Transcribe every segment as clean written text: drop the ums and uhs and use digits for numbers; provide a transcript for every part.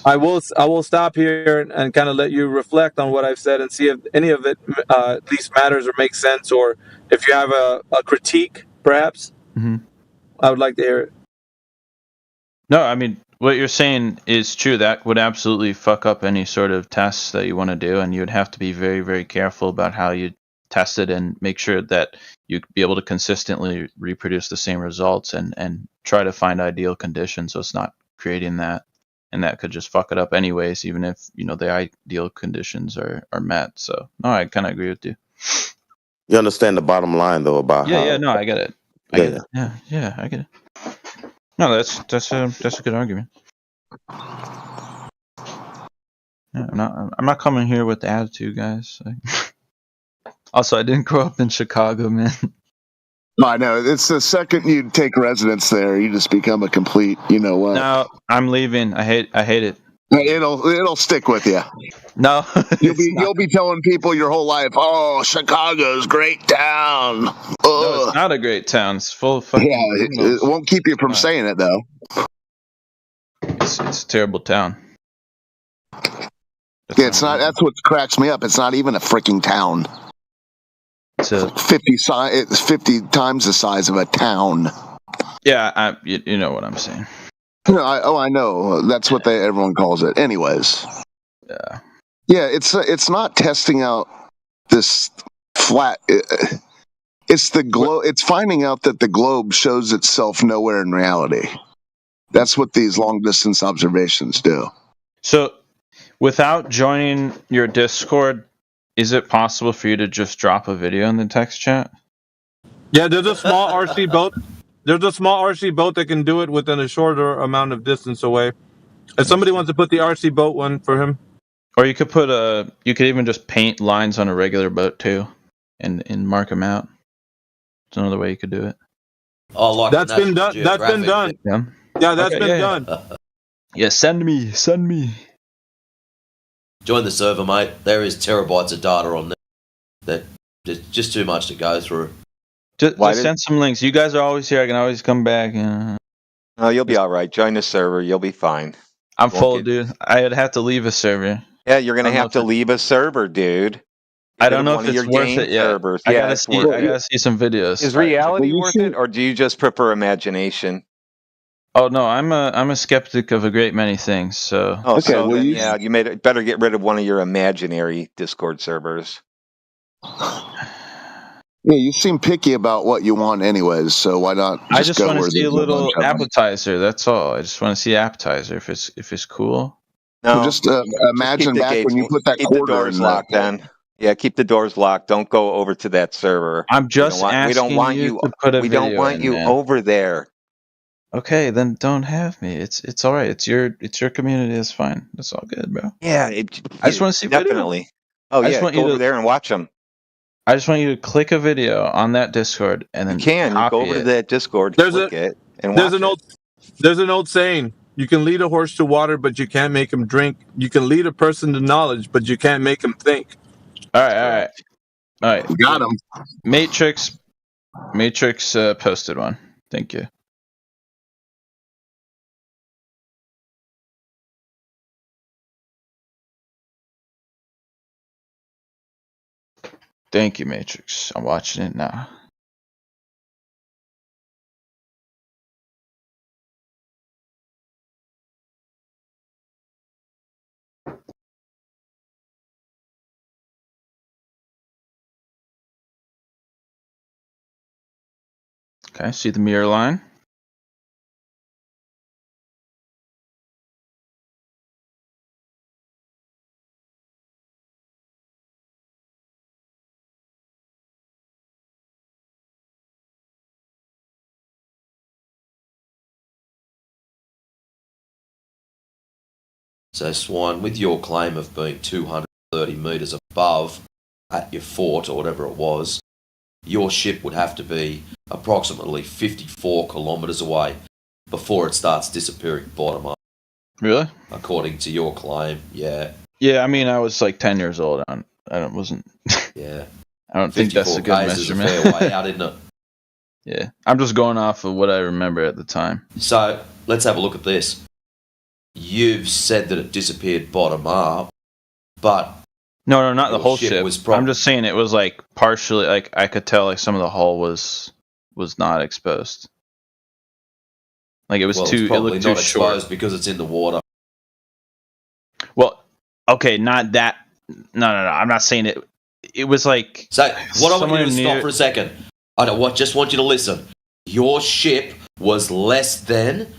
I will stop here and kind of let you reflect on what I've said and see if any of it at least matters or makes sense, or if you have a critique, perhaps. Mm-hmm. I would like to hear it. No, I mean, what you're saying is true. That would absolutely fuck up any sort of tests that you want to do, and you would have to be very, very careful about how you test it and make sure that you'd be able to consistently reproduce the same results and try to find ideal conditions so it's not creating that. And that could just fuck it up anyways, even if, the ideal conditions are met. So, no, I kind of agree with you. You understand the bottom line, though, about how... Yeah, no, I get it. I get it. Yeah, I get it. No, that's a good argument. Yeah, I'm not coming here with the attitude, guys. Also, I didn't grow up in Chicago, man. No, I know. It's the second you take residence there, you just become a complete, you know what? No, I'm leaving. I hate it. It'll stick with you. No, you'll be telling people your whole life, "Oh, Chicago's great town." No, it's not a great town. It's full of fucking. Yeah, it won't keep you from saying it though. It's a terrible town. It's not. That's what cracks me up. It's not even a freaking town. It's a 50 times the size of a town. Yeah, you know what I'm saying. I know. That's what everyone calls it. Anyways. Yeah. Yeah, it's not testing out this flat. It's the globe. It's finding out that the globe shows itself nowhere in reality. That's what these long distance observations do. So, without joining your Discord, is it possible for you to just drop a video in the text chat? Yeah, there's a small RC boat. There's a small RC boat that can do it within a shorter amount of distance away. If somebody wants to put the RC boat one for him, or you could you could even just paint lines on a regular boat too, and mark them out. It's another way you could do it. Oh, like that's been done. That's been done. Yeah, that's been done. Yeah, send me. Join the server, mate. There is terabytes of data on there. There's just too much to go through. Just send some links. You guys are always here. I can always come back. Oh, you'll be all right. Join the server. You'll be fine. I'm full, dude. I'd have to leave a server. Yeah, you're gonna have to leave a server, dude. I don't know if it's worth it yet. Servers. I gotta see some videos. Is reality worth it, or do you just prefer imagination? Oh no, I'm a skeptic of a great many things. So you better get rid of one of your imaginary Discord servers. Yeah, you seem picky about what you want, anyways. So why not? I just want to see a little appetizer. That's all. I just want to see appetizer. If it's cool. No, just imagine just back when you put that quarter the doors in locked. Then, yeah, keep the doors locked. Don't go over to that server. I'm just asking. We don't want you to put a we don't want you over there. Okay, then don't have me. It's all right. It's your community. It's fine. That's all good, bro. Yeah, I just want to see definitely. Video. Oh yeah, go over there and watch them. I just want you to click a video on that Discord and then you go over to that Discord. There's an old saying: you can lead a horse to water, but you can't make him drink. You can lead a person to knowledge, but you can't make him think. All right. We got him. Matrix posted one. Thank you. Thank you, Matrix. I'm watching it now. Okay, see the mirror line. So, Swine, with your claim of being 230 metres above at your fort, or whatever it was, your ship would have to be approximately 54 kilometres away before it starts disappearing bottom up. Really? According to your claim, yeah. Yeah, I mean, I was like 10 years old. I wasn't. Yeah. I don't think that's a good measurement. Is a fair way out, isn't it? Yeah, I'm just going off of what I remember at the time. So let's have a look at this. you've said that it disappeared bottom up, but No, not the your whole ship ship. was I'm just saying it was like partially, like I could tell like some of the hull was not exposed. Like it was well, too, it's it probably looked too not exposed short. because it's in the water. Well, okay, not that. No. I'm not saying it. It was like So what I want you to somewhere do is near- stop for a second. I don't just want you to listen. Your ship was less than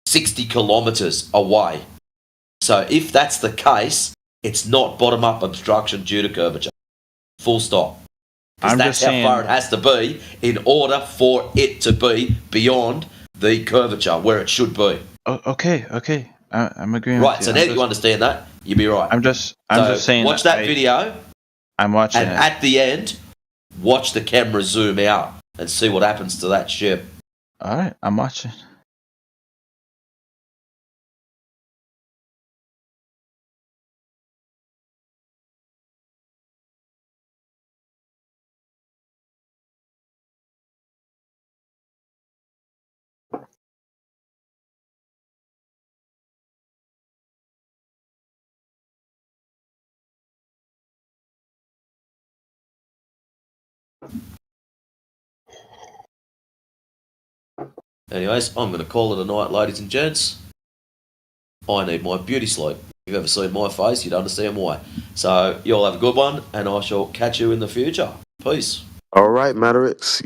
60 kilometers away. So if that's the case, it's not bottom up obstruction due to curvature. Full stop. Because I'm that's just how saying- far it has to be in order for it to be beyond the curvature where it should be. Oh, okay. I'm agreeing. Right, with so you. now I'm that you just, understand that, you'll be right. I'm just saying. Watch that video, I'm watching and it. at the end, watch the camera zoom out and see what happens to that ship. All right, I'm watching. Anyways, I'm going to call it a night, ladies and gents. I need my beauty sleep. If you've ever seen my face, you'd understand why. So, you'll have a good one, and I shall catch you in the future. Peace. All right, Matrix.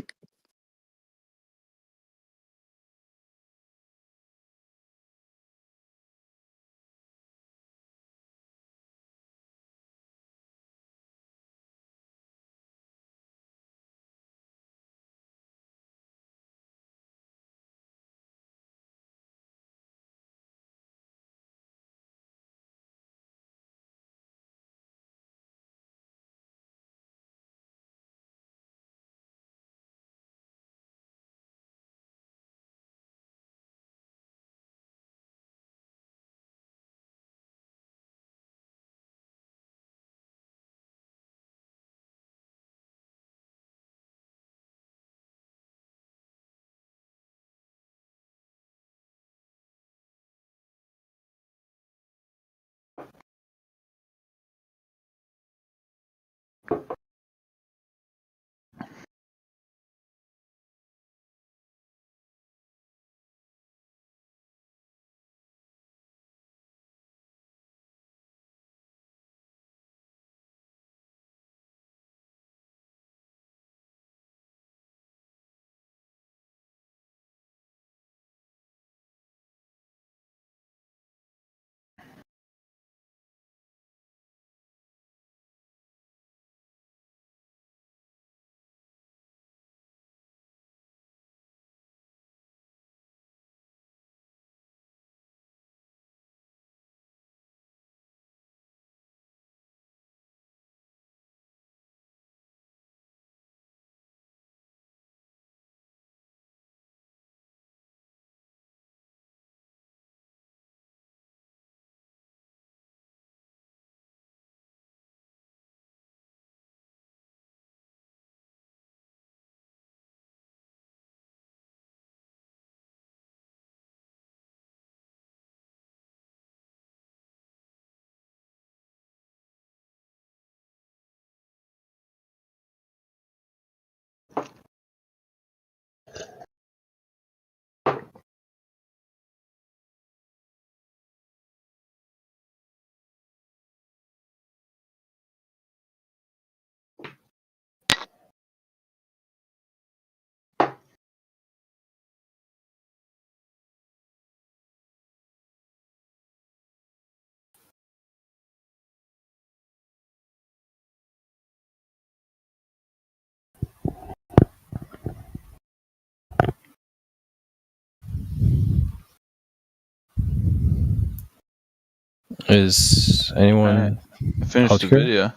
Is anyone Alright. I finished out the here? video.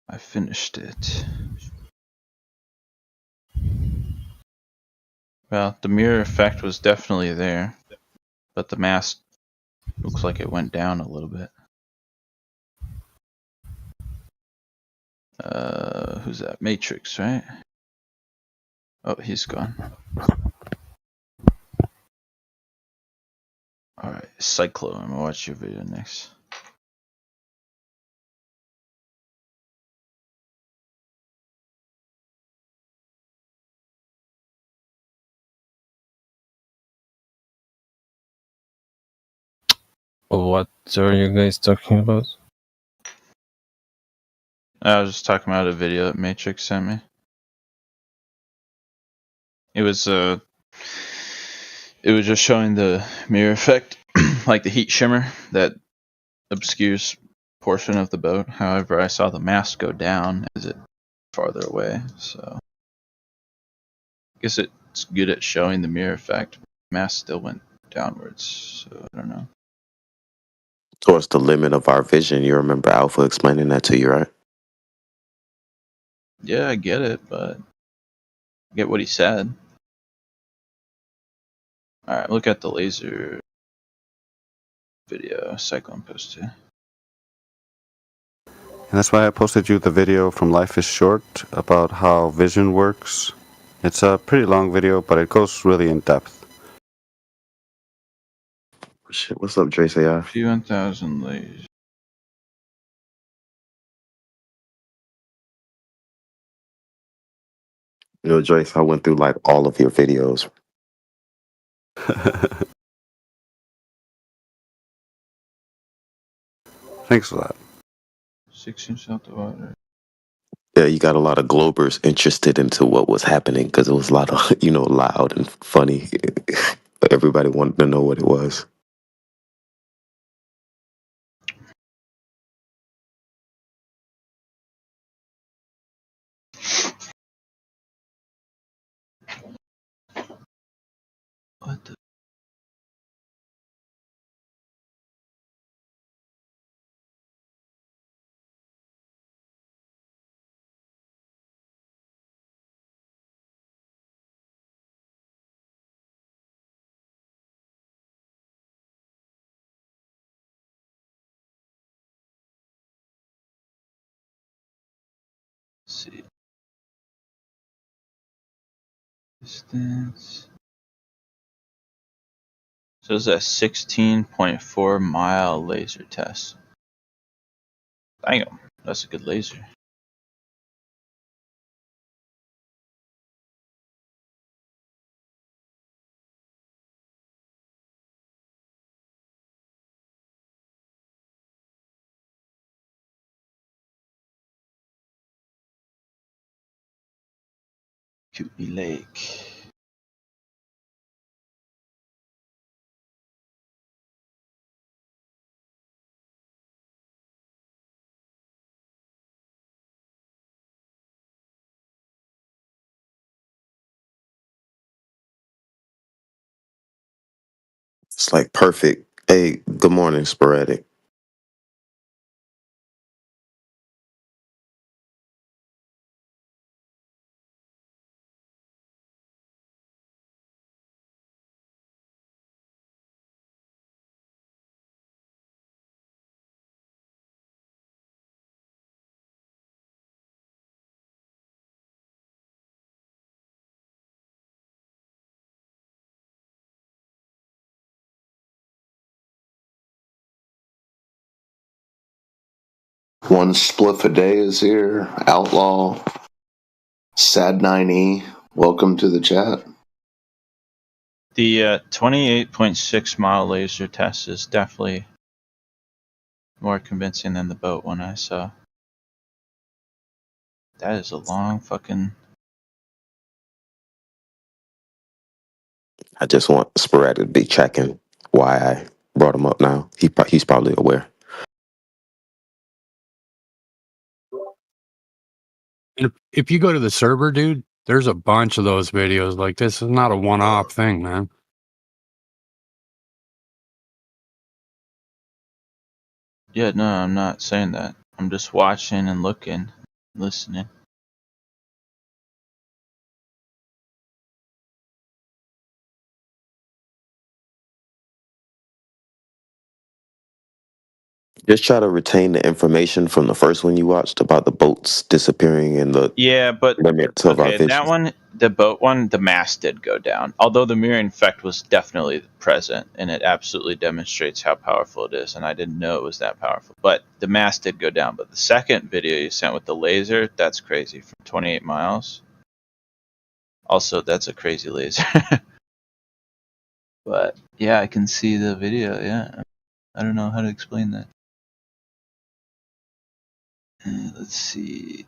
I finished it. Well, the mirror effect was definitely there, but the mask looks like it went down a little bit. Who's that? Matrix, right? Oh, he's gone. Alright, Cyclo, I'm gonna watch your video next. What are you guys talking about? I was just talking about a video that Matrix sent me. It was just showing the mirror effect, like the heat shimmer that obscures portion of the boat. However, I saw the mast go down as it farther away, so I guess it's good at showing the mirror effect. Mast still went downwards, so I don't know. Towards the limit of our vision. You remember Alpha explaining that to you, right? Yeah, I get it, but I get what he said. Alright, look at the laser video Cyclone posted. And that's why I posted you the video from Life is Short about how vision works. It's a pretty long video, but it goes really in depth. Shit, what's up, Trace AI? P1000 laser. You know, Joyce, I went through like all of your videos. Thanks for that. 6 inches out the water. Yeah, you got a lot of Globers interested into what was happening because it was a lot of, loud and funny. Everybody wanted to know what it was. What the? Let's see. Distance. So it's a 16.4 mile laser test. Damn, that's a good laser. Kootenai Lake. It's like perfect. Hey, good morning, Sporadic. One spliff a day is here. Outlaw. Sad 9E. Welcome to the chat. The 28.6 mile laser test is definitely more convincing than the boat one I saw. That is a long fucking. I just want Sporadic to be checking why I brought him up now. He's probably aware. If you go to the server, dude, there's a bunch of those videos. Like, this is not a one-off thing, man. Yeah, no, I'm not saying that. I'm just watching and looking, listening. Just try to retain the information from the first one you watched about the boats disappearing and the Yeah, but limits of our okay, vision. that one, the boat one, the mast did go down. Although the mirroring effect was definitely present, and it absolutely demonstrates how powerful it is. And I didn't know it was that powerful. But the mast did go down. But the second video you sent with the laser, that's crazy. From 28 miles. Also, that's a crazy laser. But yeah, I can see the video. Yeah, I don't know how to explain that. Let's see.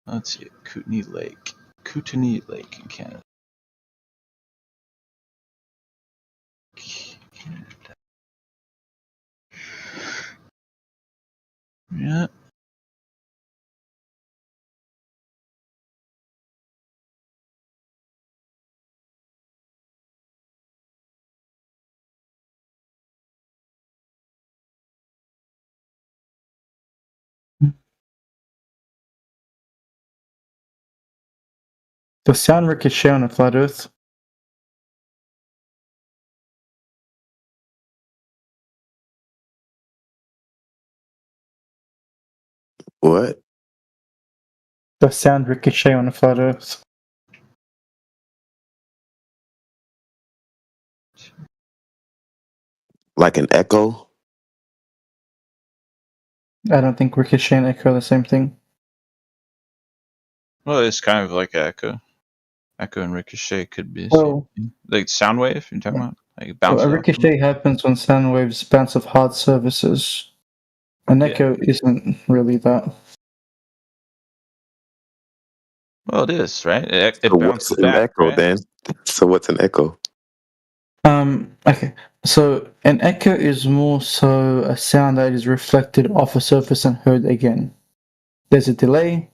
Let's see. Kootenai Lake. Kootenai Lake in Canada. Canada. Yeah. Does sound ricochet on a flat Earth? What? Does sound ricochet on a flat Earth? Like an echo? I don't think ricochet and echo are the same thing. Well, it's kind of like echo. Echo and ricochet could be the Well, same thing. Like sound wave, you're talking about? Like it well, bounces a off ricochet happens when sound waves bounce off hard surfaces. An echo isn't really that. Well, it is, right? It So what's bounces an back, echo right? then? So what's an echo? Okay. So an echo is more so a sound that is reflected off a surface and heard again. There's a delay.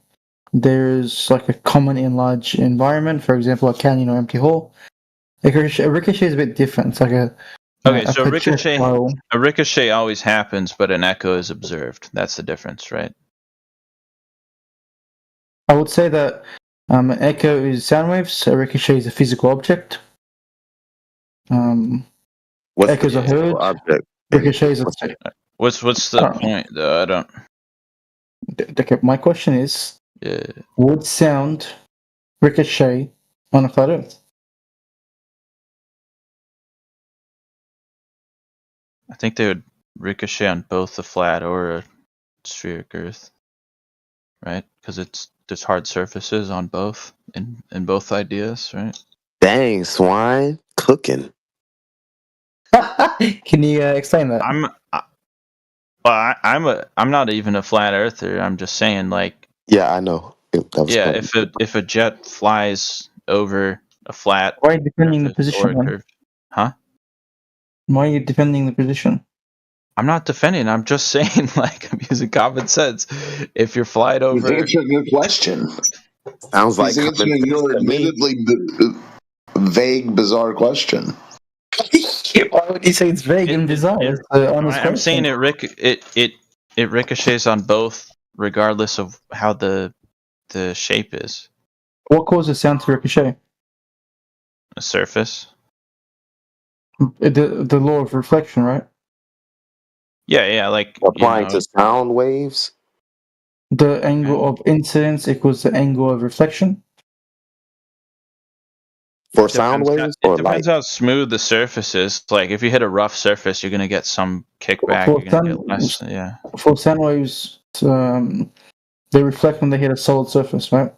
There's like a common in large environment, for example, a canyon or empty hall. A ricochet is a bit different. It's like Okay, a so projectile. a ricochet always happens, but an echo is observed. That's the difference, right? I would say that an echo is sound waves. A ricochet is a physical object. What's Echoes the are heard. physical object? And Ricochets what's are. What's the Alright. point, though? I don't. Okay, my question is: Yeah. would sound ricochet on a flat Earth? I think they would ricochet on both a flat or a spheric Earth, right? Because there's hard surfaces on both in both ideas, right? Dang, swine cooking. Can you explain that? I'm not even a flat earther. I'm just saying, like, Yeah, I know. That was yeah, funny. if a jet flies over a flat Why are you defending the surface position, or a man? curve, huh? Why are you defending the position? I'm not defending. I'm just saying, like, I'm using common sense. If you're flying He's over, answering your question. Sounds like He's answering common your sense to me. admittedly vague, bizarre question. Why would you say it's vague and bizarre? It's an honest I'm saying question. it ricochets on both, regardless of how the shape is. What causes sound to ricochet? A surface. The law of reflection, right? Yeah, like, Applying to sound waves? The angle of incidence equals the angle of reflection. For sound waves It or light? depends how smooth the surface is. Like, if you hit a rough surface, you're gonna get some kickback. For You're gonna get less. Yeah. For sound waves, they reflect when they hit a solid surface, right?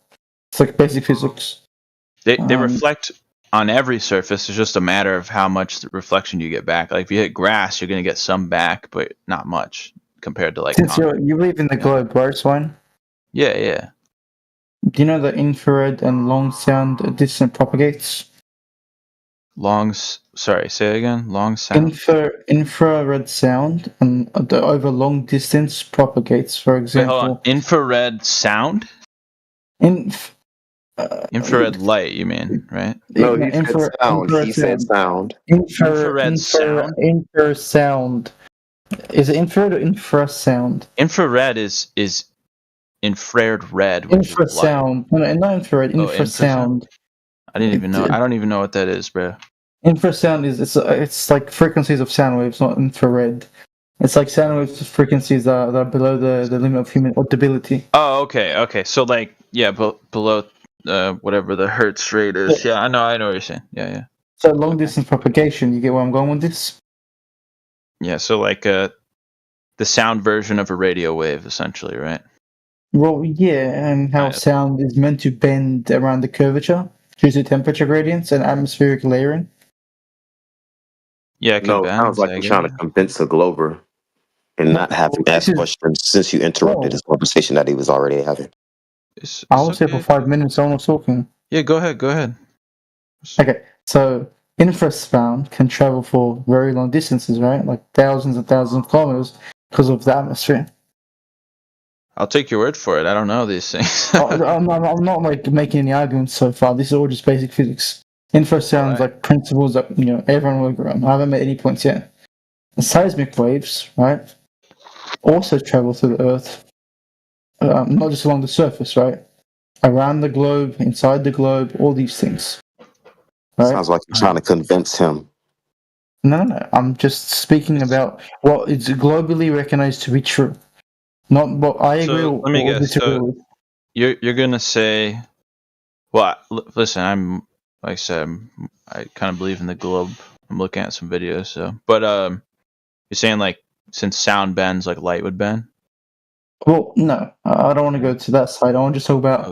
It's like basic physics. They reflect on every surface. It's just a matter of how much reflection you get back. Like, if you hit grass, you're gonna get some back, but not much compared to, like, Since concrete. you live in the globe, right, Swine? Yeah. Do you know that infrared and long sound distance propagates? Sorry, say it again. Long sound. Infrared sound and over long distance propagates. For Wait, example, hold on. Infrared sound? Infrared light, you mean, right? No, he said sound. He said sound. Infrared sound? Infrasound. Is it infrared or infrasound? Infrared is infrared red, which is light. Infrasound. No, not infrared. Infrasound. I didn't even know. I don't even know what that is, bro. Infrasound is it's like frequencies of sound waves, not infrared. It's like sound waves frequencies that are below the limit of human audibility. Oh, okay. So like, yeah, below whatever the hertz rate is. Yeah, I know what you're saying. Yeah. So long distance propagation. You get where I'm going with this? Yeah, so like the sound version of a radio wave, essentially, right? Well, yeah, and how sound is meant to bend around the curvature due to temperature gradients and atmospheric layering. Yeah, it No, can it bend. sounds like you're trying to convince a Glober and not having asked questions since you interrupted his conversation that he was already having. I was here for 5 minutes. Someone was talking. Yeah, go ahead. Okay, so infrasound can travel for very long distances, right? Like thousands and thousands of kilometers because of the atmosphere. I'll take your word for it. I don't know these things. I'm not like making any arguments so far. This is all just basic physics. Infrasound's like principles that everyone will agree on. I haven't made any points yet. The seismic waves, right, also travel through the Earth, not just along the surface, right? Around the globe, inside the globe, all these things. Right? Sounds like you're trying to convince him. No. I'm just speaking about what is globally recognized to be true. Not what I agree So, with. let me or guess. disagree So with. you're gonna say, well, listen. I'm like I said, I kind of believe in the globe. I'm looking at some videos, so. But you're saying like since sound bends, like light would bend. Well, no, I don't want to go to that side. I want to just talk about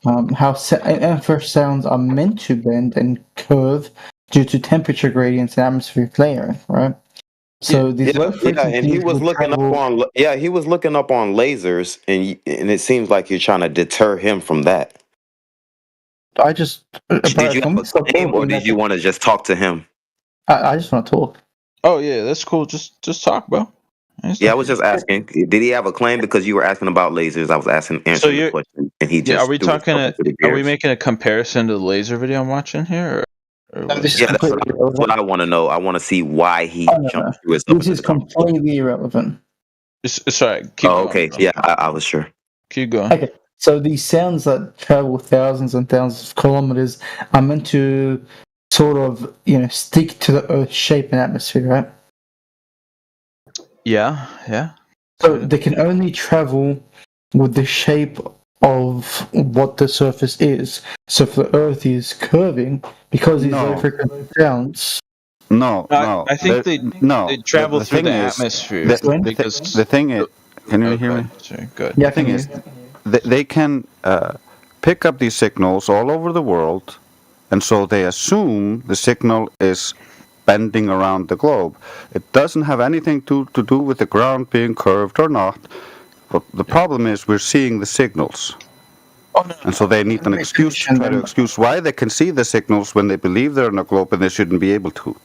how infrasounds are meant to bend and curve due to temperature gradients and atmospheric layering, right? So these low frequencies and he was will looking travel- he was looking up on lasers, and it seems like you're trying to deter him from that. I just Did you have a claim, or did you want to just talk to him? I just want to talk. Oh yeah, that's cool. Just talk, bro. Yeah, I was just asking. Did he have a claim? Because you were asking about lasers. I was answering the question, and he just are we threw himself talking? into the Are we gears. making a comparison to the laser video I'm watching here? Or what? Yeah, that's what I want to know. I want to see why he jumped through his. This is completely irrelevant. Sorry. Keep going, okay. bro. Yeah, I was sure. Keep going. Okay, so these sounds that travel thousands and thousands of kilometers are meant to sort of, stick to the Earth's shape and atmosphere, right? Yeah. So they can only travel with the shape of what the surface is. So if the Earth is curving, because these low frequency sounds. No. I think they travel through the atmosphere because the thing is, can you hear me? Sorry, good. The thing is, they can pick up these signals all over the world, and so they assume the signal is bending around the globe. It doesn't have anything to do with the ground being curved or not. But the problem is we're seeing the signals. And so they need an excuse to try to excuse why they can see the signals when they believe they're in a globe and they shouldn't be able to.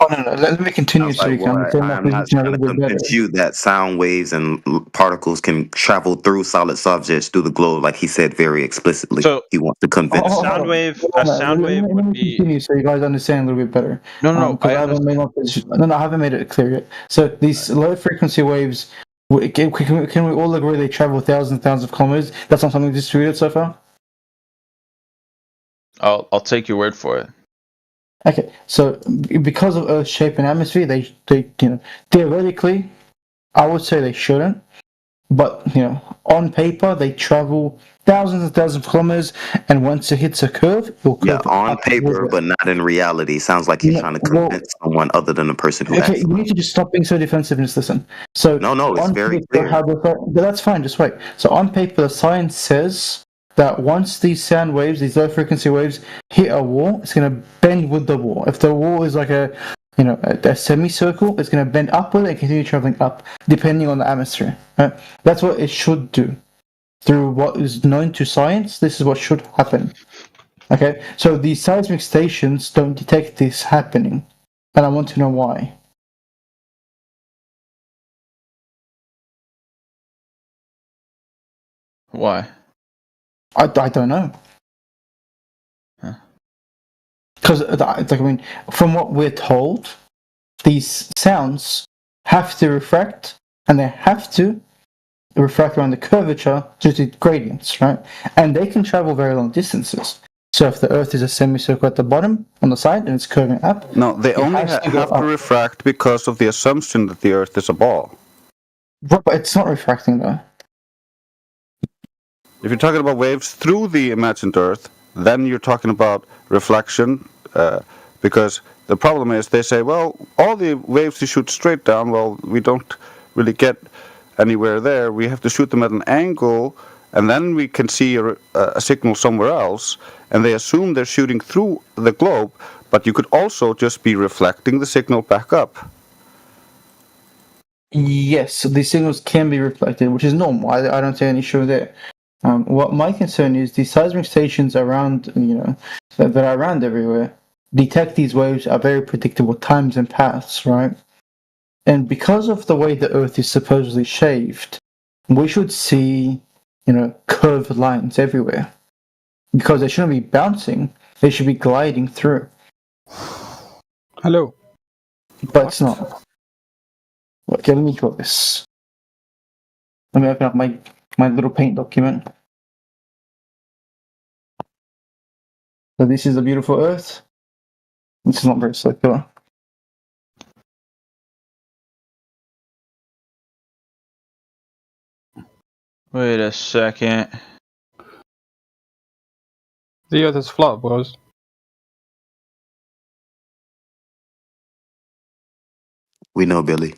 Oh, no. Let me continue so you can understand my I'm not position a trying to little bit better. convince you that sound waves and particles can travel through solid subjects through the globe, like he said very explicitly. So he wants to convince. A sound wave would be. Continue so you guys understand a little bit better. No. I haven't made my position. No, I haven't made it clear yet. So these low frequency waves, can we all agree they travel thousands and thousands of kilometers? That's not something distributed so far. I'll take your word for it. Okay, so because of Earth's shape and atmosphere, they theoretically, I would say they shouldn't, but on paper they travel thousands and thousands of kilometers, and once it hits a curve, it'll curve on paper, but not in reality. Sounds like he's trying to convince someone other than the person who asked. Okay, you need to just stop being so defensive and just listen. So no, it's very clear. That's fine. Just wait. So on paper, the science says that once these sound waves, these low frequency waves, hit a wall, it's going to bend with the wall. If the wall is like a semicircle, it's going to bend upward and continue traveling up, depending on the atmosphere. Right? That's what it should do. Through what is known to science, this is what should happen. Okay, so these seismic stations don't detect this happening, and I want to know why. Why? I don't know. Because from what we're told, these sounds have to refract, and they have to refract around the curvature due to gradients, right? And they can travel very long distances. So if the Earth is a semicircle at the bottom on the side and it's curving up, No, they it only has to go have to up. refract because of the assumption that the Earth is a ball. But it's not refracting though. If you're talking about waves through the imagined Earth, then you're talking about reflection, because the problem is they say, well, all the waves you shoot straight down, well, we don't really get anywhere there. We have to shoot them at an angle, and then we can see a signal somewhere else, and they assume they're shooting through the globe, but you could also just be reflecting the signal back up. Yes, these signals can be reflected, which is normal. I don't see any issue there. What my concern is, the seismic stations around, that are around everywhere, detect these waves at very predictable times and paths, right? And because of the way the Earth is supposedly shaved, we should see, curved lines everywhere. Because they shouldn't be bouncing, they should be gliding through. Hello. But it's not. Okay, let me draw this. Let me open up my little paint document. So this is the beautiful Earth. This is not very circular. Wait a second. The Earth is flat, boys. We know, Billy.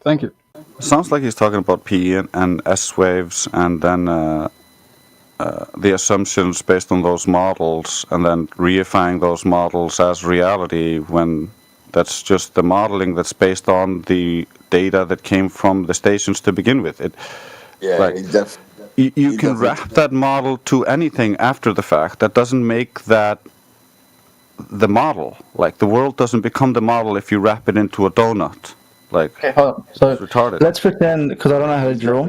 Thank you. Sounds like he's talking about P and S waves, and then the assumptions based on those models, and then reifying those models as reality when that's just the modeling that's based on the data that came from the stations to begin with. You can wrap that model to anything after the fact. That doesn't make that the model. Like, the world doesn't become the model if you wrap it into a donut. Like, Okay, hold on. So it's retarded. let's pretend, because I don't know how to draw.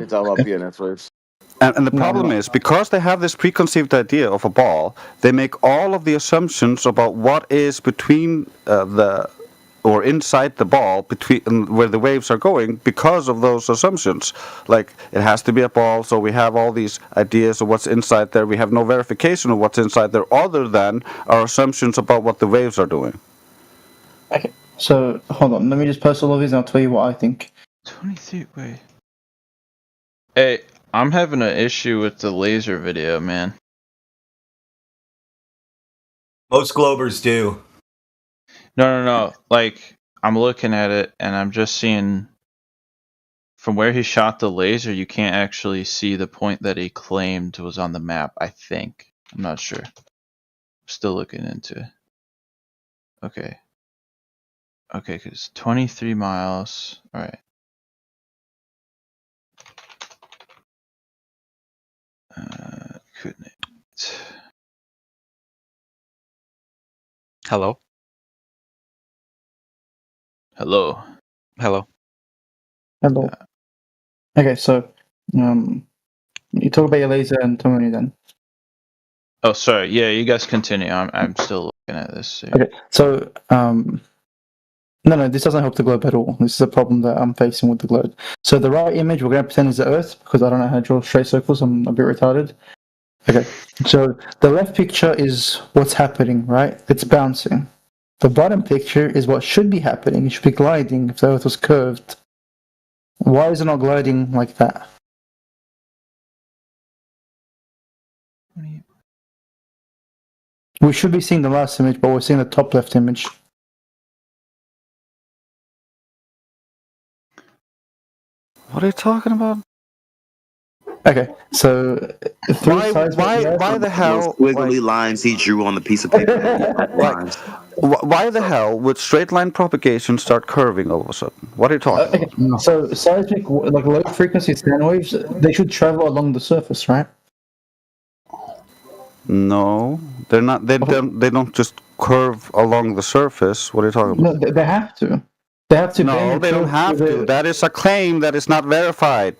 And the problem is, because they have this preconceived idea of a ball, they make all of the assumptions about what is between or inside the ball, between where the waves are going, because of those assumptions. Like, it has to be a ball, so we have all these ideas of what's inside there. We have no verification of what's inside there other than our assumptions about what the waves are doing. Okay, so hold on. Let me just post all of these and I'll tell you what I think. 23, wait. Hey, I'm having an issue with the laser video, man. Most Globers do. No. Like, I'm looking at it and I'm just seeing from where he shot the laser, you can't actually see the point that he claimed was on the map, I think. I'm not sure. Still looking into it. Okay. Okay, because 23 miles. Alright. Couldn't it? Hello. Hello. Hello. Hello. Okay, so you talk about your laser and Tomoni then. Oh, sorry. Yeah, you guys continue. I'm still looking at this. Okay, so no, this doesn't help the globe at all. This is a problem that I'm facing with the globe. So the right image we're going to pretend is the Earth because I don't know how to draw straight circles. I'm a bit retarded. Okay, so the left picture is what's happening, right? It's bouncing. The bottom picture is what should be happening. It should be gliding if the Earth was curved. Why is it not gliding like that? We should be seeing the last image, but we're seeing the top left image. What are you talking about? Okay, so why the hell? Those wiggly lines he drew on the piece of paper. Lines. Why the hell would straight line propagation start curving all of a sudden? What are you talking about? So seismic, like low frequency sound waves, they should travel along the surface, right? No, they're not. They don't just curve along the surface. What are you talking about? No, they have to. They have to. No, they don't have to. That is a claim that is not verified.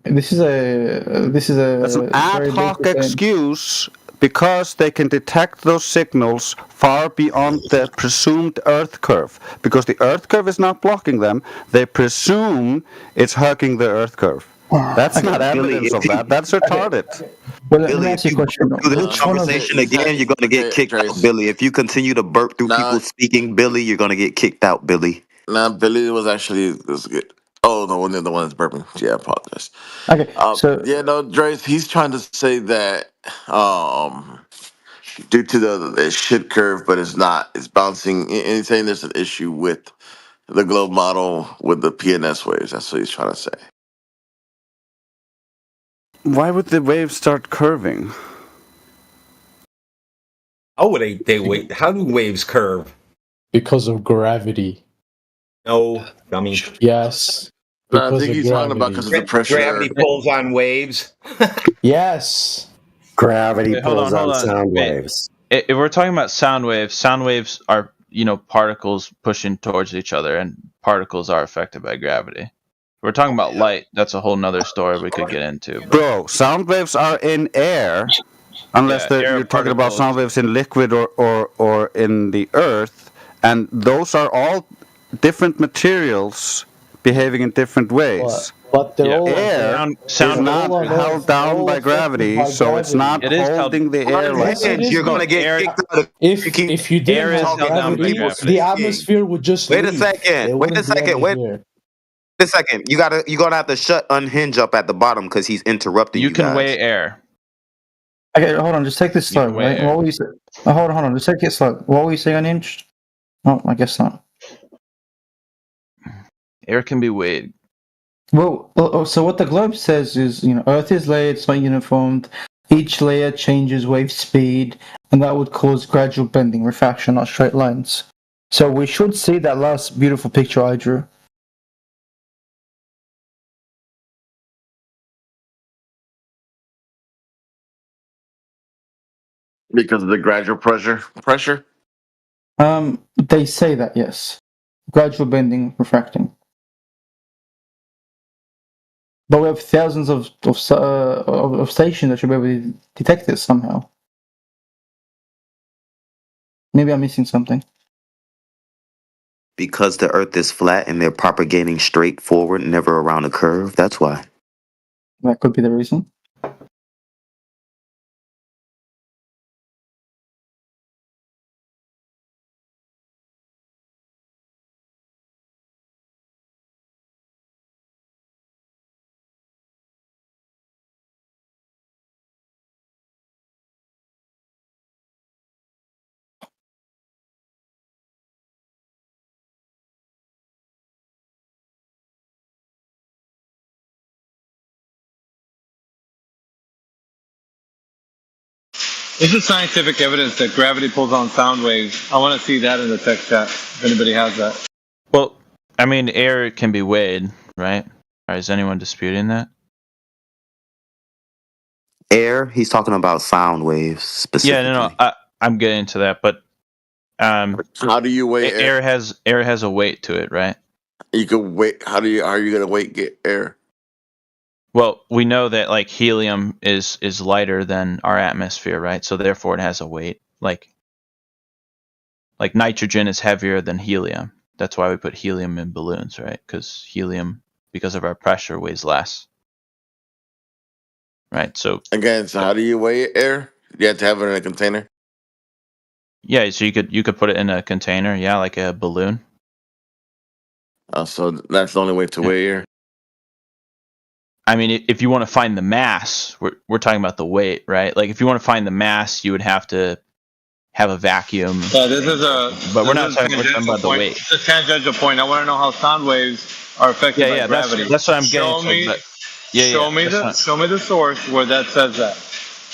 This is a That's an ad hoc excuse because they can detect those signals far beyond the presumed Earth curve. Because the Earth curve is not blocking them, they presume it's hugging the Earth curve. That's Okay. not Billy, evidence if of you, that. That's retarded. Well, let me Billy, ask if you a you question. burp through this Which one of conversation again, you're gonna get kicked out, Trace. Billy. If you continue to burp through people speaking, Billy, you're gonna get kicked out, Billy. Nah, Billy was actually this good. Oh no, wasn't the one that's burping. Yeah, I apologize. Okay, so Yeah, no, Drace. He's trying to say that due to the shit curve, but it's not. It's bouncing. And he's saying there's an issue with the globe model with the PNS waves. That's what he's trying to say. Why would the waves start curving? Oh, they wait. How do waves curve? Because of gravity. No, dummy. Yes. No, I Because think of he's talking about because of the pressure. Gravity pulls on waves. Yes. Gravity Wait, hold pulls on. on sound Wait. waves. If we're talking about sound waves are, particles pushing towards each other, and particles are affected by gravity. If we're talking about light, that's a whole nother story we could get into. But Bro, sound waves are in air, unless air you're talking about particles. sound waves in liquid or in the earth, and those are all different materials behaving in different ways. But they're all air sound is not all on held Earth, down all by affected gravity, by so it's not gravity. It is holding the air like Yes, it is, You're gonna but get kicked out. if you didn't air is have held down by gravity, gravity. the atmosphere would just Wait a leave. second. There Wait a wouldn't be second. any Wait here. a second. You're gonna have to shut Unhinge up at the bottom because he's interrupting you. You can guys. weigh air. okay, hold on. Just take this slow, weigh right? air. What were you saying? Hold on. Just take it slow. What were you saying, Unhinged? Oh, I guess not. Air can be weighed. Well, so what the globe says is, Earth is layered, it's not uniform. Each layer changes wave speed, and that would cause gradual bending, refraction, not straight lines. So we should see that last beautiful picture I drew. Because of the gradual pressure. They say that, yes. Gradual bending, refracting. But we have thousands of stations that should be able to detect this somehow. Maybe I'm missing something. Because the Earth is flat and they're propagating straight forward, never around a curve. That's why. That could be the reason. This is scientific evidence that gravity pulls on sound waves. I want to see that in the text chat, if anybody has that. Well, I mean, air can be weighed, right? Or is anyone disputing that? Air, he's talking about sound waves specifically. Yeah, no, I'm getting to that, but how do you weigh air? Air has a weight to it, right? You can weight. How are you gonna get air? Well, we know that like helium is lighter than our atmosphere, right? So therefore it has a weight. Like nitrogen is heavier than helium. That's why we put helium in balloons, right? Because helium, because of our pressure, weighs less. Right. So again, how do you weigh air? You have to have it in a container. Yeah, so you could put it in a container, yeah, like a balloon. So that's the only way to weigh air. I mean, if you want to find the mass, we're talking about the weight, right? Like if you want to find the mass, you would have to have a vacuum. This is but we're not talking about the weight. It's a tangential point. I want to know how sound waves are affected by gravity. That's what I'm getting to. Show me the source where that says that.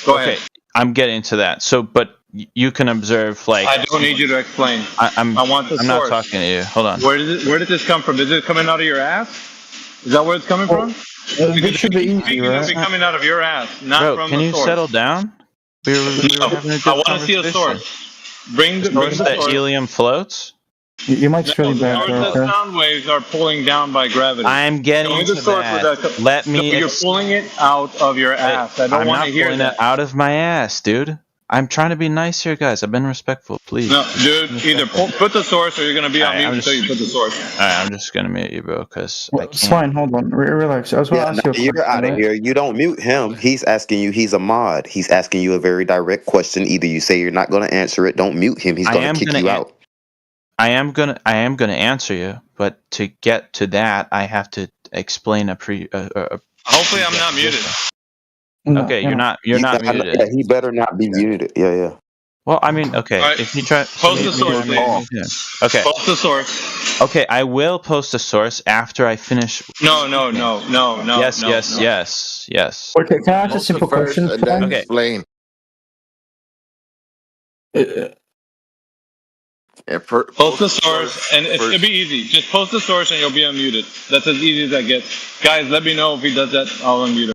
Go ahead. I'm getting to that. So, but you can observe like. I don't need you to explain. I want the source. I'm not talking to you. Hold on. Where did this come from? Is it coming out of your ass? Is that where it's coming from? It should be easy, right? It should be coming out of your ass, not Bro, from can the you source. settle down? We were having a good I want to see a source. Bring the source that source. helium floats. You might really bad. The sound waves are pulling down by gravity. I'm getting to that. Let me. You're pulling it out of your ass. I don't want to hear that. I'm not pulling it out of my ass, dude. I'm trying to be nice here, guys. I've been respectful. Please. No, dude, either put the source or you're gonna be on Alright, mute I'm until just. you put the source. Alright, I'm just gonna mute you, bro, because I can't. Swine, hold on. Relax. I just want Yeah, to ask now you a you're question, out of right? here. You don't mute him. He's asking you. He's a mod. He's asking you a very direct question. Either you say you're not going to answer it. Don't mute him. He's I going to am kick gonna. you out. I am gonna answer you, but to get to that, I have to explain a Hopefully, I'm not muted. No, Okay, you're not Yeah, muted. yeah, he better not be muted. Yeah, yeah. Well, I mean, okay, Alright, if you try to post the mute me, source, I mean, please. yeah. Okay, Post the source. okay, I will post a source after I finish. No. Yes, no, yes, no. yes. Okay, can I ask a Post it simple first question? and then Swine? Okay. explain. Uh, Yeah, Post the source, and it first. should be easy. Just post the source and you'll be unmuted. That's as easy as that gets. Guys, let me know if he does that. I'll unmute him.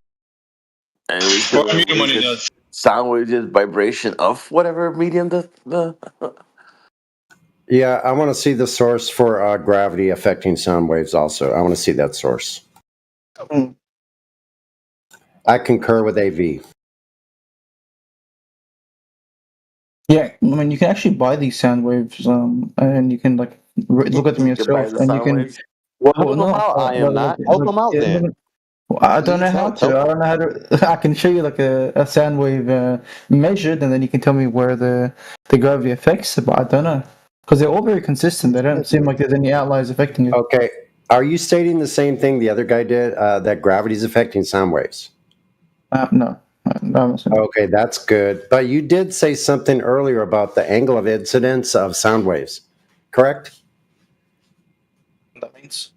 And we Or could mute him when he just does. sound waves just vibration of whatever medium the Yeah, I want to see the source for gravity affecting sound waves also. I want to see that source. Mm. I concur with AV. Yeah, I mean, you can actually buy these sound waves, and you can like look at them you can buy yourself, the and you sound can. waves. Well, help Well, him no, out. I am not. Help him out yeah, then. I don't know Please how help. to. Help I him. don't know how to. I can show you like a sound wave measured, and then you can tell me where the gravity affects it. But I don't know because they're all very consistent. They don't seem like there's any outliers affecting it. Okay. Are you stating the same thing the other guy did, that gravity is affecting sound waves? No. Okay, that's good. But you did say something earlier about the angle of incidence of sound waves, correct? That means.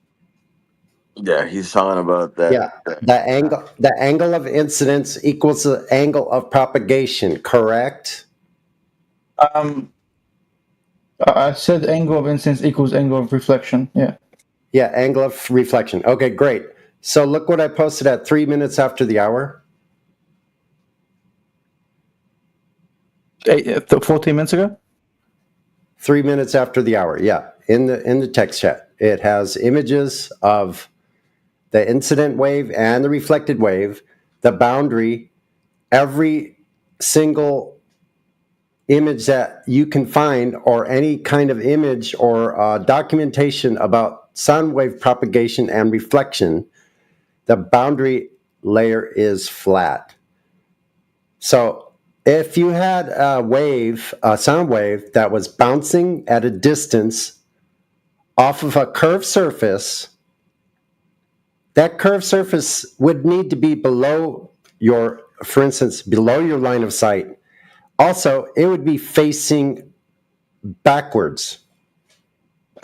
Yeah, he's talking about that. Yeah. The angle of incidence equals the angle of propagation, correct? I said angle of incidence equals angle of reflection. Yeah. Yeah, angle of reflection. Okay, great. So look what I posted at 3 minutes after the hour. 14 minutes ago. 3 minutes after the hour. Yeah, in the text chat, it has images of the incident wave and the reflected wave, the boundary, every single image that you can find, or any kind of image or documentation about sound wave propagation and reflection. The boundary layer is flat. So if you had a sound wave that was bouncing at a distance off of a curved surface, that curved surface would need to be below for instance, below your line of sight. Also, it would be facing backwards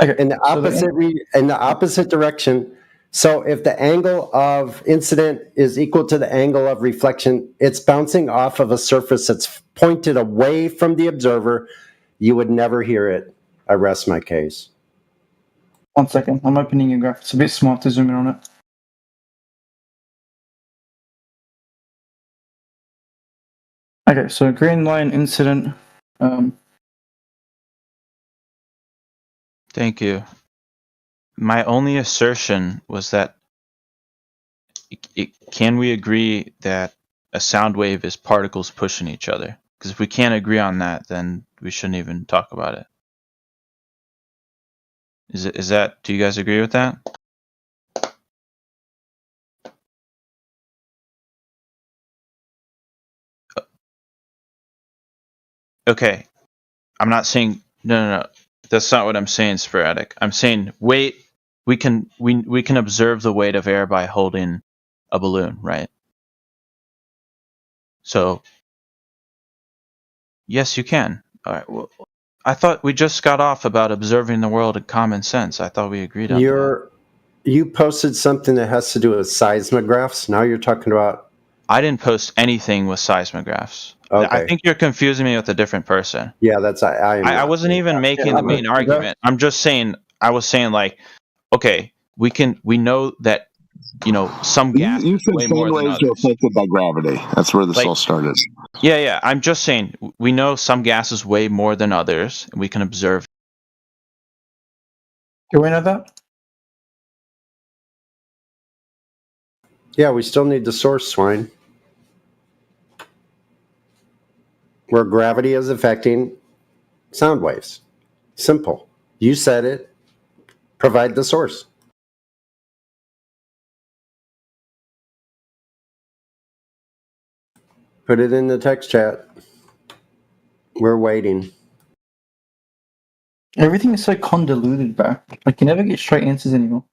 in the opposite direction. So if the angle of incident is equal to the angle of reflection, it's bouncing off of a surface that's pointed away from the observer. You would never hear it. I rest my case. 1 second. I'm opening your graph. It's a bit smart to zoom in on it. Okay, so green line incident. Thank you. My only assertion was that can we agree that a sound wave is particles pushing each other? Because if we can't agree on that, then we shouldn't even talk about it. Is that? Do you guys agree with that? Okay, I'm not saying no. That's not what I'm saying. Sporadic. I'm saying weight. We can observe the weight of air by holding a balloon, right? So yes, you can. All right. Well, I thought we just got off about observing the world in common sense. I thought we agreed on that. You posted something that has to do with seismographs. Now you're talking about. I didn't post anything with seismographs. Okay. I think you're confusing me with a different person. Yeah, that's I wasn't even making the main argument. I'm just saying. I was saying like, okay, we know that some gas You is said way sound more than waves are others. affected by gravity. That's where this all started. Yeah. I'm just saying we know some gases weigh more than others, and we can observe. Do we know that? Yeah, we still need the source, Swine. where gravity is affecting sound waves. Simple. You said it. Provide the source. Put it in the text chat. We're waiting. Everything is so convoluted, bro. Like, you never get straight answers anymore.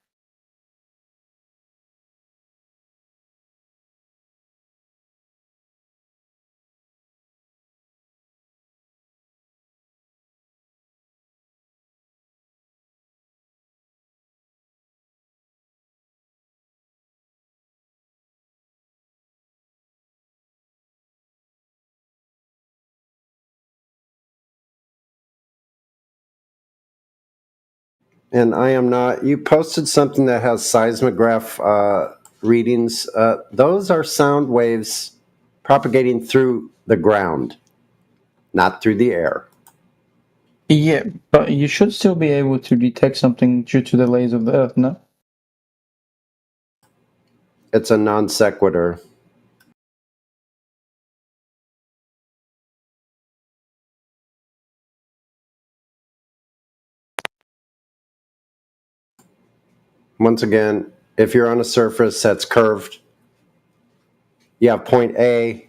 And I am not. You posted something that has seismograph readings. Those are sound waves propagating through the ground, not through the air. Yeah, but you should still be able to detect something due to the layers of the Earth, no? It's a non sequitur. Once again, if you're on a surface that's curved, you have point A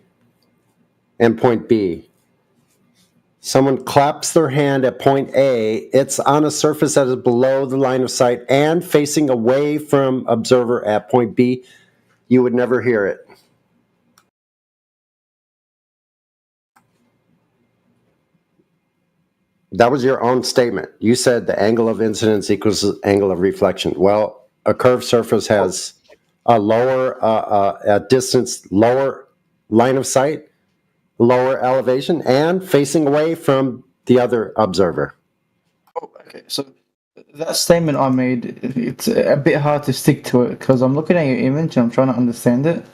and point B. Someone claps their hand at point A, it's on a surface that is below the line of sight and facing away from observer at point B. You would never hear it. That was your own statement. You said the angle of incidence equals the angle of reflection. Well, a curved surface has a lower a distance, lower line of sight, lower elevation, and facing away from the other observer. Oh, okay. So that statement I made, it's a bit hard to stick to it because I'm looking at your image and I'm trying to understand it,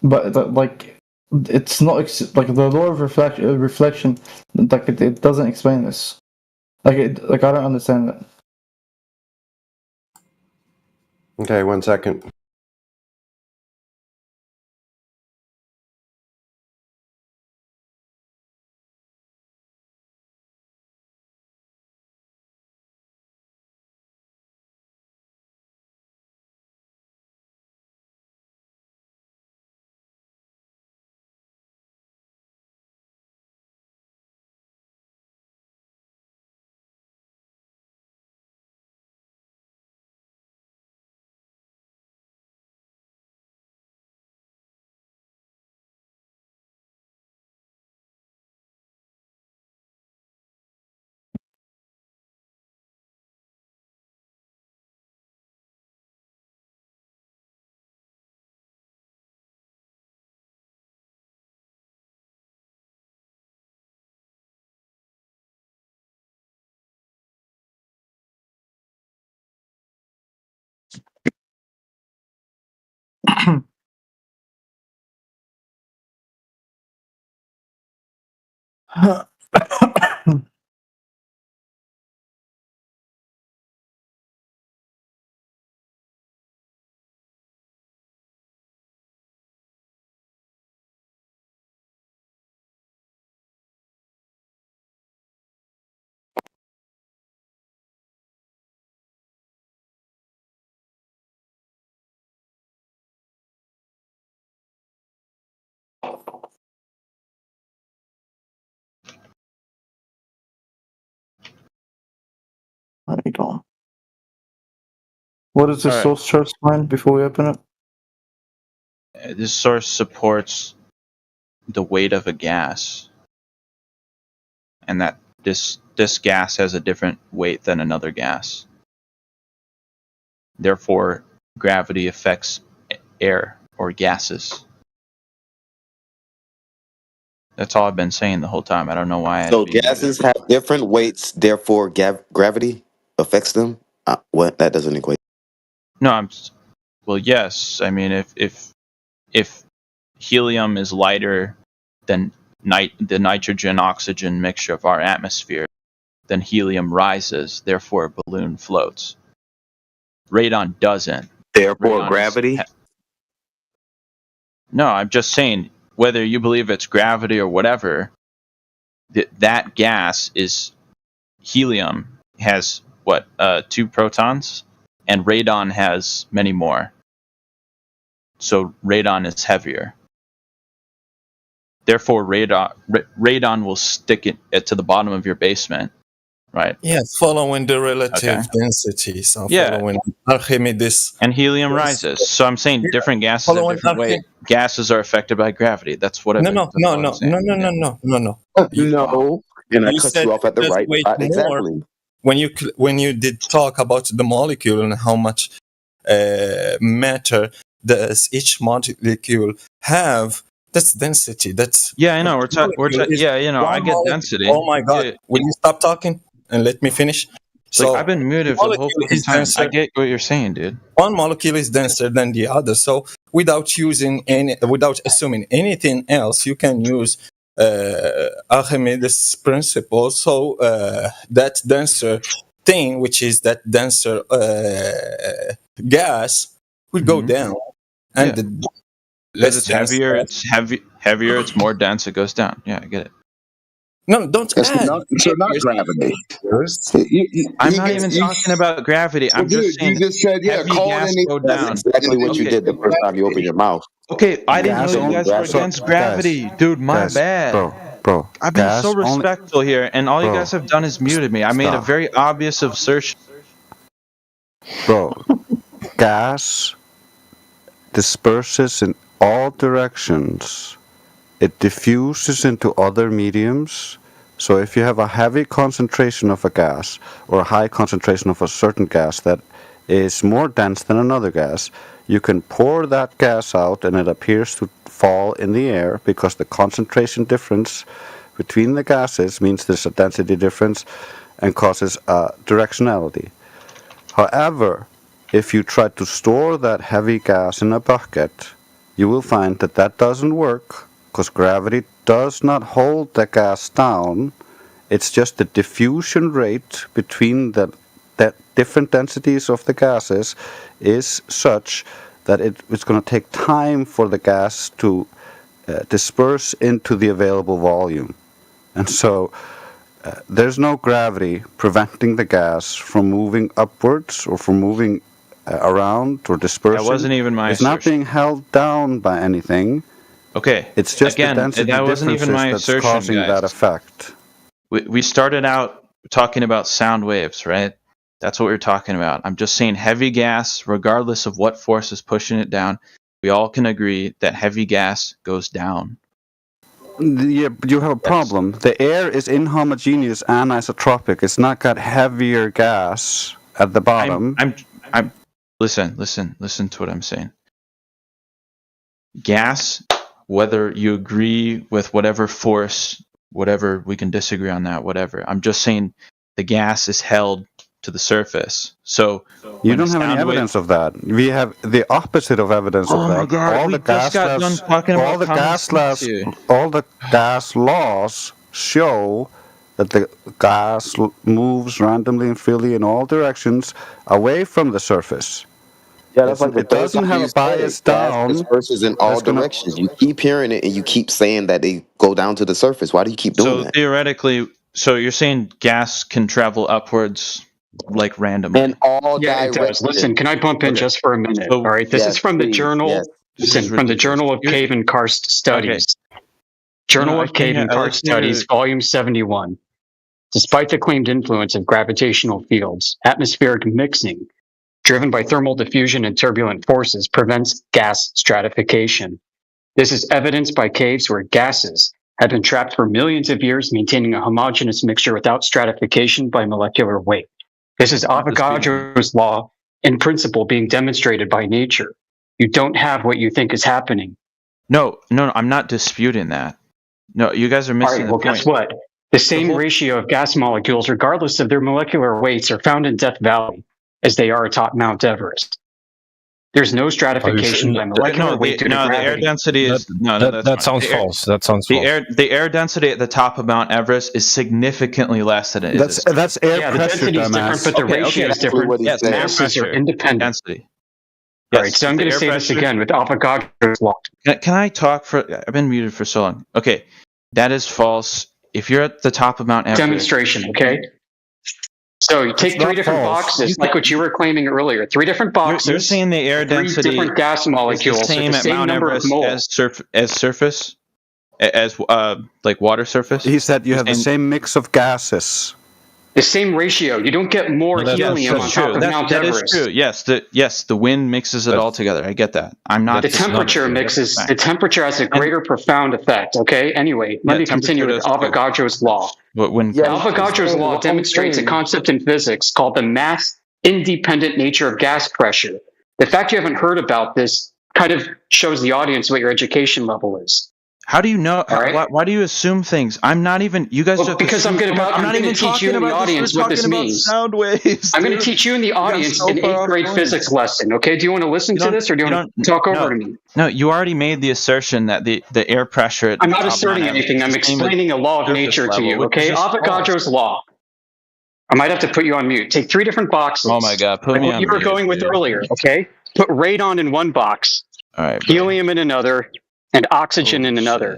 but like it's not like the law of reflection. Like it doesn't explain this. Like I don't understand it. Okay, 1 second. Hold on. What is the All right. source chart line before we open it? This source supports the weight of a gas, and that this gas has a different weight than another gas. Therefore, gravity affects air or gases. That's all I've been saying the whole time. I don't know why I had So to be muted. gases have different weights, therefore gravity affects them. What that doesn't equate. No, well, yes. I mean, if helium is lighter than the nitrogen-oxygen mixture of our atmosphere, then helium rises. Therefore, a balloon floats. Radon doesn't. Therefore, Radon gravity. No, I'm just saying whether you believe it's gravity or whatever. that gas is helium has what 2 protons, and radon has many more. So radon is heavier. Therefore, radon will stick it to the bottom of your basement, right? Yeah, following the relative densities. Following Archimedes. And helium rises. So I'm saying different gases are different weight. Gases are affected by gravity. That's what. No. No, and I You cut said you off at the just right wait spot. more. Exactly. When you did talk about the molecule and how much matter does each molecule have, that's density. That's I know. We're talking. I get density. Oh my God! Yeah. Will you stop talking and let me finish? So I've been muted for the whole fucking time. I get what you're saying, dude. One molecule is denser than the other. So without assuming anything else, you can use Archimedes' principle. So that denser thing, which is that denser gas, will go down, and the Because it's heavier, heavier, it's more dense, it goes down. Yeah, I get it. No, don't add. Not gravity. I'm not even talking about gravity. I'm just saying you just said, heavy gas go down. That's exactly what you did the first time you opened your mouth. Okay, I didn't know you guys were against gravity. Dude, my bad. Bro. I've been so respectful here, and all you guys have done is muted me. I made a very obvious assertion. Bro, gas disperses in all directions. It diffuses into other mediums. So if you have a heavy concentration of a gas or a high concentration of a certain gas that is more dense than another gas, you can pour that gas out and it appears to fall in the air because the concentration difference between the gases means there's a density difference and causes a directionality. However, if you try to store that heavy gas in a bucket, you will find that that doesn't work because gravity does not hold the gas down. It's just the diffusion rate between the different densities of the gases is such that it's going to take time for the gas to disperse into the available volume. And so there's no gravity preventing the gas from moving upwards or from moving around or dispersing. That wasn't even my It's not being held down by anything. Okay. It's just Again, the density that wasn't differences even my that's assertion, causing guys. that effect. We started out talking about sound waves, right? That's what we're talking about. I'm just saying heavy gas, regardless of what force is pushing it down, we all can agree that heavy gas goes down. Yeah, but you have a problem. The air is inhomogeneous anisotropic. It's not got heavier gas at the bottom. I'm listen to what I'm saying. Gas, whether you agree with whatever force, whatever, we can disagree on that, whatever. I'm just saying the gas is held to the surface. So you don't have any evidence of that. We have the opposite of evidence of that. Oh my God, all we the just got done talking all about the gas laws, all the gas laws show that the gas moves randomly and freely in all directions away from the surface. Yeah, that's like the it doesn't have a bias down. Disperses in all directions. You keep hearing it, and you keep saying that they go down to the surface. Why do you keep doing that? Theoretically, so you're saying gas can travel upwards like randomly? And all it does. Listen, can I bump in just for a minute? So, all right, this is from the journal. Listen, from the Journal of Cave and Karst Studies. Journal of Cave and Karst Studies, Volume 71. Despite the claimed influence of gravitational fields, atmospheric mixing, driven by thermal diffusion and turbulent forces, prevents gas stratification. This is evidenced by caves where gases have been trapped for millions of years, maintaining a homogeneous mixture without stratification by molecular weight. This is Avogadro's law in principle being demonstrated by nature. You don't have what you think is happening. No, I'm not disputing that. No, you guys are missing the point. Guess what? The same ratio of gas molecules, regardless of their molecular weights, are found in Death Valley as they are atop Mount Everest. There's no stratification by molecular weight due to gravity. The air density is that sounds false. That sounds false. The air density at the top of Mount Everest is significantly less than it is. That's air the pressure, density is different, but the ratio is different. Yes, masses are independent. Density. All right, so I'm going to say this again with Avogadro's law. Can I talk for? I've been muted for so long. Okay, that is false. if you're at the top of Mount Everest, demonstration, okay? So you take three different boxes, like what you were claiming earlier. Three different boxes. You're saying the air density, three different gas molecules, is the same with the at same Mount number Everest of moles. as surface, as like water surface. He said you have the same mix of gases. The same ratio. You don't get more helium on top of Mount Everest. That is true. Yes, the wind mixes it all together. I get that. I'm not. The temperature mixes. The temperature has a greater profound effect. Okay. Anyway, let me continue with Avogadro's law. Avogadro's law demonstrates a concept in physics called the mass-independent nature of gas pressure. The fact you haven't heard about this kind of shows the audience what your education level is. How do you know? Why do you assume things? I'm not even. You guys. Well, because I'm going to teach you in the audience what this means. Sound waves. I'm going to teach you in the audience an 8th grade physics lesson. Okay? Do you want to listen to this, or do you want to talk over to me? No, you already made the assertion that the air pressure. I'm not asserting anything. I'm explaining a law of nature to you. Okay? Avogadro's law. I might have to put you on mute. Take three different boxes. Oh my God! Put me on mute. You were going with earlier. Okay? Put radon in one box. All right. Helium in another. And oxygen in another.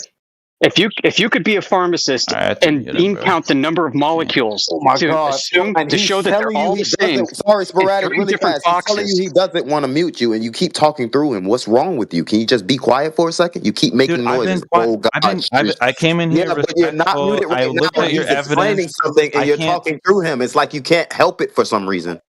If you could be a pharmacist and bean count the number of molecules to show that they're all the same. Sorry, sporadic, really fast. He's telling you he doesn't want to mute you, and you keep talking through him. What's wrong with you? Can you just be quiet for a second? You keep making noises. I came in here. Yeah, but you're not muted right now. Looked at your He's explaining something, and you're talking through him. It's like you can't help it for some reason.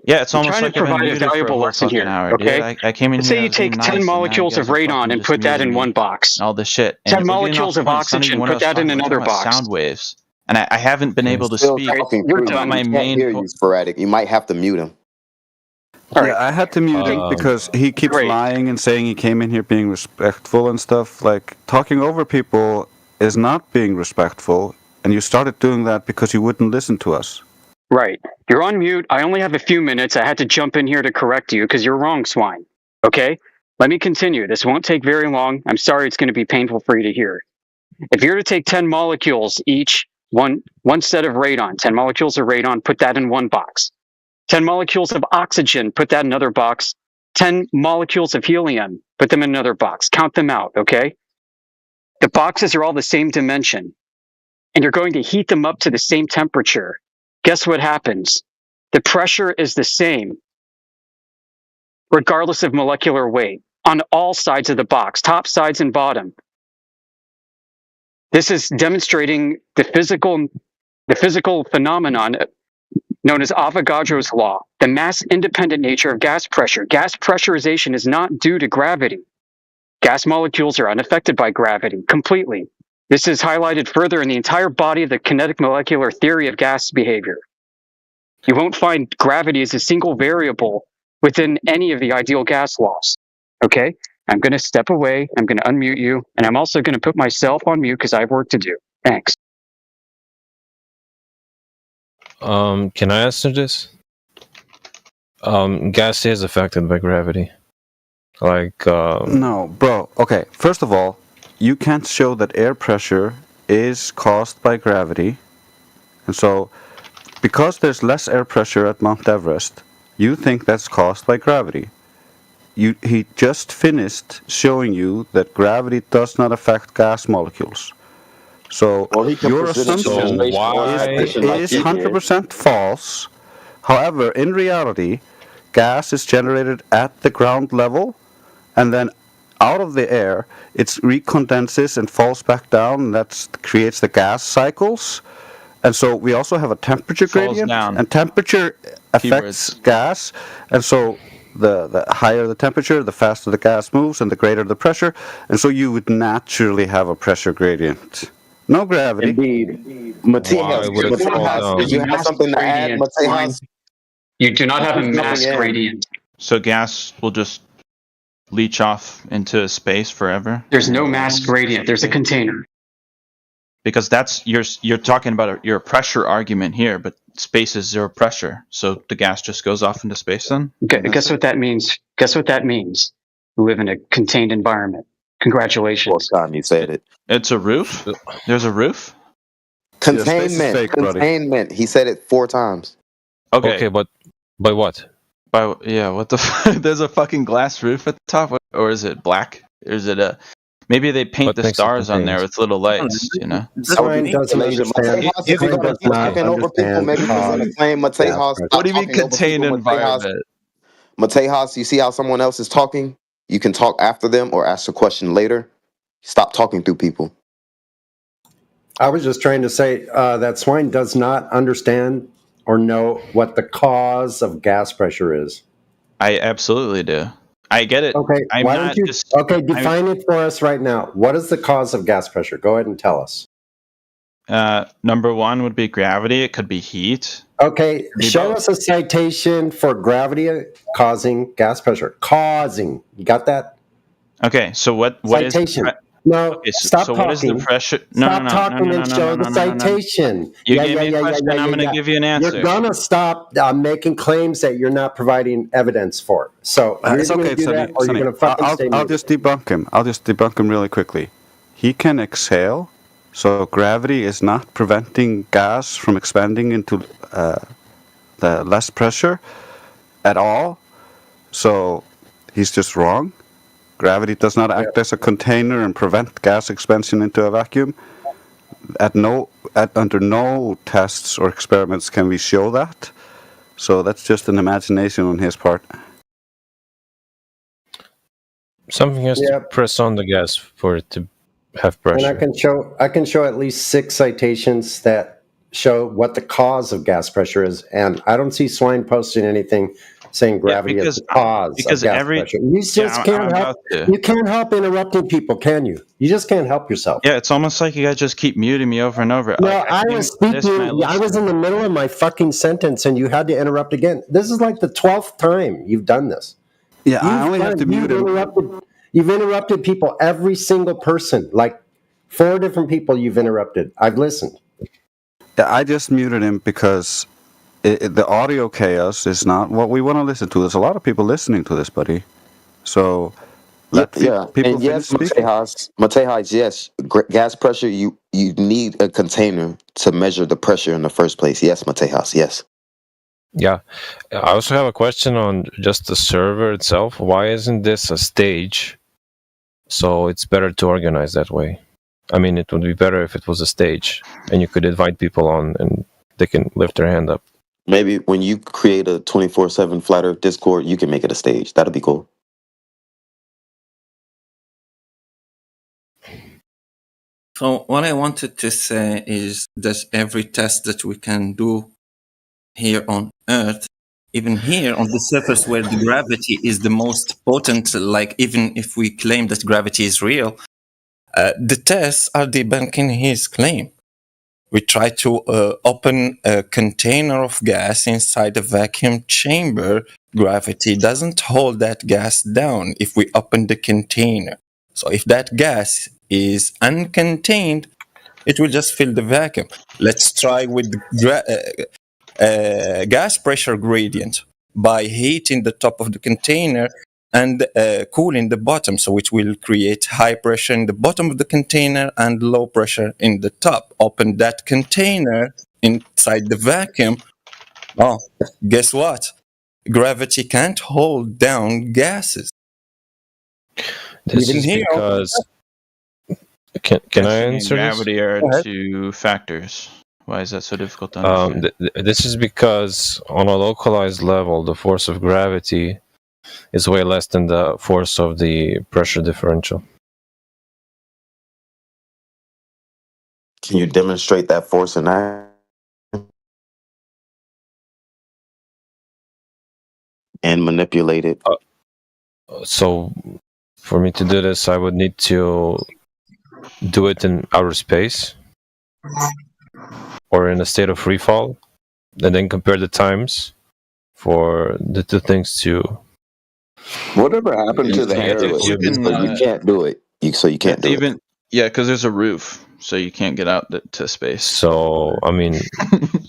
Yeah, it's almost like I'm trying to provide a valuable lesson here. Okay, I came in. Let's say you take 10 molecules of radon and put that in one box. All this shit. 10 molecules of oxygen, put that in another box. Sound waves, and I haven't been able to speak. You're done. My main. Hear you, sporadic. You might have to mute him. Yeah, I had to mute him because he keeps lying and saying he came in here being respectful and stuff. Like talking over people is not being respectful, and you started doing that because you wouldn't listen to us. Right. You're on mute. I only have a few minutes. I had to jump in here to correct you because you're wrong, swine. Okay? Let me continue. This won't take very long. I'm sorry it's going to be painful for you to hear. If you're to take 10 molecules each, one set of radon, 10 molecules of radon, put that in one box. 10 molecules of oxygen, put that in another box. 10 molecules of helium, put them in another box. Count them out, okay? The boxes are all the same dimension, and you're going to heat them up to the same temperature. Guess what happens? The pressure is the same, regardless of molecular weight, on all sides of the box, top, sides, and bottom. This is demonstrating the physical phenomenon known as Avogadro's law, the mass-independent nature of gas pressure. Gas pressurization is not due to gravity. Gas molecules are unaffected by gravity completely. This is highlighted further in the entire body of the kinetic molecular theory of gas behavior. You won't find gravity as a single variable within any of the ideal gas laws. Okay? I'm going to step away. I'm going to unmute you. And I'm also going to put myself on mute because I have work to do. Thanks. Can I answer this? Gas is affected by gravity. No, bro. Okay, first of all, you can't show that air pressure is caused by gravity. And so, because there's less air pressure at Mount Everest, you think that's caused by gravity. He just finished showing you that gravity does not affect gas molecules. So, your assumption is 100% false. However, in reality, gas is generated at the ground level, and then out of the air, it recondenses and falls back down, and that creates the gas cycles. And so we also have a temperature gradient, and temperature affects gas. And so the higher the temperature, the faster the gas moves, and the greater the pressure. And so you would naturally have a pressure gradient. No gravity. Indeed. Matejas, you have something to add, Matejas? You do not have a mass gradient. So gas will just leach off into space forever? There's no mass gradient. There's a container. Because that's you're talking about your pressure argument here, but space is zero pressure, so the gas just goes off into space then? Guess what that means? Guess what that means? We live in a contained environment. Congratulations. Fourth time you said it. It's a roof? There's a roof? Containment. Fake, containment. He said it 4 times. Okay, but by what? What the there's a fucking glass roof at the top, or is it black? Or is it a Maybe they paint What the makes it stars on there contained? with little lights, you know? Swine doesn't understand. Matejas is Swine gonna does be not talking over people. understand Maybe he's gonna claim Matejas. gas Stop pressure. What do you mean talking over contained people. environment? Matejas, you see how someone else is talking? You can talk after them or ask a question later. Stop talking through people. I was just trying to say that swine does not understand or know what the cause of gas pressure is. I absolutely do. I get it. Okay, I'm why not don't you? just. Okay, define it for us right now. What is the cause of gas pressure? Go ahead and tell us. Number one would be gravity. It could be heat. Okay, Be show both. us a citation for gravity causing gas pressure. Causing. You got that? Okay, so what is the Citation. No, okay, stop so talking. what is the pressure? No, Stop no, talking no, no, and no, show no, the no, no, no, no. citation. You gave me a question. I'm going to give you an answer. You're gonna stop making claims that you're not providing evidence for. So you're It's gonna okay, do Sonny. that, or you're gonna fucking stay I'll muted. just debunk him. I'll just debunk him really quickly. He can exhale, so gravity is not preventing gas from expanding into the less pressure at all. So he's just wrong. Gravity does not act as a container and prevent gas expansion into a vacuum. Under no tests or experiments can we show that. So that's just an imagination on his part. Something has to press on the gas for it to have pressure. And I can show at least 6 citations that show what the cause of gas pressure is, and I don't see Swine posting anything saying gravity is the cause of gas pressure. You just can't help. You can't help interrupting people, can you? You just can't help yourself. Yeah, it's almost like you guys just keep muting me over and over. No, Like, I was speaking. I was in the middle of my fucking sentence, and you had to interrupt again. This is like the 12th time you've done this. Yeah, I only have to mute him. You've interrupted people, every single person, like 4 different people you've interrupted. I've listened. I just muted him because the audio chaos is not what we want to listen to. There's a lot of people listening to this, buddy. So people and yes, Matejas, yes, gas pressure. You need a container to measure the pressure in the first place. Yes, Matejas, yes. Yeah. I also have a question on just the server itself. Why isn't this a stage? So it's better to organize that way. I mean, it would be better if it was a stage and you could invite people on and they can lift their hand up. Maybe when you create a 24/7 Flat Earth Discord, you can make it a stage. That'll be cool. So what I wanted to say is that every test that we can do here on Earth, even here on the surface where the gravity is the most potent, like even if we claim that gravity is real, the tests are debunking his claim. We try to open a container of gas inside a vacuum chamber. Gravity doesn't hold that gas down if we open the container. So if that gas is uncontained, it will just fill the vacuum. Let's try with gas pressure gradient by heating the top of the container and cooling the bottom, so it will create high pressure in the bottom of the container and low pressure in the top. Open that container inside the vacuum. Oh, guess what? Gravity can't hold down gases. This Even is here, because... Can I answer gravity this? are 2 factors. Why is that so difficult to understand? This is because on a localized level, the force of gravity is way less than the force of the pressure differential. Can you demonstrate that force in that? And manipulate it? So, for me to do this, I would need to do it in outer space or in a state of free fall, and then compare the times for the 2 things to... Whatever happened to the airlift? You can't do it. You can't do it. Yeah, because there's a roof, so you can't get out to space. So, I mean,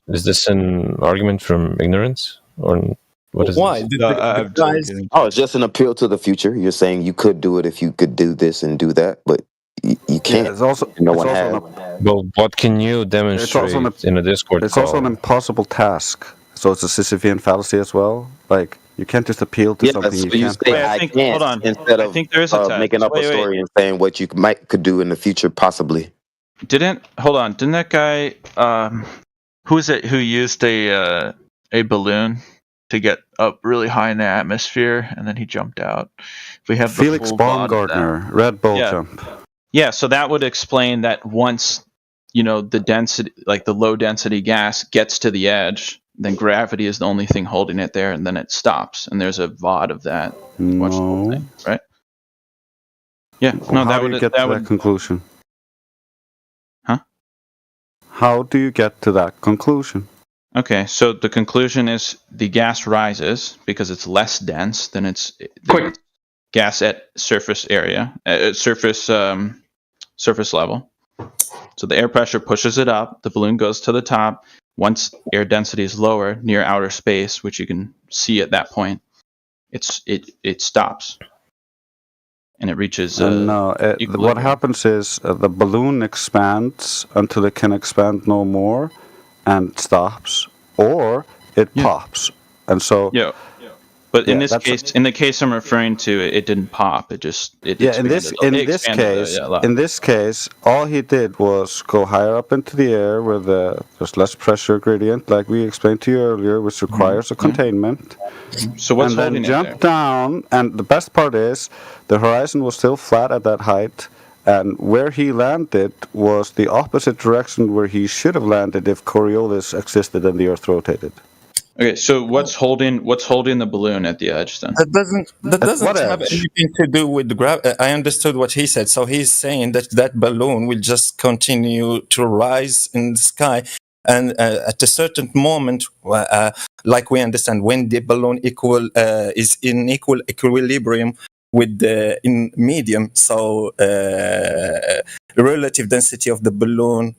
is this an argument from ignorance? Or what is why? this? It's just an appeal to the future. You're saying you could do it if you could do this and do that, but you can't. Yeah, it's also, no it's one also has. Well, what can you demonstrate in a Discord It's call? also an impossible task. So it's a Sisyphean fallacy as well. Like, You can't just appeal to something so you you can't. say Wait, I I think. can't Hold on. instead I of think there is a test. making up a Wait. story and saying what you could do in the future, possibly. Didn't that guy? Who is it who used a balloon to get up really high in the atmosphere and then he jumped out? We have the Felix full VOD of that. Baumgartner, Red Bull Yeah. jump. Yeah, so that would explain that once, the density, like the low density gas gets to the edge, then gravity is the only thing holding it there, and then it stops. And there's a VOD of that. Watch the whole thing, right? Yeah. No, How do you get to that conclusion? Huh? How do you get to that conclusion? Okay, so the conclusion is the gas rises because it's less dense than its gas at surface area, surface level. So the air pressure pushes it up. The balloon goes to the top. Once air density is lower near outer space, which you can see at that point, it stops and it reaches. What happens is the balloon expands until it can expand no more, and stops, or it pops, and so. Yeah. But in this case, in the case I'm referring to, it didn't pop. It just expanded. In this case, all he did was go higher up into the air where there's less pressure gradient, like we explained to you earlier, which requires a containment. So what's and holding then it jump there? down, and the best part is the horizon was still flat at that height, and where he landed was the opposite direction where he should have landed if Coriolis existed and the Earth rotated. Okay, so what's holding the balloon at the edge then? That doesn't have anything to do with gravity. I understood what he said. So he's saying that balloon will just continue to rise in the sky, and at a certain moment, like we understand, when the balloon is in equal equilibrium with the in medium, so the relative density of the balloon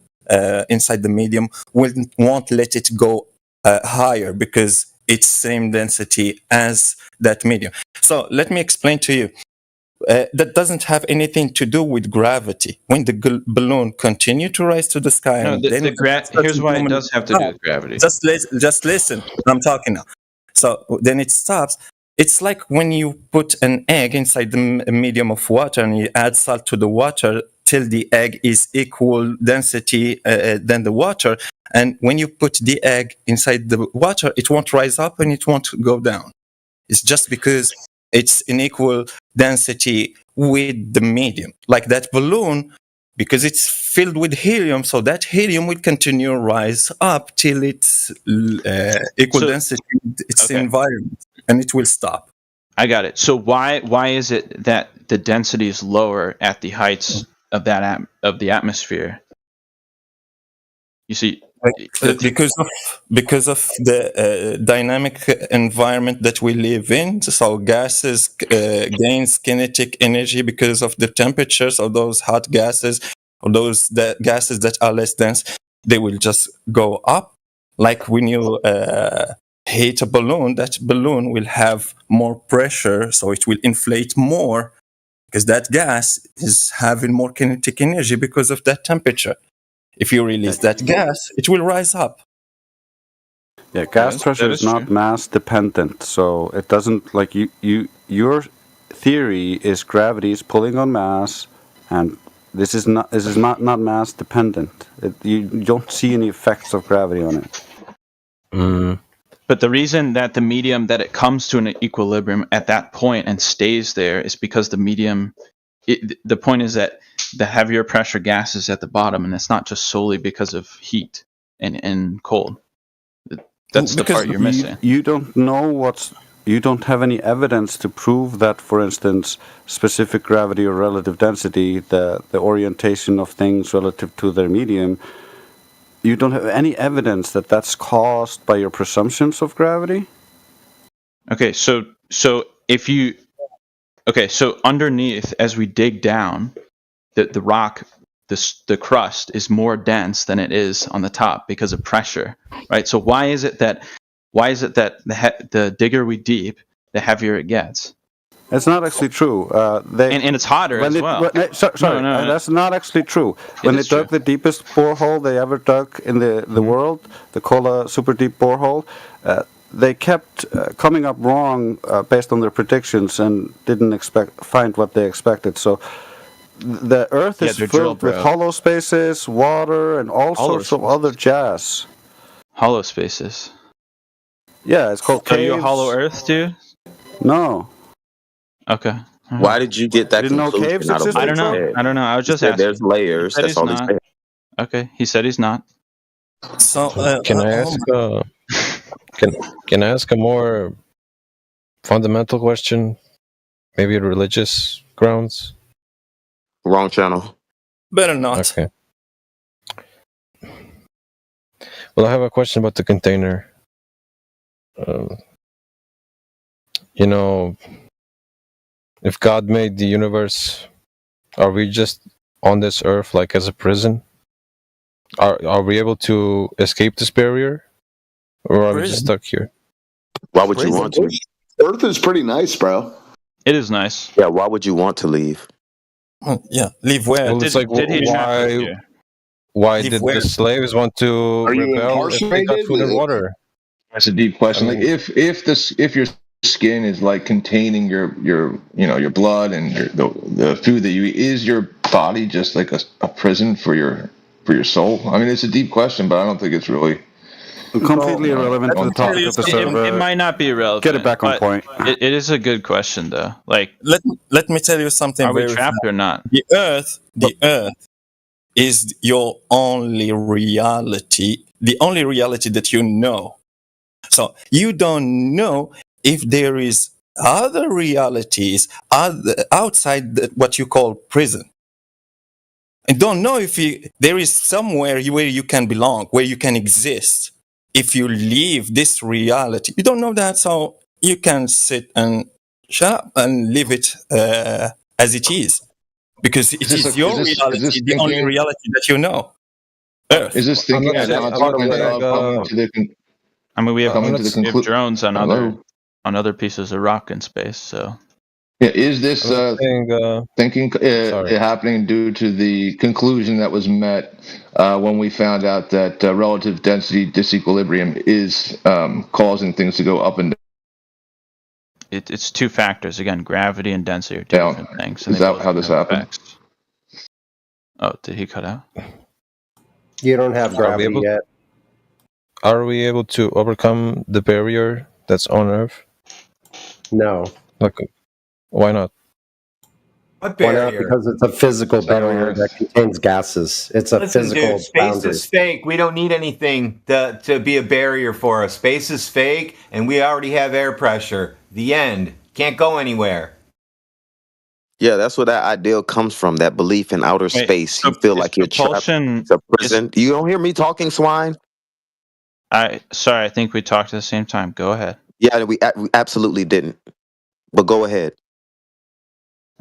inside the medium won't let it go higher because it's same density as that medium. So let me explain to you. That doesn't have anything to do with gravity. When the balloon continue to rise to the sky, No, and then here's why it does have to do with gravity. Just listen. I'm talking now. So then it stops. It's like when you put an egg inside the medium of water and you add salt to the water till the egg is equal density than the water. And when you put the egg inside the water, it won't rise up and it won't go down. It's just because it's in equal density with the medium. Like that balloon, because it's filled with helium, so that helium will continue to rise up till it's equal density with its environment, and it will stop. I got it. So why is it that the density is lower at the heights of the atmosphere? You see, because of the dynamic environment that we live in. So gases gains kinetic energy because of the temperatures of those hot gases, or those gases that are less dense. They will just go up. Like when you heat a balloon, that balloon will have more pressure, so it will inflate more because that gas is having more kinetic energy because of that temperature. If you release that gas, it will rise up. Yeah, gas pressure is not mass dependent, so it doesn't like your theory is gravity is pulling on mass, and this is not mass dependent. You don't see any effects of gravity on it. But the reason that the medium that it comes to an equilibrium at that point and stays there is because the medium. The point is that the heavier pressure gas is at the bottom, and it's not just solely because of heat and cold. That's the part you're missing. You don't know you don't have any evidence to prove that, for instance, specific gravity or relative density, the orientation of things relative to their medium, you don't have any evidence that that's caused by your presumptions of gravity? Okay, so if you... Okay, so underneath, as we dig down, the rock, the crust is more dense than it is on the top because of pressure, right? So why is it that the digger we deep, the heavier it gets? It's not actually true. And it's hotter as well. Sorry, that's not actually true. When they dug the deepest borehole they ever dug in the world, the Kola super deep borehole, they kept coming up wrong based on their predictions and didn't find what they expected. So the Earth is filled with hollow spaces, water, and all sorts of other jazz. Hollow spaces. Yeah, it's called Are you a caves. hollow Earth, dude? No. Okay. Why did you get that Didn't know conclusion caves out of existed, what he I don't know. said? I don't know. I was He just said asking. there's layers. He said That's he's all he not. said. Okay, he said he's not. So, Can I ask? Can I ask a more fundamental question? Maybe religious grounds. Wrong channel. better not. Okay. Well, I have a question about the container. You know, if God made the universe, are we just on this earth like as a prison? Are we able to escape this barrier, or are we just stuck here? Why would you want to? Earth is pretty nice, bro. It is nice. Yeah, why would you want to leave? Yeah, leave where? Well, it's like why did the slaves want to rebel if they got food and water? That's a deep question. Like if your skin is like containing your blood and the food that you eat, is your body just like a prison for your soul? I mean, it's a deep question, but I don't think it's really completely irrelevant to the topic of the server. It might not be irrelevant. Get it back on point. It is a good question, though. Like, let me tell you something. Are we very trapped fast. or not? The Earth is your only reality. The only reality that you know. So you don't know if there is other realities outside what you call prison. And don't know if there is somewhere where you can belong, where you can exist. If you leave this reality, you don't know that, so you can sit and shut up and leave it as it is. Because it is your reality, the only reality that you know. Earth. Is this thinking as a consequence of coming to the I mean, we have conclusion drones on other pieces of rock in space, so. Yeah, is this thinking happening due to the conclusion that was met when we found out that relative density disequilibrium is causing things to go up and down? It's two factors. Again, gravity and density are two different things. Is that how this happened? Oh, did he cut out? You don't have gravity yet. Are we able to overcome the barrier that's on Earth? No. Like, why not? What Why not? barrier? Because it's a physical barrier that contains gases. It's a Listen, physical dude, space boundary. is fake. We don't need anything to be a barrier for us. Space is fake, and we already have air pressure. The end. Can't go anywhere. Yeah, that's where that ideal comes from. That belief in outer space. You feel like you're trapped. It's a prison. You don't hear me talking, swine? Sorry, I think we talked at the same time. Go ahead. Yeah, we absolutely didn't. But go ahead.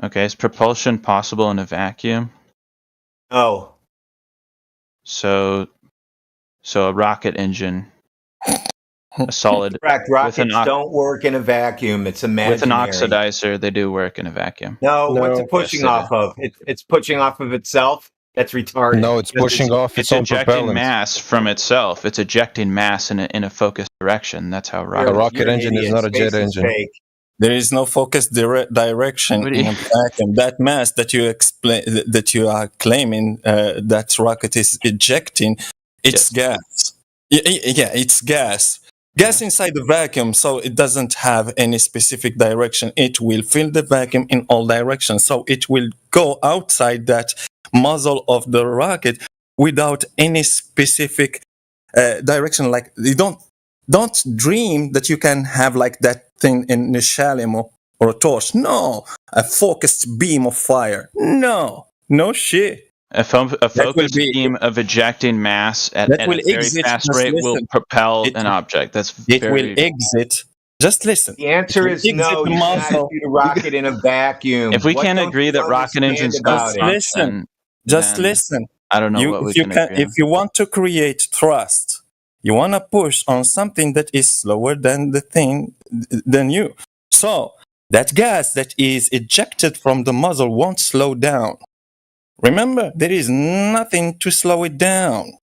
Okay, is propulsion possible in a vacuum? Oh. So a rocket engine, a solid. Correct. Rockets don't work in a vacuum. It's imaginary. With an oxidizer, they do work in a vacuum. No, what's it pushing off of? It's pushing off of itself? That's retarded. No, it's pushing off its own ejecting propellant. mass from itself. It's ejecting mass in a focused direction. That's how A rocket engine is not a jet engine. There is no focused direction in a vacuum. That mass that you are claiming that rocket is ejecting, it's gas. Yeah, it's gas. Gas inside the vacuum, so it doesn't have any specific direction. It will fill the vacuum in all directions, so it will go outside that muzzle of the rocket without any specific direction. Like you don't dream that you can have like that thing in a Shalom or a torch. No, a focused beam of fire. No shit. A focused beam of ejecting mass at a very fast rate will propel an object. It will exit. Just listen. The answer is no. You cannot shoot a rocket in a vacuum. If we can't agree that rocket engines don't function, listen. I don't know what we can agree on. If you want to create trust, you want to push on something that is slower than than you. So that gas that is ejected from the muzzle won't slow down. Remember, there is nothing to slow it down.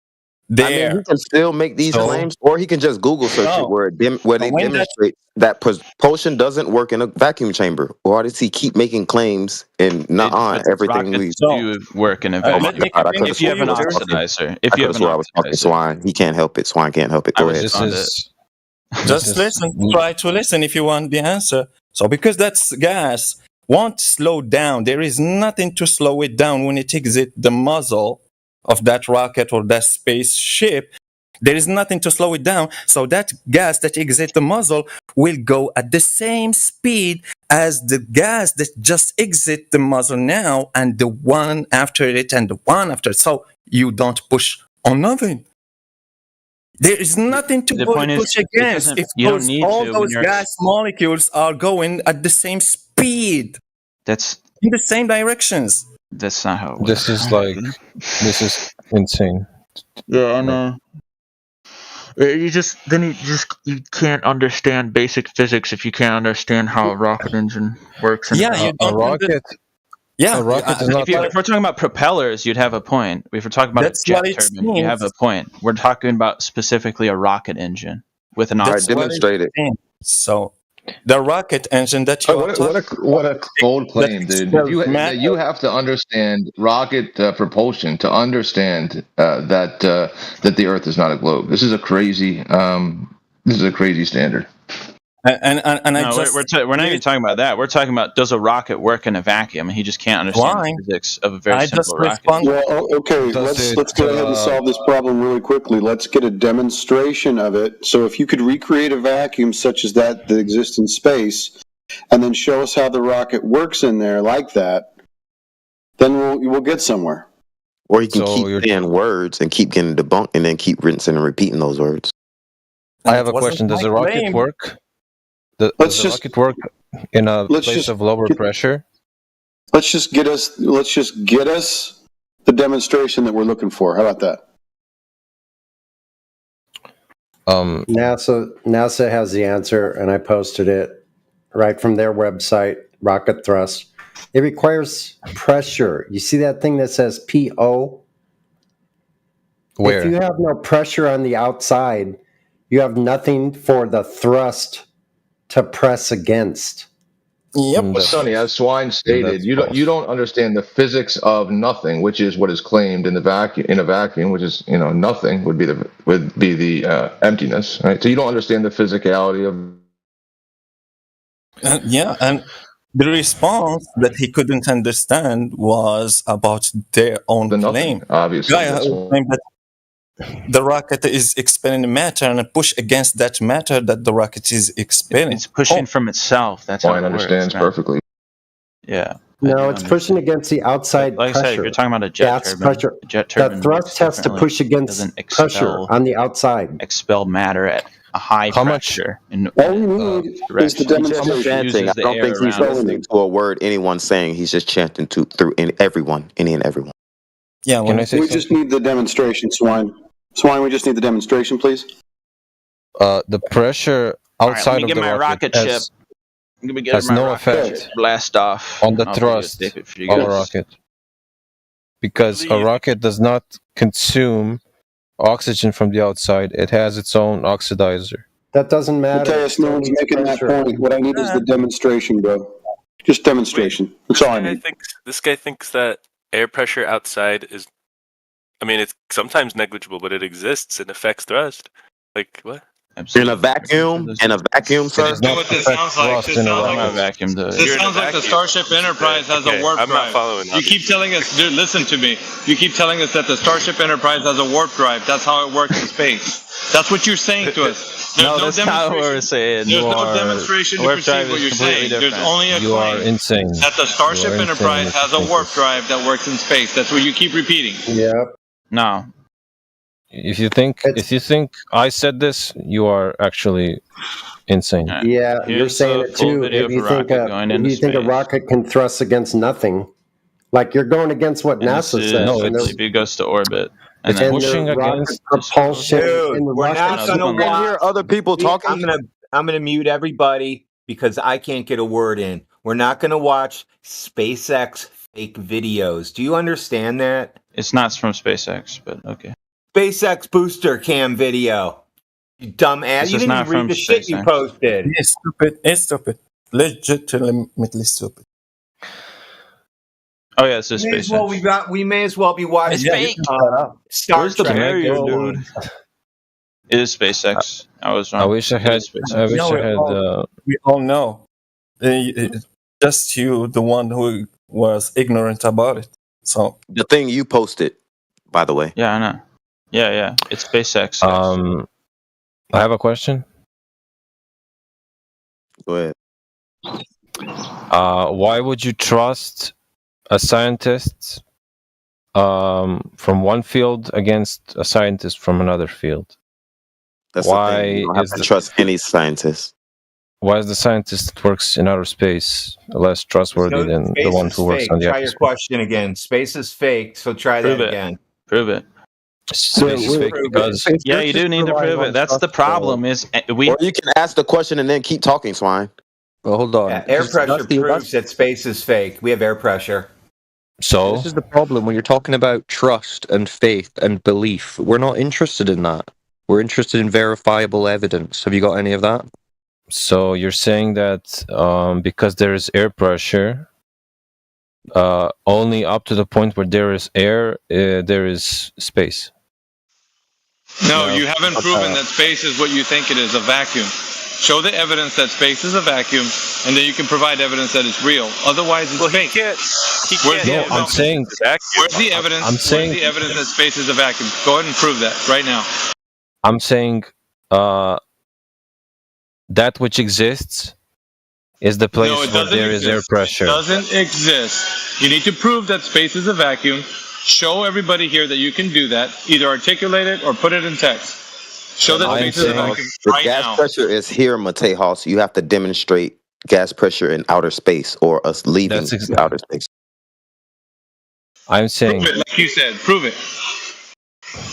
I mean, he can still make these claims, or he can just Google search it where they demonstrate that propulsion doesn't work in a vacuum chamber. Or does he keep making claims and not on everything we do work in a vacuum. If you have an oxidizer. If you have an I was talking Swine. He can't help it. Swine can't help it. Go ahead. Just listen. Try to listen if you want the answer. So because that's gas won't slow down. There is nothing to slow it down when it exits the muzzle of that rocket or that spaceship. There is nothing to slow it down. So that gas that exits the muzzle will go at the same speed as the gas that just exits the muzzle now, and the one after it and the one after it. So you don't push on nothing. There is nothing to push against if all those gas molecules are going at the same speed. That's in the same directions. That's not how it works. This is insane. Yeah, I know. You can't understand basic physics if you can't understand how a rocket engine works. Yeah, you don't a rocket. Yeah, a rocket is not. If we're talking about propellers, you'd have a point. If we're talking about a jet turbine, you have a point. We're talking about specifically a rocket engine with an oxygen. Demonstrate it. So the rocket engine that you what a bold claim, dude. You have to understand rocket propulsion to understand that the Earth is not a globe. This is a crazy standard. And we're not even talking about that. We're talking about, does a rocket work in a vacuum? And he just can't understand the physics of a very simple rocket. Well, okay, let's go ahead and solve this problem really quickly. Let's get a demonstration of it. So if you could recreate a vacuum such as that exists in space, and then show us how the rocket works in there like that, then we'll get somewhere. Or you can keep saying words and keep getting debunked, and then keep rinsing and repeating those words. I have a question. Does a rocket work? Does a rocket work in a place of lower pressure? Let's just get us the demonstration that we're looking for. How about that? NASA has the answer, and I posted it right from their website, Rocket Thrust. It requires pressure. You see that thing that says PO? Where? If you have no pressure on the outside, you have nothing for the thrust to press against. Yep. But Sonny, as Swine stated, you don't understand the physics of nothing, which is what is claimed in a vacuum, which is nothing would be the emptiness, right? So you don't understand the physicality of. And the response that he couldn't understand was about their own claim. Obviously, claimed that the rocket is expelling matter and push against that matter that the rocket is expelling. It's pushing from itself. That's how it understands works, perfectly. Yeah. No, it's pushing against the outside like pressure. I said, if you're talking about a jet turbine, pressure. A jet turbine the thrust has to push against pressure on the outside. Expel matter at a high pressure. All we need is the demonstration. I don't think he's listening to a word anyone's saying. He's just chanting through any and everyone. Yeah, we just need the demonstration, Swine. Swine, we just need the demonstration, please. The pressure outside of the rocket has no effect blast off on the thrust of a rocket, because a rocket does not consume oxygen from the outside. It has its own oxidizer. That doesn't matter. Okay, no one's making that point. What I need is the demonstration, bro. Just demonstration. That's all I need. This guy thinks that air pressure outside is, it's sometimes negligible, but it exists and affects thrust. Like, what? In a vacuum, sir. What this sounds like. This sounds like the Starship Enterprise has a warp drive. I'm not following. You keep telling us, dude, listen to me. You keep telling us that the Starship Enterprise has a warp drive. That's how it works in space. That's what you're saying to us. There's that's not what we're saying. There's no demonstration to perceive what you're saying. There's only a You are insane. that the Starship Enterprise has a warp drive that works in space. That's what you keep repeating. Yeah. No. If you think I said this, you are actually insane. Yeah, you're saying it too. If you think a rocket can thrust against nothing, like you're going against what NASA says. No, it goes to orbit. It's pushing against propulsion. Dude, we're not going to hear other people talking. I'm gonna mute everybody because I can't get a word in. We're not going to watch SpaceX fake videos. Do you understand that? It's not from SpaceX, but okay. SpaceX booster cam video. You dumb ass. This You is didn't not even read from the shit you SpaceX. posted. It's stupid. It's stupid. Legitimately stupid. Oh yeah, it's just May as well SpaceX. we may as well be watching Star Where's the Trek. barrier, dude? It is SpaceX. I was wrong. I wish I had. I wish I had. We all know. Just you, the one who was ignorant about it. So The thing you posted, by the way. Yeah, I know. Yeah. It's SpaceX. I have a question. Go ahead. Why would you trust a scientist from one field against a scientist from another field? That's why the thing. You don't have to trust any scientist. Why is the scientist that works in outer space less trustworthy than the one who works on the Try your atmosphere? question again. Space is fake, so try Prove that it. again. Prove it. Space is fake because Yeah, you do need to prove it. That's the problem. Is we? Or you can ask the question and then keep talking, Swine. Well, hold on. Yeah, air pressure proves that space is fake. We have air pressure. So this is the problem when you're talking about trust and faith and belief. We're not interested in that. We're interested in verifiable evidence. Have you got any of that? So you're saying that because there is air pressure, only up to the point where there is air, there is space. No, you haven't proven that space is what you think it is, a vacuum. Show the evidence that space is a vacuum, and then you can provide evidence that it's real. Otherwise, it's fake. Where's the evidence? I'm saying. Where's the evidence? I'm saying. Where's the evidence that space is a vacuum? Go ahead and prove that right now. I'm saying that which exists is the place where there is air pressure. It doesn't exist. You need to prove that space is a vacuum. Show everybody here that you can do that. Either articulate it or put it in text. Show that space is a vacuum The right gas now. pressure is here, Matejas. So you have to demonstrate gas pressure in outer space or us leaving outer space. I'm saying. Prove it, like you said. Prove it.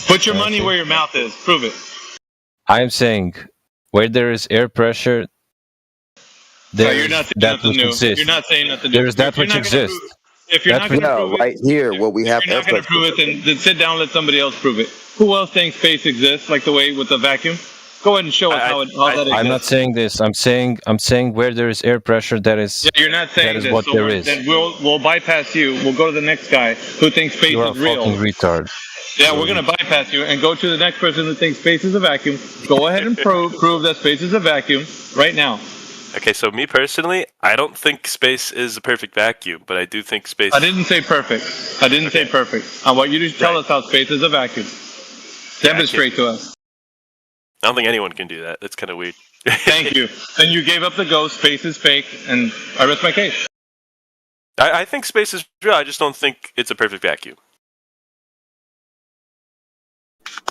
Put your money where your mouth is. Prove it. I'm saying where there is air pressure, there you're is not saying that nothing which new. exists. You're not saying nothing new. There is that If you're which not gonna exists. If you're not going to prove it, right here, what we have. you're not going to prove it, then sit down and let somebody else prove it. Who else thinks space exists like the way with the vacuum? Go ahead and show us how that exists. I'm not saying this. I'm saying where there is air pressure, that is. Yeah, you're not saying that is this. what So there is. then we'll bypass you. We'll go to the next guy who thinks space You are a is real. fucking retard. Yeah, we're going to bypass you and go to the next person who thinks space is a vacuum. Go ahead and prove that space is a vacuum right now. Okay, so me personally, I don't think space is a perfect vacuum, but I do think space. I didn't say perfect. I didn't say perfect. I want you to tell us how space is a vacuum. Demonstrate to us. I don't think anyone can do that. That's kind of weird. Thank you. Then you gave up the ghost. Space is fake, and I rest my case. I think space is real. I just don't think it's a perfect vacuum.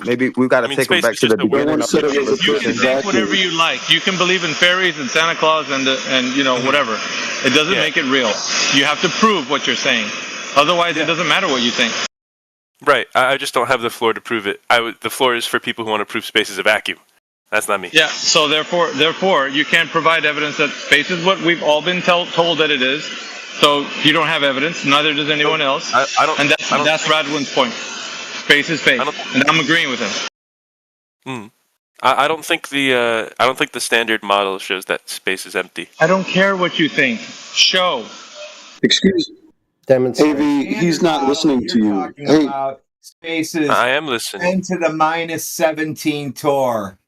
Maybe we've got to take them back to the beginning. You can think whatever you like. You can believe in fairies and Santa Claus and you know whatever. It doesn't make it real. You have to prove what you're saying. Otherwise, it doesn't matter what you think. Right. I just don't have the floor to prove it. The floor is for people who want to prove space is a vacuum. That's not me. Yeah. So therefore, you can't provide evidence that space is what we've all been told that it is. So you don't have evidence. Neither does anyone else. I don't. And that's Radwin's point. Space is fake, and I'm agreeing with him. I don't think the standard model shows that space is empty. I don't care what you think. Show. Excuse me. Demonstrate. AV, he's not listening to you. Hey, Space is I am listening. 10 to the minus 17 torr.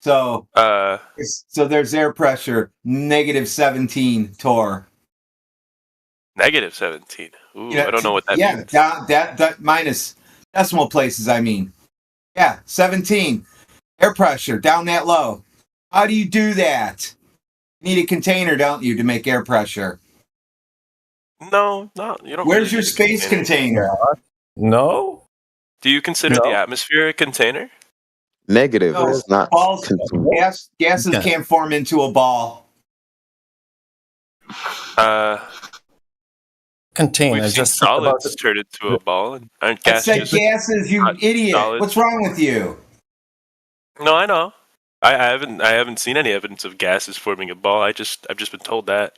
So there's air pressure, negative 17 torr. Negative 17. Ooh, I don't know what that means. That minus decimal places, I mean. Yeah, 17. Air pressure down that low. How do you do that? You need a container, don't you, to make air pressure? No, you don't. Where's your space container? No. Do you consider the atmosphere a container? Negative. No, It's not. Gases can't form into a ball. Container. We've seen solids turn into a ball, and aren't I said gases? gases, you idiot. Solids. What's wrong with you? No, I know. I haven't seen any evidence of gases forming a ball. I've just been told that.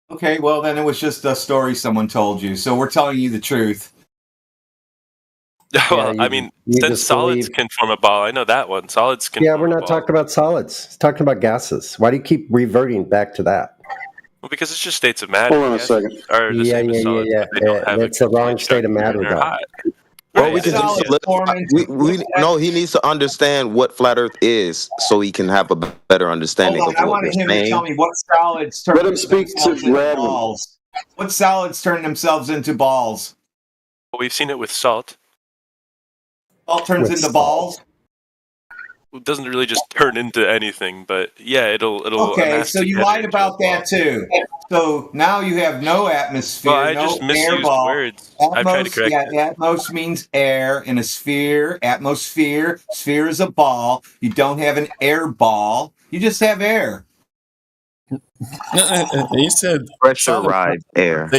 Okay, well then it was just a story someone told you. So we're telling you the truth. Well, I mean, you since just solids believe. can form a ball, I know that one. Solids can Yeah, form we're a not ball. talking about solids. It's talking about gases. Why do you keep reverting back to that? Well, because it's just states of matter. Hold on a Gases second. are the same as solids, but they don't have That's the wrong state of matter, they're though. hot. Well, we Right, can it just is. solidify. No, he needs to understand what flat Earth is, so he can have a better understanding Hold on, of I what we're wanted him to tell saying. me what solids turn Let him speak to themselves into Radman. balls. What solids turn themselves into balls? Well, we've seen it with salt. Salt turns into balls. It doesn't really just turn into anything, but yeah, it'll Okay, amass so you together lied into about a ball. that too. So now you have no atmosphere, Well, I no just air misused ball. words. I've tried to correct it. Atmos means air, and a sphere, atmosphere. Sphere is a ball. You don't have an air ball. You just have air. He said Pressurized air.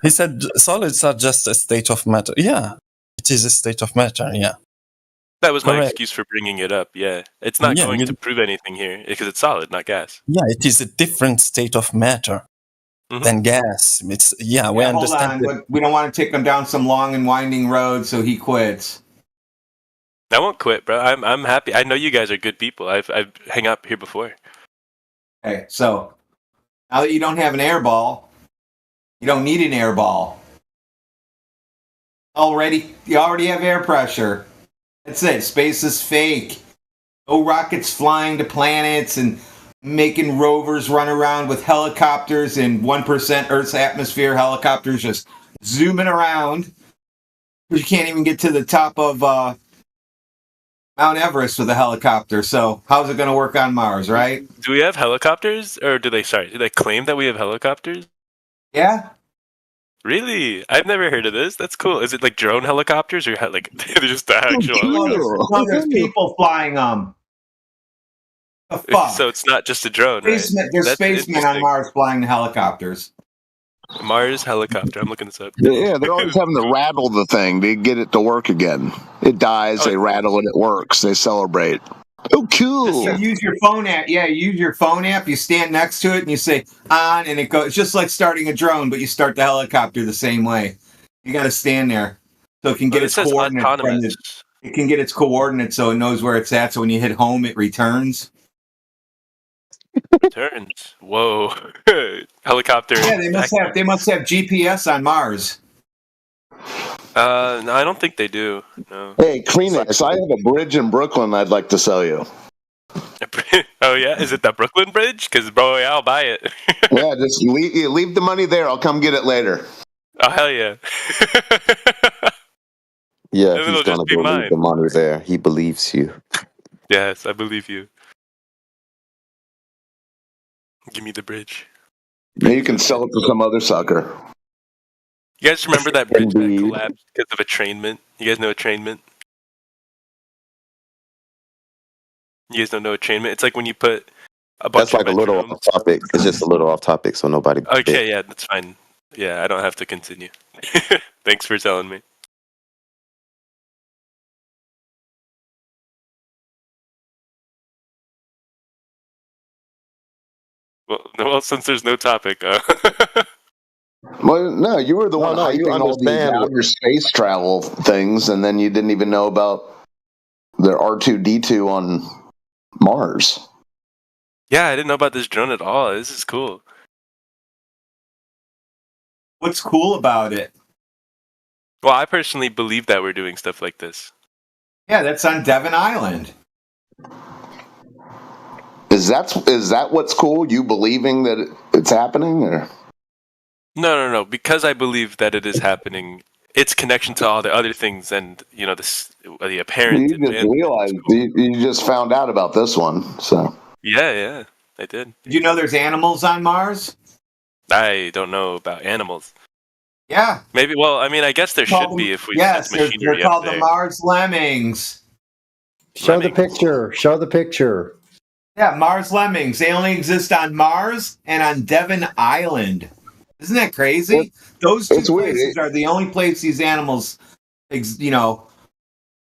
He said solids are just a state of matter. Yeah, it is a state of matter. Yeah. That was my Correct. excuse for bringing it up. Yeah, it's not Yeah, going to prove anything here because it's solid, not gas. Yeah, it is a different state of matter than gas. It's we Hold understand. on, but we don't want to take him down some long and winding road, so he quits. I won't quit, bro. I'm happy. I know you guys are good people. I've hung out here before. Okay, so now that you don't have an air ball, you don't need an air ball. You already have air pressure. That's it. Space is fake. No rockets flying to planets and making rovers run around with helicopters in 1% Earth's atmosphere. Helicopters just zooming around. You can't even get to the top of Mount Everest with a helicopter. So how's it going to work on Mars, right? Do we have helicopters, or do they claim that we have helicopters? Yeah. Really? I've never heard of this. That's cool. Is it like drone helicopters, or like they're just the actual helicopters? No, there's people flying them. The fuck? So it's not just a drone, right? There's That's spacemen on interesting. Mars flying the helicopters. Mars helicopter. I'm looking this up. Yeah, they're always having to rattle the thing to get it to work again. It dies, they rattle it, it works. They celebrate. Oh, cool. You use your phone app. Yeah, you use your phone app. You stand next to it and you say on, and it goes. It's just like starting a drone, but you start the helicopter the same way. You got to stand there so it can get its coordinates. It can get its coordinates so it knows where it's at. So when you hit home, it returns. Returns. Whoa. Helicopter. Yeah, they must have GPS on Mars. No, I don't think they do. No. Hey, Kleenex, I have a bridge in Brooklyn I'd like to sell you. Oh yeah, is it the Brooklyn Bridge? Because bro, yeah, I'll buy it. Yeah, just leave the money there. I'll come get it later. Oh hell yeah. Yeah, And he's it'll gonna just be go leave mine. the money there. He believes you. Yes, I believe you. Give me the bridge. Now you can sell it to some other sucker. You guys remember that bridge that collapsed because of attrainment? You guys know attrainment? You guys don't know attrainment? It's like when you put a bunch That's like of a little metronomes. off topic. It's just a little off topic, so nobody. Okay, yeah, that's fine. Yeah, I don't have to continue. Thanks for telling me. Well, since there's no topic, Well, no, you were the one no, you hyping all these understand outer space travel things, and then you didn't even know about the R2D2 on Mars. yeah, I didn't know about this drone at all. This is cool. What's cool about it? Well, I personally believe that we're doing stuff like this. Yeah, that's on Devon Island. Is that what's cool? You believing that it's happening, or No. Because I believe that it is happening, its connection to all the other things, and the apparent. you just realized you just found out about this one? So Yeah, I did. Did you know there's animals on Mars? I don't know about animals. Yeah. Maybe. Well, I mean, I guess there should be if we Yes, sent they're machinery called up the there. Mars Lemmings. Show the picture. Show the picture. Yeah, Mars Lemmings. They only exist on Mars and on Devon Island. Isn't that crazy? Those two places are the only place these animals,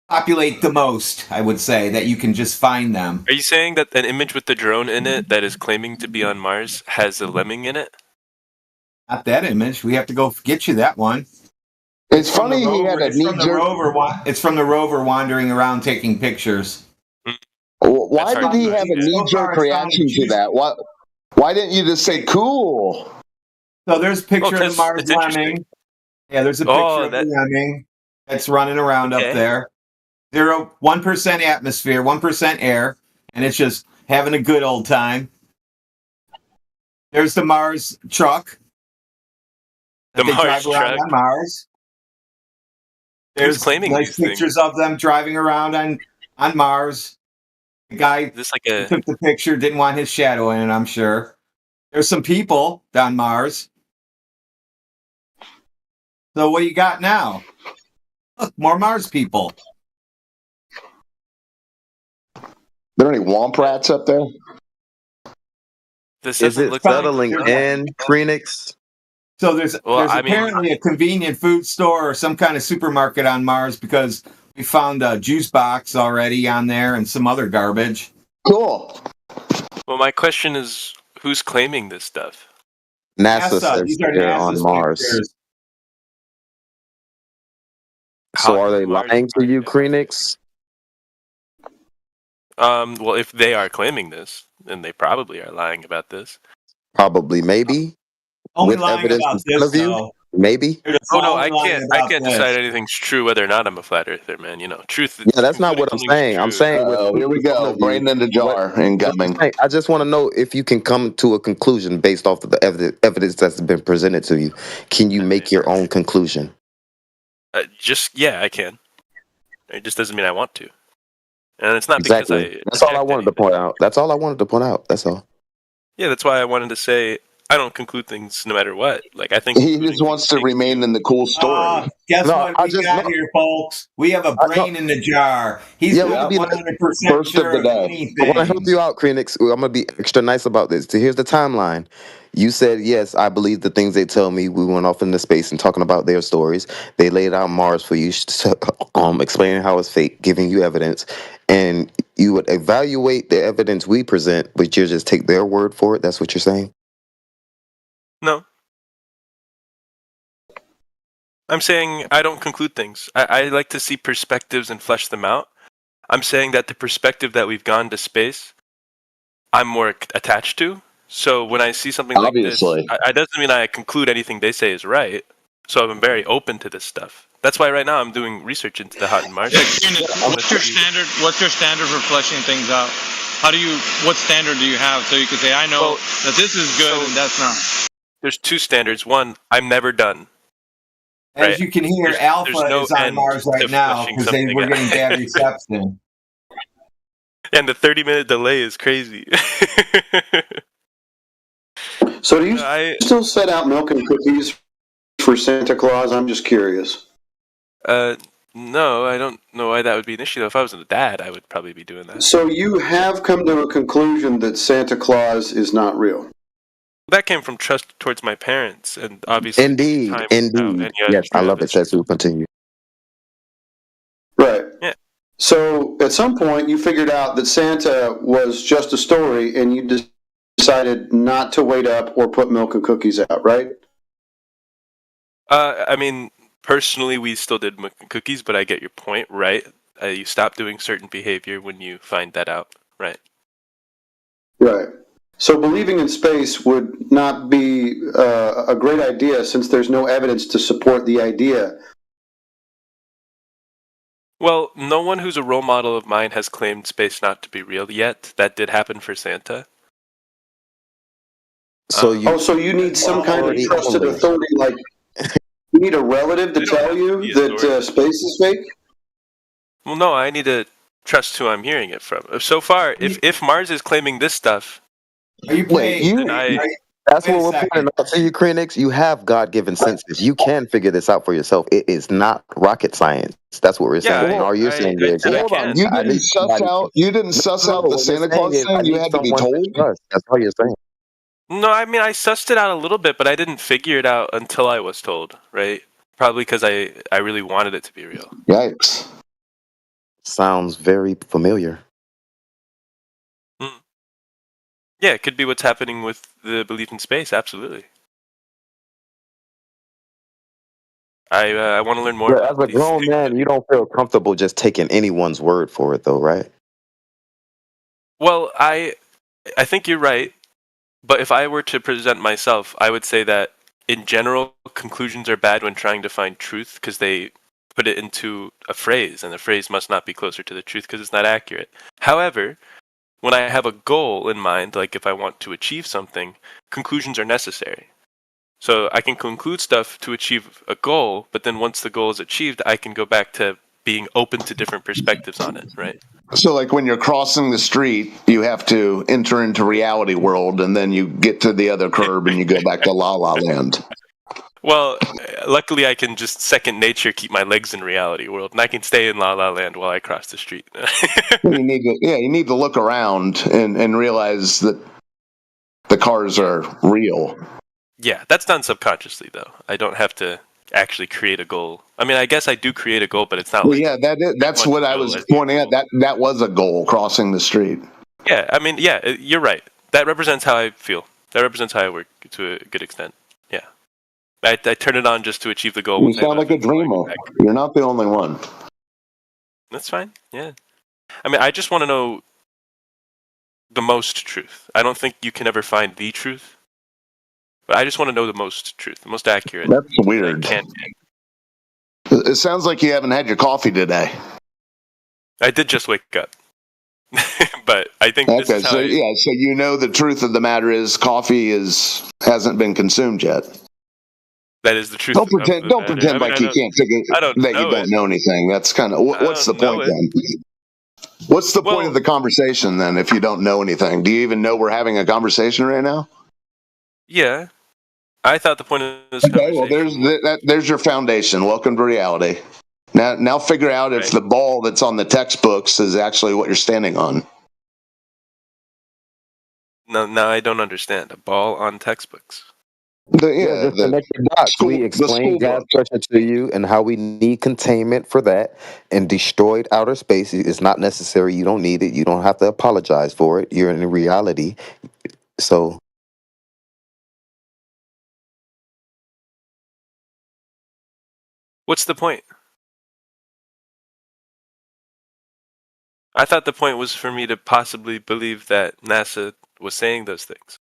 populate the most, I would say, that you can just find them. Are you saying that an image with the drone in it that is claiming to be on Mars has a lemming in it? Not that image. We have to go get you that one. It's funny he had a It's from the knee-jerk. rover. It's from the rover wandering around taking pictures. Why did he have a knee-jerk reaction to that? Why didn't you just say cool? So there's a picture of the Mars lemming. Yeah, there's a picture of the lemming that's running around up there. 1% atmosphere, 1% air, and it's just having a good old time. There's the Mars truck. The They Mars drive around truck. on Mars. There's claiming nice these pictures of them driving around on Mars. The guy who took the picture didn't want his shadow in it, I'm sure. There's some people on Mars. So what do you got now? Look, more Mars people. There are any womp rats up there? This Is doesn't it look settling like in, Phoenix? So there's apparently a convenient food store or some kind of supermarket on Mars because we found a juice box already on there and some other garbage. Cool. Well, my question is, who's claiming this stuff? NASA says These are they're NASA's on Mars. pictures. So are they lying to you, Phoenix? Well, if they are claiming this, then they probably are lying about this. Probably, maybe. Only With lying evidence about in front this, of you? though. Maybe. Oh no, I lying can't. about this. Decide anything's true whether or not I'm a flat earther, man. You know, truth. Yeah, that's not what I'm saying. I'm saying here we go. Brain in the jar incoming. I just want to know if you can come to a conclusion based off of the evidence that's been presented to you. Can you make your own conclusion? I can. It just doesn't mean I want to, and it's not Exactly. because That's all I wanted to point out. That's all I wanted to point out. That's all. Yeah, that's why I wanted to say I don't conclude things no matter what. Like I think He just wants to remain in the cool story. Guess what we got here, folks? We have a brain in the jar. He's not 100% sure of anything. I want to help you out, Phoenix. I'm going to be extra nice about this. So here's the timeline. You said, yes, I believe the things they tell me. We went off into space and talking about their stories. They laid out Mars for you, explaining how it's fake, giving you evidence. And you would evaluate the evidence we present, but you just take their word for it. That's what you're saying? No. I'm saying I don't conclude things. I like to see perspectives and flesh them out. I'm saying that the perspective that we've gone to space, I'm more attached to. So when I see something like this, it doesn't mean I conclude anything they say is right. So I'm very open to this stuff. That's why right now I'm doing research into the hot and Mars. What's your standard? What's your standard for fleshing things out? What standard do you have so you can say I know that this is good and that's not? There's two standards. One, I'm never done. As you can hear, Alpha no is on end Mars right to now fleshing because something we're out. getting bad reception. And the 30-minute delay is crazy. So do you still set out milk and cookies for Santa Claus? I'm just curious. No, I don't know why that would be an issue. If I was a dad, I would probably be doing that. So you have come to a conclusion that Santa Claus is not real. That came from trust towards my parents, and obviously, Indeed. Yes, I love it. Says we'll continue. Right. Yeah. So at some point you figured out that Santa was just a story and you decided not to wait up or put milk and cookies out, right? I mean, personally, we still did milk and cookies, but I get your point, right? You stop doing certain behavior when you find that out, right? Right. So believing in space would not be a great idea since there's no evidence to support the idea. Well, no one who's a role model of mine has claimed space not to be real yet. That did happen for Santa. So you need some kind of trusted authority, like you need a relative to tell you that space is fake? Well, no, I need to trust who I'm hearing it from. So far, if Mars is claiming this stuff, are you playing? That's what we're pointing out to you, Krenix. You have God-given senses. You can figure this out for yourself. It is not rocket science. That's what we're saying. All you're saying is, hold on. You didn't suss out the Santa Claus thing. You had to be told. That's all you're saying. No, I mean I sussed it out a little bit, but I didn't figure it out until I was told. Right? Probably because I really wanted it to be real. Yikes! Sounds very familiar. Yeah, it could be what's happening with the belief in space. Absolutely. I want to learn more Yeah, as about a these grown things. man, you don't feel comfortable just taking anyone's word for it, though, right? Well, I think you're right, but if I were to present myself, I would say that in general, conclusions are bad when trying to find truth because they put it into a phrase, and the phrase must not be closer to the truth because it's not accurate. However, when I have a goal in mind, like if I want to achieve something, conclusions are necessary. So I can conclude stuff to achieve a goal, but then once the goal is achieved, I can go back to being open to different perspectives on it, right? So, like when you're crossing the street, you have to enter into reality world, and then you get to the other curb, and you go back to La La Land. Well, luckily I can just second nature keep my legs in reality world, and I can stay in La La Land while I cross the street. You need to look around and realize that the cars are real. Yeah, that's done subconsciously though. I don't have to actually create a goal. I mean, I guess I do create a goal, but it's not Well, like yeah, that's what I was pointing at. That was a goal, crossing the street. yeah. I mean, yeah, you're right. That represents how I feel. That represents how I work to a good extent. Yeah, I turn it on just to achieve the goal. You Once I sound like a dreamer. You're not the only one. That's fine. Yeah, I mean, I just want to know the most truth. I don't think you can ever find the truth, but I just want to know the most truth, the most accurate. That's weird. Can. It sounds like you haven't had your coffee today. I did just wake up, but I think this Okay, is how so you know the truth of the matter is coffee hasn't been consumed yet. that is the truth. Don't pretend like you can't figure that you know don't know anything. That's kind of what's the point then? What's the point of the conversation then if you don't know anything? Do you even know we're having a conversation right now? Yeah, I thought the point of this conversation. Well, there's your foundation. Welcome to reality. Now figure out if the ball that's on the textbooks is actually what you're standing on. No, I don't understand. A ball on textbooks. Just connect the dots. We explained gas pressure to you and how we need containment for that, and destroyed outer space is not necessary. You don't need it. You don't have to apologize for it. You're in reality. So What's the point? I thought the point was for me to possibly believe that NASA was saying those things.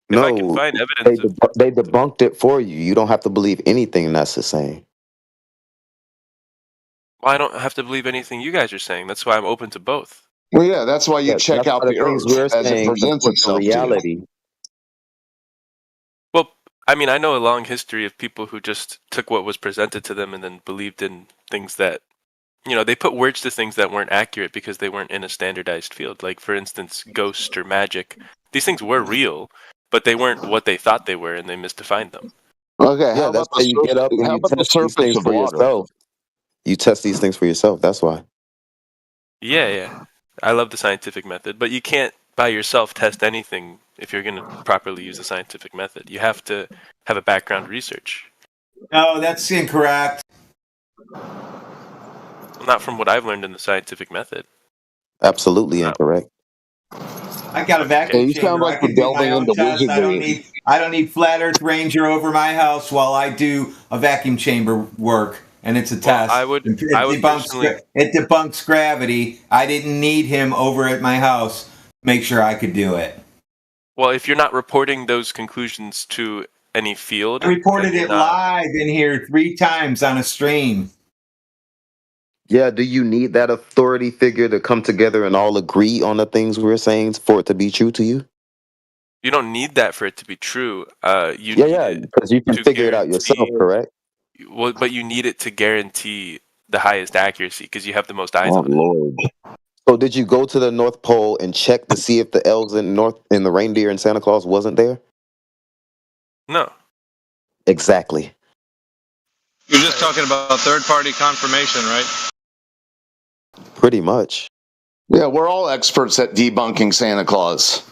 If I can find evidence they debunked it for you. You don't have to believe anything NASA saying. well, I don't have to believe anything you guys are saying. That's why I'm open to both. Well, yeah, that's why you check out the Earth as it presents itself to you. Well, I mean, I know a long history of people who just took what was presented to them and then believed in things that, they put words to things that weren't accurate because they weren't in a standardized field. Like, for instance, ghost or magic. These things were real, but they weren't what they thought they were, and they misdefined them. Okay, Yeah, that's why you get up and you test these things for yourself. You test these things for yourself. That's why. Yeah. I love the scientific method, but you can't by yourself test anything if you're going to properly use the scientific method. You have to have a background research. No, that's incorrect. Not from what I've learned in the scientific method. Absolutely incorrect. I got a vacuum chamber. I can do my own test. I don't need Flat Earth Ranger over my house while I do a vacuum chamber work, and it's a test. It debunks gravity. I didn't need him over at my house to make sure I could do it. Well, if you're not reporting those conclusions to any field, I reported it live in here 3 times on a stream. Yeah, do you need that authority figure to come together and all agree on the things we're saying for it to be true to you? You don't need that for it to be true. Because you can figure it out yourself, correct? Well, but you need it to guarantee the highest accuracy because you have the most eyes on it. So did you go to the North Pole and check to see if the elves in the reindeer and Santa Claus wasn't there? No. Exactly. You're just talking about third-party confirmation, right? Pretty much. Yeah, we're all experts at debunking Santa Claus.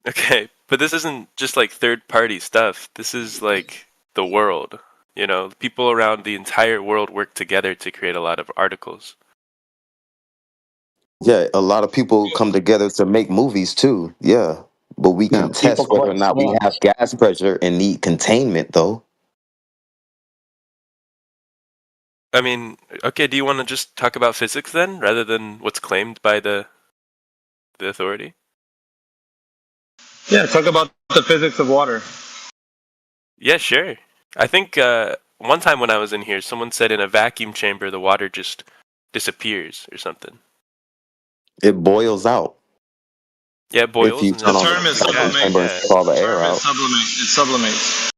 Okay, but this isn't just like third-party stuff. This is like the world. People around the entire world work together to create a lot of articles. Yeah, a lot of people come together to make movies too. Yeah, But we can test people whether or not we question. have gas pressure and need containment, though. I mean, okay, do you want to just talk about physics then, rather than what's claimed by the authority? Yeah, talk about the physics of water. Yeah, sure. I think one time when I was in here, someone said in a vacuum chamber the water just disappears or something. It boils out. Yeah, it boils. If you And turn then on it the vacuum gas, chamber and suck all the air out. It sublimates.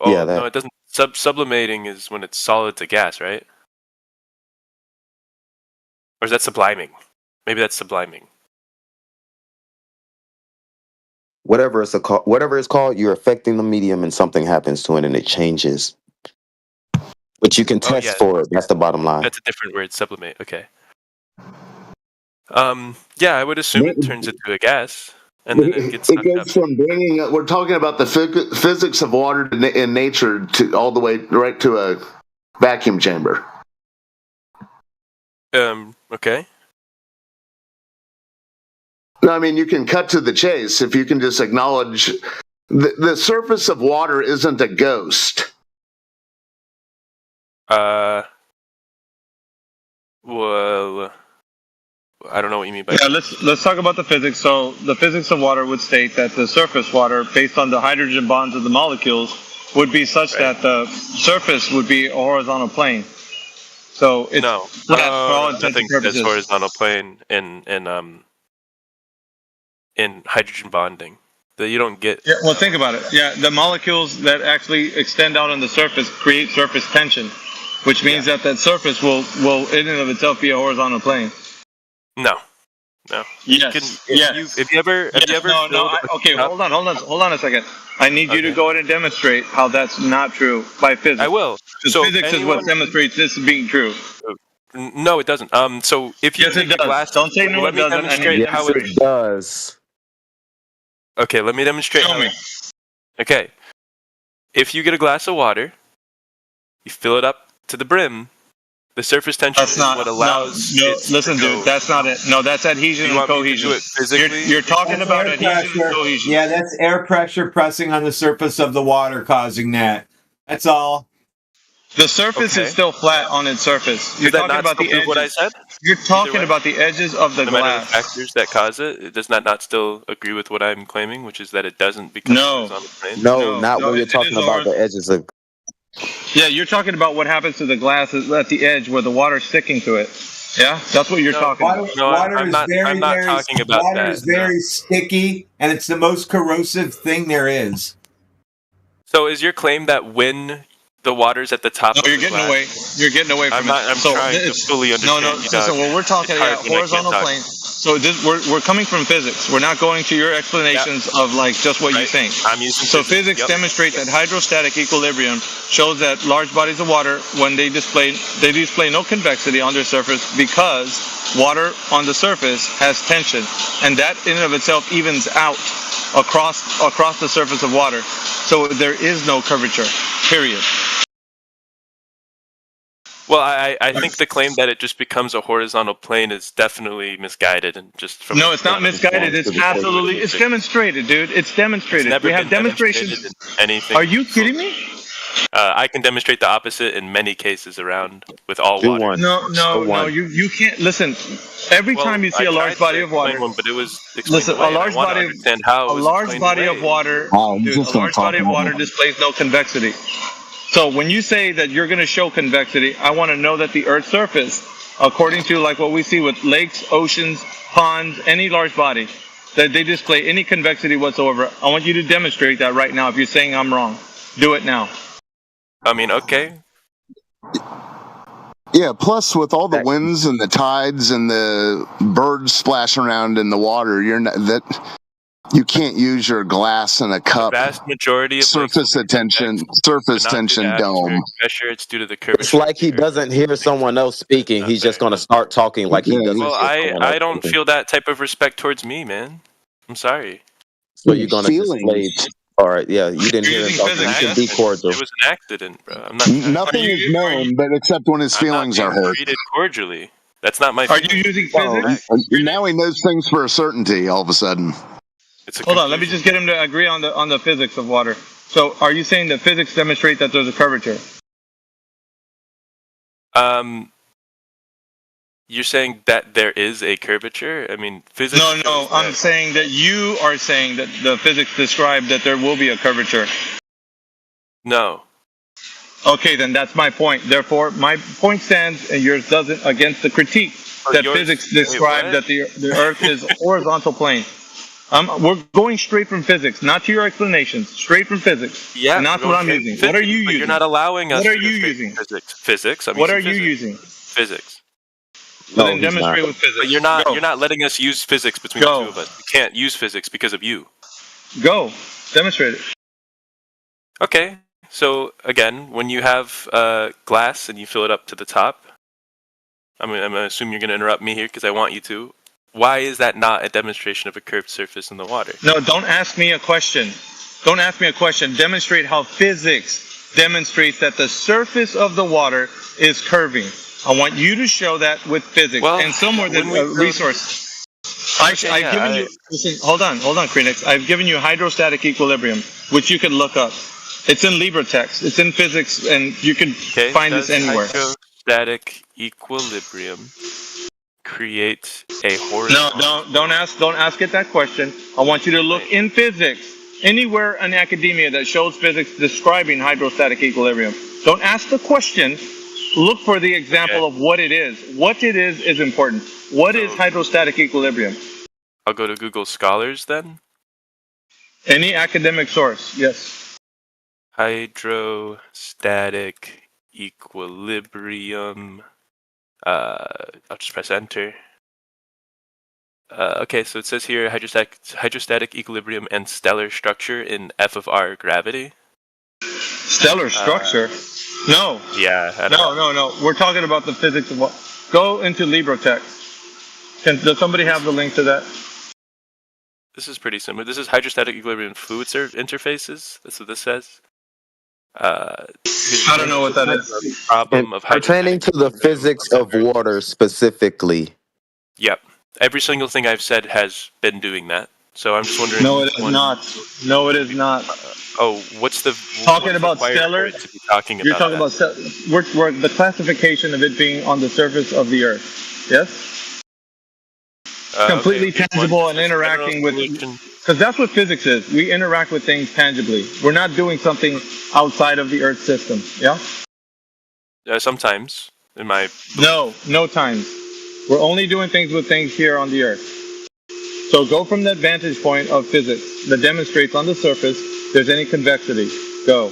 Oh, Yeah, that. no, it doesn't. Sublimating is when it's solid to gas, right? Or is that subliming? Maybe that's subliming. Whatever it's called, you're affecting the medium and something happens to it and it changes. But you can test yeah. for it. That's the bottom line. That's a different word, sublimate. Okay. Yeah, I would assume it turns into a gas, and then it gets It sucked up. goes from bringing. We're talking about the physics of water in nature to all the way right to a vacuum chamber. Okay. No, I mean, you can cut to the chase if you can just acknowledge the surface of water isn't a ghost. Well, I don't know what you mean by Yeah, let's talk about the physics. So the physics of water would state that the surface water, based on the hydrogen bonds of the molecules, would be such that the surface would be a horizontal plane. So it's flat for all intents and nothing purposes. says horizontal plane in hydrogen bonding. That you don't get. Yeah, well, think about it. Yeah, the molecules that actually extend out on the surface create surface tension, which means that surface will in and of itself be a horizontal plane. No. Yes. If you ever Hold on a second. I need you to go ahead and demonstrate how that's not true by physics. I will. Because So physics is what demonstrates this being true. No, it doesn't. So if you Yes, it does. Don't say no, let it me doesn't. demonstrate how it does. Okay, let me demonstrate. Show me. Okay. If you get a glass of water, you fill it up to the brim, the surface tension is what allows listen, dude, that's not it. No, that's adhesion and cohesion. You're talking about adhesion and cohesion. Yeah, that's air pressure pressing on the surface of the water causing that. That's all. The surface is still flat on its surface. You're talking about the edges. What I said? You're talking about the edges of the no matter the glass. factors that cause it, does not still agree with what I'm claiming, which is that it doesn't become horizontal plane? No, not when you're talking about the edges of. Yeah, you're talking about what happens to the glass at the edge where the water's sticking to it. Yeah, that's what you're talking about. I'm not talking about water that. is very sticky, and it's the most corrosive thing there is. So is your claim that when the water's at the top? No, you're getting away. You're getting away from it. I'm trying to fully understand. No. So when we're talking about horizontal plane, so we're coming from physics. We're not going to your explanations of like just what you think. I'm using so physics demonstrate that hydrostatic equilibrium shows that large bodies of water, when they display no convexity on their surface because water on the surface has tension, and that in and of itself evens out across the surface of water. So there is no curvature. Period. Well, I think the claim that it just becomes a horizontal plane is definitely misguided and just from. No, it's not misguided. It's absolutely. It's demonstrated, dude. It's demonstrated. We have demonstrations. Anything. Are you kidding me? I can demonstrate the opposite in many cases around with all water. No. You can't listen. Every time you see a large body of water, but it was listen. A large body of water. Dude, a large body of water displays no convexity. So when you say that you're going to show convexity, I want to know that the Earth's surface, according to like what we see with lakes, oceans, ponds, any large body, that they display any convexity whatsoever. I want you to demonstrate that right now. If you're saying I'm wrong, do it now. I mean, okay. Yeah, plus with all the winds and the tides and the birds splashing around in the water, you can't use your glass in a cup. The vast majority of surface tension dome. Pressure, it's due to the curvature. It's like he doesn't hear someone else speaking. He's just going to start talking like he doesn't. Well, I don't feel that type of respect towards me, man. I'm sorry. So you're going to display. All right, yeah, you didn't hear him talking. You can be cordial. It was an accident, bro. I'm not. Nothing is known, but except when his feelings are hurt. Treated cordially. That's not my. Are you using physics? Now he knows things for a certainty. All of a sudden. Hold on, let me just get him to agree on the physics of water. So, are you saying that physics demonstrate that there's a curvature? You're saying that there is a curvature? I mean, physics. No, I'm saying that you are saying that the physics describe that there will be a curvature. No. Okay, then that's my point. Therefore, my point stands and yours doesn't against the critique that physics describe that the Earth is horizontal plane. We're going straight from physics, not to your explanations. Straight from physics. Yeah, and that's what I'm using. What are you using? You're not allowing us. What are you using? Physics. What are you using? Physics. Well, then demonstrate with physics. But you're not letting us use physics between the two of us. We can't use physics because of you. Go. Demonstrate it. Okay. So again, when you have glass and you fill it up to the top, I'm gonna assume you're gonna interrupt me here because I want you to. Why is that not a demonstration of a curved surface in the water? No, don't ask me a question. Don't ask me a question. Demonstrate how physics demonstrates that the surface of the water is curving. I want you to show that with physics and somewhere the resource. I've given you. Listen, hold on, Krenix. I've given you hydrostatic equilibrium, which you can look up. It's in LibreText. It's in physics, and you can find this anywhere. Hydrostatic equilibrium create a horizontal. No, don't ask it that question. I want you to look in physics anywhere in academia that shows physics describing hydrostatic equilibrium. Don't ask the question. Look for the example of what it is. What it is important. What is hydrostatic equilibrium? I'll go to Google Scholars then. Any academic source, yes. Hydrostatic equilibrium. I'll just press enter. Okay, so it says here hydrostatic equilibrium and stellar structure in F of R gravity. Stellar structure? No. Yeah. No. We're talking about the physics of what. Go into LibreText. Does somebody have the link to that? This is pretty similar. This is hydrostatic equilibrium fluid interfaces. That's what this says. I don't know what that is. Problem of pertaining to the physics of water specifically. Yep. Every single thing I've said has been doing that. So I'm just wondering. No, it is not. No, it is not. What's the talking about stellar? To be talking You're about talking about we're the classification of it being on the surface of the Earth. Yes. Completely tangible and interacting with. Because that's what physics is. We interact with things tangibly. We're not doing something outside of the Earth system. Yeah. Sometimes in my. No times. We're only doing things with things here on the Earth. So go from that vantage point of physics that demonstrates on the surface there's any convexity. Go.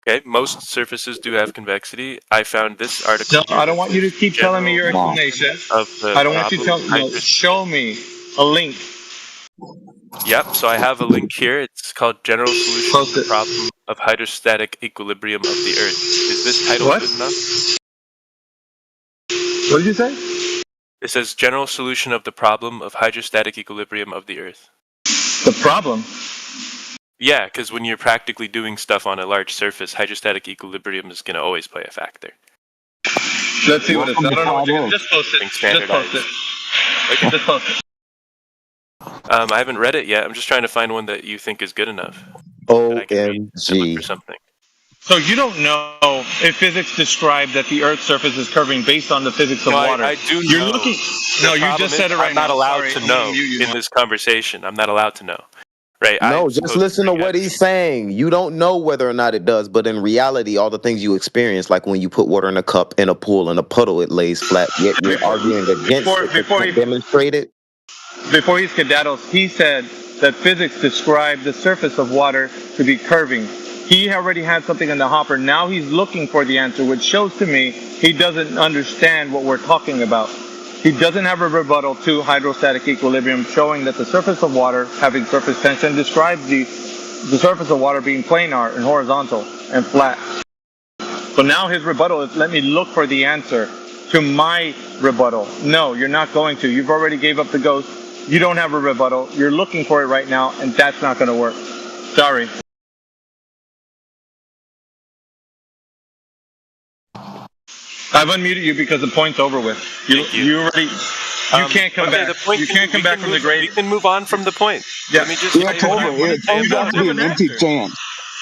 Okay, most surfaces do have convexity. I found this article. No, I don't want you to keep telling me your explanation. I don't want you to tell me. No, show me a link. Yep, so I have a link here. It's called General Solution to the Problem of Hydrostatic Equilibrium of the Earth. Is this title good enough? What did you say? It says General Solution of the Problem of Hydrostatic Equilibrium of the Earth. The problem? Yeah, because when you're practically doing stuff on a large surface, hydrostatic equilibrium is going to always play a factor. Let's see what it is. I don't know what you just post it. Just post it. Okay. Just post it. I haven't read it yet. I'm just trying to find one that you think is good enough. OMG. For something. So you don't know if physics describe that the Earth's surface is curving based on the physics of water. I do You're know. looking. No, you just said it right now. I'm not allowed to know in this conversation. I'm not allowed to know. Right? No, just listen to what he's saying. You don't know whether or not it does, but in reality, all the things you experience, like when you put water in a cup, in a pool, in a puddle, it lays flat. Yet you're arguing against it. Before he demonstrate it. Before he skedaddles, he said that physics described the surface of water to be curving. He already had something in the hopper. Now he's looking for the answer, which shows to me he doesn't understand what we're talking about. He doesn't have a rebuttal to hydrostatic equilibrium, showing that the surface of water having surface tension describes the surface of water being planar and horizontal and flat. So now his rebuttal is, let me look for the answer to my rebuttal. No, you're not going to. You've already gave up the ghost. You don't have a rebuttal. You're looking for it right now, and that's not going to work. Sorry. I've unmuted you because the point's over with. You already. You can't come back. You can't come back from the grade. We can move on from the point. Yeah. Let me just Yeah, tell you over. You don't have an answer.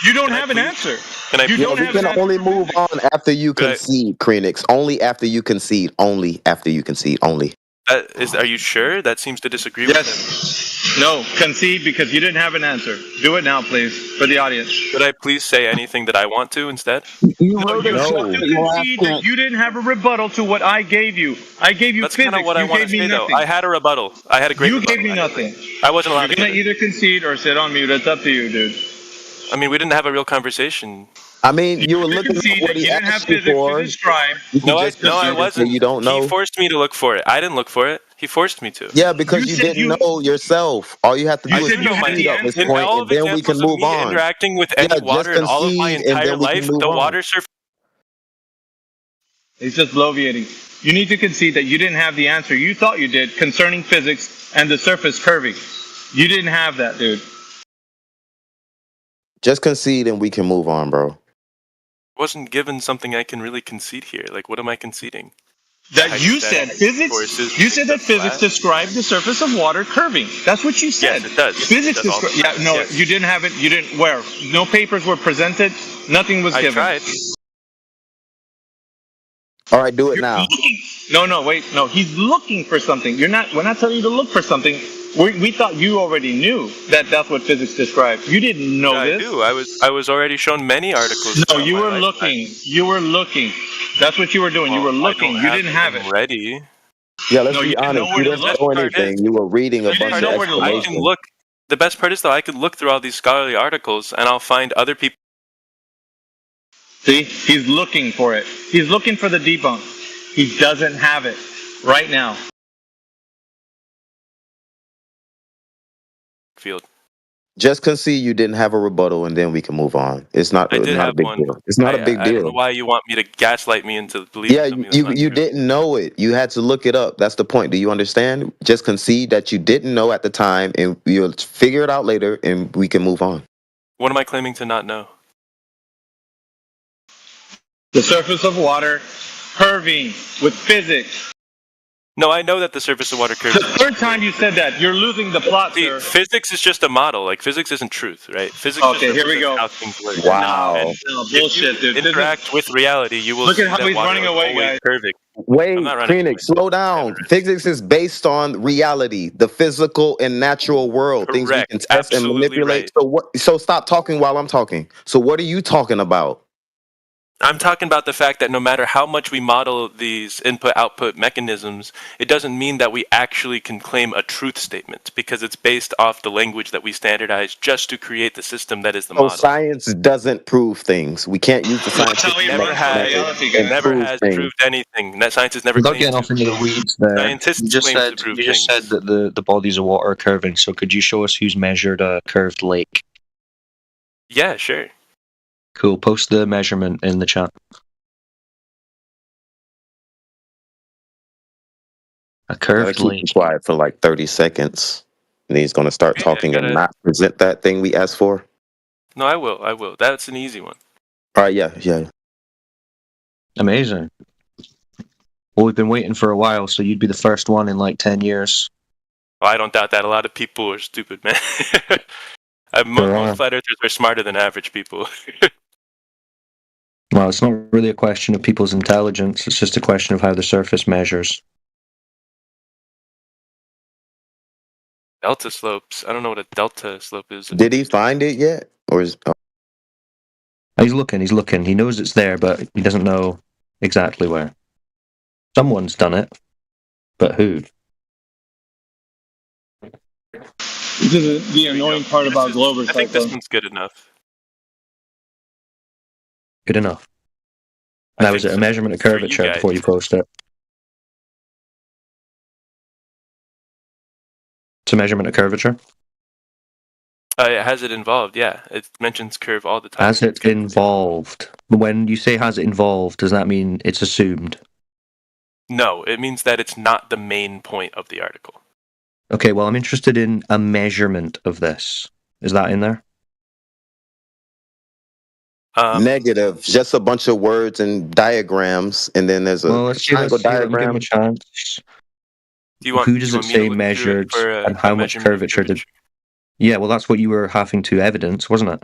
You don't have an answer. Can I? Yeah, we can only move on after you concede, Krenix. Only after you concede. Only after you concede. Only. Are you sure? That seems to disagree with him. No, concede because you didn't have an answer. Do it now, please, for the audience. Could I please say anything that I want to instead? You have to concede that you didn't have a rebuttal to what I gave you. I gave you That's physics. kind of what I You want to gave me say, though. nothing. I had a rebuttal. I had a great You rebuttal. gave me nothing. I wasn't allowed You're to gonna give it. either concede or sit on mute. It's up to you, dude. I mean, we didn't have a real conversation. I mean, you were looking at what he asked you for. No, I wasn't. You don't know. He forced me to look for it. I didn't look for it. He forced me to. Yeah, because you didn't know yourself. All you have to do is concede at this point, and then we can move on. Interacting with Yeah, any water just in all of my concede, and entire then we can life, move the on. water surface. It's just bloviating. You need to concede that you didn't have the answer you thought you did concerning physics and the surface curving. You didn't have that, dude. Just concede, and we can move on, bro. Wasn't given something I can really concede here. Like, what am I conceding? That you said physics. You said that physics described the surface of water curving. That's what you said. Yes, it does. Physics It does all the describes. Yeah, time, no, yes. you didn't have it. You didn't. Where? No papers were presented. Nothing was I given. tried. All right, do it now. No, wait, no. He's looking for something. We're not telling you to look for something. We thought you already knew that that's what physics described. You didn't know I this. do. I was already shown many articles. No, throughout you my were life. looking. You were looking. That's what you were doing. You were looking. You didn't have it. Ready. Yeah, let's No, be you didn't honest. know where You to didn't look. know anything. You were reading a You didn't bunch know of where to look. I can explanation. look. The best part is though, I could look through all these scholarly articles and I'll find other people. See, he's looking for it. He's looking for the debunk. He doesn't have it right now. Field. Just concede you didn't have a rebuttal, and then we can move on. It's not. I did not a have big one. deal. It's not a big I don't know deal. why you want me to gaslight me into believing Yeah, something that's you not you true. didn't know it. You had to look it up. That's the point. Do you understand? Just concede that you didn't know at the time, and you'll figure it out later, and we can move on. What am I claiming to not know? The surface of water curving with physics. No, I know that the surface of water curves. The third time you said that, you're losing the plot, See, sir. physics is just a model. Like physics isn't truth, right? Physics. Okay, just here we go. how things work. Wow. And No, if bullshit, you dude. interact with reality, you will Look see at how that he's water running is away, always guys. curving. Wait, I'm not running Phoenix, slow down. Physics is based on reality, the physical and natural world, things we Correct. can test and Absolutely manipulate. right. So what? So stop talking while I'm talking. So what are you talking about? I'm talking about the fact that no matter how much we model these input-output mechanisms, it doesn't mean that we actually can claim a truth statement because it's based off the language that we standardize just to create the system that is the So model. science doesn't prove things. We can't use the scientific Never has, and prove things. proved anything. That science has never Without claimed getting off to. into the weeds there, Scientists you just claim said to prove you just things. said that the bodies of water are curving. So could you show us who's measured a curved lake? Yeah, sure. Cool. Post the measurement in the chat. A curved Gotta lake. keep quiet for like 30 seconds. And he's gonna start talking and not present that thing we asked for. No, I will. I will. That's an easy one. All right, yeah. Amazing. Well, we've been waiting for a while, so you'd be the first one in like 10 years. Well, I don't doubt that. A lot of people are stupid, man. Most flat earthers are smarter than average people. Well, it's not really a question of people's intelligence. It's just a question of how the surface measures. Delta slopes. I don't know what a delta slope is. Did he find it yet? Or is He's looking. He knows it's there, but he doesn't know exactly where. Someone's done it, but who? This is the annoying part about Glover. I think this one's good enough. Good enough. Now, is it a measurement of curvature before you post it? It's a measurement of curvature? Has it involved? Yeah. It mentions curve all the time. Has it involved? When you say has it involved, does that mean it's assumed? No, it means that it's not the main point of the article. Okay, well, I'm interested in a measurement of this. Is that in there? negative? Just a bunch of words and diagrams, and then there's a Well, let's give triangle him a diagram. chance. who does it say measured and how much curvature did? Yeah, well, that's what you were having to evidence, wasn't it?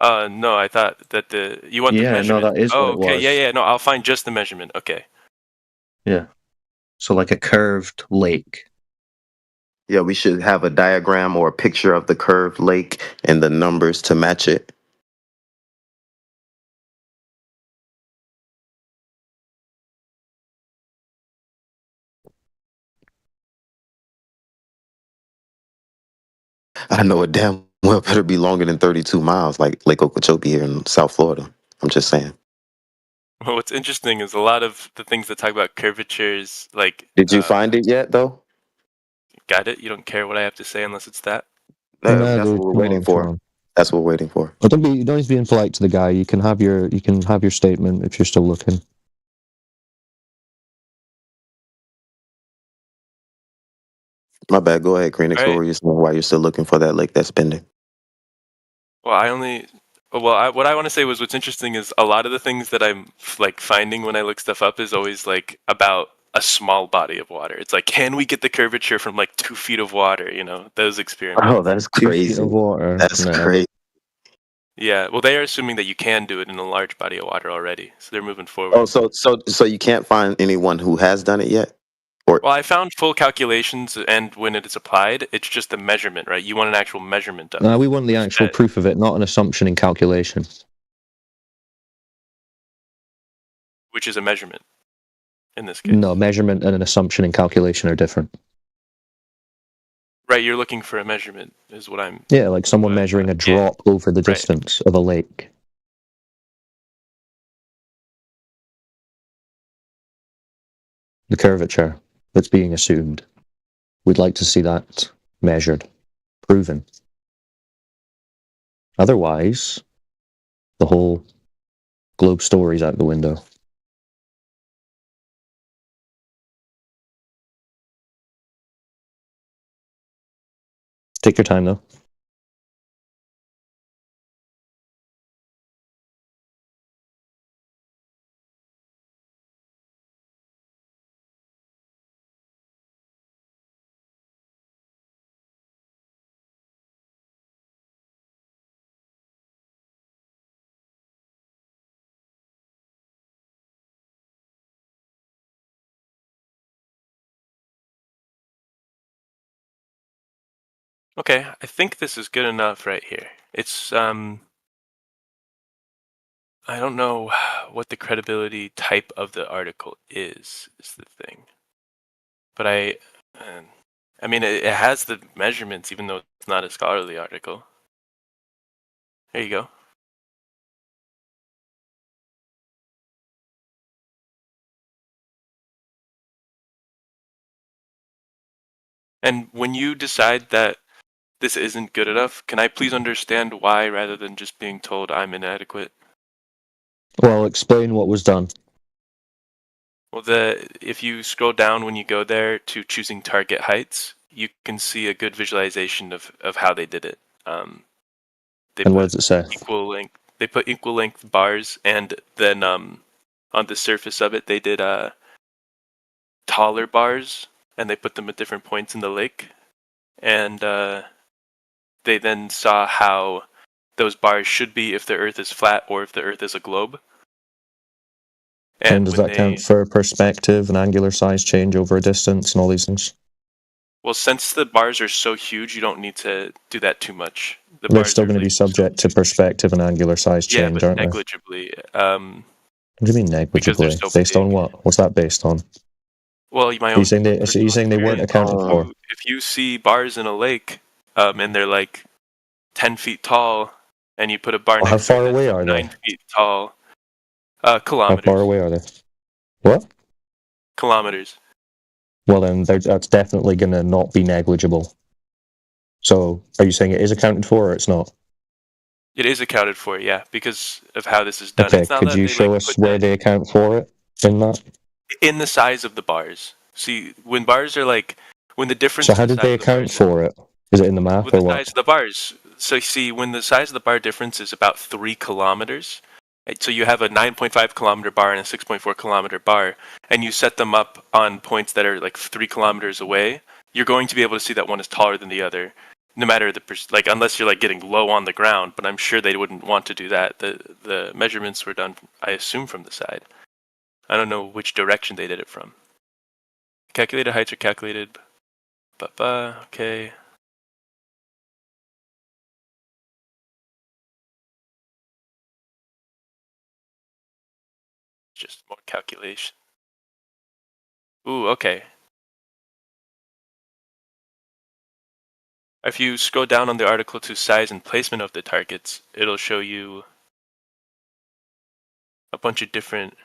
No, I thought that you want the Yeah, no, measurement. that is what it okay, was. yeah. No, I'll find just the measurement. Okay. Yeah. So like a curved lake. Yeah, we should have a diagram or a picture of the curved lake and the numbers to match it. I know it damn well better be longer than 32 miles, like Lake Okeechobee here in South Florida. I'm just saying. Well, what's interesting is a lot of the things that talk about curvatures, like. Did you find it yet, though? Got it? You don't care what I have to say unless it's that? No, No, that's dude, what we're come waiting on, for. come on. That's what we're waiting for. Well, you don't need to be impolite to the guy. You can have your statement if you're still looking. My bad. Go ahead, Greenix. All What were you saying? Why you're still looking for that lake that's bending? Well, what I want to say was what's interesting is a lot of the things that I'm like finding when I look stuff up is always like about a small body of water. It's like, can we get the curvature from like 2 feet of water? You know, those experiments. Oh, that's 2 crazy. feet of water. That's No. crazy. Yeah, well, they are assuming that you can do it in a large body of water already, so they're moving forward. Oh, so you can't find anyone who has done it yet? Or Well, I found full calculations, and when it is applied, it's just a measurement, right? You want an actual measurement of it. No, we want the actual proof of it, not an assumption in calculation. Which is a measurement in this case. No, measurement and an assumption in calculation are different. Right, you're looking for a measurement, is what I'm. Yeah, like someone measuring a drop over the Right. distance of a lake. The curvature that's being assumed. We'd like to see that measured, proven. Otherwise, the whole globe story's out the window. Take your time, though. Okay, I think this is good enough right here. It's I don't know what the credibility type of the article is the thing. But I mean, it has the measurements, even though it's not a scholarly article. There you go. And when you decide that this isn't good enough, can I please understand why rather than just being told I'm inadequate? Well, explain what was done. Well, if you scroll down when you go there to choosing target heights, you can see a good visualization of how they did it. And what does it say? Equal length. They put equal length bars, and then on the surface of it, they did taller bars, and they put them at different points in the lake, and they then saw how those bars should be if the Earth is flat or if the Earth is a globe. And does that count for perspective and angular size change over a distance and all these things? Well, since the bars are so huge, you don't need to do that too much. They're still going to be subject to perspective and angular size Yeah, change, but aren't they? negligibly. What do you mean negligibly? so Based on what? What's that based on? Well, my Are own. you saying they weren't accounted for? If you see bars in a lake, and they're like 10 feet tall, and you put a bar Well, how next to far it away that's are 9 they? feet tall, How kilometers. far away are they? What? Kilometers. Well, then that's definitely going to not be negligible. So, are you saying it is accounted for or it's not? It is accounted for, yeah, because of how this is done. Okay, It's not could that you they, show like, us put where they account for it in that? in the size of the bars. See, when bars are like, when the difference. So, how in did size they of the bars account for it? Is it in the math with or the what? size of the bars. So you see, when the size of the bar difference is about 3 kilometers, So you have a 9.5 kilometer bar and a 6.4 kilometer bar, and you set them up on points that are like 3 kilometers away, you're going to be able to see that one is taller than the other, no matter like unless you're like getting low on the ground. But I'm sure they wouldn't want to do that. The measurements were done, I assume, from the side. I don't know which direction they did it from. Calculated heights are calculated. Okay. Just more calculation. Ooh, okay. If you scroll down on the article to size and placement of the targets, it'll show you a bunch of different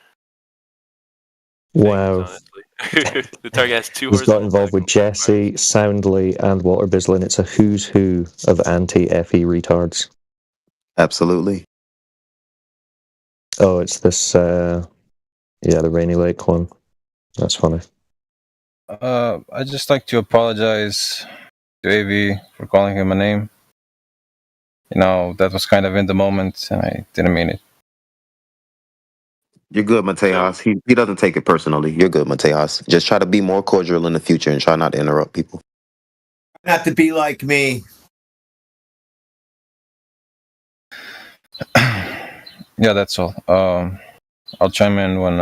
Wow. things, the target has 2 He's got horizontal involved with Jesse, Soundly, and Walter Bislin. It's a who's who of anti-FE retards. Absolutely. Oh, it's this, the Rainy Lake one. That's funny. I'd just like to apologize to AV for calling him a name. That was kind of in the moment, and I didn't mean it. You're good, Matejas. He doesn't take it personally. You're good, Matejas. Just try to be more cordial in the future and try not to interrupt people. Not to be like me. Yeah, that's all. I'll chime in when.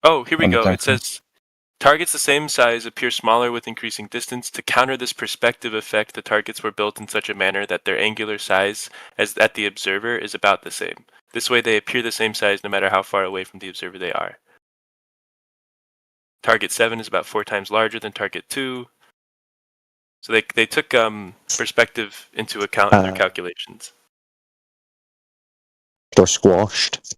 Oh, here we when the go. time It says targets the same size appear smaller with increasing distance. To counter this perspective effect, the targets were built in such a manner that their angular size as at the observer is about the same. This way they appear the same size no matter how far away from the observer they are. Target 7 is about 4 times larger than target 2. So they took perspective into account in their calculations. They're squashed.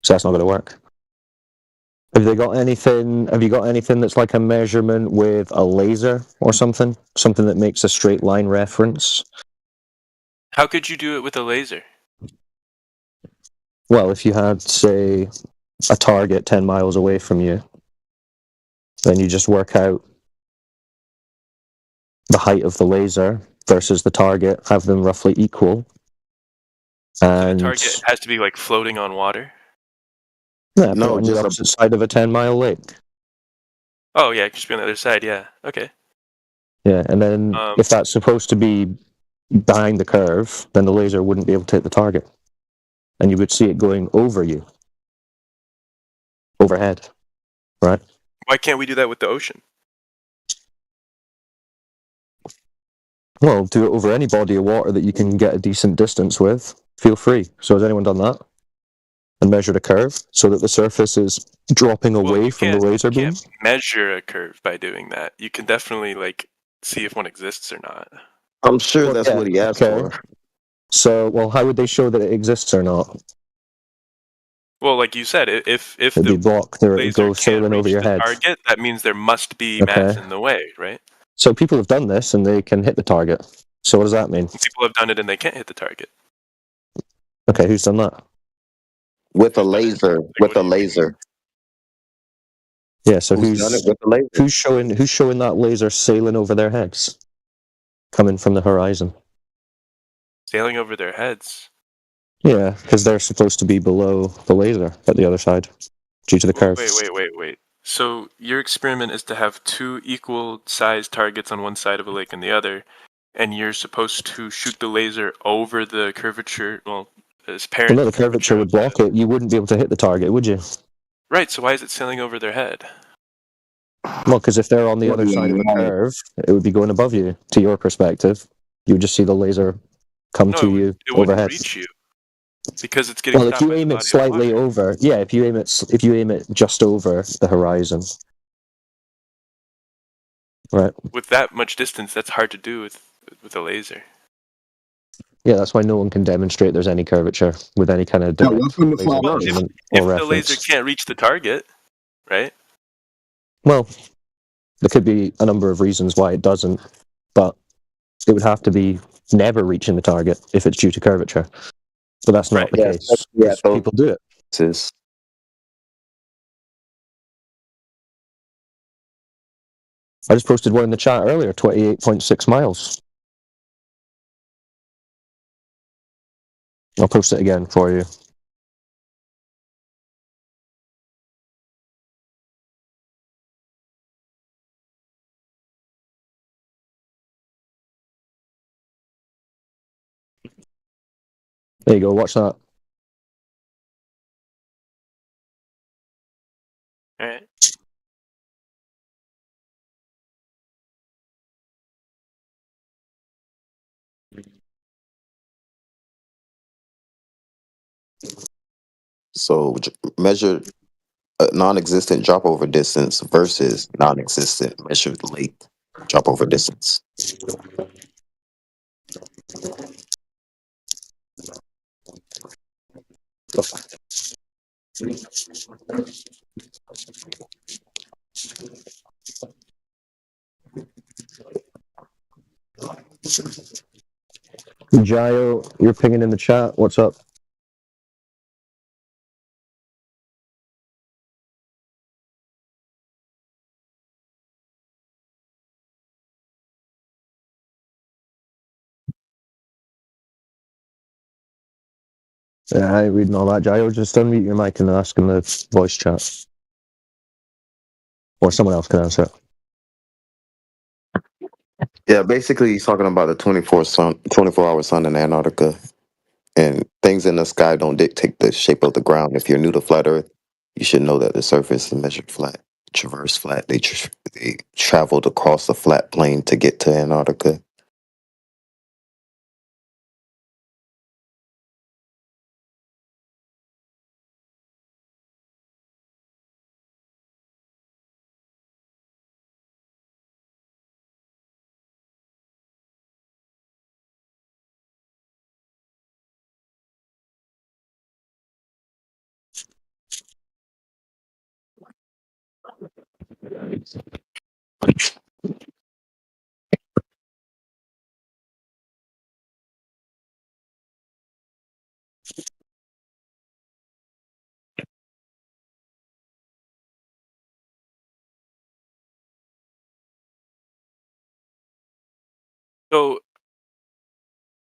So that's not going to work. Have you got anything that's like a measurement with a laser or something? Something that makes a straight line reference? How could you do it with a laser? Well, if you had, say, a target 10 miles away from you, then you just work out the height of the laser versus the target, have them roughly equal. And The target has to be like floating on water? yeah, no, on the opposite side of a 10-mile lake. Oh yeah, just be on the other side, yeah. Okay. Yeah, and then if that's supposed to be behind the curve, then the laser wouldn't be able to hit the target. And you would see it going over you. Overhead. Right? Why can't we do that with the ocean? Well, do it over any body of water that you can get a decent distance with. Feel free. So has anyone done that? And measured a curve so that the surface is dropping away from the laser beam? You can't measure a curve by doing that. You can definitely like see if one exists or not. I'm sure that's what he asked for. So, well, how would they show that it exists or not? Well, like you said, if It'd be blocked or it would go sailing over your head. Target, that means there must be mass in the way, right? So people have done this and they can hit the target. So what does that mean? People have done it and they can't hit the target. Okay, who's done that? With a laser. With a laser. Yeah, so who's done it with a laser? Who's showing that laser sailing over their heads? Coming from the horizon. Sailing over their heads. Yeah, because they're supposed to be below the laser at the other side, due to the curve. Wait. So your experiment is to have 2 equal-sized targets on one side of a lake and the other, and you're supposed to shoot the laser over the curvature. Well, as parent. Well, no, the curvature would block it. You wouldn't be able to hit the target, would you? Right. So why is it sailing over their head? Well, because if they're on the other side of the curve, it would be going above you. To your perspective, you would just see the laser come to you it overhead. Wouldn't reach you because it's getting. Well, if you aim it slightly over, yeah, if you aim it just over the horizon, right? With that much distance, that's hard to do with a laser. Yeah, that's why no one can demonstrate there's any curvature with any kind of direct If the laser can't reach the target, right? Well, there could be a number of reasons why it doesn't, but it would have to be never reaching the target if it's due to curvature. But that's not the case. Yeah, people do it. I just posted one in the chat earlier, 28.6 miles. I'll post it again for you. There you go, watch that. Alright. So measure a non-existent drop over distance versus non-existent measured lake drop over distance. Jayo, you're pinging in the chat. What's up? Yeah, I ain't reading all that, Jayo. Just unmute your mic and ask in the voice chat. Or someone else can answer it. Yeah, basically he's talking about the 24-hour sun in Antarctica, and things in the sky don't dictate the shape of the ground. If you're new to flat Earth, you should know that the surface is measured flat, traverse flat. They traveled across a flat plane to get to Antarctica. So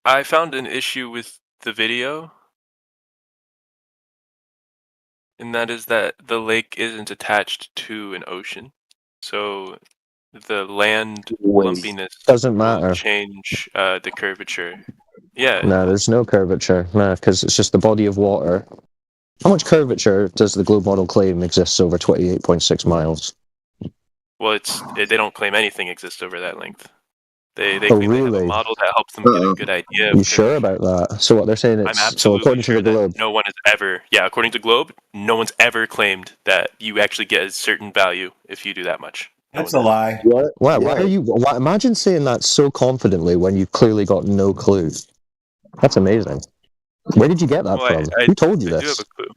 I found an issue with the video, and that is that the lake isn't attached to an ocean. So the land lumpiness Doesn't will matter. change the curvature. Yeah. No, there's no curvature. No, because it's just the body of water. How much curvature does the globe model claim exists over 28.6 miles? Well, they don't claim anything exists over that length. They Oh, claim they have a really? model that helps them get a good idea. You sure about that? So what they're saying I'm is, so absolutely according to sure the that globe, no one has ever, according to Globe, no one's ever claimed that you actually get a certain value if you do that much. That's a lie. What? Why are you? Imagine saying that so confidently when you've clearly got no clue. That's amazing. Where did you get that Well, from? Who told you I do have this? a clue.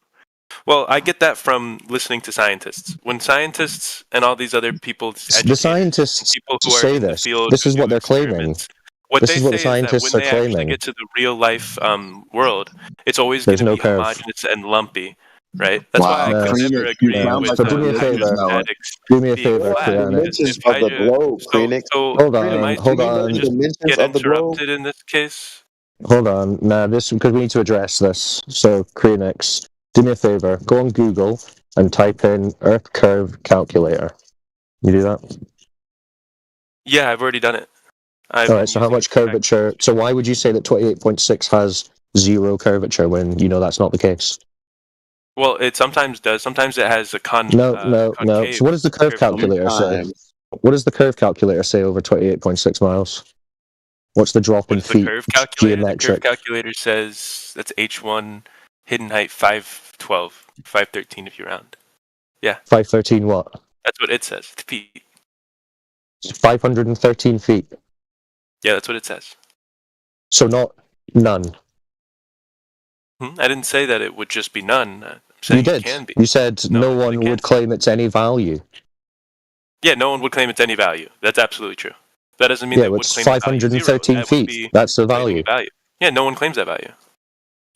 Well, I get that from listening to scientists. When scientists and all these other people, The scientists people who are say in the this. field, This who is what do they're claiming. experiments, what This they is what the say is that scientists when are they actually claiming. get to the real life world, it's always going There's to no be curve. homogeneous and lumpy, right? That's why I No. could never agree with So do me a favor. statics Do me a being favor, flat. Krianic. Because if I Hold on, hold on. just get interrupted in this case? Hold on. Nah, this because we need to address this. So, Krianix, do me a favor. Go on Google and type in Earth curve calculator. You do that? Yeah, I've already done it. All right. So, how much curvature? So, why would you say that 28.6 has zero curvature when you know that's not the case? Well, it sometimes does. Sometimes it has a No. concave So, what does the curve calculator say? What does the curve calculator say over 28.6 miles? What's the drop in The feet? curve calculator. The curve Geometric. calculator says that's H1 hidden height 512, 513 if you round. Yeah. 513 what? That's what it says. Feet. 513 feet. Yeah, that's what it says. So not none. I didn't say that it would just be none. I'm saying You did. it can be. You said no one would claim it's any value. Yeah, no one would claim it's any value. That's absolutely true. That doesn't mean Yeah, they would it's claim the value 513 zero. That would feet. be That's the claiming value. a value. Yeah, no one claims that value.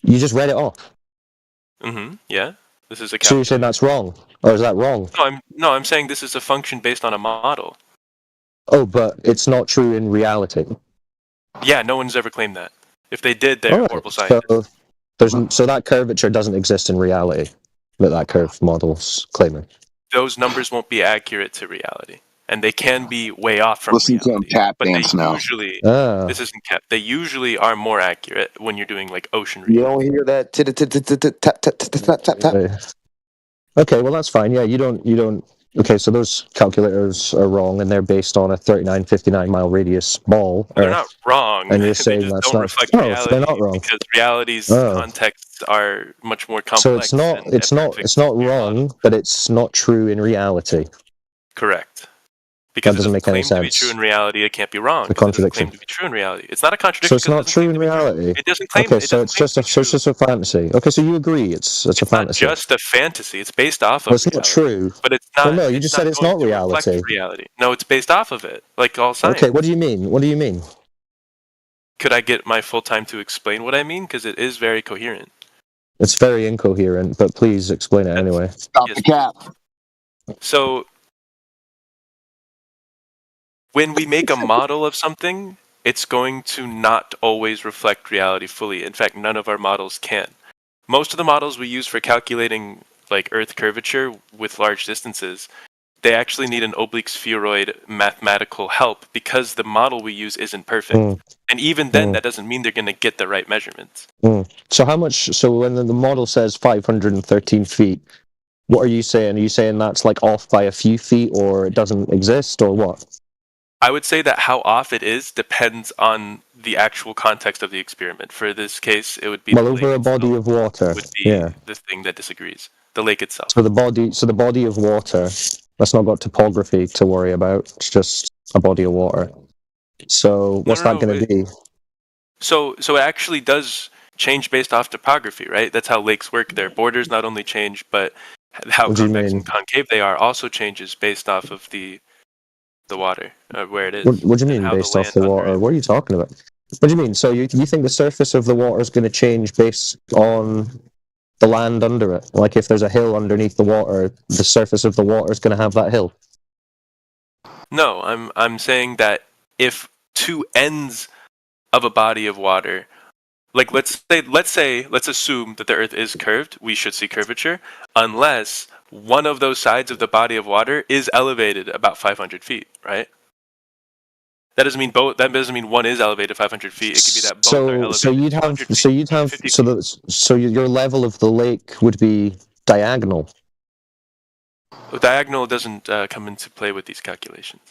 You just read it off. Yeah. This is a So you're saying that's wrong? Or is that wrong? No, I'm saying this is a function based on a model. Oh, but it's not true in reality. Yeah, no one's ever claimed that. If they did, they're horrible scientists. So that curvature doesn't exist in reality, that curve model's claiming. Those numbers won't be accurate to reality, and they can be way off from Listen to him reality. tap But dance they now. usually, Ah. this isn't kept. They usually are more accurate when you're doing like ocean You readings. don't hear that tap tap tap tap tap. Okay, well that's fine. Yeah, you don't. Okay, so those calculators are wrong, and they're based on a 39-59 mile radius ball. They're not wrong. And you're they saying just that's don't not. reflect Oh, reality they're not wrong. because reality's Oh. contexts are much more complex. So it's not. than It's a not. perfect It's not wrong, but it's not true in reality. correct. Because That it doesn't doesn't make any claim to be sense. true in reality, it can't be wrong. The Because it doesn't contradiction. claim to be true in reality. It's not a contradiction. So it's 'cause it not doesn't true claim in to be true. reality. It doesn't claim. Okay, it so doesn't it's claim just to a be so it's true. just a fantasy. Okay, so you agree it's a It's not fantasy. just a fantasy. It's based off of Well, it's reality. not true. But it's not. Well, no, you it's just said it's going not to reflect reality. reality. No, it's based off of it, like all science. Okay, what do you mean? What do you mean? Could I get my full time to explain what I mean? Because it is very coherent. It's very incoherent, but please explain it anyway. Stop the cap. So when we make a model of something, it's going to not always reflect reality fully. In fact, none of our models can. Most of the models we use for calculating like Earth curvature with large distances, they actually need an oblique spheroid mathematical help because the model we use isn't perfect. And even then, that doesn't mean they're going to get the right measurements. So how much? So when the model says 513 feet, what are you saying? Are you saying that's like off by a few feet, or it doesn't exist, or what? I would say that how off it is depends on the actual context of the experiment. For this case, it would be Well, the over lake a body of water. would be Yeah. the thing that disagrees. The lake itself. So the body of water. That's not got topography to worry about. It's just a body of water. So what's that going to be? So it actually does change based off topography, right? That's how lakes work. Their borders not only change, but how What do you convex mean? and concave they are also changes based off of the water, where it is. What do you mean based off the water? What are you talking about? What do you mean? So you think the surface of the water is going to change based on the land under it? Like if there's a hill underneath the water, the surface of the water is going to have that hill? No, I'm saying that if two ends of a body of water, like let's assume that the Earth is curved, we should see curvature, unless one of those sides of the body of water is elevated about 500 feet, right? That doesn't mean both. That doesn't mean one is elevated 500 feet. It could be that both are elevated. So your level of the lake would be diagonal. Diagonal doesn't come into play with these calculations.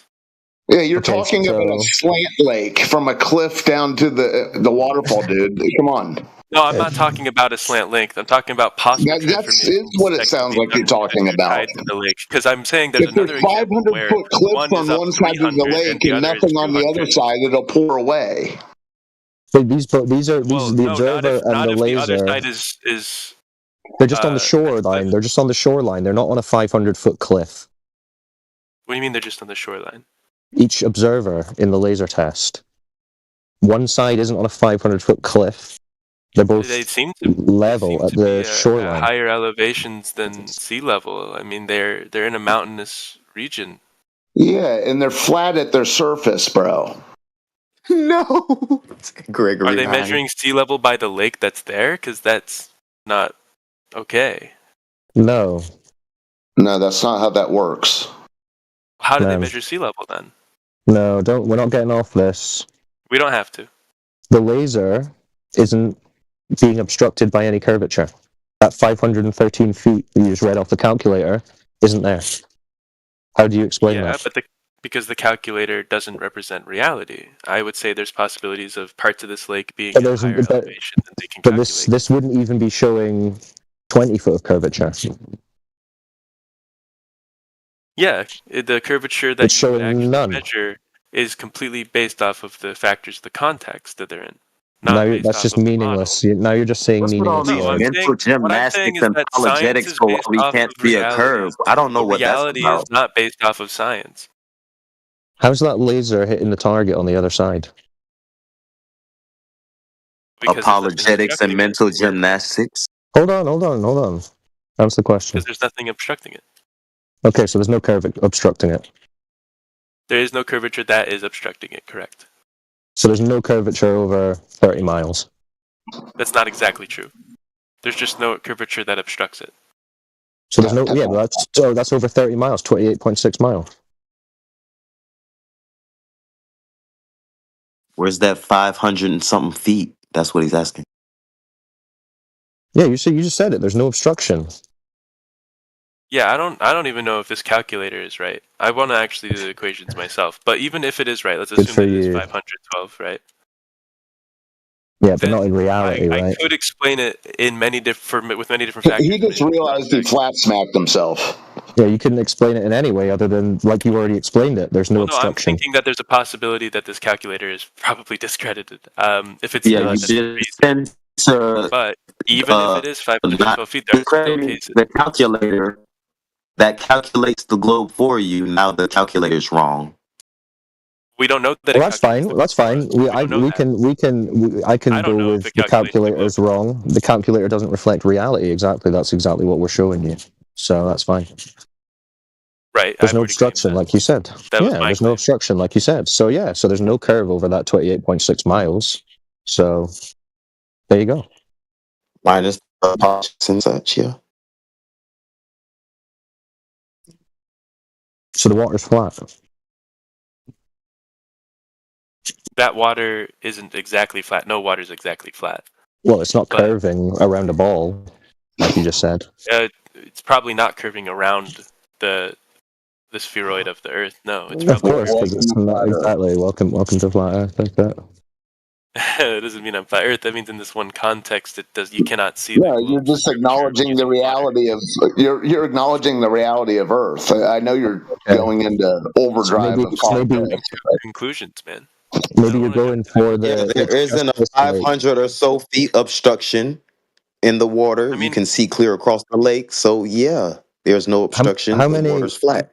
Yeah, you're talking about a slant lake from a cliff down to the waterfall, dude. Come on. No, I'm not talking about a slant length. I'm talking about possible That's what it sounds like you're talking about. in the lake. Because I'm saying there's If there's another example 500 where foot cliffs one on is up one side of the 300 lake and the and other is nothing on the 200. other side, it'll pour away. But the observer and the laser. The other side is they're just on the shoreline. They're just on the shoreline. They're not on a 500-foot cliff. What do you mean they're just on the shoreline? Each observer in the laser test. One side isn't on a 500-foot cliff. They're both level at the shoreline. Higher elevations than sea level. I mean, they're in a mountainous region. Yeah, and they're flat at their surface, bro. No. Gregory. Are they measuring sea level by the lake that's there? Because that's not okay. No. No, that's not how that works. How do they measure sea level then? No, we're not getting off this. We don't have to. The laser isn't being obstructed by any curvature. That 513 feet you just read off the calculator isn't there. How do you explain that? Yeah, but because the calculator doesn't represent reality. I would say there's possibilities of parts of this lake being at higher elevation than they can but calculate. this wouldn't even be showing 20 foot of curvature. Yeah, the curvature that you would actually measure is completely based off of the factors of the context that they're in. Now that's just meaningless. Now you're just saying meaningless. Mental gymnastics and apologetics for why we can't see a curve. I don't know what that's about. Reality is not based off of science. How's that laser hitting the target on the other side? Apologetics and mental gymnastics. Hold on. Answer the question. Because there's nothing obstructing it. Okay, so there's no curve obstructing it. There is no curvature that is obstructing it, correct. So there's no curvature over 30 miles. That's not exactly true. There's just no curvature that obstructs it. So there's no, yeah, but that's over 30 miles, 28.6 miles. Where's that 500 and something feet? That's what he's asking. Yeah, you just said it. There's no obstruction. Yeah, I don't even know if this calculator is right. I want to actually do the equations myself. But even if it is right, let's Good assume for it is you. 512, right? Yeah, but not in reality, I right? could explain it in with many different factors. He just realized he flat smacked himself. Yeah, you couldn't explain it in any way other than like you already explained it. There's no Well, no, I'm obstruction. thinking that there's a possibility that this calculator is probably discredited. If it's Yeah, not, you that's the just reason. sent But even if it is 512 feet, there are still cases. the calculator that calculates the globe for you. Now the calculator's wrong. We don't know that. Well, that's fine. That's fine. I can don't go know if with the the calculator is wrong. The calculator doesn't reflect reality. Exactly. That's exactly what we're showing you. So that's fine. Right. There's no obstruction, like you said. Yeah, there's no obstruction, like you said. So yeah, so there's no curve over that 28.6 miles. So there you go. Minus the politics and such, yeah. So the water's flat. That water isn't exactly flat. No water is exactly flat. Well, it's not curving around a ball, like you just said. It's probably not curving around the spheroid of the Earth. No, it's Of probably course, because it's not exactly. Welcome to flat Earth, like that. It doesn't mean on flat Earth. That means in this one context, it does. You cannot see. Yeah, you're just acknowledging the reality of you're acknowledging the reality of Earth. I know you're going into overdrive of conclusions, man. Maybe you're going for the. Yeah, there isn't a 500 or so feet obstruction in the water. You can see clear across the lake. So yeah, there's no obstruction. How the many? water's flat.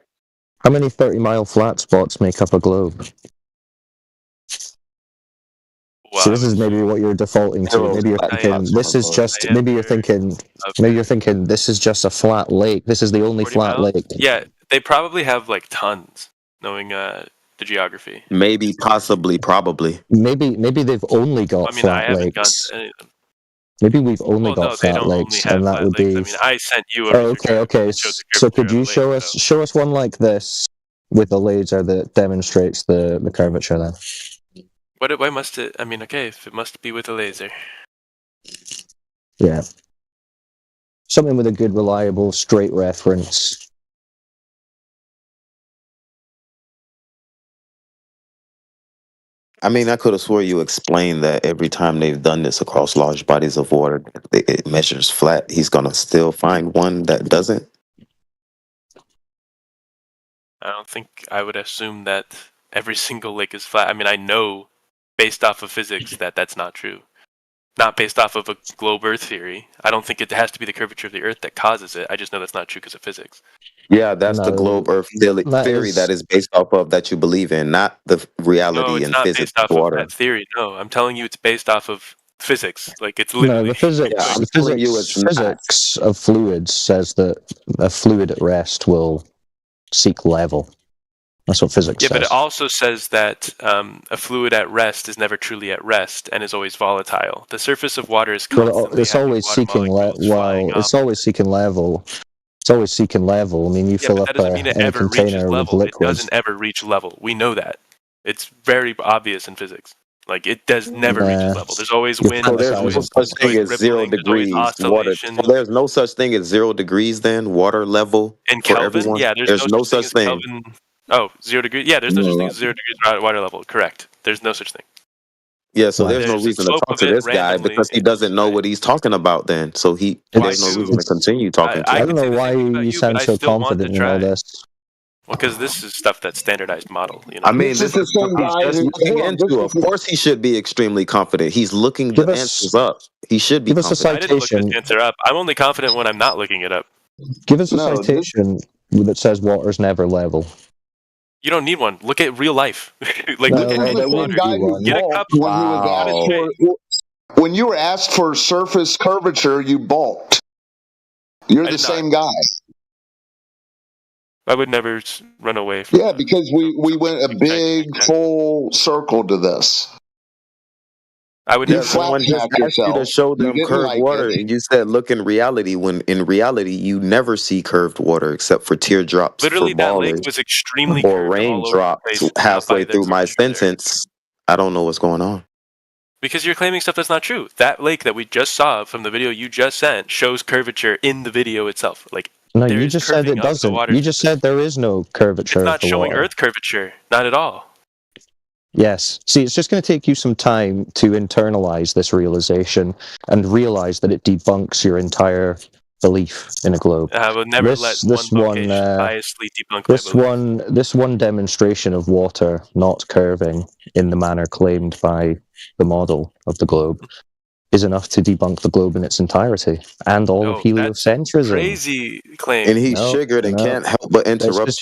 How many 30-mile flat spots make up a globe? So this is maybe what you're defaulting to. Maybe you're thinking this is just. Maybe you're thinking this is just a flat lake. This is the only flat lake. Yeah, they probably have like tons, knowing the geography. Maybe, possibly, probably. Maybe they've only got I mean, flat I haven't lakes. gone to any of them. Maybe we've only got they flat don't lakes, only have and that flat would lakes. be. I mean, I sent you a Okay. So could you show us one like this with a laser that demonstrates the curvature then? Why must it? I mean, okay, if it must be with a laser. Yeah. Something with a good, reliable, straight reference. I mean, I could have swore you explained that every time they've done this across large bodies of water, it measures flat. He's going to still find one that doesn't. I don't think I would assume that every single lake is flat. I mean, I know based off of physics that that's not true. Not based off of a globe Earth theory. I don't think it has to be the curvature of the Earth that causes it. I just know that's not true because of physics. Yeah, that's the globe Earth theory that is based off of that you believe in, not the reality and physics of water. Of that theory. No, I'm telling you, it's based off of physics. Like it's literally the physics of fluids says that a fluid at rest will seek level. That's what physics says. Yeah, but it also says that a fluid at rest is never truly at rest and is always volatile. The surface of water is constantly. It's always seeking it's always seeking level. It's always seeking level. I mean, you fill up a container with liquids. It doesn't ever reach level. We know that. It's very obvious in physics. Like it does never reach level. There's always wind. So there's no such thing as 0 degrees water. So there's no such thing as 0 degrees then water level in for Kelvin. everyone. Yeah, there's no such thing. Kelvin. Oh, 0 degrees. Yeah, there's no such thing as 0 degrees water level. Correct. There's no such thing. Yeah, so there's no reason to talk to this guy because he doesn't know what he's talking about then. So there's no reason to continue talking to him. I don't know why you sound so confident in all this. Well, because this is stuff that's standardized model. You know? I mean, this is he's just looking into. Of course, he should be extremely confident. He's looking the answers up. He should be confident. I didn't look this answer up. I'm only confident when I'm not looking it up. Give us a citation that says water's never level. You don't need one. Look at real life. Look at water. Get a cup. When you were asked for surface curvature, you balked. You're the same guy. I would never run away from. Yeah, because we went a big full circle to this. I would Yeah, never. someone just asked you to show them curved water, and you said, "Look in reality." When in reality, you never see curved water except for teardrops for Literally, that lake ballers was extremely or curved all over the raindrops place. halfway through my sentence. I don't know what's going on. Because you're claiming stuff that's not true. That lake that we just saw from the video you just sent shows curvature in the video itself. Like, No, there you is just said curving it of the doesn't. water. You just said there is no curvature It's of not the showing water. Earth curvature. Not at all. Yes. See, it's just going to take you some time to internalize this realization and realize that it debunks your entire belief in a globe. I will never let one location biasly debunk my belief. This one demonstration of water not curving in the manner claimed by the model of the globe is enough to debunk the globe in its entirety and all of heliocentrism. Crazy claim. And he's sugared and can't help but interrupt.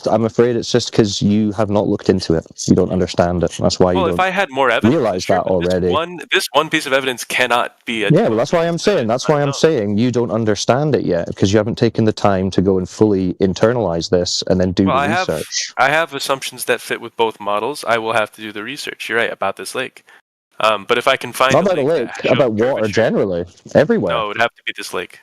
I'm afraid it's just because you have not looked into it. You don't understand it. That's why you Well, don't if I had more evidence, realize that already. This one piece of evidence cannot be a. Yeah, well, that's why I'm saying. That's why I'm saying you don't understand it yet because you haven't taken the time to go and fully internalize this and then do the research. I have assumptions that fit with both models. I will have to do the research. You're right about this lake. But if I can find not about a lake, about water generally, everywhere. No, it would have to be this lake.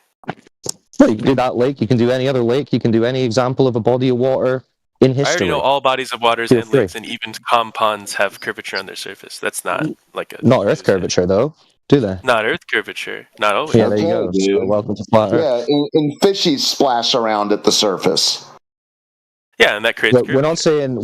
Well, you can do that lake. You can do any other lake. You can do any example of a body of water in history. I already know all bodies of waters and lakes and even calm ponds have curvature on their surface. That's not like a... Not Earth curvature, though, do they? Not Earth curvature. Not always. Yeah, there you go. So welcome to flat Earth. Yeah, and fishies splash around at the surface. Yeah, and that creates. Look, we're not saying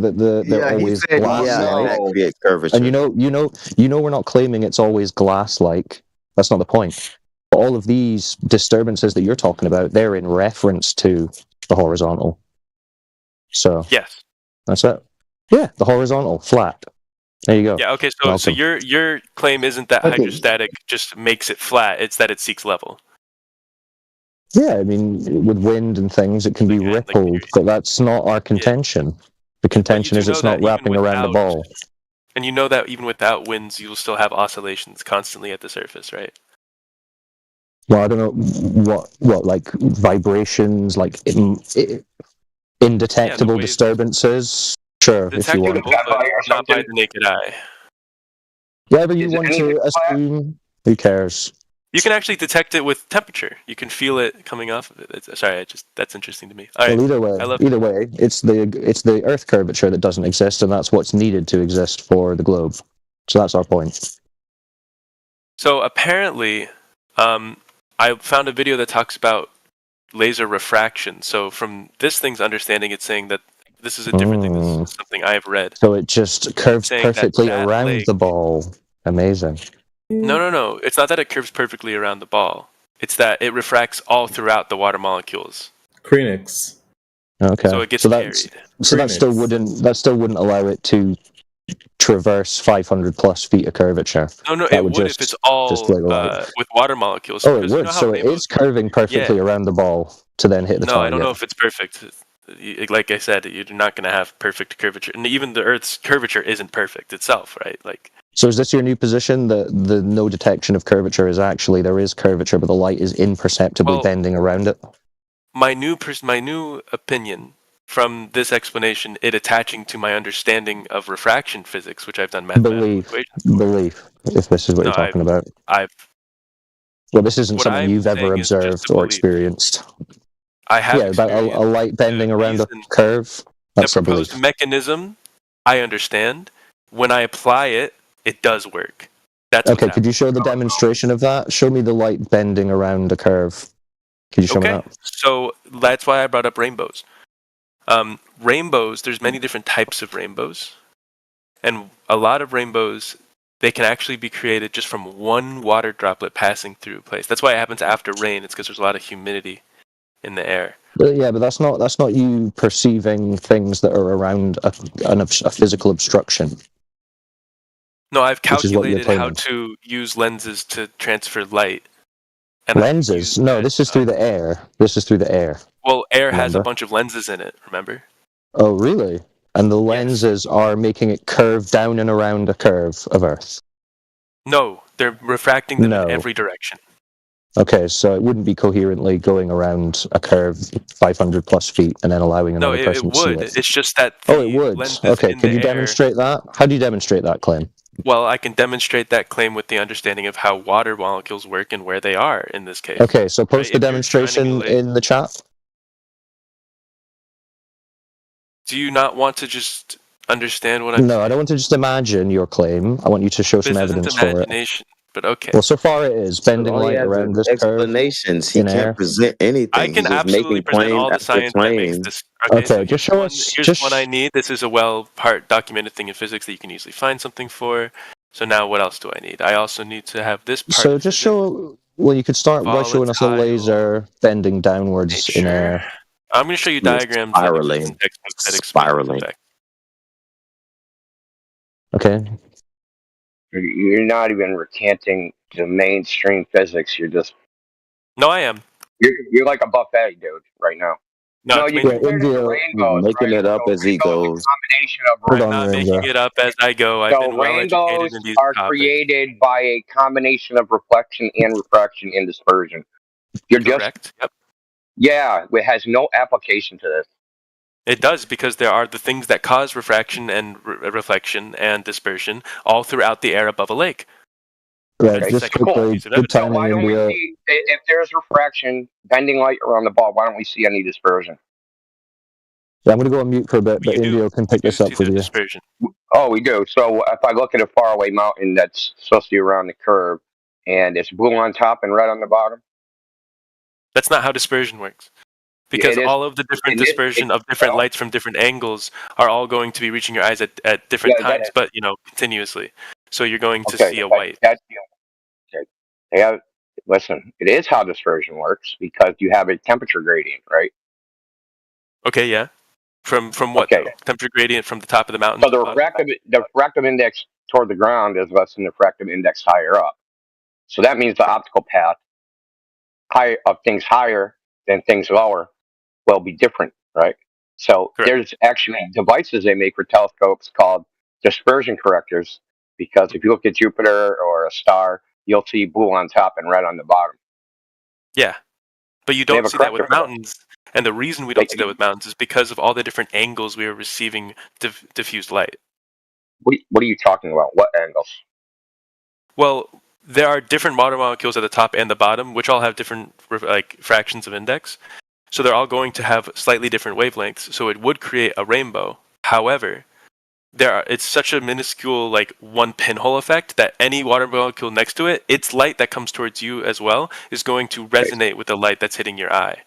that they're always glass-like. Curvature. And you know, we're not claiming it's always glass-like. That's not the point. But all of these disturbances that you're talking about, they're in reference to the horizontal. So yes, that's it. Yeah, the horizontal, flat. There you go. Yeah. Okay. So your claim isn't that hydrostatic just makes it flat; it's that it seeks level. Yeah, I mean, with wind and things, it can be rippled, but that's not our contention. The contention is it's not wrapping around the ball. And you know that even without winds, you'll still have oscillations constantly at the surface, right? Well, I don't know what like vibrations, like indetectable disturbances. Sure, if you want. But not by the naked eye. Whatever you want to assume, who cares? You can actually detect it with temperature. You can feel it coming off of it. That's interesting to me. All right. Well, either way, it's the Earth curvature that doesn't exist, and that's what's needed to exist for the globe. So that's our point. So apparently, I found a video that talks about laser refraction. So from this thing's understanding, it's saying that this is a different thing. This is something I have read. So it just curves perfectly around the ball. Amazing. No. It's not that it curves perfectly around the ball. It's that it refracts all throughout the water molecules. Krenix. Okay. So it gets carried. So that still wouldn't allow it to traverse 500 plus feet of curvature. No, it would if it's all with water molecules. Oh, it would. So it is curving perfectly around the ball to then hit the target. No, I don't know if it's perfect. Like I said, you're not going to have perfect curvature, and even the Earth's curvature isn't perfect itself, right? Like. So is this your new position that the no detection of curvature is actually there is curvature, but the light is imperceptibly bending around it? My new opinion from this explanation, it attaching to my understanding of refraction physics, which I've done mathematical equations. Belief, if this is what you're talking about. Well, this isn't something you've ever observed or experienced. I have. Yeah, about a light bending around a curve. That's the proposed mechanism, I understand. When I apply it, it does work. That's okay. Could you show the demonstration of that? Show me the light bending around a curve. Could you show me that? So that's why I brought up rainbows. Rainbows, there's many different types of rainbows. And a lot of rainbows, they can actually be created just from one water droplet passing through a place. That's why it happens after rain. It's because there's a lot of humidity in the air. Yeah, but that's not you perceiving things that are around a physical obstruction. No, I've calculated how to use lenses to transfer light. And lenses? No, this is through the air. Well, air has a bunch of lenses in it, remember? Oh, really? And the lenses are making it curve down and around a curve of Earth? No, they're refracting them in every direction. Okay, so it wouldn't be coherently going around a curve 500 plus feet and then allowing another person to see it. It's just that. It would. Okay, could you demonstrate that? How do you demonstrate that claim? Well, I can demonstrate that claim with the understanding of how water molecules work and where they are in this case. Okay, so post the If you're shining a demonstration light- in the chat. Do you not want to just understand what I'm No, saying? I don't want to just imagine your claim. I want you to show some This evidence isn't for it. imagination, but okay. Well, so far it is bending All he light has around is this curve explanations. He in can't air. present anything. I can He's just absolutely making present claim all the after science that makes claim. this. Okay, so just show us. Here's one I need. This is a well-part documented thing in physics that you can easily find something for. So now what else do I need? I also need to have this part. So just show. Well, you could start by showing us a laser bending downwards in air. I'm going to show you diagrams spiraling. that explain Spiraling. the effect. Okay. You're not even recanting the mainstream physics. You're just No, I am. you're like a buffet, dude, right now. No, you it's compared it to rainbows, making right? it up So as he rainbows goes. are a combination of Hold I'm on, not Ranger. making it up as I go. I've So been well educated rainbows in these are topics. created by a combination of reflection and refraction and dispersion. You're Correct. just Yep. yeah, it has no application to this. It does, because there are the things that cause refraction and reflection and dispersion all throughout the air above a lake. Right, That's just the second quickly, piece of good evidence. So timing, why don't we India. see if there's refraction, bending light around the ball? Why don't we see any dispersion? Yeah, I'm going to go on mute for a bit, but India can pick this up for you. Dispersion. Oh, we do. So if I look at a faraway mountain that's supposed to be around the curve, and it's blue on top and red on the bottom, That's not how dispersion works. Because It is- all of the different it is- dispersion of different lights from different angles are all going to be reaching your eyes at different Yeah, that times, is- but continuously. So you're going to okay, see a but white. That's okay. Yeah, listen, it is how dispersion works because you have a temperature gradient, right? Okay, yeah. From what Okay. though? Temperature gradient from the top of the mountain. So to the the bottom? refractive index toward the ground is less than the refractive index higher up. So that means the optical path of things higher than things lower will be different, right? So there's actually devices they make for telescopes called dispersion correctors, because if you look at Jupiter or a star, you'll see blue on top and red on the bottom. Yeah. But you They have don't a see that with corrector for that. mountains. And the reason we don't see that with mountains is because of all the different angles we are receiving diffused light. What are you talking about? What angles? Well, there are different water molecules at the top and the bottom, which all have different fractions of index. So they're all going to have slightly different wavelengths. So it would create a rainbow. However, it's such a minuscule one pinhole effect that any water molecule next to it, its light that comes towards you as well, is going to resonate with the light that's hitting your eye.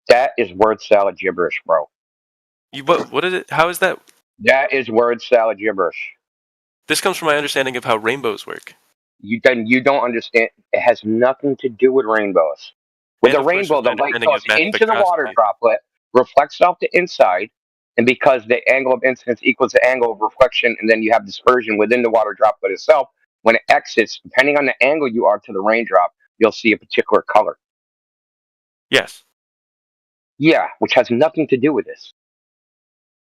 That is word salad gibberish, bro. What is it? How is that? That is word salad gibberish. This comes from my understanding of how rainbows work. You don't understand. It has nothing to do with rainbows. With a rainbow, the light goes into the water droplet, reflects off the inside, and because the angle of incidence equals the angle of reflection, and then you have dispersion within the water droplet itself, when it exits, depending on the angle you are to the raindrop, you'll see a particular color. Yes. Yeah, which has nothing to do with this.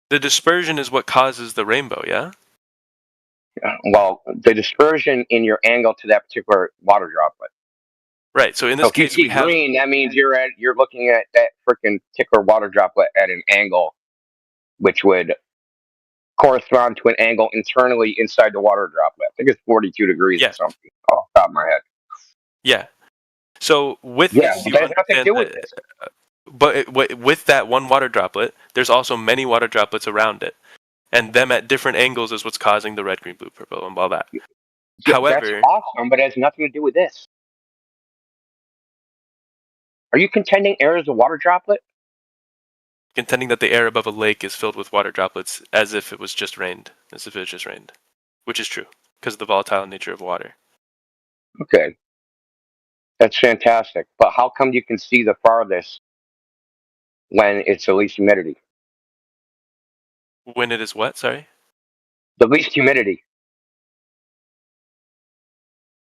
The dispersion is what causes the rainbow, yeah? Well, the dispersion in your angle to that particular water droplet. Right. So in this case, if you see green, that means you're looking at that freaking particular water droplet at an angle, which would correspond to an angle internally inside the water droplet. I think it's 42 degrees or something off the top of my head. Yeah. So with Yeah, this, but that has nothing to do with this. But with that one water droplet, there's also many water droplets around it, and them at different angles is what's causing the red, green, blue, purple, and all that. However, that's awesome, but it has nothing to do with this. Are you contending air is a water droplet? contending that the air above a lake is filled with water droplets as if it was just rained, which is true because of the volatile nature of water. Okay. That's fantastic. But how come you can see the farthest when it's the least humidity? When it is what? Sorry? The least humidity.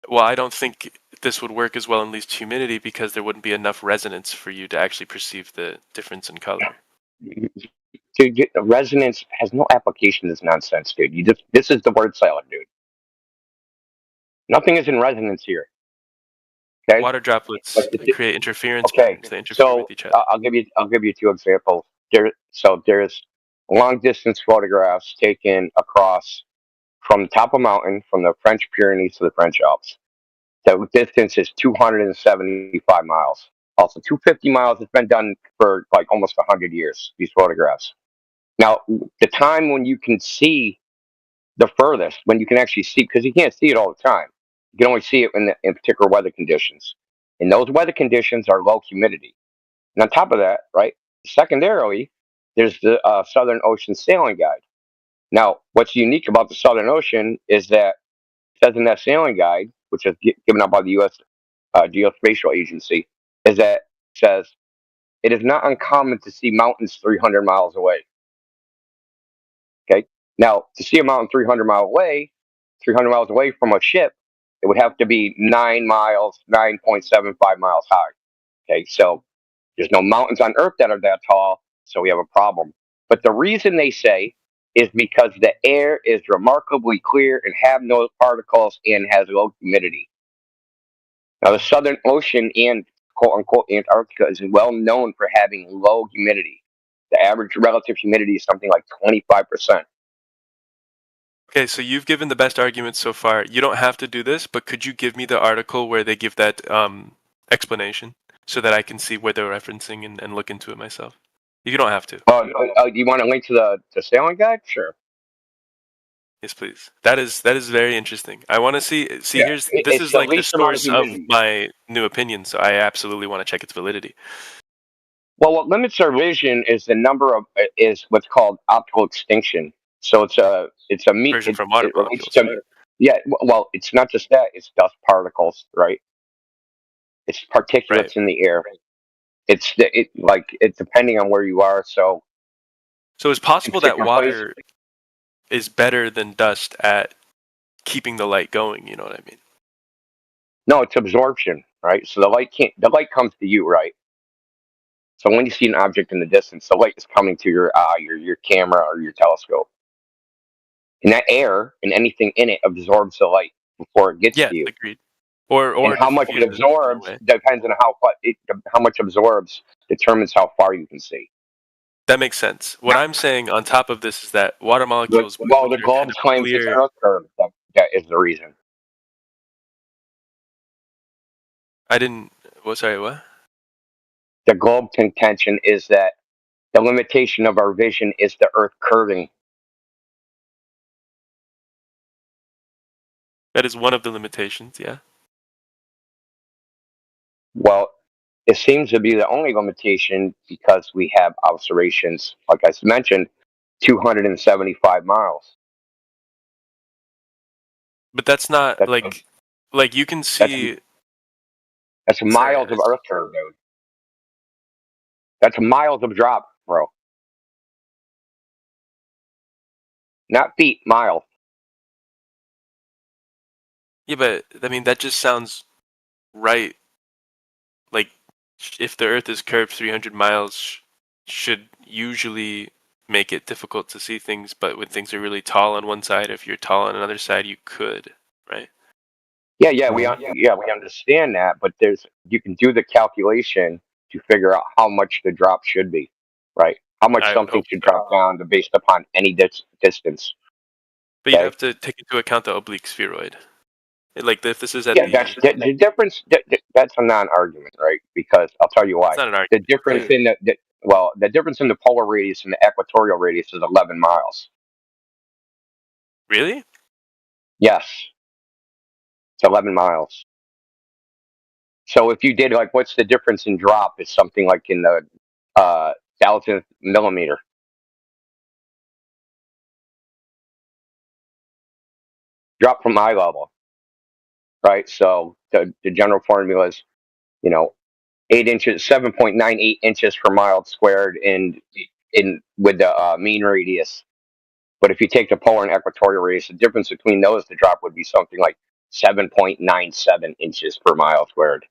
Well, I don't think this would work as well in least humidity because there wouldn't be enough resonance for you to actually perceive the difference in color. Dude, resonance has no application to this nonsense, dude. This is the word salad, dude. Nothing is in resonance here. Okay? Water droplets create interference patterns. They interfere So with each other. I'll give you two examples. There's long distance photographs taken across from the top of a mountain, from the French Pyrenees to the French Alps. The distance is 275 miles. Also, 250 miles has been done for like almost 100 years, these photographs. Now, the time when you can see the furthest, when you can actually see, because you can't see it all the time. You can only see it in particular weather conditions. And those weather conditions are low humidity. And on top of that, right, secondarily, there's the Southern Ocean Sailing Guide. Now, what's unique about the Southern Ocean is that it says in that sailing guide, which is given out by the U.S. Geospatial Agency, is that it says it is not uncommon to see mountains 300 miles away. Okay. Now, to see a mountain 300 miles away from a ship, it would have to be 9 miles, 9.75 miles high. Okay. So there's no mountains on Earth that are that tall. So we have a problem. But the reason they say is because the air is remarkably clear and have no particles and has low humidity. Now, the Southern Ocean and quote unquote Antarctica is well known for having low humidity. The average relative humidity is something like 25%. Okay, so you've given the best arguments so far. You don't have to do this, but could you give me the article where they give that explanation so that I can see where they're referencing and look into it myself? You don't have to. Do you want a link to the sailing guide? Sure. Yes, please. That is very interesting. I want to see. Yeah, This it's is the like the least amount of source of humidity. my new opinion, so I absolutely want to check its validity. Well, what limits our vision is the number of is what's called optical extinction. So it's a Version from water molecules, to, right? yeah. Well, it's not just that; it's dust particles, right? It's particulates Right. in the air. It's depending on where you are. So it's possible that particular water is better than dust at keeping the light going. You know what I mean? No, it's absorption, right? So the light comes to you, right? So when you see an object in the distance, the light is coming to your eye, your camera, or your telescope. And that air and anything in it absorbs the light before it gets Yeah, to you. agreed. Or And how much it diffuses absorbs away. depends on how much absorbs determines how far you can see. That makes sense. What I'm saying on top of this is that water molecules, Well, which the are globe kind of claims it's clear. Earth curve. That is the reason. I didn't. What? Sorry, what? The globe contention is that the limitation of our vision is the Earth curving. That is one of the limitations. Yeah. Well, it seems to be the only limitation because we have observations, like I mentioned, 275 miles. But that's not That's like you can see. That's miles of Earth curve, dude. That's miles of drop, bro. Not feet, miles. Yeah, but I mean that just sounds right. Like if the Earth is curved 300 miles, should usually make it difficult to see things. But when things are really tall on one side, if you're tall on another side, you could, right? Yeah, we understand that, but you can do the calculation to figure out how much the drop should be, right? How much I would something hope should so. drop down based upon any distance. But you Okay? have to take into account the oblique spheroid. Like if this is at Yeah, the that's the difference. That's a non-argument, right? Because I'll tell you why. it's not an argument. The difference in the difference in the polar radius and the equatorial radius is 11 miles. Really? Yes, it's 11 miles. So if you did what's the difference in drop? It's something like in the 1,000th millimeter. Drop from eye level, right? So the general formula is, 8 inches, 7.98 inches per mile squared in with the mean radius. But if you take the polar and equatorial radius, the difference between those, the drop would be something like 7.97 inches per mile squared.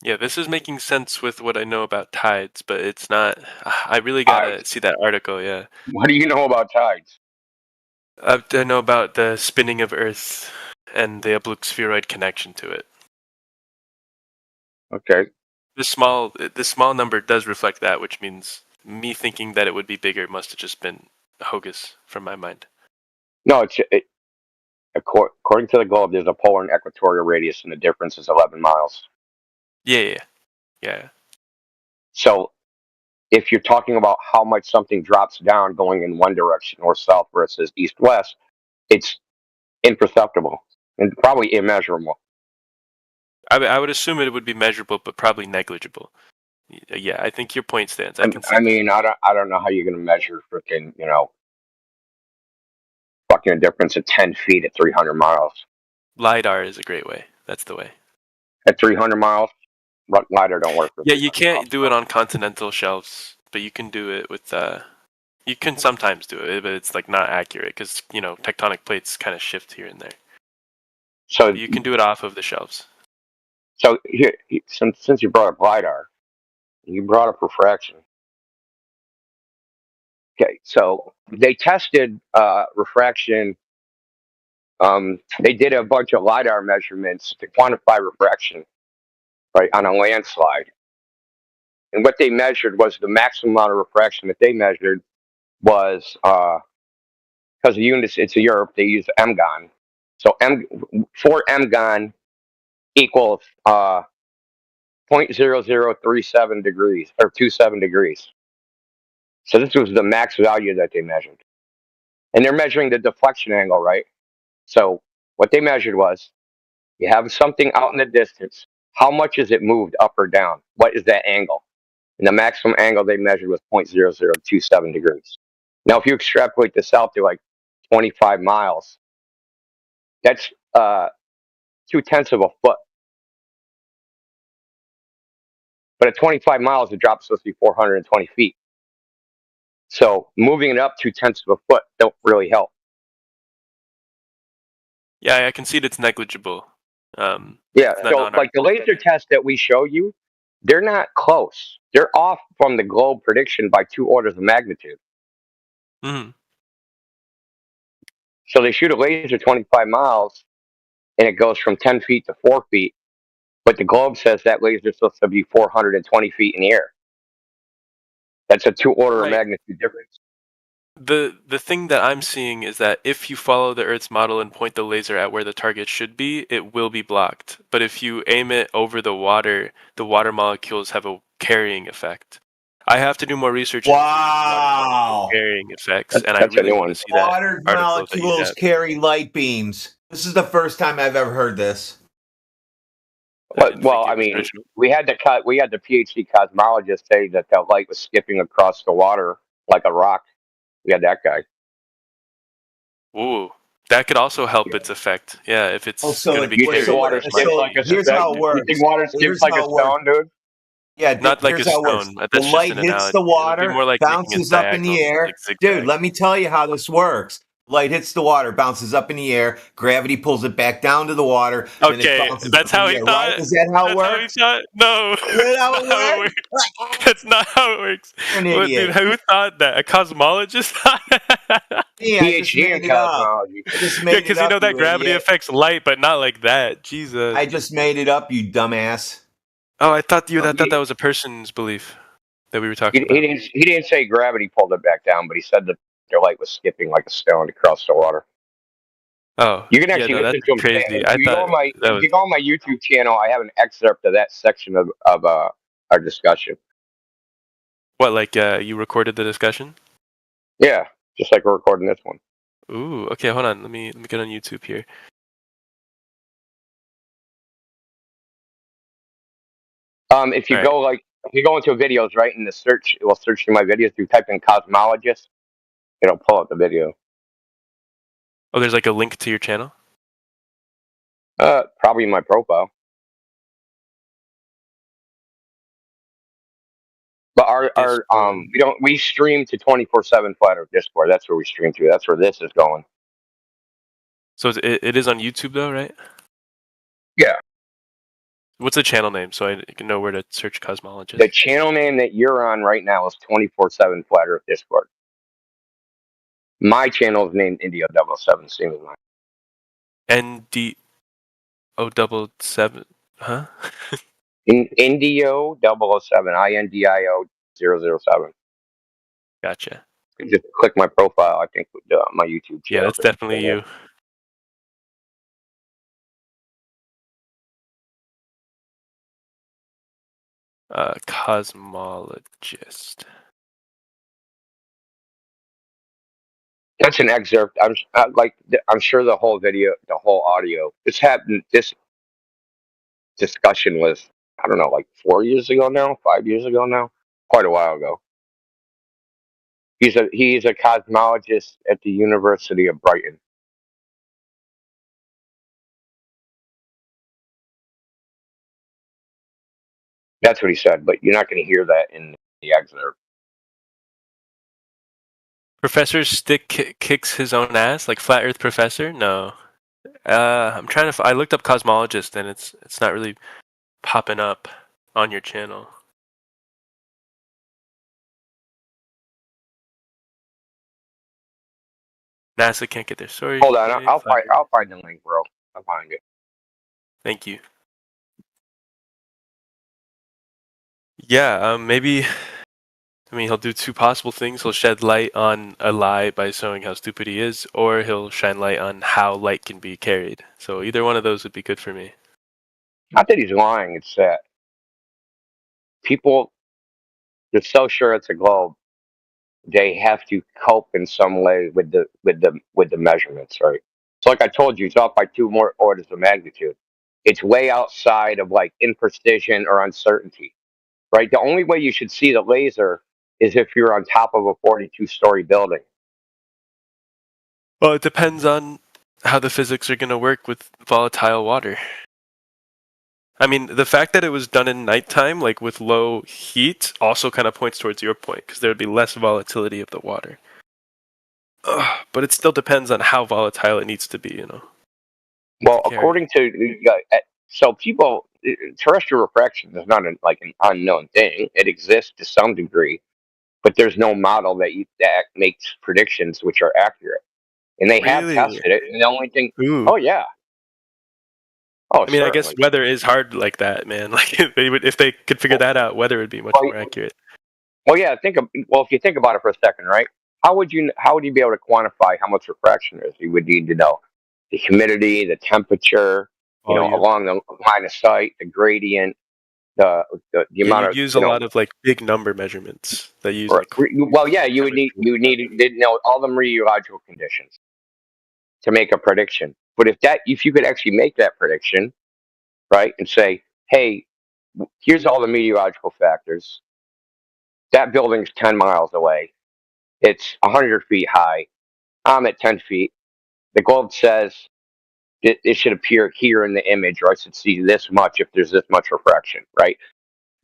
Yeah, this is making sense with what I know about tides, but it's not. I really gotta see that article. Yeah. What do you know about tides? I know about the spinning of Earth and the oblique spheroid connection to it. Okay. This small number does reflect that, which means me thinking that it would be bigger must have just been hocus from my mind. No, According to the globe, there's a polar and equatorial radius, and the difference is 11 miles. Yeah. So if you're talking about how much something drops down going in one direction, north south versus east west, it's imperceptible and probably immeasurable. I would assume it would be measurable, but probably negligible. Yeah, I think your point stands. I don't know how you're going to measure freaking, fucking a difference of 10 feet at 300 miles. LiDAR is a great way. That's the way. At 300 miles, LiDAR don't work. Yeah, you can't do it on continental shelves, but you can do it with. You can sometimes do it, but it's like not accurate because tectonic plates kind of shift here and there. So you can do it off of the shelves. So here, since you brought up LiDAR, you brought up refraction. Okay, so they tested refraction. They did a bunch of LiDAR measurements to quantify refraction, right, on a landslide. And what they measured was the maximum amount of refraction that they measured was, because the units, it's Europe, they use MGON. So 4 MGON equals 0.0037 degrees, or 27 degrees. So this was the max value that they measured. And they're measuring the deflection angle, right? So what they measured was, you have something out in the distance. How much is it moved up or down? What is that angle? And the maximum angle they measured was 0.0027 degrees. Now, if you extrapolate this out to like 25 miles, that's 0.2 of a foot. But at 25 miles, the drop's supposed to be 420 feet. So moving it up 0.2 of a foot don't really help. Yeah, I can see it's negligible. Yeah, so like the laser test that we show you, they're not close. They're off from the globe prediction by 2 orders of magnitude. Mm-hmm. So they shoot a laser 25 miles, and it goes from 10 feet to 4 feet. But the globe says that laser is supposed to be 420 feet in the air. That's a 2 order of magnitude difference. The thing that I'm seeing is that if you follow the Earth's model and point the laser at where the target should be, it will be blocked. But if you aim it over the water molecules have a carrying effect. I have to do more research into carrying effects, and I really want to see that. Water molecules carry light beams. This is the first time I've ever heard this. Well, I mean, we had the PhD cosmologist say that the light was skipping across the water like a rock. We had that guy. Ooh, that could also help its effect. Yeah, if it's going to be carried. Here's how it works. You think water skips like a stone, dude? Yeah, not like a stone. The light hits the water, bounces up in the air. Dude, let me tell you how this works. Light hits the water, bounces up in the air. Gravity pulls it back down to the water. Okay, that's how he thought. Right? Is that how it works? No, that's not how it works. Well, dude, who thought that? A cosmologist thought that? Yeah, PhD in cosmology. Yeah, because you know that gravity affects light, but not like that. Jesus. I just made it up, you dumbass. Oh, I thought that was a person's belief that we were talking about. He didn't say gravity pulled it back down, but he said that their light was skipping like a stone across the water. Oh, you can actually listen to him. Crazy. If you go on my YouTube channel, I have an excerpt of that section of our discussion. What, like you recorded the discussion? Yeah, just like we're recording this one. Ooh, okay, hold on. Let me get on YouTube here. If you go into videos, right, in the search, it will search through my videos. You type in cosmologist, it'll pull up the video. Oh, there's like a link to your channel? Probably in my profile. But we stream to 24/7 Flat Earth Discord. That's where we stream to. That's where this is going. So it is on YouTube though, right? Yeah. What's the channel name so I can know where to search cosmologist? The channel name that you're on right now is 24/7 Flat Earth Discord. My channel is named Indio 007. Same as mine. NDO7, huh? Indio 007. INDIO 007. Gotcha. You just click my profile. I think my YouTube channel. Yeah, that's definitely you. Cosmologist. That's an excerpt. I'm sure the whole video, the whole audio. This happened. This discussion was, I don't know, like 4 years ago now, 5 years ago now, quite a while ago. He's a cosmologist at the University of Brighton. That's what he said, but you're not going to hear that in the excerpt. Professor Stick kicks his own ass, like Flat Earth Professor? No. I'm trying to. I looked up cosmologist, and it's not really popping up on your channel. NASA can't get their story. Hold on, I'll find the link, bro. I'll find it. Thank you. Yeah, maybe. I mean, he'll do two possible things. He'll shed light on a lie by showing how stupid he is, or he'll shine light on how light can be carried. So either one of those would be good for me. Not that he's lying. It's that people, they're so sure it's a globe, they have to cope in some way with the measurements, right? So, like I told you, it's off by 2 more orders of magnitude. It's way outside of like imprecision or uncertainty, right? The only way you should see the laser is if you're on top of a 42-story building. Well, it depends on how the physics are going to work with volatile water. I mean, the fact that it was done in nighttime, like with low heat, also kind of points towards your point, because there would be less volatility of the water. But it still depends on how volatile it needs to be, you know. Well, according to so people, terrestrial refraction is not an unknown thing. It exists to some degree, but there's no model that makes predictions which are accurate. And they have tested it, and the only thing. Ooh. Oh yeah. Oh, I mean, I guess weather is hard like that, man. Like if they could figure that out, weather would be much more accurate. Well, yeah. If you think about it for a second, right? How would you be able to quantify how much refraction there is? You would need to know the humidity, the temperature, along the line of sight, the gradient, the amount of. You use a lot of like big number measurements that use. Right. Well, yeah, you would need to know all the meteorological conditions to make a prediction. But if you could actually make that prediction, right, and say, hey, here's all the meteorological factors. That building's 10 miles away. It's 100 feet high. I'm at 10 feet. The globe says it should appear here in the image, or I should see this much if there's this much refraction, right?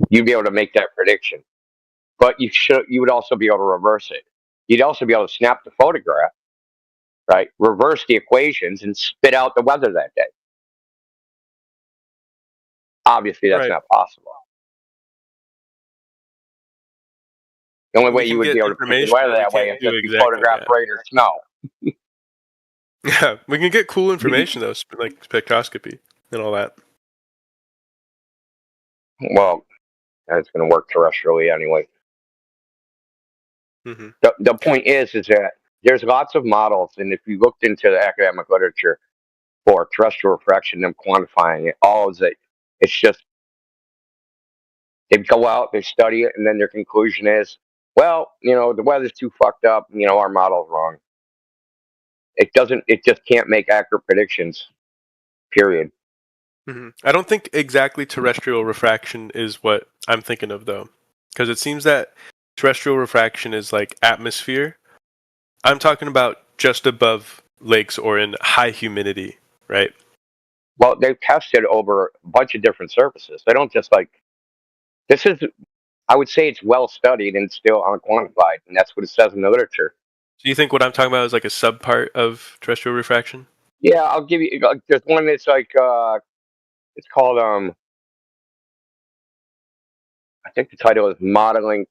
You'd be able to make that prediction. But you would also be able to reverse it. You'd also be able to snap the photograph, right? Reverse the equations and spit out the weather that day. Obviously, that's not possible. The only way you would be able to predict the weather that way is if you photograph rain or snow. Yeah, we can get cool information though, like spectroscopy and all that. Well, that's going to work terrestrially anyway. Mm-hmm. The point is that there's lots of models, and if you looked into the academic literature for terrestrial refraction, them quantifying it, all is that it's just they go out, they study it, and then their conclusion is, well, the weather's too fucked up, our model's wrong. It just can't make accurate predictions, period. Mm-hmm. I don't think exactly terrestrial refraction is what I'm thinking of, though, because it seems that terrestrial refraction is like atmosphere. I'm talking about just above lakes or in high humidity, right? Well, they've tested over a bunch of different surfaces. They don't just I would say it's well studied and still unquantified, and that's what it says in the literature. Do you think what I'm talking about is like a subpart of terrestrial refraction? Yeah, I'll give you. There's one that's like it's called I think the title is modeling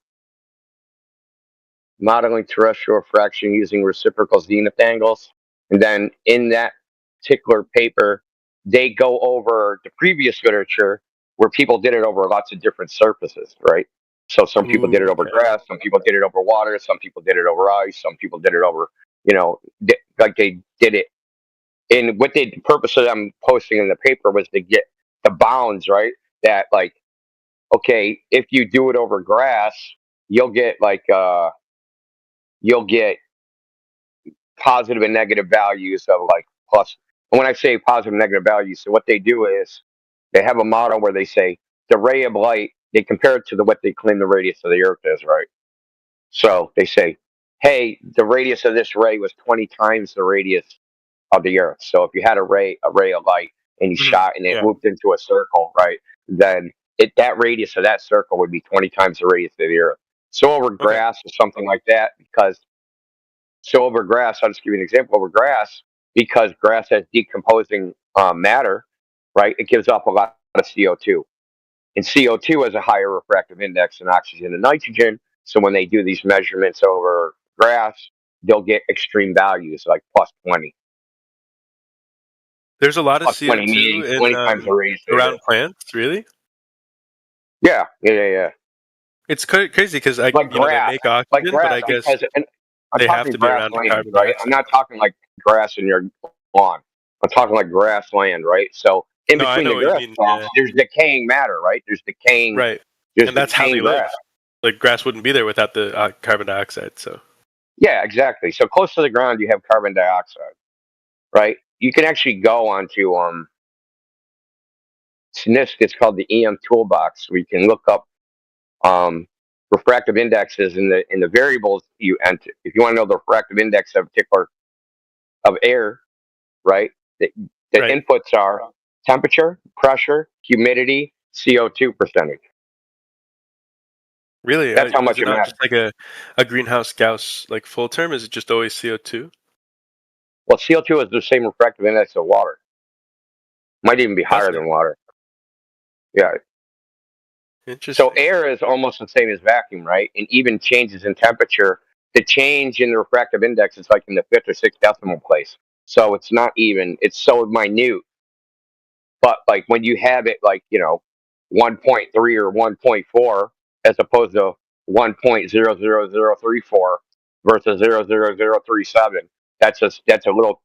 terrestrial refraction using reciprocal zenith angles, and then in that particular paper, they go over the previous literature where people did it over lots of different surfaces, right? So some people did it over grass, some people did it over water, some people did it over ice, some people did it over, like they did it. And the purpose of them posting in the paper was to get the bounds, right? That like okay, if you do it over grass, you'll get you'll get positive and negative values of like plus. And when I say positive and negative values, so what they do is they have a model where they say the ray of light, they compare it to what they claim the radius of the Earth is, right? So they say, hey, the radius of this ray was 20 times the radius of the Earth. So if you had a ray of light and you shot and it moved into a circle, right, then that radius of that circle would be 20 times the radius of the Earth. So over grass or something like that, over grass, I'll just give you an example. Over grass, because grass has decomposing matter, right, it gives off a lot of CO2. And CO2 has a higher refractive index than oxygen and nitrogen. So when they do these measurements over grass, they'll get extreme values like plus 20. There's a lot of Plus 20 meaning 20 times the radius around plants, really? Yeah. It's crazy because they make oxygen, but I guess they have to be around the carbon right? dioxide. I'm not talking like grass in your lawn. I'm talking like grassland, right? So in between the grass stalks, there's decaying matter, right? There's decaying, right? And that's how they live. Like grass wouldn't be there without the carbon dioxide. So yeah, exactly. So close to the ground, you have carbon dioxide, right? You can actually go onto NIST. It's called the EM Toolbox, where you can look up refractive indexes in the variables you enter. If you want to know the refractive index of particular of air, right? The inputs are temperature, pressure, humidity, CO2 percentage. Really, that's how much it matters. Just like a greenhouse gas like full term. Is it just always CO2? Well, CO2 is the same refractive index of water. Might even be higher than water. Yeah. Interesting. So air is almost the same as vacuum, right? And even changes in temperature, the change in the refractive index is like in the 5th or 6th decimal place. So it's not even, it's so minute. But like when you have it like, 1.3 or 1.4 as opposed to 1.00034 versus 0.00037, that's a little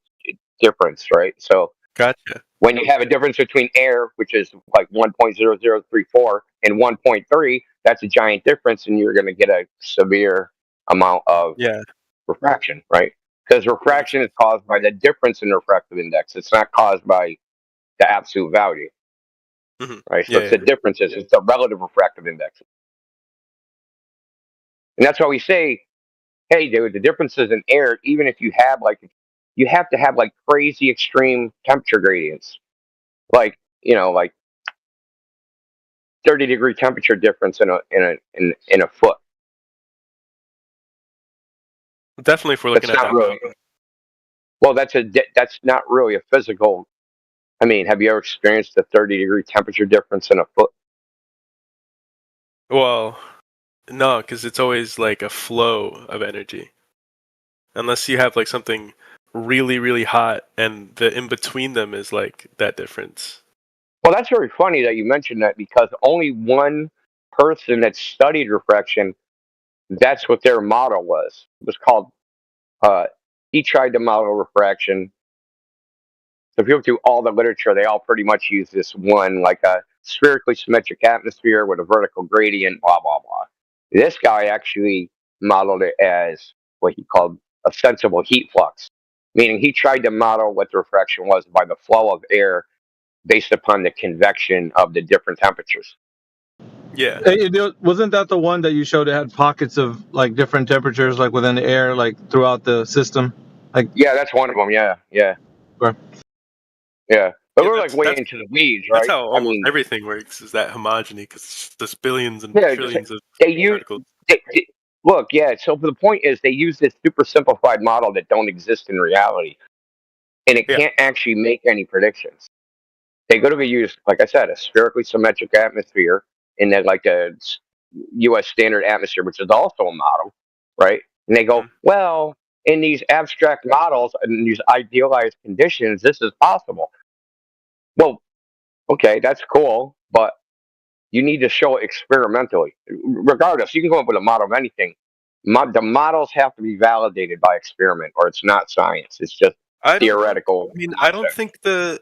difference, right? So gotcha. When you have a difference between air, which is like 1.0034 and 1.3, that's a giant difference, and you're going to get a severe amount of refraction, right? Because refraction is caused by the difference in refractive index. It's not caused by the absolute value, right? So it's the differences. It's the relative refractive index. And that's why we say, hey, dude, the differences in air, even if you have you have to have like crazy extreme temperature gradients. Like 30-degree temperature difference in a foot. Definitely, if we're looking at that. Really, well, that's not really a physical. I mean, have you ever experienced a 30-degree temperature difference in a foot? Well, no, because it's always like a flow of energy. Unless you have like something really, really hot, and the in between them is like that difference. Well, that's very funny that you mentioned that, because only one person that studied refraction, that's what their model was. It was called, he tried to model refraction. So if you look through all the literature, they all pretty much use this one, like a spherically symmetric atmosphere with a vertical gradient, blah, blah, blah. This guy actually modeled it as what he called a sensible heat flux, meaning he tried to model what the refraction was by the flow of air based upon the convection of the different temperatures. Yeah. Wasn't that the one that you showed that had pockets of like different temperatures, like within the air, like throughout the system? Like, yeah, that's one of them. Yeah. Sure. Yeah. But we're like way into the weeds, right? That's how almost everything works, is that homogeny, because there's billions and trillions of particles. Look, so the point is they use this super simplified model that don't exist in reality, and it can't actually make any predictions. They go to use, like I said, a spherically symmetric atmosphere, and then like a U.S. standard atmosphere, which is also a model, right? And they go, well, in these abstract models and these idealized conditions, this is possible. Well, okay, that's cool, but you need to show it experimentally. Regardless, you can come up with a model of anything. The models have to be validated by experiment, or it's not science. It's just theoretical. I mean, I don't think the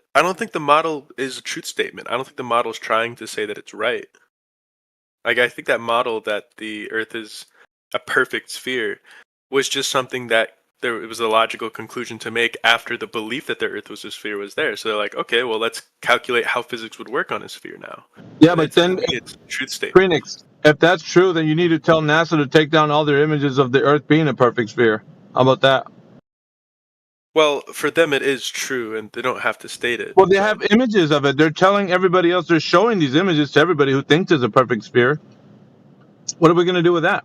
model is a truth statement. I don't think the model is trying to say that it's right. Like, I think that model that the Earth is a perfect sphere was just something that it was a logical conclusion to make after the belief that the Earth was a sphere was there. So they're like, okay, well, let's calculate how physics would work on a sphere now. Yeah, but then it's a truth statement. Phoenix, if that's true, then you need to tell NASA to take down all their images of the Earth being a perfect sphere. How about that? Well, for them it is true, and they don't have to state it. Well, they have images of it. They're telling everybody else. They're showing these images to everybody who thinks it's a perfect sphere. What are we going to do with that?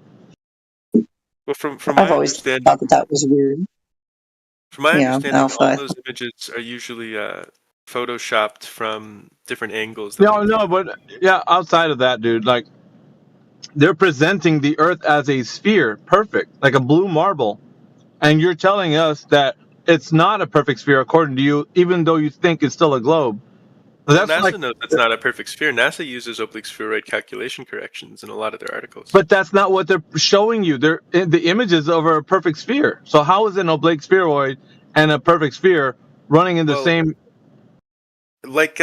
Well, from my understanding, thought that was weird. From my understanding, Alpha. all those images are usually photoshopped from different angles. No, but yeah, outside of that, dude, like they're presenting the Earth as a sphere, perfect, like a blue marble, and you're telling us that it's not a perfect sphere according to you, even though you think it's still a globe. That's NASA knows it's not a perfect sphere. NASA uses oblique spheroid calculation corrections in a lot of their articles. But that's not what they're showing you. They're the images of a perfect sphere. So how is an oblique spheroid and a perfect sphere running in the same? Like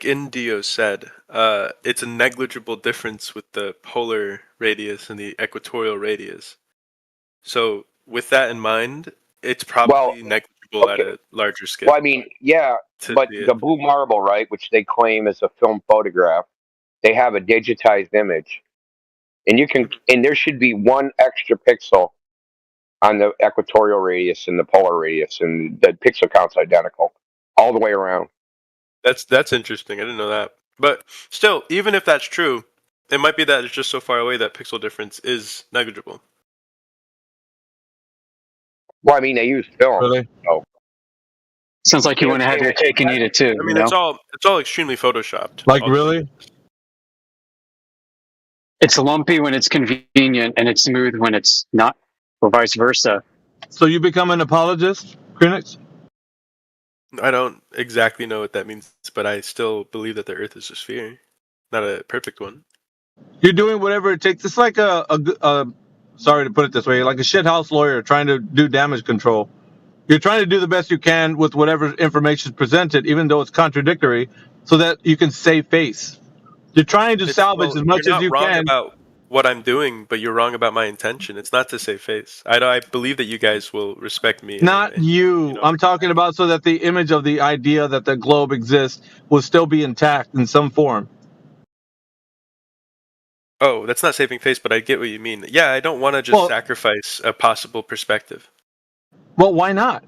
Indio said, it's a negligible difference with the polar radius and the equatorial radius. So with that in mind, it's probably negligible at a larger scale. Well, I mean, yeah, but the blue marble, right, which they claim is a film photograph, they have a digitized image, and there should be one extra pixel on the equatorial radius and the polar radius, and the pixel count's identical all the way around. That's interesting. I didn't know that. But still, even if that's true, it might be that it's just so far away that pixel difference is negligible. Well, I mean, they use film. Really? So. Sounds like you want to have your cake and eat it too. I mean, it's all extremely photoshopped. Like really? It's lumpy when it's convenient, and it's smooth when it's not, or vice versa. So you become an apologist, Krenix? I don't exactly know what that means, but I still believe that the Earth is a sphere, not a perfect one. You're doing whatever it takes. It's like a sorry to put it this way, like a shithouse lawyer trying to do damage control. You're trying to do the best you can with whatever information is presented, even though it's contradictory, so that you can save face. You're trying to salvage as much as you can. You're not wrong can. about what I'm doing, but you're wrong about my intention. It's not to save face. I believe that you guys will respect me. Not you. I'm talking about so that the image of the idea that the globe exists will still be intact in some form. Oh, that's not saving face, but I get what you mean. Yeah, I don't want to just sacrifice a possible perspective. Well, why not?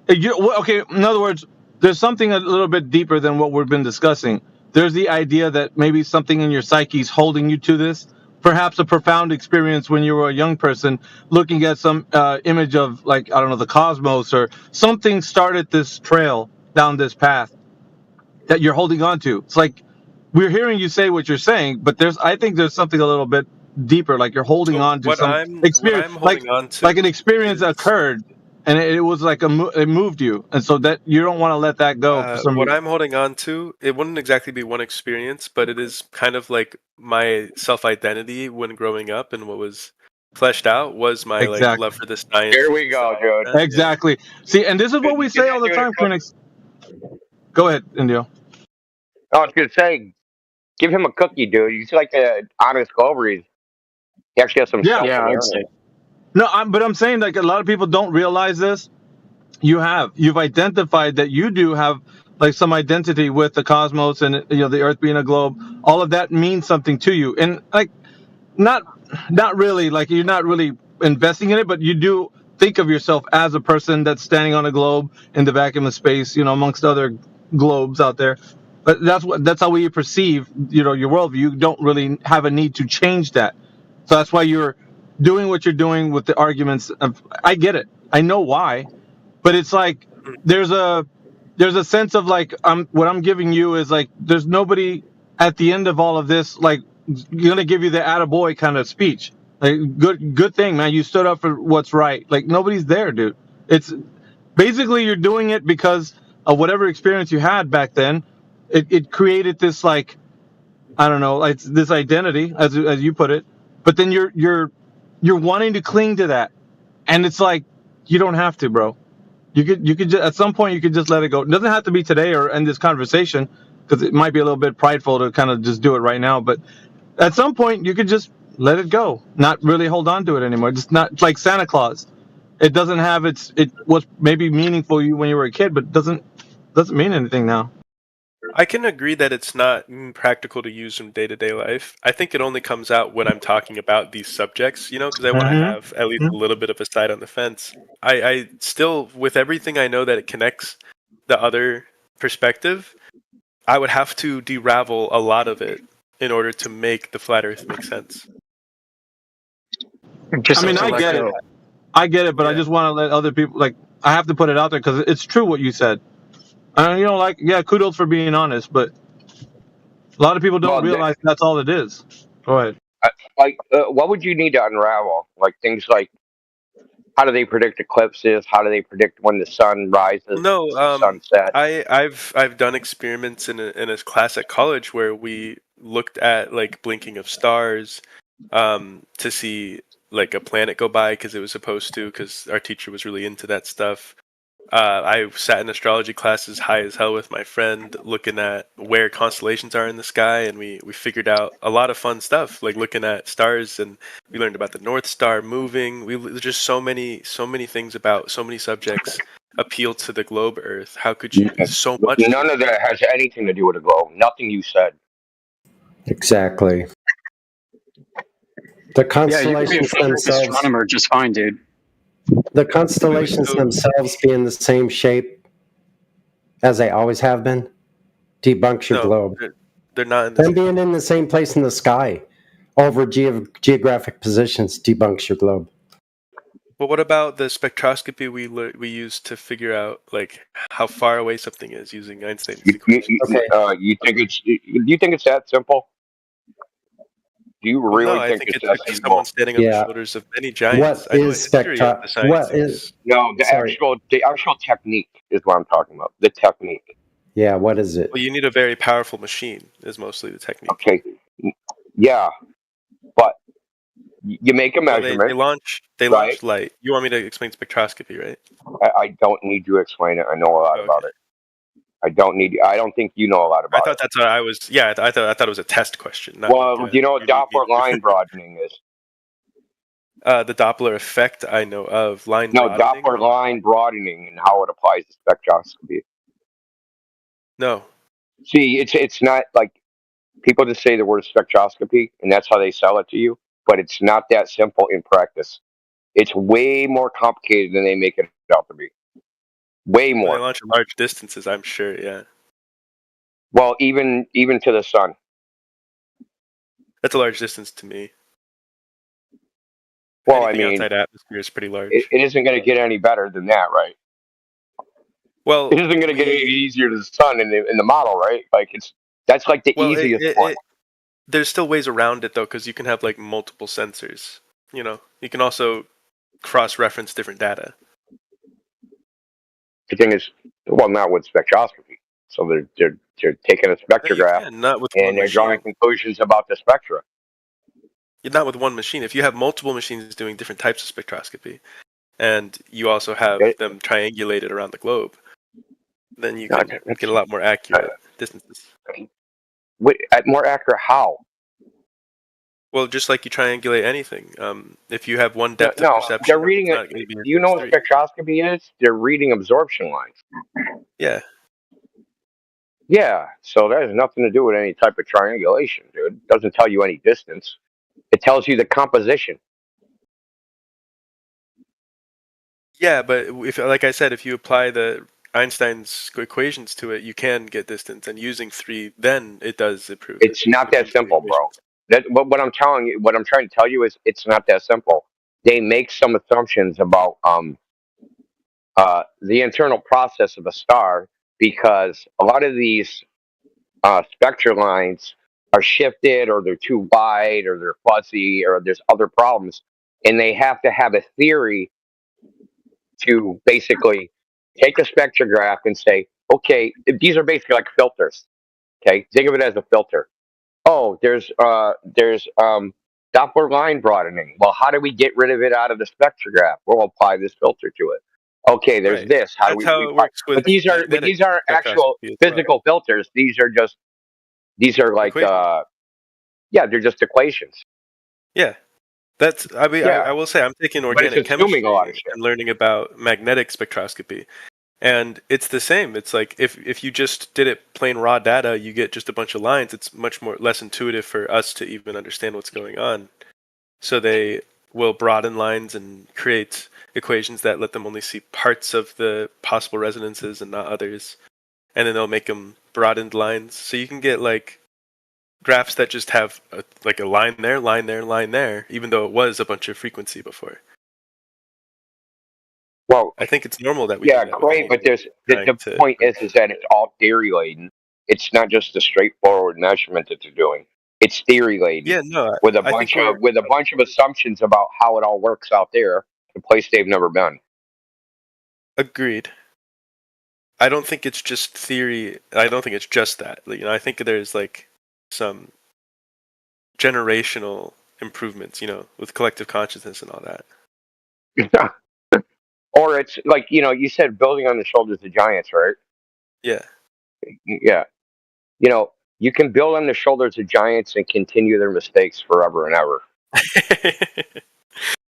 Okay, in other words, there's something a little bit deeper than what we've been discussing. There's the idea that maybe something in your psyche is holding you to this. Perhaps a profound experience when you were a young person looking at some image of, like, I don't know, the cosmos, or something started this trail down this path that you're holding on to. It's like we're hearing you say what you're saying, but I think there's something a little bit deeper, like you're holding on to some experience, like an experience occurred, and it was like it moved you, and so that you don't want to let that go. For some what reason. I'm holding on to, it wouldn't exactly be one experience, but it is kind of like my self-identity when growing up, and what was fleshed out was my like love for this science. Here we go, dude. Exactly. See, and this is what we say all the time, Phoenix. Go ahead, Indio. I was going to say, give him a cookie, dude. You see, like the honest Gloveries. He actually has some. Yeah, I'd say. No, but I'm saying, like, a lot of people don't realize this. You've identified that you do have like some identity with the cosmos and the Earth being a globe. All of that means something to you, and like not really, like you're not really investing in it, but you do think of yourself as a person that's standing on a globe in the vacuum of space, amongst other globes out there. But that's how we perceive your worldview. You don't really have a need to change that, so that's why you're doing what you're doing with the arguments. I get it. I know why, but it's like there's a sense of like what I'm giving you is like there's nobody at the end of all of this like gonna give you the attaboy kind of speech. Like good thing, man. You stood up for what's right. Like nobody's there, dude. It's basically you're doing it because of whatever experience you had back then. It created this like I don't know, like this identity as you put it. But then you're wanting to cling to that, and it's like you don't have to, bro. You could just, at some point you could just let it go. It doesn't have to be today or end this conversation, because it might be a little bit prideful to kind of just do it right now. But At some point, you could just let it go, not really hold on to it anymore. Just not like Santa Claus. It doesn't have it was maybe meaningful to you when you were a kid, but doesn't mean anything now. I can agree that it's not practical to use in day-to-day life. I think it only comes out when I'm talking about these subjects, because I want to have at least a little bit of a side on the fence. I still, with everything I know that it connects the other perspective, I would have to de-ravel a lot of it in order to make the flat Earth make sense. I mean, I get it, but I just want to let other people, I have to put it out there because it's true what you said. Kudos for being honest, but a lot of people don't realize that's all it is. Go ahead. What would you need to unravel? Like things like, how do they predict eclipses? How do they predict when the sun rises? No, sunset. I've done experiments in a class at college where we looked at like blinking of stars, to see like a planet go by because it was supposed to, because our teacher was really into that stuff. I sat in astrology classes high as hell with my friend, looking at where constellations are in the sky, and we figured out a lot of fun stuff, like looking at stars, and we learned about the North Star moving. Just so many things about so many subjects appeal to the globe Earth. How could you? So much. None of that has anything to do with the globe. Nothing you said. Exactly. The constellations themselves. Astronomer, just fine, dude. The constellations themselves being the same shape as they always have been debunks your globe. They're not. Them being in the same place in the sky over geographic positions debunks your globe. But what about the spectroscopy we use to figure out like how far away something is using Einstein's equation? You think it's that simple? Do you really think it's that simple? Someone standing on the shoulders of many giants. What is spectroscopy? What is? No, the actual technique is what I'm talking about. The technique. Yeah, what is it? Well, you need a very powerful machine. Is mostly the technique. Okay. Yeah, but you make a measurement. They launch light. You want me to explain spectroscopy, right? I don't need you to explain it. I know a lot about it. I don't think you know a lot about it. I thought that's what I was. Yeah, I thought it was a test question. Do you know what Doppler line broadening is? The Doppler effect I know of. Doppler line broadening and how it applies to spectroscopy. No. See, it's not like people just say the word spectroscopy and that's how they sell it to you, but it's not that simple in practice. It's way more complicated than they make it out to be. Way more. They launch at large distances, I'm sure. Yeah. Well, even to the sun. That's a large distance to me. Well, Anything I mean, outside atmosphere is pretty large. It isn't going to get any better than that, right? Well, it isn't going to get any easier to the sun in the model, right? Like that's like the easiest one. There's still ways around it though, because you can have like multiple sensors. You can also cross-reference different data. The thing is, not with spectroscopy. So they're taking a spectrograph and they're drawing conclusions about the spectra. Not with one machine. If you have multiple machines doing different types of spectroscopy, and you also have them triangulated around the globe, then you can get a lot more accurate distances. More accurate how? Well, just like you triangulate anything. If you have one depth of perception, they're reading it. You know what spectroscopy is? They're reading absorption lines. Yeah. Yeah. So that has nothing to do with any type of triangulation, dude. It doesn't tell you any distance. It tells you the composition. Yeah, but like I said, if you apply the Einstein's equations to it, you can get distance, and using 3, then it does improve. It's not that simple, bro. What I'm trying to tell you is it's not that simple. They make some assumptions about the internal process of a star, because a lot of these spectral lines are shifted, or they're too wide, or they're fuzzy, or there's other problems, and they have to have a theory to basically take a spectrograph and say, okay, these are basically like filters. Okay, think of it as a filter. Oh, there's Doppler line broadening. Well, how do we get rid of it out of the spectrograph? We'll apply this filter to it. Okay, there's this. How do we apply? But these aren't actual physical filters. These are like Yeah, they're just equations. Yeah. I mean, Yeah. I will say I'm taking But organic it's assuming chemistry a lot of shit. and learning about magnetic spectroscopy. And it's the same. It's like if you just did it plain raw data, you get just a bunch of lines. It's much less intuitive for us to even understand what's going on. So they will broaden lines and create equations that let them only see parts of the possible resonances and not others. And then they'll make them broadened lines. So you can get like graphs that just have like a line there, line there, line there, even though it was a bunch of frequency before. Well, I think it's normal that we yeah, do that great, but the point is that it's all theory laden. It's not just a straightforward measurement that they're doing. It's theory laden. Yeah, no, with a I think bunch of assumptions about how it all works out there, a place they've never been. Agreed. I don't think it's just theory. I don't think it's just that. I think there's like some generational improvements, with collective consciousness and all that. Or it's like, you said building on the shoulders of giants, right? Yeah. Yeah. You can build on the shoulders of giants and continue their mistakes forever and ever.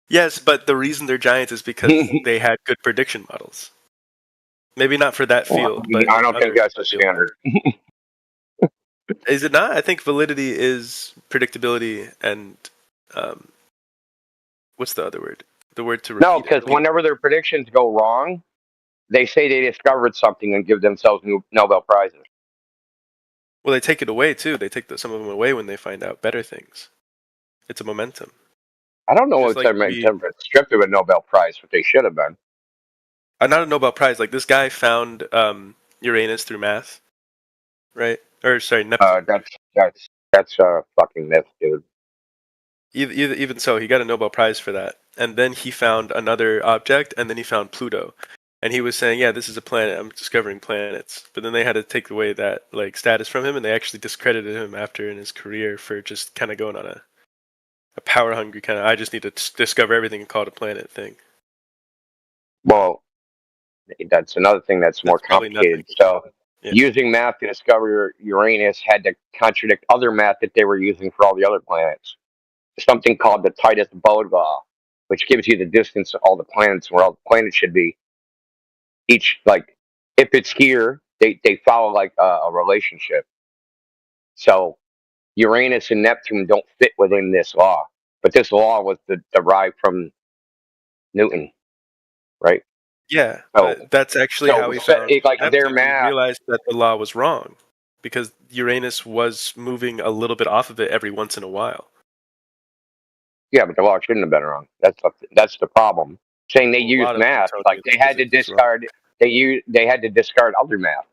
Yes, but the reason they're giants is because they had good prediction models. Maybe not for that field, but I don't think that's a standard. Is it not? I think validity is predictability and what's the other word? The word to repeat. No, because whenever their predictions go wrong, they say they discovered something and give themselves Nobel Prizes. Well, they take it away too. They take some of them away when they find out better things. It's a momentum. I don't know if they're stripped of a Nobel Prize, what they should have been. Not a Nobel Prize. Like this guy found Uranus through math, right? Or sorry, Neptune. That's a fucking myth, dude. Even so, he got a Nobel Prize for that. And then he found another object, and then he found Pluto. And he was saying, yeah, this is a planet. I'm discovering planets. But then they had to take away that like status from him, and they actually discredited him after in his career for just kind of going on a power hungry kind of I just need to discover everything and call it a planet thing. Well, that's another thing that's more complicated. So using math to discover Uranus had to contradict other math that they were using for all the other planets. Something called the Titus-Bode law, which gives you the distance of all the planets where all the planets should be. Each, like, if it's here, they follow like a relationship. So Uranus and Neptune don't fit within this law, but this law was derived from Newton, right? Yeah, but that's actually how he found their math. He realized that the law was wrong because Uranus was moving a little bit off of it every once in a while. Yeah, but the law shouldn't have been wrong. That's the problem. Saying they used math, like they had to discard. They had to discard other math.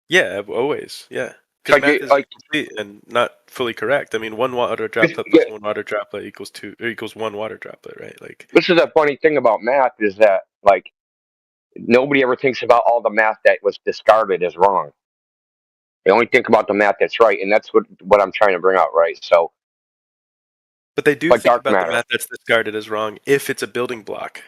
Yeah, always. Yeah, because math is incomplete and not fully correct. I mean, one water droplet plus one water droplet equals one water droplet, right? Like this is a funny thing about math is that like nobody ever thinks about all the math that was discarded as wrong. They only think about the math that's right, and that's what I'm trying to bring out, right? So. But they do think about the math that's discarded as wrong if it's a building block.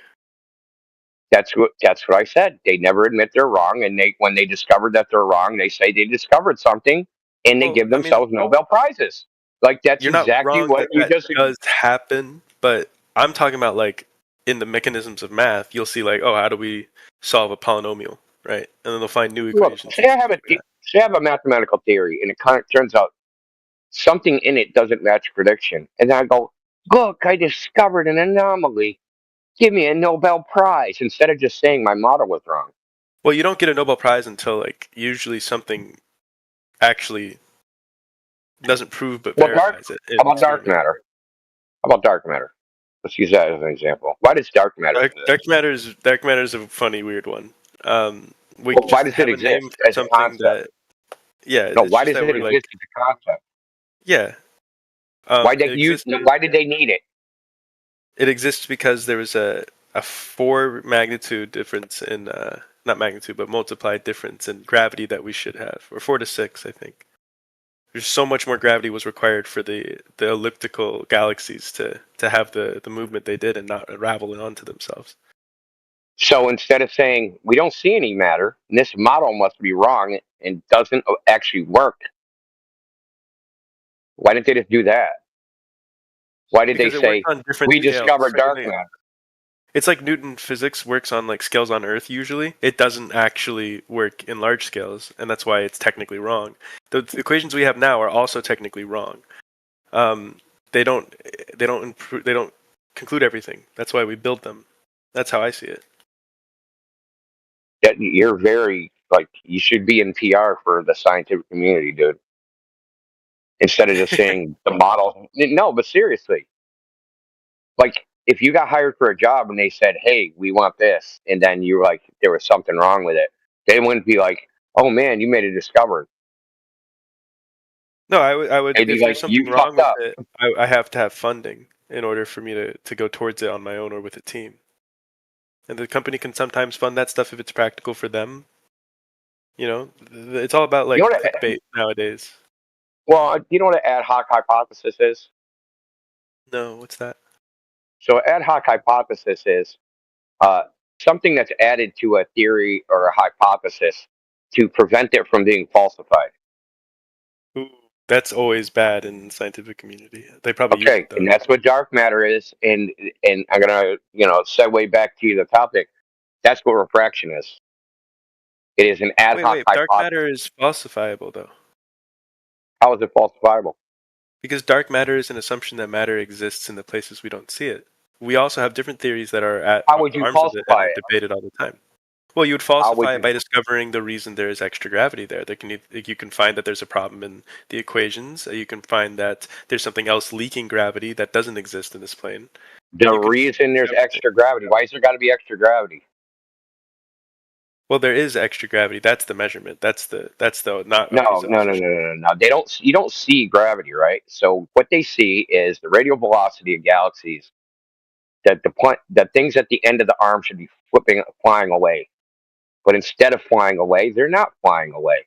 That's what I said. They never admit they're wrong, and when they discovered that they're wrong, they say they discovered something, and they give themselves Nobel Prizes. Like that's exactly what you just does happen. But I'm talking about like in the mechanisms of math, you'll see like, oh, how do we solve a polynomial, right? And then they'll find new equations. Say I have a mathematical theory, and it kind of turns out something in it doesn't match prediction. And then I go, look, I discovered an anomaly. Give me a Nobel Prize instead of just saying my model was wrong. Well, you don't get a Nobel Prize until like usually something actually doesn't prove but verifies it. How about dark matter? Let's use that as an example. Why does dark matter? Dark matter is a funny, weird one. Why does it exist as a concept? Why does it exist as a concept? Yeah. Why did they need it? It exists because there was a 4 magnitude difference in not magnitude but multiplied difference in gravity that we should have, or 4 to 6, I think. There's so much more gravity was required for the elliptical galaxies to have the movement they did and not unravel onto themselves. So instead of saying we don't see any matter, and this model must be wrong and doesn't actually work, Why didn't they just do that? Why did Because they it works say on different we scales. discovered dark matter? It's like Newton physics works on like scales on Earth usually. It doesn't actually work in large scales, and that's why it's technically wrong. The equations we have now are also technically wrong. They don't conclude everything. That's why we build them. That's how I see it. That you're very like you should be in PR for the scientific community, dude. Instead of just saying the model. No, but seriously, like if you got hired for a job and they said, "Hey, we want this," and then you were like, there was something wrong with it, they wouldn't be like, "Oh man, you made a discovery." No, I would. They'd be If like, there's something "You wrong fucked with up." it, I have to have funding in order for me to go towards it on my own or with a team. And the company can sometimes fund that stuff if it's practical for them. You know, it's all about like You know what clickbait nowadays. Well, you know what an ad hoc hypothesis is? No, what's that? So, ad hoc hypothesis is something that's added to a theory or a hypothesis to prevent it from being falsified. Ooh, that's always bad in the scientific community. They probably use Okay, it though. and that's what dark matter is. And I'm gonna segue back to the topic. That's what refraction is. It is an ad hoc Wait, dark hypothesis. matter is falsifiable though. How is it falsifiable? Because dark matter is an assumption that matter exists in the places we don't see it. We also have different theories that are at How would you arms of it and falsify are it? debated all the time. Well, you would falsify it by discovering the reason there is extra gravity there. You can find that there's a problem in the equations. You can find that there's something else leaking gravity that doesn't exist in this plane. The reason there's extra gravity. Why is there got to be extra gravity? Well, there is extra gravity. That's the measurement. That's the not No. They don't. You don't see gravity, right? So what they see is the radial velocity of galaxies. That that things at the end of the arm should be flying away, but instead of flying away, they're not flying away.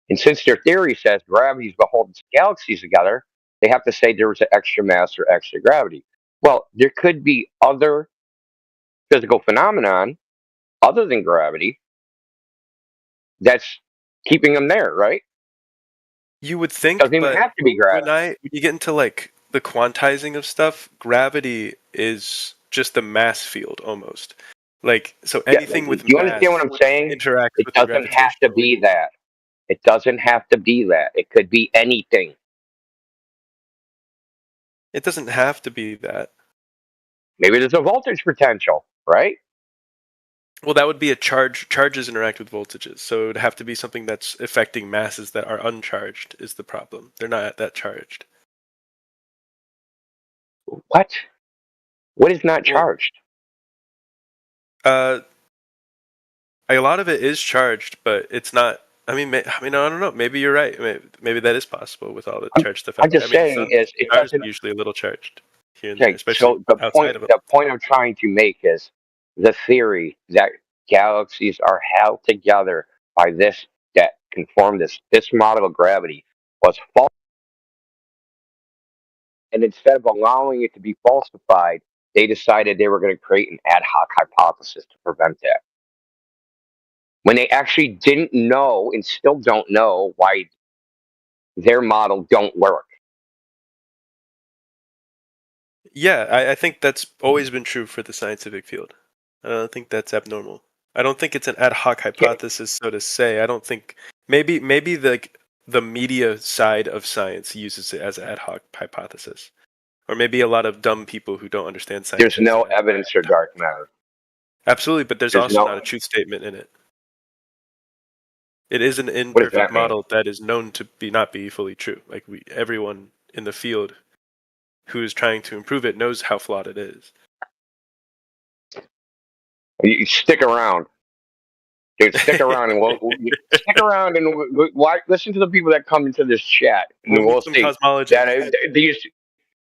And since their theory says gravity is what holds galaxies together, they have to say there was an extra mass or extra gravity. Well, there could be other physical phenomenon other than gravity that's keeping them there, right? You would think, doesn't even but have to be gravity. When you get into like the quantizing of stuff, gravity is just the mass field almost. Like so, anything with you mass understand what I'm saying? interacts It with the doesn't have to be that. It doesn't have to be that. It could be anything. It doesn't have to be that. Maybe there's a voltage potential, right? Well, that would be a charge. Charges interact with voltages, so it would have to be something that's affecting masses that are uncharged. Is the problem? They're not that charged. What? What is not charged? A lot of it is charged, but it's not. I mean, I don't know. Maybe you're right. Maybe that is possible with all the charged stuff. I'm just saying is it doesn't usually a little charged here and okay, there, especially so outside of it. The point I'm trying to make is the theory that galaxies are held together by this that conform this model of gravity was false. And instead of allowing it to be falsified, they decided they were going to create an ad hoc hypothesis to prevent that. When they actually didn't know and still don't know why their model don't work. Yeah, I think that's always been true for the scientific field. I don't think that's abnormal. I don't think it's an ad hoc hypothesis, so to say. I don't think maybe the media side of science uses it as an ad hoc hypothesis, or maybe a lot of dumb people who don't understand science. There's no evidence for dark matter. Absolutely, but there's also not a truth statement in it. It is an imperfect model that is known to not be fully true. Like everyone in the field who is trying to improve it knows how flawed it is. You stick around, dude. Stick around stick around and listen to the people that come into this chat. And we'll see cosmology.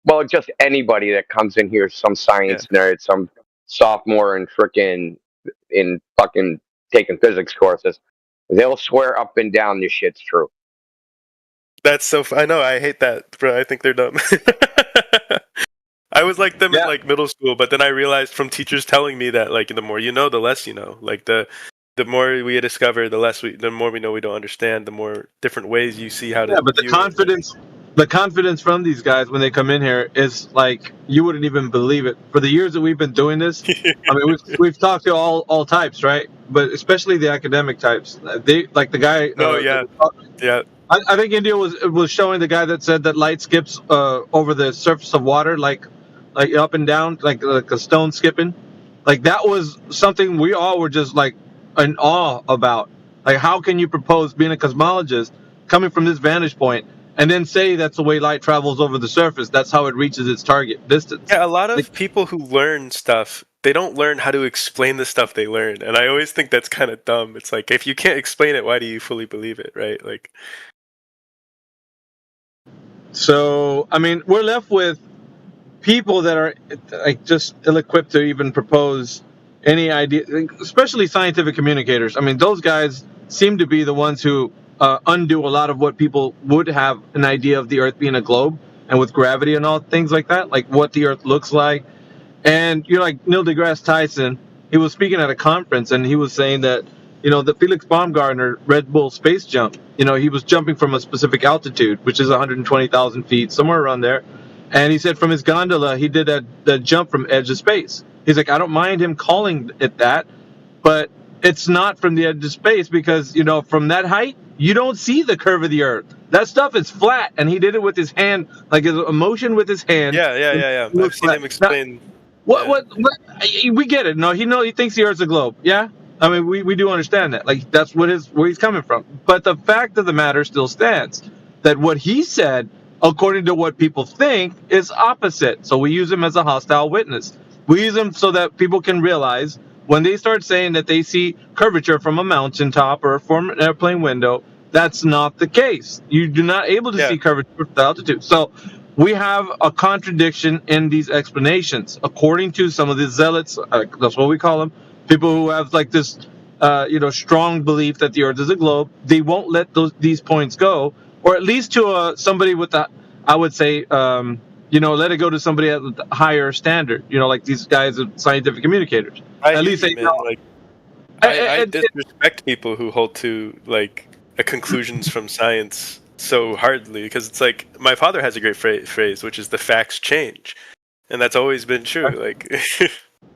Well, just anybody that comes in here, some science nerd, some sophomore and fucking taking physics courses, they'll swear up and down this shit's true. That's so. I know. I hate that, bro. I think they're dumb. I was like them in like middle school, but then I realized from teachers telling me that like the more you know, the less you know. Like the more we discover, the more we know we don't understand. The more different ways you see how to. Yeah, but the confidence the confidence from these guys when they come in here is like you wouldn't even believe it. For the years that we've been doing this, I mean, we've talked to all types, right? But especially the academic types. They like the guy. No, yeah. I think India was showing the guy that said that light skips over the surface of water, like up and down, like a stone skipping. Like that was something we all were just like in awe about. Like, how can you propose being a cosmologist coming from this vantage point and then say that's the way light travels over the surface? That's how it reaches its target distance. Yeah, a lot of people who learn stuff, they don't learn how to explain the stuff they learn, and I always think that's kind of dumb. It's like, if you can't explain it, why do you fully believe it, right? Like. So, I mean, we're left with people that are like just ill-equipped to even propose any idea, especially scientific communicators. I mean, those guys seem to be the ones who undo a lot of what people would have an idea of the Earth being a globe, and with gravity and all things like that, like what the Earth looks like. And you're like Neil deGrasse Tyson. He was speaking at a conference, and he was saying that, you know, the Felix Baumgartner Red Bull space jump, you know, he was jumping from a specific altitude, which is 120,000 feet, somewhere around there. And he said from his gondola, he did that jump from edge of space. He's like, I don't mind him calling it that, but it's not from the edge of space because, you know, from that height, you don't see the curve of the Earth. That stuff is flat, and he did it with his hand, like a motion with his hand. Yeah. I've seen him explain. What? We get it. No, he thinks the Earth's a globe. Yeah, I mean, we do understand that. Like, that's where he's coming from. But the fact of the matter still stands that what he said, according to what people think, is opposite. So we use him as a hostile witness. We use him so that people can realize when they start saying that they see curvature from a mountaintop or from an airplane window, that's not the case. You're not able to see curvature from altitude. So we have a contradiction in these explanations, according to some of the zealots. That's what we call them. People who have like this, strong belief that the Earth is a globe. They won't let these points go, or at least to somebody with the, I would say, let it go to somebody at a higher standard. You know, like these guys are scientific communicators. At least they know. I disrespect people who hold to like conclusions from science so hardly, because it's like my father has a great phrase, which is the facts change, and that's always been true. Like,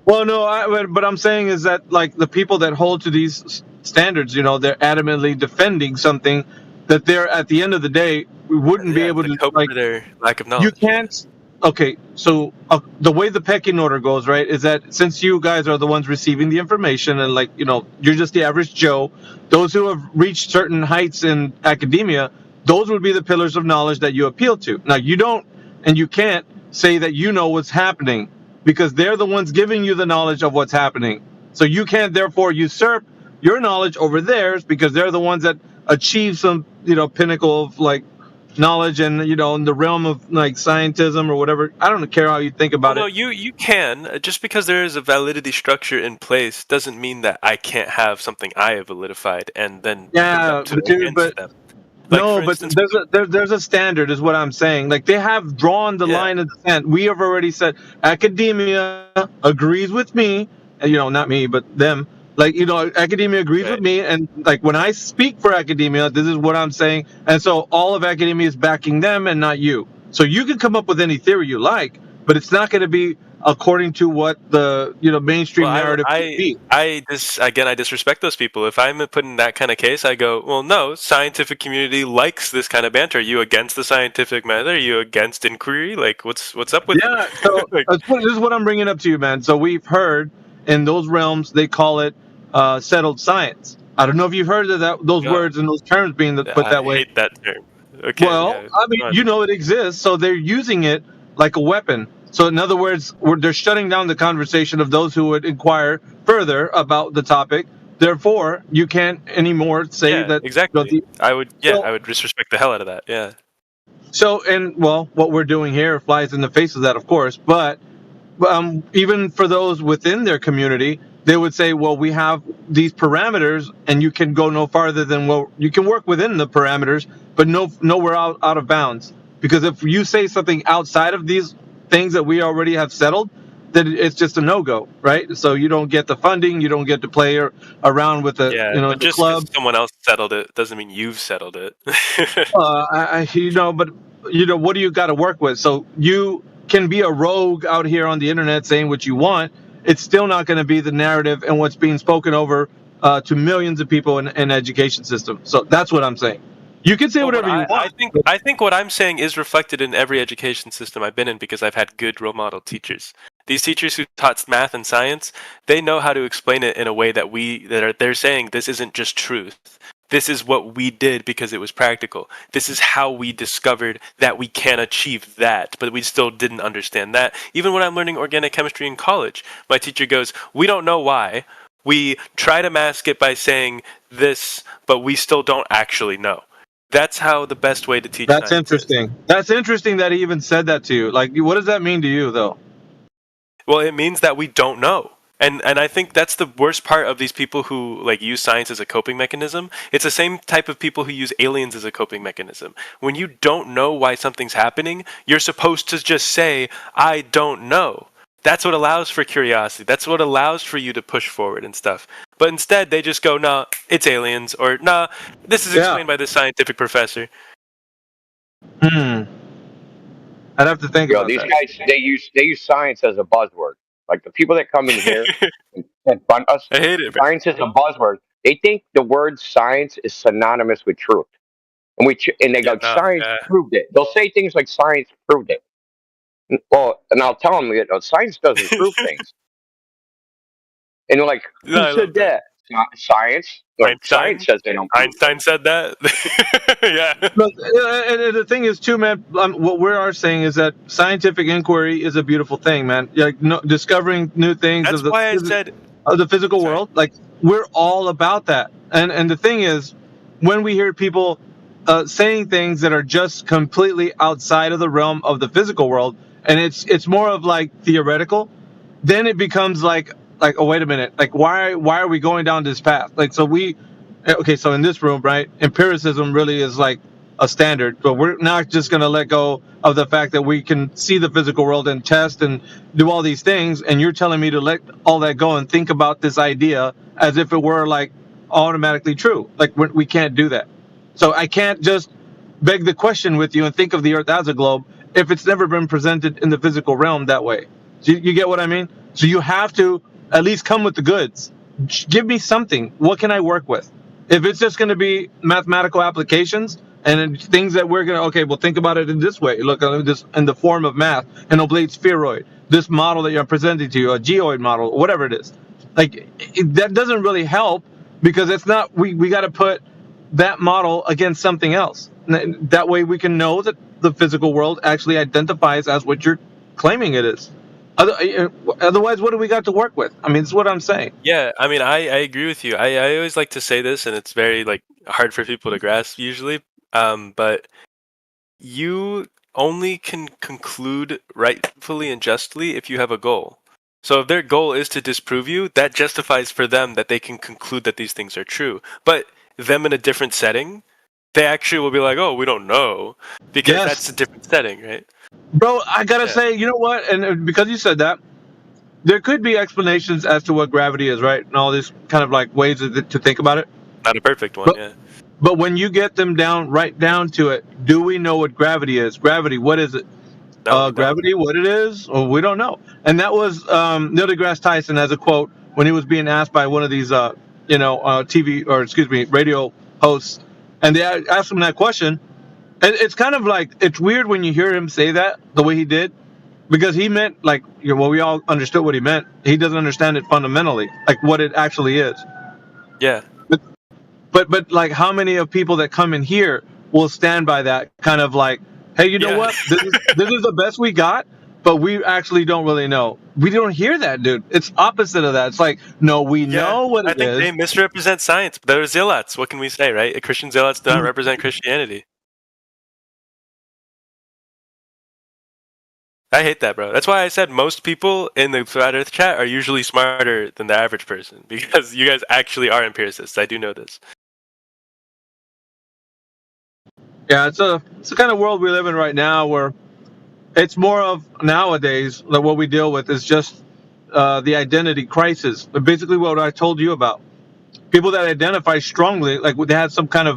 well, no, but I'm saying is that like the people that hold to these standards, you know, they're adamantly defending something that they're at the end of the day we wouldn't be able to cope with their lack of knowledge. You can't. Okay, so the way the pecking order goes, right, is that since you guys are the ones receiving the information and like, you know, you're just the average Joe, those who have reached certain heights in academia, those would be the pillars of knowledge that you appeal to. Now, you don't and you can't say that you know what's happening because they're the ones giving you the knowledge of what's happening. So you can't therefore usurp your knowledge over theirs because they're the ones that achieve some, pinnacle of like knowledge and, in the realm of like scientism or whatever. I don't care how you think about it. No, you can. Just because there is a validity structure in place doesn't mean that I can't have something I have validified and then them. Like, no, but instance, there's a standard, is what I'm saying. Like, they have drawn the line of descent. We have already said academia agrees with me, and not me, but them. Like, academia agrees with me, and like when I speak for academia, this is what I'm saying, and so all of academia is backing them and not you. So you can come up with any theory you like, but it's not going to be according to what the mainstream narrative would be. I disrespect those people. If I'm put in that kind of case, I go, well, no, scientific community likes this kind of banter. Are you against the scientific method? Are you against inquiry? Like, what's up with it? So this is what I'm bringing up to you, man. So we've heard in those realms they call it settled science. I don't know if you've heard of those words and those terms being put that way. I hate that term. Okay, well, I mean, it exists, so they're using it like a weapon. So in other words, they're shutting down the conversation of those who would inquire further about the topic. Therefore, you can't anymore say that. Exactly. I would disrespect the hell out of that. Yeah. So, what we're doing here flies in the face of that, of course. But even for those within their community, they would say, well, we have these parameters, and you can go no farther than you can work within the parameters, but nowhere out of bounds. Because if you say something outside of these things that we already have settled, then it's just a no-go, right? So you don't get the funding, you don't get to play around with the but the just club. Someone else settled it doesn't mean you've settled it. But what do you got to work with? So you can be a rogue out here on the internet saying what you want. It's still not going to be the narrative and what's being spoken over to millions of people in education system. So that's what I'm saying. You can say whatever you want. I think what I'm saying is reflected in every education system I've been in because I've had good role model teachers. These teachers who taught math and science, they know how to explain it in a way that they're saying this isn't just truth. This is what we did because it was practical. This is how we discovered that we can achieve that, but we still didn't understand that. Even when I'm learning organic chemistry in college, my teacher goes, "We don't know why. We try to mask it by saying this, but we still don't actually know." That's how the best way to teach. That's interesting. That's interesting that he even said that to you. Like, what does that mean to you, though? Well, it means that we don't know. And I think that's the worst part of these people who like use science as a coping mechanism. It's the same type of people who use aliens as a coping mechanism. When you don't know why something's happening, you're supposed to just say, "I don't know." That's what allows for curiosity. That's what allows for you to push forward and stuff. But instead, they just go, "Nah, it's aliens," or "Nah, this is explained by this scientific professor." I'd have to think about these that. guys, they use science as a buzzword. Like the people that come in here and confront us, I hate it. Science is a buzzword. They think the word science is synonymous with truth, and they go, "Science proved it." They'll say things like, "Science proved it." Well, and I'll tell them that science doesn't prove things. And they're like, "Who said that?" Science. Like, science says they don't. Einstein said that. Yeah. Look, and the thing is, too, man. What we are saying is that scientific inquiry is a beautiful thing, man. Like discovering new things. That's why I said of the physical world. Like we're all about that. And the thing is, when we hear people saying things that are just completely outside of the realm of the physical world, and it's more of like theoretical, then it becomes like, oh, wait a minute, like why are we going down this path? Like, so so in this room, right, empiricism really is like a standard, but we're not just going to let go of the fact that we can see the physical world and test and do all these things, and you're telling me to let all that go and think about this idea as if it were like automatically true. Like we can't do that. So I can't just beg the question with you and think of the earth as a globe if it's never been presented in the physical realm that way. So you get what I mean? So you have to at least come with the goods. Give me something. What can I work with? If it's just going to be mathematical applications and things that we're going to, well, think about it in this way. Look, this in the form of math, an oblate spheroid, this model that you're presenting to you, a geoid model, whatever it is. Like, that doesn't really help because it's not, we got to put that model against something else. That way we can know that the physical world actually identifies as what you're claiming it is. Otherwise, what do we got to work with? I mean, it's what I'm saying. Yeah, I mean, I agree with you. I always like to say this, and it's very like hard for people to grasp usually. But you only can conclude rightfully and justly if you have a goal. So if their goal is to disprove you, that justifies for them that they can conclude that these things are true. But them in a different setting, they actually will be like, "Oh, we don't know," because that's a different setting, right? Bro, I gotta say, you know what? And because you said that, there could be explanations as to what gravity is, right? And all these kind of like ways to think about it. Not a perfect one, yeah. But when you get them right down to it, do we know what gravity is? Gravity, what is it? Gravity, what it is? Well, we don't know. And that was Neil deGrasse Tyson has a quote when he was being asked by one of these, radio hosts, and they asked him that question. And it's kind of like, it's weird when you hear him say that the way he did, because he meant like, we all understood what he meant. He doesn't understand it fundamentally, like what it actually is. Yeah. But like, how many of people that come in here will stand by that kind of like, hey, you know what? This is the best we got, but we actually don't really know. We don't hear that, dude. It's opposite of that. It's like, no, we know what it is. I think they misrepresent science. But they're zealots. What can we say, right? Christian zealots do not represent Christianity. I hate that, bro. That's why I said most people in the Flat Earth chat are usually smarter than the average person, because you guys actually are empiricists. I do know this. Yeah, it's a kind of world we live in right now where it's more of nowadays that what we deal with is just the identity crisis. But basically what I told you about. People that identify strongly, like they had some kind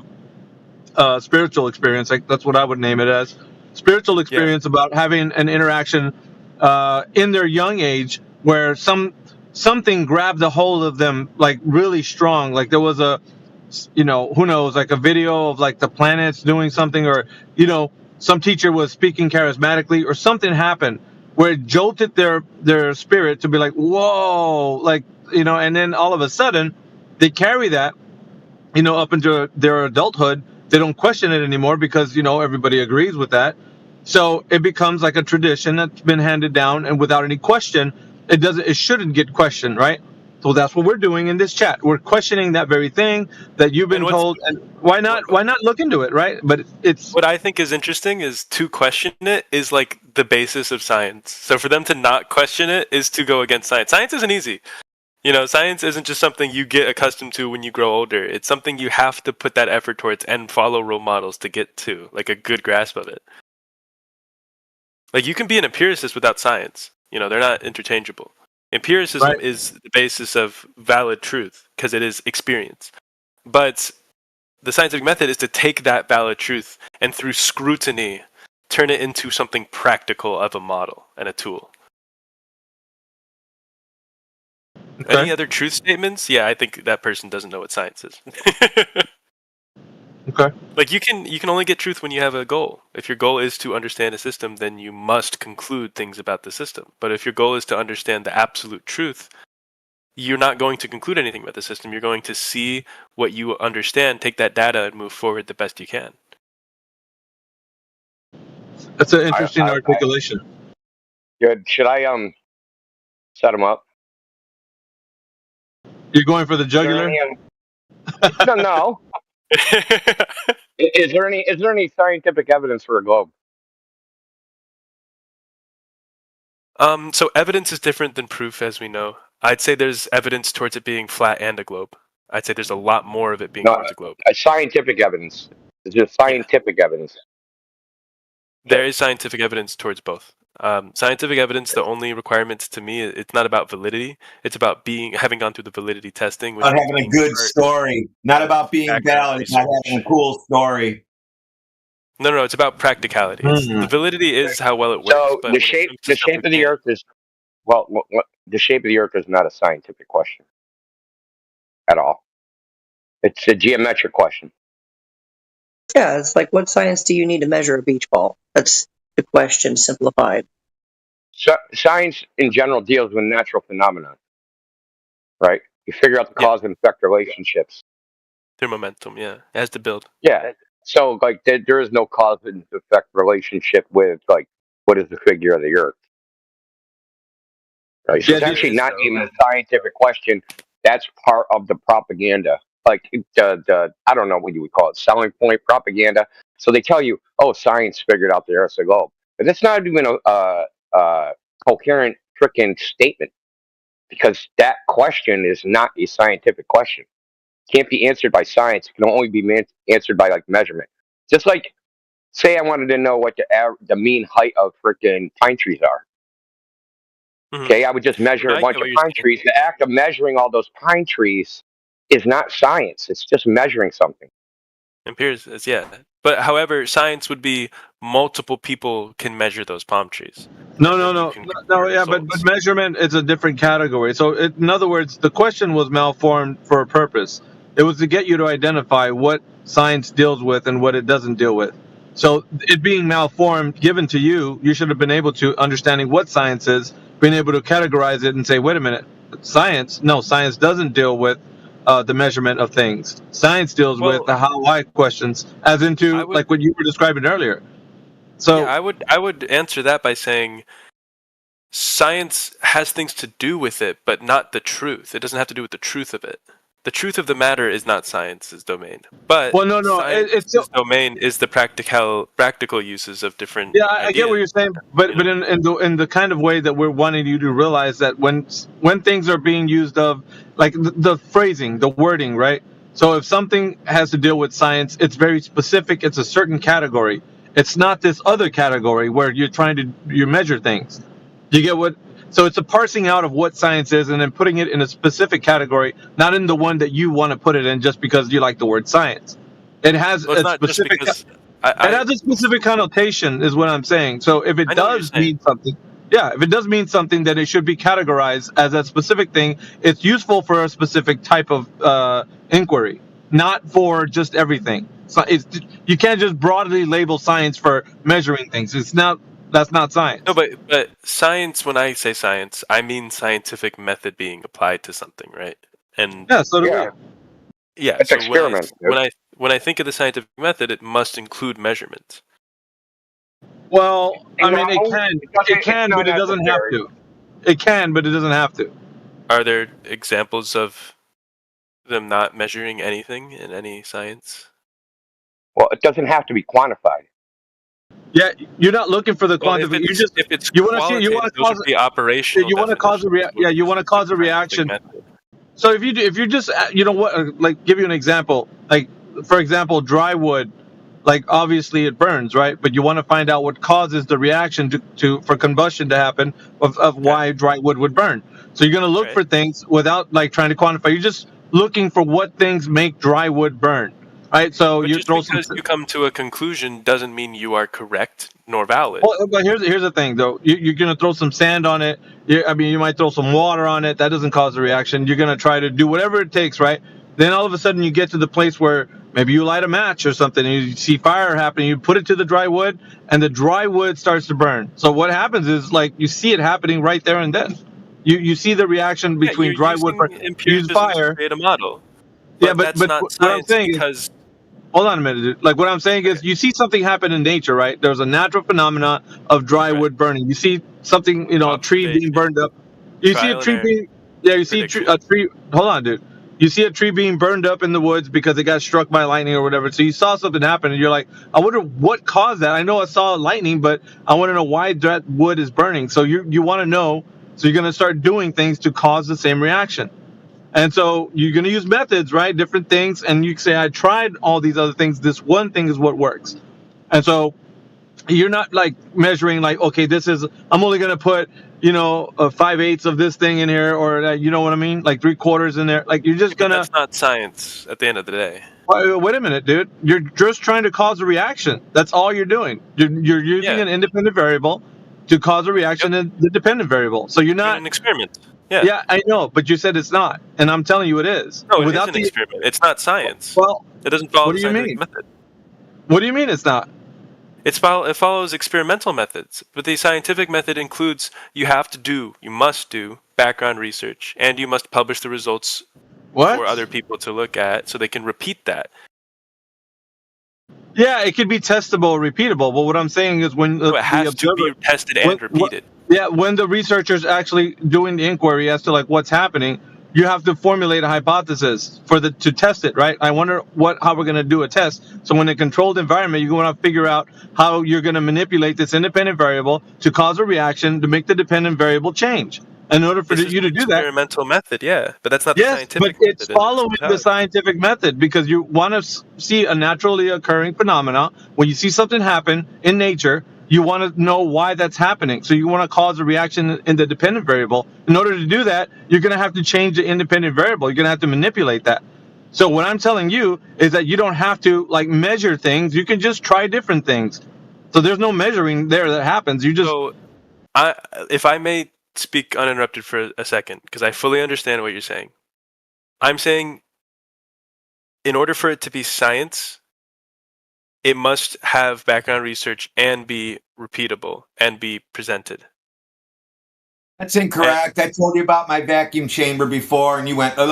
of spiritual experience, like that's what I would name it as, spiritual experience about having an interaction in their young age where something grabbed a hold of them like really strong. Like there was a, you know, who knows, like a video of like the planets doing something, or, you know, some teacher was speaking charismatically, or something happened where it jolted their spirit to be like, whoa, like, you know, and then all of a sudden they carry that, you know, up into their adulthood. They don't question it anymore because, you know, everybody agrees with that. So it becomes like a tradition that's been handed down, and without any question, it shouldn't get questioned, right? So that's what we're doing in this chat. We're questioning that very thing that you've been told, and why not look into it, right? But it's what I think is interesting is to question it is like the basis of science. So for them to not question it is to go against science. Science isn't easy. You know, science isn't just something you get accustomed to when you grow older. It's something you have to put that effort towards and follow role models to get to, like a good grasp of it. Like you can be an empiricist without science. You know, they're not interchangeable. Empiricism is the basis of valid truth because it is experience. But the scientific method is to take that valid truth and through scrutiny, turn it into something practical of a model and a tool. Okay. Any other truth statements? Yeah, I think that person doesn't know what science is. Okay. Like you can only get truth when you have a goal. If your goal is to understand a system, then you must conclude things about the system. But if your goal is to understand the absolute truth, you're not going to conclude anything about the system. You're going to see what you understand, take that data, and move forward the best you can. That's an interesting articulation. Good. Should I set him up? You're going for the jugular? No. Is there any scientific evidence for a globe? So evidence is different than proof, as we know. I'd say there's evidence towards it being flat and a globe. I'd say there's a lot more of it being towards a globe. Scientific evidence. Is there scientific evidence? There is scientific evidence towards both. Scientific evidence, the only requirements to me, it's not about validity. It's about having gone through the validity testing. Not having a good story. Not about being valid. Not having a cool story. No, it's about practicality. The validity is how well it works. So but the shape of the Earth is the shape of the Earth is not a scientific question at all. It's a geometric question. Yeah, it's like, what science do you need to measure a beach ball? That's the question simplified. So, science in general deals with natural phenomena, right? You figure out the cause and effect relationships. Their momentum, yeah. It has to build. Yeah. So, like, there is no cause and effect relationship with, like, what is the figure of the Earth? Right? So it's actually not even a scientific question. That's part of the propaganda. Like, the I don't know what you would call it, selling point propaganda. So they tell you, oh, science figured out the Earth's a globe. But it's not even a coherent, freaking statement. Because that question is not a scientific question. It can't be answered by science. It can only be answered by, like, measurement. Just like, say I wanted to know what the mean height of freaking pine trees are. Okay, I would just measure a bunch of pine trees. The act of measuring all those pine trees is not science. It's just measuring something. Empiricism, yeah. But however, science would be multiple people can measure those palm trees. No. Yeah, but measurement is a different category. So, in other words, the question was malformed for a purpose. It was to get you to identify what science deals with and what it doesn't deal with. So, it being malformed, given to you, you should have been able to, understanding what science is, being able to categorize it and say, wait a minute, science doesn't deal with the measurement of things. Science deals with the how-why questions, as into like what you were describing earlier. So yeah, I would answer that by saying science has things to do with it, but not the truth. It doesn't have to do with the truth of it. The truth of the matter is not science's domain, but science's domain is the practical uses of different. Yeah, I get what you're saying, but in the kind of way that we're wanting you to realize that when things are being used of, like the phrasing, the wording, right? So if something has to deal with science, it's very specific. It's a certain category. It's not this other category where you measure things. You get what? So it's a parsing out of what science is and then putting it in a specific category, not in the one that you want to put it in just because you like the word science. It has a specific. It has a specific connotation, is what I'm saying. So if it does mean something, if it does mean something, then it should be categorized as a specific thing. It's useful for a specific type of inquiry, not for just everything. So you can't just broadly label science for measuring things. That's not science. No, but science. When I say science, I mean scientific method being applied to something, right? And so do we. Yeah, it's so experiment. When I think of the scientific method, it must include measurements. Well, I mean, it can, but it doesn't have to. It can, but it doesn't have to. Are there examples of them not measuring anything in any science? Well, it doesn't have to be quantified. Yeah, you're not looking for the quantification. You just if it's you want to see. You want to cause the operational. You want to cause a you want to cause a reaction. So if you just like give you an example, like for example, dry wood, like obviously it burns, right? But you want to find out what causes the reaction for combustion to happen of why dry wood would burn. So you're going to look for things without like trying to quantify. You're just looking for what things make dry wood burn, right? So you throw because you come to a conclusion doesn't mean you are correct nor valid. Well, but here's the thing though. You're going to throw some sand on it. You might throw some water on it. That doesn't cause a reaction. You're going to try to do whatever it takes, right? Then all of a sudden you get to the place where maybe you light a match or something and you see fire happening. You put it to the dry wood and the dry wood starts to burn. So what happens is like you see it happening right there and then. You see the reaction between dry wood and use fire. To create a model. But that's not what science I'm saying because. is, hold on a minute, dude. Like what I'm saying is you see something happen in nature, right? There's a natural phenomenon of dry wood burning. You see something, a tree being burned up. You see a tree being, you see a tree. Hold on, dude. You see a tree being burned up in the woods because it got struck by lightning or whatever. So you saw something happen and you're like, I wonder what caused that. I know I saw lightning, but I want to know why that wood is burning. So you want to know. So you're going to start doing things to cause the same reaction. And so you're going to use methods, right? Different things. And you say, I tried all these other things. This one thing is what works. And so you're not like measuring like, okay, I'm only going to put, 5/8 of this thing in here or you know what I mean? Like 3/4 in there. Like you're just going to. That's not science at the end of the day. Wait a minute, dude. You're just trying to cause a reaction. That's all you're doing. You're using an independent variable to cause a reaction in the dependent variable. So you're not. An experiment. Yeah, I know, but you said it's not, and I'm telling you it is. No, it is an experiment. It's not science. Well, it doesn't follow what the do you scientific mean? method. What do you mean it's not? It follows experimental methods, but the scientific method includes you must do background research, and you must publish the results for other people to look at so they can repeat that. Yeah, it could be testable or repeatable, but what I'm saying is when it has to be tested and repeated. When the researcher's actually doing the inquiry as to like what's happening, you have to formulate a hypothesis to test it, right? I wonder how we're going to do a test. So in a controlled environment, you're going to figure out how you're going to manipulate this independent variable to cause a reaction to make the dependent variable change. In order for you to do that, experimental method, but that's not the scientific method. But it's following the scientific method because you want to see a naturally occurring phenomena. When you see something happen in nature, you want to know why that's happening. So you want to cause a reaction in the dependent variable. In order to do that, you're going to have to change the independent variable. You're going to have to manipulate that. So what I'm telling you is that you don't have to like measure things. You can just try different things. So there's no measuring there that happens. You just. So, if I may speak uninterrupted for a second, because I fully understand what you're saying. I'm saying, in order for it to be science, it must have background research and be repeatable and be presented. That's incorrect. I told you about my vacuum chamber before, and you went, well,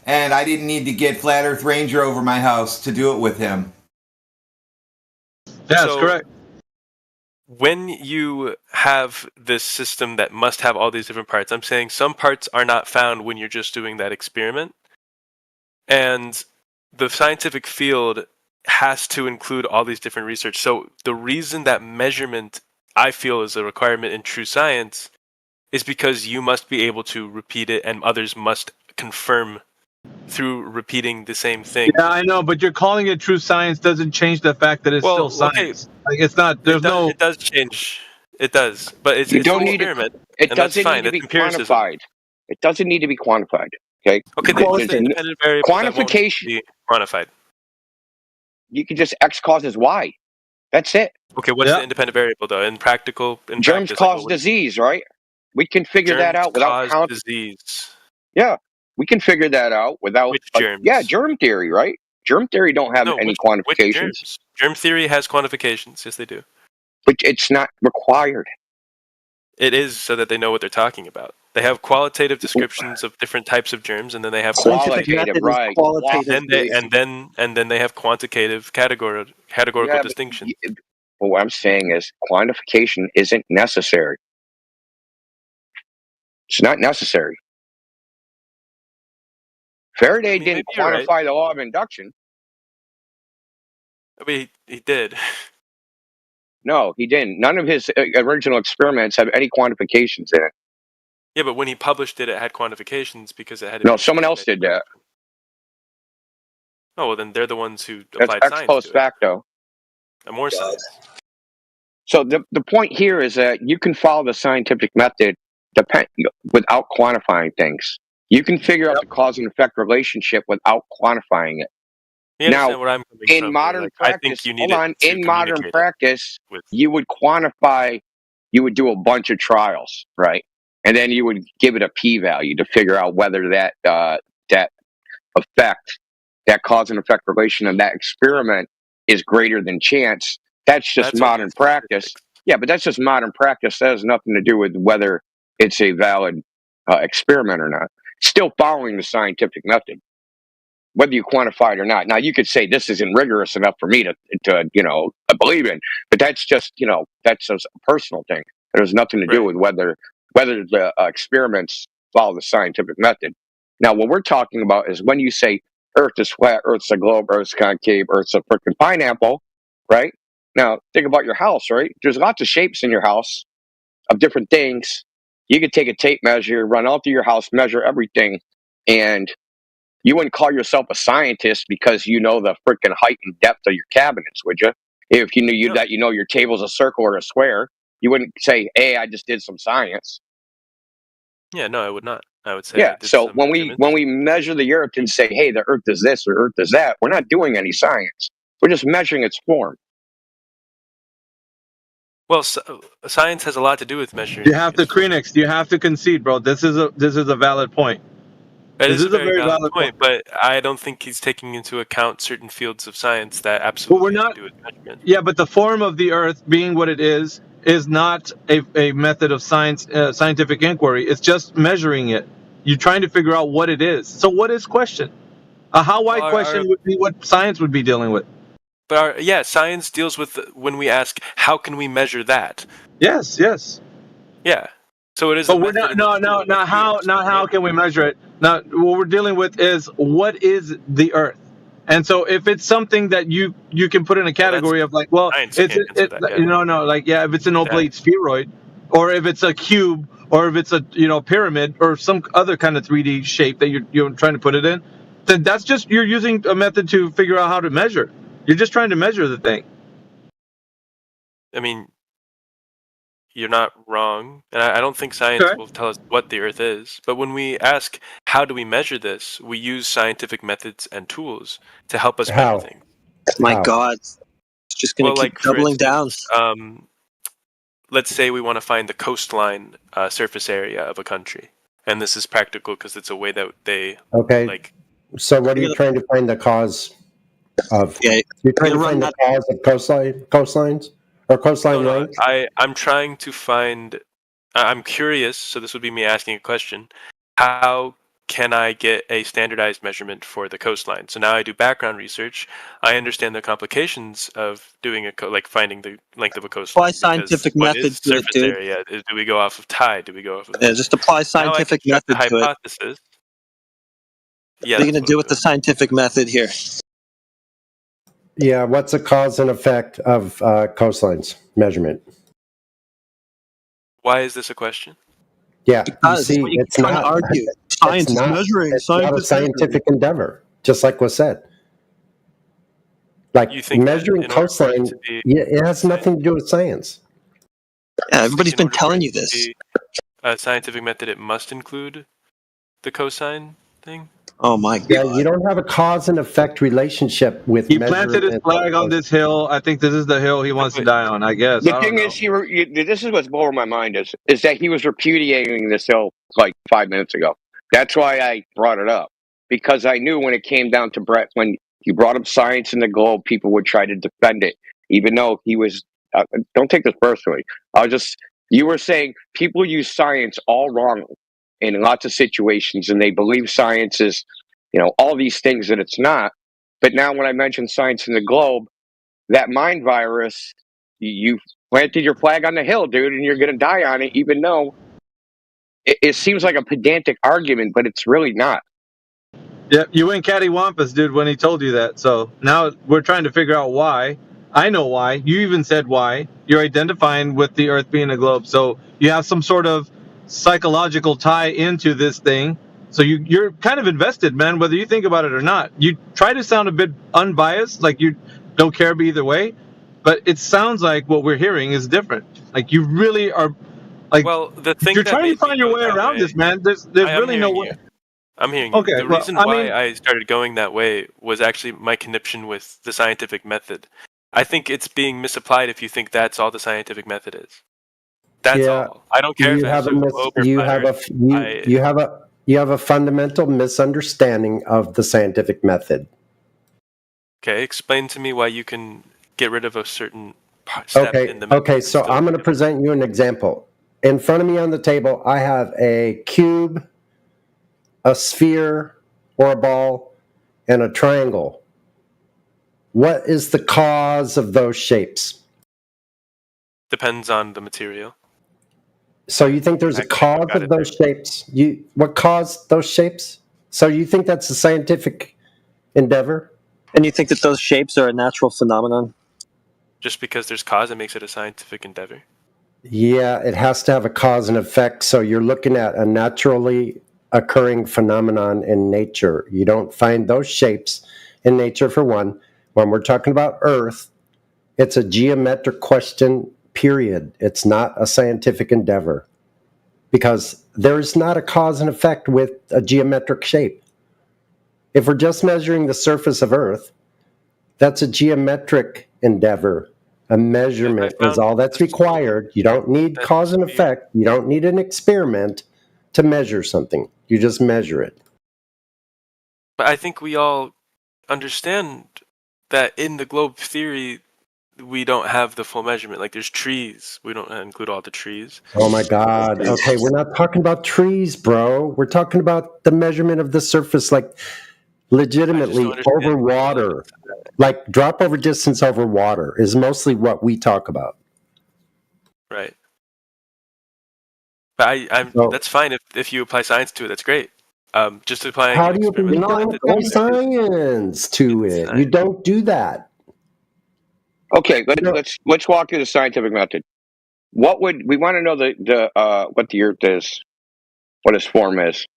and I didn't need to get Flat Earth Ranger over my house to do it with him. Yeah, that's correct. When you have this system that must have all these different parts, I'm saying some parts are not found when you're just doing that experiment. And the scientific field has to include all these different research. So the reason that measurement, I feel, is a requirement in true science is because you must be able to repeat it and others must confirm through repeating the same thing. Yeah, I know, but you're calling it true science doesn't change the fact that it's still science. Like it's not. It does change. It does, but it's an experiment. It doesn't need to be quantified. It doesn't need to be quantified. Okay. Okay. There's an independent variable quantification. That won't be quantified. You can just X causes Y. That's it. Okay, what's the independent variable though? In Germs practice, cause disease, right? We can figure that out without counting disease. Yeah, we can figure that out without. Which germs? Yeah, germ theory, right? Germ theory don't have any quantifications. Which germs? Germ theory has quantifications. Yes, they do. But it's not required. It is so that they know what they're talking about. They have qualitative descriptions of different types of germs, and then they have qualitative, right? And then they have quantitative categorical distinctions. But what I'm saying is quantification isn't necessary. It's not necessary. Faraday didn't quantify the law of induction. I mean, he did. No, he didn't. None of his original experiments have any quantifications in it. Yeah, but when he published it, it had quantifications because it had. No, someone else did that. Oh well, then they're the ones who That's applied ex science post to facto. And more science. So the point here is that you can follow the scientific method without quantifying things. You can figure out the cause and effect relationship without quantifying it. You understand where I'm coming in from, modern like, practice, I think you need hold on. it to In modern communicate practice, you would quantify. You would do a bunch of trials, right? And then you would give it a p-value to figure out whether that that effect, that cause and effect relation of that experiment is greater than chance. That's just modern practice. Yeah, but that's just modern practice. That has nothing to do with whether it's a valid experiment or not. Still following the scientific method, whether you quantify it or not. Now, you could say this isn't rigorous enough for me to believe in, but that's just, that's just a personal thing. It has nothing to do with whether the experiments follow the scientific method. Now, what we're talking about is when you say Earth is flat, Earth's a globe, Earth's concave, Earth's a freaking pineapple, right? Now, think about your house, right? There's lots of shapes in your house of different things. You could take a tape measure, run out through your house, measure everything, and you wouldn't call yourself a scientist because you know the freaking height and depth of your cabinets, would you? If you knew that your table's a circle or a square, you wouldn't say, "Hey, I just did some science." Yeah, no, I would not. I would say. Yeah. So when we measure the Earth and say, "Hey, the Earth is this or Earth is that," we're not doing any science. We're just measuring its form. Well, science has a lot to do with measuring. You have to Krenix. You have to concede, bro. This is a valid point. It is a very valid point, but I don't think he's taking into account certain fields of science that absolutely have to do with measurement. Yeah, but the form of the Earth being what it is not a method of science, scientific inquiry. It's just measuring it. You're trying to figure out what it is. So what is question? A how wide question would be what science would be dealing with. But science deals with when we ask, how can we measure that? Yes. Yeah. So it is. But we're not how can we measure it? Now what we're dealing with is what is the Earth, and so if it's something that you can put in a category of like, well, if it's an oblate spheroid, or if it's a cube, or if it's a pyramid, or some other kind of 3D shape that you're trying to put it in, then that's just you're using a method to figure out how to measure. You're just trying to measure the thing. I mean, you're not wrong, and I don't think science will tell us what the Earth is. But when we ask, how do we measure this, we use scientific methods and tools to help us measure things. My God, it's just going to keep doubling down. Let's say we want to find the coastline surface area of a country, and this is practical because it's a way that they So, what are you trying to find the cause of? You're trying to find the cause of coastlines. Or coastline length? I'm trying to find. I'm curious, so this would be me asking a question. How can I get a standardized measurement for the coastline? So now I do background research. I understand the complications of doing finding the length of a coastline. Apply scientific method to it, dude. Area? Do we go off of tide? Do we go off of? Yeah, just apply scientific method to hypothesis. it. Yeah, what are you going to do with the scientific method here? Yeah, what's the cause and effect of coastlines measurement? Why is this a question? Yeah, because it's not to argue. Science is measuring. It's not a scientific endeavor, just like was said. Like measuring coastline, it has nothing to do with science. Yeah, everybody's been telling you this. A scientific method, it must include the cosine thing. Oh my God! Yeah, you don't have a cause and effect relationship with He planted his flag on this hill. I think this is the hill he wants to die on. I guess. The I thing don't is, know. this is what's blowing my mind is that he was repudiating this hill like 5 minutes ago. That's why I brought it up, because I knew when it came down to Brett, when you brought up science in the globe, people would try to defend it, even though he was. Don't take this personally. You were saying people use science all wrong in lots of situations, and they believe science is, all these things that it's not. But now, when I mention science in the globe, that mind virus, you planted your flag on the hill, dude, and you're going to die on it, even though it seems like a pedantic argument, but it's really not. Yeah, you went cattywampus, dude, when he told you that. So now we're trying to figure out why. I know why. You even said why. You're identifying with the Earth being a globe. So you have some sort of psychological tie into this thing. So you're kind of invested, man, whether you think about it or not. You try to sound a bit unbiased, like you don't care either way. But it sounds like what we're hearing is different. Like you really are, like, Well, the thing you're that trying to made me find your go way that around way, this, man. There's really no way. I'm hearing you. Okay, The well, reason I why mean, I started going that way was actually my connection with the scientific method. I think it's being misapplied if you think that's all the scientific method is. That's all. I don't care if it has a globe or flat Earth. You have a fundamental misunderstanding of the scientific method. Okay, explain to me why you can get rid of a certain step in the method. Okay, so I'm going to present you an example. In front of me on the table, I have a cube, a sphere or a ball, and a triangle. What is the cause of those shapes? Depends on the material. So you think there's a cause of those shapes? What caused those shapes? So you think that's a scientific endeavor? And you think that those shapes are a natural phenomenon? Just because there's cause, it makes it a scientific endeavor. Yeah, it has to have a cause and effect. So you're looking at a naturally occurring phenomenon in nature. You don't find those shapes in nature, for one. When we're talking about Earth, it's a geometric question, period. It's not a scientific endeavor, because there's not a cause and effect with a geometric shape. If we're just measuring the surface of Earth, that's a geometric endeavor. A measurement is all that's required. You don't need cause and effect. You don't need an experiment to measure something. You just measure it. But I think we all understand that in the globe theory, we don't have the full measurement. Like there's trees. We don't include all the trees. Oh my God. Okay, we're not talking about trees, bro. We're talking about the measurement of the surface, like legitimately over water. Like drop over distance over water is mostly what we talk about. Right. But that's fine if you apply science to it. That's great. Just applying. How do you not apply science to it? You don't do that. Okay, let's walk through the scientific method. What would we want to know what the Earth is? What its form is?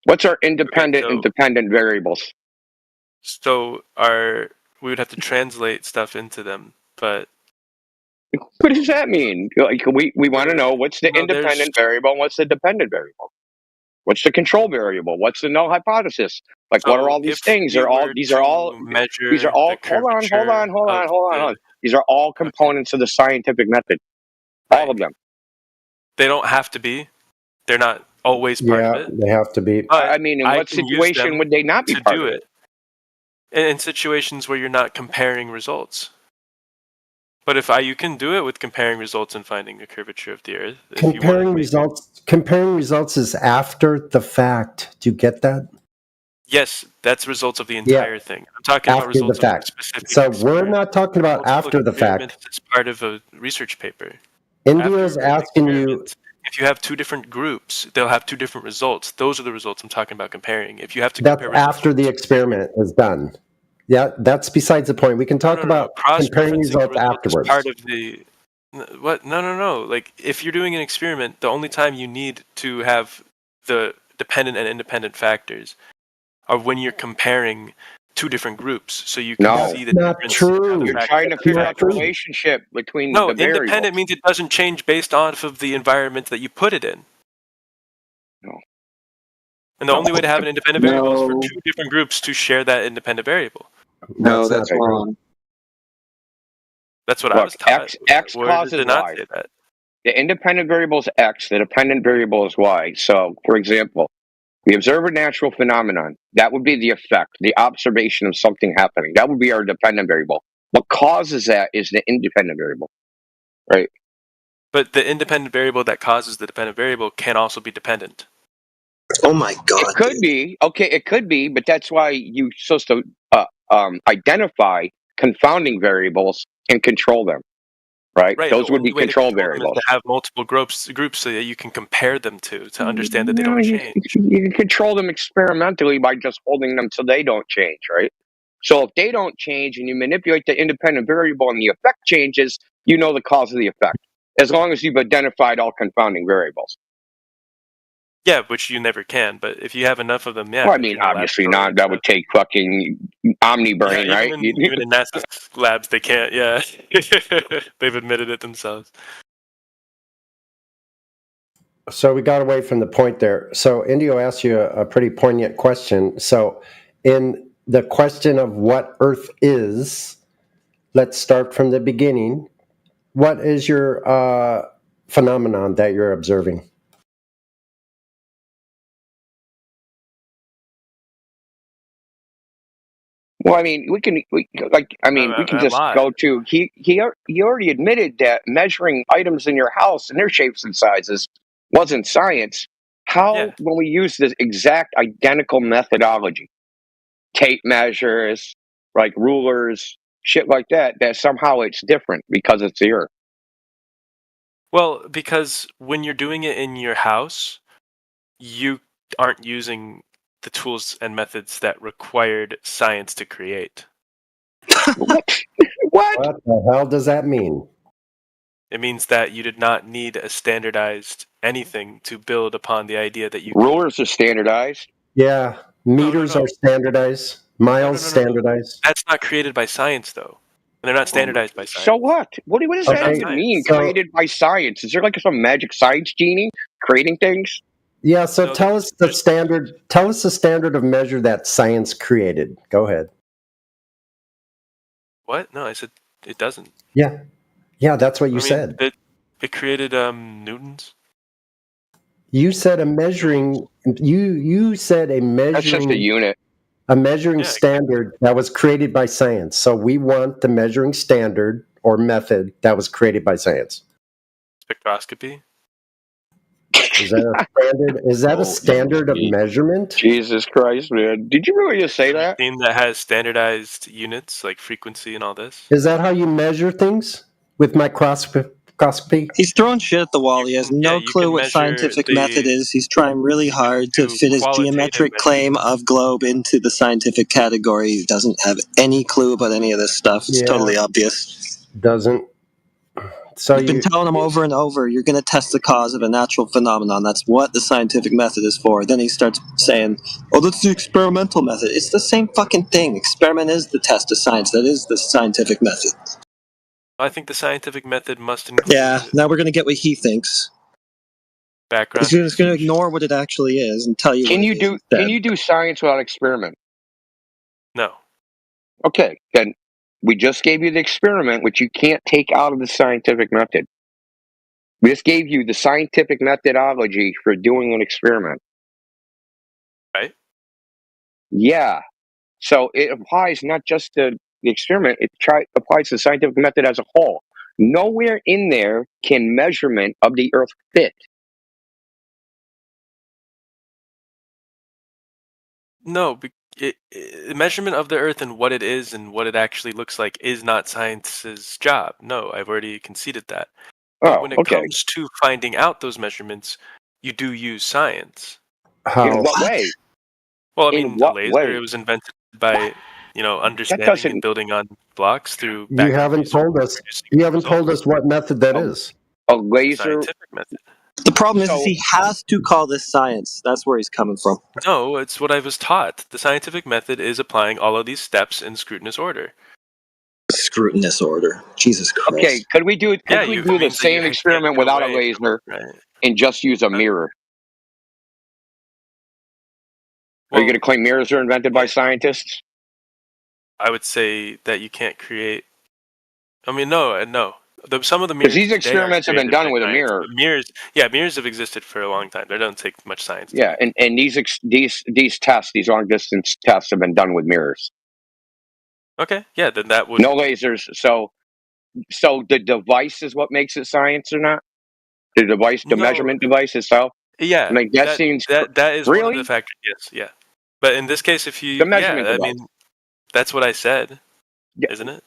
What's our independent and dependent variables? So we would have to translate stuff into them, but what does that mean? Like we want to know what's the independent variable and what's the dependent variable. What's the control variable? What's the null hypothesis? Like what are all these things? These are all hold on. These are all components of the scientific method. All of them. They don't have to be. They're not always part of it. They have to be. I mean, in what situation would they not be part of it? In situations where you're not comparing results. But you can do it with comparing results and finding the curvature of the Earth. Comparing results is after the fact. Do you get that? Yes, that's results of the entire thing. I'm talking about results of specific. So we're not talking about after the fact. It's part of a research paper. India is asking you. If you have two different groups, they'll have two different results. Those are the results I'm talking about comparing. If you have to compare after the experiment is done. Yeah, that's besides the point. We can talk about comparing results afterwards. Part of the what? No. Like if you're doing an experiment, the only time you need to have the dependent and independent factors are when you're comparing two different groups, so you can see the difference. True. You're trying to figure out the relationship between the variables. Independent means it doesn't change based off of the environment that you put it in. No. And the only way to have an independent variable is for two different groups to share that independent variable. No, that's wrong. That's what I was taught. X Where causes did it not Y. say that? The independent variable is X. The dependent variable is Y. So, for example, we observe a natural phenomenon. That would be the effect, the observation of something happening. That would be our dependent variable. What causes that is the independent variable, right? But the independent variable that causes the dependent variable can also be dependent. Oh my God! It could be. Okay, it could be, but that's why you're supposed to identify confounding variables and control them, right? Those would be control variables. To have multiple groups so that you can compare them to understand that they don't change. You can control them experimentally by just holding them so they don't change, right? So if they don't change and you manipulate the independent variable and the effect changes, you know the cause of the effect, as long as you've identified all confounding variables. Yeah, which you never can. But if you have enough of them, yeah. Well, I mean, obviously not. That would take fucking OmniBrain, right? Even in NASA labs, they can't. Yeah, they've admitted it themselves. So we got away from the point there. So Indio asked you a pretty poignant question. So in the question of what Earth is, let's start from the beginning. What is your phenomenon that you're observing? Well, I mean, we can just go to. He already admitted that measuring items in your house and their shapes and sizes wasn't science. How, when we use the exact identical methodology, tape measures, like rulers, shit like that, that somehow it's different because it's the Earth? Well, because when you're doing it in your house, you aren't using the tools and methods that required science to create. What? What the hell does that mean? It means that you did not need a standardized anything to build upon the idea that you rulers are standardized. Yeah, meters are standardized, miles standardized. That's not created by science, though. And they're not standardized by science. So what? What does that even mean? Created by science? Is there like some magic science genie creating things? Yeah, so tell us the standard. Tell us the standard of measure that science created. Go ahead. What? No, I said it doesn't. Yeah, that's what you said. It created Newtons. You said a measuring. You said a measuring. That's just a unit. A measuring standard that was created by science. So we want the measuring standard or method that was created by science. Spectroscopy. Is that a standard? Is that a standard of measurement? Jesus Christ, man! Did you really just say that? Thing that has standardized units like frequency and all this. Is that how you measure things with microscopy? He's throwing shit at the wall. He has no clue what scientific method is. He's trying really hard to fit his geometric claim of globe into the scientific category. He doesn't have any clue about any of this stuff. It's totally obvious. Doesn't. So You've been telling him over and over, you're going to test the cause of a natural phenomenon. That's what the scientific method is for. Then he starts saying, oh, that's the experimental method. It's the same fucking thing. Experiment is the test of science. That is the scientific method. I think the scientific method must include... Yeah, now we're going to get what he thinks. Background. He's going to ignore what it actually is and tell you Can you do science without experiment? No. Okay, then we just gave you the experiment, which you can't take out of the scientific method. We just gave you the scientific methodology for doing an experiment. Right? Yeah. So it applies not just to the experiment, it applies to the scientific method as a whole. Nowhere in there can measurement of the Earth fit. No, the measurement of the Earth and what it is and what it actually looks like is not science's job. No, I've already conceded that. But when it comes to finding out those measurements, you do use science. How? In what way? Well, I mean, the laser, it was invented by, understanding and building on blocks through... You haven't told us. You haven't told us what method that is. A laser... Scientific method. The problem is he has to call this science. That's where he's coming from. No, it's what I was taught. The scientific method is applying all of these steps in scrutinous order. Scrutinous order. Jesus Christ. Okay, could we do the same experiment without a laser and just use a mirror? Are you going to claim mirrors are invented by scientists? I would say that you can't create. I mean, no. Some of the Because mirrors. these experiments have been done with a mirror. Mirrors have existed for a long time. They don't take much science. Yeah, and these tests, these long distance tests, have been done with mirrors. Okay, yeah, then that would no lasers. So the device is what makes it science or not? The device, the measurement device itself. Yeah, like that seems that is really one of the factors. Yes, yeah. But in this case, if you the measurement I device. mean, that's what I said, isn't it?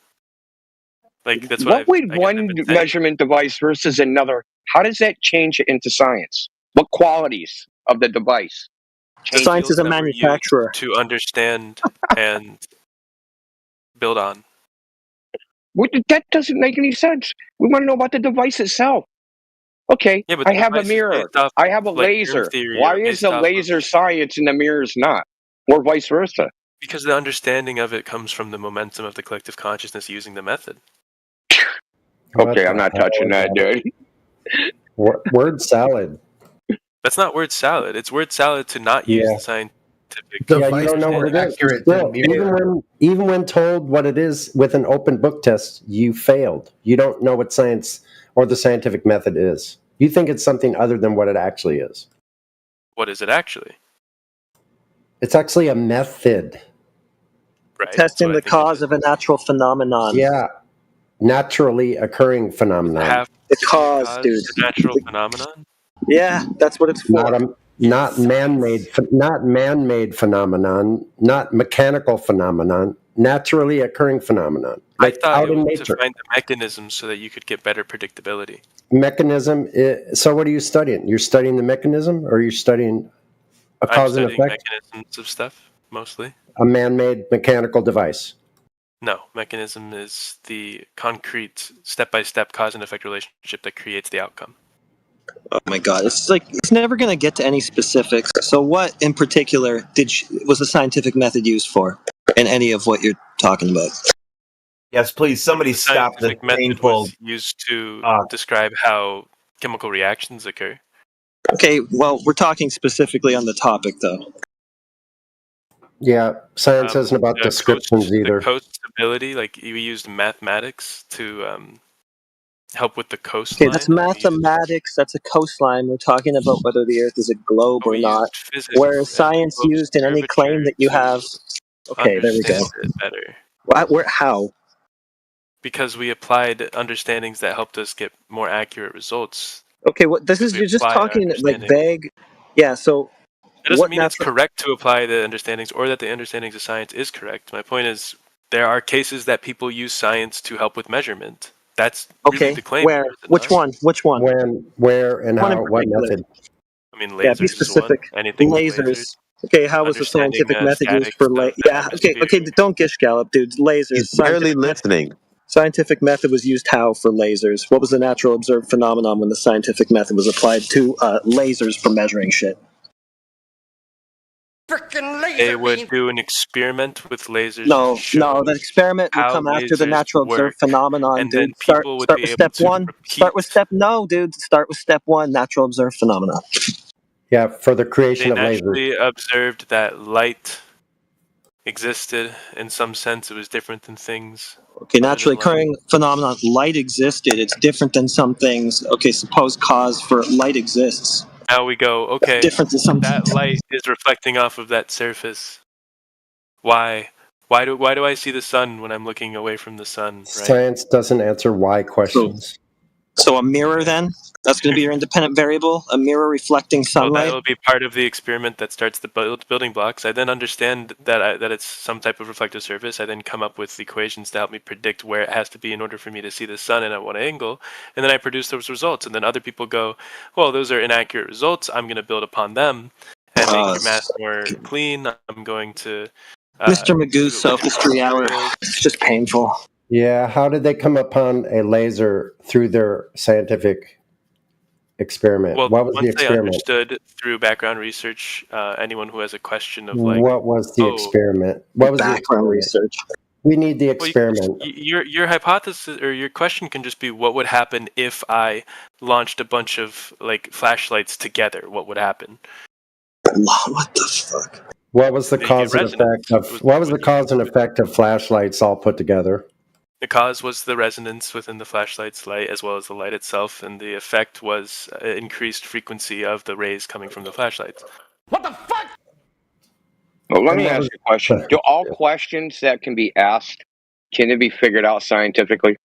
Like that's what would one measurement device versus another? How does that change it into science? What qualities of the device? The science is a manufacturer to understand and build on. That doesn't make any sense. We want to know about the device itself. Okay, yeah, but I have a mirror. I have a laser. Why is the laser science and the mirror's not? Or vice versa? Because the understanding of it comes from the momentum of the collective consciousness using the method. Okay, I'm not touching that, dude. Word salad. That's not word salad. It's word salad to not use the scientific. Yeah, you don't know what it is. Still, even when told what it is with an open book test, you failed. You don't know what science or the scientific method is. You think it's something other than what it actually is. What is it actually? It's actually a method. Right. Testing the cause of a natural phenomenon. Yeah. Naturally occurring phenomenon. The cause, dude. The natural phenomenon? Yeah, that's what it's for. Not man-made phenomenon, not mechanical phenomenon, naturally occurring phenomenon. Like I thought out it in was nature. to find the mechanism so that you could get better predictability. Mechanism. So what are you studying? You're studying the mechanism, or you're studying a cause and effect? I'm studying mechanisms of stuff, mostly. A man-made mechanical device. No, mechanism is the concrete step-by-step cause and effect relationship that creates the outcome. Oh my God! It's like it's never going to get to any specifics. So, what in particular was the scientific method used for in any of what you're talking about? Yes, please. Somebody stop the painful. Was used to describe how chemical reactions occur. Okay, well, we're talking specifically on the topic, though. Yeah, science isn't about descriptions either. The coast stability, like we used mathematics to help with the coastline. Okay, that's mathematics. That's a coastline. We're talking about whether the Earth is a globe or not. Whereas science used in any claim that you have. Okay, there we go. Better. How? Because we applied understandings that helped us get more accurate results. Okay, you're just talking like vague. Yeah, so. It doesn't mean it's correct to apply the understandings or that the understandings of science is correct. My point is there are cases that people use science to help with measurement. That's really the claim. Where? Which one? When, where, and how? What method? I mean, lasers. Yeah, be specific. Anything lasers. Okay, how was the scientific method used for lasers? Yeah, okay, don't gish gallop, dude. Lasers. He's barely listening. Scientific method was used how for lasers? What was the natural observed phenomenon when the scientific method was applied to lasers for measuring shit? They would do an experiment with lasers. No, that experiment will come after the natural observed phenomenon, and dude. Then people would be step one. Start with step step one, natural observed phenomenon. Yeah, for the creation of lasers. They naturally observed that light existed. In some sense, it was different than things. Okay, naturally occurring phenomenon, light existed. It's different than some things. Okay, suppose cause for light exists. Now we go, okay, different than some that light is reflecting off of that surface. Why? Why do I see the sun when I'm looking away from the sun? Right? Science doesn't answer why questions. So a mirror then? That's going to be your independent variable? A mirror reflecting sunlight? That will be part of the experiment that starts the building blocks. I then understand that it's some type of reflective surface. I then come up with equations to help me predict where it has to be in order for me to see the sun and at what angle. And then I produce those results. And then other people go, well, those are inaccurate results. I'm going to build upon them and make your math more clean. I'm going to... Mr. Magoo's Sophistry Hour. It's just painful. Yeah, how did they come upon a laser through their scientific experiment? Well, what was once the experiment? They understood through background research, anyone who has a question of like... What was the experiment? What was background research? We need the experiment. Your hypothesis or your question can just be, what would happen if I launched a bunch of like flashlights together? What would happen? What the fuck? What was the They cause get and effect of? What was the cause and effect of flashlights all put together? The cause was the resonance within the flashlight's light, as well as the light itself, and the effect was increased frequency of the rays coming from the flashlights. Well, let me ask you a question. Do all questions that can be asked, can it be figured out scientifically?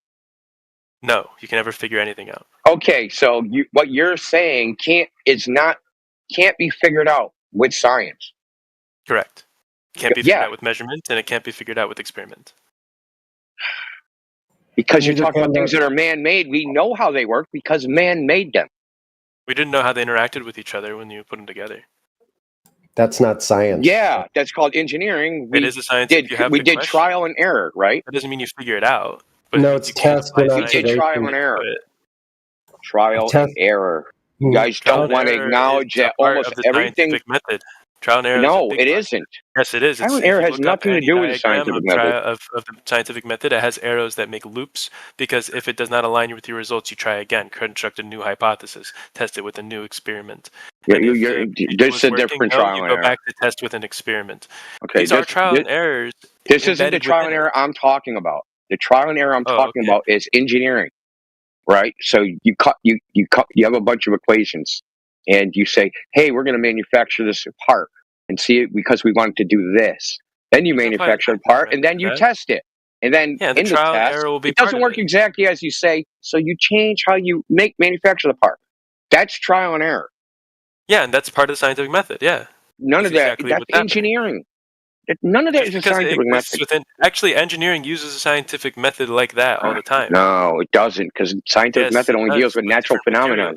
No, you can never figure anything out. Okay, so what you're saying can't be figured out with science. Correct. It can't be figured out with measurement, and it can't be figured out with experiment. Because you're talking about things that are man-made. We know how they work because man made them. We didn't know how they interacted with each other when you put them together. That's not science. Yeah, that's called engineering. It is a science. We did trial and error, right? That doesn't mean you figure it out. But No, it's test and we did trial and error. Trial and error. You guys don't want to acknowledge that almost everything. Scientific method. Trial and error. No, it isn't. Yes, it is. Trial and error has nothing to do with the scientific method. Of the scientific method, it has arrows that make loops, because if it does not align with your results, you try again, construct a new hypothesis, test it with a new experiment. Yeah, this is a different trial and error. You go back to test with an experiment. Okay, these are trial and errors. This isn't the trial and error I'm talking about. The trial and error I'm talking about is engineering, right? So you have a bunch of equations, and you say, "Hey, we're going to manufacture this part and see it because we want to do this." Then you manufacture a part, and then you test it, and then in the test, it doesn't work exactly as you say. So you change how you manufacture the part. That's trial and error. Yeah, and that's part of the scientific method. Yeah. None of that. That's engineering. None of that is a scientific method. Actually, engineering uses a scientific method like that all the time. No, it doesn't, because scientific method only deals with natural phenomena.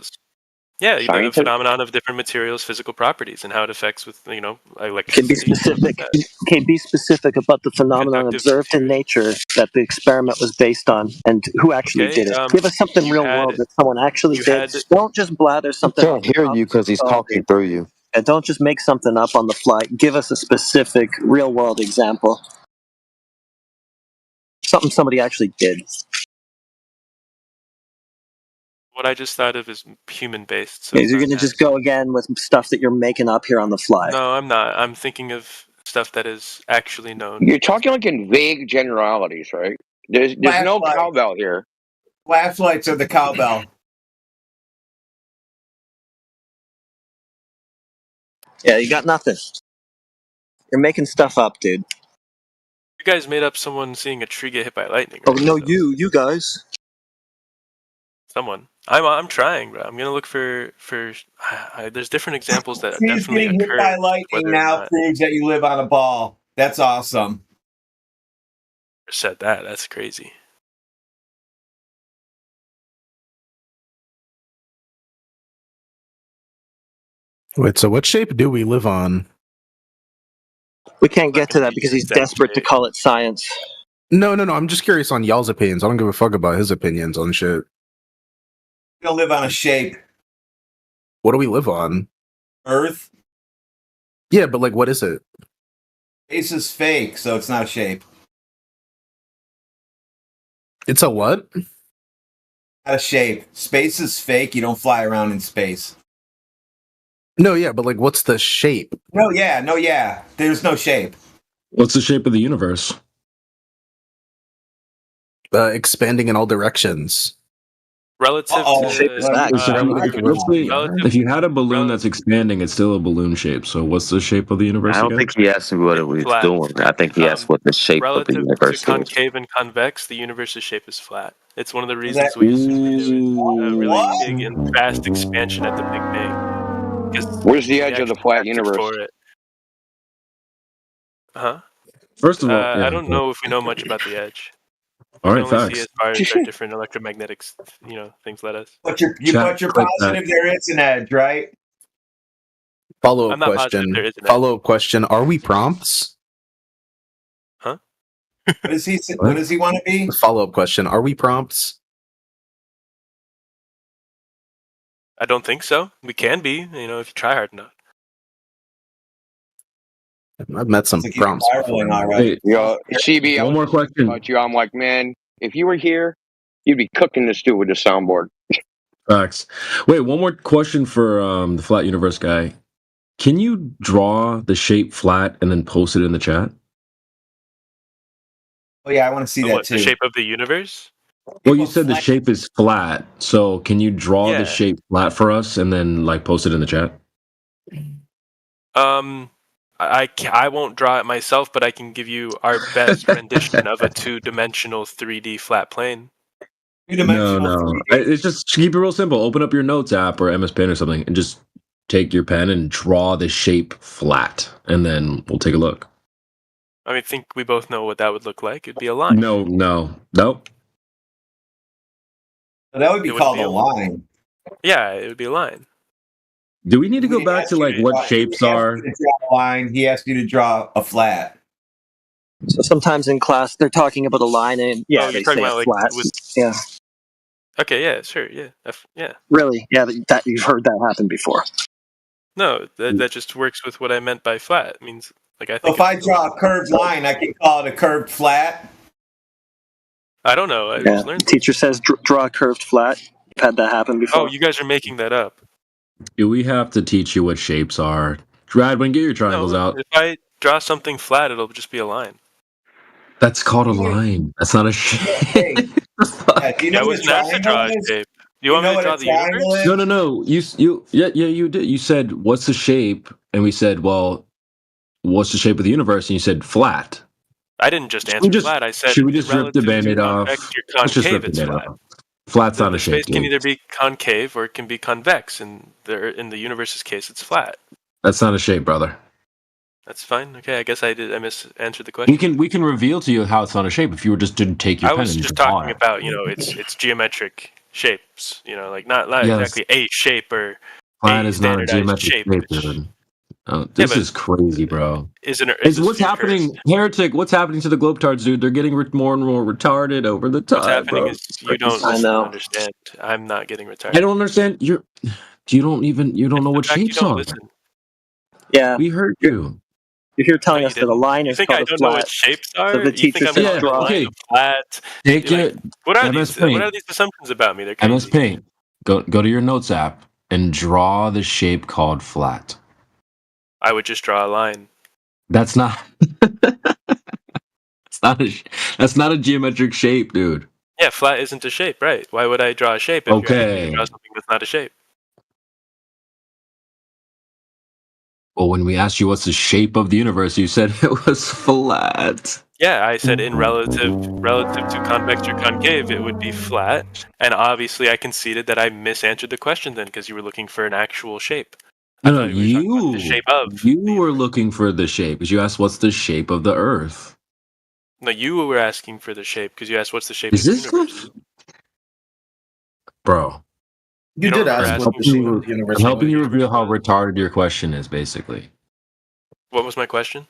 Yeah, you know, the phenomenon of different materials' physical properties and how it affects with, electricity. Be specific about the phenomenon observed in nature that the experiment was based on, and who actually did it. Give us something real world that someone actually did. Don't just blather something. I can't hear you because he's talking through you. And don't just make something up on the fly. Give us a specific real world example. Something somebody actually did. What I just thought of is human based. So you're going to just go again with stuff that you're making up here on the fly. No, I'm not. I'm thinking of stuff that is actually known. You're talking like in vague generalities, right? There's no cowbell here. Flashlights are the cowbell. Yeah, you got nothing. You're making stuff up, dude. You guys made up someone seeing a tree get hit by lightning. Right? Oh no, you guys. Someone. I'm trying, bro. I'm gonna look for. There's different examples that Trees definitely getting hit by lightning now proves that you live on a ball. That's awesome. Said that. That's crazy. Wait, so what shape do we live on? We can't get to that because he's desperate to call it science. No. I'm just curious on y'all's opinions. I don't give a fuck about his opinions on shit. We don't live on a shape. What do we live on? Earth. Yeah, but like, what is it? Space is fake, so it's not a shape. It's a what? Not a shape. Space is fake. You don't fly around in space. No, yeah, but like, what's the shape? No, yeah. There's no shape. What's the shape of the universe? Expanding in all directions. Relative to if you had a balloon that's expanding, it's still a balloon shape. So what's the shape of the universe? I don't think he asked me what it was doing. I think he asked what the shape of the universe to is. concave and convex, the universe's shape is flat. It's one of the reasons we assume a really big and fast expansion at the Big Bang. Where's the edge of the flat universe? First of all, I don't know if we know much about the edge. All right, we can only facts. see as far as our different electromagnetic, things let us. But you put your positive, there is an edge, right? Follow-up question. Are we prompts? Huh? What does he want to be? Follow-up question. Are we prompts? I don't think so. We can be, if you try hard enough. I've met some prompts. Right. CB, one more question. About you. I'm like, man, if you were here, you'd be cooking the stew with the soundboard. Facts. Wait, one more question for the flat universe guy. Can you draw the shape flat and then post it in the chat? Oh yeah, I want to see that What, too. the shape of the universe? Well, you said the shape is flat, so can you draw the Yeah. shape flat for us and then like post it in the chat? I won't draw it myself, but I can give you our best rendition of a 2-dimensional 3D flat plane. No. It's just keep it real simple. Open up your Notes app or MS Paint or something, and just take your pen and draw the shape flat, and then we'll take a look. I mean, I think we both know what that would look like. It'd be a line. Nope. That would be It would called be a a- line. Yeah, it would be a line. Do we need to go back to like what shapes are? He asked you to draw a line. He asked you to draw a flat. So sometimes in class they're talking about a line, and Oh, they you're talking say about a like flat. with. Yeah, Okay, yeah, sure, yeah, yeah. really. Yeah, that you've heard that happen before. No, that just works with what I meant by flat. It means like I So think. if I draw a curved line, I can call it a curved flat. I don't know. I Yeah. just learned. Teacher says draw a curved flat. You've had that happen before. Oh, you guys are making that up. Do we have to teach you what shapes are? Radwin, get your triangles No, out. if I draw something flat, it'll just be a line. That's called a line. That's not a shape. Do you know I what a wasn't asked to draw a triangle is? shape. You want me to draw the universe? No. You did. You said, "What's the shape?" And we said, "Well, what's the shape of the universe?" And you said, "Flat." I didn't just answer flat. I said should we just rip relative the to Band-Aid off? convex or Let's just rip concave, the it's Band-Aid flat. off. Flat's not a The shape. space can Dude. either be concave or it can be convex, and in the universe's case, it's flat. That's not a shape, brother. That's fine. Okay, I guess I misanswered the question. We can reveal to you how it's not a shape if you were just to take your I pen was and just draw talking it. about it's geometric shapes. Like not Yes. exactly a shape or Flat a is not a standardized geometric shape. shape, dude. This is crazy, bro. Is What's happening, Heretic? What's happening to the Globetards, dude? They're getting more and more retarded over the time. What's happening bro. is you don't I listen know. and understand. I'm not getting retarded. I don't understand. You don't know what In fact, you shapes don't are. listen. Yeah, We heard you. you're here telling No, us that a line You is think called I a don't know flat. what shapes are? So the You teacher think I'm says calling a draw. line a flat? Take Like, it. what are MS these? What Paint. are these assumptions about me? They're MS crazy. Paint. Go to your Notes app and draw the shape called flat. I would just draw a line. That's not. That's not a geometric shape, dude. Yeah, flat isn't a shape, right? Why would I draw a shape if you're asking me to draw something that's not a shape? Well, when we asked you what's the shape of the universe, you said it was flat. Yeah, I said in relative to convex or concave, it would be flat. And obviously, I conceded that I misanswered the question then because you were looking for an actual shape. No, The shape of. you were looking for the shape because you asked what's the shape of the Earth. No, you were asking for the shape because you asked what's the shape Is of this the universe. Bro? You did ask what the shape of the universe I'm helping you was. reveal how retarded your question is, basically. What was my question?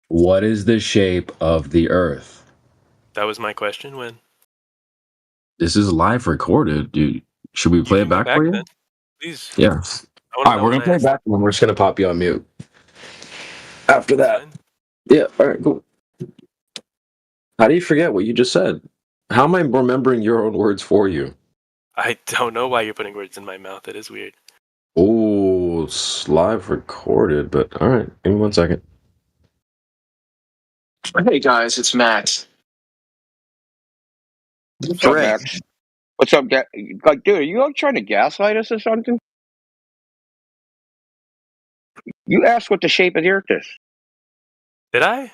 What is the shape of the Earth? That was my question. When? This is live recorded, dude. Should we play it back for you? Then. Please. Yes. I All wanna right, know we're when gonna play I it back, and we're just gonna pop you on mute. After that, yeah. All right, cool. How do you forget what you just said? How am I remembering your own words for you? I don't know why you're putting words in my mouth. That is weird. Oh, it's live recorded, but all right. Give me 1 second. Hey guys, it's Max. What's up, Max? What's up, like, dude? Are you all trying to gaslight us or something? You asked what the shape of the Earth is. Did I?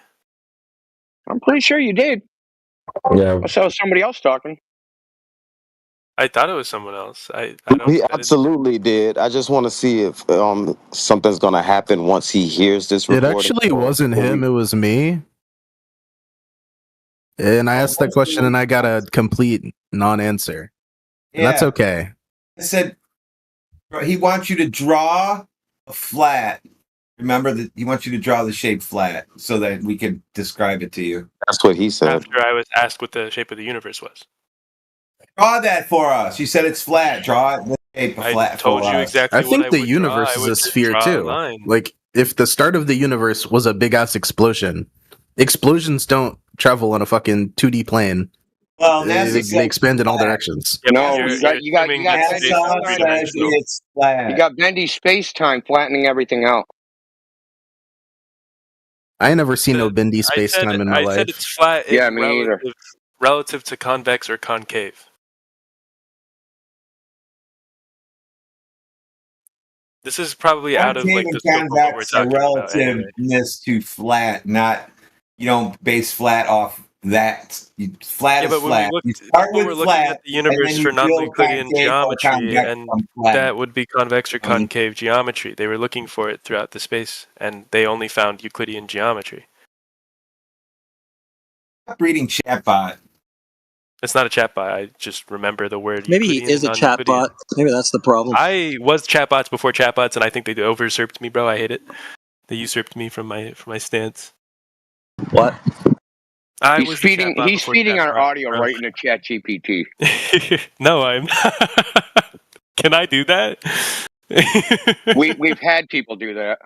I'm pretty sure you did. Yeah. I saw somebody else talking. I thought it was someone else. I don't. He absolutely did. I just want to see if something's gonna happen once he hears this It recording. actually wasn't him, it was me. And I asked that question and I got a complete non-answer. And that's Yeah. okay. I said he wants you to draw a flat. Remember that he wants you to draw the shape flat so that we can describe it to you. That's what he said. After I was asked what the shape of the universe was. Draw that for us. You said it's flat. Draw it in the shape of flat. I told for you us. exactly I what think I the would universe draw. I is would a just sphere draw a too. line. Like if the start of the universe was a big ass explosion, explosions don't travel on a fucking 2D plane. Well, NASA They expand in all directions. Yeah, No, you're you got assuming that Bendy. space is NASA says three-dimensional. it's flat. You got Bendy space time flattening everything out. I ain't never seen no bendy I space said time in my I said life. it's flat Yeah, in me either. relative to convex or concave. This is probably out of like the scope of what we're Convex are talking about anyway. relativeness to flat, not you don't base flat off that. Flat Yeah, is but when flat. we You looked, start people with were looking flat, at the and then universe you for build non-Euclidean concave or geometry, convex and from flat. that would be convex or concave geometry. They were looking for it throughout the space, and they only found Euclidean geometry. Stop reading chatbot. It's not a chatbot. I just remember the word Maybe he Euclidean is a and non-Euclidean. chatbot. Maybe that's the problem. I was chatbots before chatbots, and I think they usurped me, bro. I hate it. They usurped me from my stance. What? I He's was the feeding. chatbot He's before feeding our chatbot, audio bro. right into Chat GPT. No, I'm. Can I do that? We've had people do that.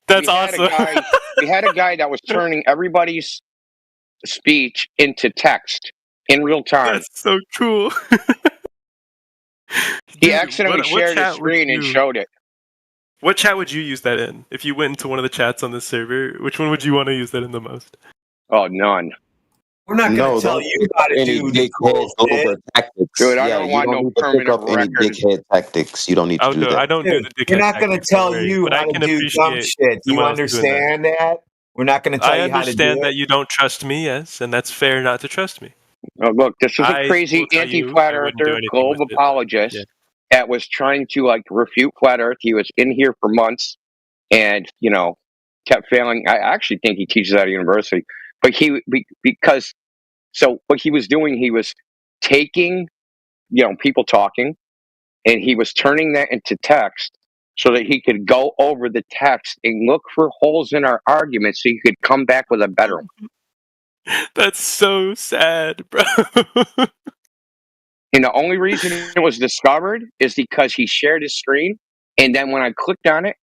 That's we had awesome. We had a guy that was turning everybody's speech into text in real time. That's so cool. He Dude, accidentally what shared his chat would screen and you- showed it. What chat would you use that in? If you went into one of the chats on this server, which one would you want to use that in the most? Oh, none. We're not going to tell you how to any do the dickhead cool shit. over tactics. Dude, I Yeah, don't you want don't no need to pick permanent up any record. dickhead tactics. You don't need to do that. I don't do Dude, the dickhead we're not going to tactics, don't tell worry, you but I how to can do dumb appreciate shit. Do you someone else doing that. understand that? We're not going to tell I you how to do understand it. that you don't trust me, yes, and that's fair not to trust me. Oh, look, this is a I crazy will tell you anti-flat I wouldn't do earther, anything globe with it, but apologist yeah. that was trying to like refute flat Earth. He was in here for months, and kept failing. I actually think he teaches at a university, but what he was doing, he was taking people talking, and he was turning that into text so that he could go over the text and look for holes in our argument so he could come back with a better one. That's so sad, bro. And the only reason it was discovered is because he shared his screen, and then when I clicked on it,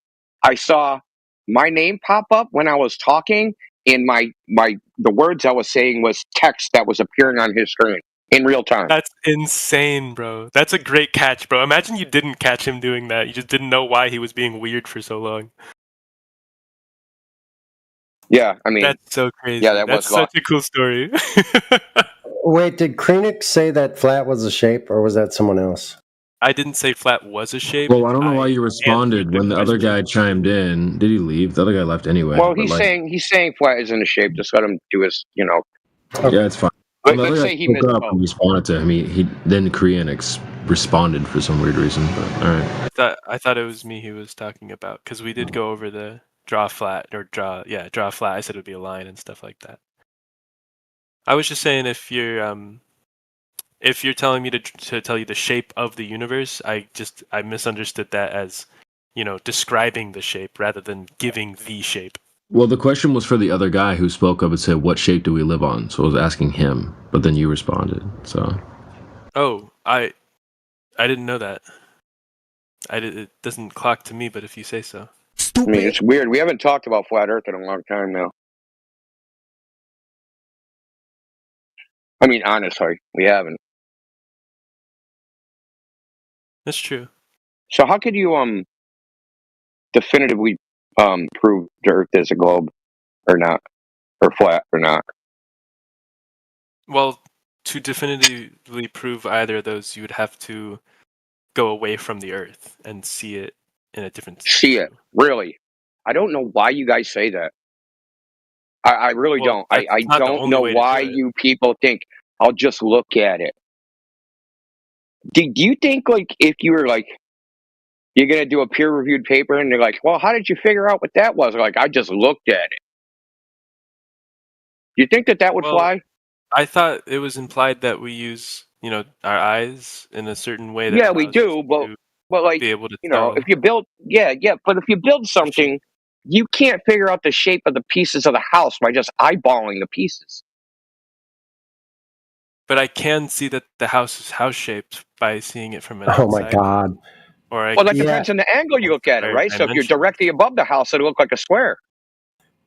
I saw my name pop up when I was talking, and the words I was saying was text that was appearing on his screen in real time. That's insane, bro. That's a great catch, bro. Imagine you didn't catch him doing that. You just didn't know why he was being weird for so long. Yeah, I mean, that's so crazy. Yeah, that's was such a cool story. Wait, did Krennic say that flat was a shape, or was that someone else? I didn't say flat was a shape. Well, I don't know why you responded when the other guy chimed in. Did he leave? The other guy left anyway. Well, but, he's saying flat isn't a shape. Just let him do his, Yeah, it's fine. Let's The other guy say he spoke up misspoke. and responded to him. He then Koreanix responded for some weird reason. But all right. I thought it was me he was talking about because we did go over the draw flat. I said it would be a line and stuff like that. I was just saying if you're telling me to tell you the shape of the universe, I misunderstood that as describing the shape rather than giving the shape. Well, the question was for the other guy who spoke up and said, "What shape do we live on?" So I was asking him, but then you responded. So. Oh, I didn't know that. It doesn't clock to me, but if you say so. I mean, it's weird. We haven't talked about flat Earth in a long time now. I mean, honestly, we haven't. That's true. So how could you definitively prove the Earth is a globe or not, or flat or not? Well, to definitively prove either of those, you would have to go away from the Earth and see it in a different. See it, really? I don't know why you guys say that. I really don't. I not the don't only know way to why do it. you people think I'll just look at it. Do you think like if you were like you're gonna do a peer-reviewed paper and they're like, well, how did you figure out what that was? Like, I just looked at it. Do you think that would fly? I thought it was implied that we use our eyes in a certain way. That Yeah, we do, but like be able to if you build, but if you build something, you can't figure out the shape of the pieces of the house by just eyeballing the pieces. But I can see that the house is house shaped by seeing it from an Oh my outside. god. Or Well, that depends on the angle you look at it, right? So if you're directly above the house, it'll look like a square,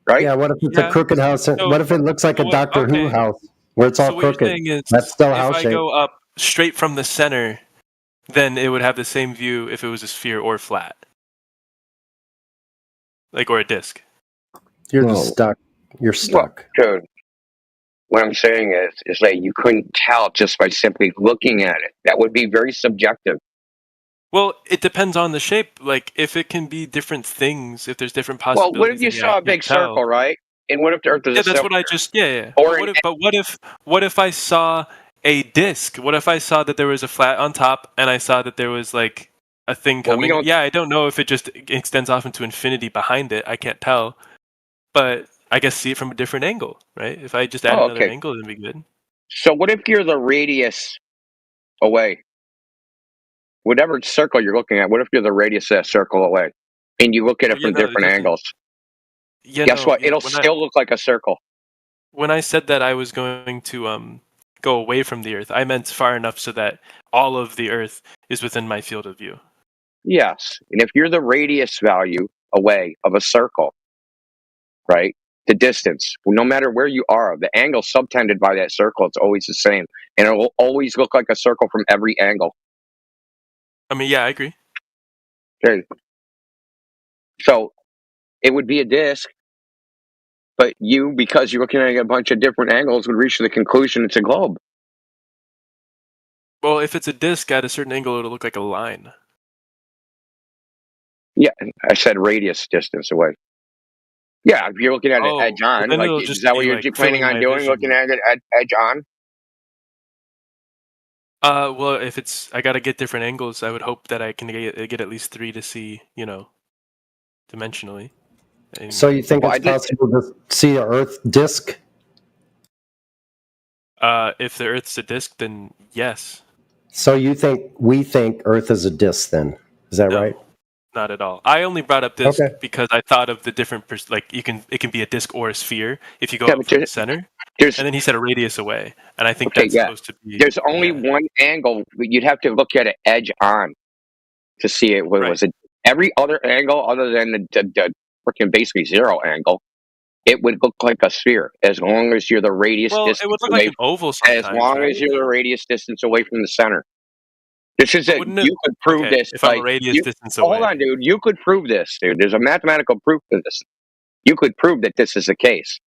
right? Yeah, what if it's a crooked house? What if it looks like a Doctor Who house? where it's all So what you're crooked. saying is, That's still if house I shape. go up straight from the center, then it would have the same view if it was a sphere or flat, like or a disc. You're just stuck. You're stuck. Well, dude, what I'm saying is that you couldn't tell just by simply looking at it. That would be very subjective. Well, it depends on the shape. Like if it can be different things, if there's different Well, possibilities. what if you then, saw I a big can't tell. circle, right? And what if the Earth is Yeah, a that's cylinder? what I just. Yeah. Or But what if I saw a disc? What if I saw that there was a flat on top, and I saw that there was like a thing Well, we coming? don't- Yeah, I don't know if it just extends off into infinity behind it. I can't tell. But I guess see it from a different angle, right? If I just add another okay. angle, it'd be good. So what if you're the radius away? Whatever circle you're looking at, what if you're the radius of that circle away? And you look at it from different angles. Yeah, Guess no, what? yeah, It'll when still look like a circle. When I said that I was going to go away from the Earth, I meant far enough so that all of the Earth is within my field of view. Yes. And if you're the radius value away of a circle, right? The distance, no matter where you are, the angle subtended by that circle, it's always the same. And it will always look like a circle from every angle. I mean, yeah, I agree. Okay. So it would be a disc, but you, because you're looking at a bunch of different angles, would reach the conclusion it's a globe. Well, if it's a disc at a certain angle, it'll look like a line. Yeah, I said radius distance away. Yeah, if you're looking at it edge on, then like, it'll is just that what be, you're like, planning filling on my doing? vision. Looking at it edge on? Well, if it's, I gotta get different angles. I would hope that I can get at least 3 to see, dimensionally. And, So you think it's possible to see an Earth disk? if the Earth's a disc, then yes. So we think Earth is a disk then? Is that right? Not at all. I only brought up disc Okay. because I thought of the different, it can be a disc or a sphere if you go Yeah, up but from the center. And then he said a radius away, and I think Okay, that's yeah. supposed to be. There's only one angle. You'd have to look at it edge on to see it. Was it every other angle other than the freaking basically zero angle? It would look like a sphere as long as you're the radius Well, distance it would look away. like an oval sometimes. As long right? as you're the radius distance away from the center. This is it. Wouldn't it- You could prove okay, this. if I'm a radius distance away. Hold on, dude. You could prove this, dude. There's a mathematical proof to this. You could prove that this is the case.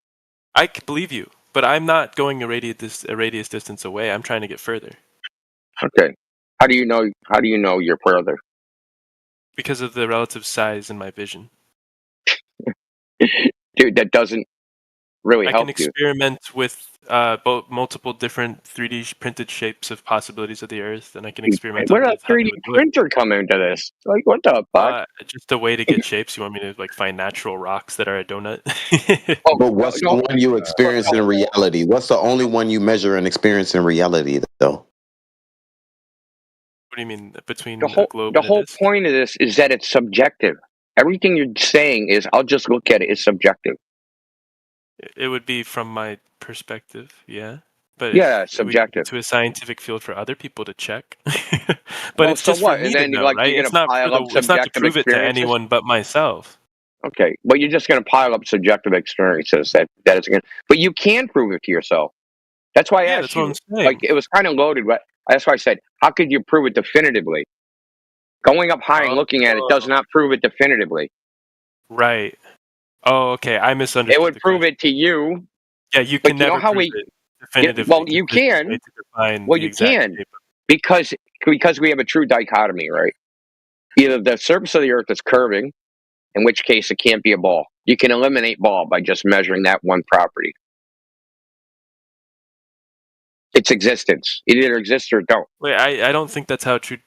I could believe you, but I'm not going a radius distance away. I'm trying to get further Okay. How do you know? How do you know you're further? because of the relative size in my vision. Dude, that doesn't really I help can you. experiment with both multiple different 3D printed shapes of possibilities of the Earth, and I can experiment. Where on does how they 3D would do it. printer come into this? Like, what the fuck? Just a way to get shapes. You want me to find natural rocks that are a donut? But what's the one you experience in reality? What's the only one you measure and experience in reality, though? What do you mean between The a whole, globe the and a whole disc? point of this is that it's subjective. Everything you're saying is, I'll just look at it. It's subjective. It would be from my perspective, yeah. But Yeah, it would be subjective. to a scientific field for other people to check. But Well, it's so just what? for me And to then, know, like, right? you're It's gonna not pile up it's not to subjective prove it to experiences? anyone but myself. Okay. Well, you're just going to pile up subjective experiences that is going to, but you can prove it to yourself. That's why I Yeah, asked that's what you. I'm saying. Like, it was kind of loaded, but that's why I said, how could you prove it definitively? Going up high and looking at it does not prove it definitively. Right. Oh, okay. I misunderstood. It would prove it to you. Yeah, you But can you know never how prove we- it definitively. well, you 'cause there's no can. way to define Well, the you exact can. shape. Because we have a true dichotomy, right? Either the surface of the Earth is curving, in which case it can't be a ball. You can eliminate ball by just measuring that one property. Its existence. It either exists or don't. Wait, I don't think that's how true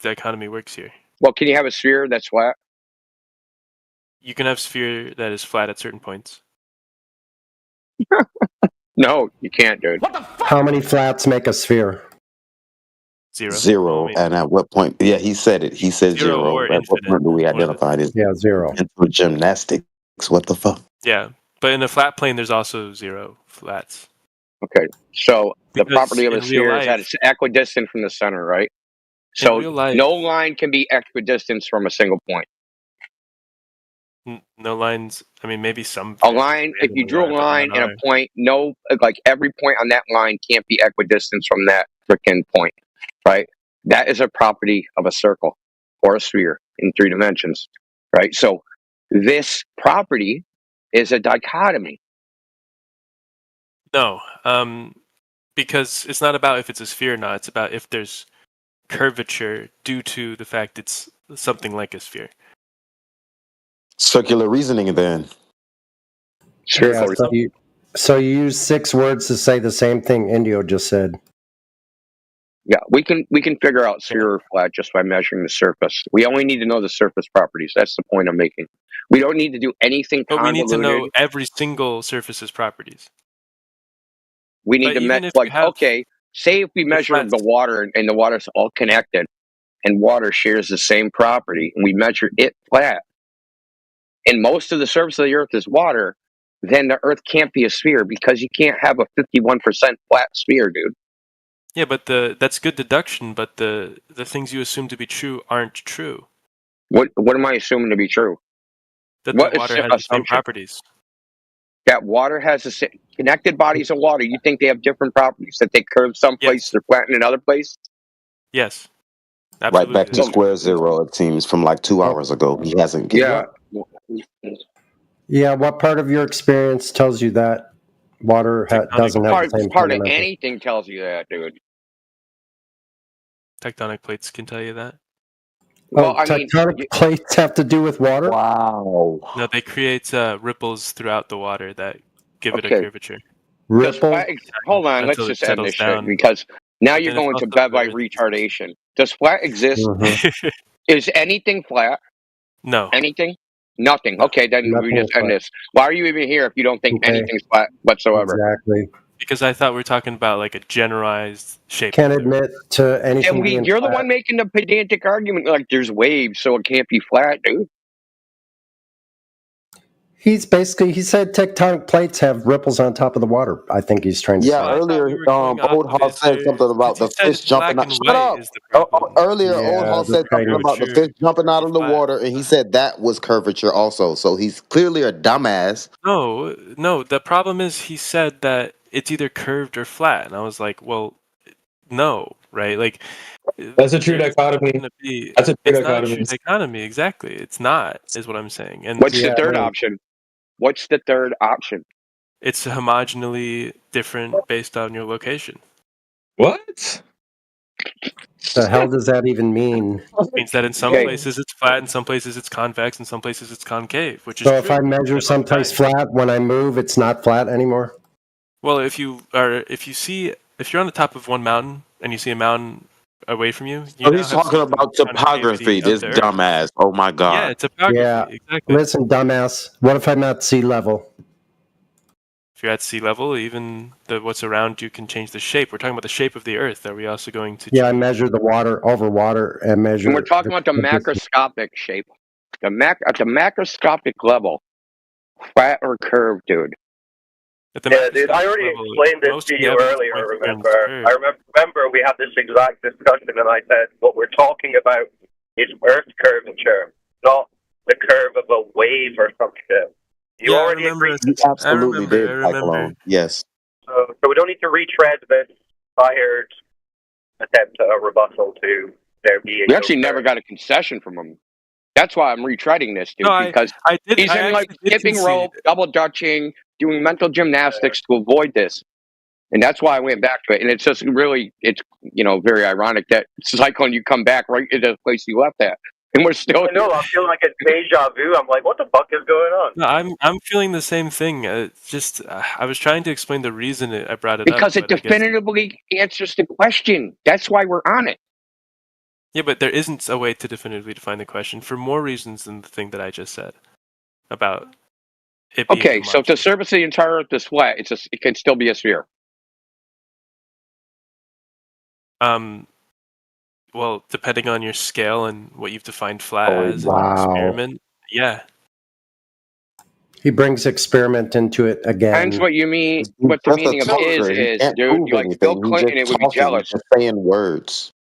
dichotomy works here. Well, can you have a sphere that's flat? You can have sphere that is flat at certain points. No, you can't, dude. How many flats make a sphere? Zero. And at what point? Yeah, he said it. He said Zero zero. or At what infinite. point do we identify it as zero? mental gymnastics. What the fuck? Yeah, but in a flat plane, there's also zero flats. Okay, so the Because property of a in real sphere is that life- it's equidistant from the center, right? So real life- no line can be equidistant from a single point. No lines. I mean, maybe some. A line, if you drew a line and a point, no, like every point on that line can't be equidistant from that freaking point, right? That is a property of a circle or a sphere in 3 dimensions, right? So this property is a dichotomy. No, because it's not about if it's a sphere or not. It's about if there's curvature due to the fact it's something like a sphere. Circular reasoning, then. Yeah, so you use 6 words to say the same thing Indio just said. Yeah, we can figure out sphere or flat just by measuring the surface. We only need to know the surface properties. That's the point I'm making. We don't need to do anything But we need to know convoluted. every single surface's properties. We need to measure, like, okay, say if we measure the water and the water's all connected and water shares the same property and we measure it flat, and most of the surface of the earth is water, then the earth can't be a sphere because you can't have a 51% flat sphere, dude. Yeah, but that's good deduction, but the things you assume to be true aren't true. What am I assuming to be true? That the water has the same properties. That water has the same connected bodies of water. You think they have different properties? That they curve some places or flatten in other places? Yes. Absolutely. Right back to square zero, it seems, from like 2 hours ago. He hasn't. Yeah, what part of your experience tells you that water doesn't have the same part of fundamental? anything tells you that, dude. Tectonic plates can tell you that. Well, tectonic plates have to do with water? Wow. No, they create ripples throughout the water that give it a curvature. Hold on, let's just end this shit because now you're going to bed by retardation. Does flat exist? Is anything flat? No. Anything? Nothing. Okay, then we just end this. Why are you even here if you don't think anything's flat whatsoever? Exactly. Because I thought we were talking about like a generalized shape. Can't admit to anything being You're the flat. one making the pedantic argument like there's waves, so it can't be flat, dude. He said tectonic plates have ripples on top of the water. I think he's trying to say. Earlier, Old Hall said something about the fish jumping out. Shut up! Earlier, Old Hall said something about the fish jumping out of the water, and he said that was curvature also. So he's clearly a dumbass. No. The problem is he said that it's either curved or flat, and I was like, well, no, right? Like that's a true dichotomy. That's a true dichotomy. Not a true dichotomy, exactly. It's not, is what I'm saying. And what's the third option? What's the third option? It's homogeneously different based on your location. What? The hell does that even mean? It means that in some places it's flat, in some places it's convex, in some places it's concave, which is so if I measure someplace flat, when I move, it's not flat anymore? Well, if you're on the top of one mountain and you see a mountain away from you, he's talking about topography, this dumbass. Oh my god. Yeah, topography. Yeah. Exactly. Listen, dumbass. What if I'm at sea level? If you're at sea level, even what's around you can change the shape. We're talking about the shape of the Earth. Are we also going to? Yeah, I measure the water over water and measure. And we're talking about the macroscopic shape. At the macroscopic level, flat or curved, dude. Yeah, dude, I already explained this to you earlier, remember? I remember we had this exact discussion, and I said what we're talking about is Earth curvature, not the curve of a wave or some shit. You already agreed. You absolutely did, Cyclone. Yes. So we don't need to retread this tired attempt at a rebuttal to there being... We actually never got a concession from him. That's why I'm retreading this, dude, because he's in like skipping rope, double dutching, doing mental gymnastics to avoid this. And that's why I went back to it. And it's just really, it's, very ironic that Cyclone, you come back right into the place you left at. And we're still... No, I'm feeling like a deja vu. I'm like, what the fuck is going on? No, I'm feeling the same thing. I was trying to explain the reason I brought it because up. Because it definitively answers the question. That's why we're on it. Yeah, but there isn't a way to definitively define the question for more reasons than the thing that I just said about it being okay, so if the surface of the entire Earth is flat, it can still be a sphere. Well, depending on your scale and what you've defined flat as in an experiment, yeah. He brings experiment into it again. Depends what you mean. What the meaning of is, dude. You like Bill Clinton, it would be jealous. Just saying words.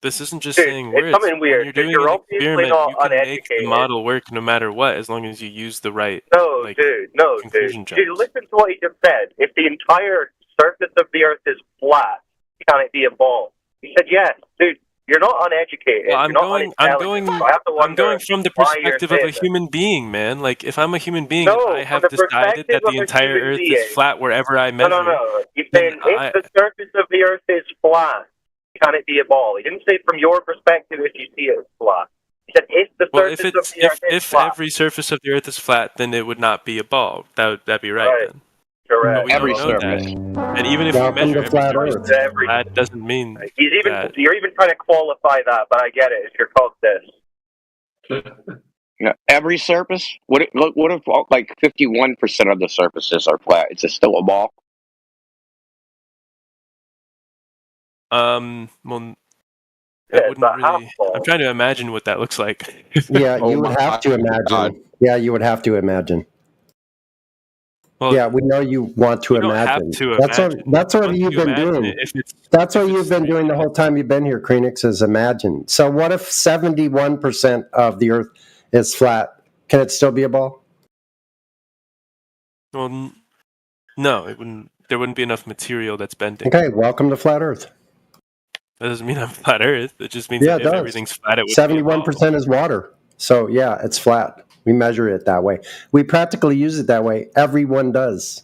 This isn't just Dude, saying it's words. something When weird. you're doing You're an obviously experiment, not you can make the uneducated. model work no matter what, as long as you use the right No, dude. conclusion Dude, jumps. listen to what he just said. If the entire surface of the Earth is flat, can it be a ball? He said yes. Dude, you're not uneducated. Well, you're not unintelligent. So I have to I'm going wonder from the why you're perspective of a saying this. human being, man. Like, if I'm a human being, No, and I have from the decided perspective that of the a entire human Earth being. is flat wherever I No, measure, He's then saying if the surface of the Earth is flat, can it be a ball? He didn't say from your perspective if you see it as flat. He said if the well, surface if of the Earth is if flat. every surface of the Earth is flat, then it would not be a ball. That'd be right then. Correct. But we Every don't know surface. that. And even if Welcome you measure to every flat surface Earth. is flat, doesn't mean that. You're even trying to qualify that, but I get it. It's your this. Yeah, every surface. What if like 51% of the surfaces are flat? Is it still a ball? Well, that wouldn't really. I'm trying to imagine what that looks like. Yeah, you would have to imagine. Yeah, you would have to imagine. Well, yeah, we know you want to you don't imagine. have to That's imagine. what Once you've you been imagine doing. it, That's what you've been doing the whole time you've been here, Krenix, is imagine. So what if 71% of the Earth is flat? Can it still be a ball? Well, no, it wouldn't. There wouldn't be enough material that's bending. Okay, welcome to flat Earth. That doesn't mean I'm flat Earth. It just means Yeah, that it if does. everything's flat, it would be a ball. 71% is water. So yeah, it's flat. We measure it that way. We practically use it that way. Everyone does.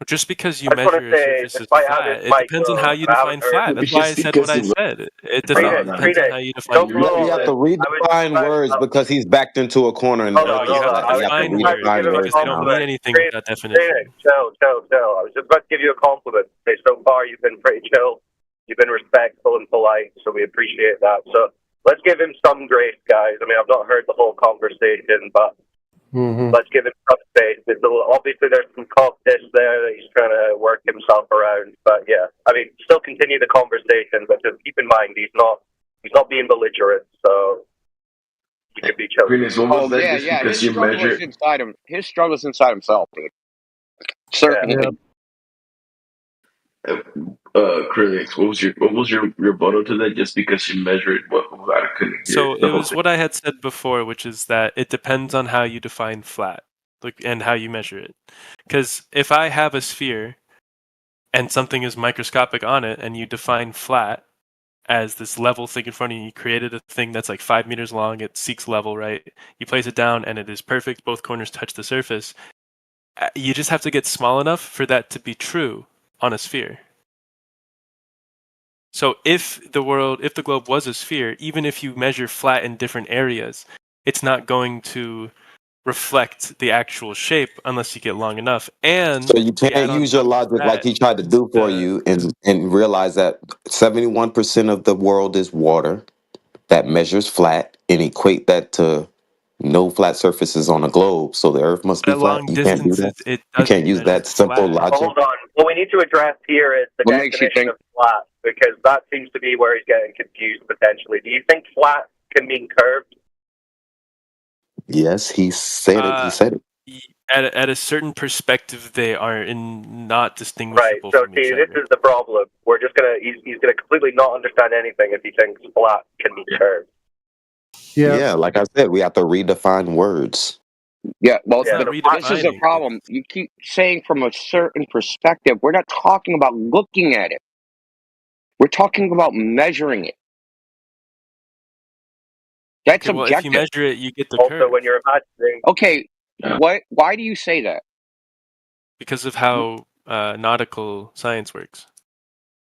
Just because you I just measure wanna a say, surface as despite how flat, this it might depends on go, how you I haven't define heard- flat. That's why I said what I said. It depends on how you define You have to redefine words because he's backed into a corner and No, you have to you have to define words redefine words because they don't now. mean anything with that definition. Chill. I was just about to give you a compliment. Okay, so far you've been pretty chill. You've been respectful and polite, so we appreciate that. So let's give him some grace, guys. I mean, I've not heard the whole conversation, but let's give him some space. Obviously, there's some cocktails there that he's trying to work himself around. But yeah, I mean, still continue the conversation, but just keep in mind he's not being belligerent, so he could be chill. Oh yeah. His struggle is inside him. His struggle is inside himself, dude. Certainly. Krenix, what was your rebuttal to that? Just because you measure it, I couldn't hear So the it whole was thing. what I had said before, which is that it depends on how you define flat, and how you measure it. Because if I have a sphere and something is microscopic on it, and you define flat as this level thing in front of you, you created a thing that's like 5 meters long, it seeks level, right? You place it down and it is perfect, both corners touch the surface. You just have to get small enough for that to be true on a sphere. So if the globe was a sphere, even if you measure flat in different areas, it's not going to reflect the actual shape unless you get long enough. And So you can't use your logic like he tried to do for you and realize that 71% of the world is water that measures flat and equate that to no flat surfaces on a globe. So the earth must be at flat. long You can't do that. distances, it You can't doesn't use measure that simple flat. logic. Hold on. What we need to address here is the What makes you definition think- of flat, because that seems to be where he's getting confused potentially. Do you think flat can mean curved? Yes, he said it. He said it. At a certain perspective, they are not Right. distinguishable So from each see, other. this is the problem. We're just gonna he's gonna completely not understand anything if he thinks flat can mean curved. Yeah, like I said, we have to redefine words. Yeah, well, It's not this is the redefining. problem. You keep saying from a certain perspective. We're not talking about looking at it. We're talking about measuring it. That's Okay, well, if objective. you measure it, you get the Also, curve when you're imagining, Okay, why do you say that? because of how nautical science works.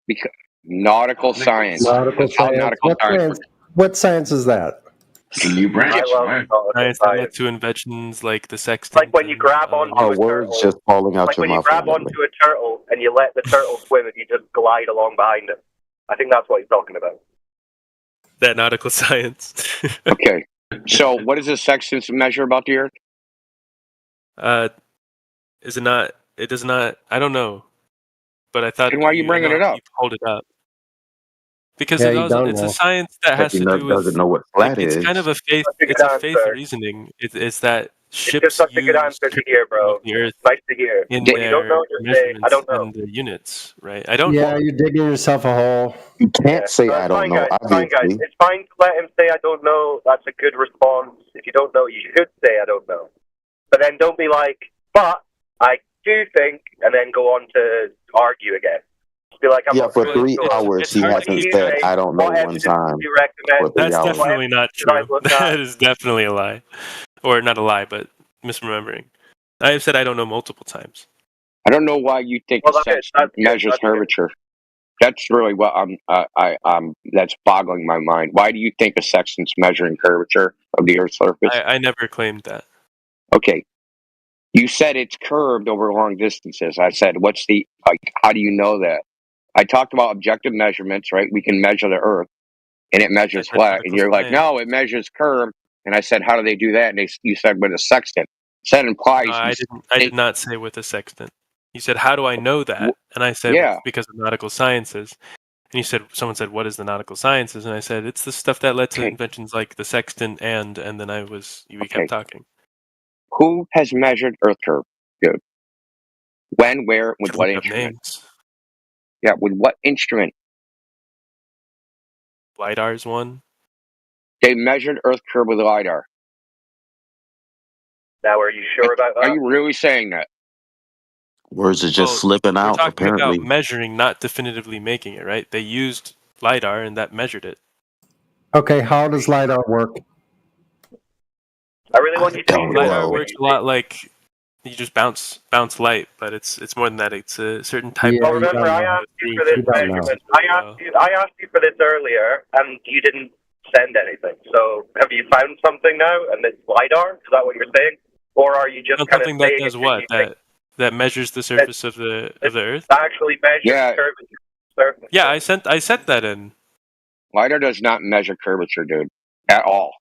Because nautical science. Nautical That's how science. nautical science works. What science is that? It's a new branch, I love right? nautical Science that led science. to inventions like the It's sextant. like when you grab onto Our a words turtle. just falling out Like your when you mouth. grab onto a turtle and you let the turtle swim and you just glide along behind it. I think that's what he's talking about. That nautical science. Okay, so what does the sextant measure about the Earth? Is it not? It does not. I don't know, but I thought. Then why are you bringing it up? You hold it up Because Yeah, you don't it's a know. science that has to do doesn't with know what like flat it's is. kind of a faith. That's a It's good a faith answer. reasoning. It's that It's ships just such a good use answer to hear, bro. of the Earth Nice to hear. in When you don't their know, just say, I measurements don't know. and their units, right? I don't. Yeah, you're digging yourself a hole. You can't Yeah. say No, I it's don't fine, know, guys. It's fine, guys. obviously. It's fine to let him say, I don't know. That's a good response. If you don't know, you should say, I don't know. But then don't be like, but I do think, and then go on to argue again. Just be like, I'm Yeah, not for really 3 sure. hours, It's he hard to hasn't keep said track. I don't know What one evidence time do you recommend? for 3 That's hours. definitely not Should I true. look That at? is definitely a lie, or not a lie, but misremembering. I have said I don't know multiple times. I don't know why you think Well, a that's sextant good. measures That's good. curvature. That's really what that's boggling my mind. Why do you think a sextant's measuring curvature of the Earth's surface? I never claimed that. Okay. You said it's curved over long distances. I said, how do you know that? I talked about objective measurements, right? We can measure the Earth and it measures I said flat. nautical And you're like, science. no, it measures curved. And I said, how do they do that? And you said with a sextant. So that implies No, I did not say with a sextant. You said, "How do I know that?" And I said, Yeah. "Because of nautical sciences." And someone said, "What is the nautical sciences?" And I said, "It's the stuff that led to inventions like the sextant and then we kept talking." Who has measured Earth curve? Good. When, where, with Should what look up instrument? names. Yeah, with what instrument? LiDAR's one. They measured Earth curve with LiDAR. Now, are you sure about that? Are you really saying that? Words are just slipping We're out, talking apparently. about measuring, not definitively making it, right? They used LiDAR and that measured it. Okay, how does LiDAR work? I really want you to be LiDAR works a lot like you just bounce light, but it's more than that. It's a certain type Yeah, of. you remember, don't I know. asked you for this You don't know. measurement. I asked you for this earlier, and you didn't send anything. So, have you found something now, and it's LiDAR? Is that what you're saying? Or are you just kind of Something that saying does it what? you think That measures the surface of the Earth? that actually measures Yeah. curvature? Surface? Yeah, I sent that in. LiDAR does not measure curvature, dude, at all.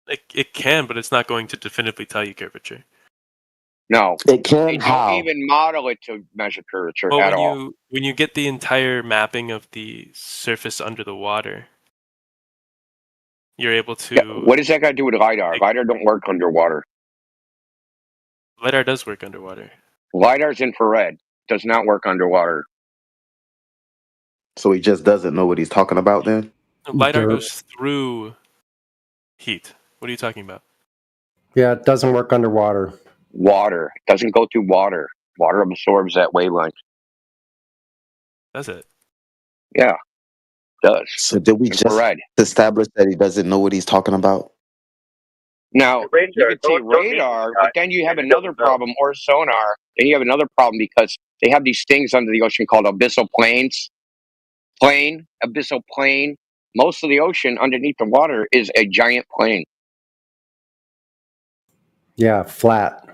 It can, but it's not going to definitively tell you curvature. No, It can. they don't even model it to measure curvature Well, at all. when you get the entire mapping of the surface under the water, you're able to. Yeah, what does that got to do with LiDAR? LiDAR don't work underwater. LiDAR does work underwater. LiDAR's infrared. Does not work underwater. So he just doesn't know what he's talking about then? LiDAR goes through heat. What are you talking about? Yeah, it doesn't work underwater. Water. It doesn't go through water. Water absorbs that wavelength. Does it? Yeah, it does. So did we Infrared. just establish that he doesn't know what he's talking about? Now, you can see don't need radar, to, but then you have It another doesn't know. problem, or sonar. Then you have another problem because they have these things under the ocean called abyssal plains. Abyssal plain. Most of the ocean underneath the water is a giant plain. Yeah, flat.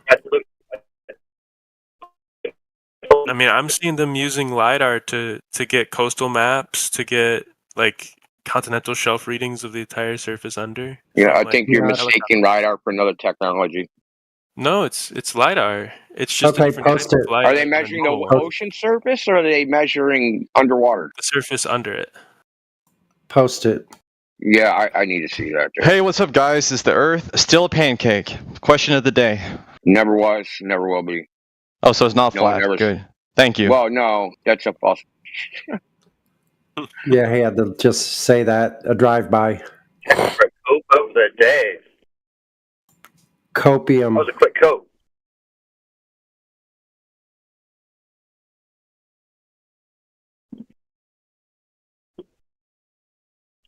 I mean, I'm seeing them using LiDAR to get coastal maps, to get like continental shelf readings of the entire surface under. Yeah, from, I like, think you're mistaking LiDAR for another technology. No, it's LiDAR. It's just Okay, a different type post it. of LiDAR. Are they than a measuring the normal one. ocean surface, or are they measuring underwater? The surface under it. Post it. Yeah, I need to see that. Dude. Hey, what's up, guys? Is the Earth still a pancake? Question of the day. Never was, never will be. Oh, so it's not No, flat. never. Good. Thank you. Well, no, that's a false. Yeah, he had to just say that, a drive-by. Cope of the day. Copium. That was a quick cope.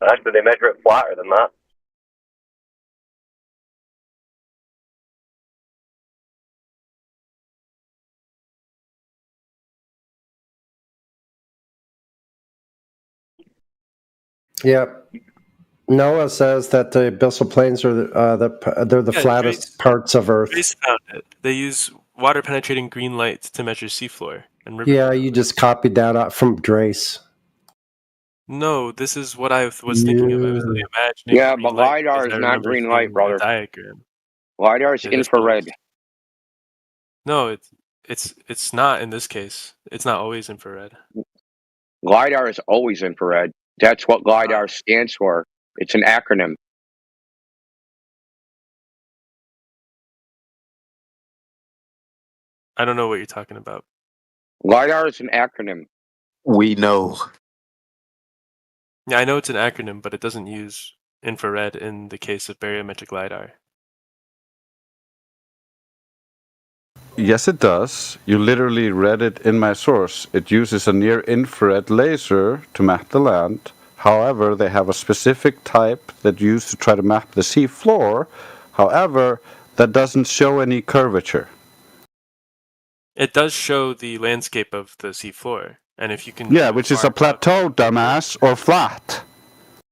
Actually, they measure it flatter than that. Yep. Noah says that the abyssal plains are they're the flattest parts of Earth. Trace found it. They use water penetrating green light to measure seafloor and river. Yeah, you just copied that out from Drace. No, this is what I was thinking of. I was imagining. Yeah, green but light LiDAR because is I not remember green light, seeing brother. a diagram. LiDAR is infrared. No, it's not in this case. It's not always infrared. LiDAR is always infrared. That's what LIDAR stands for. It's an acronym. I don't know what you're talking about. LIDAR is an acronym. We know. Yeah, I know it's an acronym, but it doesn't use infrared in the case of barometric LiDAR. Yes, it does. You literally read it in my source. It uses a near-infrared laser to map the land. However, they have a specific type that used to try to map the sea floor. However, that doesn't show any curvature. It does show the landscape of the seafloor, and if you can... Yeah, which is a plateau, dumbass, or flat.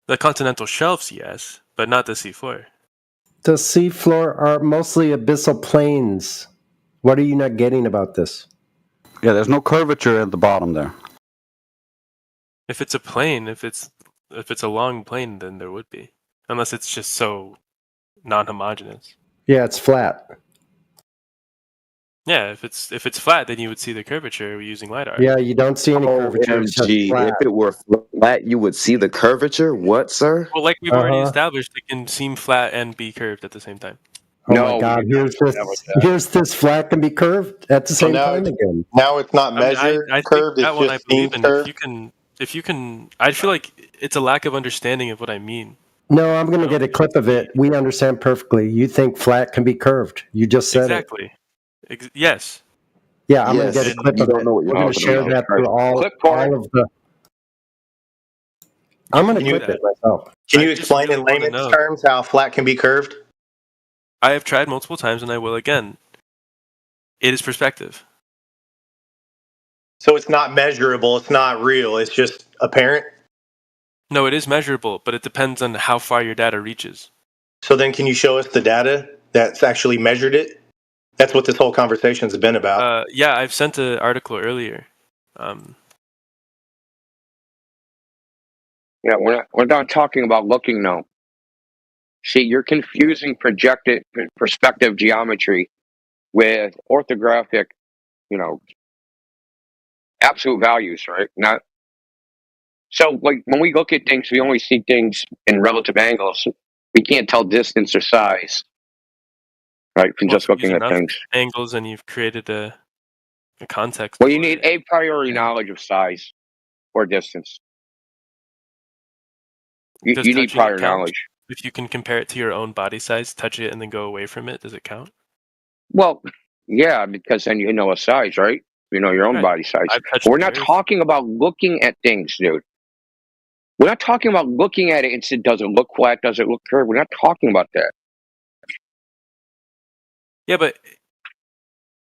The continental shelves, yes, but not the seafloor. The seafloor are mostly abyssal plains. What are you not getting about this? Yeah, there's no curvature at the bottom there. If it's a plane, if it's a long plane, then there would be. Unless it's just so non-homogeneous. Yeah, it's flat. Yeah, if it's flat, then you would see the curvature using LiDAR. Yeah, you don't see any curvature. It's just OMG, flat. if it were flat, you would see the curvature? What, sir? Well, like we've already established, it can seem flat and be curved at the same time. Oh my God! Here's this flat can be curved at the same time again. Now it's not measured curved. It's just seen curved. If you can, I feel like it's a lack of understanding of what I mean. No, I'm going to get a clip of it. We understand perfectly. You think flat can be curved. You just said exactly. Yes. Yeah, I'm going to get a clip of it. We're going to share that through all of the... I'm going to clip it myself. Can you explain in layman's terms how flat can be curved? I have tried multiple times and I will again. It is perspective. So it's not measurable, it's not real, it's just apparent? No, it is measurable, but it depends on how far your data reaches. So then can you show us the data that's actually measured it? That's what this whole conversation has been about. Yeah, I've sent an article earlier. Yeah, we're not talking about looking now. See, you're confusing projected perspective geometry with orthographic, absolute values, right? Not so. Like when we look at things, we only see things in relative angles. We can't tell distance or size, right? From just looking at things. Angles, and you've created a context. Well, you need a priori knowledge of size or distance. You need prior knowledge. If you can compare it to your own body size, touch it, and then go away from it, does it count? Well, yeah, because then you know a size, right? You know your own body size. We're not talking about looking at things, dude. We're not talking about looking at it and saying, does it look flat? Does it look curved? We're not talking about that. Yeah, but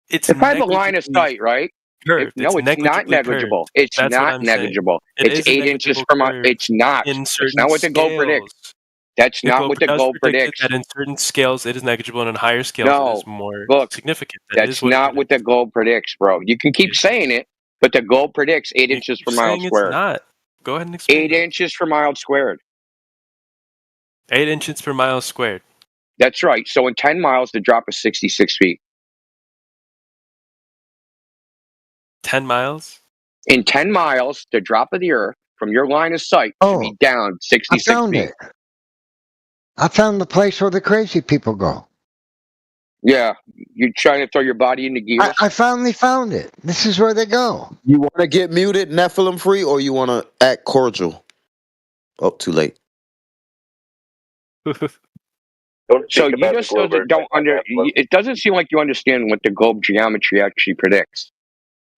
it's if I have a line of sight, right? Curved. No, it's not negligible. Curved. It's not negligible. It's 8 inches from our. It's not. It's not what the globe predicts. That's not what the globe predicts. That in certain scales it is negligible, and in higher scales it is more significant. That's not what the globe predicts, bro. You can keep saying it, but the globe predicts 8 inches per mile squared. It's not. Go ahead and explain. 8 inches per mile squared. 8 inches per mile squared. That's right. So in 10 miles, the drop is 66 feet. 10 miles? In 10 miles, the drop of the Earth from your line of sight should be down 66 feet. I found it. I found the place where the crazy people go. Yeah, you're trying to throw your body into gear. I finally found it. This is where they go. You want to get muted, Nephilim free, or you want to act cordial? Oh, too late. So you just don't it doesn't seem like you understand what the globe geometry actually predicts.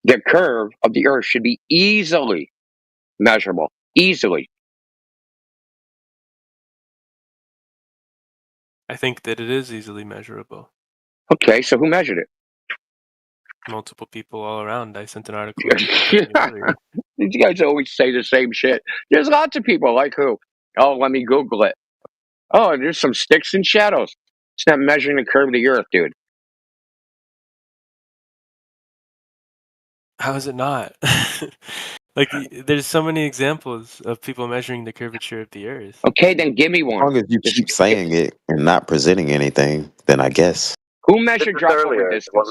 The curve of the Earth should be easily measurable. Easily. I think that it is easily measurable. Okay, so who measured it? Multiple people all around. I sent an article. You guys always say the same shit. There's lots of people. Like who? Oh, let me Google it. Oh, there's some sticks and shadows. It's not measuring the curve of the Earth, dude. How is it not? Like, there's so many examples of people measuring the curvature of the Earth. Okay, then give me one. As long as you keep saying it and not presenting anything, then I guess. Who measured drop over distance?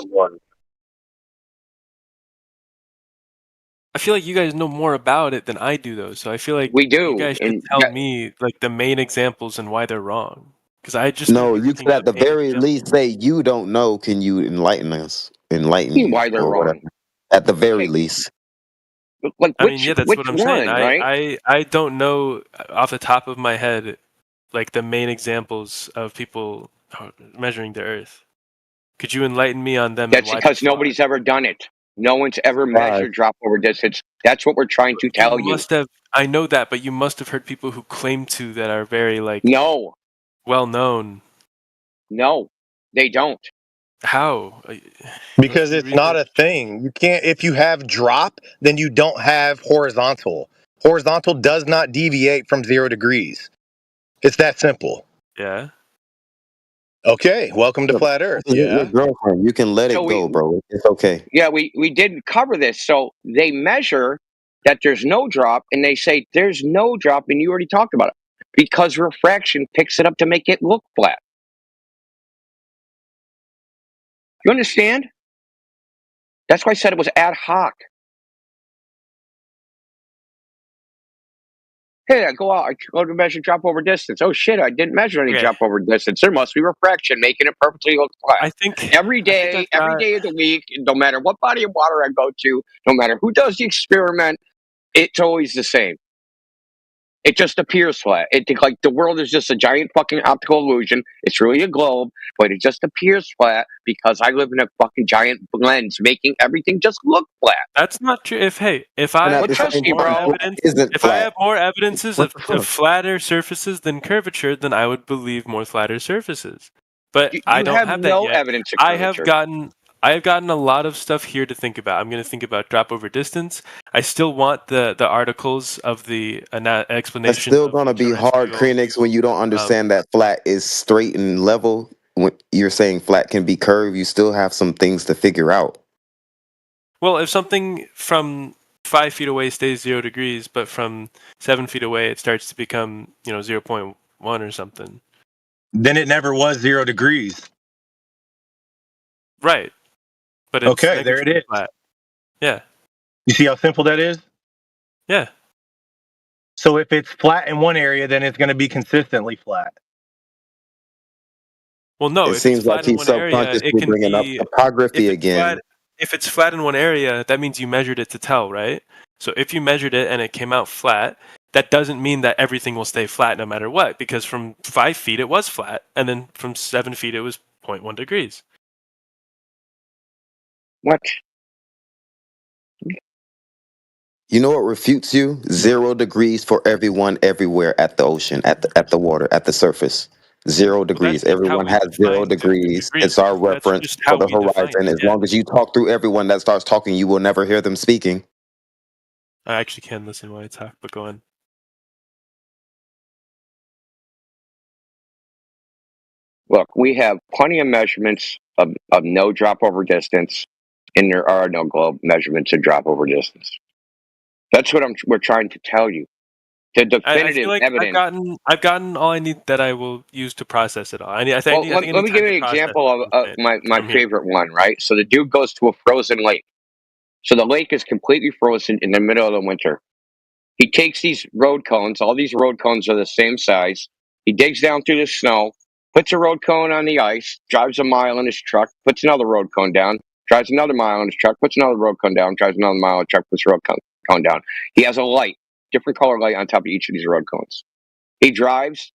I feel like you guys know more about it than I do, though. So I feel like We do. you guys should And tell me like the main examples and why they're wrong. Because I just No, know you everything could is at the a main very example. least say you don't know. Can you enlighten us? Enlighten you why they're or whatever. wrong. At the very Okay. least. Like I mean, yeah, that's which what I'm one, saying. right? I don't know off the top of my head like the main examples of people measuring the Earth. Could you enlighten me on them and That's why they're because flawed? nobody's ever done it. No one's ever Right. measured drop over distance. That's what we're trying to tell you. Must have. I know that, but you must have heard people who claim to that are very like No, well known. no, they don't. How? Because it's not a thing. You can't. If you have drop, then you don't have horizontal. Horizontal does not deviate from 0 degrees. It's that simple. Yeah. Okay. Welcome to Flat Earth. Your Yeah. girlfriend. You can let it go, bro. It's okay. Yeah, we did cover this. So they measure that there's no drop, and they say there's no drop, and you already talked about it because refraction picks it up to make it look flat. You understand? That's why I said it was ad hoc. Hey, I go out, I go to measure drop over distance. Oh shit, I didn't measure any drop over distance. There must be refraction making it perfectly look flat. I think every day of the week, no matter what body of water I go to, no matter who does the experiment, it's always the same. It just appears flat. Like the world is just a giant fucking optical illusion. It's really a globe, but it just appears flat because I live in a fucking giant lens, making everything just look flat. That's not true. If I have more evidence, if I have more evidences of flatter surfaces than curvature, then I would believe more flatter surfaces. But I don't have that yet. Evidence of I have curvature. gotten a lot of stuff here to think about. I'm going to think about drop over distance. I still want the articles of the explanation. It's still gonna be hard, Krenix, when you don't understand that flat is straight and level. When you're saying flat can be curved, you still have some things to figure out. Well, if something from 5 feet away stays 0 degrees, but from 7 feet away it starts to become 0.1 or something. Then it never was 0 degrees. Right. But it's okay, there it is. Flat. Yeah. You see how simple that is? Yeah. So if it's flat in one area, then it's going to be consistently flat. Well, no. It seems like he's subconsciously bringing up topography again. If it's flat in one area, that means you measured it to tell, right? So if you measured it and it came out flat, that doesn't mean that everything will stay flat no matter what, because from 5 feet it was flat, and then from 7 feet it was 0.1 degrees. What? You know what refutes you? 0 degrees for everyone, everywhere at the ocean, at the water, at the surface. 0 degrees. Everyone has 0 degrees. It's our reference for the horizon. As long as you talk through everyone that starts talking, you will never hear them speaking. I actually can listen while I talk, but go on. Look, we have plenty of measurements of no drop over distance, and there are no globe measurements of drop over distance. That's what we're trying to tell you. The definitive I feel like evidence. I've gotten all I need that I will use to process it all. Let me give you an example of my favorite one, right? So the dude goes to a frozen lake. So the lake is completely frozen in the middle of the winter. He takes these road cones. All these road cones are the same size. He digs down through the snow, puts a road cone on the ice, drives a mile in his truck, puts another road cone down, drives another mile in his truck, puts another road cone down, drives another mile in his truck, puts a road cone down. He has a light, different color light on top of each of these road cones. He drives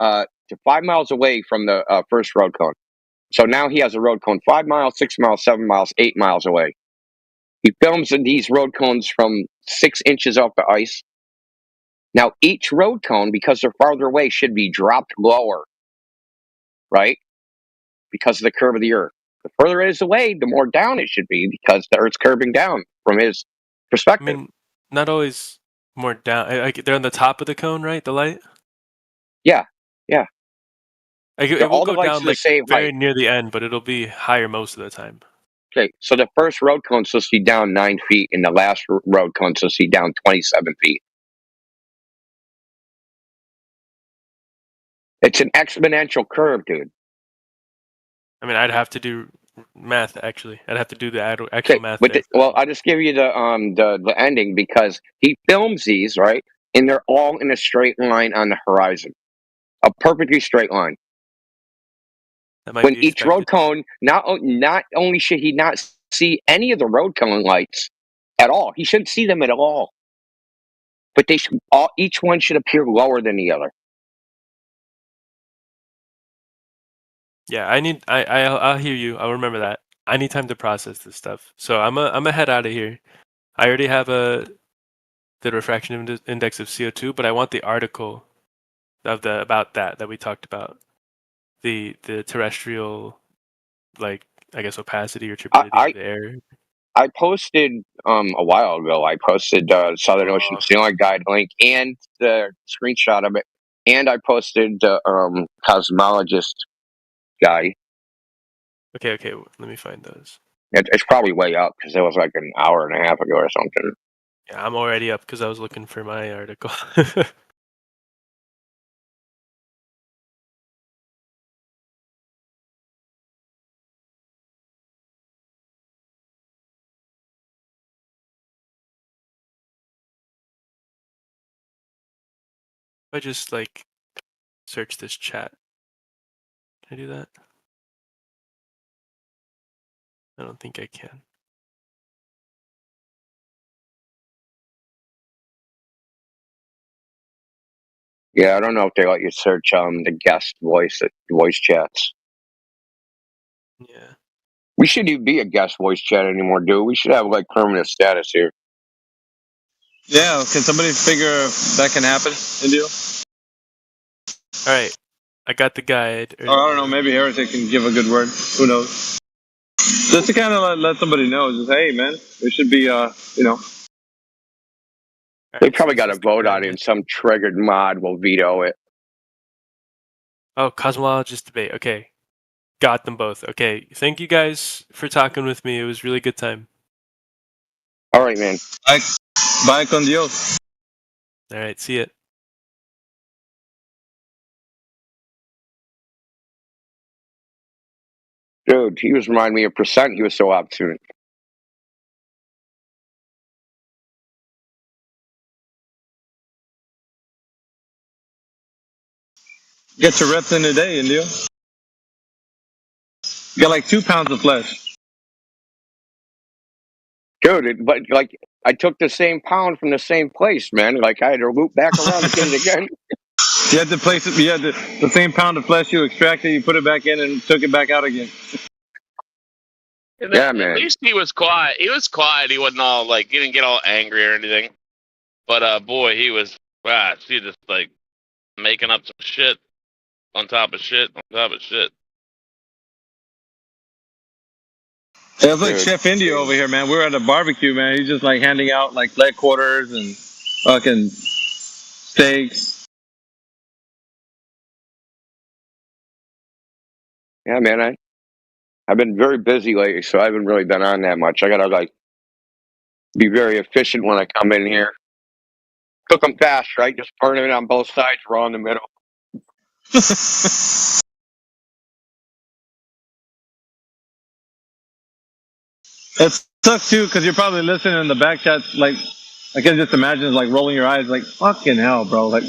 to 5 miles away from the first road cone. So now he has a road cone 5 miles, 6 miles, 7 miles, 8 miles away. He films these road cones from 6 inches off the ice. Now, each road cone, because they're farther away, should be dropped lower, right? Because of the curve of the Earth. The further it is away, the more down it should be, because the Earth's curving down from his perspective. I mean, not always more down. They're on the top of the cone, right? The light? Yeah, yeah. It will go down like very height. near the end, but it'll be higher most of the time. Okay, so the first road cone is supposed to be down 9 feet, and the last road cone is supposed to be down 27 feet. It's an exponential curve, dude. I mean, I'd have to do math. Actually, I'd have to do the actual math. But well, I'll just give you the ending because he films these right, and they're all in a straight line on the horizon, a perfectly straight line. When each road cone, not only should he not see any of the road cone lights at all, he shouldn't see them at all. But they should each one should appear lower than the other. Yeah, I'll hear you. I'll remember that. I need time to process this stuff. So I'm a head out of here. I already have the refraction index of CO2, but I want the article of about that we talked about. The terrestrial, like, I guess, opacity or turbidity of the air. I posted a while ago. I posted Southern Ocean Ceiling Guide link and the screenshot of it, and I posted the cosmologist guy. Okay. Let me find those. It's probably way up because it was like an hour and a half ago or something. Yeah, I'm already up because I was looking for my article. I just like search this chat. Can I do that? I don't think I can. Yeah, I don't know if they let you search the guest voice chats. Yeah. We shouldn't even be a guest voice chat anymore, dude. We should have like permanent status here. Yeah, can somebody figure if that can happen, Indio? All right, I got the guide. Or I don't know, maybe Heretic can give a good word. Who knows? Just to kind of let somebody know, just hey, man, we should be, They probably got a vote on it, and some triggered mod will veto it. Oh, cosmologist debate. Okay, got them both. Okay, thank you guys for talking with me. It was really good time. All right, man. Bye con Dios. All right, see it. Dude, he was reminding me of Percent. He was so opportune. Get your reps in a day, Indio. You got like 2 pounds of flesh. Dude, but like I took the same pound from the same place, man. Like I had to loop back around to get it again. You had to place it. You had the same pound of flesh you extracted. You put it back in and took it back out again. Yeah, man. At least he was quiet. He was quiet. He wasn't all like, he didn't get all angry or anything. But boy, he was. Wow, she just like making up some shit on top of shit on top of shit. Yeah, it's like Chef Indio over here, man. We were at a barbecue, man. He's just like handing out like leg quarters and fucking steaks. Yeah, man. I've been very busy lately, so I haven't really been on that much. I gotta like be very efficient when I come in here. Cook them fast, right? Just burn it on both sides, raw in the middle. It sucks too, because you're probably listening in the back chat. Like, I can just imagine like rolling your eyes, like fucking hell, bro. Like,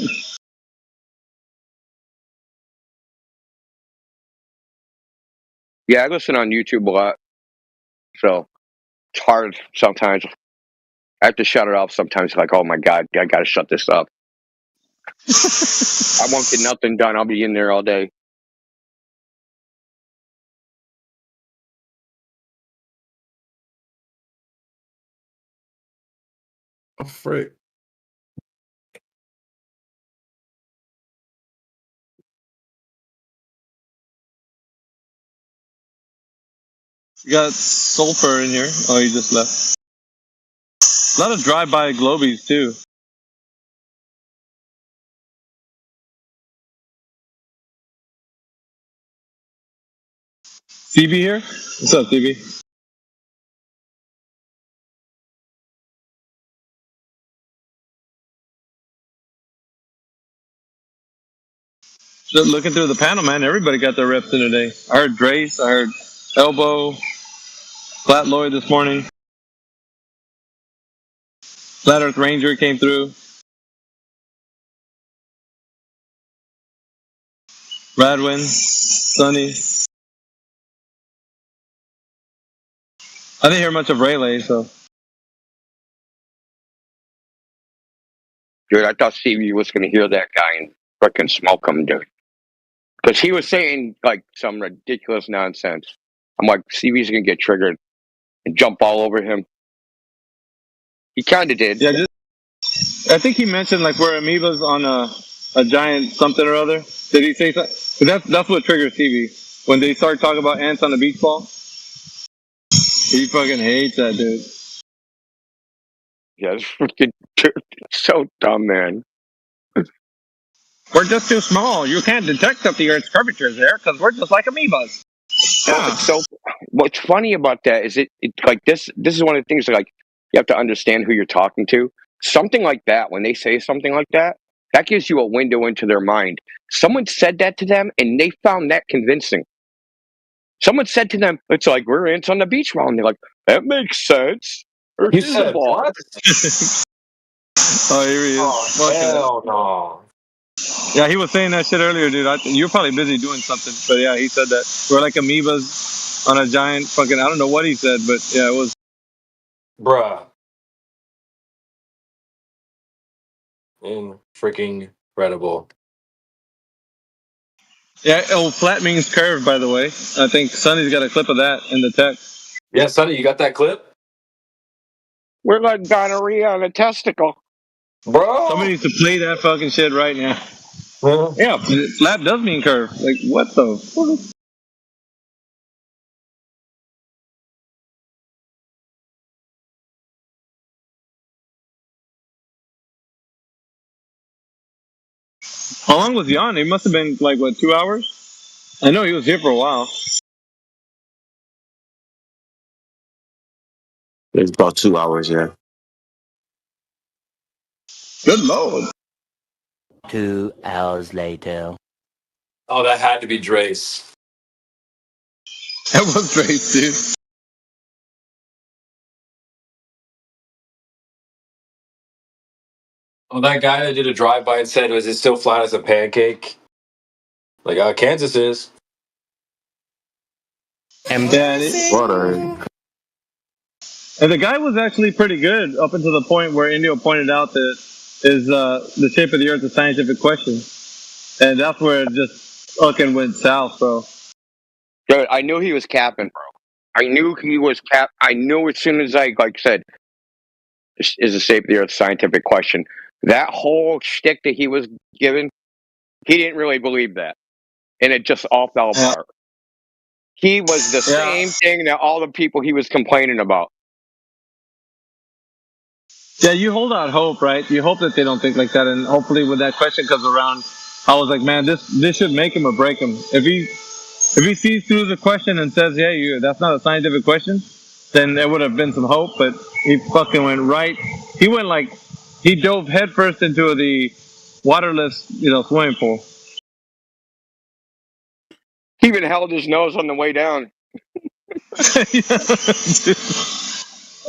Yeah, I listen on YouTube a lot, so it's hard sometimes. I have to shut it off sometimes. Like, oh my god, I gotta shut this up. I won't get nothing done. I'll be in there all day. Oh, frick. you got sulfur in here. Oh, you just left. A lot of drive-by globies too. CB here? What's up, CB? Just looking through the panel, man, everybody got their reps in today. I heard Drace, I heard Elbow, Flat Lloyd this morning. Flat Earth Ranger came through. Radwin, Sunny. I didn't hear much of Rayleigh, so. Dude, I thought Stevie was going to hear that guy and frickin' smoke him, dude. Because he was saying, like, some ridiculous nonsense. I'm like, Stevie's going to get triggered and jump all over him. He kind of did. Yeah, I think he mentioned, like, we're amoebas on a giant something or other. Did he say something? That's what triggers Stevie. When they start talking about ants on the beach ball, he fucking hates that, dude. Yeah, it's freaking so dumb, man. We're just too small. You can't detect that the Earth's curvature is there because we're just like amoebas. Yeah. So what's funny about that is it like this is one of the things like you have to understand who you're talking to. Something like that, when they say something like that, that gives you a window into their mind. Someone said that to them and they found that convincing. Someone said to them, it's like we're ants on the beach ball, and they're like, that makes sense. Earth is a ball. What? Oh, here he is. Oh, hell no. Yeah, he was saying that shit earlier, dude. You're probably busy doing something, but yeah, he said that we're like amoebas on a giant fucking. I don't know what he said, but yeah, it was. Bruh. Incredible. Yeah, flat means curve, by the way. I think Sonny's got a clip of that in the text. Yeah, Sonny, you got that clip? We're like gonorrhea on a testicle. Bro! Somebody needs to play that fucking shit right now. Yeah, flat does mean curve. Like, what the fuck? How long was he on? He must have been like, what, 2 hours? I know he was here for a while. It's about 2 hours, yeah. Good lord. 2 hours later. Oh, that had to be Drace. That was Drace, dude. Oh, that guy that did a drive-by and said, "Was it still flat as a pancake?" Like, Kansas is. And the guy was actually pretty good up until the point where Indio pointed out that is the shape of the Earth a scientific question, and that's where it just fucking went south, bro. Dude, I knew he was capping, bro. I knew he was I knew as soon as I said, "Is the shape of the Earth a scientific question?" That whole shtick that he was given, he didn't really believe that, and it just all fell apart. He was the same thing that all the people he was complaining about. Yeah, you hold out hope, right? You hope that they don't think like that, and hopefully when that question comes around, I was like, man, this should make him or break him. If he sees through the question and says, yeah, that's not a scientific question, then there would have been some hope, but he fucking went right. He dove headfirst into the waterless, swimming pool. He even held his nose on the way down.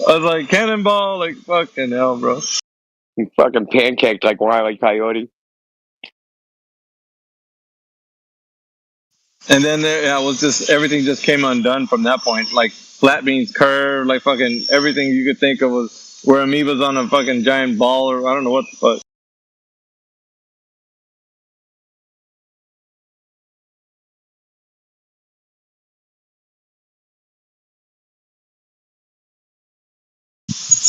I was like, cannonball, like, fucking hell, bro. He fucking pancaked like Wile E. Coyote. And then everything just came undone from that point. Like, flat beans curve, like fucking everything you could think of was where amoebas on a fucking giant ball, or I don't know what the fuck.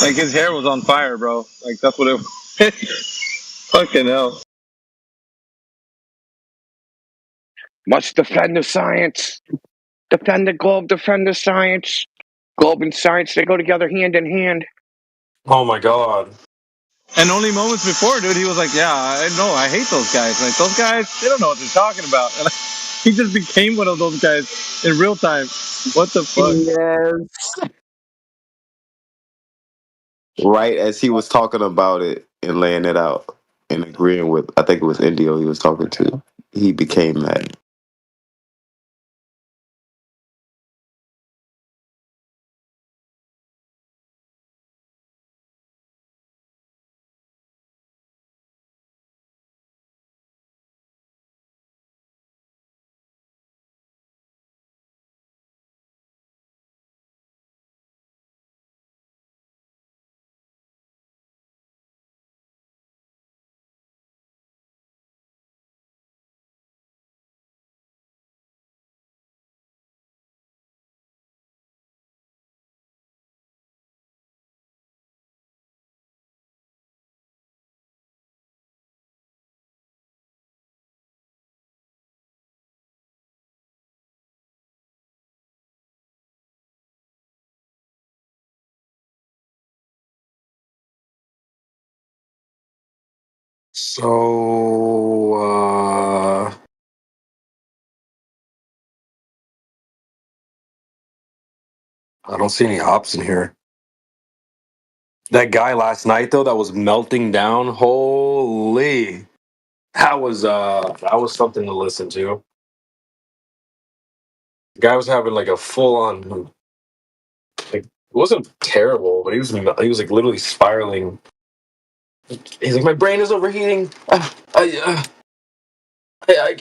Like, his hair was on fire, bro. Like, that's what it was. Fucking hell. Must defend the science. Defend the globe, defend the science. Globe and science, they go together hand in hand. Oh my god. And only moments before, dude, he was like, yeah, I know, I hate those guys. Like, those guys, they don't know what they're talking about. And he just became one of those guys in real time. What the fuck? Yes. Right as he was talking about it and laying it out and agreeing with, I think it was Indio he was talking to, he became that. So, I don't see any hops in here. That guy last night though, that was melting down. Holy, that was something to listen to. The guy was having like a full on, like, it wasn't terrible, but he was like literally spiraling. He's like, my brain is overheating. I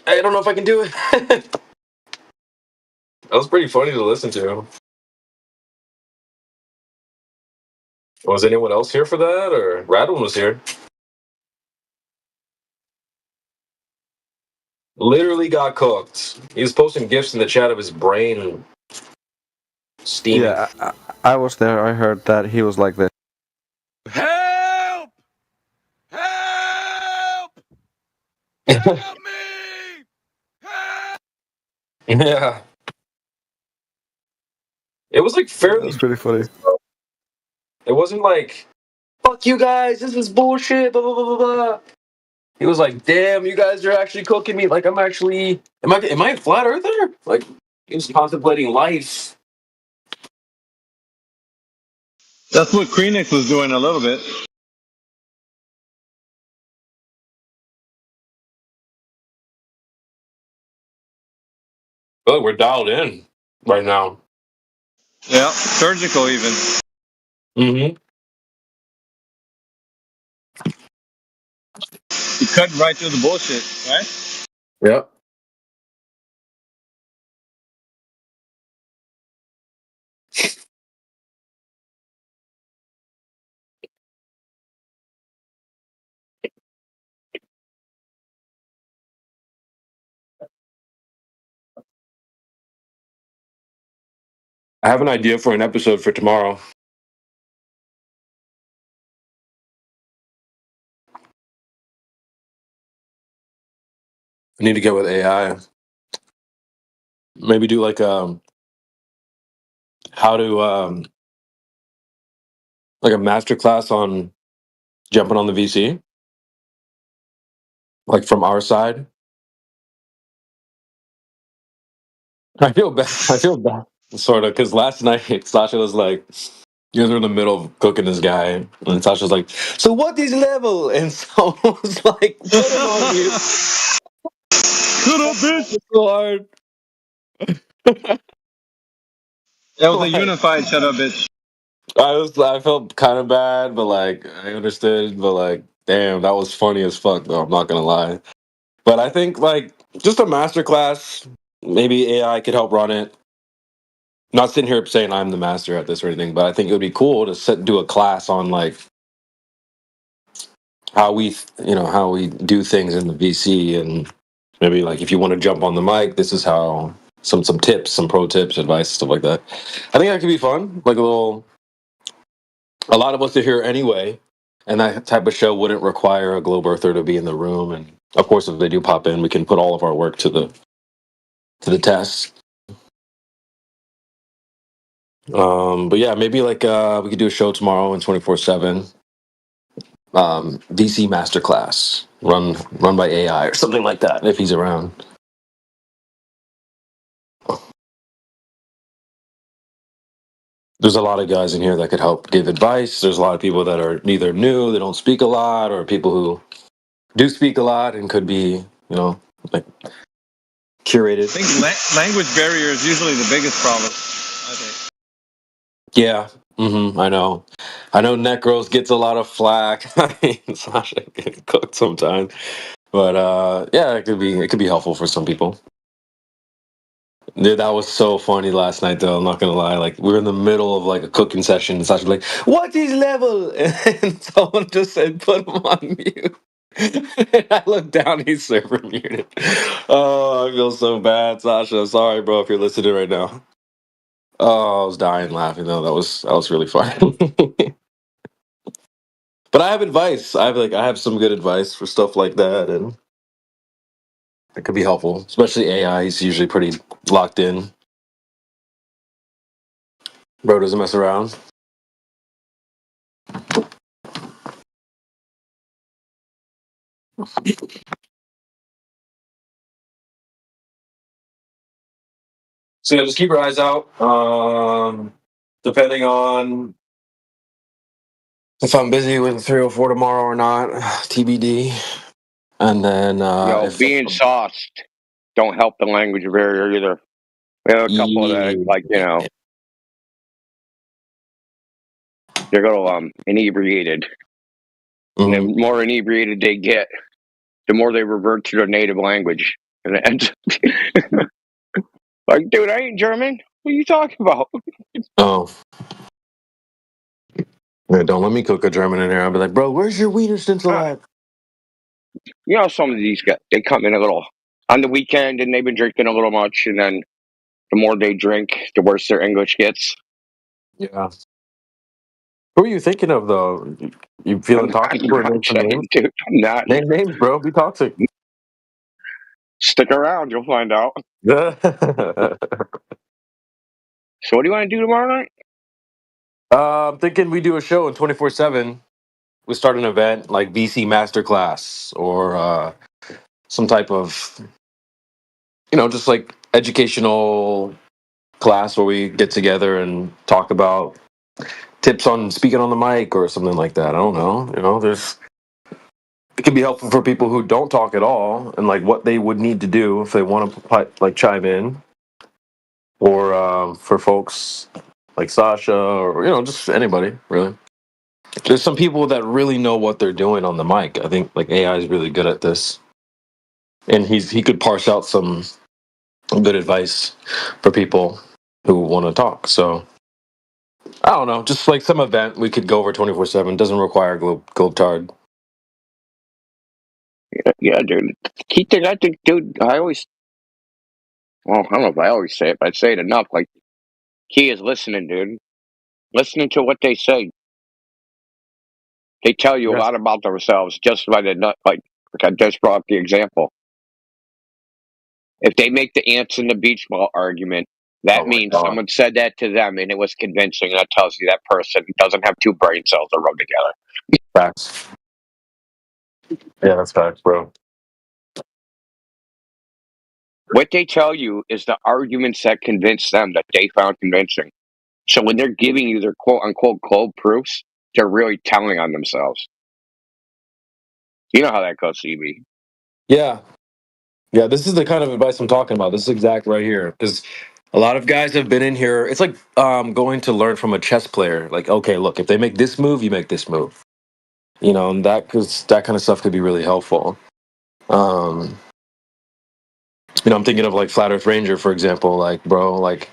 don't know if I can do it. That was pretty funny to listen to. Was anyone else here for that, or Radwin was here? Literally got cooked. He was posting gifs in the chat of his brain steaming. Yeah, I was there. I heard that he was like this. Help! Help! Help me! Yeah. It was like fairly. That's pretty funny. It wasn't like, fuck you guys, this is bullshit, blah, blah, blah, blah, blah. He was like, damn, you guys are actually cooking me. Like, am I a flat earther? Like, he was contemplating life. That's what Krenix was doing a little bit. Oh, we're dialed in right now. Yeah, surgical even. Mm-hmm. You cut right through the bullshit, right? Yep. I have an idea for an episode for tomorrow. I need to get with AI. Maybe do like how to like a master class on jumping on the VC, like from our side. I feel bad. Sort of, because last night Sasha was like, you guys were in the middle of cooking this guy, and Sasha was like, so what is level? And so I was like, put him on mute. Shut up, bitch! So hard. That was a unified shut up, bitch. I felt kind of bad, but like I understood, but like, damn, that was funny as fuck though, I'm not gonna lie. But I think like just a master class, maybe AI could help run it. Not sitting here saying I'm the master at this or anything, but I think it would be cool to do a class on like how we do things in the VC, and maybe like if you want to jump on the mic, this is how some tips, some pro tips, advice, stuff like that. I think that could be fun, like a lot of us are here anyway, and that type of show wouldn't require a globe earther to be in the room. And of course, if they do pop in, we can put all of our work to the test. But yeah, maybe like we could do a show tomorrow in 24/7. VC masterclass run by AI or something like that if he's around. There's a lot of guys in here that could help give advice. There's a lot of people that are neither new, they don't speak a lot, or people who do speak a lot and could be, like curated. I think language barrier is usually the biggest problem, I think. Yeah, I know. Necros gets a lot of flack. Sasha gets cooked sometimes, but yeah, it could be helpful for some people. Dude, that was so funny last night, though. I'm not gonna lie. Like, we were in the middle of like a cooking session, and Sasha was like, "What is level?" And someone just said, "Put him on mute." And I looked down, he's server muted. Oh, I feel so bad, Sasha. Sorry, bro, if you're listening right now. Oh, I was dying laughing though. That was really fun. But I have advice. I have some good advice for stuff like that, and it could be helpful. Especially AI. He's usually pretty locked in. Bro doesn't mess around. So yeah, just keep your eyes out. Depending on if I'm busy with 304 tomorrow or not, TBD. And then if being sauced don't help the language barrier either. We have a couple that, like, they're a little inebriated. And the more inebriated they get, the more they revert to their native language. And it ends like, dude, I ain't German. What are you talking about? Oh. Yeah, don't let me cook a German in there. I'll be like, bro, where's your wiener schnitzel at? You know, some of these guys, they come in a little on the weekend and they've been drinking a little much. And then the more they drink, the worse their English gets. Yeah. Who are you thinking of, though? You feeling toxic? Dude, I'm not. Name names, bro. Be toxic. Stick around. You'll find out. So what do you want to do tomorrow night? I'm thinking we do a show in 24/7. We start an event like VC Masterclass or some type of, just like educational class where we get together and talk about tips on speaking on the mic or something like that. I don't know. It can be helpful for people who don't talk at all and like what they would need to do if they want to like chime in, or for folks like Sasha or just anybody really. There's some people that really know what they're doing on the mic. I think like AI is really good at this, and he could parse out some good advice for people who want to talk. So I don't know, just like some event we could go over 24/7. Doesn't require gold card. Yeah, dude. Key thing, I think, dude, I don't know if I always say it, but I say it enough. Like, key is listening, dude. Listening to what they say. They tell you a lot about themselves just by like I just brought up the example. If they make the ants in the beach ball argument, that means someone said that to them and it was convincing. That tells you that person doesn't have two brain cells that rub together. Facts. Yeah, that's facts, bro. What they tell you is the arguments that convince them that they found convincing. So when they're giving you their quote unquote cold proofs, they're really telling on themselves. You know how that goes, CB. Yeah, this is the kind of advice I'm talking about. This is exact right here, because a lot of guys have been in here. It's like going to learn from a chess player. Like, okay, look, if they make this move, you make this move. And that kind of stuff could be really helpful. I'm thinking of like Flat Earth Ranger, for example. Like, bro, like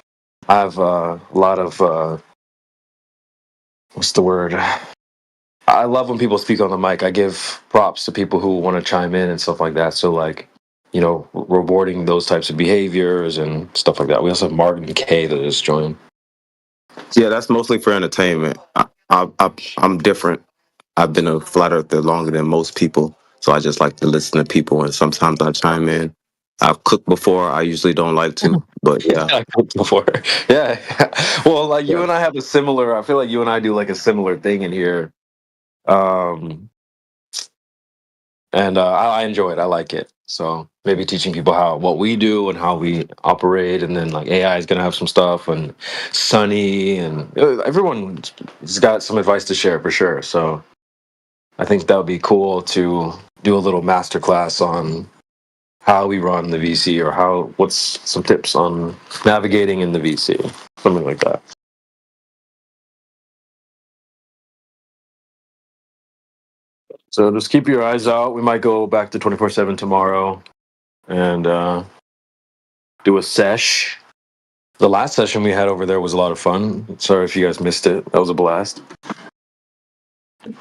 I have a lot of what's the word? I love when people speak on the mic. I give props to people who want to chime in and stuff like that. So like, rewarding those types of behaviors and stuff like that. We also have Martin K that just joined. Yeah, that's mostly for entertainment. I'm different. I've been a flat earther longer than most people, so I just like to listen to people, and sometimes I chime in. I've cooked before. I usually don't like to, but yeah. I cooked before. Yeah. Well, like you and I have a similar. I feel like you and I do like a similar thing in here. And I enjoy it. I like it. So maybe teaching people what we do and how we operate, and then like AI is gonna have some stuff, and Sunny and everyone's got some advice to share for sure. So I think that would be cool to do a little masterclass on how we run the VC, or what's some tips on navigating in the VC, something like that. So just keep your eyes out. We might go back to 24/7 tomorrow and do a sesh. The last session we had over there was a lot of fun. Sorry if you guys missed it. That was a blast. It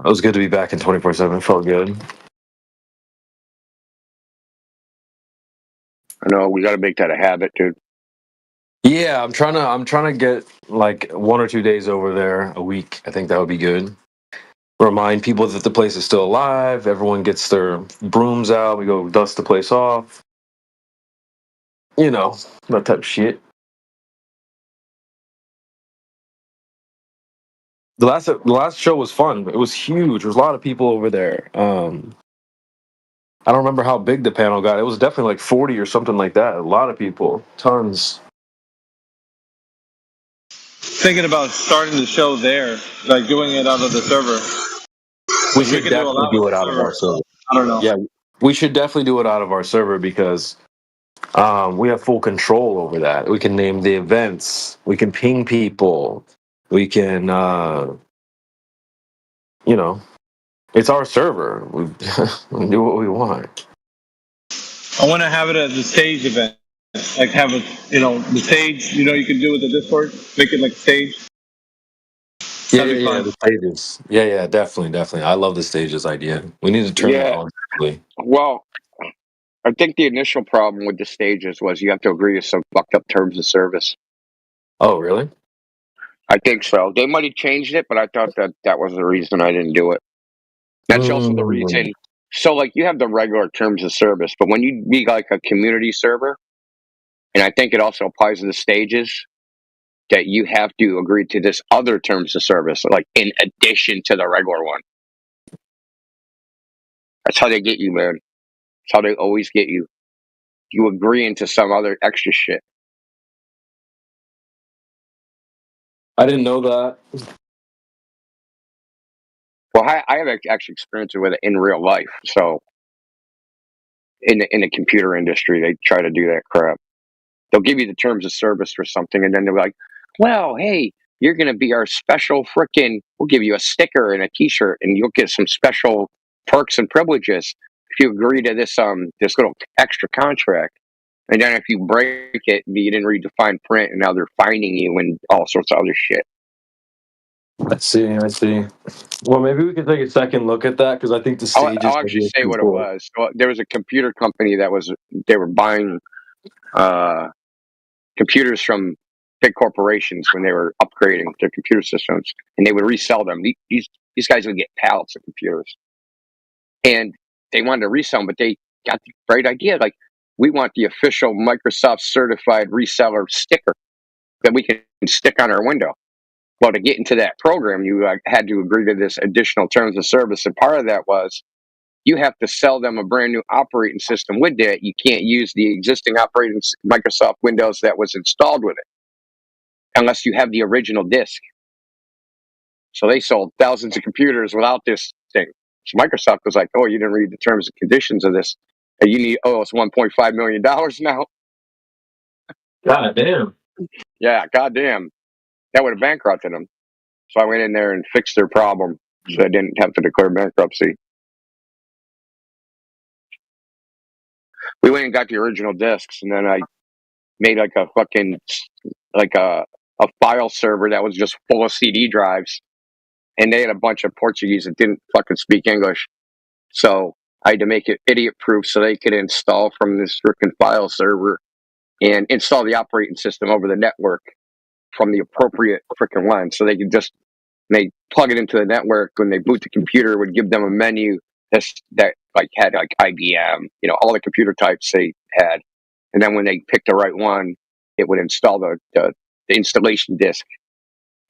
was good to be back in 24/7. Felt good. I know we got to make that a habit, dude. Yeah, I'm trying to get like 1 or 2 days over there a week. I think that would be good. Remind people that the place is still alive. Everyone gets their brooms out. We go dust the place off. That type of shit. The last show was fun. It was huge. There was a lot of people over there. I don't remember how big the panel got. It was definitely like 40 or something like that. A lot of people, tons. Thinking about starting the show there, like doing it out of the server. We should can do a definitely lot do with it the out of our server. server. I don't know. Yeah, we should definitely do it out of our server because we have full control over that. We can name the events. We can ping people. We can, it's our server. We do what we want. I want to have it as a stage event. Like have a, the stage, you can do with the Discord, make it like a stage. Yeah, That'd be fun. the stages. Yeah, definitely. I love the stages idea. We need to turn that Yeah. on. Quickly. Well, I think the initial problem with the stages was you have to agree to some fucked up terms of service. Oh, really? I think so. They might have changed it, but I thought that was the reason I didn't do it. That's also the reason. So, like, you have the regular terms of service, but when you be like a community server, and I think it also applies to the stages, that you have to agree to this other terms of service, like in addition to the regular one. That's how they get you, man. That's how they always get you. You agree into some other extra shit. I didn't know that. Well, I have actually experienced with it in real life. So, in the computer industry, they try to do that crap. They'll give you the terms of service for something, and then they're like, "Well, hey, you're going to be our special frickin'. We'll give you a sticker and a T-shirt, and you'll get some special perks and privileges if you agree to this this little extra contract." And then if you break it, you didn't read the fine print, and now they're fining you and all sorts of other shit. I see. Well, maybe we could take a second look at that because I think the stages. I'll actually say what it was. So there was a computer company they were buying computers from big corporations when they were upgrading their computer systems, and they would resell them. These guys would get pallets of computers, and they wanted to resell them, but they got the great idea. Like, we want the official Microsoft certified reseller sticker that we can stick on our window. Well, to get into that program, you had to agree to this additional terms of service, and part of that was you have to sell them a brand new operating system with that. You can't use the existing operating Microsoft Windows that was installed with it unless you have the original disk. So they sold thousands of computers without this thing. So Microsoft was like, "Oh, you didn't read the terms and conditions of this. And you need it's $1.5 million now." God damn. Yeah, goddamn. That would have bankrupted them. So I went in there and fixed their problem, so I didn't have to declare bankruptcy. We went and got the original discs, and then I made like a fucking a file server that was just full of CD drives, and they had a bunch of Portuguese that didn't fucking speak English, so I had to make it idiot proof so they could install from this freaking file server and install the operating system over the network from the appropriate freaking line, so they could just they plug it into the network. When they boot the computer, it would give them a menu that like had like IBM, all the computer types they had. And then when they picked the right one, it would install the installation disk,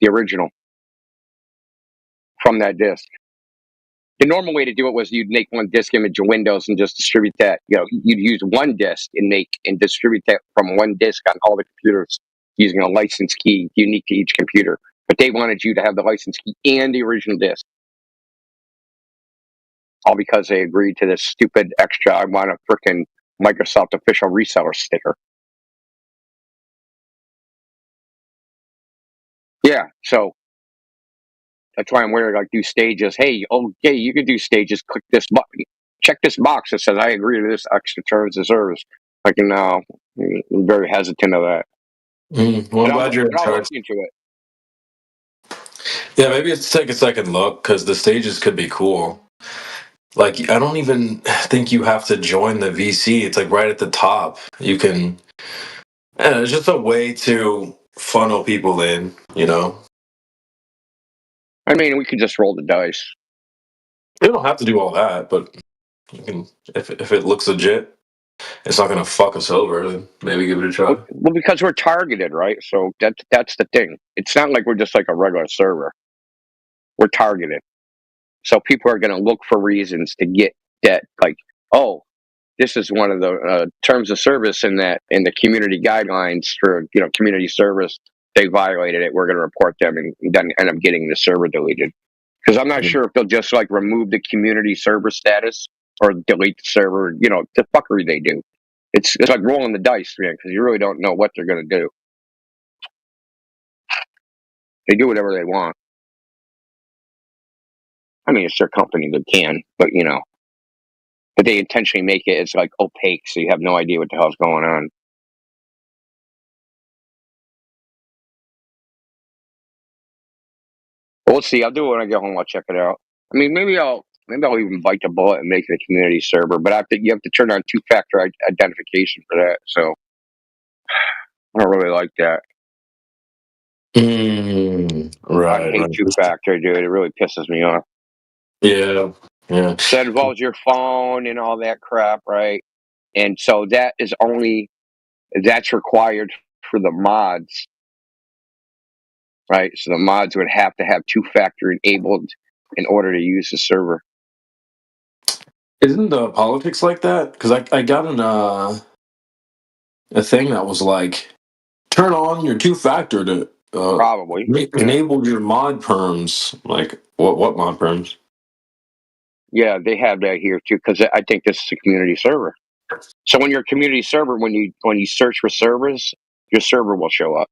the original, from that disk. The normal way to do it was you'd make one disk image of Windows and just distribute that. You'd use one disk and distribute that from one disk on all the computers using a license key unique to each computer. But they wanted you to have the license key and the original disk. All because they agreed to this stupid extra, I want a frickin' Microsoft official reseller sticker. Yeah, so that's why I'm weird. Like, do stages. Hey, okay, you can do stages. Click this button. Check this box that says I agree to this extra terms of service. Like, no, I'm very hesitant of that. Well, I'm glad you're in I'll charge. look into it. Yeah, maybe let's take a second look because the stages could be cool. Like, I don't even think you have to join the VC. It's like right at the top. You can. It's just a way to funnel people in. I mean, we could just roll the dice. You don't have to do all that, but you can. If it looks legit, it's not going to fuck us over. Then maybe give it a try. Well, because we're targeted, right? So that's the thing. It's not like we're just like a regular server. we're targeted. So people are going to look for reasons to get that, like, oh, this is one of the terms of service in the community guidelines for community service. They violated it. We're going to report them and then end up getting the server deleted. Because I'm not sure if they'll just like remove the community server status or delete the server. The fuckery they do. It's like rolling the dice, man, because you really don't know what they're going to do. They do whatever they want. I mean, it's their company, they can, but but they intentionally make it as like opaque, so you have no idea what the hell's going on. Well, we'll see. I'll do it when I get home. I'll check it out. I mean, maybe I'll even bite the bullet and make it a community server, but you have to turn on two-factor identification for that. So I don't really like that. Right. I hate two-factor, dude. It really pisses me off. Yeah. Yeah. So that involves your phone and all that crap, right? And so that's required for the mods, right? So the mods would have to have two-factor enabled in order to use the server. Isn't the politics like that? Because I got a thing that was like, turn on your two-factor to probably enable your mod perms. Like, what mod perms? Yeah, they have that here too, because I think this is a community server. So when you're a community server, when you search for servers, your server will show up.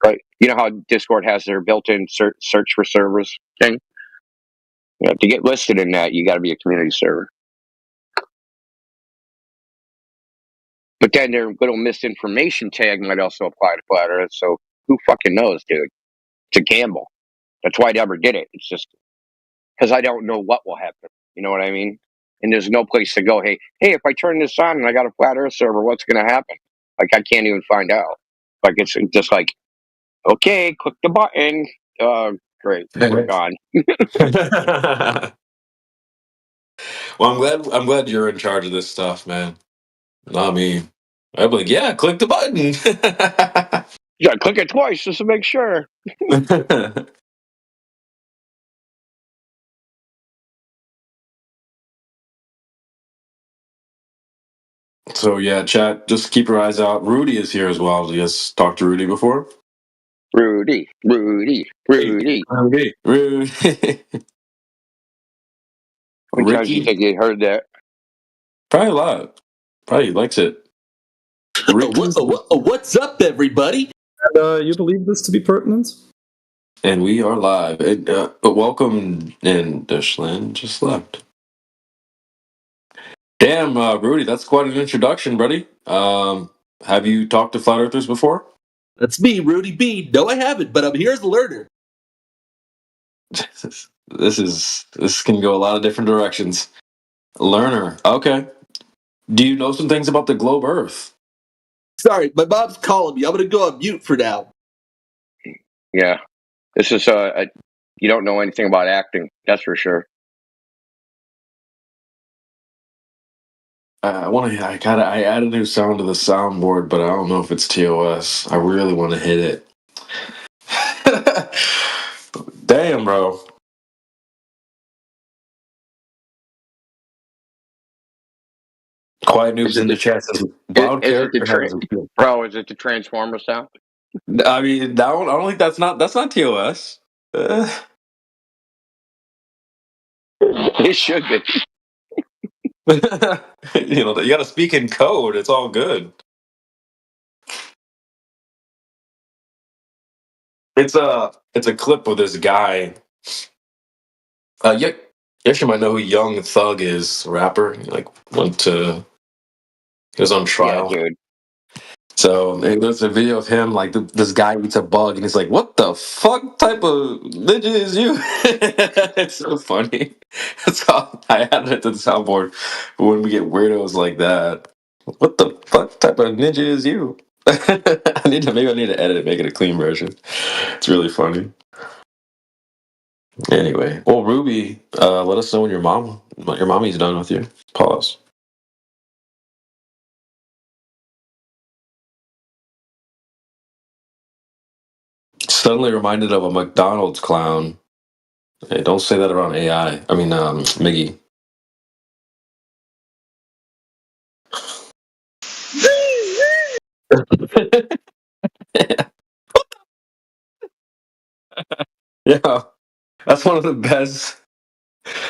Right? You know how Discord has their built-in search for servers thing? Yeah, to get listed in that, you got to be a community server. But then their little misinformation tag might also apply to Flat Earth. So who fucking knows, dude? It's a gamble. That's why I never did it. It's just because I don't know what will happen. You know what I mean? And there's no place to go. Hey, if I turn this on and I got a Flat Earth server, what's going to happen? Like, I can't even find out. Like, it's just like, okay, click the button. Great, we're gone. Well, I'm glad you're in charge of this stuff, man. Not me. I'd be like, yeah, click the button. Yeah, click it twice just to make sure. So yeah, chat, just keep your eyes out. Rudy is here as well. You guys talked to Rudy before? Rudy. How many times do you think you heard that? Probably a lot. Probably likes it. What's up, everybody? You believe this to be pertinent? And we are live. Welcome in, Dishland just left. Damn, Rudy, that's quite an introduction, buddy. Have you talked to Flat Earthers before? That's me, Rudy B. No, I haven't, but I'm here as a learner. This can go a lot of different directions. Learner, okay. Do you know some things about the globe Earth? Sorry, my mom's calling me. I'm gonna go on mute for now. Yeah, this is you don't know anything about acting, that's for sure. I add a new sound to the soundboard, but I don't know if it's TOS. I really want to hit it. Damn, bro. Quiet Noobs in the chat says wild character. Bro, is it the Transformer sound? I mean, that one. I don't think that's not TOS. It should be. You got to speak in code. It's all good. It's a clip of this guy. You actually might know who Young Thug is, rapper. He was on trial. Yeah, dude. So there's a video of him, like this guy eats a bug, and he's like, "What the fuck type of ninja is you?" It's so funny. That's how I added it to the soundboard when we get weirdos like that. What the fuck type of ninja is you? Maybe I need to edit it, make it a clean version. It's really funny. Anyway, well, Ruby, let us know when your mommy's done with you. Pause. Suddenly reminded of a McDonald's clown. Hey, don't say that around AI. I mean, Miggy. Yeah, that's one of the best.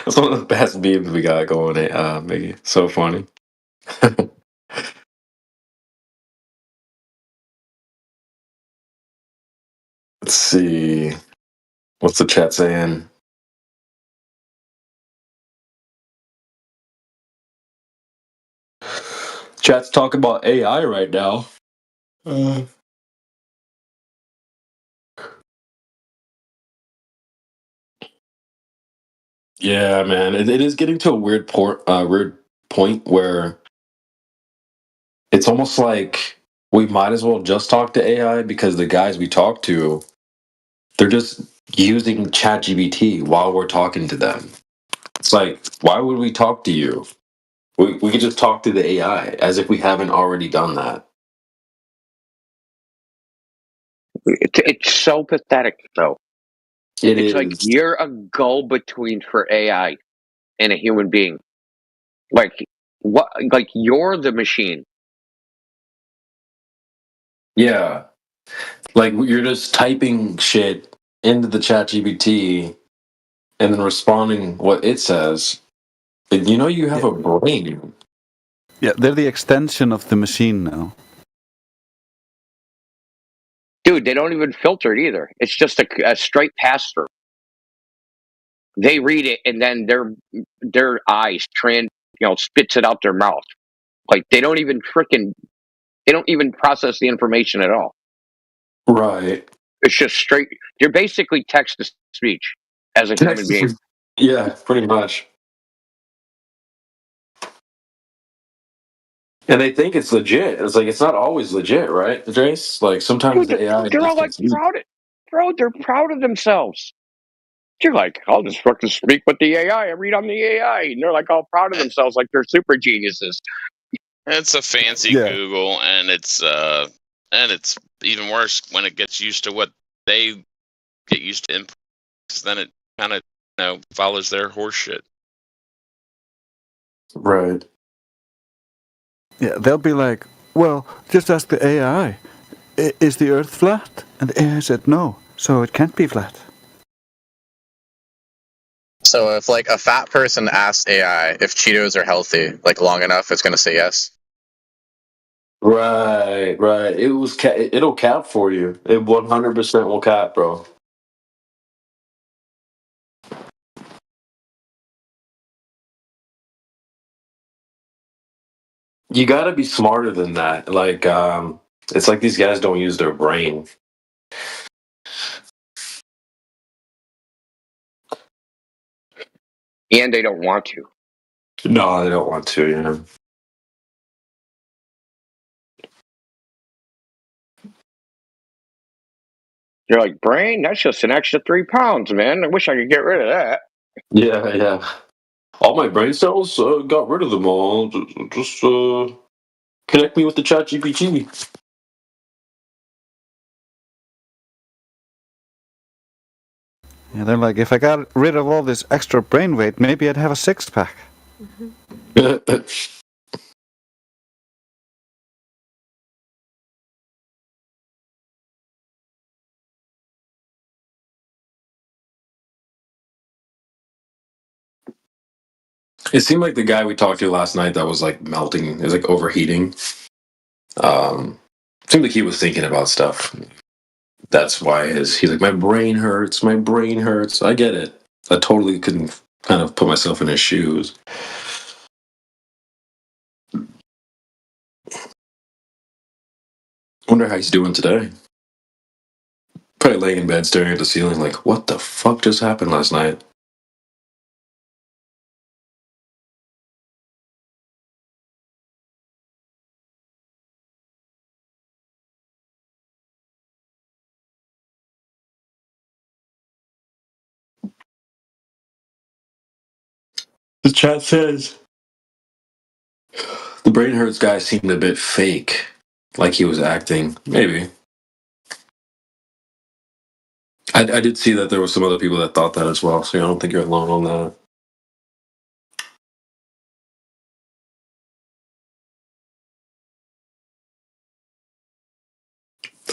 That's one of the best memes we got going. Miggy, so funny. Let's see. What's the chat saying? Chat's talking about AI right now. Yeah, man, it is getting to a weird point where it's almost like we might as well just talk to AI because the guys we talk to, they're just using ChatGPT while we're talking to them. It's like, why would we talk to you? We could just talk to the AI as if we haven't already done that. It's so pathetic, though. It's like you're a go-between for AI and a human being. Like what? Like you're the machine. Yeah. Like you're just typing shit into the ChatGPT and then responding what it says. You know you have a brain. Yeah, they're the extension of the machine now. Dude, they don't even filter it either. It's just a straight pass-through. They read it and then their eyes spits it out their mouth. Like they don't even process the information at all. Right. It's just straight. You're basically text to speech as a human being. Yeah, pretty much. And they think it's legit. It's like it's not always legit, right, Drace? Like sometimes Dude, the AI. they're all like proud. They're proud of themselves. You're like, I'll just fucking speak with the AI. I read on the AI, and they're like all proud of themselves, like they're super geniuses. It's a fancy Google, and it's even worse when it gets used to what they get used to. Then it kind of follows their horse shit. Right. Yeah, they'll be like, well, just ask the AI. Is the Earth flat? And the AI said no, so it can't be flat. So if like a fat person asks AI if Cheetos are healthy, like long enough, it's gonna say yes. Right. It'll cap for you. It 100% will cap, bro. You gotta be smarter than that. Like, it's like these guys don't use their brain. And they don't want to. No, they don't want to, you know. You're like, brain? That's just an extra 3 pounds, man. I wish I could get rid of that. Yeah. All my brain cells, got rid of them all. Just connect me with the ChatGPT. Yeah, they're like, if I got rid of all this extra brain weight, maybe I'd have a six-pack. It seemed like the guy we talked to last night that was like melting, it was like overheating. Seemed like he was thinking about stuff. That's why he's like, my brain hurts. I get it. I totally couldn't kind of put myself in his shoes. Wonder how he's doing today. Probably laying in bed staring at the ceiling like, what the fuck just happened last night? The chat says the brain hurts guy seemed a bit fake, like he was acting. Maybe. I did see that there were some other people that thought that as well, so I don't think you're alone on that.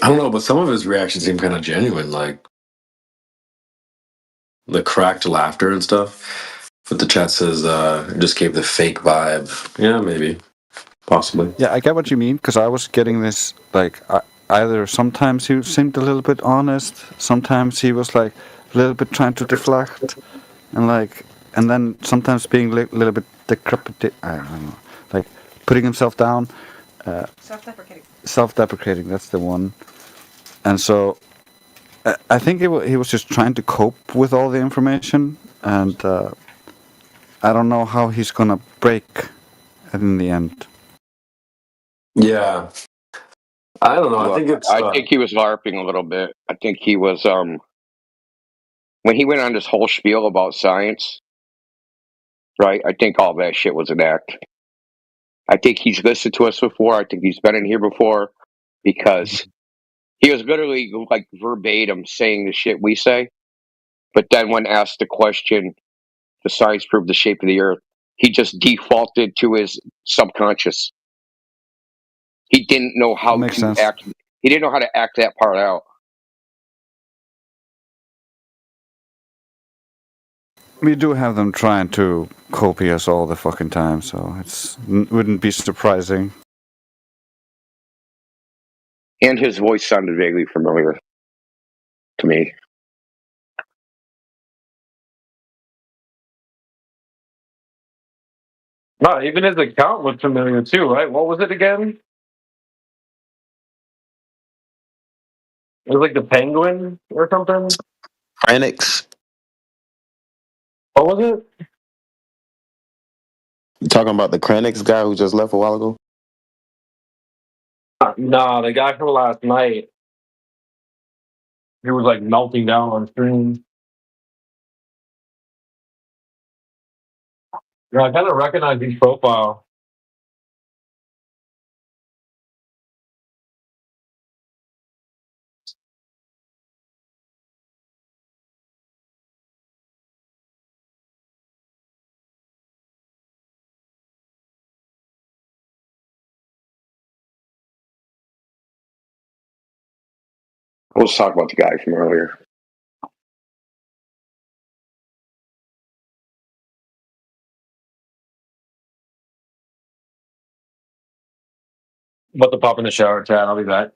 I don't know, but some of his reactions seem kind of genuine, like the cracked laughter and stuff. But the chat says it just gave the fake vibe. Yeah, maybe, possibly. Yeah, I get what you mean, because I was getting this, like, either sometimes he seemed a little bit honest, sometimes he was, like, a little bit trying to deflect, and, like, and then sometimes being a little bit decrepit, I don't know, like, putting himself down. Self-deprecating. Self-deprecating, that's the one. And so, I think he was just trying to cope with all the information, and I don't know how he's gonna break in the end. Yeah, I don't know. Look, I think he was LARPing a little bit. I think he was when he went on this whole spiel about science, right? I think all that shit was an act. I think he's listened to us before. I think he's been in here before because he was literally like verbatim saying the shit we say. But then when asked the question, the science proved the shape of the earth, he just defaulted to his subconscious. He didn't know how Makes to sense. act. He didn't know how to act that part out. We do have them trying to copy us all the fucking time, so wouldn't be surprising. And his voice sounded vaguely familiar to me. No, even his account was familiar too, right? What was it again? It was like the Penguin or something. Kranix. What was it? You talking about the Kranix guy who just left a while ago? Nah, the guy from last night. He was like melting down on stream. Yeah, I kind of recognize his profile. Let's talk about the guy from earlier. I'm about to pop in the shower, chat. I'll be back.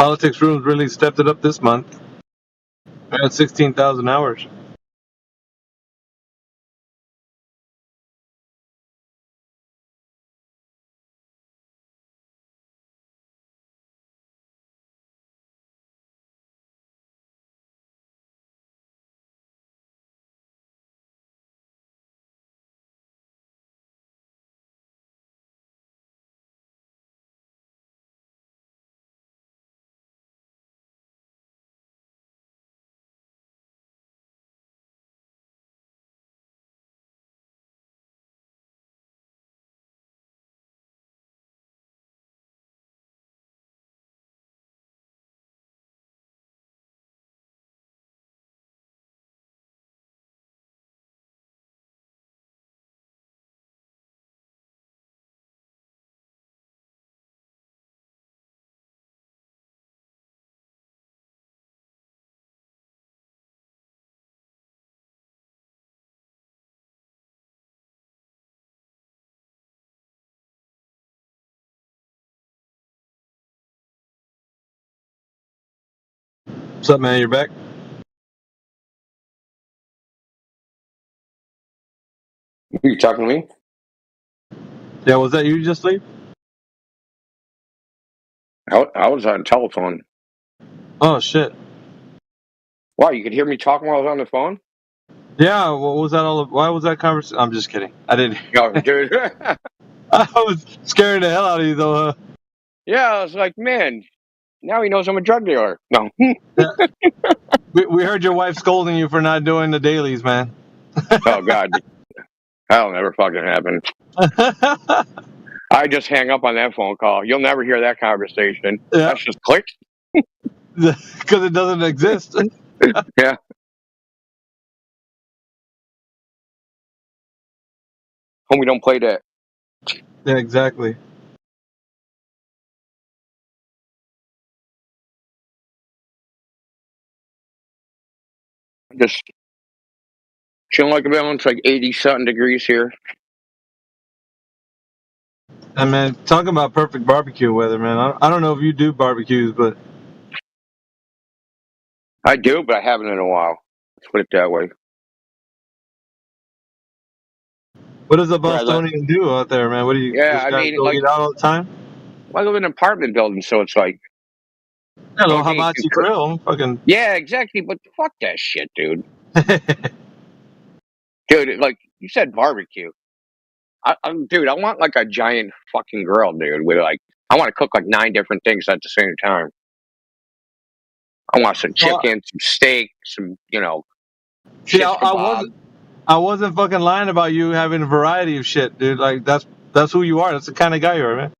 Politics Rooms really stepped it up this month. I got 16,000 hours. What's up, man? You're back? You talking to me? Yeah, was that you just leave? I was on telephone. Oh, shit. Wow, you could hear me talking while I was on the phone? Yeah, what was that all? Why was that conversation? I'm just kidding. I didn't. No, dude. I was scaring the hell out of you, though, huh? Yeah, I was like, man, now he knows I'm a drug dealer. No. We heard your wife scolding you for not doing the dailies, man. Oh, God. That'll never fucking happen. I just hang up on that phone call. You'll never hear that conversation. Yeah. That's just click. Because it doesn't exist. Yeah. Homie, don't play that. Yeah, exactly. Just chilling like a balloon. It's like 80-something degrees here. And, man, talking about perfect barbecue weather, man. I don't know if you do barbecues, but... I do, but I haven't in a while. Let's put it that way. What does a Bostonian do out there, man? What do you Yeah, just go like, eat out all the time? I live in an apartment building, so it's like... Hello, hibachi grill. Fucking... Yeah, exactly, but fuck that shit, dude. Dude, like, you said barbecue. Dude, I want like a giant fucking grill, dude, with like... I want to cook like 9 different things at the same time. I want some chicken, some steak, some, See, I wasn't fucking lying about you having a variety of shit, dude. Like, that's who you are. That's the kind of guy you are, man.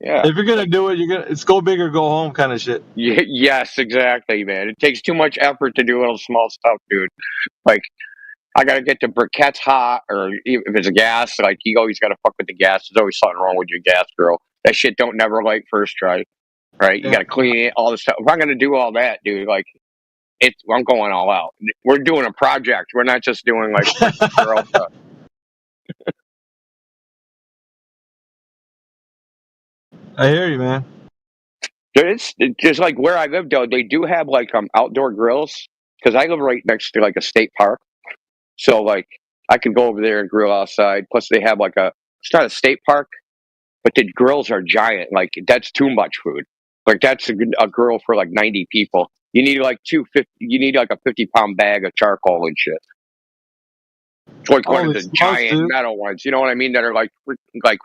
Yeah. If you're gonna do it, it's go big or go home kind of shit. Yes, exactly, man. It takes too much effort to do little small stuff, dude. Like, I gotta get the briquettes hot, or if it's a gas, like, you always gotta fuck with the gas. There's always something wrong with your gas grill. That shit don't never light first try, right? You gotta clean it, all this stuff. If I'm gonna do all that, dude, like, I'm going all out. We're doing a project. We're not just doing like girl stuff. I hear you, man. It's just like where I live, though. They do have like outdoor grills because I live right next to like a state park. So like I can go over there and grill outside. Plus they have like it's not a state park, but the grills are giant. Like that's too much food. Like that's a grill for like 90 people. You need like you need like a 50-pound bag of charcoal and shit. It's like one of the giant metal ones. You know what I mean? That are like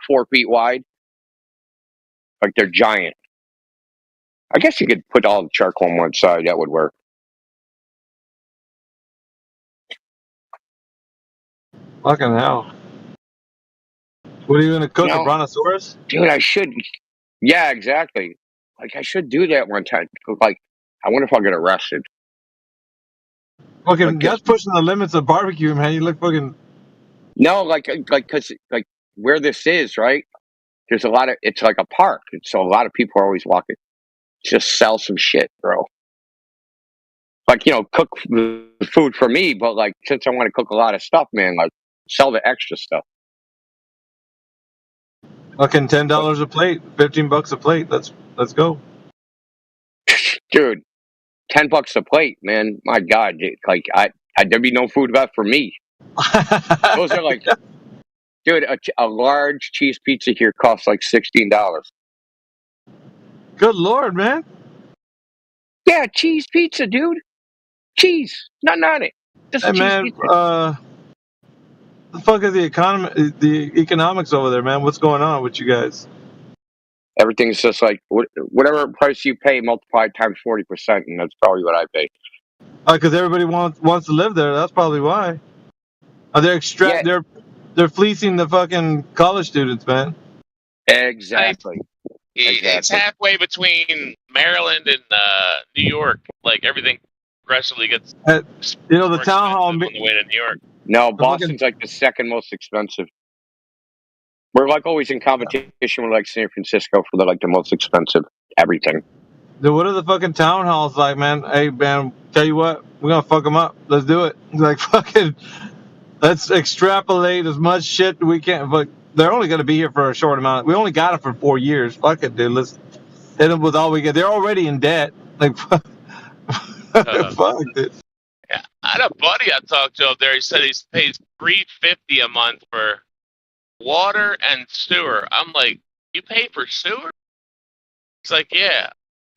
4 feet wide. Like they're giant. I guess you could put all the charcoal on one side. That would work. Fucking hell. What are you going to cook, a brontosaurus? Dude, I should. Yeah, exactly. Like, I should do that one time. Like, I wonder if I'll get arrested. Fucking, that's pushing the limits of barbecue, man. You look fucking... No, because where this is, right? There's it's like a park. So a lot of people are always walking. Just sell some shit, bro. Like, cook food for me, but like, since I want to cook a lot of stuff, man, like, sell the extra stuff. Fucking $10 a plate, $15 a plate. Let's go. Dude, $10 a plate, man. My God, like there'd be no food left for me. Those are like, dude, a large cheese pizza here costs like $16. Good Lord, man. Yeah, cheese pizza, dude. Cheese, nothing on it. Just Hey, cheese man, pizza. the fuck is the economics over there, man? What's going on with you guys? Everything's just like whatever price you pay multiplied times 40%, and that's probably what I pay. Because everybody wants to live there. That's probably why. They're fleecing the fucking college students, man. Exactly. It's halfway between Maryland and New York. Like everything progressively gets. The town hall on the way to New York. No, Boston's like the second most expensive. We're like always in competition with like San Francisco for the most expensive everything. Dude, what are the fucking town halls like, man? Hey, man, tell you what, we're gonna fuck them up. Let's do it. Like fucking, let's extrapolate as much shit we can. But they're only gonna be here for a short amount. We only got it for 4 years. Fuck it, dude. Let's hit them with all we get. They're already in debt. Like, fuck, dude. Yeah, I had a buddy I talked to up there. He said he pays $350 a month for water and sewer. I'm like, you pay for sewer? He's like, yeah,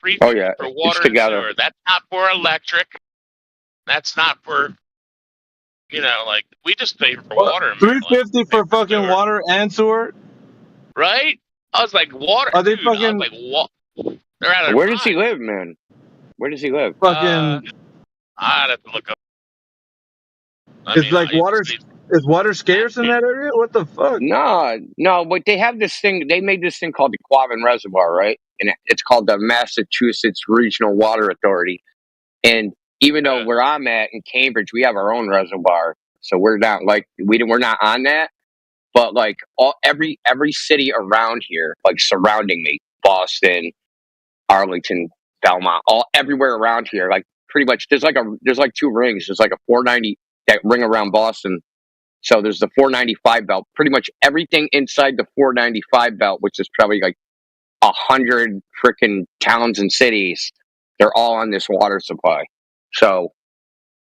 $350 for water and sewer. That's not for electric. That's not for, like we just pay for water. $350 for fucking water and sewer, right? I was like, water. Are they dude, fucking? I was like, what? They're out of Where does he live, man? Where does he live? Fucking. I'd have to look up. Is water scarce in that area? What the fuck? No, but they have this thing. They made this thing called the Quabbin Reservoir, right? And it's called the Massachusetts Regional Water Authority. And even though where I'm at in Cambridge, we have our own reservoir, so we're not we're not on that. But like every city around here, like surrounding me, Boston, Arlington, Belmont, everywhere around here, like pretty much there's like two rings. There's like a 490 that ring around Boston. So there's the 495 belt. Pretty much everything inside the 495 belt, which is probably like 100 freaking towns and cities, they're all on this water supply. So,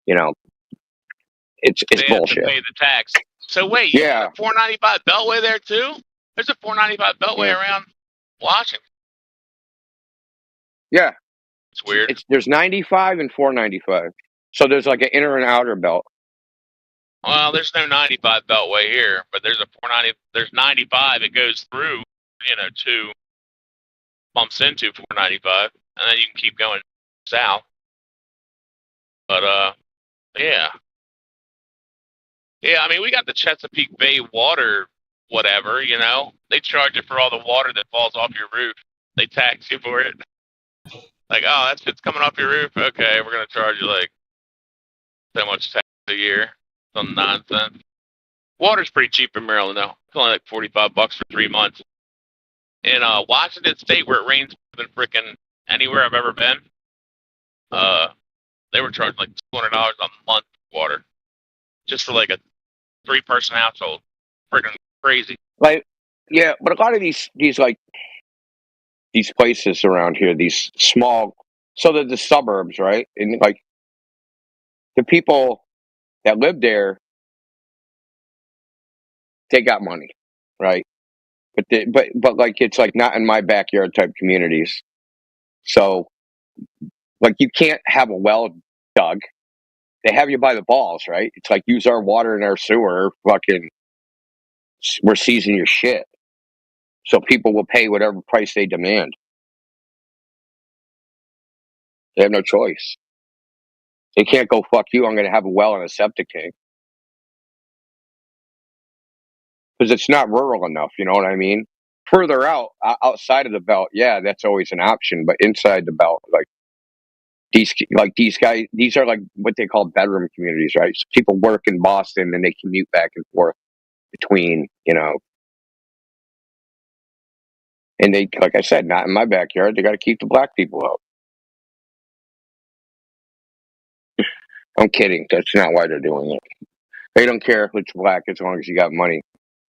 it's bullshit. Have to pay the tax. So wait, yeah, 495 beltway there too? There's a 495 beltway around Washington. Yeah, it's weird. There's 95 and 495. So there's like an inner and outer belt. Well, there's no 95 beltway here, but there's a 490. There's 95. It goes through, to bumps into 495, and then you can keep going south. But yeah. I mean, we got the Chesapeake Bay water, whatever. They charge you for all the water that falls off your roof. They tax you for it. Like, oh, it's coming off your roof. Okay, we're gonna charge you like so much tax a year. Some nonsense. Water's pretty cheap in Maryland, though. It's only like $45 for 3 months. In Washington State, where it rains more than frickin' anywhere I've ever been, they were charging like $200 a month for water, just for like a 3-person household. Freaking crazy. Like, yeah, but a lot of these places around here, these small, so they're the suburbs, right? And like the people that live there, they got money, right? But like it's like not in my backyard type communities. So like you can't have a well dug. They have you by the balls, right? It's like use our water and our sewer, fucking we're seizing your shit. So people will pay whatever price they demand. They have no choice. They can't go, fuck you, I'm going to have a well and a septic tank. Because it's not rural enough, you know what I mean? Further out, outside of the belt, yeah, that's always an option. But inside the belt, these guys, these are like what they call bedroom communities, right? So people work in Boston and they commute back and forth between, and they, like I said, not in my backyard. They got to keep the black people out. I'm kidding. That's not why they're doing it. They don't care if it's black as long as you got money.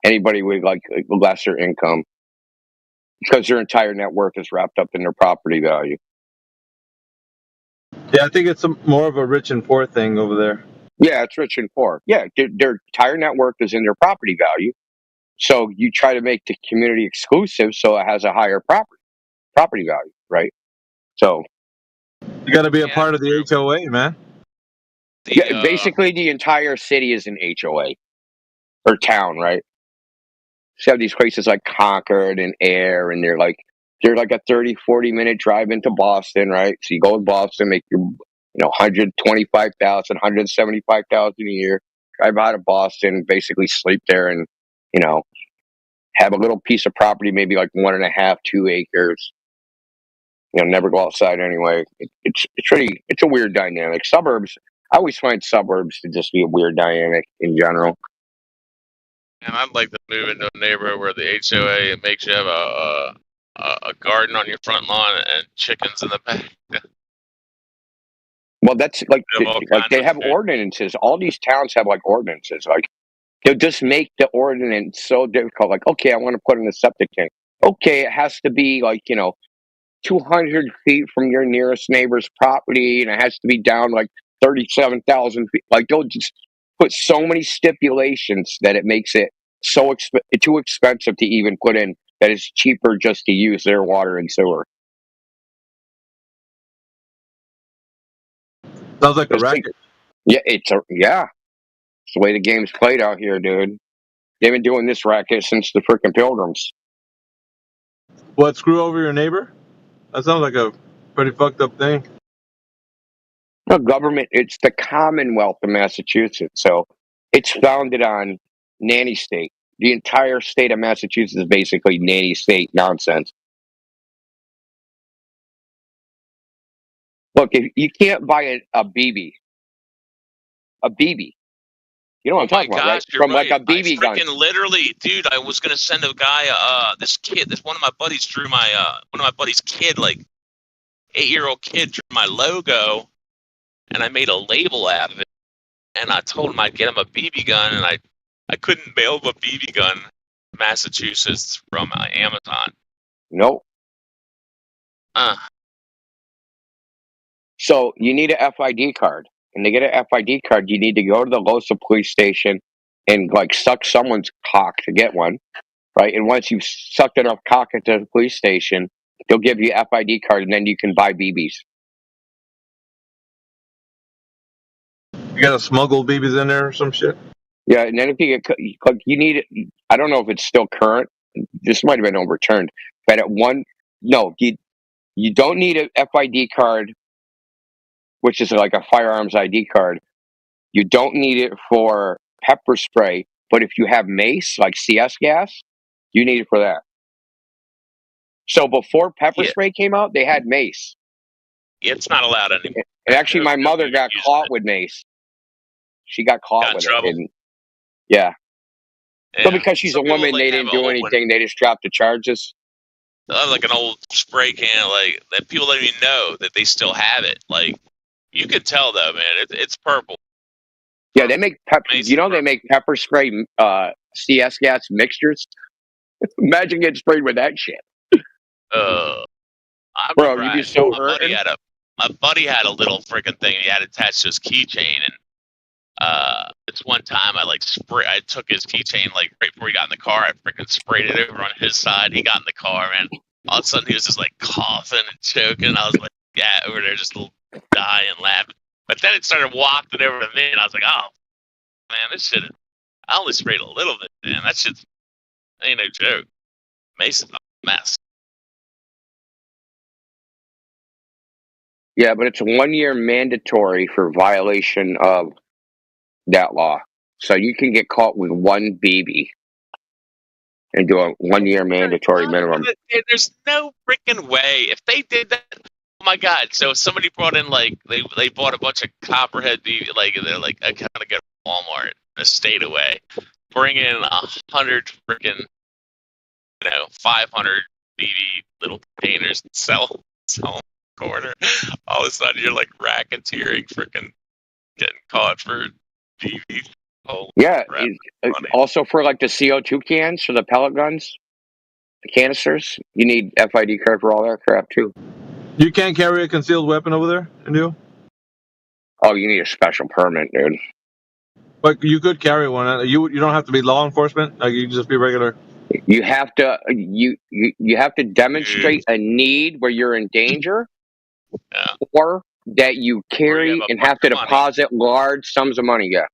Anybody with like lesser income, because their entire net worth is wrapped up in their property value. Yeah, I think it's more of a rich and poor thing over there. Yeah, it's rich and poor. Yeah, their entire network is in their property value. So you try to make the community exclusive so it has a higher property value, right? So you got to be a part of the HOA, man. Yeah, basically the entire city is an HOA or town, right? So you have these places like Concord and Air, and they're like a 30, 40-minute drive into Boston, right? So you go to Boston, make your 125,000, 175,000 a year, drive out of Boston, basically sleep there, and have a little piece of property, maybe like 1.5, 2 acres. Never go outside anyway. It's a weird dynamic. Suburbs, I always find suburbs to just be a weird dynamic in general. And I'd like to move into a neighborhood where the HOA makes you have a garden on your front lawn and chickens in the back. Well, that's like they have ordinances. All these towns have like ordinances. Like they'll just make the ordinance so difficult. Like, okay, I want to put in a septic tank. Okay, it has to be like 200 feet from your nearest neighbor's property, and it has to be down like 37,000 feet. Like they'll just put so many stipulations that it makes it so too expensive to even put in that it's cheaper just to use their water and sewer. Sounds like a racket. Yeah, it's the way the game's played out here, dude. They've been doing this racket since the frickin' Pilgrims. What, screw over your neighbor? That sounds like a pretty fucked up thing. No, government, it's the Commonwealth of Massachusetts. So it's founded on nanny state. The entire state of Massachusetts is basically nanny state nonsense. Look, if you can't buy a BB. You know what I'm talking about, right? From right. like a BB gun. Literally, dude, I was gonna send a guy, one of my buddies drew one of my buddy's kid, like 8-year-old kid, drew my logo, and I made a label out of it. And I told him I'd get him a BB gun, and I couldn't mail him a BB gun to Massachusetts from Amazon. Nope. So you need a FID card. And to get an FID card, you need to go to the LOSA police station and like suck someone's cock to get one, right? And once you've sucked enough cock into the police station, they'll give you an FID card, and then you can buy BBs. You gotta smuggle BBs in there or some shit? Yeah, and then if you get, like, you need it. I don't know if it's still current. This might have been overturned, but you don't need a FID card, which is like a firearms ID card. You don't need it for pepper spray, but if you have mace, like CS gas, you need it for that. So before pepper spray came out, they had mace. It's not allowed anymore. And actually, my mother got caught with mace. She got caught with it. And, yeah. So because she's a woman, they didn't do anything. They just dropped the charges. Like an old spray can, like that people don't even know that they still have it. Like you could tell though, man, it's purple. Yeah, they make pepper. They make pepper spray CS gas mixtures. Imagine getting sprayed with that shit. Bro, you'd be so hurt. My buddy had a little freaking thing he had attached to his keychain, and it's one time I took his keychain like right before he got in the car. I freaking sprayed it over on his side. He got in the car, man. All of a sudden he was just like coughing and choking. I was like, yeah, over there just dying laughing. But then it started wafting over to me, and I was like, oh man, this shit. I only sprayed a little bit, man. That shit ain't no joke. Mason, a mess. Yeah, but it's 1 year mandatory for violation of that law. So you can get caught with one BB and do a 1 year mandatory minimum. There's no freaking way. If they did that, oh my god! So if somebody brought in they bought a bunch of Copperhead BB, they're like I kind of get Walmart a state away, bring in 100 freaking 500 BB little containers and sell them. Corner. All of a sudden, you're like racketeering, freaking getting caught for DV. Oh, yeah. Also, for like the CO2 cans for the pellet guns, the canisters, you need FID card for all that crap too. You can't carry a concealed weapon over there, Indio? Oh, you need a special permit, dude. But you could carry one. You don't have to be law enforcement. Like, you can just be regular. You have to you have to demonstrate a need where you're in danger, or that you carry and have to deposit large sums of money. Yeah.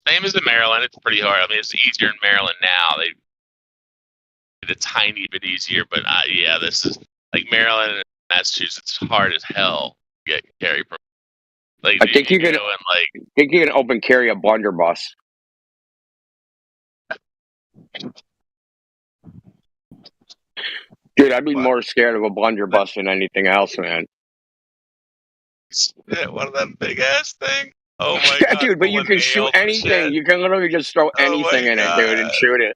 Same as in Maryland. It's pretty hard. I mean, it's easier in Maryland now. They did a tiny bit easier, but yeah, this is like Maryland and Massachusetts. Hard as hell to get carry permit. Like, I think you can open carry a blunderbuss. Dude, I'd be more scared of a blunderbuss than anything else, man. One of them big ass thing. Oh my god, dude! But you can shoot anything. You can literally just throw anything in it, dude, and shoot it.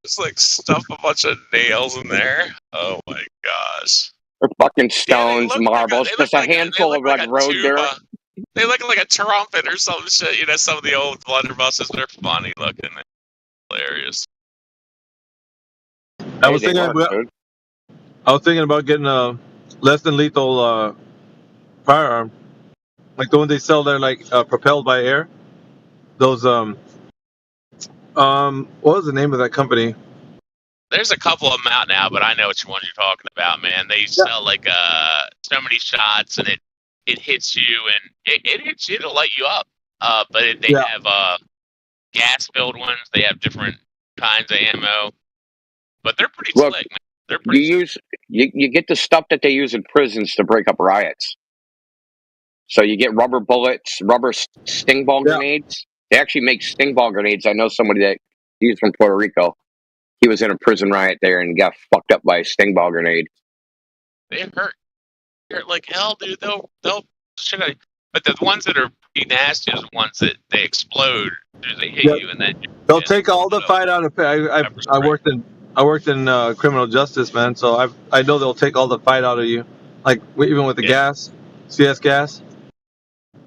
Just like stuff a bunch of nails in there. Oh my gosh. Or fucking stones, marbles, just a handful of like road dirt. They look like a trumpet or some shit. You know, some of the old blunderbusses, they're funny looking. Hilarious. I was thinking about getting a less than lethal firearm, like the one they sell there, like propelled by air. Those what was the name of that company? There's a couple of them out now, but I know which ones you're talking about, man. They sell like so many shots, and it hits you, and it hits you, it'll light you up. But they have gas filled ones. They have different kinds of ammo, but they're pretty slick, man. They're pretty. You get the stuff that they use in prisons to break up riots. So you get rubber bullets, rubber sting ball grenades. They actually make sting ball grenades. I know somebody that he's from Puerto Rico. He was in a prison riot there and got fucked up by a sting ball grenade. They hurt like hell, dude. They'll shit out of you. But the ones that are pretty nasty are the ones that they explode as they hit you, and then they'll take all the fight out of. I worked in criminal justice, man. So I know they'll take all the fight out of you, like even with the gas, CS gas.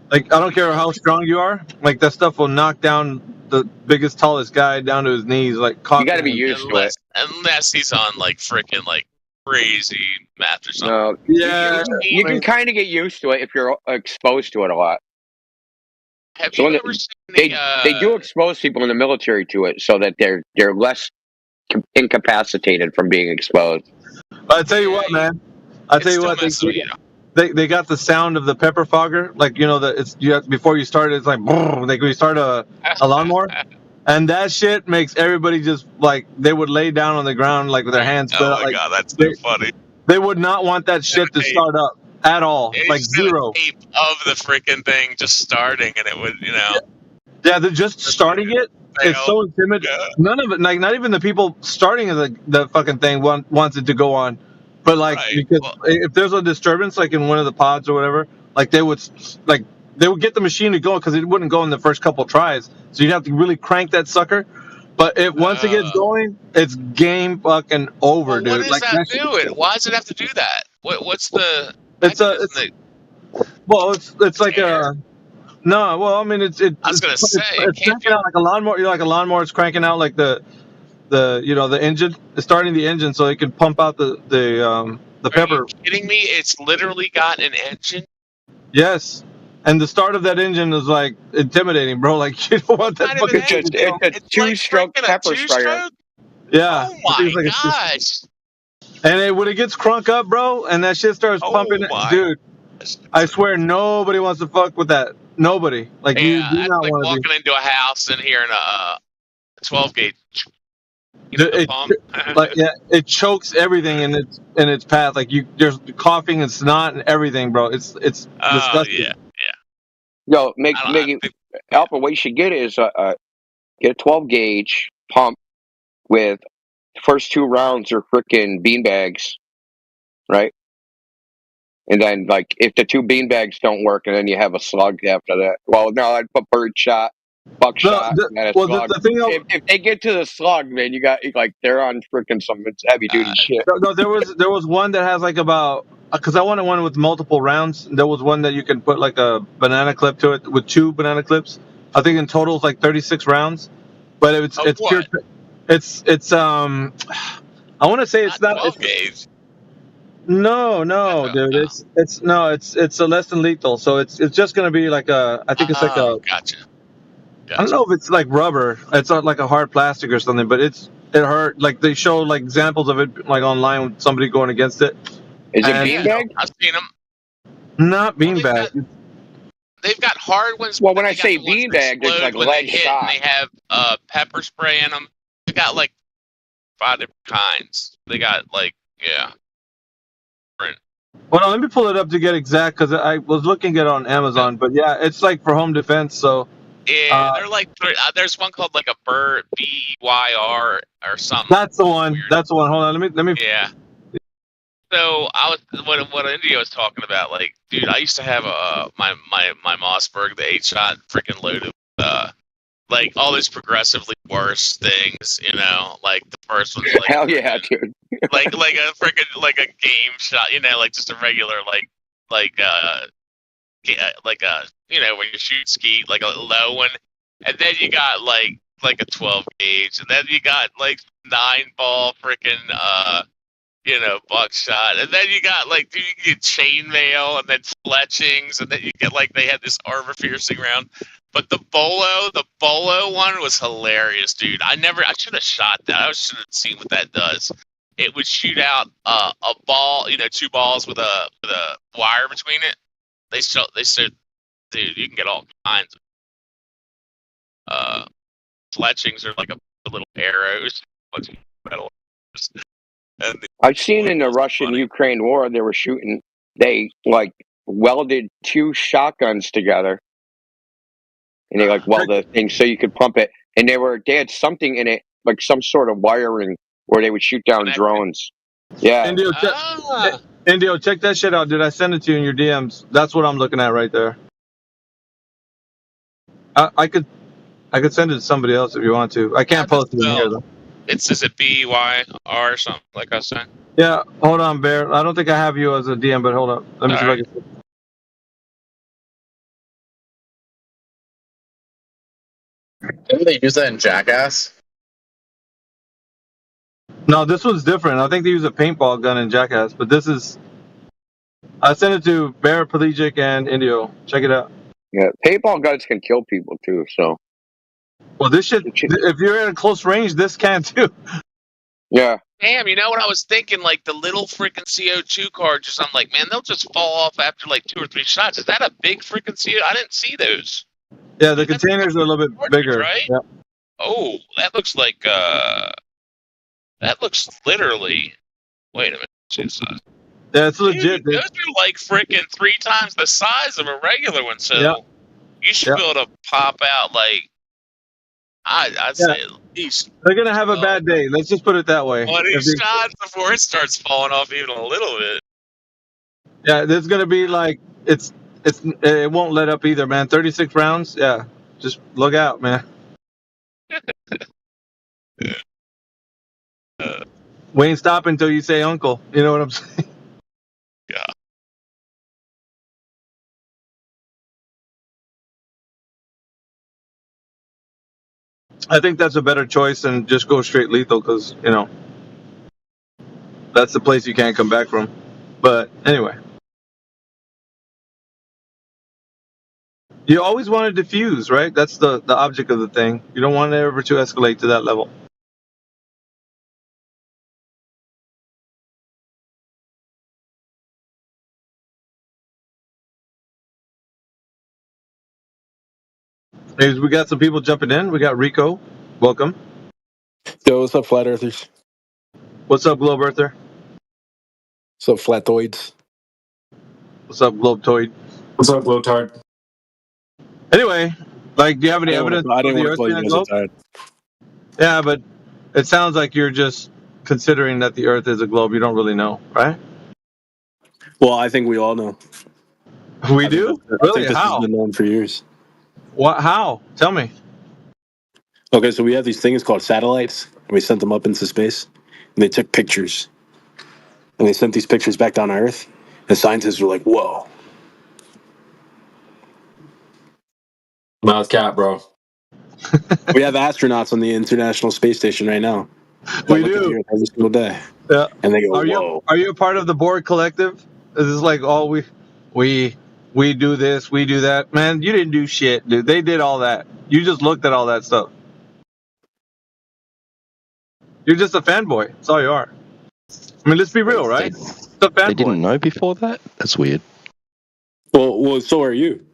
Like, I don't care how strong you are. Like, that stuff will knock down the biggest, tallest guy down to his knees. Like, you got to be used to it. Unless he's on like freaking like crazy meth or something. No, you can kind of get used to it if you're exposed to it a lot. Have you ever seen they do expose people in the military to it so that they're less incapacitated from being exposed. But I tell you what, man. They got the sound of the pepper fogger, like, you know, before you start, it's like like when you start a lawnmower, and that shit makes everybody just like they would lay down on the ground like with their hands. Oh my god, that's so funny. They would not want that shit to start up at all, like zero. Tape of the freaking thing just starting, and it would, you know. Yeah, they're just starting it. It's so intimidating. None of it, like not even the people starting the fucking thing wants it to go on. But like, because if there's a disturbance, like in one of the pods or whatever, like they would get the machine to go because it wouldn't go in the first couple tries. So you'd have to really crank that sucker. But once it gets going, it's game fucking over, dude. What does that do? Why does it have to do that? What's the? It's like a. No, well, I mean, I was gonna say it's cranking out like a lawnmower. You're like a lawnmower. It's cranking out like the engine. It's starting the engine so it can pump out the pepper. Are you kidding me? It's literally got an engine. Yes, and the start of that engine is like intimidating, bro. Like, you don't want that fucking engine. It's a two-stroke pepper sprayer. Yeah. Oh my gosh. And when it gets crunk up, bro, and that shit starts pumping, dude, I swear nobody wants to fuck with that. Nobody. Like, you do not like want to walking into a house and hearing a 12 gauge. It chokes everything in its path. Like, there's coughing and snot and everything, bro. It's disgusting. Yeah. Yo, Alpha, what you should get is get a 12 gauge pump with the first 2 rounds are freaking beanbags, right? And then, like, if the 2 beanbags don't work, and then you have a slug after that. Well, no, I'd put buckshot, and a slug. If they get to the slug, man, you got like they're on freaking some heavy duty shit. No, there was one that has like about, because I wanted one with multiple rounds. There was one that you can put like a banana clip to it with 2 banana clips. I think in total it's like 36 rounds, but it's pure. It's I want to say it's not. No, dude. It's a less than lethal. So it's just gonna be like I think it's like Oh, gotcha. I don't know if it's like rubber. It's not like a hard plastic or something, but it hurt. Like they show like examples of it like online with somebody going against it. Is it And- beanbag? I've seen them. Not beanbag. They've got hard ones. Well, but when they I got say the ones that beanbag, there's explode like when they lead hit, shot. and they have pepper spray in them. They got like 5 different kinds. They got like different. Well, no, let me pull it up to get exact because I was looking at it on Amazon. But yeah, it's like for home defense. So Yeah, they're like there's one called like a bird BYR or something. that's the one. That's the one. Hold on. Let me. Yeah. So I was what India was talking about. Like, dude, I used to have my Mossberg, the 8-shot, freaking loaded. Like all these progressively worse things, you know, like the first one's like Hell yeah, dude. like a freaking like a game shot, you know, like just a regular like a you know when you shoot skeet like a low one, and then you got like a 12 gauge, and then you got like 9-ball freaking you know buckshot, and then you got like dude, you get chainmail and then fletchings, and then you get like they had this armor piercing round. But the bolo one was hilarious, dude. I should have shot that. I should have seen what that does. It would shoot out a ball, you know, 2 balls with a wire between it. They said, dude, you can get all kinds of fletchings are like a little arrows, metal arrows. And I've seen in the Russian-Ukraine war, they were shooting. They like welded 2 shotguns together. And they like weld the thing so you could pump it, and they had something in it, like some sort of wiring, where they would shoot down drones. Yeah. Indio, check that shit out, dude. I sent it to you in your DMs. That's what I'm looking at right there. I could send it to somebody else if you want to. I can't post it in here though. Is it BYR or something like I said? Yeah, hold on, Bear. I don't think I have you as a DM, but hold up. Let me see if I can. Didn't they use that in Jackass? No, this one's different. I think they use a paintball gun in Jackass, but this is. I sent it to Bear, Pelagic, and Indio. Check it out. Yeah, paintball guns can kill people too. So. Well, this shit. If you're at a close range, this can too. Yeah. Damn, you know what I was thinking? Like the little freaking CO2 cartridges. I'm like, man, they'll just fall off after like 2 or 3 shots. Is that a big freaking CO? I didn't see those. Yeah, the containers are a little bit bigger. Right? Yeah. Oh, that looks like that looks literally. Wait a minute. Yeah, it's legit. Dude, those are like freaking 3 times the size of a regular one. So you should be able to pop out like I'd say at least. They're gonna have a bad day. Let's just put it that way. 20 shots before it starts falling off even a little bit. Yeah, there's gonna be like it won't let up either, man. 36 rounds. Yeah, just look out, man. We ain't stopping until you say uncle. You know what I'm saying? Yeah. I think that's a better choice than just go straight lethal because, you know, that's the place you can't come back from. But anyway. You always want to diffuse, right? That's the object of the thing. You don't want it ever to escalate to that level. Hey, we got some people jumping in. We got Rico. Welcome. Yo, what's up, Flat Earthers? What's up, Globe Earther? What's up, Flatoids? What's up, Globetoid? What's up, Glotard? Anyway, like, do you have any evidence I of didn't the want to Earth call you being a guys globe? tired. Yeah, but it sounds like you're just considering that the Earth is a globe. You don't really know, right? Well, I think we all know. We do? I Really? think this How? has been known for years. What? How? Tell me. Okay, so we have these things called satellites, and we sent them up into space, and they took pictures. And they sent these pictures back down to Earth, and scientists were like, whoa. Mouth cap, bro. We have astronauts on the International Space Station right now. that We look at the do. Earth every single day, Yeah. and they go, Are you "Whoa." are you a part of the Borg collective? Is this like all we do this, we do that? Man, you didn't do shit, dude. They did all that. You just looked at all that stuff. You're just a fanboy. That's all you are. I mean, let's be real, right? It's a fanboy. They didn't know before that? That's weird. Well, so are you.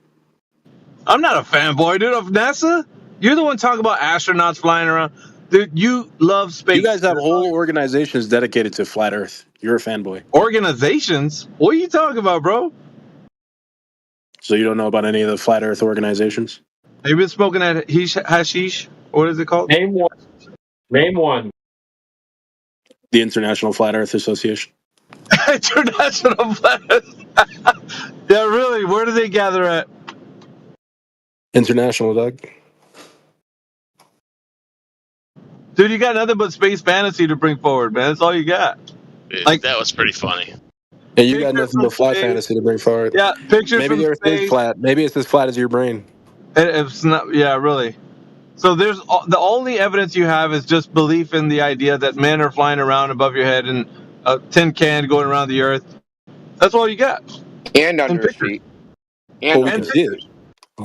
I'm not a fanboy, dude, of NASA. You're the one talking about astronauts flying around. Dude, you love space. You guys have whole organizations dedicated to flat Earth. You're a fanboy. Organizations? What are you talking about, bro? So you don't know about any of the flat Earth organizations? Have you been smoking that hashish? What is it called? Name one. Name one. The International Flat Earth Association. International Flat Earth. Yeah, really. Where do they gather at? International, Doug. Dude, you got nothing but space fantasy to bring forward, man. That's all you got. Like that was pretty funny. Yeah, you got nothing but flat fantasy to bring forward. Yeah, pictures Maybe from the Earth space. is flat. Maybe it's as flat as your brain. It's not. Yeah, really. So there's the only evidence you have is just belief in the idea that men are flying around above your head and a tin can going around the Earth. That's all you got. And under his feet. Well, we can see it.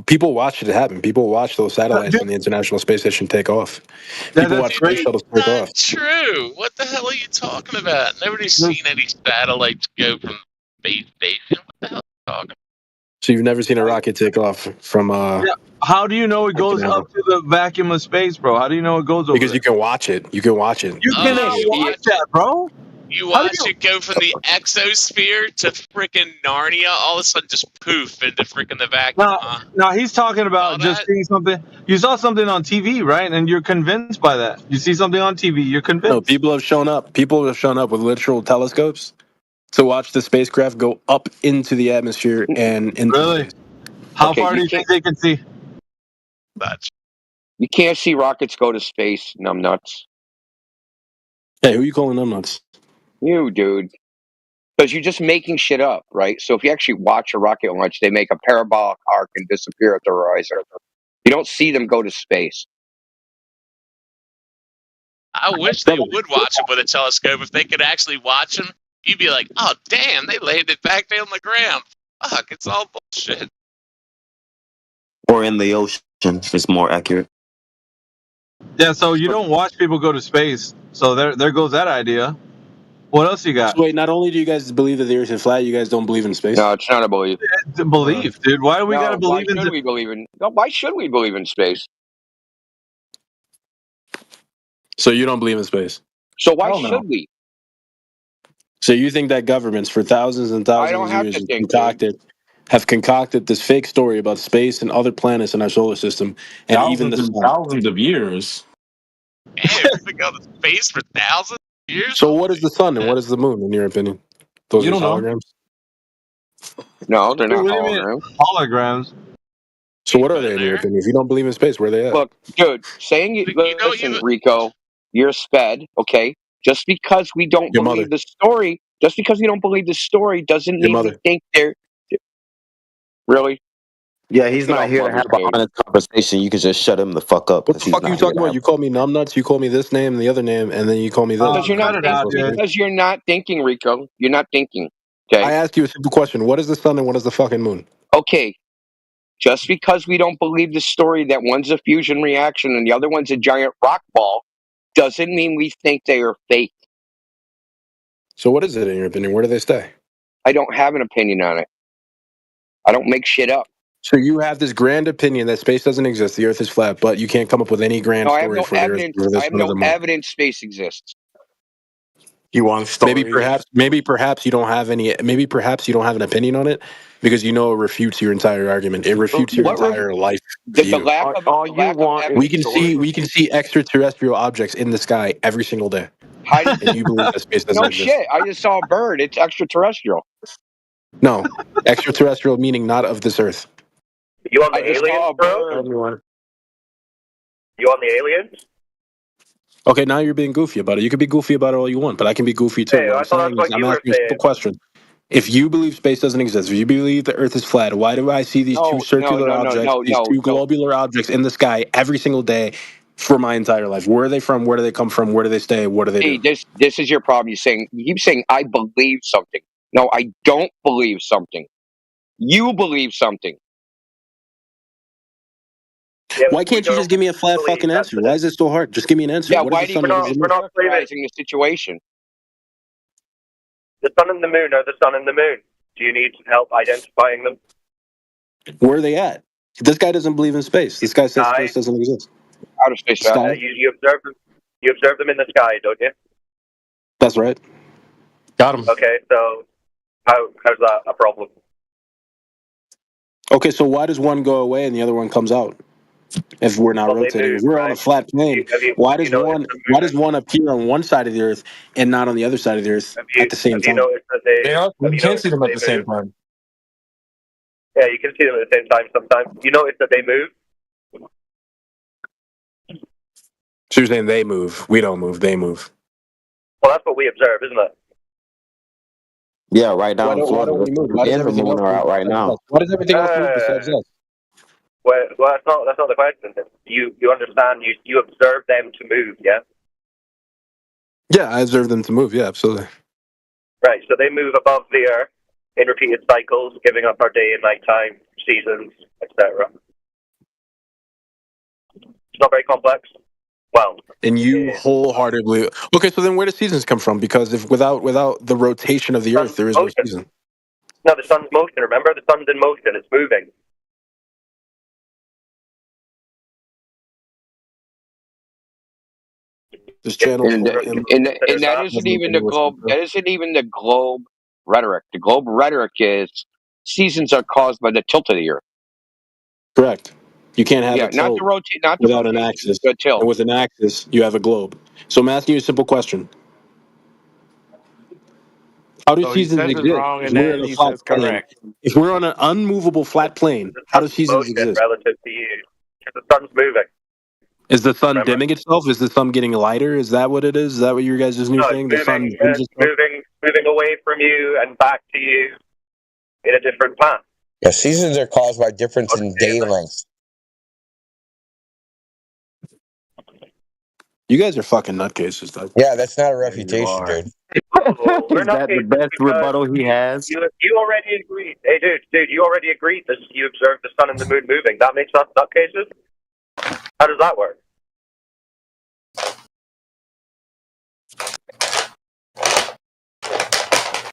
People watch it happen. People watch those satellites on the International Space Station take off. People watch space shuttles take off. True. What the hell are you talking about? Nobody's seen any satellites go from space station. What the hell are you talking about? So you've never seen a rocket take off from Yeah. How do you know it goes up to the vacuum of space, bro? How do you know it goes over because there? you can watch it. You can watch it. You cannot watch that, bro. You watch it go from the exosphere to freaking Narnia, all of a sudden just poof into freaking the vacuum. Now he's talking about just seeing something. You saw something on TV, right? And you're convinced by that. You see something on TV, you're convinced. No, people have shown up. People have shown up with literal telescopes to watch the spacecraft go up into the atmosphere and into Really? space. How far do you think they can see? You can't see rockets go to space, numbnuts. Hey, who are you calling numbnuts? You, dude. Because you're just making shit up, right? So if you actually watch a rocket launch, they make a parabolic arc and disappear at the horizon. You don't see them go to space. I wish they would watch them with a telescope. If they could actually watch them, you'd be like, oh, damn, they landed back there on the ground. Fuck, it's all bullshit. Or in the ocean is more accurate. Yeah, so you don't watch people go to space. So there goes that idea. What else you got? So wait, not only do you guys believe that the Earth is flat, you guys don't believe in space? No, it's not a belief. It's a belief, dude. Why do we gotta believe in? Why should we believe in space? So you don't believe in space? So why should we? So you think that governments for thousands and thousands of years have concocted this fake story about space and other planets in our solar system, and even the sun. Thousands of years. Damn, we've been going to space for thousands of years. So what is the sun and what is the moon, in your opinion? Those are holograms? No, they're not What do you mean, holograms. holograms. So what are they, in your opinion? If you don't believe in space, where are they at? Look, dude, listen, Rico, you're a sped, okay? Just because we don't believe the story, doesn't mean we think they're... Really? Yeah, he's not here to have an honest conversation. You can just shut him the fuck up. What the fuck are you talking about? You call me numbnuts, you call me this name and the other name, and then you call me this. Because you're not thinking, Rico. You're not thinking. Okay. I ask you a simple question. What is the sun and what is the fucking moon? Okay. Just because we don't believe the story that one's a fusion reaction and the other one's a giant rock ball doesn't mean we think they are fake. So what is it, in your opinion? Where do they stay? I don't have an opinion on it. I don't make shit up. So you have this grand opinion that space doesn't exist, the Earth is flat, but you can't come up with any grand story for the Earth. I have no evidence space exists. You want stories? Maybe perhaps you don't have any. Maybe perhaps you don't have an opinion on it because you know it refutes your entire argument. It refutes your entire life view. We can see extraterrestrial objects in the sky every single day. And you believe that space doesn't exist? No shit. I just saw a bird. It's extraterrestrial. No, extraterrestrial meaning not of this Earth. You on the aliens, bro? You on the aliens? Okay, now you're being goofy about it. You can be goofy about it all you want, but I can be goofy too. Hey, I thought that's what you were asking a simple question. If you believe space doesn't exist, if you believe the Earth is flat, why do I see these two circular objects, these two globular objects in the sky every single day, for my entire life. Where are they from? Where do they come from? Where do they stay? What do they do? This is your problem. You keep saying I believe something. No, I don't believe something. You believe something. Yeah, why can't you just give me a flat fucking answer? Why is it so hard? Just give me an answer. Yeah, what is the sun? we're not characterizing the situation. The sun and the moon are the sun and the moon. Do you need help identifying them? Where are they at? This guy doesn't believe in space. This guy says space doesn't exist. Outer space. Sky? You observe them. You observe them in the sky, don't you? That's right. Got him. Okay, so how's that a problem? Okay, so why does one go away and the other one comes out? If we're not rotating, if we're on a flat plane, why does one appear on one side of the Earth and not on the other side of the Earth at the same time? You can't see them at the same time. Yeah, you can see them at the same time sometimes. You notice that they move? So you're saying they move. We don't move. They move. Well, that's what we observe, isn't it? Yeah, right now Why in don't Florida, we move? the and the moon are out right now. Why does everything else move besides us? Well, that's not the question. You understand? You observe them to move, yeah? Yeah, I observe them to move. Yeah, absolutely. Right. So they move above the Earth in repeated cycles, giving up our day and night time, seasons, etc. It's not very complex. Well, and you wholeheartedly okay. So then, where do seasons come from? Because if without the rotation of the Earth, there is no season. No, the sun's motion. Remember, the sun's in motion. It's moving. This channel, and that isn't even the globe. That isn't even the globe rhetoric. The globe rhetoric is seasons are caused by the tilt of the Earth. Correct. You can't have a tilt without an axis. And with an axis, you have a globe. So I'm asking you a simple question. How do seasons exist? If we're on a flat plane, if we're on an unmovable flat plane, how do seasons exist? Relative to you, because the sun's moving. Is the sun dimming itself? Is the sun getting lighter? Is that what it is? Is that what your guys' new thing? The sun dims itself? Moving away from you and back to you in a different path. Yeah, seasons are caused by difference in day length. You guys are fucking nutcases, though. Yeah, that's not a refutation, dude. Is that the best rebuttal he has? You already agreed. Hey, dude, you already agreed that you observed the sun and the moon moving. That makes us nutcases? How does that work?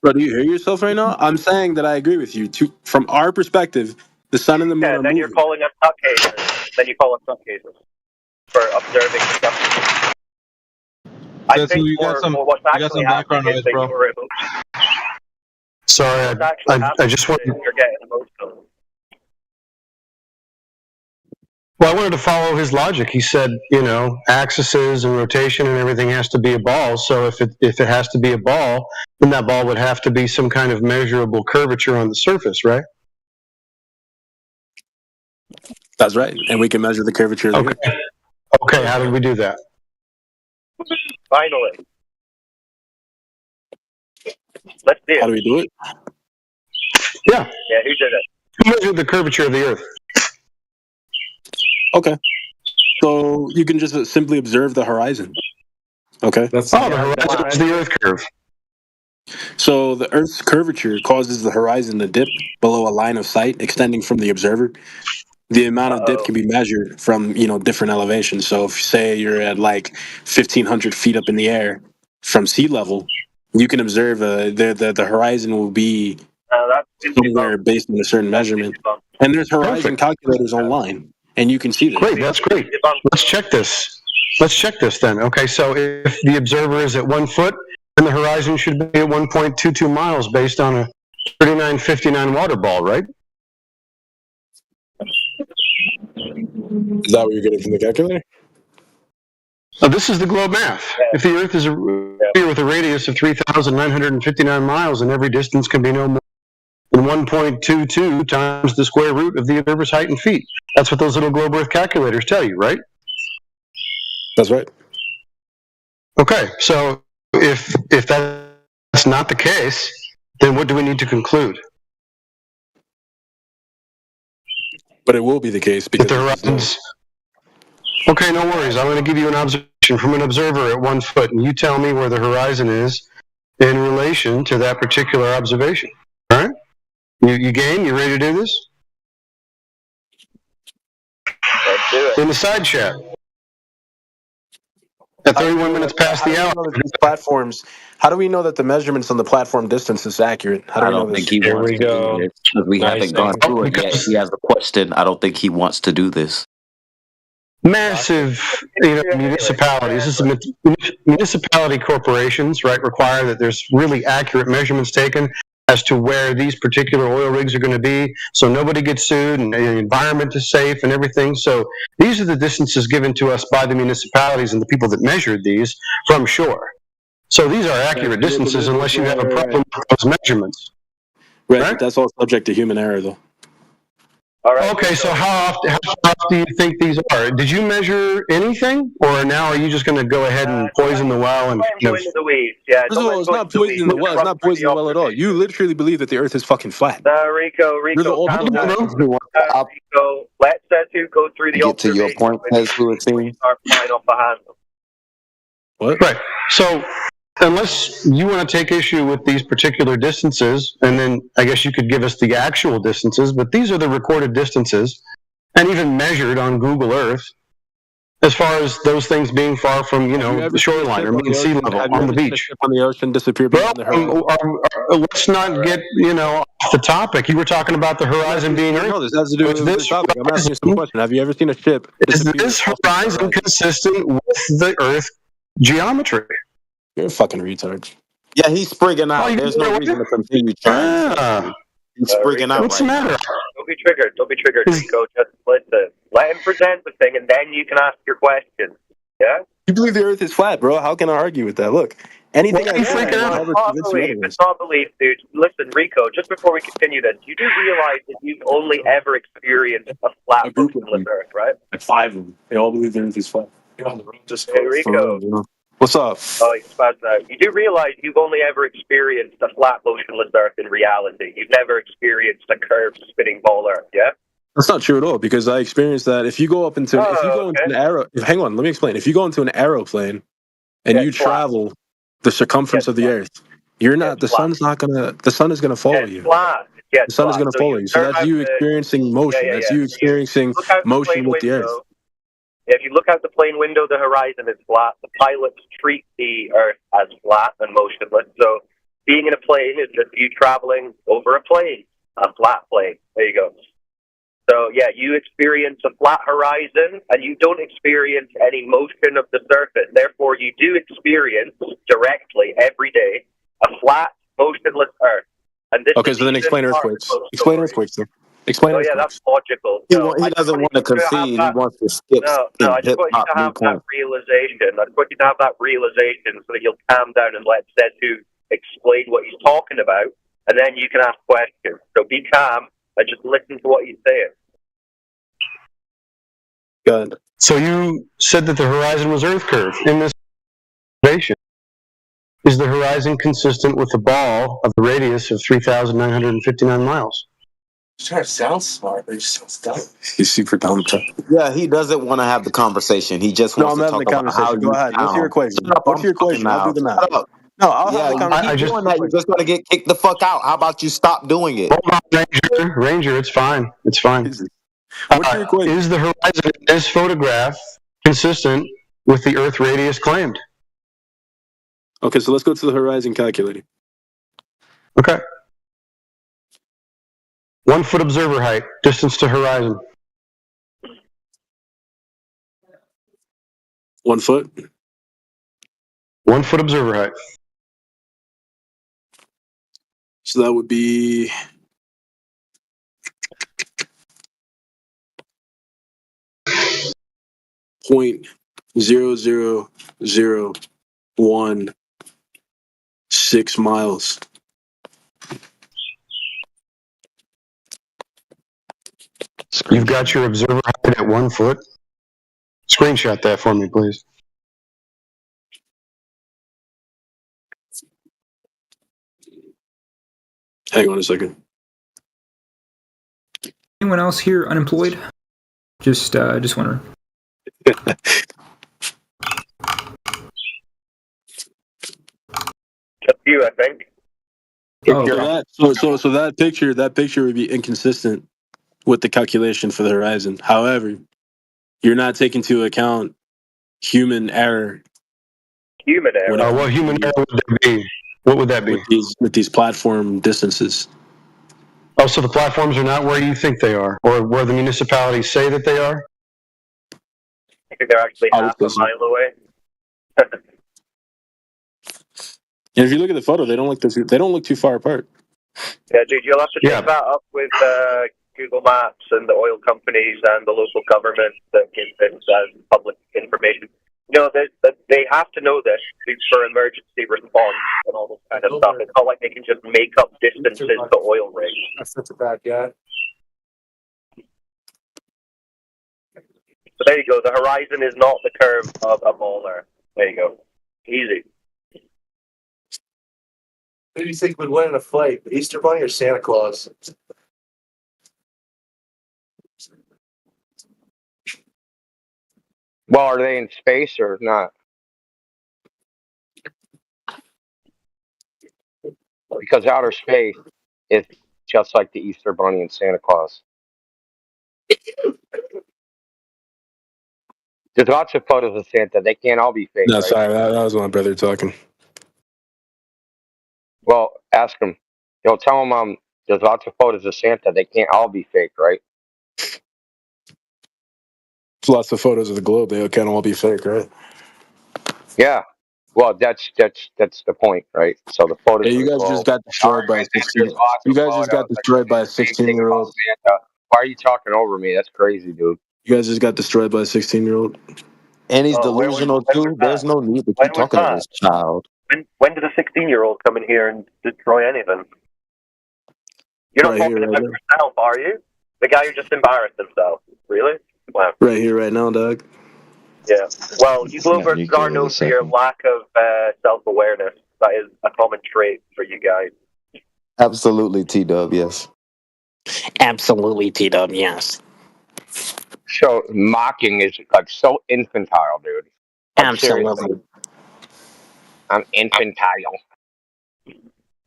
Bro, do you hear yourself right now? I'm saying that I agree with you. From our perspective, the sun and the moon are then moving. you're calling us nutcases. Then you call us nutcases for observing the sun. I think you got some background noise, bro. Sorry, I just wanted. You're getting emotional. Well, I wanted to follow his logic. He said, axes and rotation and everything has to be a ball. So if it has to be a ball, then that ball would have to be some kind of measurable curvature on the surface, right? That's right, and we can measure the curvature of the Earth. Okay, how did we do that? Finally. Let's see it. How do we do it? Yeah. Yeah, who did it? Who measured the curvature of the Earth? Okay. So you can just simply observe the horizon. Okay. The horizon is the Earth curve. So the Earth's curvature causes the horizon to dip below a line of sight extending from the observer. The amount of dip can be measured from different elevations. So if say you're at like 1,500 feet up in the air from sea level, you can observe the horizon will be somewhere based on a certain measurement. And there's horizon calculators online, and you can see this. Great, that's great. Let's check this. Then. Okay, so if the observer is at 1 foot, then the horizon should be at 1.22 miles based on a 3959 water ball, right? Is that what you're getting from the calculator? This is the globe math. If the Earth is a sphere with a radius of 3,959 miles, and every distance can be no more than 1.22 times the square root of the observer's height in feet. That's what those little globe Earth calculators tell you, right? That's right. Okay, so if that's not the case, then what do we need to conclude? But it will be the case because the horizons. Okay, no worries. I'm going to give you an observation from an observer at 1 foot, and you tell me where the horizon is in relation to that particular observation. All right? You game? You ready to do this? Let's do it. In the side chat. At 31 minutes past the hour. Platforms. How do we know that the measurements on the platform distance is accurate? How do I we know don't this? think he Here wants we to go. do this because we haven't gone through it yet. He has a question. I don't think he wants to do this. Massive, municipalities. This is municipality corporations, right? Require that there's really accurate measurements taken as to where these particular oil rigs are going to be, so nobody gets sued and the environment is safe and everything. So these are the distances given to us by the municipalities and the people that measured these from shore. So these are accurate distances unless you have a problem with those measurements. Right, but that's all subject to human error, though. All right. Okay, so how often do you think these are? Did you measure anything, or now are you just going to go ahead and poison the well and Go into the weeds. Yeah. First of all, it's not poisoning the well. It's not poisoning the well at all. You literally believe that the Earth is fucking flat. Rico, You're the old calm people, down. bro. Rico, let Setu go through the Get to your point, as we were saying. Start flying off the handle. What? Right. So unless you want to take issue with these particular distances, and then I guess you could give us the actual distances, but these are the recorded distances, and even measured on Google Earth, as far as those things being far from, the shoreline or mean sea level on the beach. On the ocean disappear beyond the horizon. Let's not get, off the topic. You were talking about the horizon being Earth. No, this has to do with this topic. I'm asking you some question. Have you ever seen a ship? Is this horizon consistent with the Earth geometry? You're a fucking retard. Yeah, he's sprigging out. There's no reason to continue trying. He's sprigging out. What's the matter? Don't be triggered. Don't be triggered, Rico. Just let him present the thing, and then you can ask your question. Yeah? You believe the Earth is flat, bro. How can I argue with that? Look, anything I say, It's not belief, dude. Listen, Rico, just before we continue this, you do realize that you've only ever experienced a flat motionless Earth, right? Like 5 of them. They all believe the Earth is flat. Hey, Rico. What's up? Oh, he's spazzed out. You do realize you've only ever experienced a flat motionless Earth in reality. You've never experienced a curved spinning ball Earth, yeah? That's not true at all, because I experienced that. If you go up into, into an hang on, let me explain. If you go into an aeroplane and you travel the circumference of the Earth, you're not. The sun is going to follow you. The sun is going to follow you. So that's you experiencing motion. That's you experiencing motion with the Earth. If you look out the plane window, the horizon is flat. The pilots treat the Earth as flat and motionless. So being in a plane is just you traveling over a plane, a flat plane. There you go. So, yeah, you experience a flat horizon, and you don't experience any motion of the surface. Therefore, you do experience directly every day a flat, motionless Earth. And this okay, so then explain earthquakes. Explain earthquakes, then. Explain earthquakes. Yeah, that's logical. He doesn't want to concede. He wants to skip. No, I just want you to have that realization. I just want you to have that realization so that you'll calm down and let Setu explain what he's talking about, and then you can ask questions. So be calm and just listen to what he's saying. Good. So you said that the horizon was Earth curve. In this observation, is the horizon consistent with the ball of the radius of 3,959 miles? He's trying to sound smart, but he sounds dumb. He's super dumb. Yeah, he doesn't want to have the conversation. He just wants to talk about how Go ahead. What's your equation? What's your equation? I'll do the math. No, I'll have the conversation. Doing that, you're just going to get kicked the fuck out. How about you stop doing it? Hold on, Ranger. It's fine. It's fine. What's your equation? Is the horizon in this photograph consistent with the Earth radius claimed? Okay, so let's go to the horizon calculating. Okay. 1 foot observer height, distance to horizon. 1 foot? 1 foot observer height. So that would be 0.00016 miles. You've got your observer height at 1 foot. Screenshot that for me, please. Hang on a second. Anyone else here unemployed? Just wondering. Just you, I think. So that picture would be inconsistent with the calculation for the horizon. However, you're not taking into account human error. Human error. What human error would that be? What would that be? With these platform distances. Oh, so the platforms are not where you think they are, or where the municipalities say that they are? I think they're actually half a mile away. And if you look at the photo, they don't look too far apart. Yeah, dude, you'll have to take that up with Google Maps and the oil companies and the local government that give this as public information. You know, they have to know this for emergency response and all this kind of stuff. It's not like they can just make up distances to oil rigs. That's such a bad guy. So there you go. The horizon is not the curve of a bowler. There you go. Easy. Who do you think would win in a fight, the Easter Bunny or Santa Claus? Well, are they in space or not? Because outer space is just like the Easter Bunny and Santa Claus. There's lots of photos of Santa. They can't all be fake. No, right? sorry, that was my brother talking. Well, ask him. Tell him there's lots of photos of Santa. They can't all be fake, right? There's lots of photos of the globe. They can't all be fake, right? Yeah. Well, that's the point, right? So the photos. Hey, you guys just got destroyed by a 16. You guys just got destroyed by a 16-year-old. Santa. Why are you talking over me? That's crazy, dude. You guys just got destroyed by a 16-year-old. And he's delusional too. There's no need to keep talking to this child. When did a 16-year-old come in here and destroy anything? You're not talking about yourself, are you? The guy who just embarrassed himself. Really? Wow. Right here, right now, dog. Yeah. Well, you Globers are known for your lack of self-awareness. That is a common trait for you guys. Absolutely, T-Dub, yes. Absolutely, T-Dub, yes. So mocking is like so infantile, dude. Like, Absolutely. seriously. I'm infantile.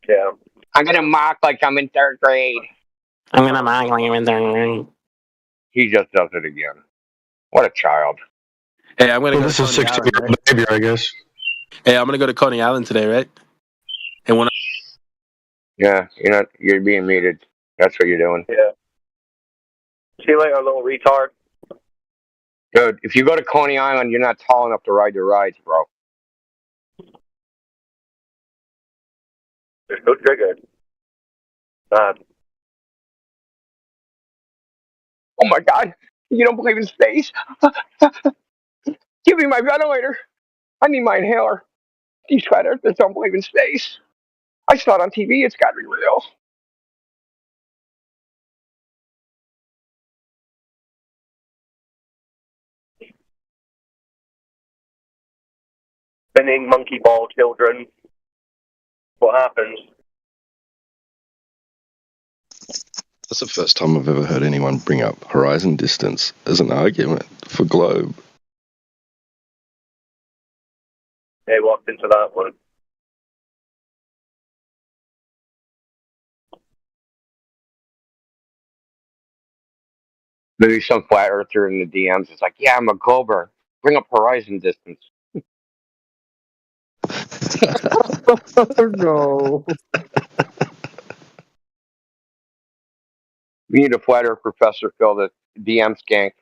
Yeah. I'm gonna mock like I'm in third grade. I'm gonna mock like I'm in third grade. He just does it again. What a child. Hey, I'm gonna go This to is Coney 16-year-old Island, behavior, I guess. Hey, I'm gonna go to Coney Island today, right? And when Yeah, you're being muted. That's what you're doing. Yeah. See you later, little retard. Dude, if you go to Coney Island, you're not tall enough to ride the rides, bro. There's no trigger. Oh my God. You don't believe in space? Give me my ventilator. I need my inhaler. These flat earthers don't believe in space. I saw it on TV. It's got to be real. Spinning monkey ball children. What happens? That's the first time I've ever heard anyone bring up horizon distance as an argument for globe. They walked into that one. Maybe some flat earther in the DMs is like, yeah, I'm a glober. Bring up horizon distance. No. We need a flat earth professor, Phil, the DM skank.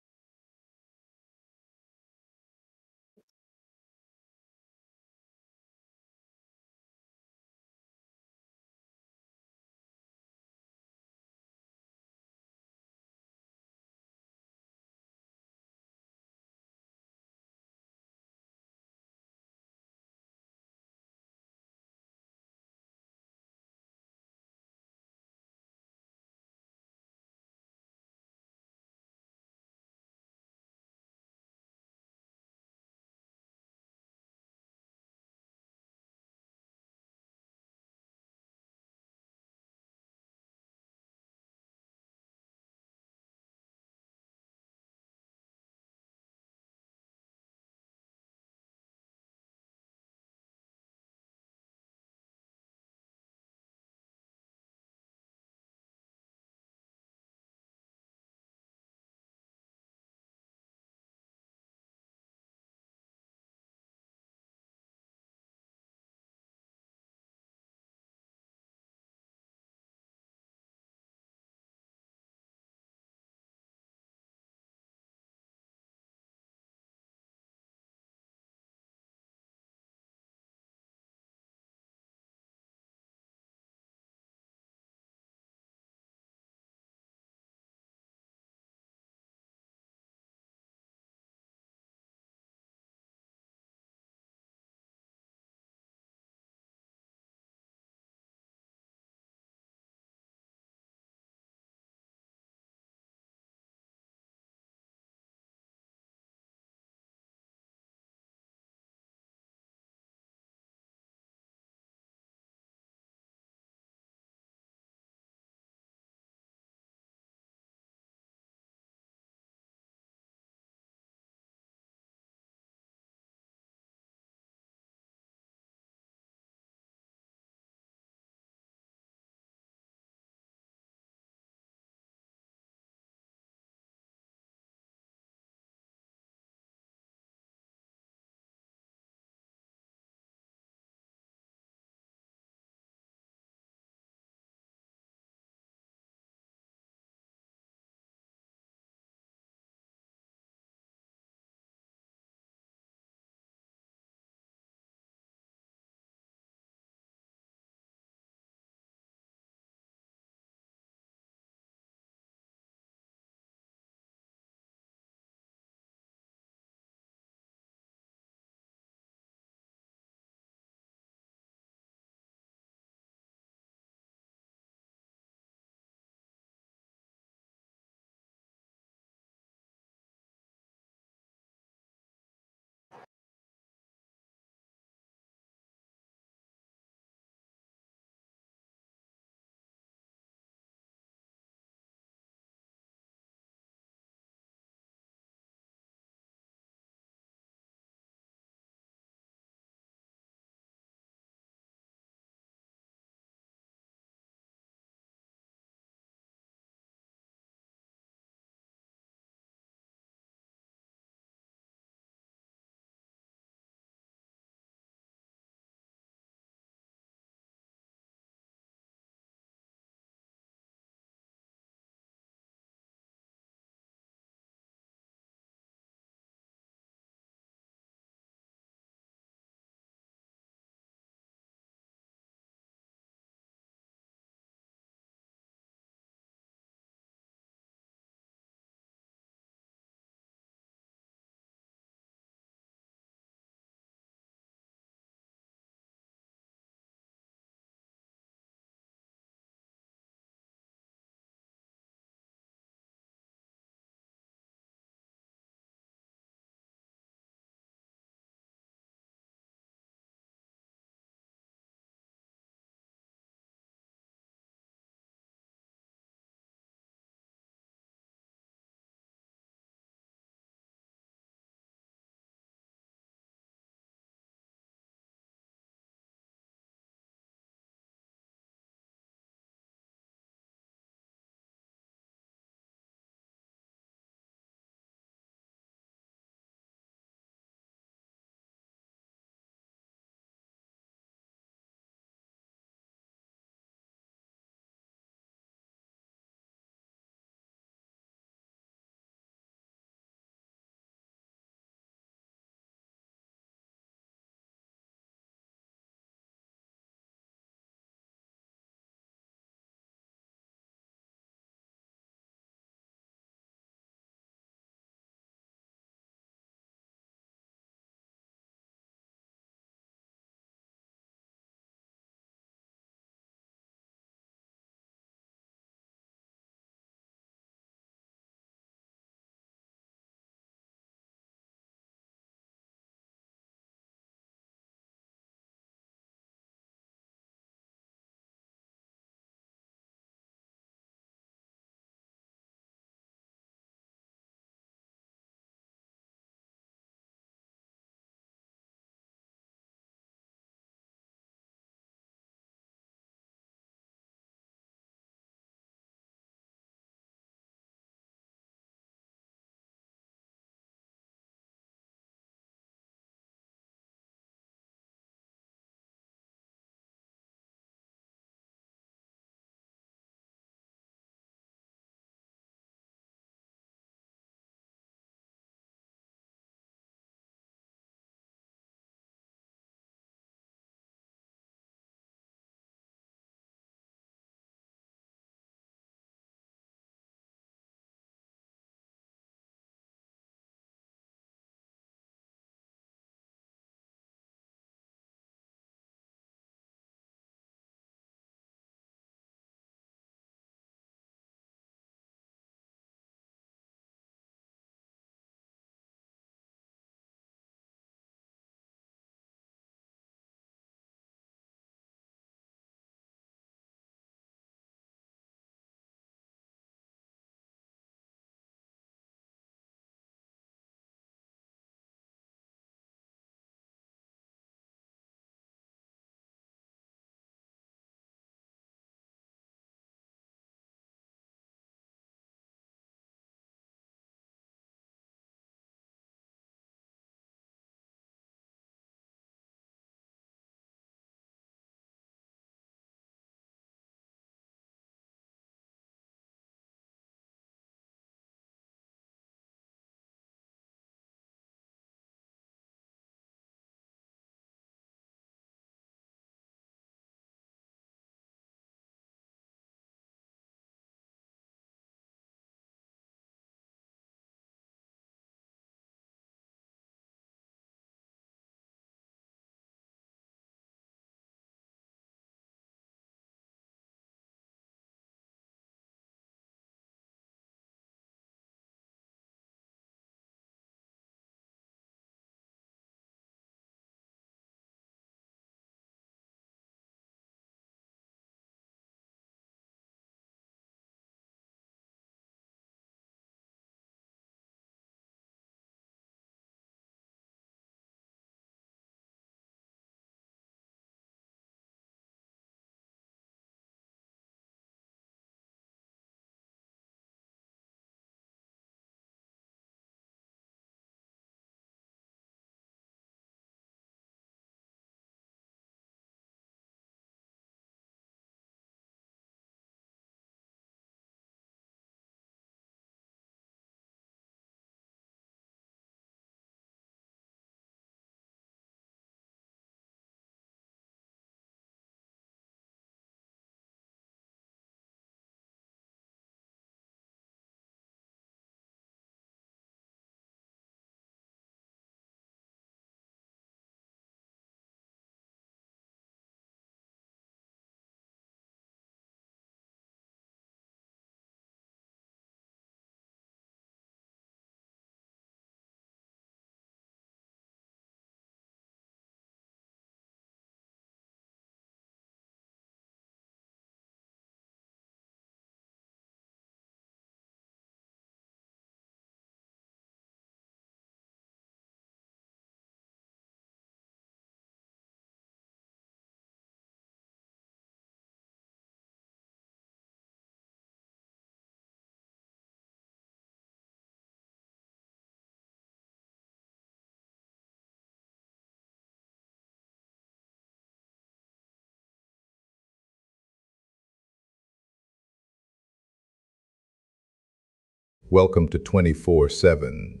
Welcome to 24/7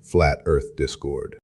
Flat Earth Discord.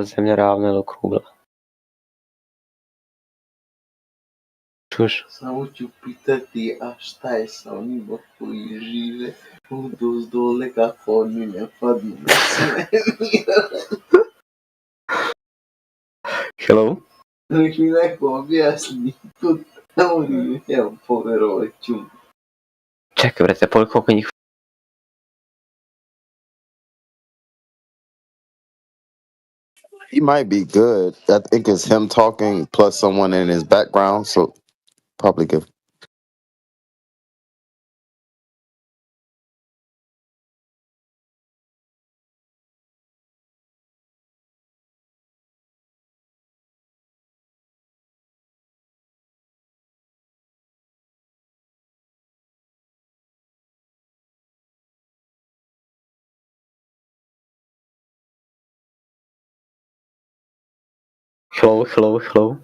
Земля равна или кругла? Čuš? Samo ću pitati, a šta je sa onima koji žive uz dole kako oni ne padnu na svemir? Hello? Nek mi neko objasni tu teoriju, evo poverovat ću. Čekaj, brate, koliko njih... He might be good. I think it's him talking plus someone in his background, so probably good. Hello.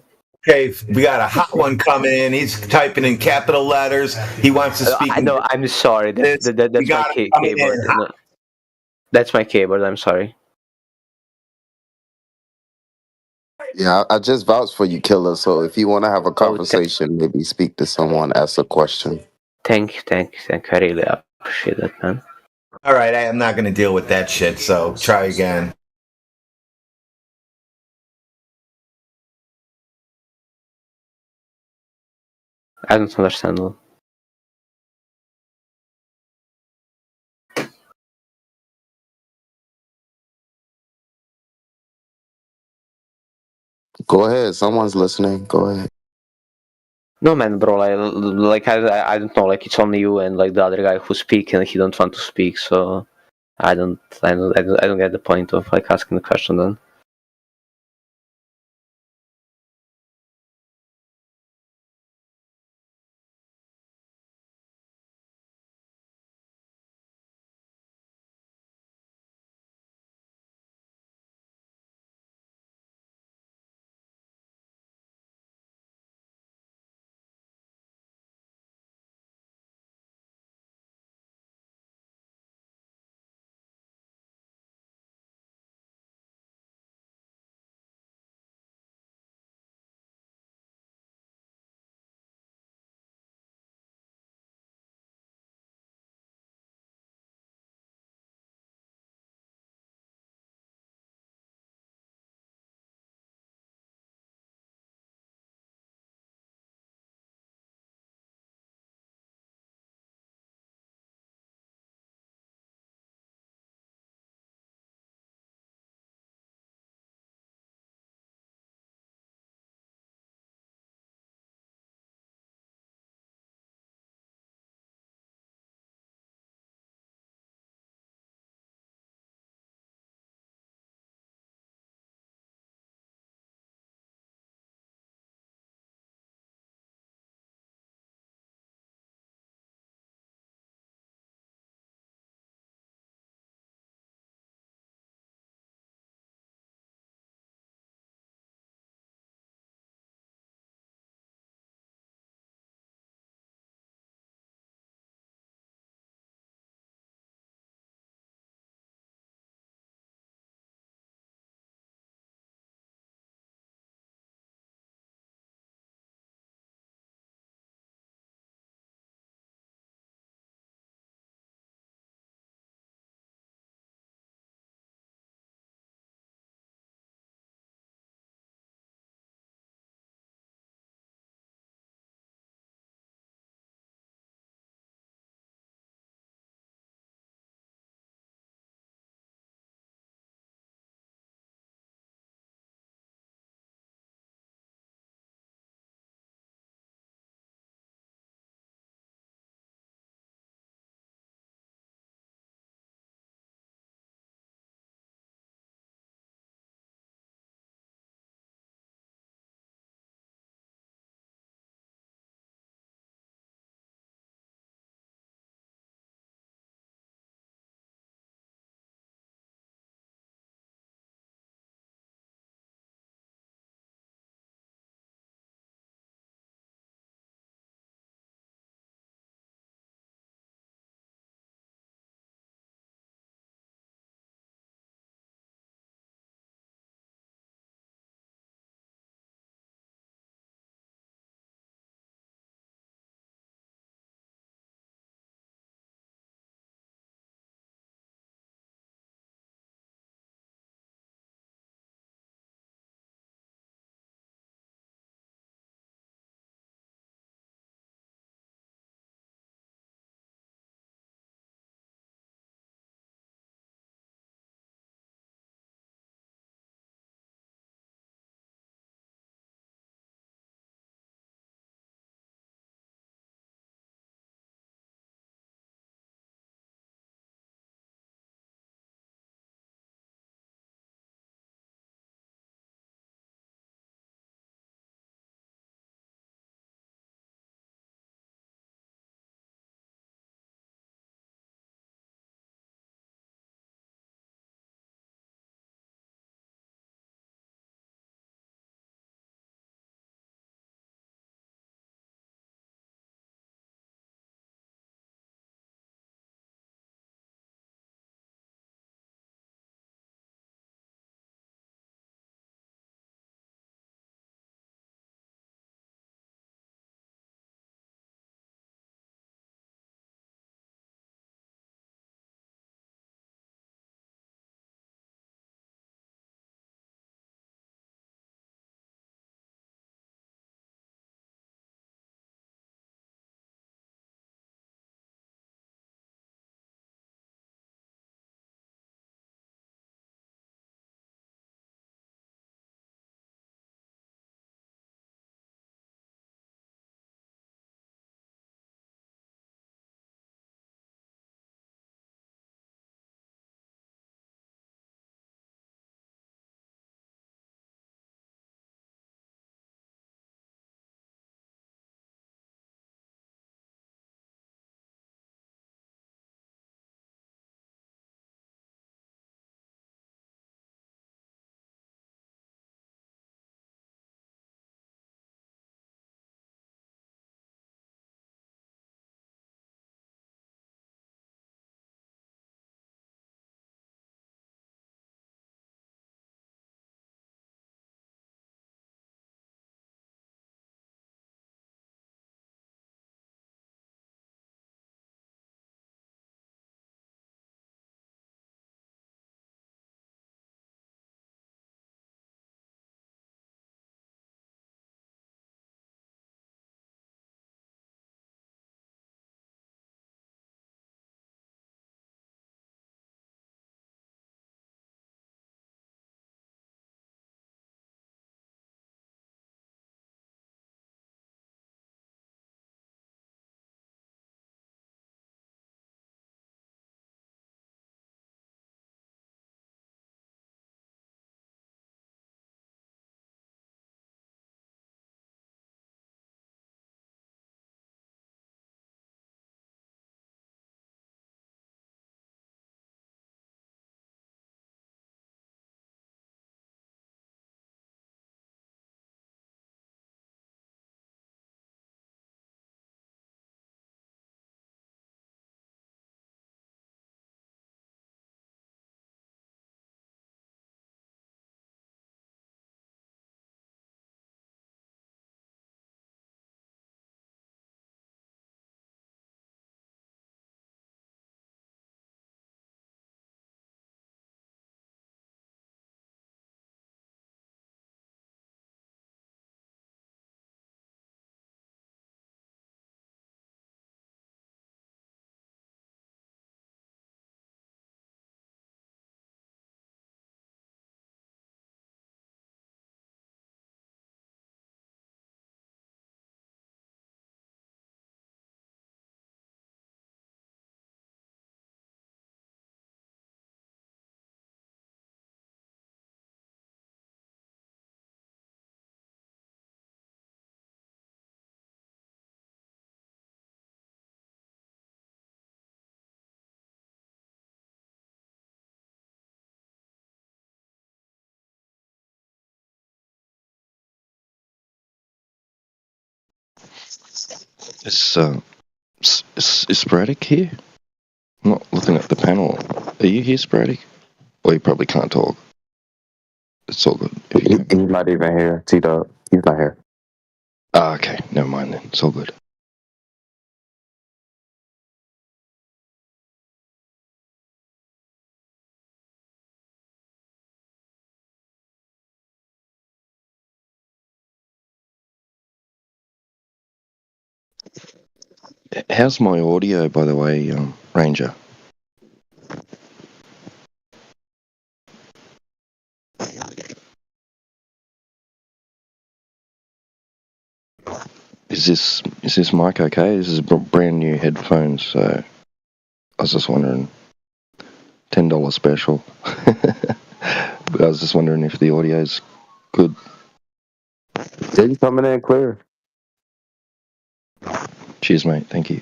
Okay, we got a hot one coming in. He's typing in capital letters. He wants to speak. No, I'm sorry. That's my keyboard. No, that's my keyboard. I'm sorry. Yeah, I just vouched for you, Killer. So if you want to have a conversation, maybe speak to someone, ask a question. Thank you. I really appreciate that, man. All right, I am not going to deal with that shit, so try again. I don't understand. Go ahead. Someone's listening. Go ahead. No, man, bro. I don't know. Like, it's only you and like the other guy who speak, and he don't want to speak. So I don't get the point of like asking the question then. Is Sporadic here? I'm not looking at the panel. Are you here, Sporadic? Or you probably can't talk. It's all good. He's not even here. T-Dog. He's not here. Ah, okay. Never mind then. It's all good. How's my audio, by the way, Ranger? Is this mic okay? This is brand new headphones, so I was just wondering. $10 special. But I was just wondering if the audio's good. Yeah, you coming in clear. Cheers, mate. Thank you.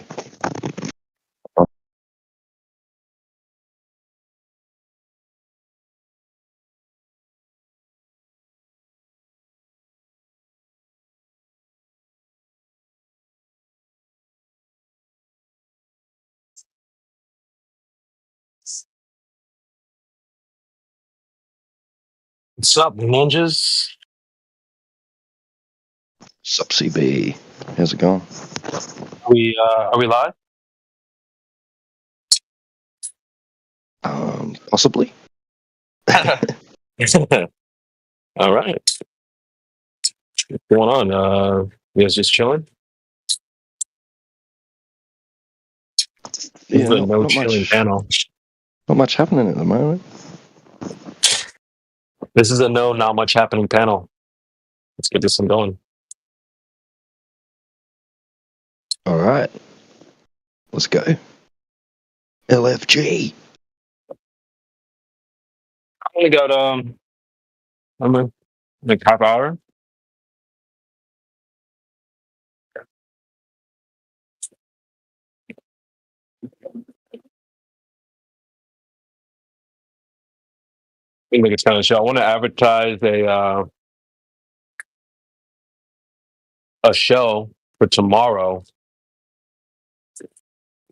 What's up, ninjas? Sup, CB. How's it going? Are we live? Possibly. All right. What's going on? You guys just chilling? Yeah, No chilling panel. Not much happening at the moment. This is a not much happening panel. Let's get this one going. All right. Let's go. LFG. I only got I'm like half hour. I think it's kind of show. I want to advertise a show for tomorrow.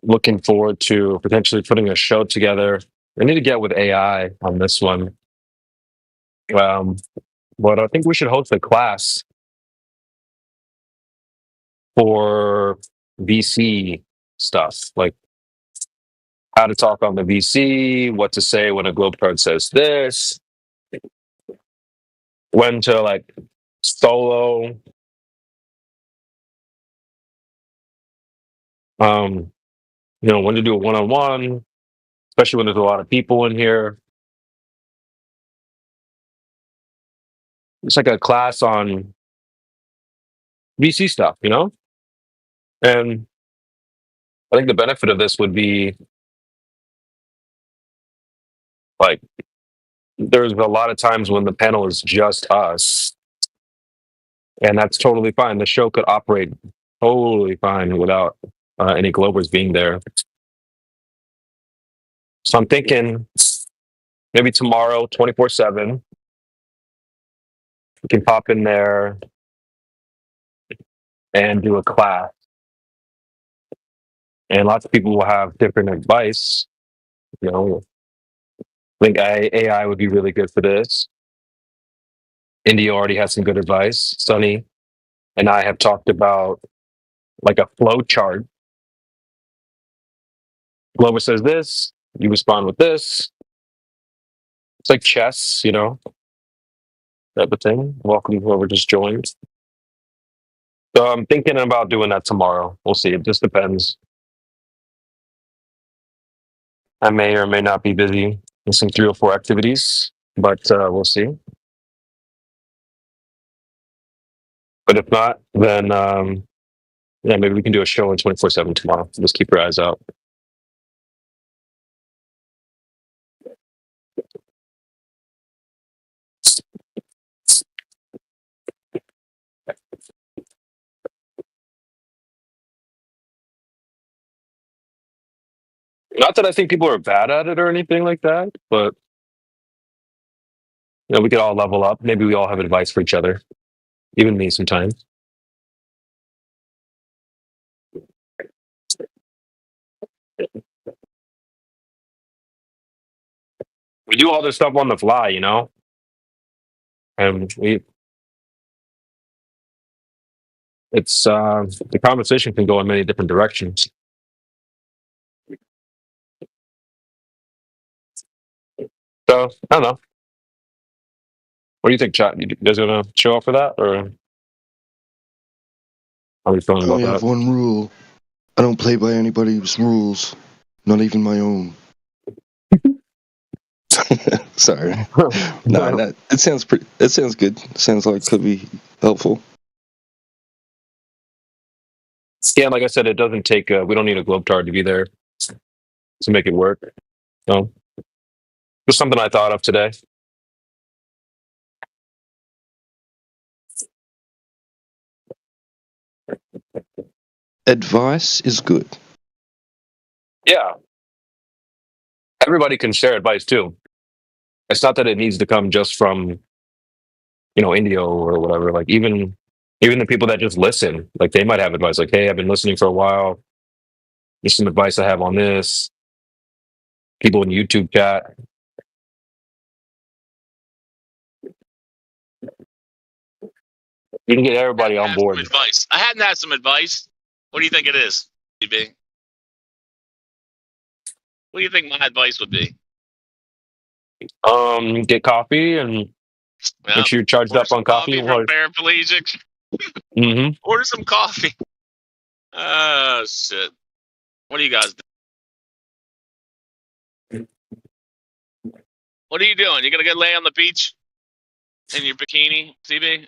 Looking forward to potentially putting a show together. I need to get with AI on this one. But I think we should host a class for VC stuff, like how to talk on the VC, what to say when a globe card says this, when to like solo, when to do a one-on-one, especially when there's a lot of people in here. It's like a class on VC stuff, And I think the benefit of this would be like there's a lot of times when the panel is just us, and that's totally fine. The show could operate totally fine without any Globers being there. So I'm thinking maybe tomorrow, 24/7, we can pop in there and do a class. And lots of people will have different advice. I think AI would be really good for this. India already has some good advice. Sunny and I have talked about like a flow chart. Glover says this, you respond with this. It's like chess, type of thing. Welcome whoever just joined. So I'm thinking about doing that tomorrow. We'll see. It just depends. I may or may not be busy with some 3 or 4 activities, but we'll see. But if not, then maybe we can do a show on 24/7 tomorrow. Just keep your eyes out. Not that I think people are bad at it or anything like that, but we could all level up. Maybe we all have advice for each other, even me sometimes. We do all this stuff on the fly, you know, and it's the conversation can go in many different directions. So I don't know. What do you think, chat? You guys gonna show up for that, or how are you feeling I about only have that? one rule. I don't play by anybody's rules, not even my own. Sorry. No, it sounds pretty. It sounds good. Sounds like it could be helpful. Yeah, like I said, it doesn't take. We don't need a globetard to be there to make it work. So, just something I thought of today. Advice is good. Yeah, everybody can share advice too. It's not that it needs to come just from India or whatever. Like even the people that just listen, like they might have advice. Like, hey, I've been listening for a while. Here's some advice I have on this. People in YouTube chat. You can get everybody on board. Some advice. I hadn't had some advice. What do you think it is, DB? What do you think my advice would be? Get coffee and make sure you're charged up on coffee. From paraplegics. Mm-hmm. Order some coffee. Oh shit! What do you guys do? What are you doing? You gonna go lay on the beach in your bikini, CB?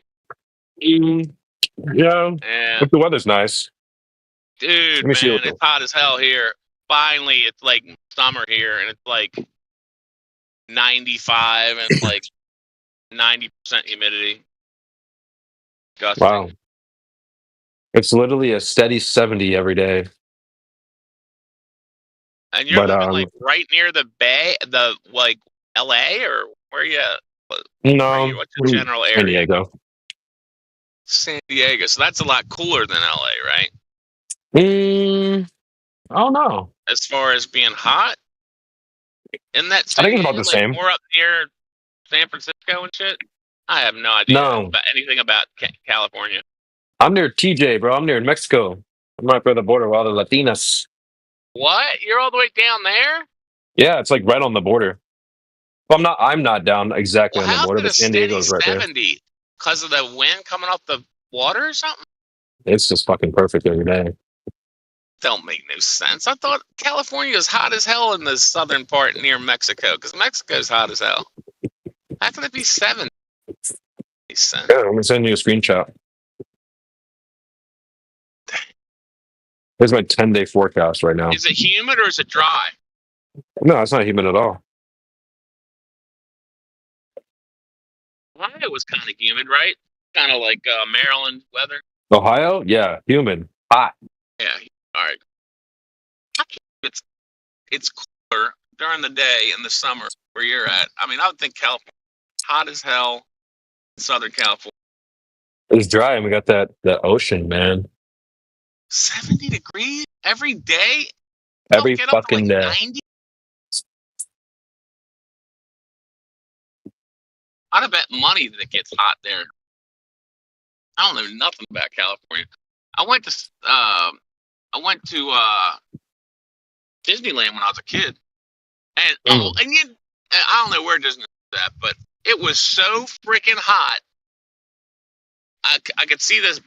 Yeah. If the weather's nice. Dude, man, it's hot as hell here. Finally, it's like summer here, and it's like 95 and like 90% humidity. Disgusting. Wow. It's literally a steady 70 every day. And you're living like right near the bay, the like LA, or where you? No, what's your general area? San Diego. San Diego. So that's a lot cooler than LA, right? I don't know. As far as being hot, isn't that? I think it's about the same. More up near San Francisco and shit. I have no idea about anything about California. I'm near TJ, bro. I'm near Mexico. I'm right by the border with all the Latinas. What? You're all the way down there? Yeah, it's like right on the border. Well, I'm not down exactly on the border, but San Diego's right there. 70 because of the wind coming off the water or something? It's just fucking perfect every day. Don't make no sense. I thought California is hot as hell in the southern part near Mexico, because Mexico's hot as hell. How can it be 70? Yeah, I'm gonna send you a screenshot. Here's my 10-day forecast right now. Is it humid or is it dry? No, it's not humid at all. Ohio was kind of humid, right? Kind of like Maryland weather. Ohio? Yeah, humid. Hot. Yeah, all right. It's cooler during the day in the summer where you're at. I mean, I would think California hot as hell in Southern California. It's dry and we got that ocean, man. 70 degrees every day? Every fucking day. 90? I'd bet money that it gets hot there. I don't know nothing about California. I went to Disneyland when I was a kid, and I don't know where Disney was at, but it was so freaking hot. I could see this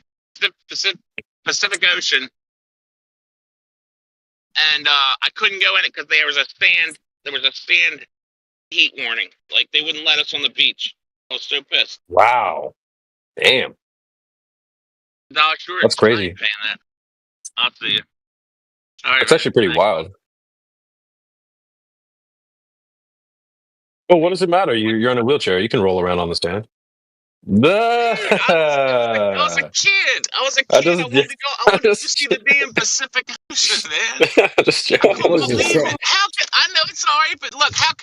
Pacific Ocean, and I couldn't go in it because there was a sand heat warning. Like they wouldn't let us on the beach. I was so pissed. Wow, damn. Sure, that's crazy. Paying that. I'll see you. Right, it's actually pretty wild. Well, what does it matter? You're in a wheelchair. You can roll around on the stand. Dude, I was a kid. I wanted to see the damn Pacific Ocean, man. Just I couldn't believe it. I know it's all right, but look, how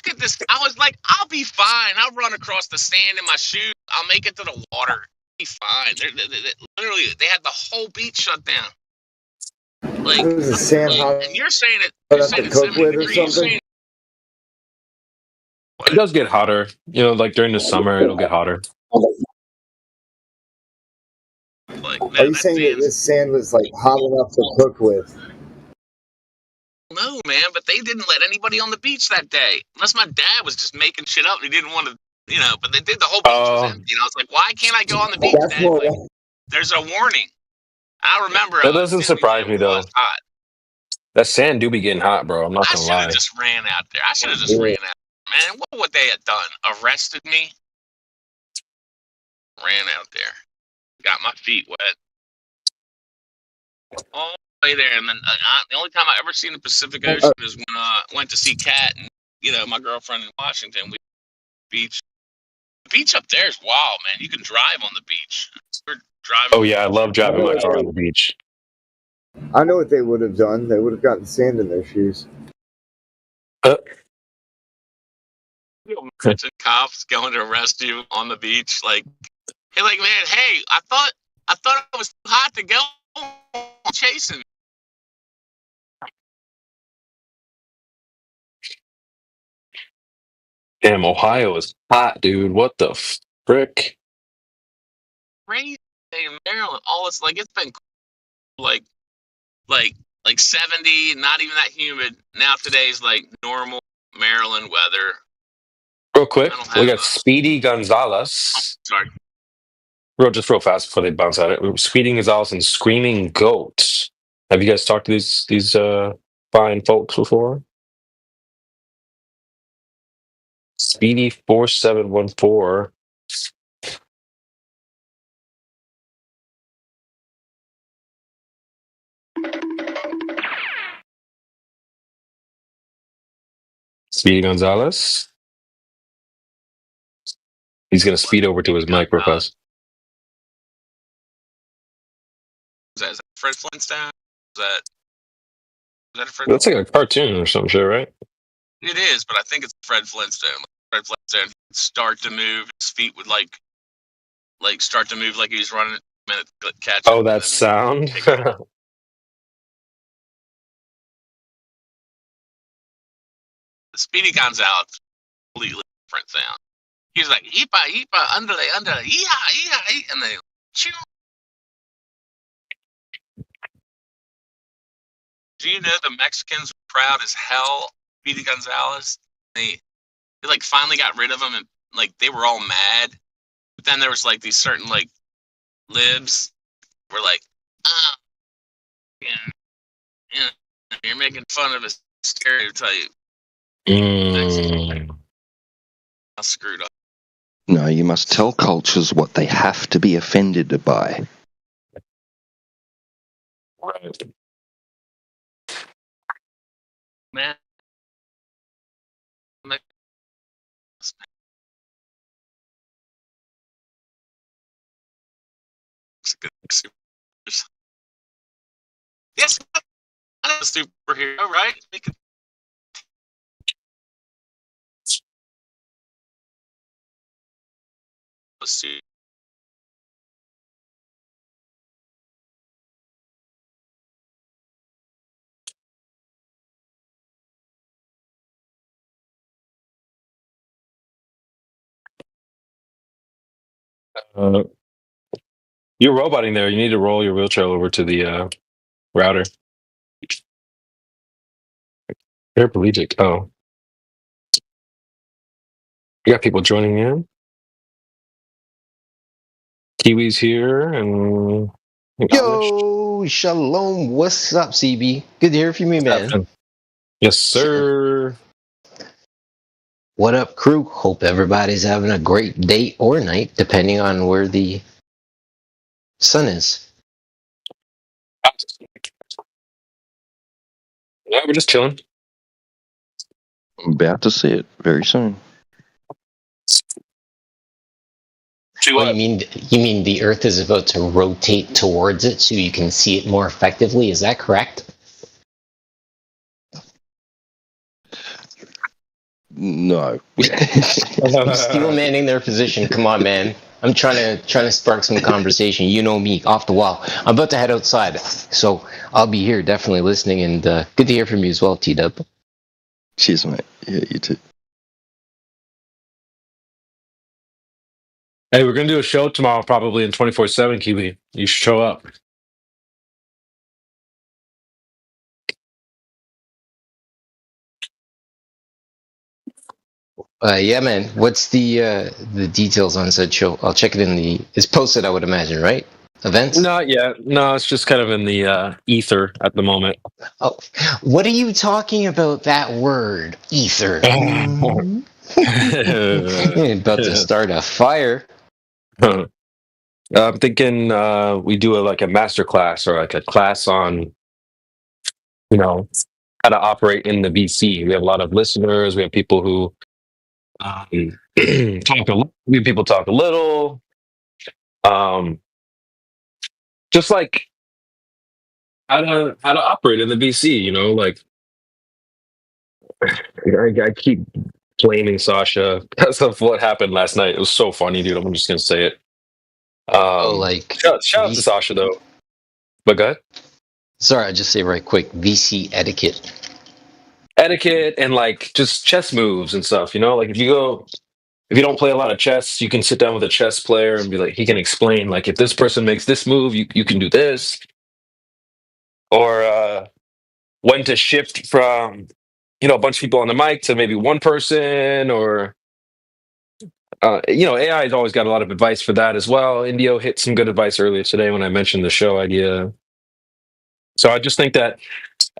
could this? I was like, I'll be fine. I'll run across the sand in my shoes. I'll make it to the water. I'll be fine. Literally, they had the whole beach shut down. Like, was the sand hot and you're saying enough to it's cook 70 with or degrees. something? It does get hotter. You know, like during the summer, it'll get hotter. Like, Are man, you that saying that sand. this sand was like hot enough to cook with? No, man, but they didn't let anybody on the beach that day. Unless my dad was just making shit up. He didn't want to, you know, but they did. The whole beach was empty. And I was like, why can't I go on the beach, That's Dad? more. Like, there's a warning. I remember That doesn't surprise me though. was hot. That sand do be getting hot, bro. I'm not I gonna should have lie. just ran out there. I should have just ran out. Man, what would they have done? Arrested me? Ran out there. Got my feet wet. All the way there. And then the only time I ever seen the Pacific Ocean is when I went to see Kat and, you know, my girlfriend in Washington. We beach. The beach up there is wild, man. You can drive on the beach. We're driving. Oh yeah, I love driving my car on the beach. I know what they would have done. They would have gotten sand in their shoes. Cops going to arrest you on the beach, like, hey, like, man, hey, I thought it was too hot to go chasing. Damn, Ohio is hot, dude. What the frick? Crazy in Maryland. All it's like, it's been like 70, not even that humid. Now today's like normal Maryland weather. Real quick, we got Speedy Gonzalez. Sorry. Just real fast before they bounce at it. Speedy Gonzalez and Screaming Goat. Have you guys talked to these fine folks before? Speedy 4714. Speedy Gonzalez. He's gonna speed over to his mic real fast. Is that Fred Flintstone? Is that a Fred? That's like a cartoon or some shit, right? It is, but I think it's Fred Flintstone. Fred Flintstone would start to move. His feet would like start to move like he was running a minute to catch. Oh, that sound. Speedy Gonzalez, completely different sound. He's like "Yeepa, yeepa, underlay, yeeha, and they chew. Do you know the Mexicans were proud as hell? Speedy Gonzalez. They like finally got rid of him, and like they were all mad. But then there was like these certain like libs were like, yeah, you're making fun of a stereotype. I screwed up. No, you must tell cultures what they have to be offended by. Right. Man. Yes, I'm a superhero, right? Let's see. You're roboting there. You need to roll your wheelchair over to the router. Paraplegic. Oh. You got people joining in. Kiwi's here and Yo, shalom. What's up, CB? Good to hear from you, man. Yes, sir. What up, crew? Hope everybody's having a great day or night, depending on where the sun is. Yeah, we're just chilling. I'm about to see it very soon. Oh, you mean the Earth is about to rotate towards it so you can see it more effectively? Is that correct? No. Steel manning their position. Come on, man. I'm trying to spark some conversation. You know me, off the wall. I'm about to head outside, so I'll be here definitely listening. And good to hear from you as well, T-Dub. Cheers, mate. Yeah, you too. Hey, we're gonna do a show tomorrow, probably in 24/7. Kiwi, you should show up. Yeah, man. What's the details on said show? I'll check it in the. It's posted, I would imagine, right? Events? Not yet. No, it's just kind of in the ether at the moment. Oh, what are you talking about? That word, ether. About to start a fire. I'm thinking we do a master class or like a class on, how to operate in the VC. We have a lot of listeners. We have people who talk a lot. We have people talk a little. Just like how to operate in the VC. Like I keep blaming Sasha because of what happened last night. It was so funny, dude. I'm just gonna say it. Shout out to Sasha though. But go ahead. Sorry, I'll just say right quick. VC etiquette And like just chess moves and stuff. Like if you don't play a lot of chess, you can sit down with a chess player and be like, he can explain like if this person makes this move, you can do this, or when to shift from a bunch of people on the mic to maybe one person, or AI has always got a lot of advice for that as well. Indio hit some good advice earlier today when I mentioned the show idea. So I just think that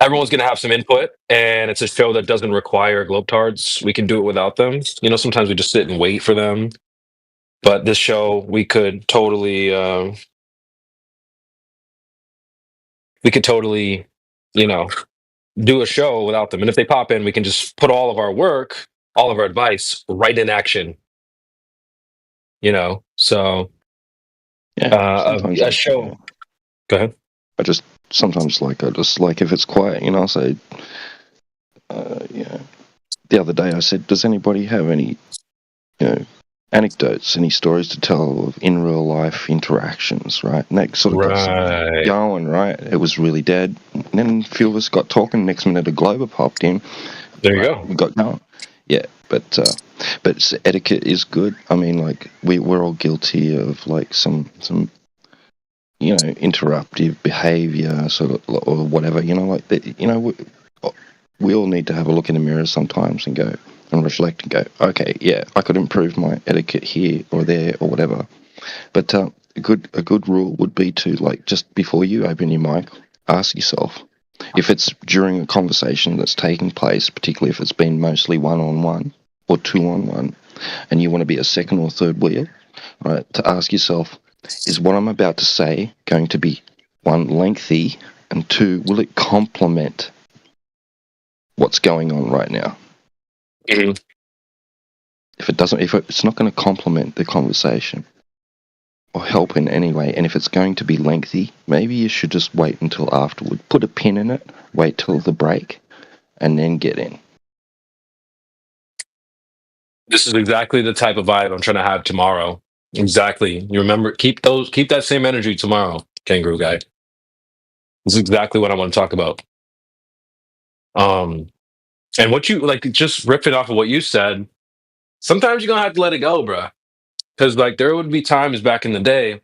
everyone's going to have some input, and it's a show that doesn't require globetards. We can do it without them. Sometimes we just sit and wait for them. But this show, we could totally, do a show without them. And if they pop in, we can just put all of our work, all of our advice, right in action. So a show. Go ahead. I just if it's quiet, I say, the other day I said, does anybody have any, anecdotes, any stories to tell of in real life interactions, right? And that sort of got going, right? It was really dead. And then a few of us got talking. Next minute, a Glober popped in. There you go. We got going. Yeah, but etiquette is good. I mean, like we're all guilty of like some interruptive behavior, sort of, or whatever. Like that. We all need to have a look in the mirror sometimes and go and reflect and go, okay, yeah, I could improve my etiquette here or there or whatever. But a good rule would be to, like, just before you open your mic, ask yourself, if it's during a conversation that's taking place, particularly if it's been mostly one-on-one or two-on-one, and you want to be a second or third wheel, right, to ask yourself, is what I'm about to say going to be, one, lengthy, and two, will it complement what's going on right now? Mm-hmm. If it's not going to complement the conversation or help in any way, and if it's going to be lengthy, maybe you should just wait until afterward. Put a pin in it, wait till the break, and then get in. This is exactly the type of vibe I'm trying to have tomorrow. Exactly. You remember, keep that same energy tomorrow, Kangaroo Guy. This is exactly what I want to talk about. And what you like, just ripping off of what you said, sometimes you're gonna have to let it go, bruh. Because like there would be times back in the day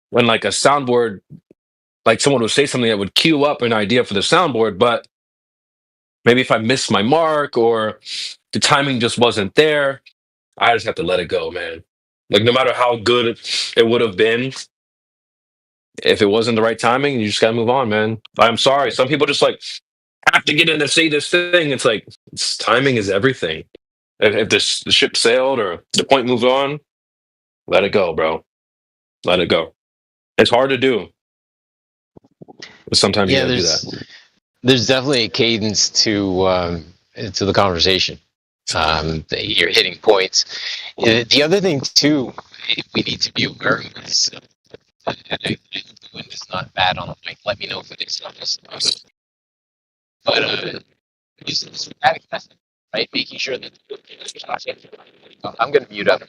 when like a soundboard, like someone would say something that would cue up an idea for the soundboard, but maybe if I missed my mark or the timing just wasn't there, I just have to let it go, man. Like no matter how good it would have been, if it wasn't the right timing, you just gotta move on, man. I'm sorry. Some people just like have to get in and say this thing. It's like timing is everything. If the ship sailed or the point moved on, let it go, bro. Let it go. It's hard to do, but sometimes you gotta do that. There's definitely a cadence to the conversation. You're hitting points. The other thing too, we need to be aware of is the wind is not bad on the mic. Let me know if it is not. But right? Making sure that I'm going to mute up.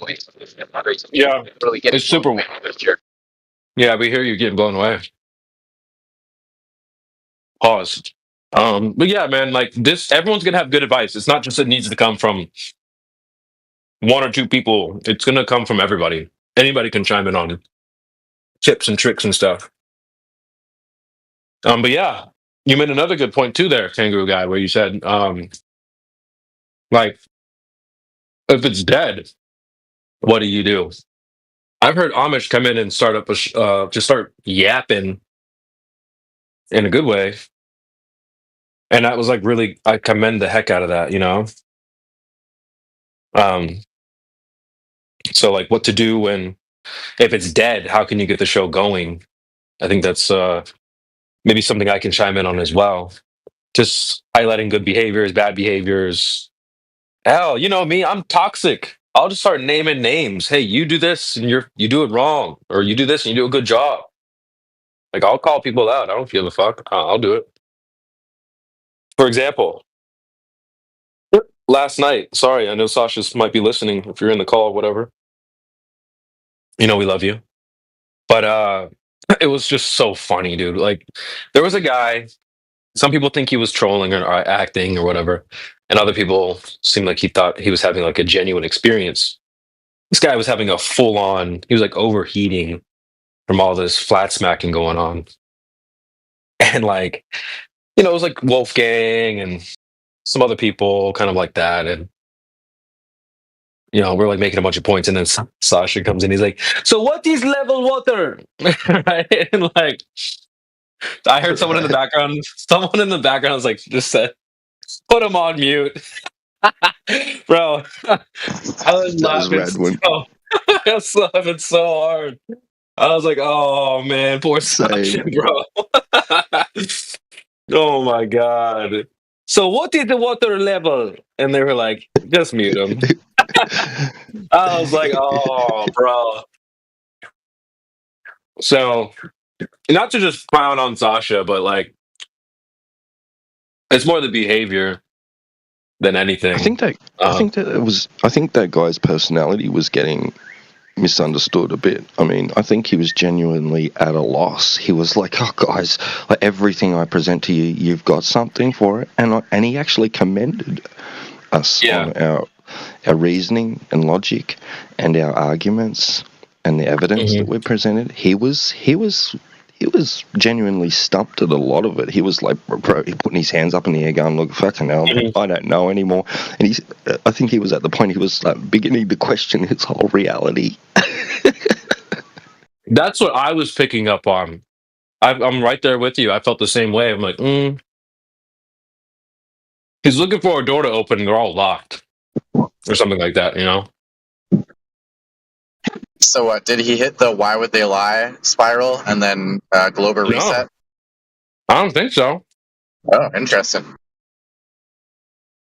Yeah, Really getting it's super. Yeah, we hear you getting blown away. Pause. But yeah, man, like this, everyone's gonna have good advice. It's not just it needs to come from one or two people. It's gonna come from everybody. Anybody can chime in on tips and tricks and stuff. But yeah, you made another good point too there, Kangaroo Guy, where you said, like, if it's dead, what do you do? I've heard Amish come in and start up just start yapping in a good way, and that was like really, I commend the heck out of that, you know. Um, so like, what to do when if it's dead? How can you get the show going? I think that's maybe something I can chime in on as well. Just highlighting good behaviors, bad behaviors. Hell, you know me, I'm toxic. I'll just start naming names. Hey, you do this and you do it wrong, or you do this and you do a good job. Like I'll call people out. I don't give a fuck. I'll do it. For example, last night. Sorry, I know Sasha might be listening. If you're in the call or whatever, you know we love you. But it was just so funny, dude. Like there was a guy. Some people think he was trolling or acting or whatever, and other people seemed like he thought he was having like a genuine experience. This guy was having a full on. He was like overheating from all this flat smacking going on, and like you know, it was like Wolfgang and some other people, kind of like that, and you know, we're like making a bunch of points, and then Sasha comes in. He's like, "So what is level water?" Right? And like, I heard someone in the background. Someone in the background was like, just said, "Put him on mute." Bro, I was laughing so I was laughing so hard. I was like, oh man, poor Sasha, bro. Oh my god. So what is the water level? And they were like, just mute him. I was like, oh bro. So not to just clown on Sasha, but like it's more the behavior than anything. I think that guy's personality was getting misunderstood a bit. I mean, I think he was genuinely at a loss. He was like, "Oh, guys, like everything I present to you, you've got something for it," and he actually commended us on our reasoning and logic and our arguments and the evidence that we presented. He was genuinely stumped at a lot of it. He was like, he putting his hands up in the air going, look, fucking hell, I don't know anymore. And I think he was at the point he was like beginning to question his whole reality. That's what I was picking up on. I'm right there with you. I felt the same way. I'm like, he's looking for a door to open and they're all locked. Or something like that, you know? So what, did he hit the why would they lie spiral and then Glober reset? I don't think so. Oh, interesting.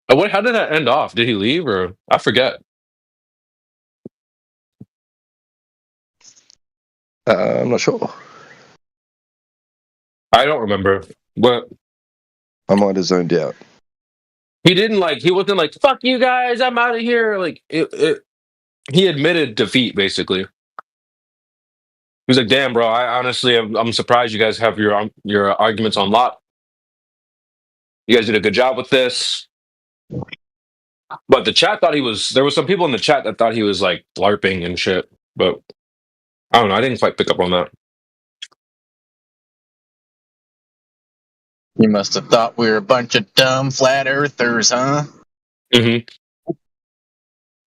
How did that end off? Did he leave or I forget? I'm not sure. I don't remember. But I might have zoned out. He wasn't like, fuck you guys, I'm out of here. Like he admitted defeat basically. He was like, damn, bro, I honestly I'm surprised you guys have your arguments on lock. You guys did a good job with this. But the chat thought there was some people in the chat that thought he was like LARPing and shit. But I don't know, I didn't quite pick up on that. You must have thought we were a bunch of dumb flat earthers, huh?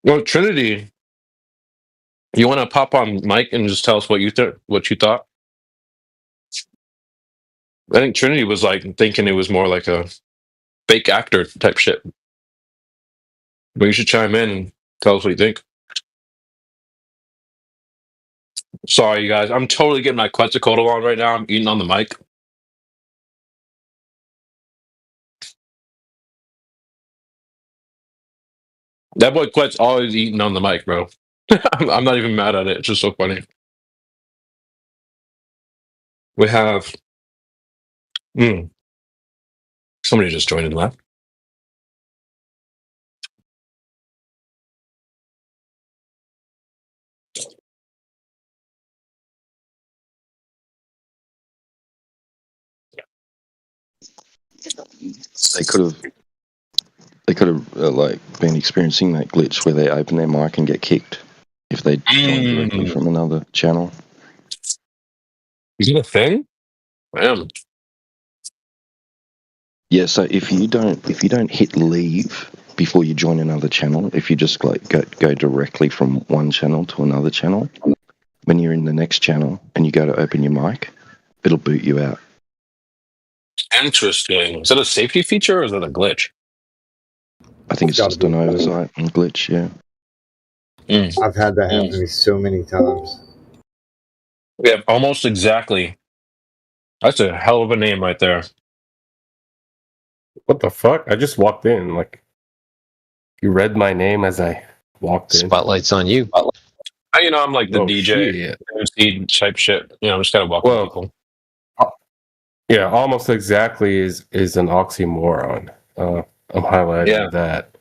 Well, Trinity, you want to pop on mic and just tell us what you thought? I think Trinity was like thinking it was more like a fake actor type shit. But you should chime in and tell us what you think. Sorry, you guys. I'm totally getting my Quetzalcoatl on right now. I'm eating on the mic. That boy Quet's always eating on the mic, bro. I'm not even mad at it. It's just so funny. We have... Somebody just joined and left. They could have like been experiencing that glitch where they open their mic and get kicked if they join directly from another channel. Is it a thing? Damn. Yeah, so if you don't hit leave before you join another channel, if you just like go directly from one channel to another channel, when you're in the next channel and you go to open your mic, it'll boot you out. Interesting. Is that a safety feature or is that a glitch? I think it's just an oversight and glitch, yeah. I've had that happen to me so many times. Yeah, almost exactly. That's a hell of a name right there. What the fuck? I just walked in. Like, you read my name as I walked in. Spotlight's on you. I'm like the DJ, MC type shit. I'm just kind of walking people. Yeah, almost exactly is an oxymoron. I'm highlighting that.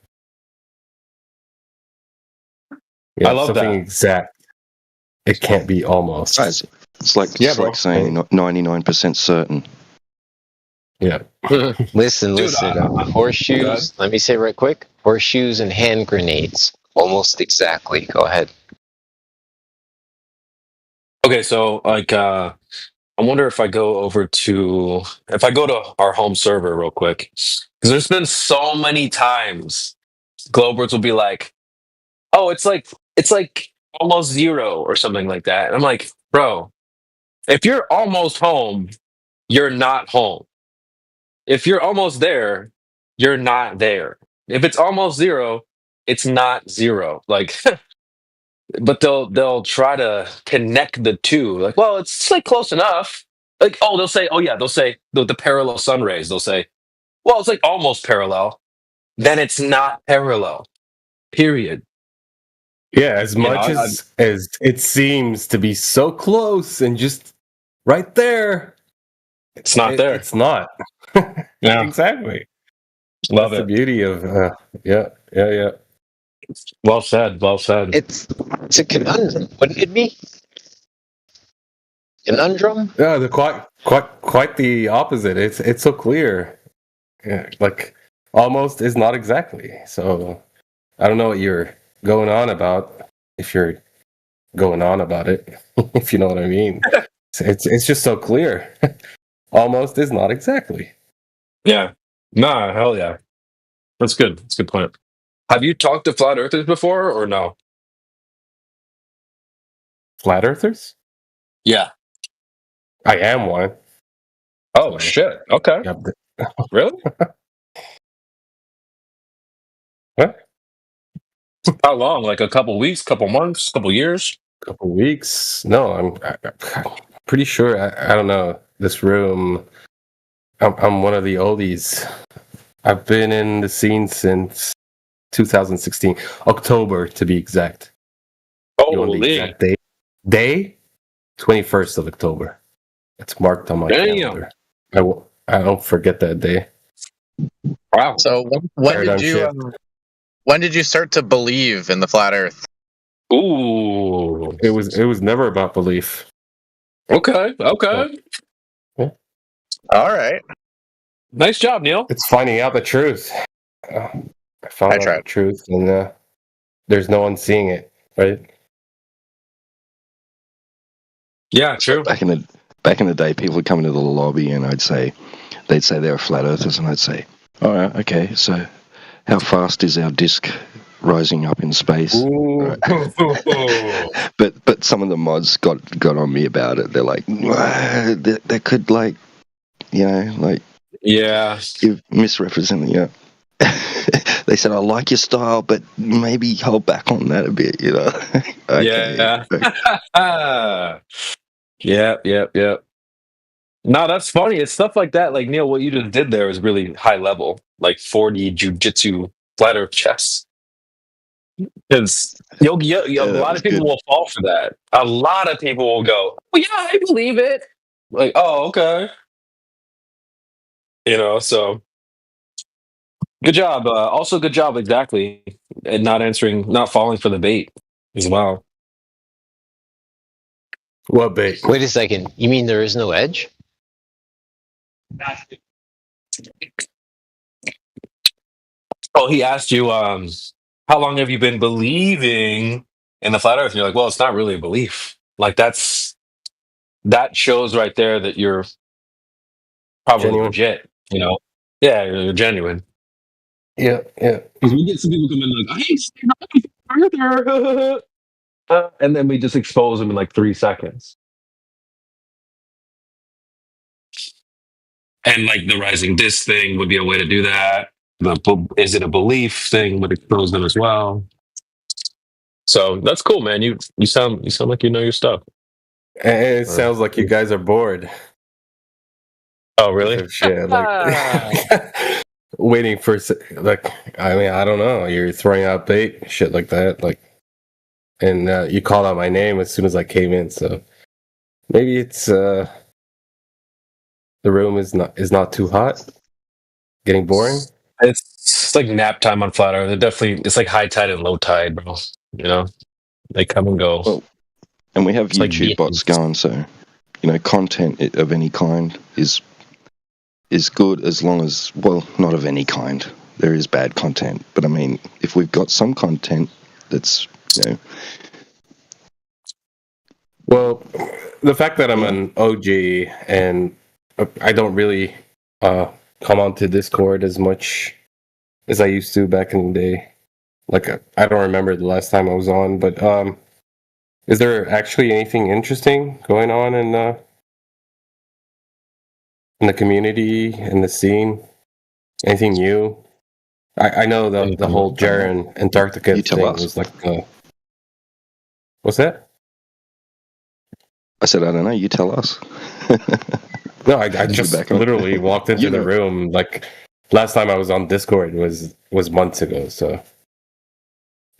Yeah, I love something that. Exact. It can't be almost. It's like saying 99% certain. Yeah. Listen. Horseshoes. Let me say right quick. Horseshoes and hand grenades. Almost exactly. Go ahead. Okay, so like, I wonder if I go to our home server real quick, because there's been so many times Globers will be like, "Oh, it's like almost zero or something like that," and I'm like, "Bro, if you're almost home, you're not home. If you're almost there, you're not there. If it's almost zero, it's not zero." Like, but they'll try to connect the two. Like, well, it's like close enough. Like, they'll say the parallel sun rays. They'll say, well, it's like almost parallel. Then it's not parallel. Period. Yeah, as much as it seems to be so close and just right there, it's not there. It's not. Yeah, exactly. Love That's it. The beauty of yeah. Well said. It's a conundrum, wouldn't it be? Conundrum? Yeah, quite the opposite. It's so clear. Yeah, like almost is not exactly. So I don't know what you're going on about. If you're going on about it, if you know what I mean. It's just so clear. Almost is not exactly. Yeah. Nah, hell yeah. That's good. That's a good point. Have you talked to flat earthers before or no? Flat earthers? Yeah. I am one. Oh, shit. Okay. Really? What? How long? Like a couple weeks, couple months, couple years? Couple weeks? No, I'm pretty sure. I don't know. This room. I'm one of the oldies. I've been in the scene since 2016, October to be exact. Holy. You want the exact date? Day? 21st of October. It's marked on my calendar. I don't forget that day. Wow. So when did you start to believe in the flat Earth? Ooh. It was never about belief. Okay. Yeah. All right. Nice job, Neil. It's finding out the truth. I found out the truth, and there's no one seeing it, right? Yeah, true. Back in the day, people would come into the lobby and they'd say they were flat earthers, and I'd say, "All right, okay, so how fast is our disk rising up in space?" Right. but some of the mods got on me about it. They're like, they could like yeah, you're misrepresenting it. They said, "I like your style, but maybe hold back on that a bit," Okay. Yeah. Yep. No, that's funny. It's stuff like that. Like, Neil, what you just did there is really high level, like 4D jujitsu flat earth chess. Because a lot of people will fall for that. A lot of people will go, "Oh yeah, I believe it." Like, oh, okay. So good job. Also, good job, exactly, and not falling for the bait as well. What bait? Wait a second. You mean there is no edge? Oh, he asked you, how long have you been believing in the flat Earth? And you're like, well, it's not really a belief. Like that shows right there that you're probably Genuine. legit. You know, yeah, you're genuine. Yeah, yeah. Because we get some people come in like, I ain't seen nothing further. And then we just expose them in like 3 seconds. And like the rising disk thing would be a way to do that. Is it a belief thing would expose them as well. So that's cool, man. You sound like you know your stuff. And it sounds like you guys are bored. Oh, really? Shit, like waiting for like I mean I don't know. You're throwing out bait, shit like that, like, and you called out my name as soon as I came in. So maybe it's the room is not too hot, getting boring. It's like nap time on Flat Earth. It's like high tide and low tide, bro. You know, they come and go. Well, and we have It's like YouTube bots going, so content of any kind is good as long as, well, not of any kind. There is bad content, but I mean, if we've got some content that's Well, the fact that I'm an OG and I don't really come onto Discord as much as I used to back in the day. Like I don't remember the last time I was on, but is there actually anything interesting going on in the community, in the scene? Anything new? I know the whole Jaren Antarctica thing was like. What's that? I said, I don't know. You tell us. No, I just literally walked into the room. Like last time I was on Discord was months ago. So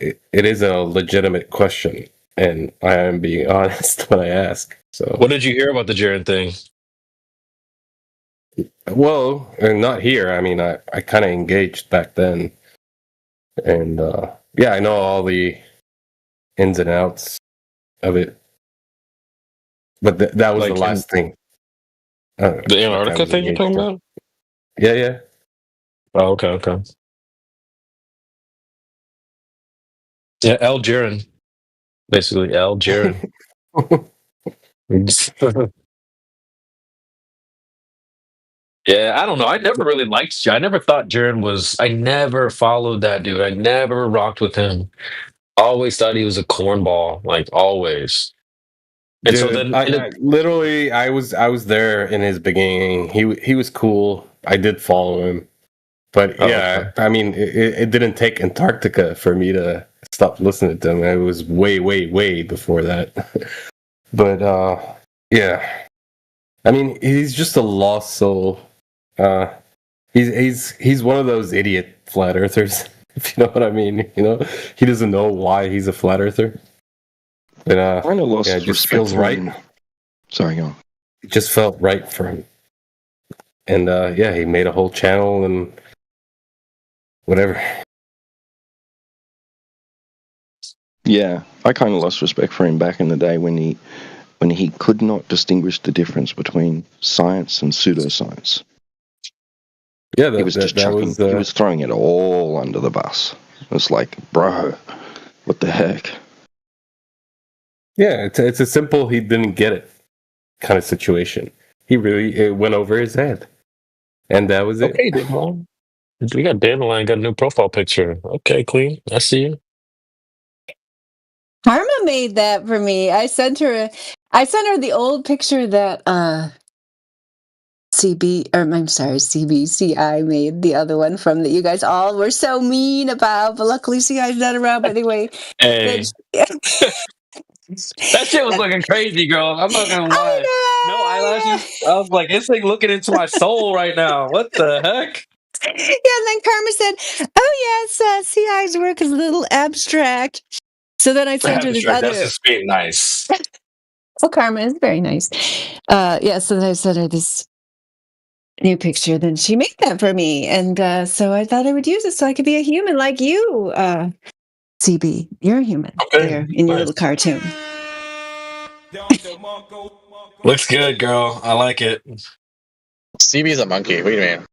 it is a legitimate question, and I am being honest when I ask. So what did you hear about the Jaren thing? Well, not here. I mean, I kind of engaged back then, and yeah, I know all the ins and outs of it. But that was Like the last thing. The Antarctica thing you're talking about? Yeah, yeah. Oh, okay. Yeah, Al Jaren. Basically, Al Jaren. Yeah, I don't know. I never really liked you. I never thought Jaren was. I never followed that dude. I never rocked with him. Always thought he was a cornball, like always. And Dude, so then, I literally, I was there in his beginning. He was cool. I did follow him, but yeah, I mean, it didn't take Antarctica for me to stop listening to him. It was way before that. But yeah, I mean, he's just a lost soul. He's one of those idiot flat earthers, if you know what I mean. He doesn't know why he's a flat earther. But kind of lost yeah, it just feels right. Sorry, go on. It just felt right for him. And yeah, he made a whole channel and whatever. Yeah, I kind of lost respect for him back in the day when he could not distinguish the difference between science and pseudoscience. Yeah, he was just chucking. He was throwing it all under the bus. It was like, bro, what the heck? Yeah, it's a simple he didn't get it kind of situation. It went over his head, and that was it. Okay, Dandelion. We got Dandelion got a new profile picture. Okay, Clean. I see you. Karma made that for me. I sent her the old picture that CBCI made, the other one from that you guys all were so mean about, but luckily CI's not around. But anyway, hey. That shit was looking crazy, girl. I'm not gonna lie. No eyelashes. I was like, this thing looking into my soul right now. What the heck? Yeah, and then Karma said, "Oh yes, CI's work is a little abstract." So then I sent her this other. That's just being nice. Oh, Karma is very nice. Yeah, so then I sent her this new picture. Then she made that for me, and so I thought I would use it so I could be a human like you. CB, you're a human there in your little cartoon. Looks good, girl. I like it. CB's a monkey. What do you mean?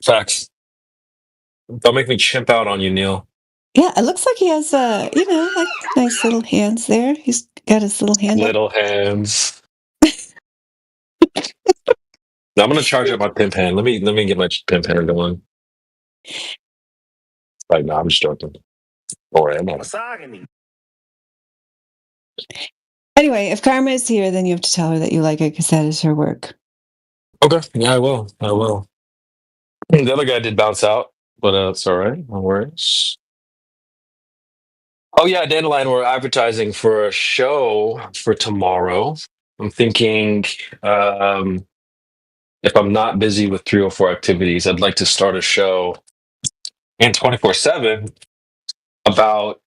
Facts. Don't make me chimp out on you, Neil. Yeah, it looks like he has, like nice little hands there. He's got his little hand up. Little hands. I'm gonna charge up my pimp hand. Let me get my pimp hand going. Right now, I'm just joking. Or am I? Anyway, if Karma is here, then you have to tell her that you like it because that is her work. Okay, yeah, I will. The other guy did bounce out, but it's all right. No worries. Oh yeah, Dandelion, we're advertising for a show for tomorrow. I'm thinking, if I'm not busy with 304 activities, I'd like to start a show in 24/7 about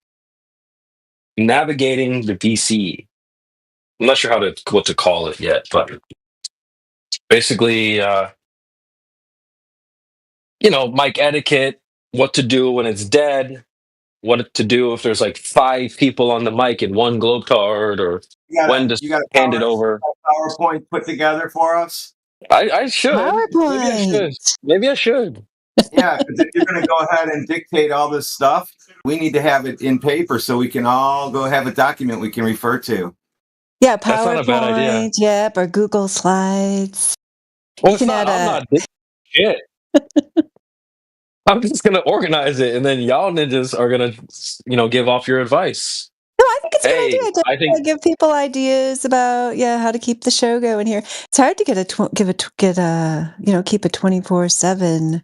navigating the VC. I'm not sure what to call it yet, but basically, mic etiquette, what to do when it's dead, what to do if there's like 5 people on the mic in one globe card, or when to You got hand it over. PowerPoint put together for us? I should. PowerPoint. Maybe I should. Yeah, because if you're going to go ahead and dictate all this stuff, we need to have it in paper so we can all go have a document we can refer to. Yeah, That's not a bad idea. PowerPoint, yep, or Google Slides. Well, I'm not doing shit. I'm just gonna organize it, and then y'all ninjas are gonna, give off your advice. No, I think it's a good idea. I think Give people ideas about how to keep the show going here. It's hard to keep a 24/7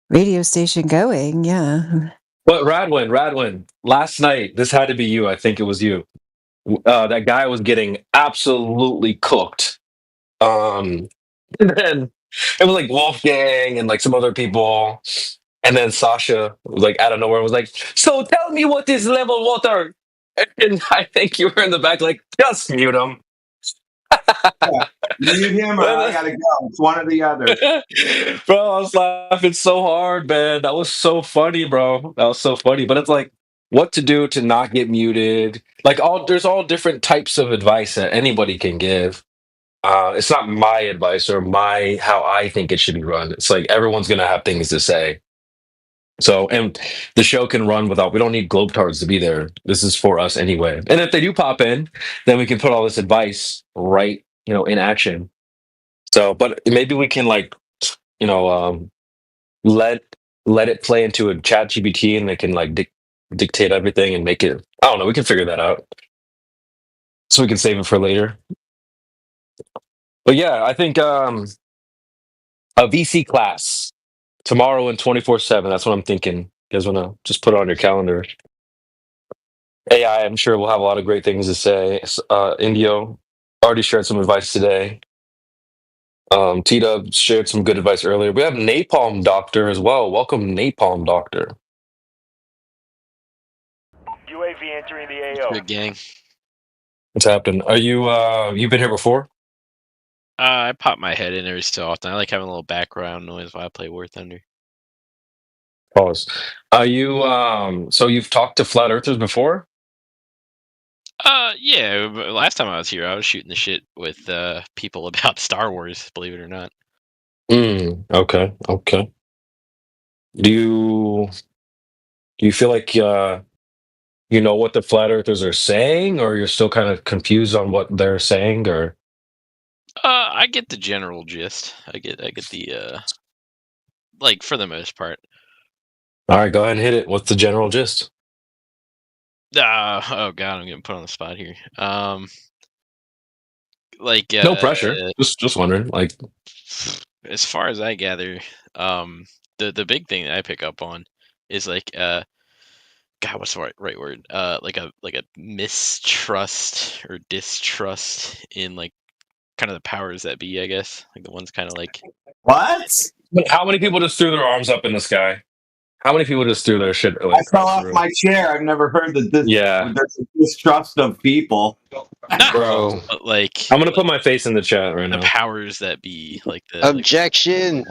radio station going. Yeah. But Radwin, last night, this had to be you. I think it was you. That guy was getting absolutely cooked. And then it was like Wolfgang and like some other people. And then Sasha was like out of nowhere was like, "So tell me what is level water?" And I think you were in the back like, "Just mute him." Mute him or I gotta go. It's one or the other. Bro, I was laughing so hard, man. That was so funny, bro. That was so funny. But it's like, what to do to not get muted? Like, there's all different types of advice that anybody can give. It's not my advice or how I think it should be run. It's like everyone's gonna have things to say. So, and the show can run without. We don't need Globetards to be there. This is for us anyway. And if they do pop in, then we can put all this advice right, in action. So, but maybe we can let it play into a chat GPT and they can dictate everything and make it. I don't know. We can figure that out. So we can save it for later. But yeah, I think a VC class tomorrow in 24/7. That's what I'm thinking. You guys want to just put it on your calendar. AI, I'm sure we'll have a lot of great things to say. Indio already shared some advice today. T-Dub shared some good advice earlier. We have Napalm Doctor as well. Welcome, Napalm Doctor. UAV entering the AO. Good gang. What's happening? Are you you've been here before? I pop my head in every so often. I like having a little background noise while I play War Thunder. Pause. Are you so you've talked to flat earthers before? Yeah. Last time I was here, I was shooting the shit with people about Star Wars. Believe it or not. Okay. Do you feel like you know what the flat earthers are saying, or you're still kind of confused on what they're saying, or? I get the general gist. I get the for the most part. All right, go ahead and hit it. What's the general gist? Oh god, I'm getting put on the spot here. No pressure. Just wondering. As far as I gather, the big thing that I pick up on is God, what's the right word? Like a mistrust or distrust in kind of the powers that be, I guess. Like the ones kind of What? How many people just threw their arms up in the sky? How many people just threw their shit? I fell off my chair. I've never heard that there's a distrust of people. Bro, I'm gonna put my face in the chat right now. The powers that be, the objection.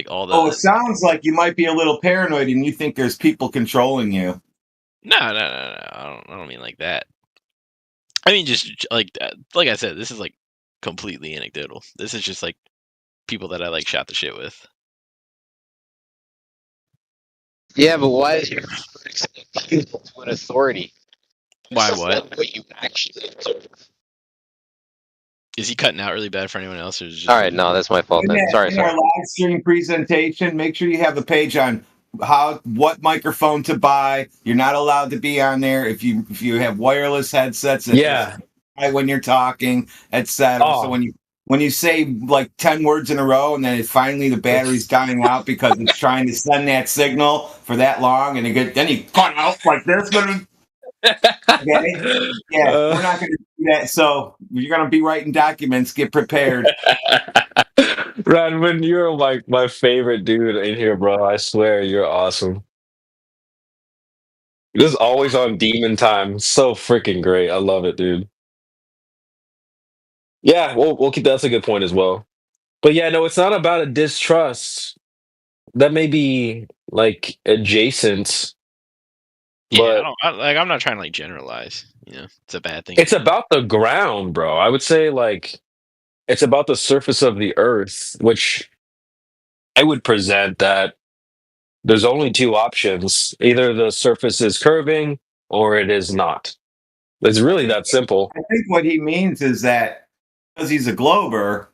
All the. Oh, it sounds like you might be a little paranoid and you think there's people controlling you. No. I don't mean like that. I mean just like I said, this is completely anecdotal. This is just people that I like shot the shit with. Yeah, but why is your to an authority? Why That's what? not what you actually observe. Is he cutting out really bad for anyone else? Or is it just All right, no, that's my fault then. Sorry, In our live stream presentation, make sure you have a page on what microphone to buy. You're not allowed to be on there if you have wireless headsets. Yeah. When you're talking, etc. Oh. So when you say like 10 words in a row and then finally the battery's dying out because it's trying to send that signal for that long, and then you cut out like this. Okay? Yeah, we're not going to do that. So you're going to be writing documents. Get prepared. Radman, you're like my favorite dude in here, bro. I swear, you're awesome. This is always on demon time. So freaking great. I love it, dude. Yeah, we'll keep that's a good point as well. But yeah, no, it's not about a distrust. That may be like adjacent. Yeah, But I'm not trying to like generalize. It's a bad thing. it's about the ground, bro. I would say like it's about the surface of the earth, which I would present that there's only two options. Either the surface is curving or it is not. It's really that simple. I think what he means is that because he's a Glober,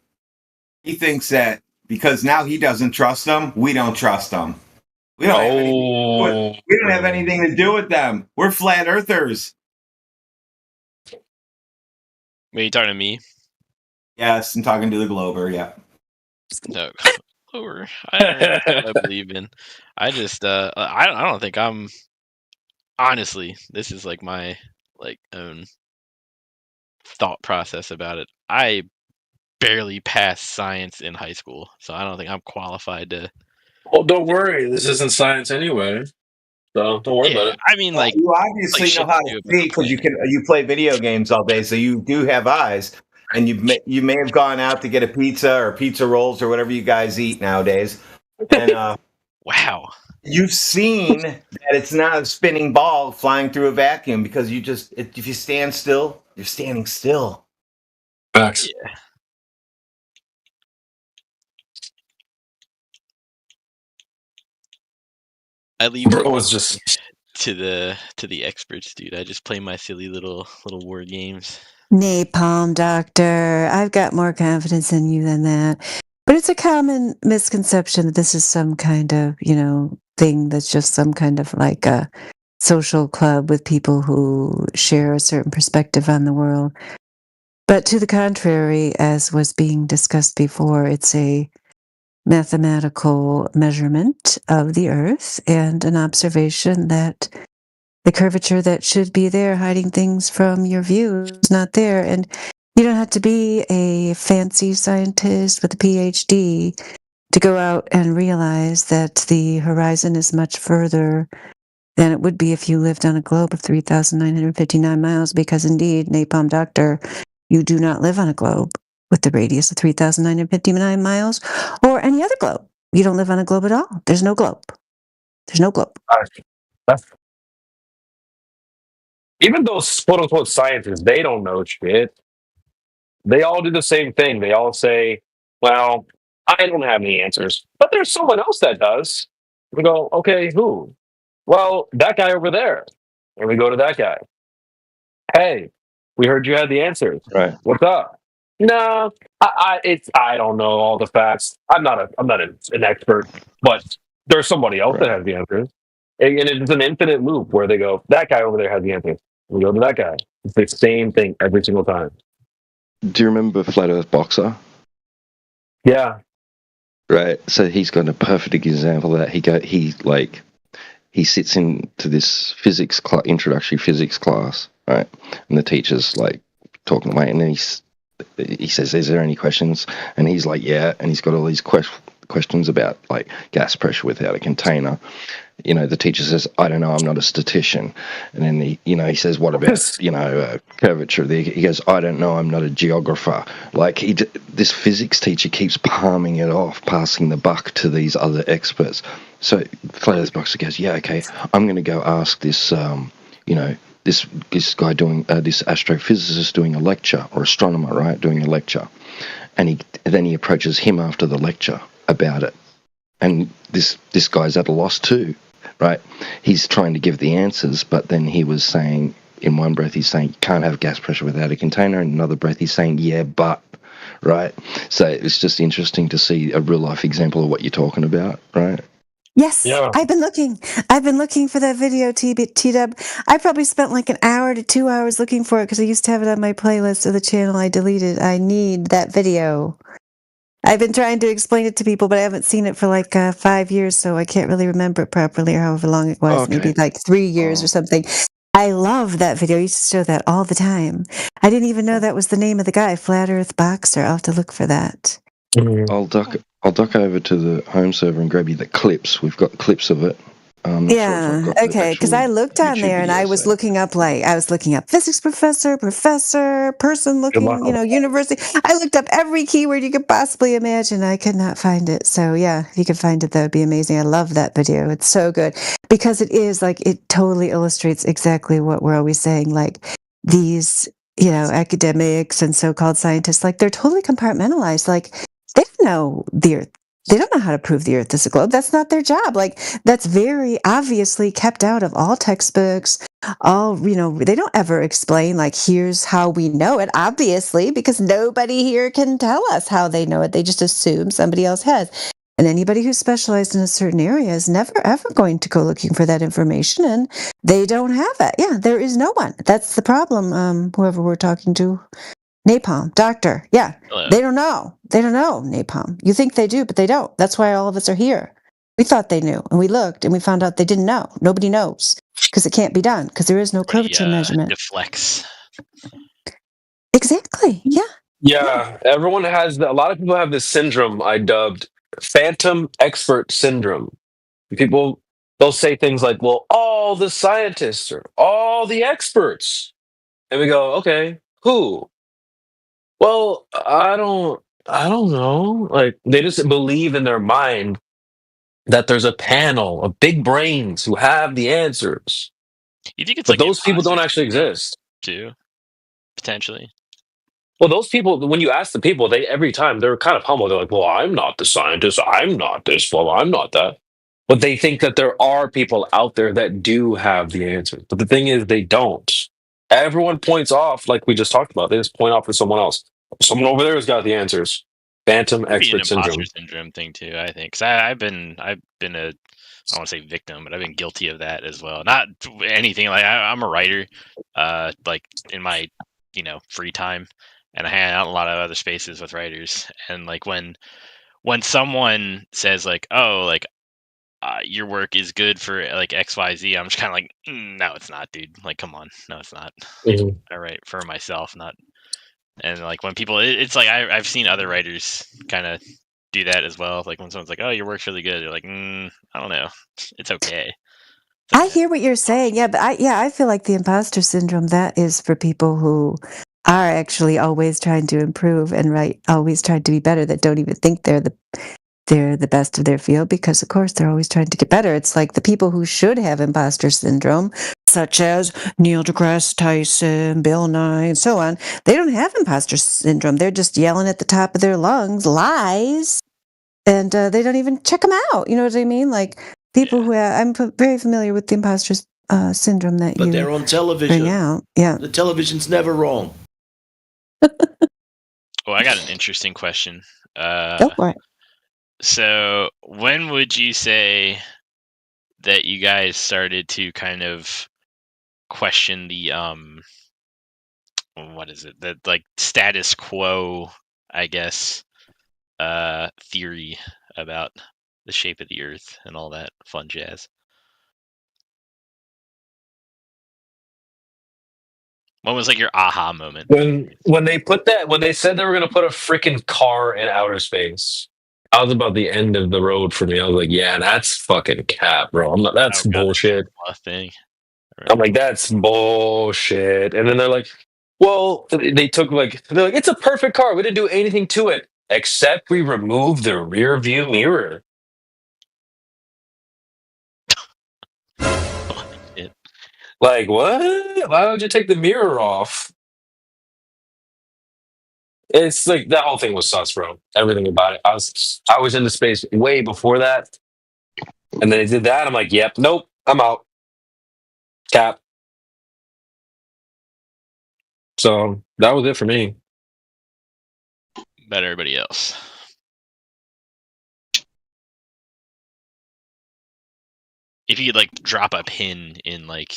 he thinks that because now he doesn't trust them, we don't trust them. We don't have anything to do with them. We're flat earthers. Are you talking to me? Yes, I'm talking to the Glober, yeah. No, Glober. I don't know what I believe in. I just I don't think I'm honestly, this is like my own thought process about it. I barely passed science in high school, so I don't think I'm qualified to. Well, don't worry. This isn't science anyway, so don't worry about it. I mean, like you obviously know how to see because you play video games all day, so you do have eyes, and you may have gone out to get a pizza or pizza rolls or whatever you guys eat nowadays, and wow, you've seen that it's not a spinning ball flying through a vacuum because if you stand still, you're standing still. Facts. Yeah. I leave Bro was just to the experts, dude. I just play my silly little word games. Napalm Doctor. I've got more confidence in you than that. But it's a common misconception that this is some kind of, thing that's just some kind of like a social club with people who share a certain perspective on the world. But to the contrary, as was being discussed before, it's a mathematical measurement of the Earth and an observation that the curvature that should be there hiding things from your view is not there. And you don't have to be a fancy scientist with a PhD to go out and realize that the horizon is much further than it would be if you lived on a globe of 3,959 miles, because indeed, Napalm Doctor, you do not live on a globe with the radius of 3,959 miles or any other globe. You don't live on a globe at all. There's no globe. There's no globe. Even those quote unquote scientists, they don't know shit. They all do the same thing. They all say, well, I don't have any answers, but there's someone else that does. We go, okay, who? Well, that guy over there. And we go to that guy. Hey, we heard you had the answers. Right. What's up? No, I don't know all the facts. I'm not an expert, but there's somebody else that has the answers. And it's an infinite loop where they go, that guy over there has the answers. We go to that guy. It's the same thing every single time. Do you remember Flat Earth Boxer? Yeah. Right. So he's got a perfect example of that. He sits into this introductory physics class, right? And the teacher's like talking away, and then he says, "Is there any questions?" And he's like, "Yeah." And he's got all these questions about like gas pressure without a container. The teacher says, "I don't know, I'm not a statistician." And then he says, "What about curvature?" He goes, "I don't know, I'm not a geographer." Like this physics teacher keeps palming it off, passing the buck to these other experts. So Flat Earth Boxer goes, "Yeah, okay, I'm going to go ask this, this guy doing this astrophysicist doing a lecture, or astronomer, right, doing a lecture." and then he approaches him after the lecture about it, and this guy's at a loss too, right? He's trying to give the answers, but then he was saying, in one breath he's saying you can't have gas pressure without a container, and another breath he's saying yeah but, right? So it's just interesting to see a real life example of what you're talking about, right? Yes, I've been looking for that video, T-Dub. I probably spent like an hour to 2 hours looking for it because I used to have it on my playlist of the channel I deleted. I need that video. I've been trying to explain it to people, but I haven't seen it for like 5 years, so I can't really remember it properly or however long it was. Okay. Maybe like 3 years or something. I love that video. I used to show that all the time. I didn't even know that was the name of the guy, Flat Earth Boxer. I'll have to look for that. I'll duck over to the home server and grab you the clips. We've got clips of it. Yeah, okay, because I looked on there and I was looking up physics professor, person looking, university. I looked up every keyword you could possibly imagine. I could not find it. So yeah, if you could find it, that would be amazing. I love that video. It's so good because it is like, it totally illustrates exactly what we're always saying. Like these, academics and so-called scientists, like they're totally compartmentalized. Like they don't know the Earth. They don't know how to prove the Earth is a globe. That's not their job. Like, that's very obviously kept out of all textbooks. They don't ever explain, like, here's how we know it, obviously, because nobody here can tell us how they know it. They just assume somebody else has. And anybody who's specialized in a certain area is never, ever going to go looking for that information, and they don't have it. Yeah, there is no one. That's the problem, whoever we're talking to. Napalm, doctor. Yeah. Hello. They don't know. They don't know napalm. You think they do, but they don't. That's why all of us are here. We thought they knew, and we looked, and we found out they didn't know. Nobody knows because it can't be done because there is no curvature measurement. Deflects. Exactly. Yeah. Yeah, everyone has a lot of people have this syndrome I dubbed phantom expert syndrome. People, they'll say things like, well, all the scientists or all the experts. And we go, okay, who? Well, I don't know. Like they just believe in their mind that there's a panel of big brains who have the answers. You think it's But like those people don't imposter actually syndrome, exist. too? Potentially. Well, those people, when you ask the people, they every time they're kind of humble. They're like, "Well, I'm not the scientist. I'm not this. Well, I'm not that." But they think that there are people out there that do have the answers. But the thing is, they don't. Everyone points off, like we just talked about. They just point off for someone else. Someone over there has got the answers. Phantom Maybe an expert syndrome. imposter syndrome thing too. I think because I've been a, I don't want to say victim, but I've been guilty of that as well. Not anything like I'm a writer, like in my free time, and I hang out in a lot of other spaces with writers. And like when someone says like, oh, like your work is good for like XYZ, I'm just kind of like, no, it's not, dude. Like, come on, no, it's not. I write for myself, not. And like when people, it's like I've seen other writers kind of do that as well. Like when someone's like, "Oh, your work's really good," you're like, "I don't know, it's okay." I hear what you're saying. Yeah, but I feel like the imposter syndrome, that is for people who are actually always trying to improve and always trying to be better, that don't even think they're the best of their field because, of course, they're always trying to get better. It's like the people who should have imposter syndrome, such as Neil deGrasse Tyson, Bill Nye, and so on. They don't have imposter syndrome. They're just yelling at the top of their lungs lies, and they don't even check them out. You know what I mean? Like people who I'm very familiar with the imposter syndrome that But you they're on television. bring out. Yeah, the television's never wrong. Oh, I got an interesting question. Go for it. So, when would you say that you guys started to kind of question the what is it? The like status quo, I guess, theory about the shape of the Earth and all that fun jazz. What was like your aha moment? When they said they were gonna put a freaking car in outer space, I was about the end of the road for me. I was like, yeah, that's fucking cap, bro. That's bullshit. Thing. I'm like, that's bullshit. And then they're like, well, they're like, it's a perfect car. We didn't do anything to it except we removed the rear view mirror. Like, what? Why would you take the mirror off? It's like that whole thing was sus, bro. Everything about it. I was into space way before that, and then they did that. I'm like, yep, nope, I'm out. Cap. So that was it for me. About everybody else. If you could like drop a pin in like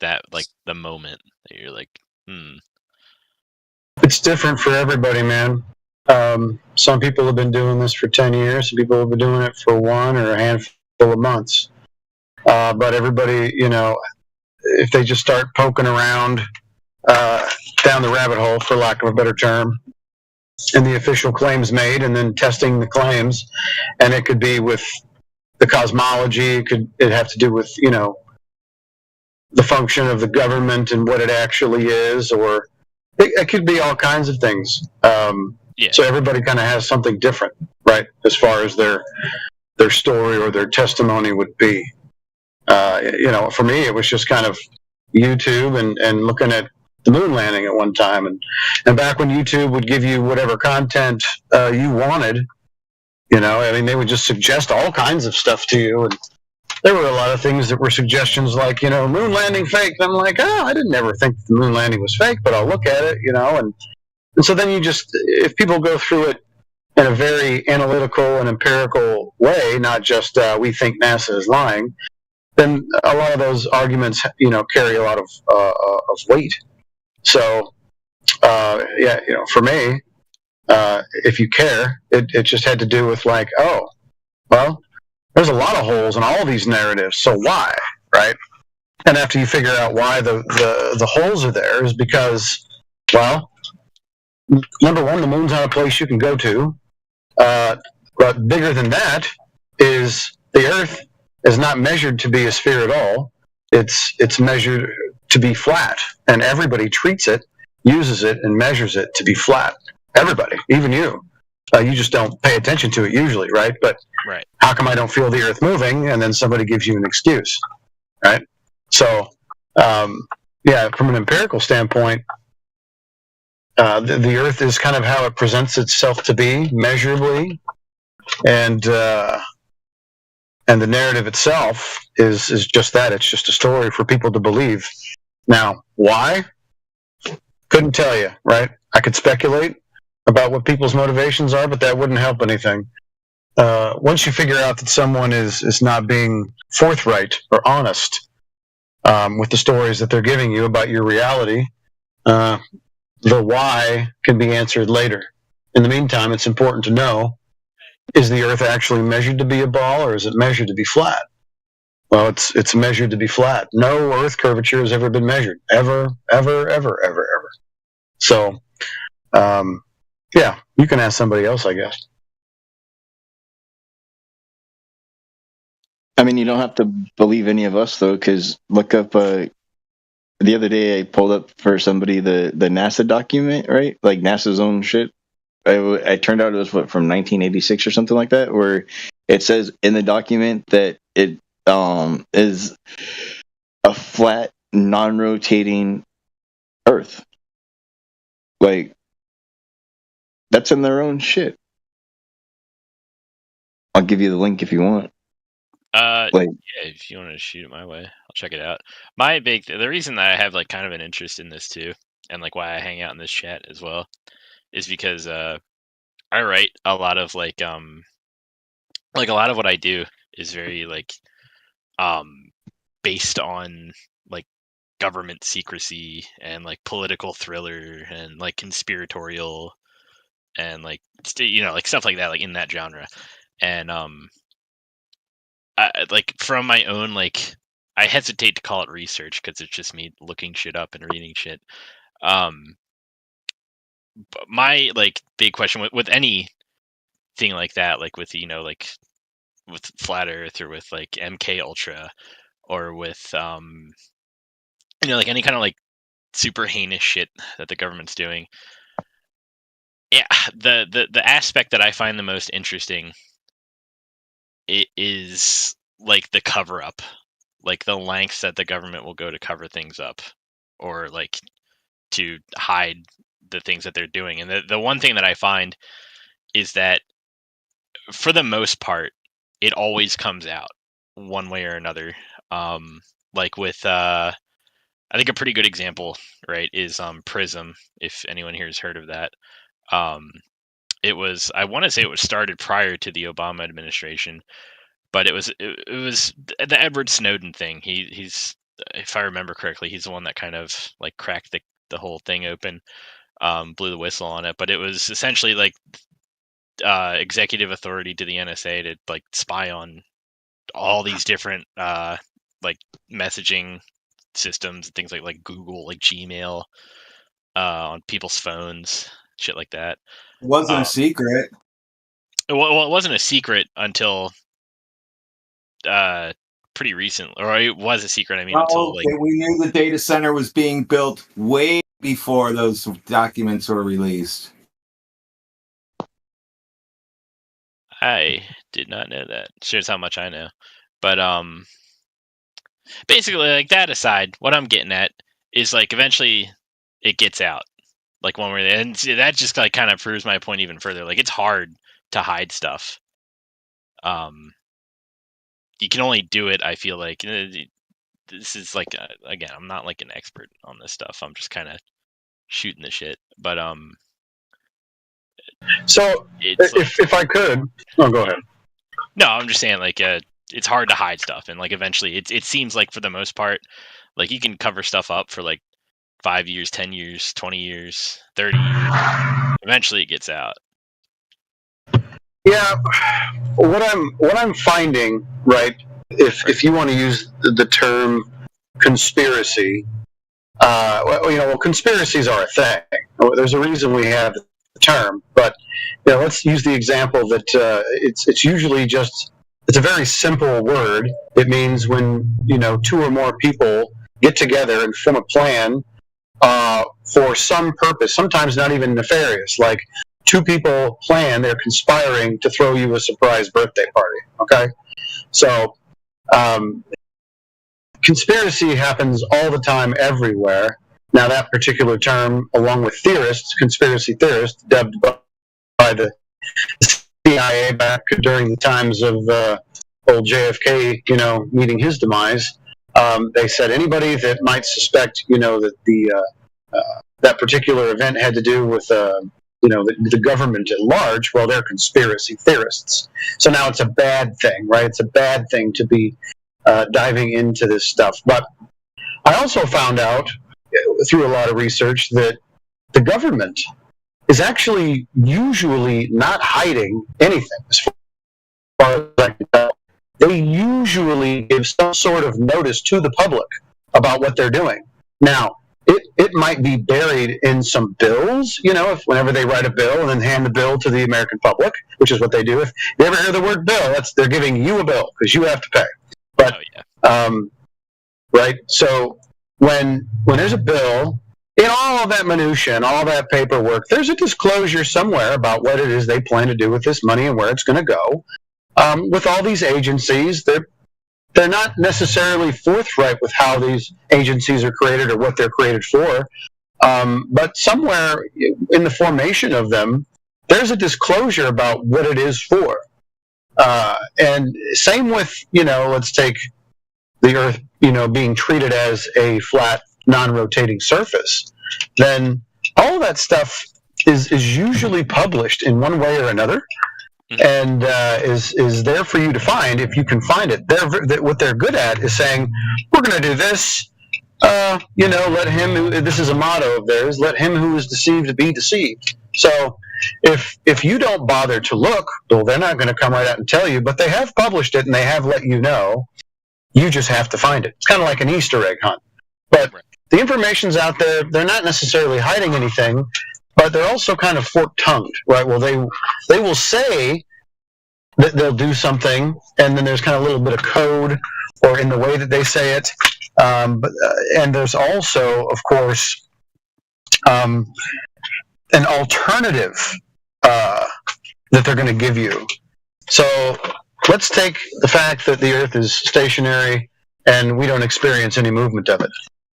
that, like the moment that you're like, It's different for everybody, man. Some people have been doing this for 10 years. Some people have been doing it for 1 or a handful of months. But everybody, you know, if they just start poking around down the rabbit hole, for lack of a better term, and the official claims made, and then testing the claims, and it could be with the cosmology, it have to do with, you know, the function of the government and what it actually is, or it could be all kinds of things. So everybody kind of has something different, right, as far as their story or their testimony would be. You know, for me, it was just kind of YouTube and looking at the moon landing at one time, and back when YouTube would give you whatever content you wanted, you know, I mean, they would just suggest all kinds of stuff to you, and there were a lot of things that were suggestions like, you know, moon landing fake. And I'm like, oh, I didn't ever think the moon landing was fake, but I'll look at it, you know, and so then you just, if people go through it in a very analytical and empirical way, not just we think NASA is lying, then a lot of those arguments, you know, carry a lot of weight. So, yeah, you know, for me, if you care, it just had to do with like, oh, well, there's a lot of holes in all these narratives, so why, right? And after you figure out why the holes are there is because, well, number one, the moon's not a place you can go to. But bigger than that is the Earth is not measured to be a sphere at all. It's measured to be flat, and everybody treats it, uses it, and measures it to be flat. Everybody, even you. You just don't pay attention to it usually, right? But right. How come I don't feel the Earth moving? And then somebody gives you an excuse, right? So, yeah, from an empirical standpoint, the Earth is kind of how it presents itself to be, measurably, and the narrative itself is just that. It's just a story for people to believe. Now, why? Couldn't tell you, right? I could speculate about what people's motivations are, but that wouldn't help anything. Once you figure out that someone is not being forthright or honest with the stories that they're giving you about your reality, the why can be answered later. In the meantime, it's important to know, is the Earth actually measured to be a ball, or is it measured to be flat? Well, it's measured to be flat. No Earth curvature has ever been measured. Ever. So, yeah, you can ask somebody else, I guess. I mean, you don't have to believe any of us, though, because look up, the other day I pulled up for somebody the NASA document, right? Like NASA's own shit. I turned out it was, what, from 1986 or something like that, where it says in the document that it is a flat, non-rotating Earth. Like, that's in their own shit. I'll give you the link if you want. Yeah, if you want to shoot it my way, I'll check it out. The reason that I have like kind of an interest in this too, and like why I hang out in this chat as well, is because I write a lot of like a lot of what I do is very like based on like government secrecy and like political thriller and like conspiratorial and like you know, like stuff like that, like in that genre. And I, like from my own, like, I hesitate to call it research because it's just me looking shit up and reading shit. But my like big question with any thing like that, like with, you know, like with Flat Earth or with like MK Ultra or with you know, like any kind of like super heinous shit that the government's doing. Yeah, the aspect that I find the most interesting is like the cover up, like the lengths that the government will go to cover things up or like to hide the things that they're doing. And the one thing that I find is that for the most part, it always comes out one way or another. Like with I think a pretty good example, right, is Prism, if anyone here has heard of that. It was, I want to say it was started prior to the Obama administration, but it was the Edward Snowden thing. He's, if I remember correctly, he's the one that kind of like cracked the whole thing open, blew the whistle on it. But it was essentially like executive authority to the NSA to like spy on all these different like messaging systems and things like Google, like Gmail, on people's phones, shit like that. It wasn't a secret. Well, it wasn't a secret until pretty recent, or it was a secret. I mean, until like we knew the data center was being built way before those documents were released. I did not know that. Shows how much I know. But basically, like, that aside, what I'm getting at is like eventually it gets out. Like when we're, and that just like kind of proves my point even further. Like, it's hard to hide stuff. You can only do it, I feel like. This is like, again, I'm not like an expert on this stuff. I'm just kind of shooting the shit. But so if I could, oh, go ahead. No, I'm just saying, like, it's hard to hide stuff, and like eventually, it seems like for the most part, like you can cover stuff up for like 5 years, 10 years, 20 years, 30 years. Eventually, it gets out. Yeah, what I'm finding, right? If you want to use the term conspiracy, well, conspiracies are a thing. There's a reason we have the term, but let's use the example that it's usually just, it's a very simple word. It means when 2 or more people get together and form a plan for some purpose, sometimes not even nefarious, like 2 people plan, they're conspiring to throw you a surprise birthday party, okay? So conspiracy happens all the time everywhere. Now, that particular term, along with theorists, conspiracy theorists, dubbed by the CIA back during the times of old JFK, meeting his demise, they said anybody that might suspect, that that particular event had to do with, the government at large, well, they're conspiracy theorists. So now it's a bad thing, right? It's a bad thing to be diving into this stuff. But I also found out through a lot of research that the government is actually usually not hiding anything as far as I can tell. They usually give some sort of notice to the public about what they're doing. Now, it might be buried in some bills, whenever they write a bill and then hand the bill to the American public, which is what they do. If you ever hear the word bill, they're giving you a bill because you have to pay. But, right, so when there's a bill, in all of that minutia and all that paperwork, there's a disclosure somewhere about what it is they plan to do with this money and where it's going to go. With all these agencies, they're not necessarily forthright with how these agencies are created or what they're created for. But somewhere in the formation of them, there's a disclosure about what it is for. And same with, let's take the Earth, being treated as a flat, non-rotating surface. Then all of that stuff is usually published in one way or another. And is there for you to find if you can find it. What they're good at is saying, we're going to do this, let him, this is a motto of theirs, let him who is deceived be deceived. So if you don't bother to look, well, they're not going to come right out and tell you, but they have published it and they have let you know. You just have to find it. It's kind of like an Easter egg hunt. But the information's out there. They're not necessarily hiding anything, but they're also kind of fork-tongued, right? Well, they will say that they'll do something, and then there's kind of a little bit of code or in the way that they say it. And there's also, of course, an alternative that they're going to give you. So let's take the fact that the Earth is stationary and we don't experience any movement of it.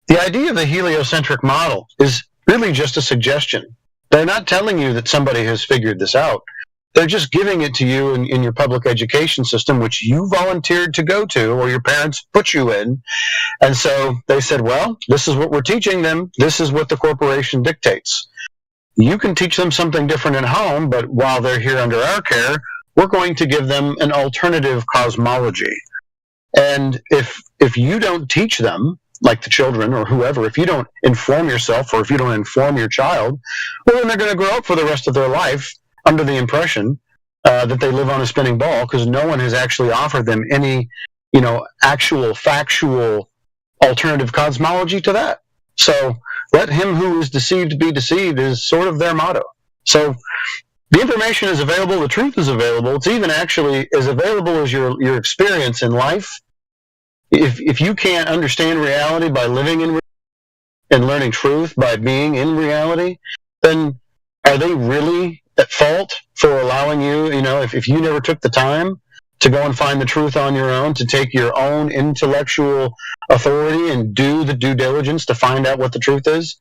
The idea of the heliocentric model is really just a suggestion. They're not telling you that somebody has figured this out. They're just giving it to you in your public education system, which you volunteered to go to or your parents put you in. And so they said, well, this is what we're teaching them. This is what the corporation dictates. You can teach them something different at home, but while they're here under our care, we're going to give them an alternative cosmology. And if you don't teach them, like the children or whoever, if you don't inform yourself or if you don't inform your child, well, then they're going to grow up for the rest of their life under the impression that they live on a spinning ball because no one has actually offered them any, actual factual alternative cosmology to that. So let him who is deceived be deceived is sort of their motto. So the information is available, the truth is available. It's even actually as available as your experience in life. If you can't understand reality by living in and learning truth by being in reality, then are they really at fault for allowing you, if you never took the time to go and find the truth on your own, to take your own intellectual authority and do the due diligence to find out what the truth is?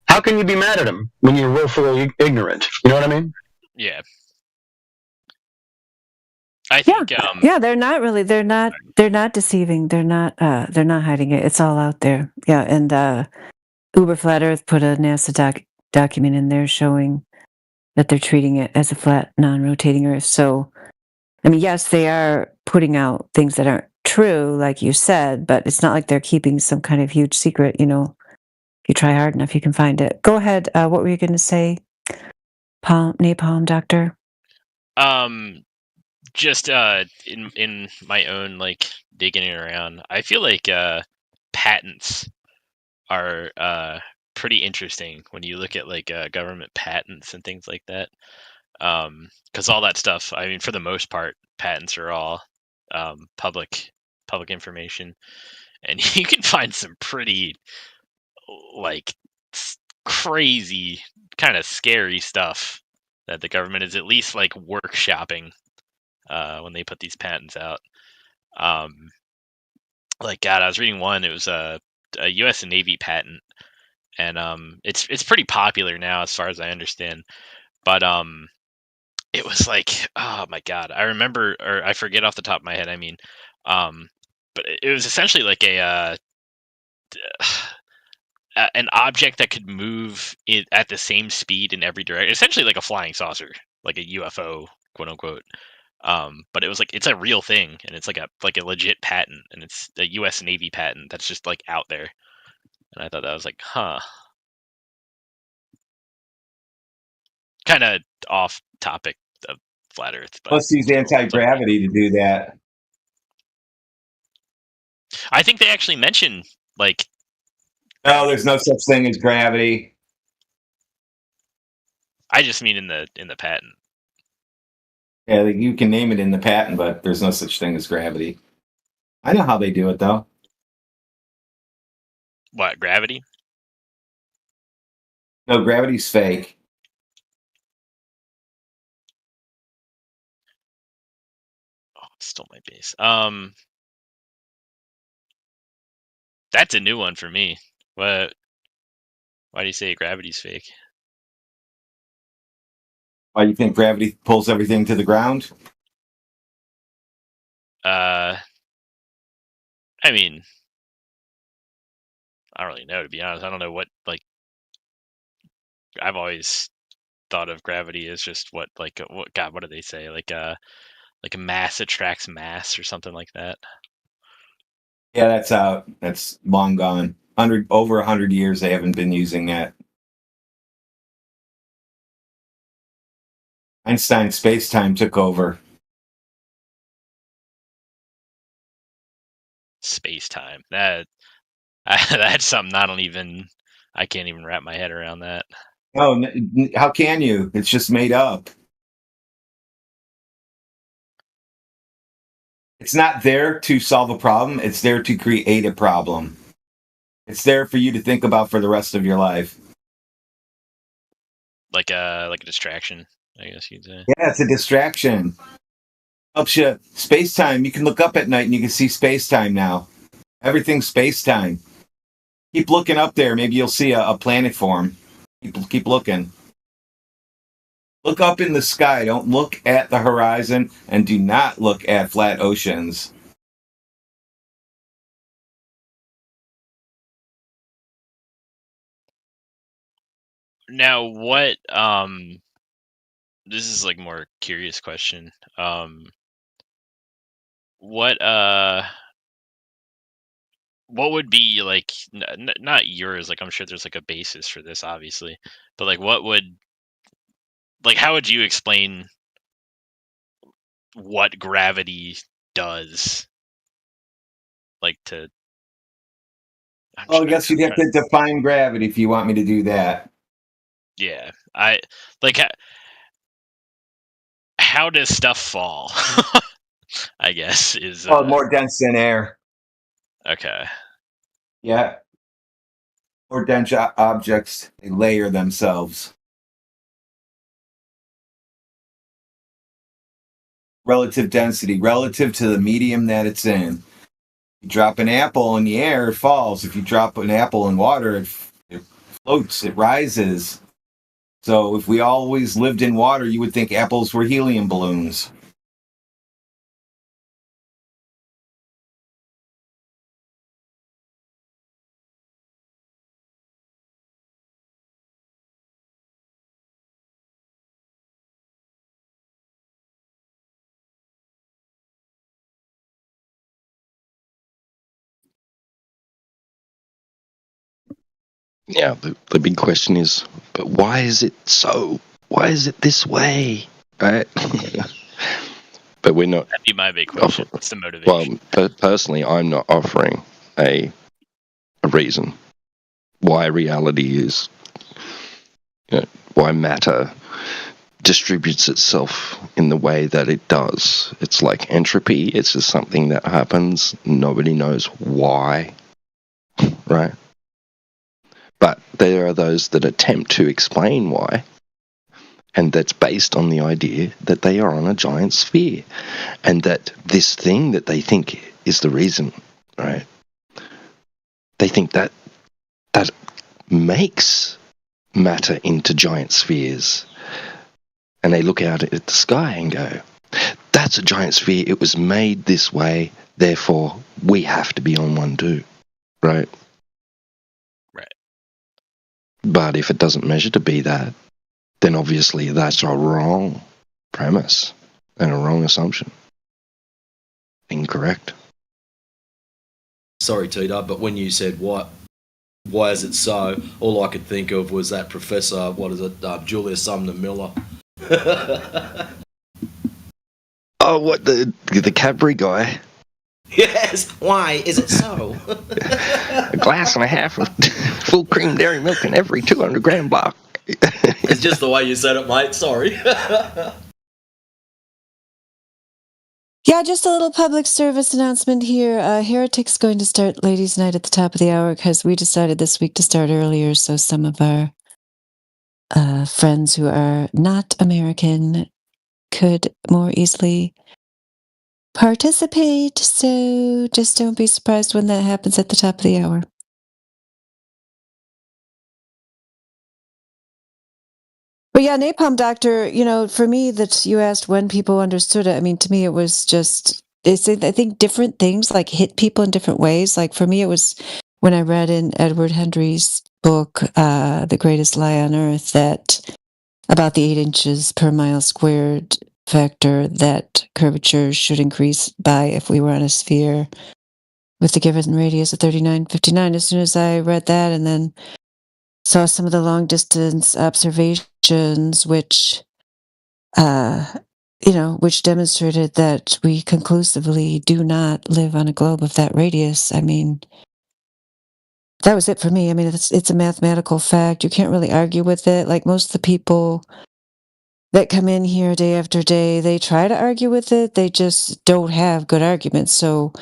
How can you be mad at them when you're willfully ignorant? You know what I mean? Yeah. I think they're not deceiving. They're not hiding it. It's all out there. Yeah. And Uber Flat Earth put a NASA document in there showing that they're treating it as a flat, non-rotating Earth. So, I mean, yes, they are putting out things that aren't true, like you said, but it's not like they're keeping some kind of huge secret. If you try hard enough, you can find it. Go ahead. What were you going to say, Napalm Doctor? Just in my own digging around, I feel like patents are pretty interesting when you look at government patents and things like that. Because all that stuff, I mean, for the most part, patents are all public information, and you can find some pretty crazy, kind of scary stuff that the government is at least workshopping when they put these patents out. God, I was reading one. It was a U.S. Navy patent, and it's pretty popular now, as far as I understand. But it was oh my God, I remember, or I forget off the top of my head. I mean, but it was essentially an object that could move at the same speed in every direction, essentially like a flying saucer, like a UFO, quote unquote. But it was it's a real thing, and it's like a legit patent, and it's a U.S. Navy patent that's just out there. And I thought that was huh. Kind of off topic of flat Earth. But let's use anti-gravity to do that. I think they actually mention no, there's no such thing as gravity. I just mean in the patent. Yeah, you can name it in the patent, but there's no such thing as gravity. I know how they do it, though. What, gravity? No, gravity's fake. Oh, it stole my base. That's a new one for me. What? Why do you say gravity's fake? Why do you think gravity pulls everything to the ground? I mean, I don't really know, to be honest. I don't know what I've always thought of gravity as just what God, what do they say? A mass attracts mass or something like that. Yeah, that's out. That's long gone. Over 100 years they haven't been using that. Einstein's space-time took over. Space-time. That's something I can't even wrap my head around that. Oh, how can you? It's just made up. It's not there to solve a problem. It's there to create a problem. It's there for you to think about for the rest of your life. Like a distraction, I guess you'd say. Yeah, it's a distraction. Helps you. Space-time. You can look up at night and you can see space-time now. Everything's space-time. Keep looking up there. Maybe you'll see a planet form. Keep looking. Look up in the sky. Don't look at the horizon, and do not look at flat oceans. Now, what this is like more curious question. What would be like not yours, like I'm sure there's like a basis for this obviously, but like what would, like how would you explain what gravity does? Like to Oh, I guess you'd have to define gravity if you want me to do that. Yeah, I like how does stuff fall? I guess is more dense than air. Okay. Yeah. More dense objects, they layer themselves. Relative density, relative to the medium that it's in. You drop an apple in the air, it falls. If you drop an apple in water, it floats, it rises. So if we always lived in water, you would think apples were helium balloons. Yeah, the big question is, but why is it so? Why is it this way? Right? But we're not. That'd be my big question. What's the motivation? Well, personally, I'm not offering a reason why reality is, why matter distributes itself in the way that it does. It's like entropy. It's just something that happens. Nobody knows why, right? But there are those that attempt to explain why, and that's based on the idea that they are on a giant sphere, and that this thing that they think is the reason, right? They think that makes matter into giant spheres, and they look out at the sky and go, that's a giant sphere, it was made this way, therefore we have to be on one too, right? But if it doesn't measure to be that, then obviously that's a wrong premise and a wrong assumption. Incorrect. Sorry, Tito, but when you said why is it so, all I could think of was that Professor, Julius Sumner Miller. Oh, what, the Cadbury guy? Yes, why is it so? A glass and a half of full cream dairy milk in every 200 gram block. It's just the way you said it, mate. Sorry. Yeah, just a little public service announcement here. Heretic's going to start Ladies' Night at the top of the hour because we decided this week to start earlier, so some of our friends who are not American could more easily participate. So just don't be surprised when that happens at the top of the hour. But yeah, Napalm Doctor, for me, that you asked when people understood it. I mean, to me, it was just, I think different things like hit people in different ways. Like for me, it was when I read in Edward Hendry's book, The Greatest Lie on Earth, that about the 8 inches per mile squared factor that curvature should increase by if we were on a sphere with the given radius of 3959. As soon as I read that and then saw some of the long distance observations, which demonstrated that we conclusively do not live on a globe of that radius. I mean, that was it for me. I mean, it's a mathematical fact. You can't really argue with it. Like most of the people that come in here day after day, they try to argue with it. They just don't have good arguments. So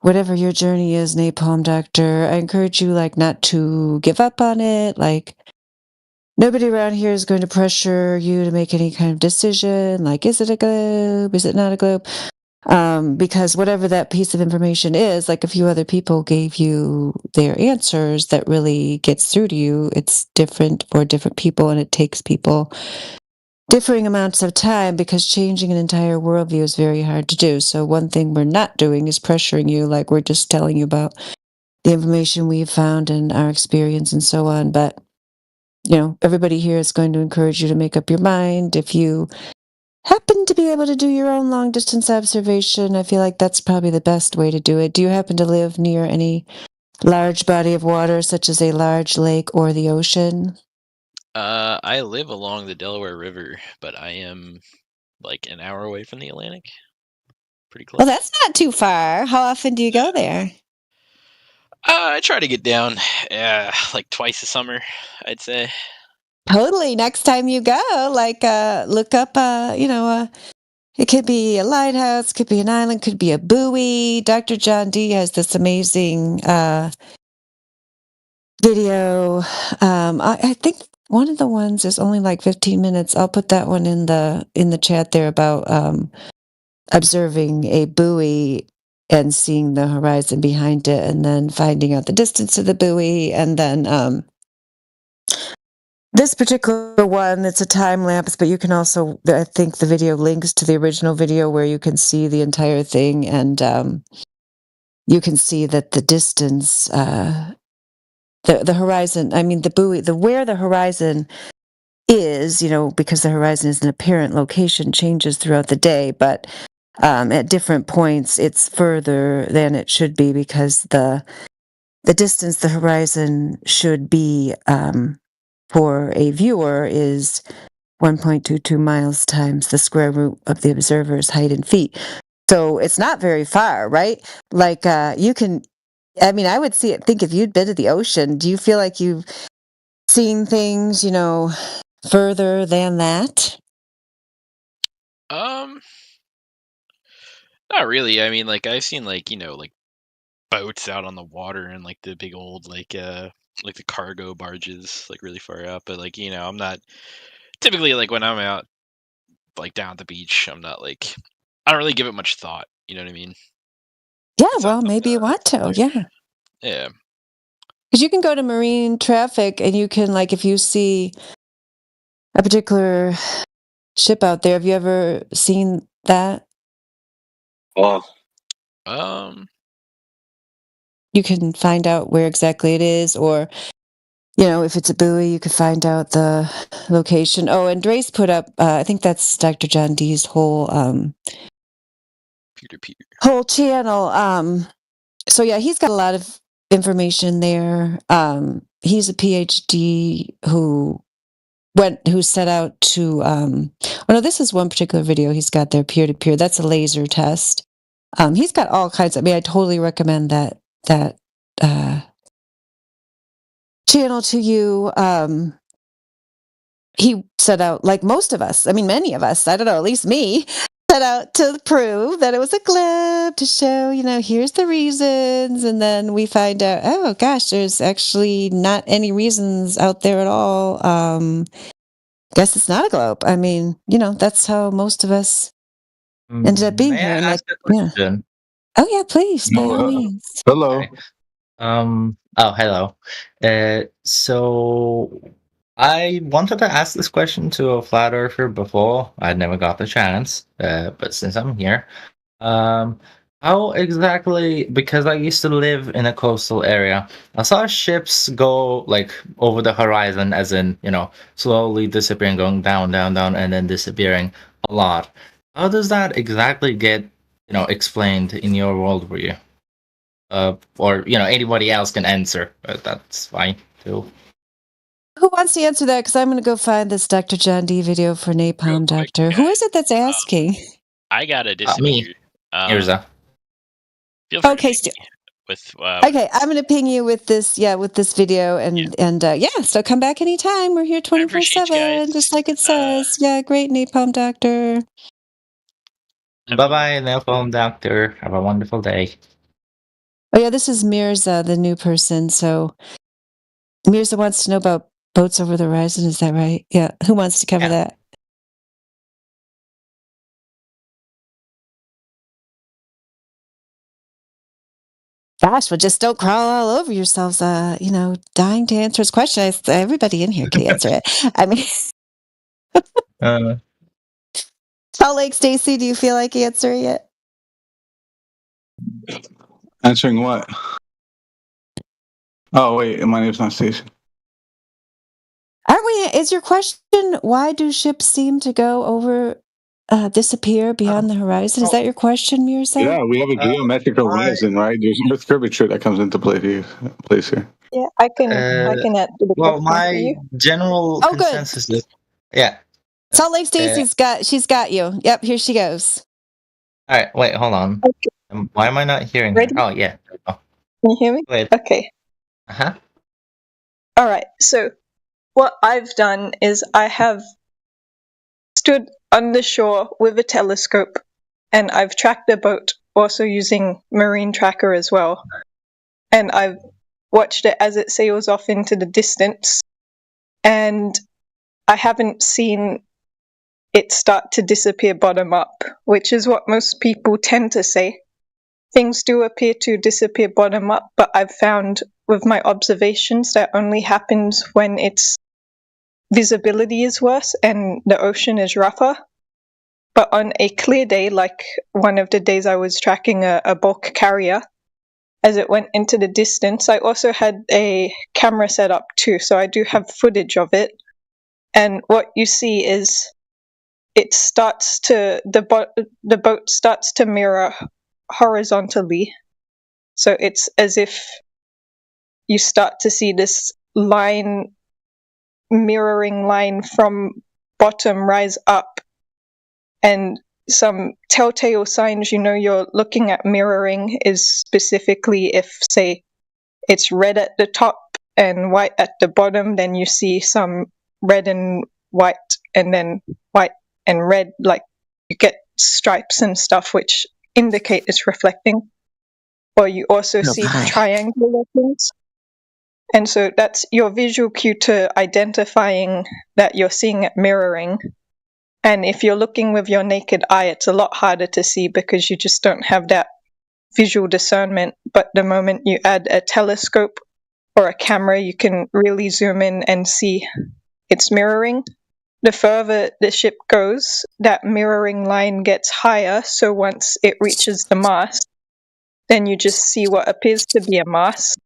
whatever your journey is, Napalm Doctor, I encourage you not to give up on it. Nobody around here is going to pressure you to make any kind of decision. Is it a globe? Is it not a globe? Because whatever that piece of information is, a few other people gave you their answers that really gets through to you. It's different for different people, and it takes people differing amounts of time because changing an entire worldview is very hard to do. So one thing we're not doing is pressuring you, like we're just telling you about the information we've found and our experience and so on. But, everybody here is going to encourage you to make up your mind. If you happen to be able to do your own long distance observation, I feel like that's probably the best way to do it. Do you happen to live near any large body of water, such as a large lake or the ocean? I live along the Delaware River, but I am like an hour away from the Atlantic. Pretty close. Well, that's not too far. How often do you go there? I try to get down like twice a summer, I'd say. Totally. Next time you go, look up, it could be a lighthouse, could be an island, could be a buoy. Dr. John D has this amazing video. I think one of the ones is only like 15 minutes. I'll put that one in the chat there about observing a buoy and seeing the horizon behind it, and then finding out the distance of the buoy, and then this particular one, it's a time lapse, but you can also, I think the video links to the original video where you can see the entire thing, and you can see that the distance, the horizon, I mean the buoy, where the horizon is, because the horizon is an apparent location, changes throughout the day, but at different points it's further than it should be, because the distance the horizon should be for a viewer is 1.22 miles times the square root of the observer's height in feet. So it's not very far, right? Like you can, I would think if you'd been to the ocean, do you feel like you've seen things, further than that? Not really. I mean, like I've seen like boats out on the water and like the big old like the cargo barges like really far out. But like I'm not typically like when I'm out like down at the beach, I'm not like I don't really give it much thought. You know what I mean? Yeah. Well, maybe you want to. Yeah. Yeah. Because you can go to marine traffic and you can, like, if you see a particular ship out there, have you ever seen that? Well, You can find out where exactly it is, or, if it's a buoy, you could find out the location. Oh, and Dre's put up, I think that's Dr. John D's whole, whole channel. So yeah, he's got a lot of information there. He's a PhD who set out to this is one particular video he's got there, peer-to-peer. That's a laser test. He's got all kinds of, I totally recommend that channel to you. He set out, like most of us, many of us, I don't know, at least me, set out to prove that it was a glib, to show, here's the reasons, and then we find out, oh gosh, there's actually not any reasons out there at all. Guess it's not a globe. That's how most of us ended up being here. Yeah. Oh yeah, please, by all means. Hello. Hello. So I wanted to ask this question to a flat earther before. I never got the chance, but since I'm here, how exactly? Because I used to live in a coastal area, I saw ships go like over the horizon, as in slowly disappearing, going down, down, down, and then disappearing a lot. How does that exactly get explained in your worldview? Or anybody else can answer, but that's fine too. Who wants to answer that? Because I'm going to go find this Dr. John D video for Napalm Doctor. Who is it that's asking? I gotta disappear. Here's a. Okay, with okay, I'm going to ping you with this. Yeah, with this video, and so come back anytime. We're here 24/7, just like it says. Yeah, great, Napalm Doctor. Bye bye, Napalm Doctor. Have a wonderful day. Oh yeah, this is Mirza, the new person. So Mirza wants to know about boats over the horizon. Is that right? Yeah. Who wants to cover that? Gosh, well, just don't crawl all over yourselves. Dying to answer his question. Everybody in here can answer it. Salt Lake Stacy, do you feel like answering it? Answering what? Oh wait, my name's not Stacy. Aren't we? Is your question why do ships seem to go over, disappear beyond the horizon? Is that your question, Mirza? Yeah, we have a geometric horizon, right? There's Earth curvature that comes into play here. Yeah, I can answer the Well, question for my you. general Oh, good. consensus is, yeah. Salt Lake Stacy's she's got you. Yep, here she goes. All right, wait, hold on. Why am I not hearing her? Ready? Oh, yeah. Oh, Can you hear me? wait. Okay. Uh-huh. All right. So what I've done is I have stood on the shore with a telescope, and I've tracked the boat also using Marine Tracker as well. And I've watched it as it sails off into the distance, and I haven't seen it start to disappear bottom up, which is what most people tend to say. Things do appear to disappear bottom up, but I've found with my observations that only happens when its visibility is worse and the ocean is rougher. But on a clear day, like one of the days I was tracking a bulk carrier, as it went into the distance, I also had a camera set up too, so I do have footage of it. And what you see is it starts to the boat starts to mirror horizontally, so it's as if you start to see this mirroring line from bottom rise up, and some telltale signs you're looking at mirroring is specifically if, say, it's red at the top and white at the bottom, then you see some red and white and then white and red, like you get stripes and stuff which indicate it's reflecting. Or you also see triangular things. And so that's your visual cue to identifying that you're seeing it mirroring. And if you're looking with your naked eye, it's a lot harder to see because you just don't have that visual discernment. But the moment you add a telescope or a camera, you can really zoom in and see it's mirroring. The further the ship goes, that mirroring line gets higher, so once it reaches the mast, then you just see what appears to be a mast.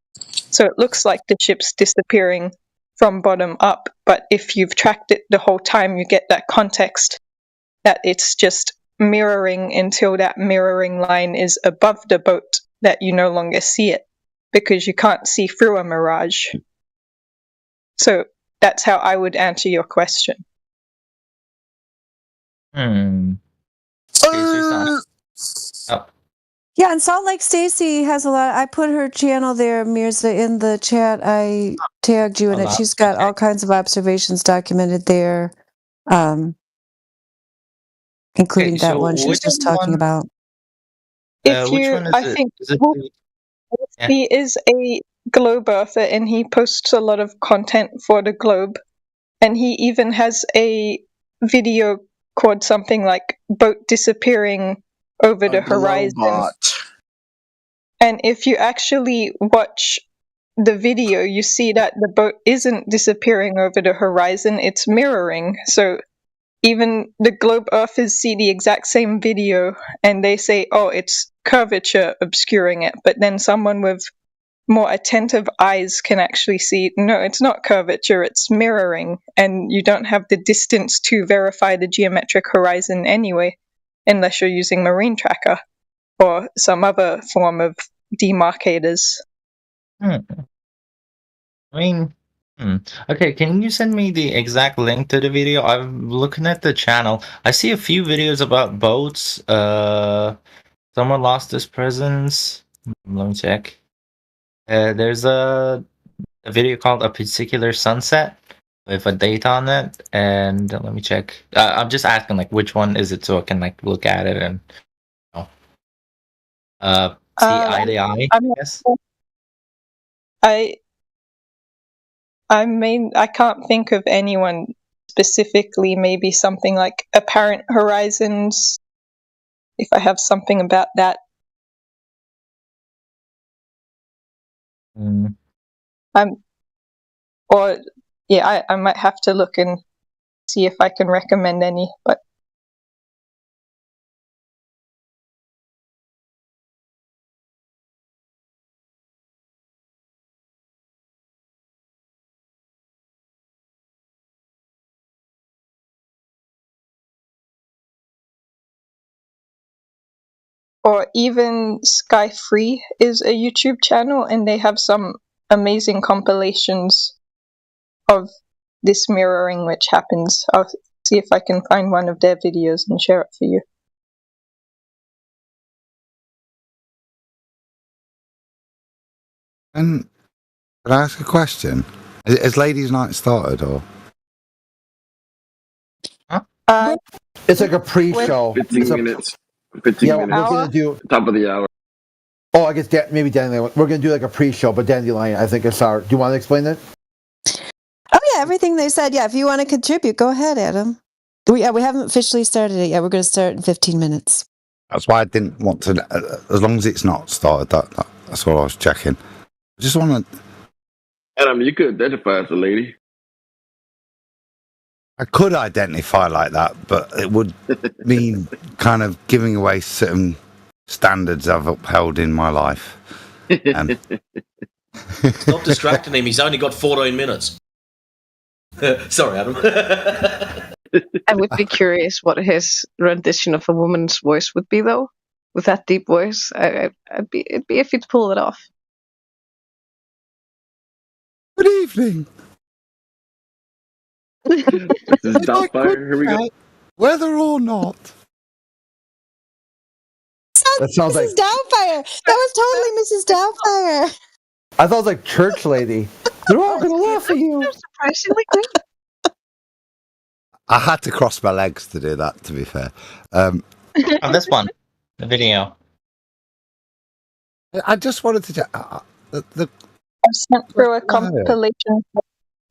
So it looks like the ship's disappearing from bottom up, but if you've tracked it the whole time, you get that context that it's just mirroring until that mirroring line is above the boat that you no longer see it, because you can't see through a mirage. So that's how I would answer your question. Yeah, and Salt Lake Stacy has a lot. I put her channel there, Mirza, in the chat. I tagged you in it. She's got all kinds of observations documented there, including that one she was just talking about. If you, I think he is a globe earther and he posts a lot of content for the globe, and he even has a video called something like "Boat Disappearing Over the Horizon." And if you actually watch the video, you see that the boat isn't disappearing over the horizon, it's mirroring. So even the globe earthers see the exact same video and they say, oh, it's curvature obscuring it. But then someone with more attentive eyes can actually see, no, it's not curvature, it's mirroring. And you don't have the distance to verify the geometric horizon anyway, unless you're using Marine Tracker or some other form of demarcators. Okay, can you send me the exact link to the video? I'm looking at the channel. I see a few videos about boats. Someone lost his presence. Let me check. There's a video called A Particular Sunset with a date on it, and let me check. I'm just asking like which one is it so I can like look at it and see eye to eye, I guess. I can't think of anyone specifically. Maybe something like Apparent Horizons, if I have something about that. I might have to look and see if I can recommend any, but or even Sky Free is a YouTube channel, and they have some amazing compilations of this mirroring which happens. I'll see if I can find one of their videos and share it for you. And can I ask a question? Has Ladies' Night started, or? It's like a pre-show. 15 minutes. 15 yeah, minutes. we're gonna do. Top of the hour. Oh, I guess maybe Dandelion. We're gonna do like a pre-show, but Dandelion, I think it's our. Do you want to explain it? Oh yeah, everything they said. Yeah, if you want to contribute, go ahead, Adam. We haven't officially started it yet. We're going to start in 15 minutes. That's why I didn't want to. As long as it's not started, that's what I was checking. I just want to. Adam, you could identify as a lady. I could identify like that, but it would mean kind of giving away certain standards I've upheld in my life. Stop distracting him. He's only got 14 minutes. Sorry, Adam. I would be curious what his rendition of a woman's voice would be, though. With that deep voice, it'd be if he'd pull it off. Good evening. This is Doubtfire. Here we go. Whether or not. That sounds like Mrs. Doubtfire. That was totally Mrs. Doubtfire. I thought it was like church lady. They're all gonna laugh at you. Surprisingly good. I had to cross my legs to do that. To be fair, On this one, the video. I just wanted to check. I've sent through a compilation of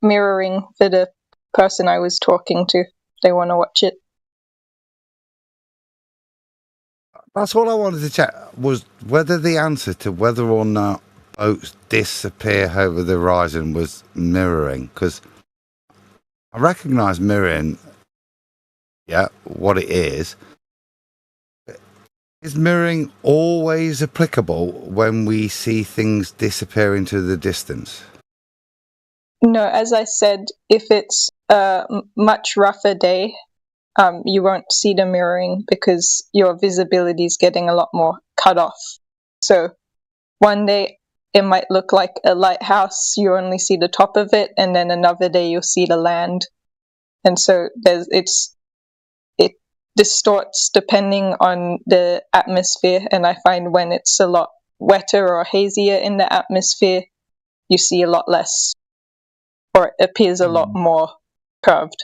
mirroring for the person I was talking to. If they want to watch it. That's all I wanted to check was whether the answer to whether or not boats disappear over the horizon was mirroring, because I recognise mirroring, yeah, what it is. Is mirroring always applicable when we see things disappear into the distance? No, as I said, if it's a much rougher day, you won't see the mirroring because your visibility is getting a lot more cut off. So one day it might look like a lighthouse, you only see the top of it, and then another day you'll see the land. And so it distorts depending on the atmosphere, and I find when it's a lot wetter or hazier in the atmosphere, you see a lot less, or it appears a lot more curved.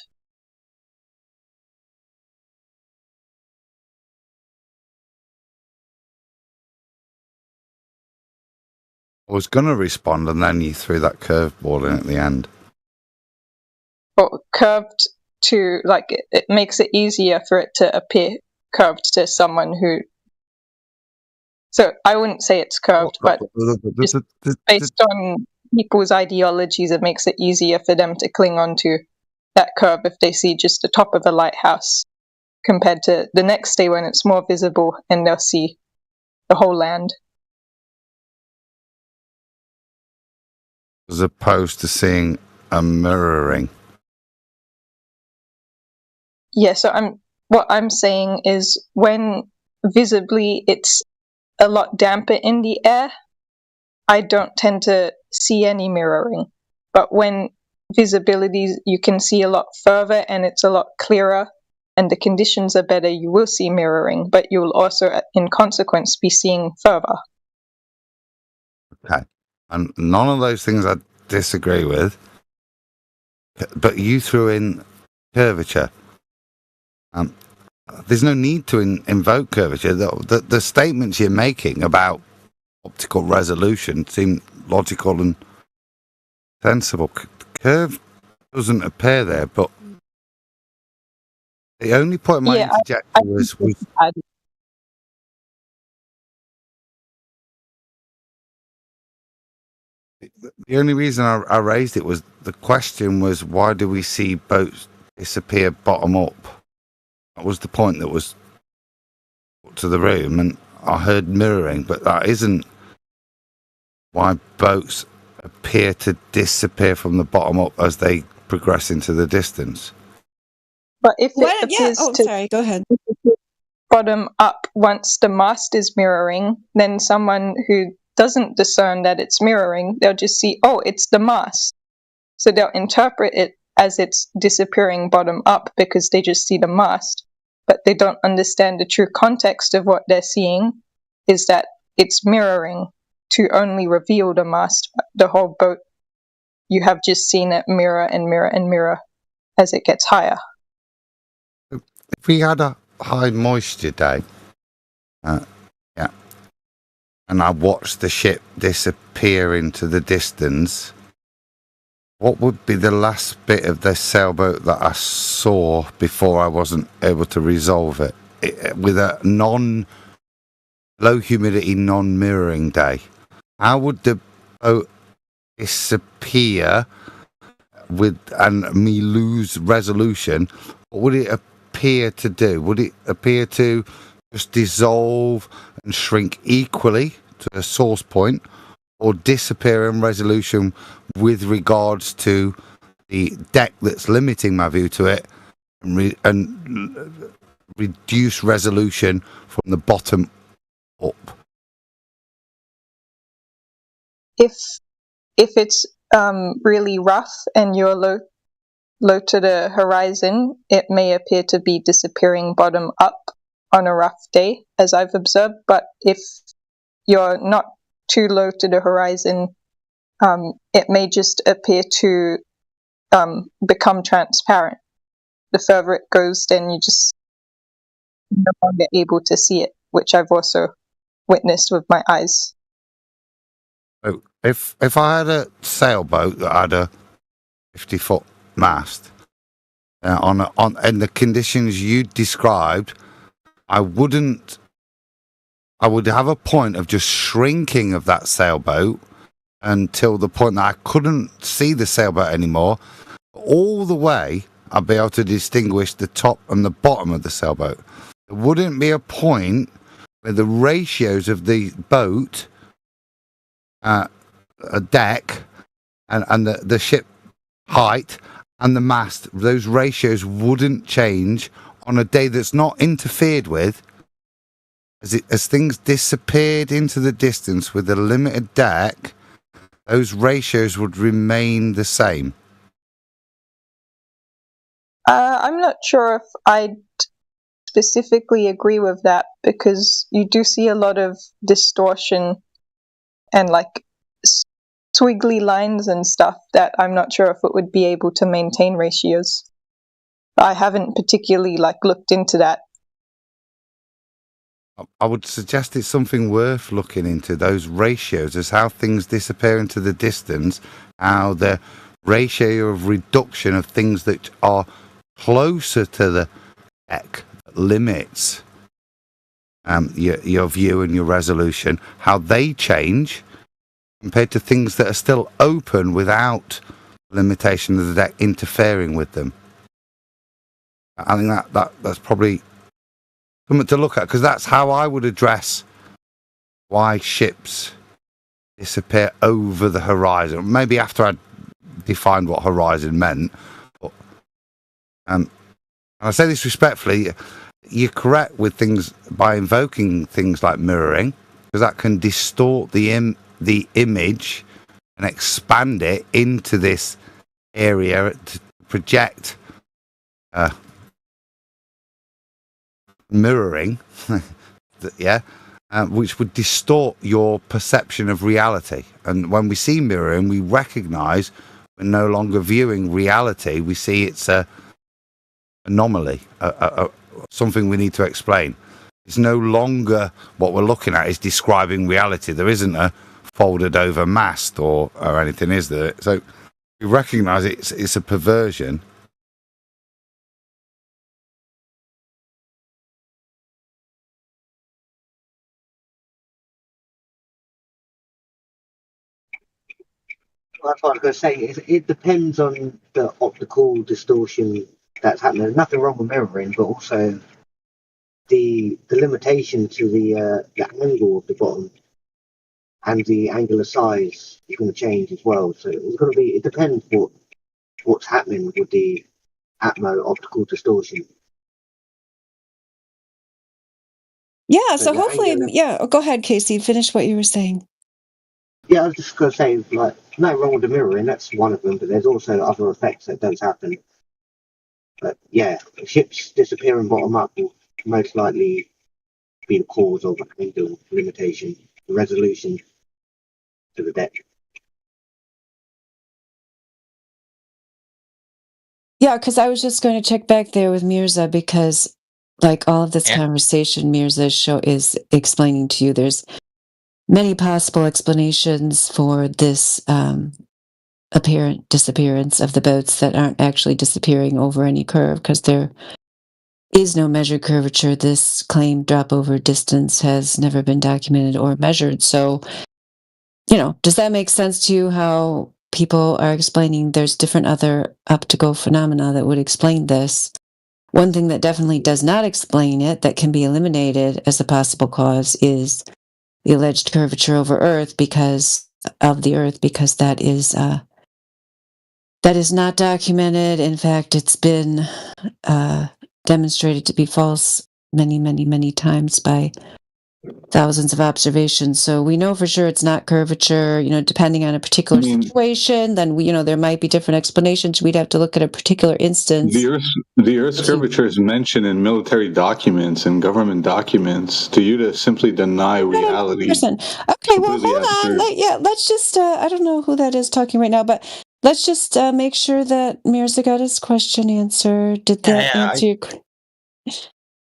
I was going to respond, and then you threw that curveball in at the end. Or curved to, like, it makes it easier for it to appear curved to someone who. So I wouldn't say it's curved, but just based on people's ideologies, it makes it easier for them to cling onto that curve if they see just the top of a lighthouse, compared to the next day when it's more visible and they'll see the whole land. As opposed to seeing a mirroring. Yeah, so what I'm saying is when visibly it's a lot damper in the air, I don't tend to see any mirroring. But when visibility you can see a lot further and it's a lot clearer and the conditions are better, you will see mirroring, but you will also, in consequence, be seeing further. Okay. And none of those things I disagree with, but you threw in curvature. There's no need to invoke curvature. The statements you're making about optical resolution seem logical and sensible. Curve doesn't appear there, but the only point of my interjection was the only reason I raised it was the question was, why do we see boats disappear bottom up. That was the point that was put to the room, and I heard mirroring, but that isn't why boats appear to disappear from the bottom up as they progress into the distance. But if Well, it yeah. appears Oh, to sorry. Go ahead. bottom up once the mast is mirroring, then someone who doesn't discern that it's mirroring, they'll just see, oh, it's the mast. So they'll interpret it as it's disappearing bottom up because they just see the mast, but they don't understand the true context of what they're seeing is that it's mirroring to only reveal the mast. The whole boat, you have just seen it mirror and mirror and mirror as it gets higher. If we had a high moisture day, yeah, and I watched the ship disappear into the distance, what would be the last bit of the sailboat that I saw before I wasn't able to resolve it? With a low humidity, non-mirroring day, how would the boat disappear and me lose resolution? What would it appear to do? Would it appear to just dissolve and shrink equally to a source point, or disappear in resolution with regards to the deck that's limiting my view to it, and reduce resolution from the bottom up? If it's really rough and you're low to the horizon, it may appear to be disappearing bottom up on a rough day, as I've observed. But if you're not too low to the horizon, it may just appear to become transparent. The further it goes, then you just no longer able to see it, which I've also witnessed with my eyes. So if I had a sailboat that had a 50-foot mast in the conditions you described, I would have a point of just shrinking of that sailboat until the point that I couldn't see the sailboat anymore. All the way, I'd be able to distinguish the top and the bottom of the sailboat. There wouldn't be a point where the ratios of the boat, a deck, and the ship height and the mast, those ratios wouldn't change on a day that's not interfered with. As things disappeared into the distance with a limited deck, those ratios would remain the same. I'm not sure if I'd specifically agree with that, because you do see a lot of distortion and like squiggly lines and stuff that I'm not sure if it would be able to maintain ratios. I haven't particularly looked into that. I would suggest it's something worth looking into, those ratios, as how things disappear into the distance, how the ratio of reduction of things that are closer to the deck limits your view and your resolution, how they change compared to things that are still open without limitation of the deck interfering with them. I think that's probably something to look at, because that's how I would address why ships disappear over the horizon. Maybe after I'd defined what horizon meant. But, and I say this respectfully, you're correct with things by invoking things like mirroring, because that can distort the image and expand it into this area to project mirroring, which would distort your perception of reality. And when we see mirroring, we recognize we're no longer viewing reality. We see it's a anomaly, something we need to explain. It's no longer what we're looking at is describing reality. There isn't a folded over mast or anything, is there? So we recognize it's a perversion. That's what I was going to say. It depends on the optical distortion that's happening. There's nothing wrong with mirroring, but also the limitation to the angle of the bottom and the angular size is going to change as well. So it's going to be. It depends what's happening with the Atmo optical distortion. Yeah, so hopefully, go ahead, Casey. Finish what you were saying. Yeah, I was just going to say, like, nothing wrong with the mirroring. That's one of them, but there's also other effects that does happen. But yeah, ships disappearing bottom up will most likely be the cause of angle limitation, the resolution to the deck. Yeah, because I was just going to check back there with Mirza because, like, all of this conversation Mirza is explaining to you, there's many possible explanations for this apparent disappearance of the boats that aren't actually disappearing over any curve because there is no measured curvature. This claimed drop over distance has never been documented or measured. So, does that make sense to you how people are explaining there's different other optical phenomena that would explain this? One thing that definitely does not explain it, that can be eliminated as a possible cause, is the alleged curvature over Earth because that is not documented. In fact, it's been demonstrated to be false many, many, many times by thousands of observations. So we know for sure it's not curvature. Depending on a particular situation, then there might be different explanations. We'd have to look at a particular instance. The Earth's curvature is mentioned in military documents and government documents. To you to simply deny reality. Okay, well, hold on. Let's just. I don't know who that is talking right now, but let's just make sure that Mirza got his question answered. Did that answer your question?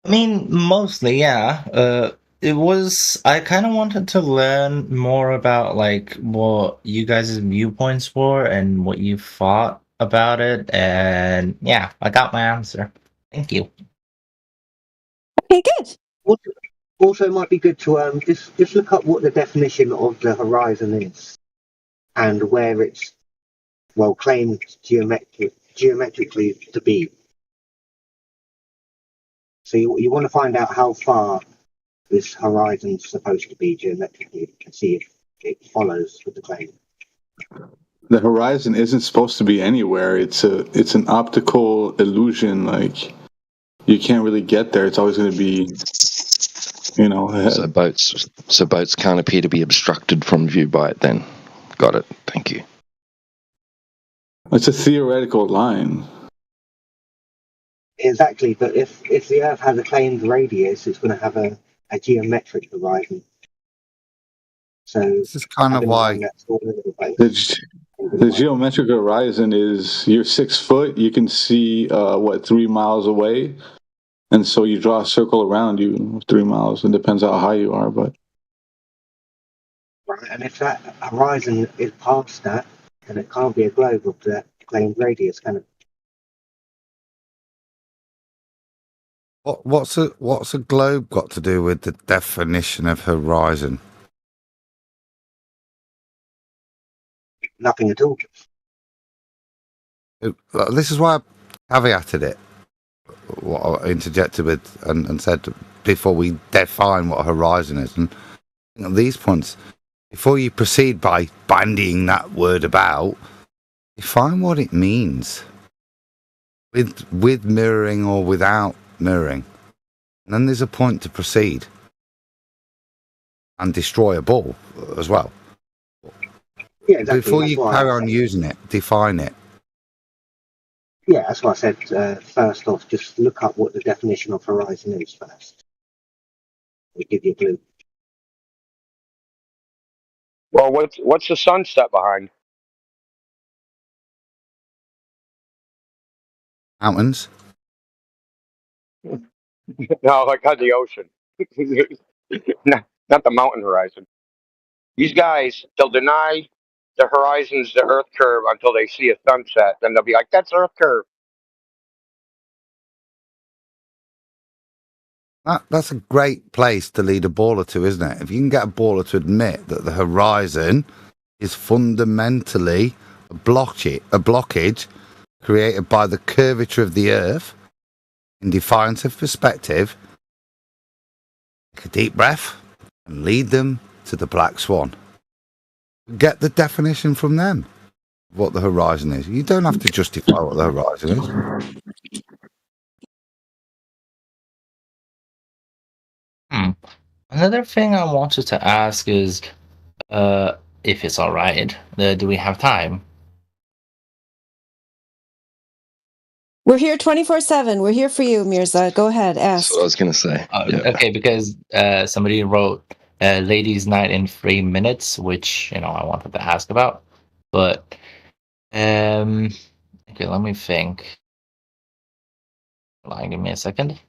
I mean, mostly, yeah. It was. I kind of wanted to learn more about like what you guys' viewpoints were and what you thought about it, and yeah, I got my answer. Thank you. Okay, good. Also, it might be good to just look up what the definition of the horizon is, and where it's claimed geometrically to be. So you want to find out how far this horizon's supposed to be geometrically and see if it follows with the claim. The horizon isn't supposed to be anywhere. It's an optical illusion. Like you can't really get there. It's always going to be, ahead. So boats can't appear to be obstructed from view by it. Then, got it. Thank you. It's a theoretical line. Exactly, but if the Earth has a claimed radius, it's going to have a geometric horizon. So this is kind of why the geometric horizon is you're 6 foot, you can see 3 miles away, and so you draw a circle around you 3 miles. It depends how high you are, but right. And if that horizon is past that, then it can't be a globe of that claimed radius, can it? What's a globe got to do with the definition of horizon? Nothing at all. This is why I caveated it, what I interjected with and said before we define what a horizon is. And at these points, before you proceed by bandying that word about, define what it means with mirroring or without mirroring. And then there's a point to proceed and destroy a ball as well. Yeah, exactly. Before you carry on using it, define it. Yeah, that's why I said first off, just look up what the definition of horizon is first. We'll give you a clue. Well, what's the sunset behind? Mountains? No, like on the ocean. not the mountain horizon. These guys, they'll deny the horizon's the Earth curve until they see a sunset. Then they'll be like, that's Earth curve. That's a great place to lead a baller to, isn't it? If you can get a baller to admit that the horizon is fundamentally a blockage created by the curvature of the Earth, in defiance of perspective, take a deep breath and lead them to the black swan. Get the definition from them, what the horizon is. You don't have to justify what the horizon is. Another thing I wanted to ask is, if it's all right, do we have time? We're here 24/7. We're here for you, Mirza. Go ahead, ask. That's what I was going to say. Okay, because somebody wrote ladies' night in 3 minutes, which I wanted to ask about, but okay, let me think. Give me a second.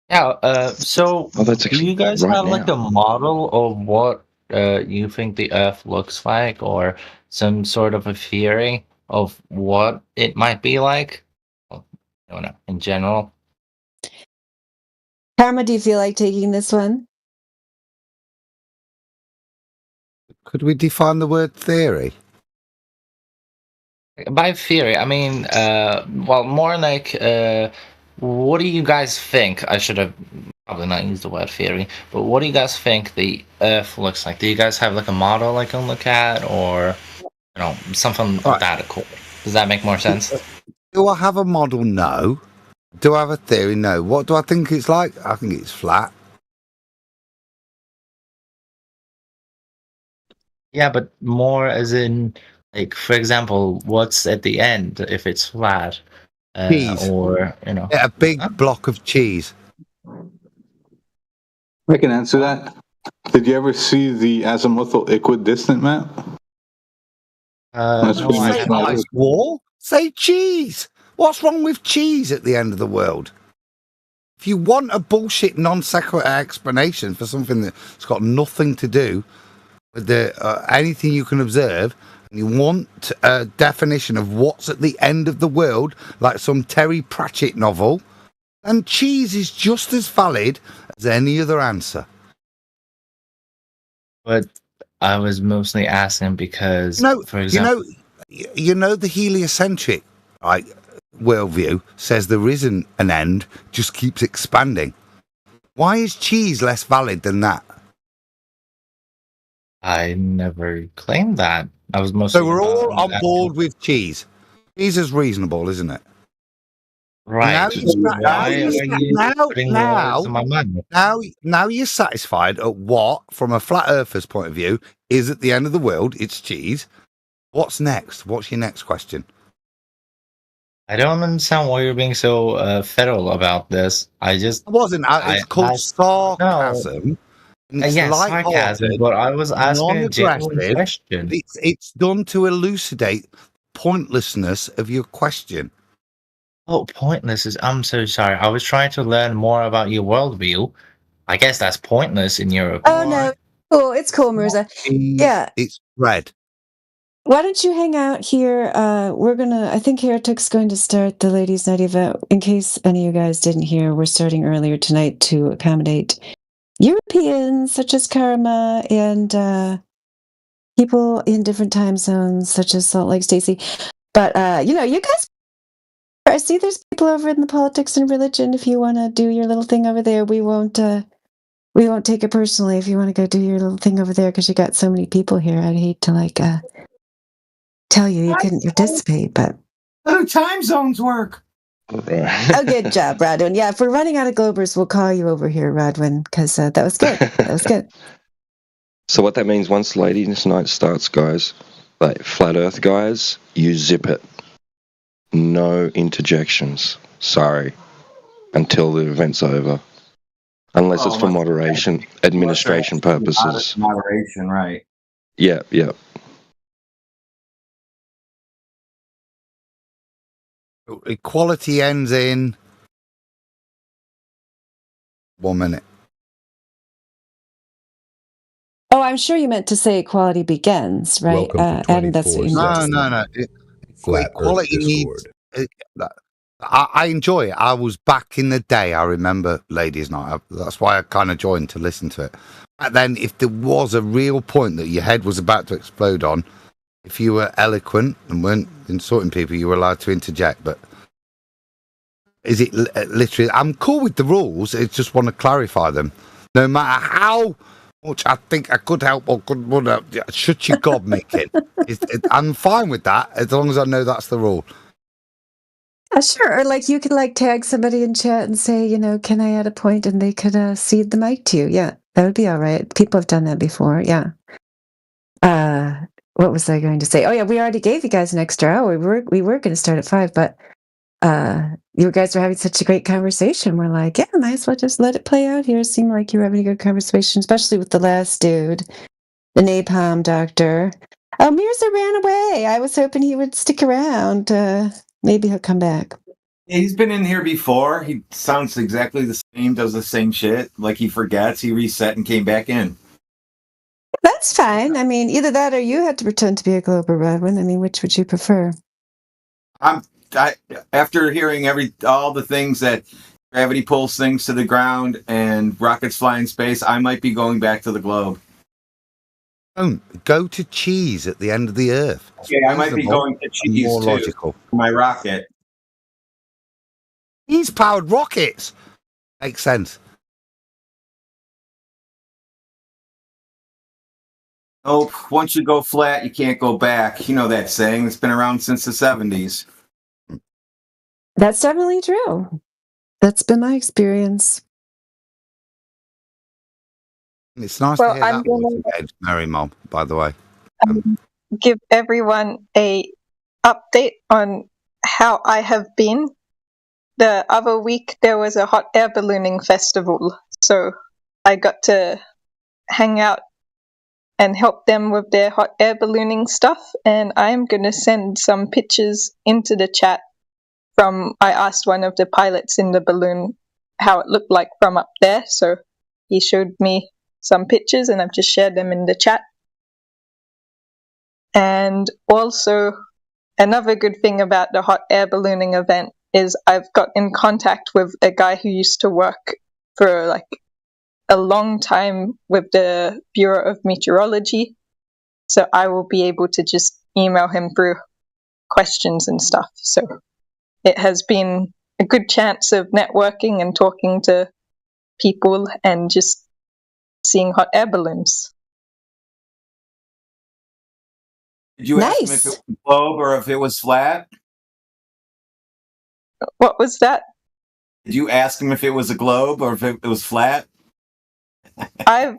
Yeah. So, do you guys have like a model of what you think the Earth looks like, or some sort of a theory of what it might be like? I don't know, in general. Karma, do you feel like taking this one? Could we define the word theory? By theory, I mean, well, more like, what do you guys think? I should have probably not used the word theory, but what do you guys think the Earth looks like? Do you guys have like a model I can look at, or something that cool? Does that make more sense? Do I have a model? No. Do I have a theory? No. What do I think it's like? I think it's flat. Yeah, but more as in, like, for example, what's at the end if it's flat? Cheese. Or, Yeah, a big block of cheese. I can answer that. Did you ever see the azimuthal equidistant map? That's pretty much Say what it ice is. wall. Say cheese. What's wrong with cheese at the end of the world? If you want a bullshit non sequitur explanation for something that's got nothing to do with anything you can observe, and you want a definition of what's at the end of the world, like some Terry Pratchett novel, then cheese is just as valid as any other answer. But I was mostly asking because, for You example, know the heliocentric worldview says there isn't an end, just keeps expanding. Why is cheese less valid than that? I never claimed that. I was mostly. So we're all on board with cheese. Cheese is reasonable, isn't it? Right. Now you're satisfied at what, from a flat earther's point of view, is at the end of the world. It's cheese. What's next? What's your next question? I don't understand why you're being so federal about this. I wasn't. It's called sarcasm. Yes, sarcasm. But I was asking a genuine question. It's done to elucidate pointlessness of your question. Oh, pointless is. I'm so sorry. I was trying to learn more about your worldview. I guess that's pointless in your opinion. Oh no, cool. It's cool, Mirza. Yeah, it's red. Why don't you hang out here? I think Heretic's going to start the ladies' night event. In case any of you guys didn't hear, we're starting earlier tonight to accommodate Europeans such as Karma and people in different time zones such as Salt Lake Stacy. But you guys, I see there's people over in the politics and religion. If you want to do your little thing over there, we won't take it personally. If you want to go do your little thing over there, because you got so many people here, I'd hate to tell you couldn't participate, but time zones work. oh, good job, Radwin. Yeah, if we're running out of Globers, we'll call you over here, Radwin, because that was good. That was good. So what that means, once Ladies' Night starts, guys, like Flat Earth guys, you zip it. No interjections. Sorry. Until the event's over. Unless it's for moderation, administration purposes. Moderation, right. Yeah. Equality ends in 1 minute. Oh, I'm sure you meant to say equality begins, right? And that's what you meant. No. Equality needs. I enjoy it. I was back in the day. I remember Ladies' Night. That's why I kind of joined to listen to it. And then, if there was a real point that your head was about to explode on, if you were eloquent and weren't insulting people, you were allowed to interject. But is it literally? I'm cool with the rules. I just want to clarify them. No matter how much I think I could help or could shut your gob, Mickey. I'm fine with that as long as I know that's the rule. Sure. Or like you could like tag somebody in chat and say, can I add a point, and they could cede the mic to you. Yeah, that would be all right. People have done that before. Yeah. What was I going to say? Oh yeah, we already gave you guys an extra hour. We were going to start at 5, but you guys were having such a great conversation. We're like, yeah, might as well just let it play out here. It seemed like you were having a good conversation, especially with the last dude, the napalm doctor. Oh, Mirza ran away. I was hoping he would stick around. Maybe he'll come back. Yeah, he's been in here before. He sounds exactly the same, does the same shit. Like he forgets, he reset and came back in. That's fine. I mean, either that or you had to pretend to be a Glober, Rodwin. I mean, which would you prefer? After hearing all the things that gravity pulls things to the ground and rockets fly in space, I might be going back to the globe. Don't go to cheese at the end of the earth. Yeah, I might be going to cheese more too. Logical. My rocket. Cheese powered rockets. Makes sense. Oh, once you go flat, you can't go back. You know that saying. It's been around since the 70s. That's definitely true. That's been my experience. It's nice to hear that voice again, Mary Mom, by the way. Give everyone a update on how I have been. The other week there was a hot air ballooning festival, so I got to hang out and help them with their hot air ballooning stuff, and I'm going to send some pictures into the chat I asked one of the pilots in the balloon how it looked like from up there, so he showed me some pictures and I've just shared them in the chat. And also, another good thing about the hot air ballooning event is I've got in contact with a guy who used to work for like a long time with the Bureau of Meteorology, so I will be able to just email him through questions and stuff. So it has been a good chance of networking and talking to people and just seeing hot air balloons. Did you ask him if it was a globe or if it was flat? What was that? Did you ask him if it was a globe or if it was flat? I've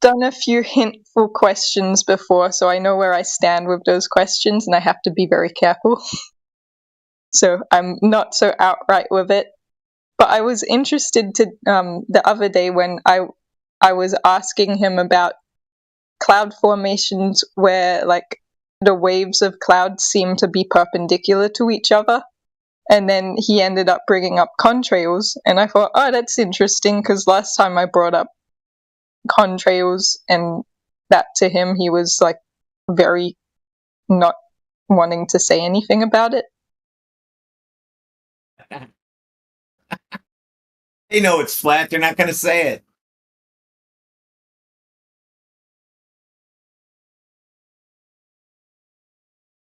done a few hintful questions before, so I know where I stand with those questions, and I have to be very careful. So I'm not so outright with it. But I was interested to the other day when I was asking him about cloud formations where like the waves of clouds seem to be perpendicular to each other. And then he ended up bringing up contrails, and I thought, oh, that's interesting, because last time I brought up contrails and that to him, he was like very not wanting to say anything about it. They know it's flat. They're not going to say it.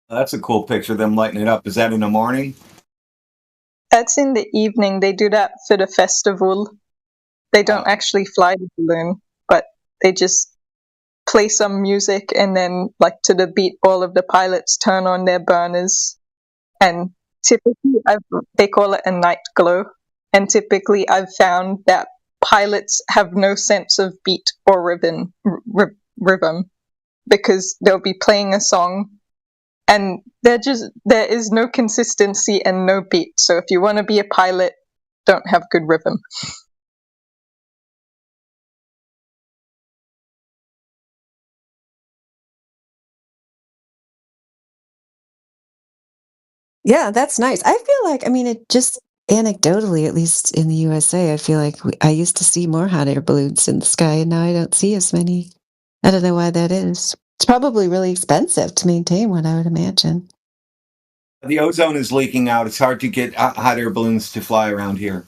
That's a cool picture of them lighting it up. Is that in the morning? That's in the evening. They do that for the festival. They don't actually fly the balloon, but they just play some music, and then like to the beat, all of the pilots turn on their burners, and typically they call it a night glow. And typically I've found that pilots have no sense of beat or rhythm because they'll be playing a song and there is no consistency and no beat. So if you want to be a pilot, don't have good rhythm. Yeah, that's nice. I feel like, I mean, it just anecdotally, at least in the USA, I feel like I used to see more hot air balloons in the sky, and now I don't see as many. I don't know why that is. It's probably really expensive to maintain one, I would imagine. The ozone is leaking out. It's hard to get hot air balloons to fly around here.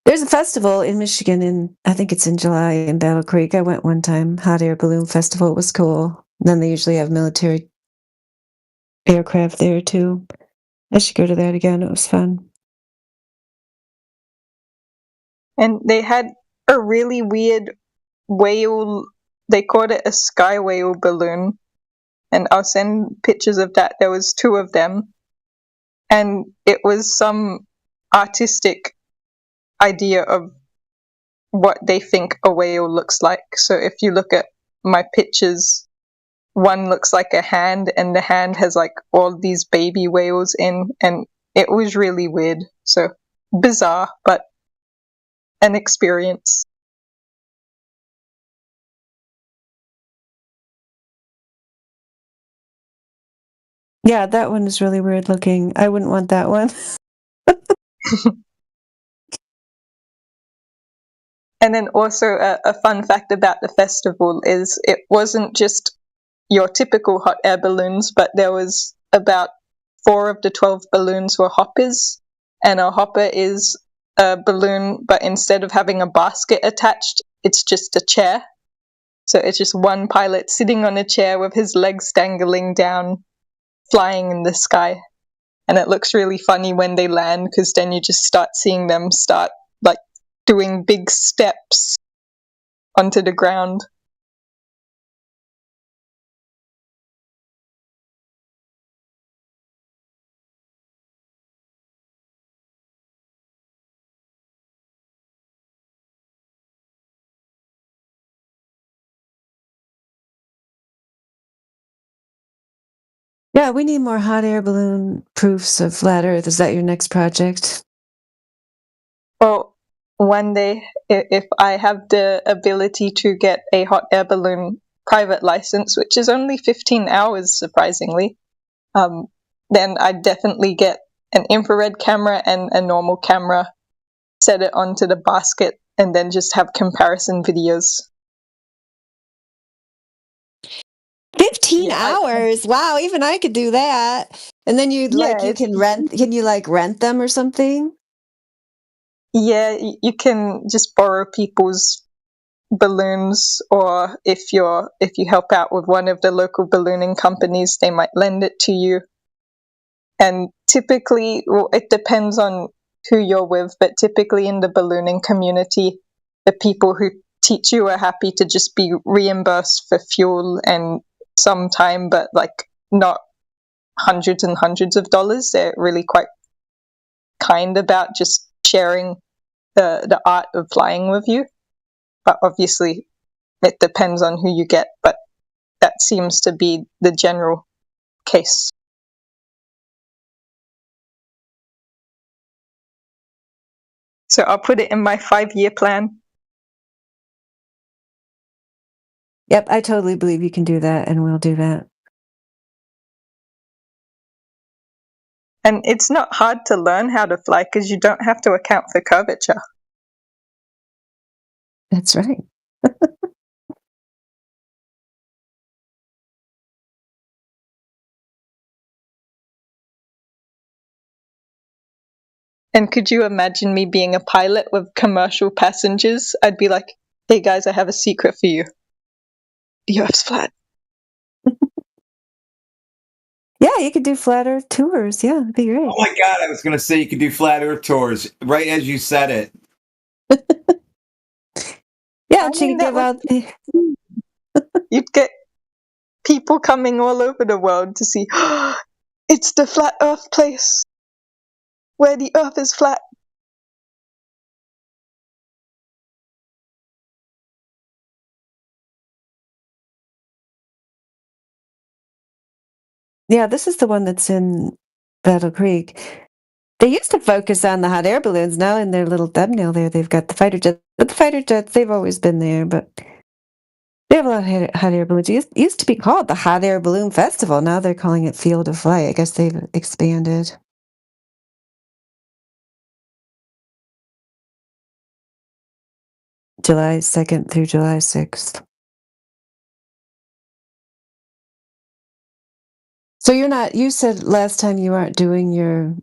There's a festival in Michigan I think it's in July in Battle Creek. I went one time, Hot Air Balloon Festival. It was cool. And then they usually have military aircraft there too. I should go to that again. It was fun. And they had a really weird whale. They called it a sky whale balloon. And I'll send pictures of that. There was 2 of them. And it was some artistic idea of what they think a whale looks like. So if you look at my pictures, one looks like a hand, and the hand has like all these baby whales in, and it was really weird. So bizarre, but an experience. Yeah, that one is really weird looking. I wouldn't want that one. And then also a fun fact about the festival is it wasn't just your typical hot air balloons, but there was about 4 of the 12 balloons were hoppers. And a hopper is a balloon, but instead of having a basket attached, it's just a chair. So it's just one pilot sitting on a chair with his legs dangling down, flying in the sky. And it looks really funny when they land, because then you just start seeing them start like doing big steps onto the ground. Yeah, we need more hot air balloon proofs of flat Earth. Is that your next project? Well, one day, if I have the ability to get a hot air balloon private license, which is only 15 hours, surprisingly, then I'd definitely get an infrared camera and a normal camera, set it onto the basket, and then just have comparison videos. 15 hours. Wow, even I could do that. And then you can rent them or something? Yeah, you can just borrow people's balloons, or if you help out with one of the local ballooning companies, they might lend it to you. And typically, well, it depends on who you're with, but typically in the ballooning community, the people who teach you are happy to just be reimbursed for fuel and some time, but like not hundreds and hundreds of dollars. They're really quite kind about just sharing the art of flying with you. But obviously, it depends on who you get, but that seems to be the general case. So I'll put it in my 5-year plan. Yep, I totally believe you can do that, and we'll do that. And it's not hard to learn how to fly because you don't have to account for curvature. That's right. And could you imagine me being a pilot with commercial passengers? I'd be like, hey guys, I have a secret for you. The Earth's flat. Yeah, you could do flat Earth tours. Yeah, that'd be great. Oh my God, I was going to say you could do flat Earth tours right as you said it. Yeah, she could give out. You'd get people coming all over the world to see, it's the flat Earth place where the Earth is flat. Yeah, this is the one that's in Battle Creek. They used to focus on the hot air balloons. Now in their little thumbnail there, they've got the fighter jets. But the fighter jets, they've always been there, but they have a lot of hot air balloons. It used to be called the Hot Air Balloon Festival. Now they're calling it Field of Flight. I guess they've expanded. July 2nd through July 6th. So you said last time you aren't doing your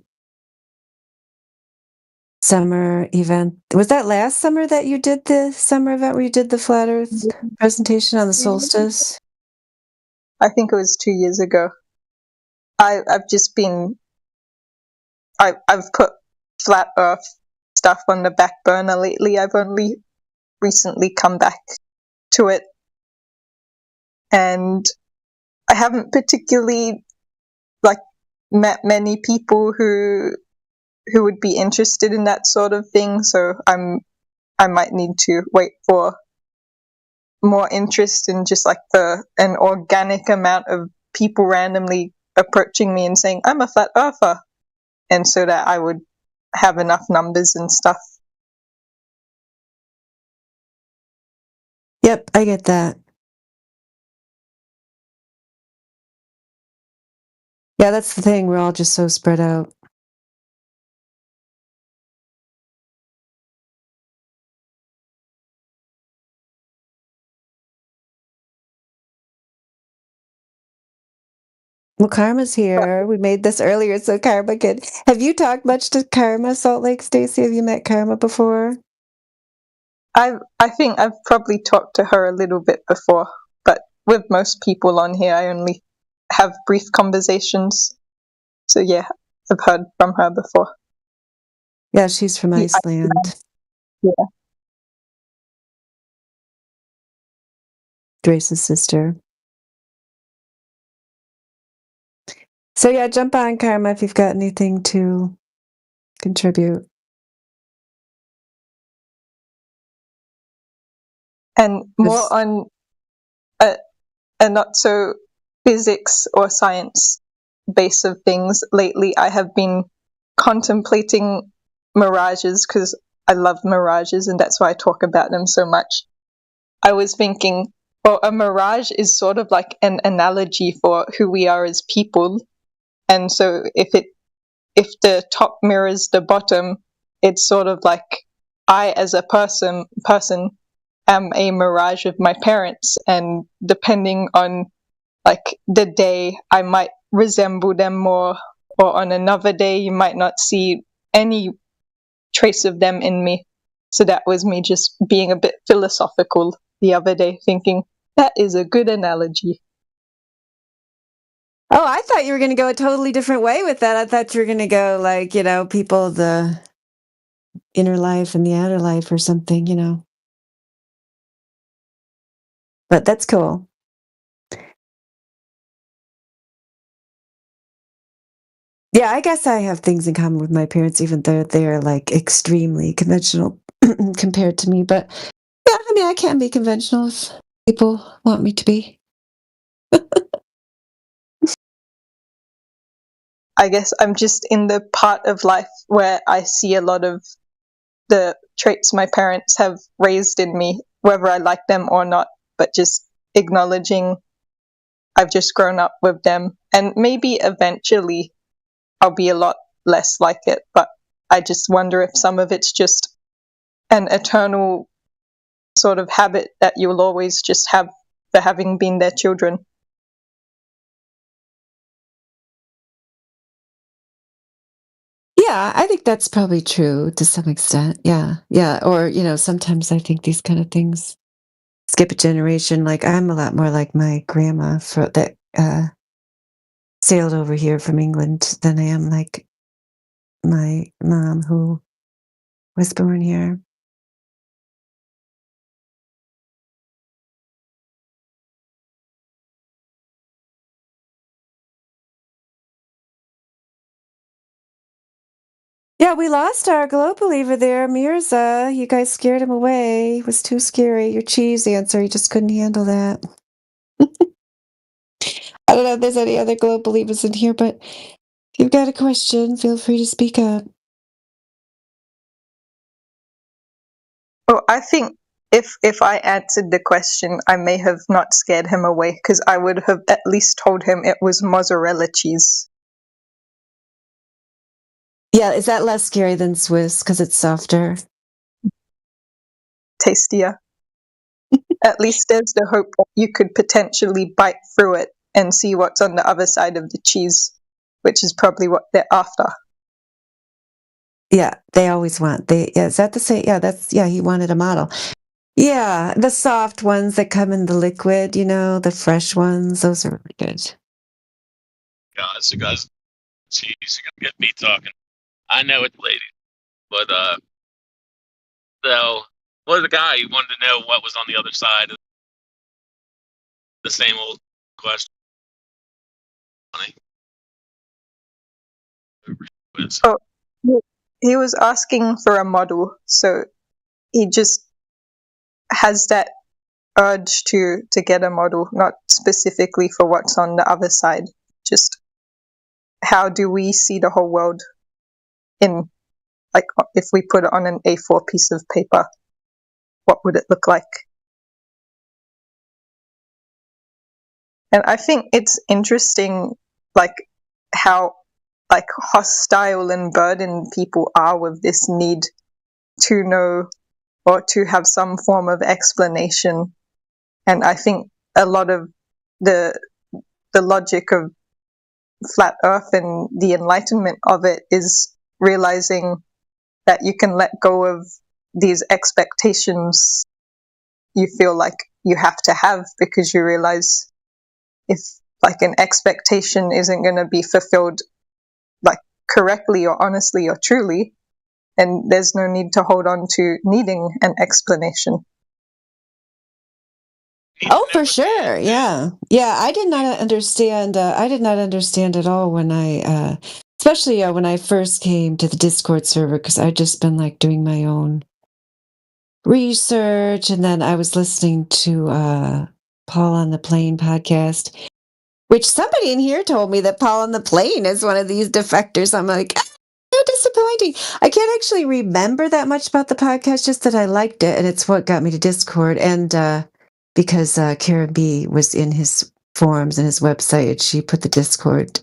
summer event. Was that last summer that you did the summer event where you did the flat Earth presentation on the solstice? I think it was 2 years ago. I've just been I've put flat Earth stuff on the back burner lately. I've only recently come back to it, and I haven't particularly met many people who would be interested in that sort of thing. So I might need to wait for more interest in just an organic amount of people randomly approaching me and saying I'm a flat earther, and so that I would have enough numbers and stuff. Yep, I get that. Yeah, that's the thing. We're all just so spread out. Well, Karma's here. We made this earlier so Karma could. Have you talked much to Karma, Salt Lake, Stacy? Have you met Karma before? I think I've probably talked to her a little bit before, but with most people on here, I only have brief conversations. So yeah, I've heard from her before. Yeah, she's from Iceland. Yeah. Grace's sister. So yeah, jump on, Karma, if you've got anything to contribute. And more on a not so physics or science base of things. Lately, I have been contemplating mirages because I love mirages, and that's why I talk about them so much. I was thinking, well, a mirage is sort of like an analogy for who we are as people. And so if the top mirrors the bottom, it's sort of like I as a person am a mirage of my parents, and depending on the day, I might resemble them more, or on another day you might not see any trace of them in me. So that was me just being a bit philosophical the other day, thinking that is a good analogy. Oh, I thought you were going to go a totally different way with that. I thought you were going to go people, the inner life and the outer life or something. But that's cool. Yeah, I guess I have things in common with my parents, even though they're extremely conventional compared to me. But yeah, I mean, I can be conventional if people want me to be. I guess I'm just in the part of life where I see a lot of the traits my parents have raised in me, whether I like them or not, but just acknowledging I've just grown up with them. And maybe eventually I'll be a lot less like it, but I just wonder if some of it's just an eternal sort of habit that you'll always just have for having been their children. Yeah, I think that's probably true to some extent. Yeah. Yeah. Or, sometimes I think these kind of things skip a generation. Like I'm a lot more like my grandma that sailed over here from England than I am like my mom who was born here. Yeah, we lost our glow believer there, Mirza. You guys scared him away. It was too scary. Your cheese answer, he just couldn't handle that. I don't know if there's any other glow believers in here, but if you've got a question, feel free to speak up. Well, I think if I answered the question, I may have not scared him away, because I would have at least told him it was mozzarella cheese. Yeah, is that less scary than Swiss because it's softer? Tastier. At least there's the hope that you could potentially bite through it and see what's on the other side of the cheese, which is probably what they're after. Yeah, they always want. Is that the same? Yeah, he wanted a model. Yeah, the soft ones that come in the liquid, the fresh ones, those are really good. Guys, jeez, you're gonna get me talking. I know it's lady, but so was a guy who wanted to know what was on the other side of the same old question. Oh, he was asking for a model, so he just has that urge to get a model, not specifically for what's on the other side. Just how do we see the whole world in, like, if we put it on an A4 piece of paper, what would it look like? And I think it's interesting, like, how, like, hostile and burdened people are with this need to know or to have some form of explanation. And I think a lot of the logic of flat earth and the enlightenment of it is realizing that you can let go of these expectations you feel like you have to have, because you realize if, like, an expectation isn't going to be fulfilled, like, correctly or honestly or truly, and there's no need to hold on to needing an explanation. Oh, for sure. Yeah. I did not understand. I did not understand at all when especially when I first came to the Discord server, because I'd just been like doing my own research, and then I was listening to Paul on the Plane podcast, which somebody in here told me that Paul on the Plane is one of these defectors. I'm like, so disappointing. I can't actually remember that much about the podcast, just that I liked it, and it's what got me to Discord. And because Karen B was in his forums and his website, she put the Discord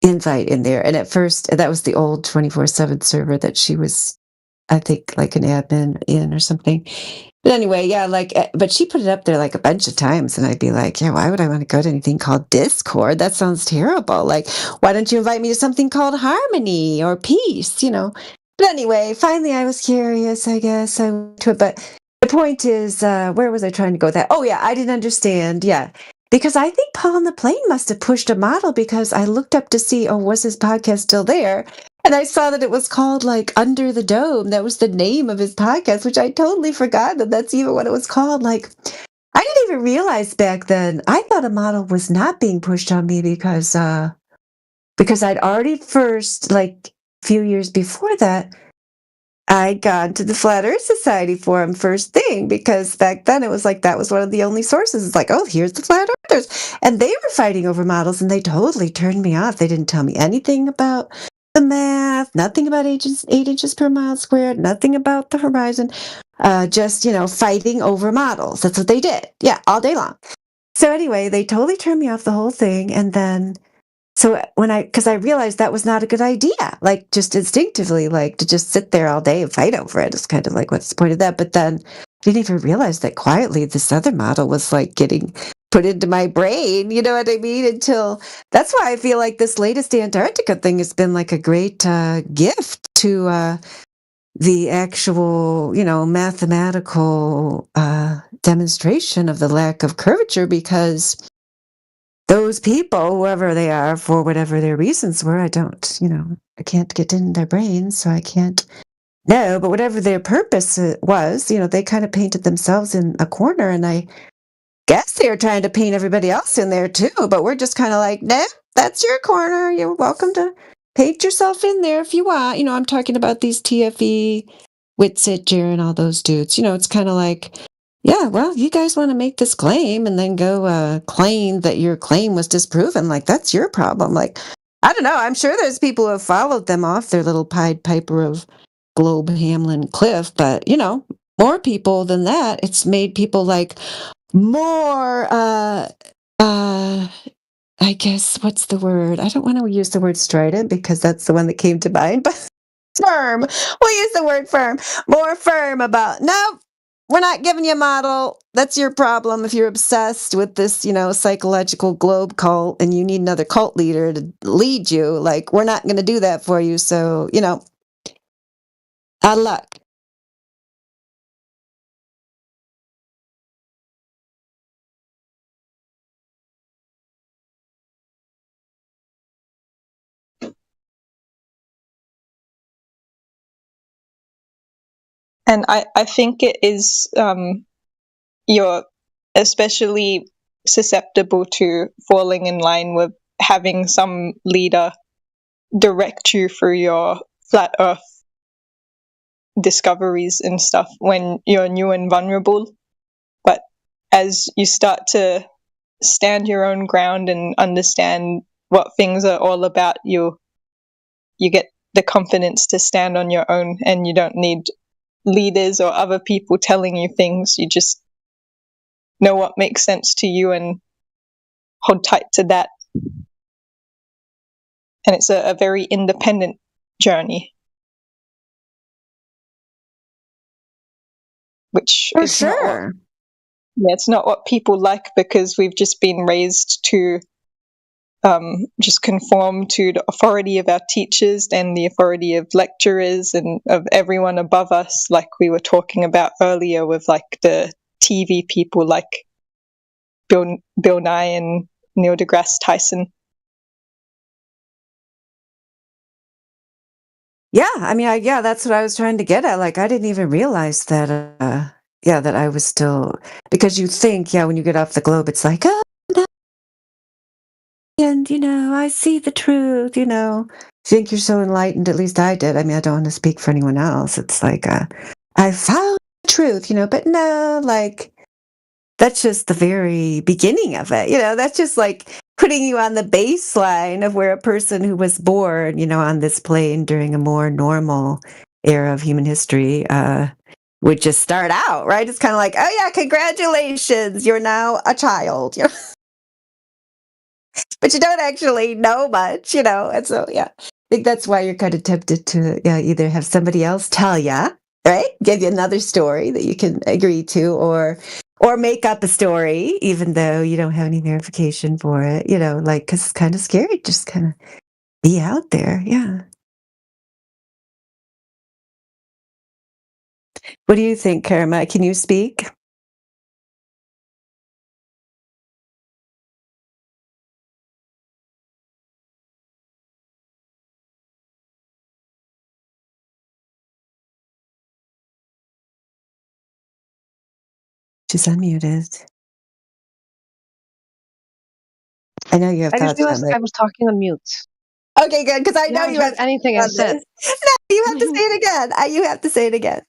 invite in there. And at first, that was the old 24/7 server that she was, I think, like an admin in or something. But anyway, yeah, but she put it up there like a bunch of times, and I'd be like, yeah, why would I want to go to anything called Discord? That sounds terrible. Like, why don't you invite me to something called Harmony or Peace, But anyway, finally I was curious, I guess. I went to it, but the point is, where was I trying to go with that? Oh, yeah, I didn't understand, yeah. Because I think Paul on the Plane must have pushed a model, because I looked up to see, was his podcast still there? And I saw that it was called, like, Under the Dome. That was the name of his podcast, which I totally forgot that that's even what it was called. Like, I didn't even realize back then. I thought a model was not being pushed on me because I'd already first, like, a few years before that, I'd gone to the Flat Earth Society forum first thing, because back then it was like that was one of the only sources. It's like, oh, here's the Flat Earthers. And they were fighting over models, and they totally turned me off. They didn't tell me anything about the math, nothing about 8 inches per mile squared, nothing about the horizon, just, fighting over models. That's what they did. Yeah, all day long. So anyway, they totally turned me off the whole thing. And then, so because I realized that was not a good idea, like, just instinctively, like, to just sit there all day and fight over it is kind of like, what's the point of that? But then I didn't even realize that quietly this other model was, like, getting put into my brain, you know what I mean? Until that's why I feel like this latest Antarctica thing has been like a great gift to the actual, mathematical demonstration of the lack of curvature, because those people, whoever they are, for whatever their reasons were, I can't get in their brains, so I can't know, but whatever their purpose was, they kind of painted themselves in a corner, and I guess they were trying to paint everybody else in there too, but we're just kind of like, nah, that's your corner. You're welcome to paint yourself in there if you want. I'm talking about these TFE, Whitsitt, Jaron, all those dudes. It's kind of like, yeah, well, you guys want to make this claim and then go claim that your claim was disproven. Like, that's your problem. Like, I don't know. I'm sure there's people who have followed them off their little Pied Piper of Globe, Hamlin, Cliff, but, more people than that. It's made people like more, I guess, what's the word? I don't want to use the word strident, because that's the one that came to mind, but firm. We'll use the word firm. More firm about, no, we're not giving you a model. That's your problem if you're obsessed with this, psychological globe cult and you need another cult leader to lead you. Like, we're not going to do that for you. So, out of luck. And I think it is you're especially susceptible to falling in line with having some leader direct you through your flat earth discoveries and stuff when you're new and vulnerable. But as you start to stand your own ground and understand what things are all about, you get the confidence to stand on your own, and you don't need leaders or other people telling you things. You just know what makes sense to you and hold tight to that. And it's a very independent journey, which For is sure. it's not what people like, because we've just been raised to just conform to the authority of our teachers and the authority of lecturers and of everyone above us, like we were talking about earlier with like the TV people like Bill Nye and Neil deGrasse Tyson. Yeah, I mean, that's what I was trying to get at. Like, I didn't even realize that, that I was still, because you think, when you get off the globe, it's like, oh, no. And, I see the truth, You think you're so enlightened, at least I did. I mean, I don't want to speak for anyone else. It's like, I found the truth, but no, like, that's just the very beginning of it. That's just like putting you on the baseline of where a person who was born, on this plane during a more normal era of human history, would just start out, right? It's kind of like, oh yeah, congratulations, you're now a child, but you don't actually know much, and so, I think that's why you're kind of tempted to either have somebody else tell you, right? Give you another story that you can agree to, or make up a story, even though you don't have any verification for it, like, because it's kind of scary to just kind of be out there. Yeah. What do you think, Karma? Can you speak? She's unmuted. I know you have I just thoughts on realized it. I was talking on mute. Okay, good, because I know you have anything I said. No, you have to say it again. You have to say it again.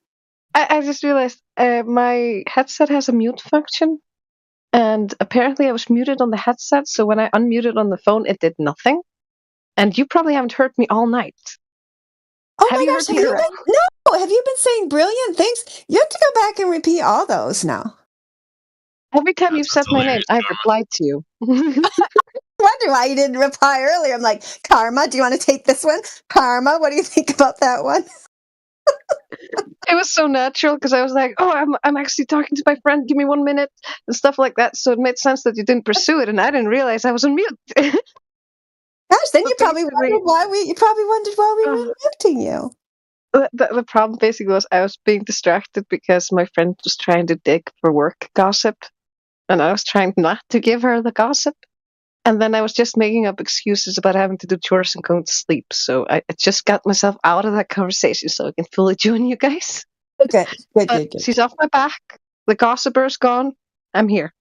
I just realized my headset has a mute function, and apparently I was muted on the headset, so when I unmuted on the phone, it did nothing. And you probably haven't heard me all night. Oh Have my you gosh, heard have me? you been? No, have you been saying brilliant things? You have to go back and repeat all those now. Every time you've said my name, I've replied to you. Wonder why you didn't reply earlier. I'm like, Karma, do you want to take this one? Karma, what do you think about that one? It was so natural because I was like, "Oh, I'm actually talking to my friend. Give me 1 minute," and stuff like that. So it made sense that you didn't pursue it, and I didn't realize I was on mute. Gosh, then you probably wondered why we were muting you. The problem basically was I was being distracted because my friend was trying to dig for work gossip, and I was trying not to give her the gossip. And then I was just making up excuses about having to do chores and going to sleep. So I just got myself out of that conversation so I can fully join you guys. Okay, good. She's off my back. The gossiper's gone. I'm here.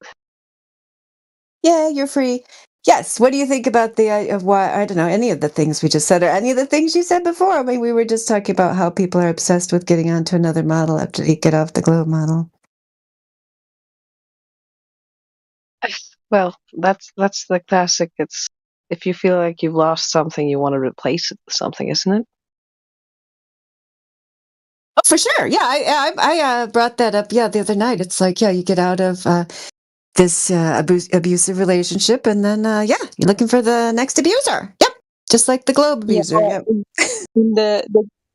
Yeah, you're free. Yes. What do you think about I don't know, any of the things we just said, or any of the things you said before? I mean, we were just talking about how people are obsessed with getting onto another model after they get off the globe model. Well, that's the classic. It's if you feel like you've lost something, you want to replace it with something, isn't it? Oh, for sure. Yeah, I brought that up. Yeah, the other night. It's like, you get out of this abusive relationship, and then you're looking for the next abuser. Yep, just like the globe abuser. Yeah, Yep. in the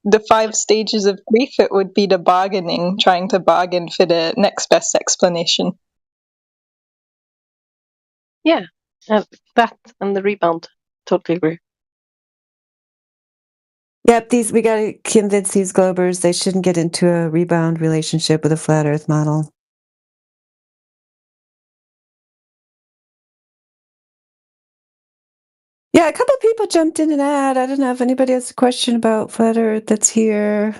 the 5 stages of grief, it would be the bargaining, trying to bargain for the next best explanation. Yeah, that and the rebound. Totally agree. Yep, we got to convince these Globers they shouldn't get into a rebound relationship with a flat Earth model. Yeah, a couple people jumped in and out. I don't know if anybody has a question about flat Earth that's here.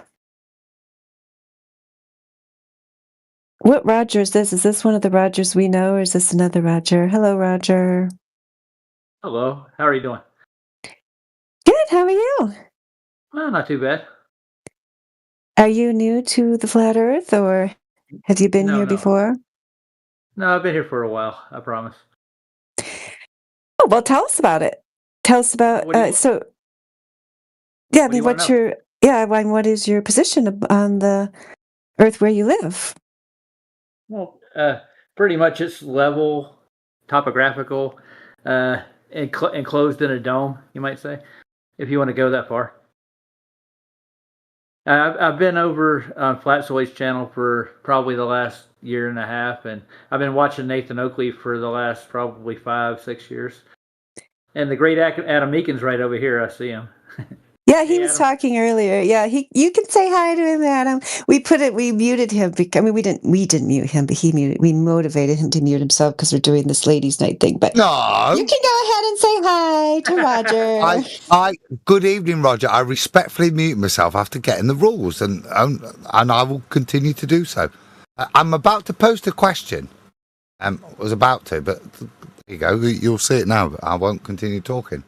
What Roger is this? Is this one of the Rogers we know, or is this another Roger? Hello, Roger. Hello, how are you doing? Good, how are you? Well, not too bad. Are you new to the flat Earth, or have you been here before? No, I've been here for a while, I promise. Oh, well, tell us about it. Tell us about, what is your position on the Earth where you live? Well, pretty much it's level, topographical, enclosed in a dome, you might say, if you want to go that far. I've been over on Flat Soy's channel for probably the last year and a half, and I've been watching Nathan Oakley for the last probably 5-6 years. And the great Adam Meekin's right over here. I see him. Yeah, he was talking earlier. Yeah, you can say hi to him, Adam. We muted him because we didn't mute him, but we motivated him to mute himself because we're doing this ladies' night thing. But no, you can go ahead and say hi to Roger. Good evening, Roger. I respectfully mute myself after getting the rules, and I will continue to do so. I'm about to post a question. I was about to, but there you go. You'll see it now. But I won't continue talking.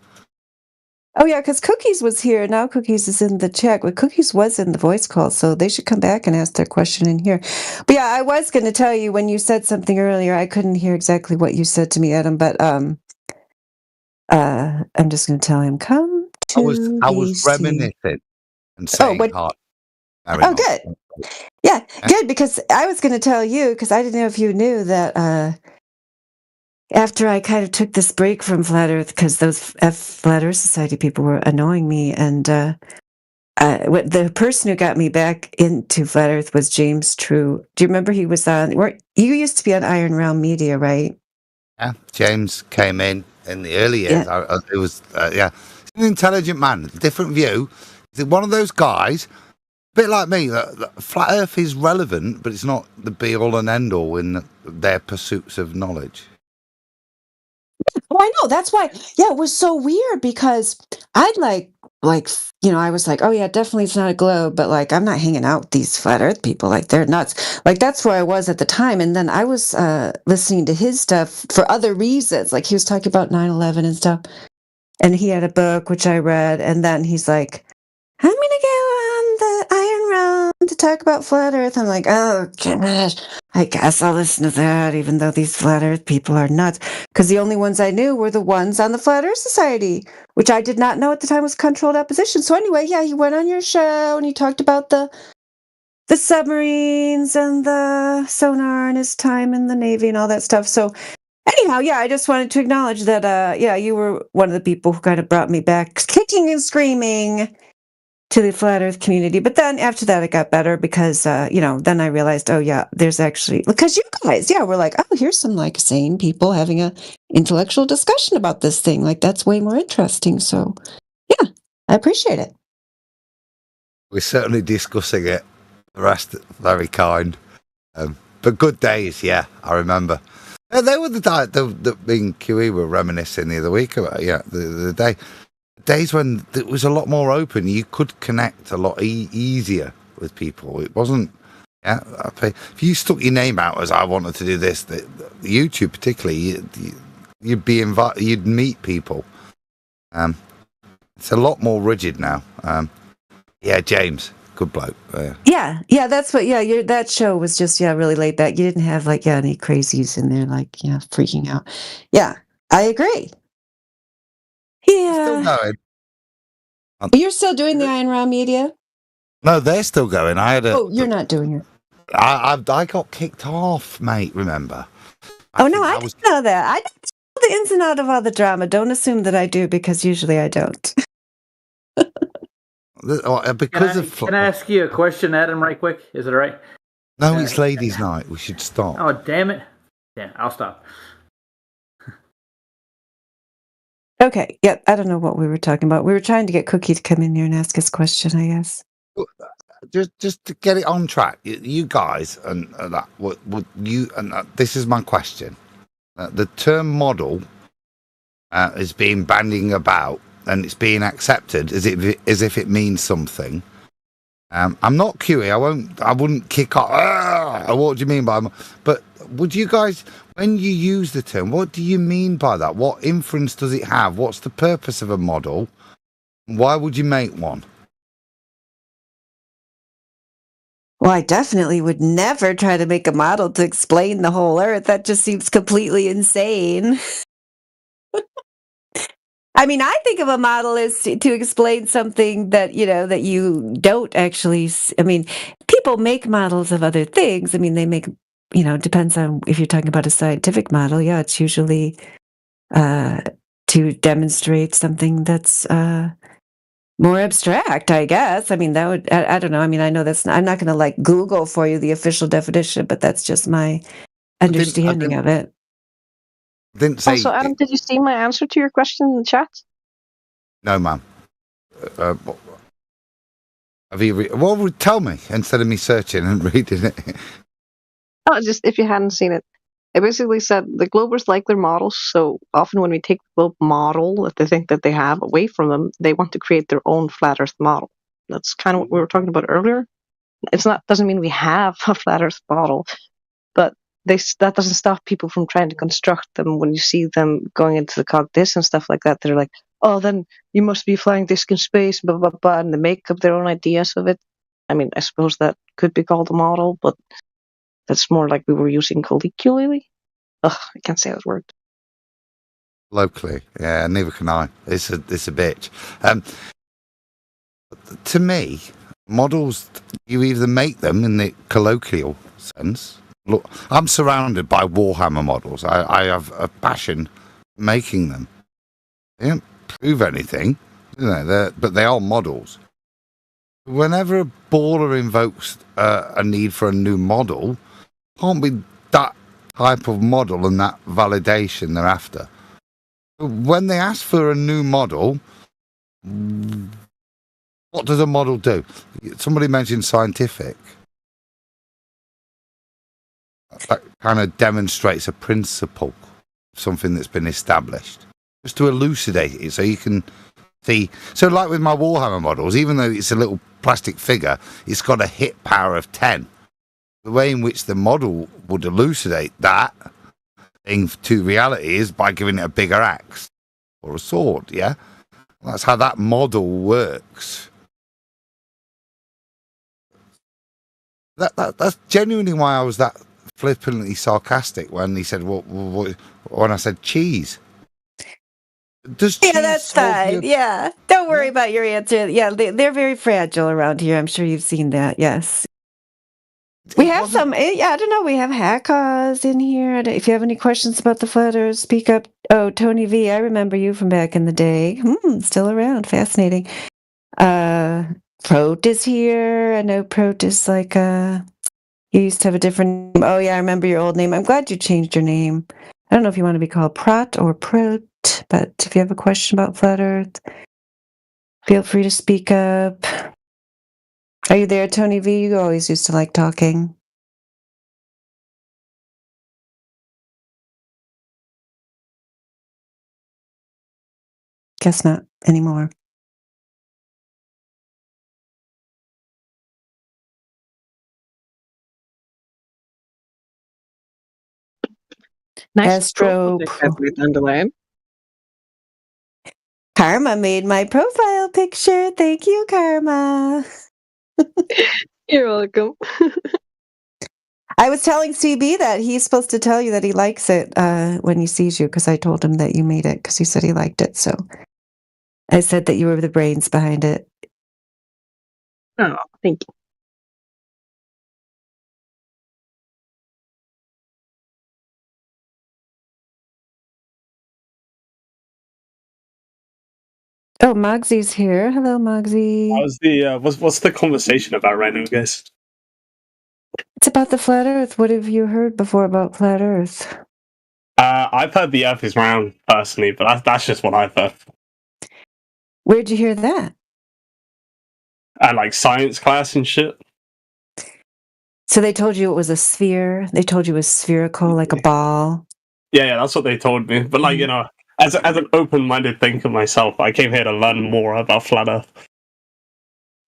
Oh, yeah, because Cookies was here. Now Cookies is in the chat. But Cookies was in the voice call, so they should come back and ask their question in here. But yeah, I was going to tell you when you said something earlier, I couldn't hear exactly what you said to me, Adam, but I'm just going to tell him, come to I was reminiscing and saying good. Yeah, good, because I was going to tell you, because I didn't know if you knew that after I kind of took this break from Flat Earth, because those Flat Earth Society people were annoying me, and the person who got me back into Flat Earth was James True. Do you remember he was on? You used to be on Iron Realm Media, right? Yeah, James came in the early years. Yeah. It was an intelligent man, different view. He's one of those guys, a bit like me. That Flat Earth is relevant, but it's not the be all and end all in their pursuits of knowledge. Oh, I know. That's why. Yeah, it was so weird because I'd I was like, oh yeah, definitely it's not a globe, but like I'm not hanging out with these flat Earth people. Like they're nuts. Like that's where I was at the time. And then I was listening to his stuff for other reasons. Like he was talking about 9/11 and stuff. And he had a book which I read, and then he's like, I'm gonna go on the Iron Realm to talk about flat Earth. I'm like, oh gosh, I guess I'll listen to that, even though these flat Earth people are nuts. Because the only ones I knew were the ones on the Flat Earth Society, which I did not know at the time was controlled opposition. So anyway, yeah, he went on your show and he talked about the submarines and the sonar and his time in the Navy and all that stuff. So anyhow, yeah, I just wanted to acknowledge that, you were one of the people who kind of brought me back kicking and screaming to the Flat Earth community. But then after that, it got better because, then I realized, oh, yeah, there's actually, because you guys, we're like, oh, here's some like sane people having a intellectual discussion about this thing. Like, that's way more interesting. So, yeah, I appreciate it. We're certainly discussing it. The rest, very kind. But good days, yeah, I remember. They were the being QE were reminiscing the other week about, the day. Days when it was a lot more open, you could connect a lot easier with people. It wasn't, if you stuck your name out as I wanted to do this, the YouTube particularly, you'd be invited, you'd meet people. It's a lot more rigid now. James, good bloke. Yeah, that's what. Yeah, that show was just really laid back. You didn't have any crazies in there freaking out. Yeah, I agree. Yeah. Still going. You're still doing the Iron Realm Media? No, they're still going. You're not doing it. I got kicked off, mate, remember? I didn't know that. I don't know the ins and outs of all the drama. Don't assume that I do, because usually I don't. Because Can I ask you a question, Adam, right quick? Is it all right? No, it's ladies' night. We should stop. Oh, damn it. Yeah, I'll stop. Okay. Yep. I don't know what we were talking about. We were trying to get Cookie to come in here and ask us a question, I guess. Just to get it on track, you guys and that. Would you? And this is my question. The term model is being bandying about, and it's being accepted as if it means something. I'm not QE. I wouldn't kick off. What do you mean by? But would you guys, when you use the term, what do you mean by that? What inference does it have? What's the purpose of a model? Why would you make one? Well, I definitely would never try to make a model to explain the whole Earth. That just seems completely insane. I mean, I think of a model as to explain something that, that you don't actually. I mean, people make models of other things. I mean, they make, depends on if you're talking about a scientific model. Yeah, it's usually to demonstrate something that's more abstract, I guess. I mean, that would, I don't know. I mean, I know I'm not going to Google for you the official definition, but that's just my understanding of it. Didn't say. Also, Adam, did you see my answer to your question in the chat? No, ma'am. Have you? Well, tell me instead of me searching and reading it. Oh, just if you hadn't seen it. It basically said the Globers like their models, so often when we take the globe model that they think that they have away from them, they want to create their own flat Earth model. That's kind of what we were talking about earlier. Doesn't mean we have a flat Earth model, but that doesn't stop people from trying to construct them. When you see them going into the cogdisk and stuff like that, they're like, oh, then you must be flying disk in space, blah, blah, blah, and they make up their own ideas of it. I mean, I suppose that could be called a model, but that's more like we were using colloquially. Ugh, I can't say that word. Locally, yeah, neither can I. It's a bitch. To me, models, you either make them in the colloquial sense. Look, I'm surrounded by Warhammer models. I have a passion making them. They don't prove anything, but they are models. Whenever a baller invokes a need for a new model, can't be that type of model and that validation they're after. When they ask for a new model, what does a model do? Somebody mentioned scientific. That kind of demonstrates a principle, something that's been established, just to elucidate it so you can see. So like with my Warhammer models, even though it's a little plastic figure, it's got a hit power of 10. The way in which the model would elucidate that into reality is by giving it a bigger axe or a sword, yeah? That's how that model works. That's genuinely why I was that flippantly sarcastic when he said, when I said cheese. Yeah, that's fine. Yeah. Don't worry about your answer. Yeah, they're very fragile around here. I'm sure you've seen that. Yes. We have some, I don't know, we have hackers in here. If you have any questions about the flat Earth, speak up. Oh, Tony V, I remember you from back in the day. Still around. Fascinating. Prot is here. I know Prot is you used to have a different name. Oh, yeah, I remember your old name. I'm glad you changed your name. I don't know if you want to be called Prot or Prot, but if you have a question about flat Earth, feel free to speak up. Are you there, Tony V? You always used to like talking. Guess not anymore. Nice Astro Dandelion. Karma made my profile picture. Thank you, Karma. You're welcome. I was telling CB that he's supposed to tell you that he likes it when he sees you, because I told him that you made it, because he said he liked it. So I said that you were the brains behind it. Oh, thank you. Oh, Mogsy's here. Hello, Mogsy. How's the what's the conversation about right now, guys? It's about the flat Earth. What have you heard before about flat Earth? I've heard the Earth is round personally, but that's just what I've heard. Where'd you hear that? At like science class and shit. So they told you it was a sphere. They told you it was spherical, like a ball. Yeah, that's what they told me. But like, as an open-minded thinker myself, I came here to learn more about flat Earth.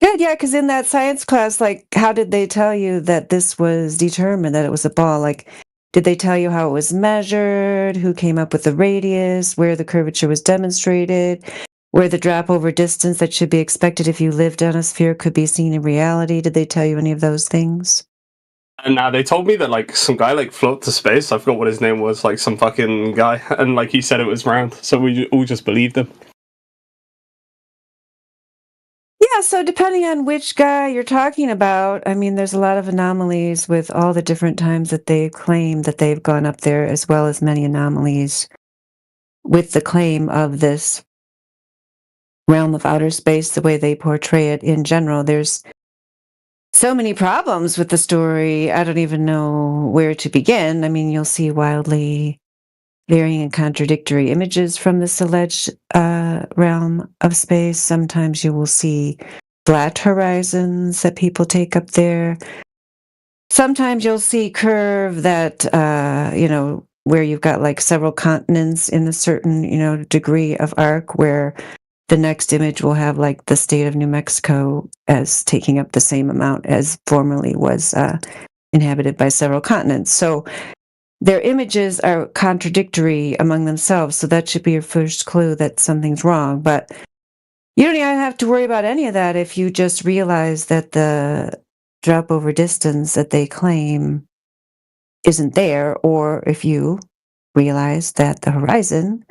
Good, yeah, because in that science class, like, how did they tell you that this was determined, that it was a ball? Like, did they tell you how it was measured, who came up with the radius, where the curvature was demonstrated, where the drop over distance that should be expected if you lived on a sphere could be seen in reality? Did they tell you any of those things? And now they told me that like some guy like floated to space. I forgot what his name was, like some fucking guy, and like he said it was round. So we all just believed him. Yeah, so depending on which guy you're talking about, I mean, there's a lot of anomalies with all the different times that they claim that they've gone up there, as well as many anomalies with the claim of this realm of outer space, the way they portray it in general. There's so many problems with the story. I don't even know where to begin. I mean, you'll see wildly varying and contradictory images from this alleged realm of space. Sometimes you will see flat horizons that people take up there. Sometimes you'll see curve that, where you've got like several continents in a certain, degree of arc, where the next image will have like the state of New Mexico as taking up the same amount as formerly was inhabited by several continents. So their images are contradictory among themselves, so that should be your first clue that something's wrong. But you don't even have to worry about any of that if you just realize that the drop over distance that they claim isn't there, or if you realize that the horizon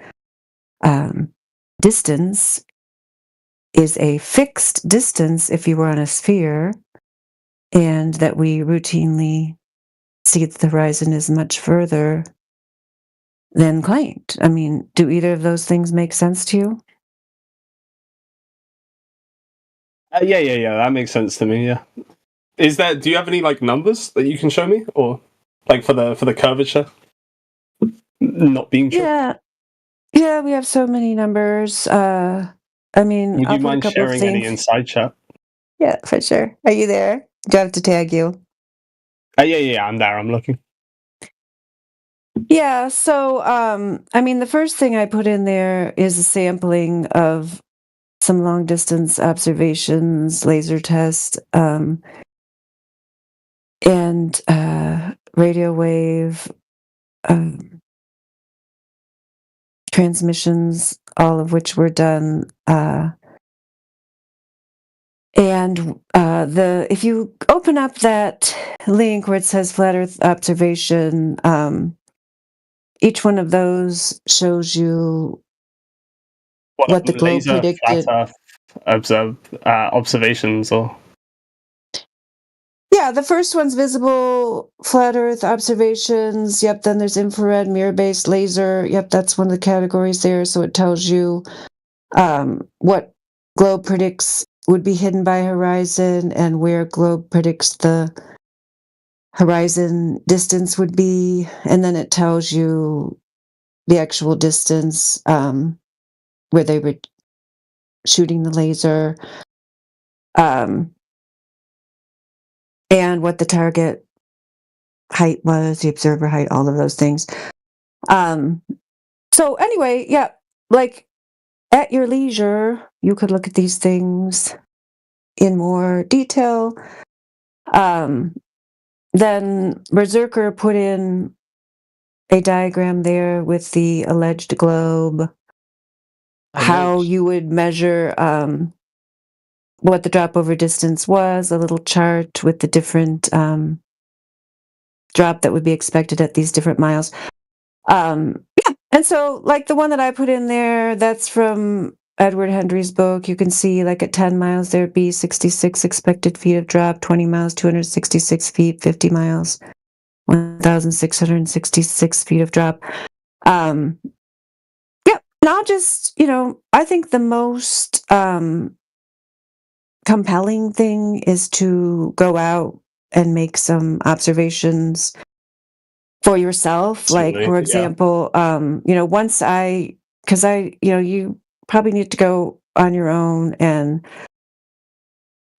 distance is a fixed distance if you were on a sphere, and that we routinely see that the horizon is much further than claimed. I mean, do either of those things make sense to you? Yeah. That makes sense to me. Yeah. Do you have any like numbers that you can show me, or like for the curvature not being true? Yeah, we have so many numbers. I mean, Would I'll you put a mind couple of sharing any things. inside chat? Yeah, for sure. Are you there? Do I have to tag you? Yeah, I'm there. I'm looking. Yeah, so I mean, the first thing I put in there is a sampling of some long distance observations, laser test, and radio wave transmissions, all of which were done. If you open up that link where it says flat Earth observation, each one of those shows you what the globe laser predicted. flat Earth observations, or Yeah, the first one's visible flat Earth observations. Yep, then there's infrared mirror-based laser. Yep, that's one of the categories there. So it tells you what globe predicts would be hidden by horizon and where globe predicts the horizon distance would be. And then it tells you the actual distance where they were shooting the laser. And what the target height was, the observer height, all of those things. So anyway, yeah, like at your leisure, you could look at these things in more detail. Then Berserker put in a diagram there with the alleged globe, how you would measure what the drop over distance was, a little chart with the different drop that would be expected at these different miles. Yeah, and so like the one that I put in there, that's from Edward Hendry's book. You can see like at 10 miles there'd be 66 expected feet of drop, 20 miles 266 feet, 50 miles 1,666 feet of drop. Yeah, And I'll just, I think the most compelling thing is to go out and make some observations for yourself. Like, Absolutely, for yeah. example, because you probably need to go on your own and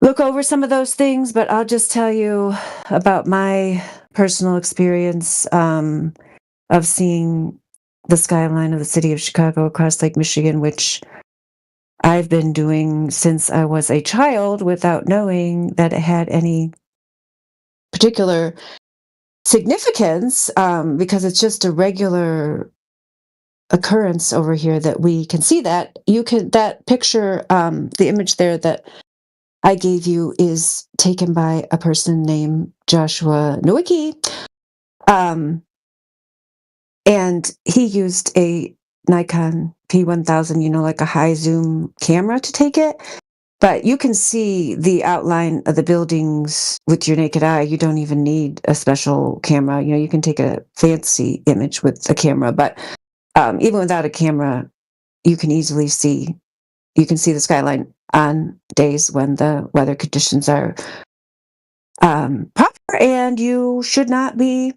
look over some of those things, but I'll just tell you about my personal experience of seeing the skyline of the city of Chicago across Lake Michigan, which I've been doing since I was a child without knowing that it had any particular significance, because it's just a regular occurrence over here that we can see that. That picture, the image there that I gave you is taken by a person named Joshua Nowicki. And he used a Nikon P1000, like a high zoom camera to take it. But you can see the outline of the buildings with your naked eye. You don't even need a special camera. You can take a fancy image with a camera. But even without a camera, you can easily see. You can see the skyline on days when the weather conditions are proper, and you should not be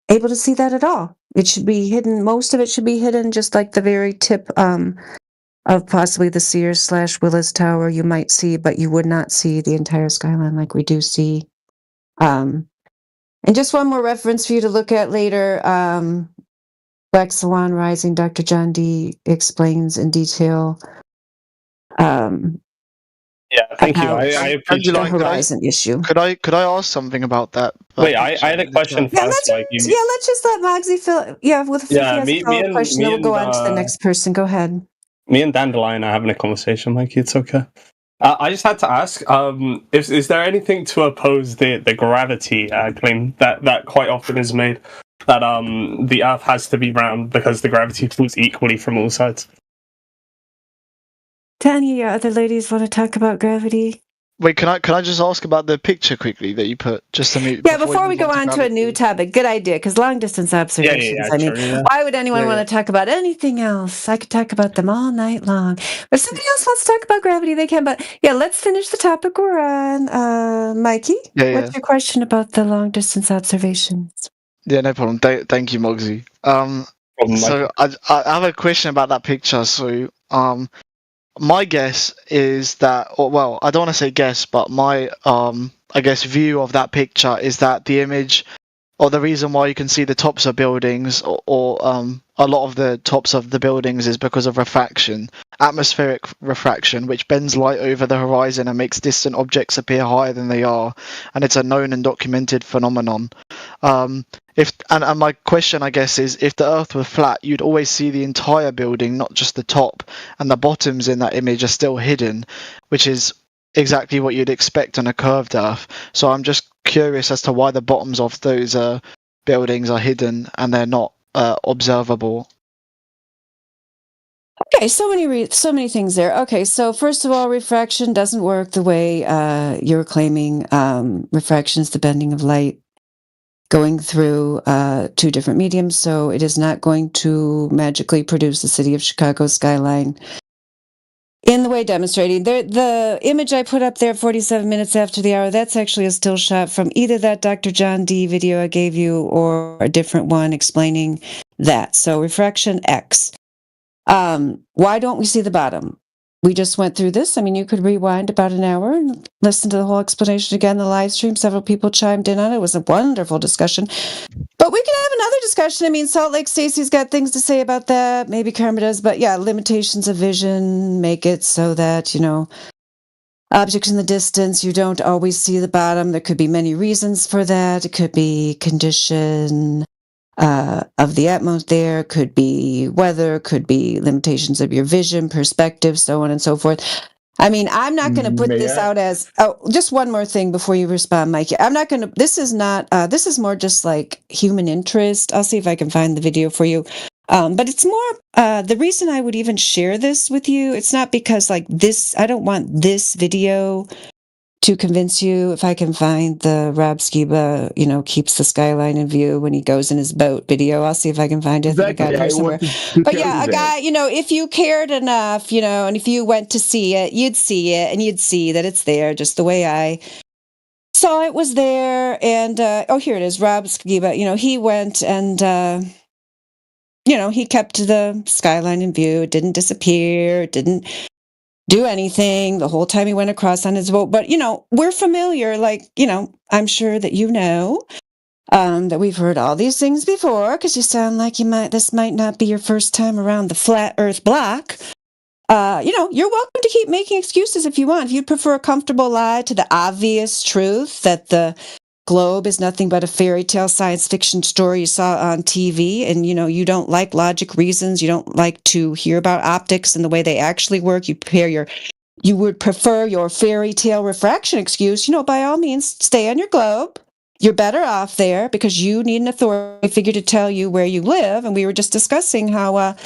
able to see that at all. It should be hidden. Most of it should be hidden, just like the very tip of possibly the Sears/Willis Tower you might see, but you would not see the entire skyline like we do see. And just one more reference for you to look at later. Black Swan Rising, Dr. John Dee explains in detail Yeah, thank you. about I the appreciate horizon issue. Could I ask something about that? Wait, I had a question Yeah, first. let's just let Mogsy fill. Yeah, if he has a follow-up question, then we'll go on to the next person. Go ahead. Me and Dandelion are having a conversation, Mikey. It's okay. I just had to ask: is there anything to oppose the gravity claim that quite often is made, that the Earth has to be round because the gravity pulls equally from all sides? Do any other ladies want to talk about gravity? Wait, can I just ask about the picture quickly that you put just to meet? Yeah, before we go on to a new topic, good idea, because long distance observations. Why would anyone want to talk about anything else? I could talk about them all night long. But if somebody else wants to talk about gravity, they can. But yeah, let's finish the topic we're on. Mikey, what's your question about the long distance observations? Yeah, no problem. Thank you, Mogsy. So I have a question about that picture. So my guess is that, I don't want to say guess, but my I guess view of that picture is that the image, or the reason why you can see the tops of buildings, or a lot of the tops of the buildings, is because of refraction, atmospheric refraction, which bends light over the horizon and makes distant objects appear higher than they are, and it's a known and documented phenomenon. And my question, I guess, is if the Earth were flat, you'd always see the entire building, not just the top, and the bottoms in that image are still hidden, which is exactly what you'd expect on a curved Earth. So I'm just curious as to why the bottoms of those buildings are hidden and they're not observable. Okay, so many things there. Okay, so first of all, refraction doesn't work the way you're claiming. Refraction is the bending of light going through two different mediums, so it is not going to magically produce the city of Chicago skyline in the way demonstrating. The image I put up there 47 minutes after the hour, that's actually a still shot from either that Dr. John Dee video I gave you or a different one explaining that. So refraction X. Why don't we see the bottom? We just went through this. I mean, you could rewind about an hour and listen to the whole explanation again. The live stream, several people chimed in on it. It was a wonderful discussion. But we could have another discussion. I mean, Salt Lake Stacy's got things to say about that. Maybe Karma does. But yeah, limitations of vision make it so that, objects in the distance, you don't always see the bottom. There could be many reasons for that. It could be condition of the atmosphere, could be weather, could be limitations of your vision, perspective, so on and so forth. I mean, I'm not going to put this out as, just one more thing before you respond, Mike. I'm not going to, this is more just like human interest. I'll see if I can find the video for you. But it's more, the reason I would even share this with you, it's not because like this, I don't want this video to convince you. If I can find the Rob Skiba, keeps the skyline in view when he goes in his boat video, I'll see if I can find it. I got it here somewhere. But yeah, a guy, if you cared enough, and if you went to see it, you'd see it, and you'd see that it's there just the way I saw it was there. And here it is, Rob Skiba. He went and he kept the skyline in view. It didn't disappear. It didn't do anything the whole time he went across on his boat. But, we're familiar, I'm sure that that we've heard all these things before, because you sound like this might not be your first time around the flat earth block. You're welcome to keep making excuses if you want. If you'd prefer a comfortable lie to the obvious truth that the globe is nothing but a fairy tale science fiction story you saw on TV, and you don't like logic reasons, you don't like to hear about optics and the way they actually work, you would prefer your fairy tale refraction excuse, by all means stay on your globe. You're better off there because you need an authority figure to tell you where you live. And we were just discussing how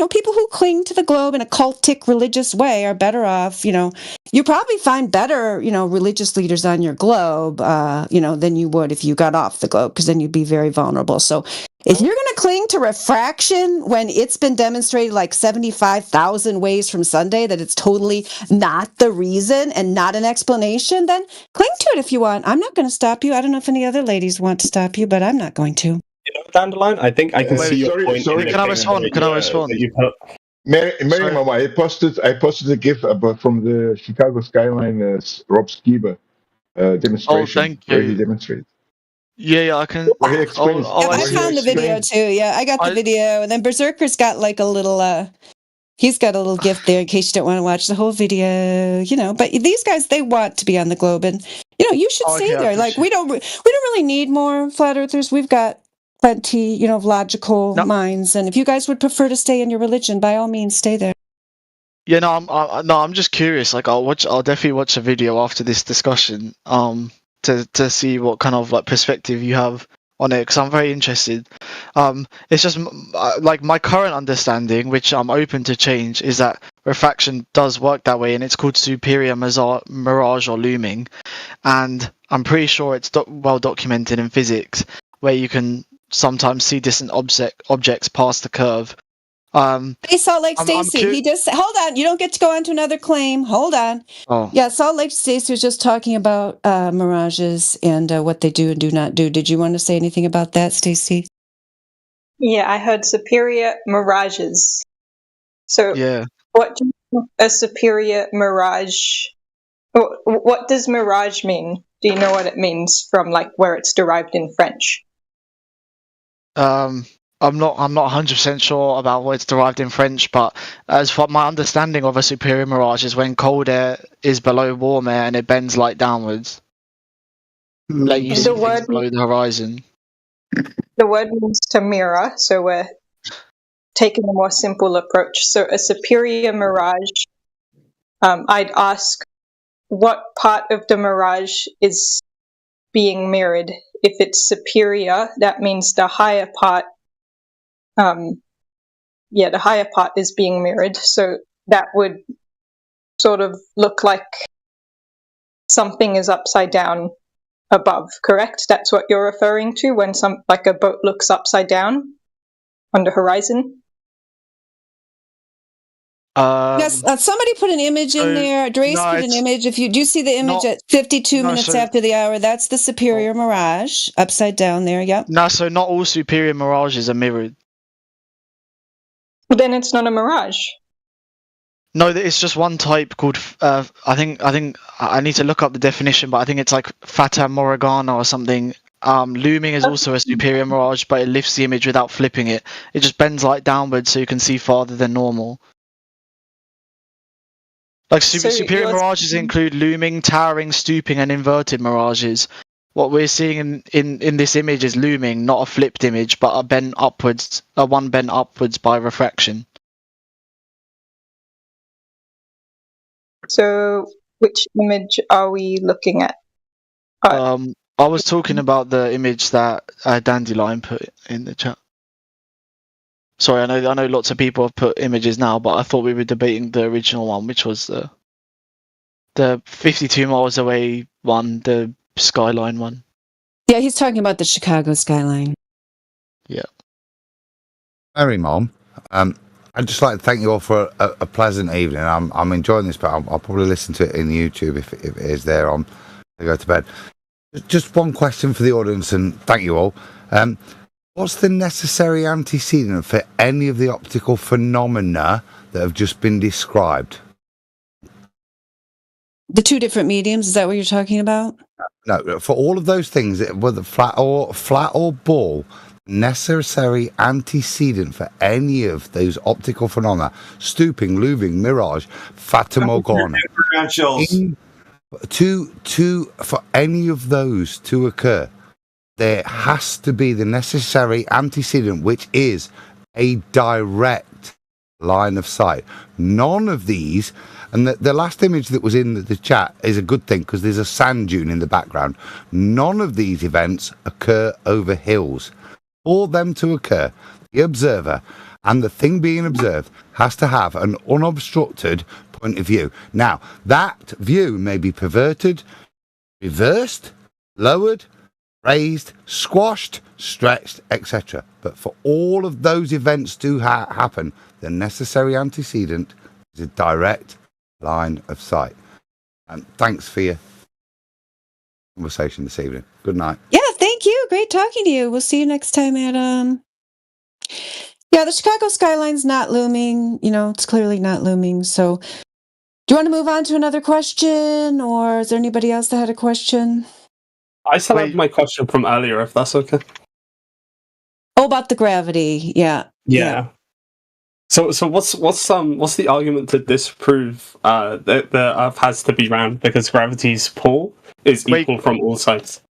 people who cling to the globe in a cultic religious way are better off. You probably find better, religious leaders on your globe, than you would if you got off the globe, because then you'd be very vulnerable. So if you're going to cling to refraction when it's been demonstrated like 75,000 ways from Sunday that it's totally not the reason and not an explanation, then cling to it if you want. I'm not going to stop you. I don't know if any other ladies want to stop you, but I'm not going to. Dandelion, I think I can see your point. Sorry, Can I respond? Mary Mama, I posted a GIF from the Chicago skyline Rob Skiba demonstration. thank where he you. demonstrated. Yeah, I can. Where he explains. I found the video too. Yeah, I got the video, and then Berserker's got like a little. He's got a little gift there in case you don't want to watch the whole video. But these guys, they want to be on the globe, and you should stay there. Like we don't really need more flat earthers. We've got plenty, of logical minds, and if you guys would prefer to stay in your religion, by all means, stay there. Yeah, I'm just curious. Like, I'll definitely watch a video after this discussion, to see what kind of perspective you have on it, because I'm very interested. It's just like my current understanding, which I'm open to change, is that refraction does work that way, and it's called superior mirage or looming, and I'm pretty sure it's well documented in physics, where you can sometimes see distant objects past the curve. Hey, Salt Lake Stacy, he just hold on. You don't get to go on to another claim. Hold on. Oh. Yeah, Salt Lake Stacy was just talking about mirages and what they do and do not do. Did you want to say anything about that, Stacy? Yeah, I heard superior mirages. So, yeah, what do you mean a superior mirage? What does mirage mean? Do you know what it means from where it's derived in French? I'm not 100% sure about what it's derived in French, but as for my understanding of a superior mirage is when cold air is below warm air and it bends light downwards. Like you see things below the horizon. The word means to mirror, so we're taking a more simple approach. So a superior mirage, I'd ask what part of the mirage is being mirrored. If it's superior, that means the higher part. The higher part is being mirrored. So that would sort of look like something is upside down above, correct? That's what you're referring to when a boat looks upside down on the horizon? Yes, somebody put an image in there. Drace put an image. Do you see the image at 52 minutes after the hour? That's the superior mirage upside down there. Yep. No, so not all superior mirages are mirrored. Then it's not a mirage. No, it's just one type called. I think I need to look up the definition, but I think it's like Fata Morgana or something. Looming is also a superior mirage, but it lifts the image without flipping it. It just bends light downwards so you can see farther than normal. Like superior mirages include looming, towering, stooping, and inverted mirages. What we're seeing in this image is looming, not a flipped image, but one bent upwards by refraction. So, which image are we looking at? I was talking about the image that Dandelion put in the chat. Sorry, I know lots of people have put images now, but I thought we were debating the original one, which was the The 52 miles away one, the skyline one. Yeah, he's talking about the Chicago skyline. Yeah. Mary Mom, I'd just like to thank you all for a pleasant evening. I'm enjoying this, but I'll probably listen to it in YouTube if it is there on to go to bed. Just one question for the audience, and thank you all. What's the necessary antecedent for any of the optical phenomena that have just been described? The two different mediums, is that what you're talking about? No, for all of those things, whether flat or ball, necessary antecedent for any of those optical phenomena, stooping, louving, mirage, fatamorgana, for any of those to occur, there has to be the necessary antecedent, which is a direct line of sight. None of these, and the last image that was in the chat is a good thing because there's a sand dune in the background. None of these events occur over hills. For them to occur, the observer and the thing being observed has to have an unobstructed point of view. Now, that view may be perverted, reversed, lowered, raised, squashed, stretched, etc. But for all of those events to happen, the necessary antecedent is a direct line of sight. And thanks for your conversation this evening. Good night. Yeah, thank you. Great talking to you. We'll see you next time at Yeah, the Chicago skyline's not looming. It's clearly not looming. So, do you want to move on to another question, or is there anybody else that had a question? I still have my question from earlier, if that's okay. Oh, about the gravity. Yeah. Yeah. So what's the argument to disprove that the Earth has to be round because gravity's pull is equal from all sides?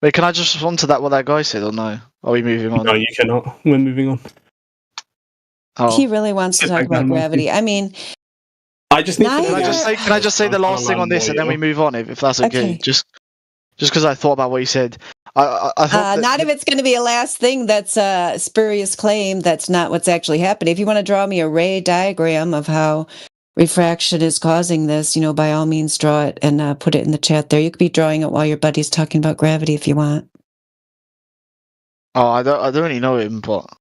Wait, can I just respond to that? What that guy said, or no? Are we moving on? No, you cannot. We're moving on. Oh. He really wants to talk about gravity. I mean, I just need. Neither- Can I just say the last thing on this, and then we move on, if that's okay? Okay. Just because I thought about what you said. I thought not if it's going to be a last thing that's a spurious claim. That's not what's actually happening. If you want to draw me a ray diagram of how refraction is causing this, by all means draw it and put it in the chat there. You could be drawing it while your buddy's talking about gravity if you want. Oh, I don't really know him, but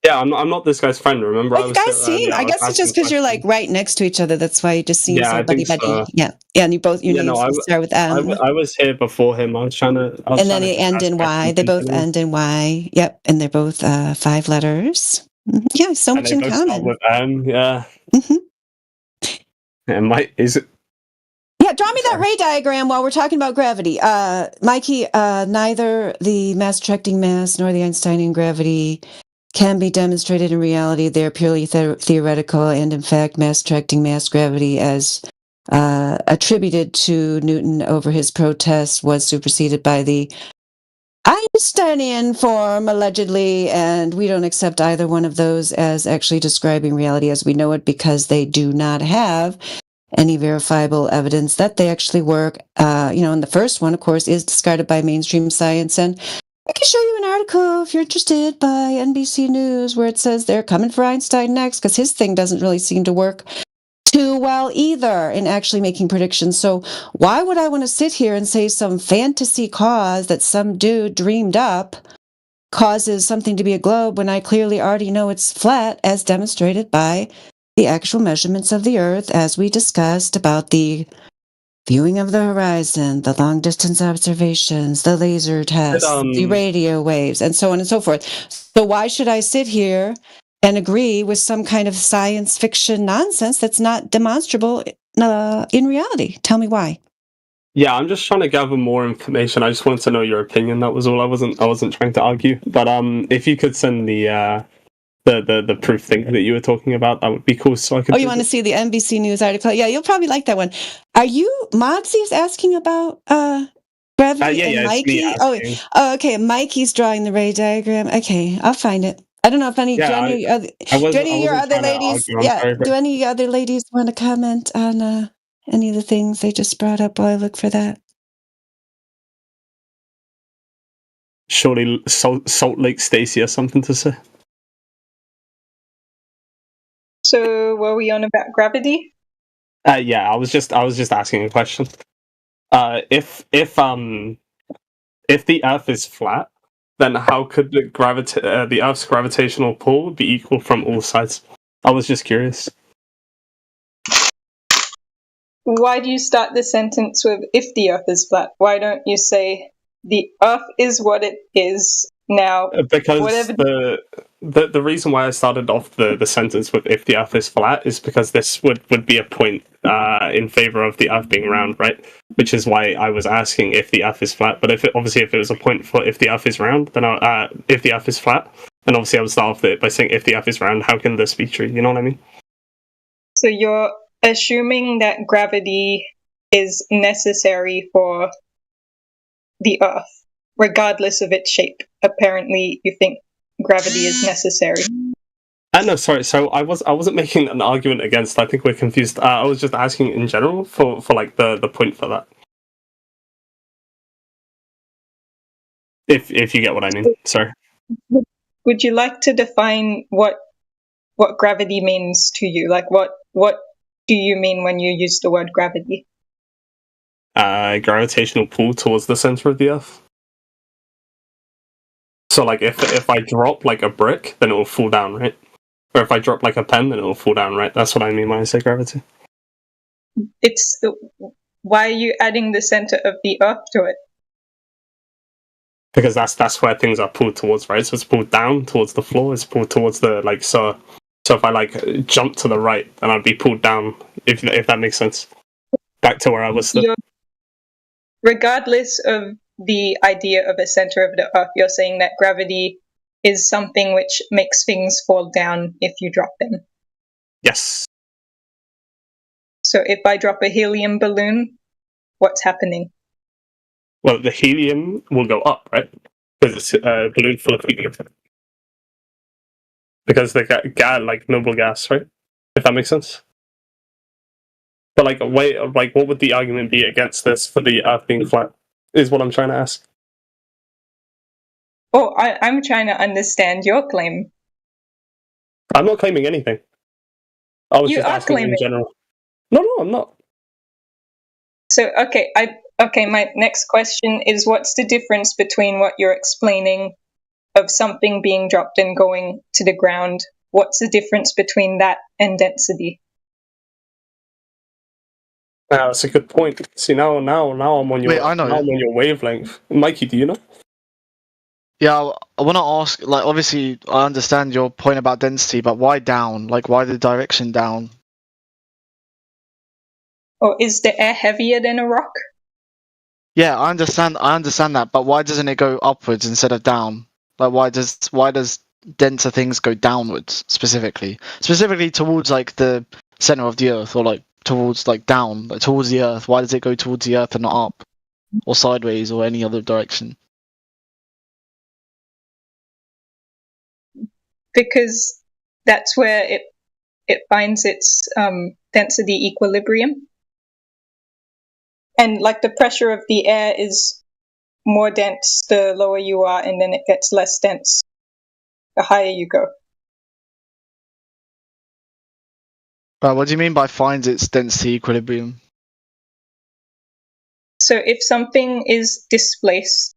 yeah, I'm not this guy's friend. Remember, you guys seem. I guess it's just because you're like right next to each other. That's why you just seem so buddy buddy. So. Yeah, and you both. Your names start with M. I was here before him. I was trying to. And then they end in Y. They both end in Y. Yep, and they're both 5 letters. Yeah, so much in common. Start with M. Yeah. And is it? Yeah, draw me that ray diagram while we're talking about gravity. Mikey, neither the mass attracting mass nor the Einsteinian gravity can be demonstrated in reality. They're purely theoretical, and in fact, mass attracting mass gravity, as attributed to Newton over his protest, was superseded by the Einsteinian form, allegedly, and we don't accept either one of those as actually describing reality as we know it, because they do not have any verifiable evidence that they actually work. And the first one, of course, is discarded by mainstream science, and I can show you an article, if you're interested, by NBC News, where it says they're coming for Einstein next, because his thing doesn't really seem to work too well either in actually making predictions. So why would I want to sit here and say some fantasy cause that some dude dreamed up causes something to be a globe when I clearly already know it's flat, as demonstrated by the actual measurements of the Earth, as we discussed about the viewing of the horizon, the long-distance observations, the laser tests, the radio waves, and so on and so forth. So why should I sit here and agree with some kind of science fiction nonsense that's not demonstrable in reality? Tell me why. Yeah, I'm just trying to gather more information. I just wanted to know your opinion. That was all. I wasn't trying to argue. But if you could send the proof thing that you were talking about, that would be cool. So I could. Oh, you want to see the NBC News article? Yeah, you'll probably like that one. Are you Moxie's asking about gravity and Mikey? Oh, okay. Mikey's drawing the ray diagram. Okay, I'll find it. I don't know if do any of your other ladies? Yeah, do any other ladies want to comment on any of the things they just brought up while I look for that? Surely Salt Lake Stacy has something to say. So were we on about gravity? Yeah, I was just asking a question. If the Earth is flat, then how could the Earth's gravitational pull be equal from all sides? I was just curious. Why do you start the sentence with "if the Earth is flat"? Why don't you say "the Earth is what it is now"? Because Whatever. the reason why I started off the sentence with "if the Earth is flat" is because this would be a point in favor of the Earth being round, right? Which is why I was asking if the Earth is flat. But if it was a point for if the Earth is round, then if the Earth is flat, then obviously I would start off it by saying if the Earth is round, how can this be true? You know what I mean? So you're assuming that gravity is necessary for the Earth, regardless of its shape. Apparently, you think gravity is necessary. No, sorry. So I wasn't making an argument against. I think we're confused. I was just asking in general for like the point for that. If you get what I mean. Sorry. Would you like to define what gravity means to you? Like, what do you mean when you use the word gravity? Gravitational pull towards the center of the Earth. So, like, if I drop like a brick, then it will fall down, right? Or if I drop like a pen, then it will fall down, right? That's what I mean when I say gravity. It's why are you adding the center of the Earth to it? Because that's where things are pulled towards, right? So it's pulled down towards the floor. It's pulled towards the like so. So if I like jump to the right, then I'd be pulled down. If that makes sense. Back to where I was. Regardless of the idea of a center of the Earth, you're saying that gravity is something which makes things fall down if you drop them. Yes. So if I drop a helium balloon, what's happening? Well, the helium will go up, right? Because it's a balloon full of helium. Because the gas, like noble gas, right? If that makes sense. But like, what would the argument be against this for the Earth being flat? Is what I'm trying to ask. Oh, I'm trying to understand your claim. I'm not claiming anything. I was You just are asking claiming. in general. No, I'm not. So my next question is, what's the difference between what you're explaining of something being dropped and going to the ground? What's the difference between that and density? That's a good point. See, now I'm on your I know. now I'm on your wavelength. Mikey, do you know? Yeah, I want to ask, like, obviously, I understand your point about density, but why down? Like, why the direction down? Or is the air heavier than a rock? Yeah, I understand that, but why doesn't it go upwards instead of down? Like, why does denser things go downwards specifically towards like the center of the Earth, or like towards like down, like towards the Earth? Why does it go towards the Earth and not up, or sideways, or any other direction? Because that's where it finds its density equilibrium. And like the pressure of the air is more dense the lower you are, and then it gets less dense the higher you go. What do you mean by finds its density equilibrium? So if something is displaced,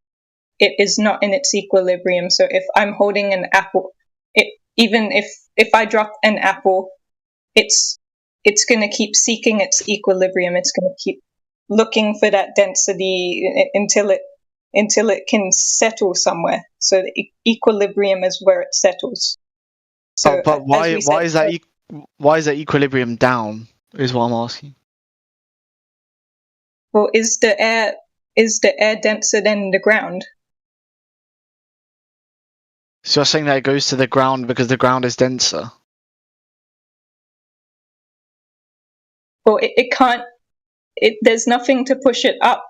it is not in its equilibrium. So if I'm holding an apple, even if I drop an apple, it's going to keep seeking its equilibrium. It's going to keep looking for that density until it can settle somewhere. So the equilibrium is where it settles. So, but why is that equilibrium down? Is what I'm asking. Well, is the air denser than the ground? So you're saying that it goes to the ground because the ground is denser? Well, it can't. There's nothing to push it up.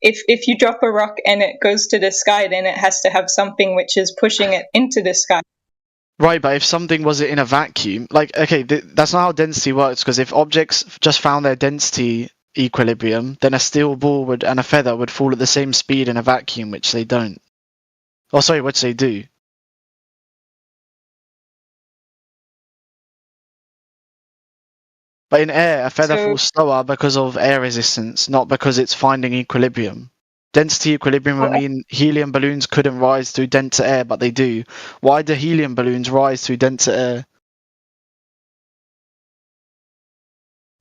If you drop a rock and it goes to the sky, then it has to have something which is pushing it into the sky. Right, but if something was in a vacuum, like, okay, that's not how density works, because if objects just found their density equilibrium, then a steel ball and a feather would fall at the same speed in a vacuum, which they don't. Oh, sorry, which they do. But in air, a feather So- falls slower because of air resistance, not because it's finding equilibrium. Density equilibrium would mean helium balloons couldn't rise through denser air, but they do. Why do helium balloons rise through denser air?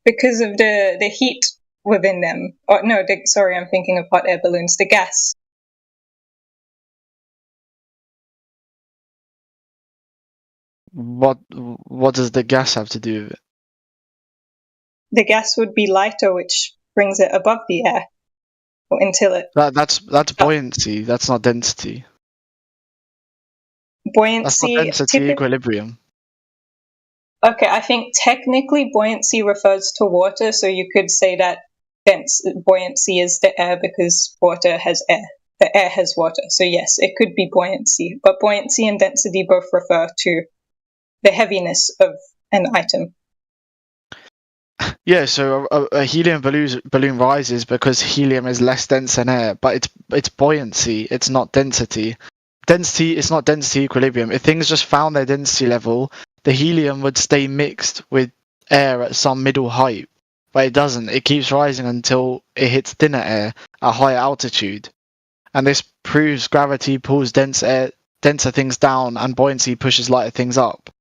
Because of the heat within them. Oh, no, sorry, I'm thinking of hot air balloons. The gas. What does the gas have to do with it? The gas would be lighter, which brings it above the air until it That's buoyancy. That's not density. That's buoyancy. not density equilibrium. Okay, I think technically buoyancy refers to water, so you could say that buoyancy is the air because water has air. The air has water, so yes, it could be buoyancy. But buoyancy and density both refer to the heaviness of an item. Yeah, so a helium balloon rises because helium is less dense than air, but it's buoyancy. It's not density. Density is not density equilibrium. If things just found their density level, the helium would stay mixed with air at some middle height, but it doesn't. It keeps rising until it hits thinner air at higher altitude, and this proves gravity pulls denser things down, and buoyancy pushes lighter things up.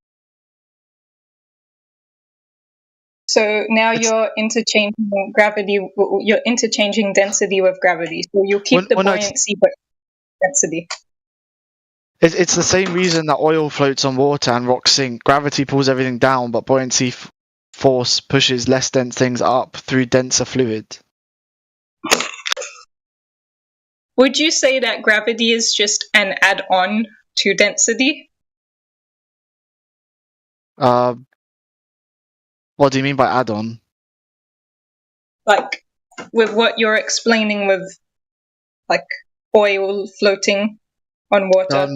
So now you're interchanging gravity. You're interchanging density with gravity. So you keep the buoyancy, but density. It's the same reason that oil floats on water and rocks sink. Gravity pulls everything down, but buoyancy force pushes less dense things up through denser fluid. Would you say that gravity is just an add-on to density? What do you mean by add-on? Like, with what you're explaining with, like, oil floating on water?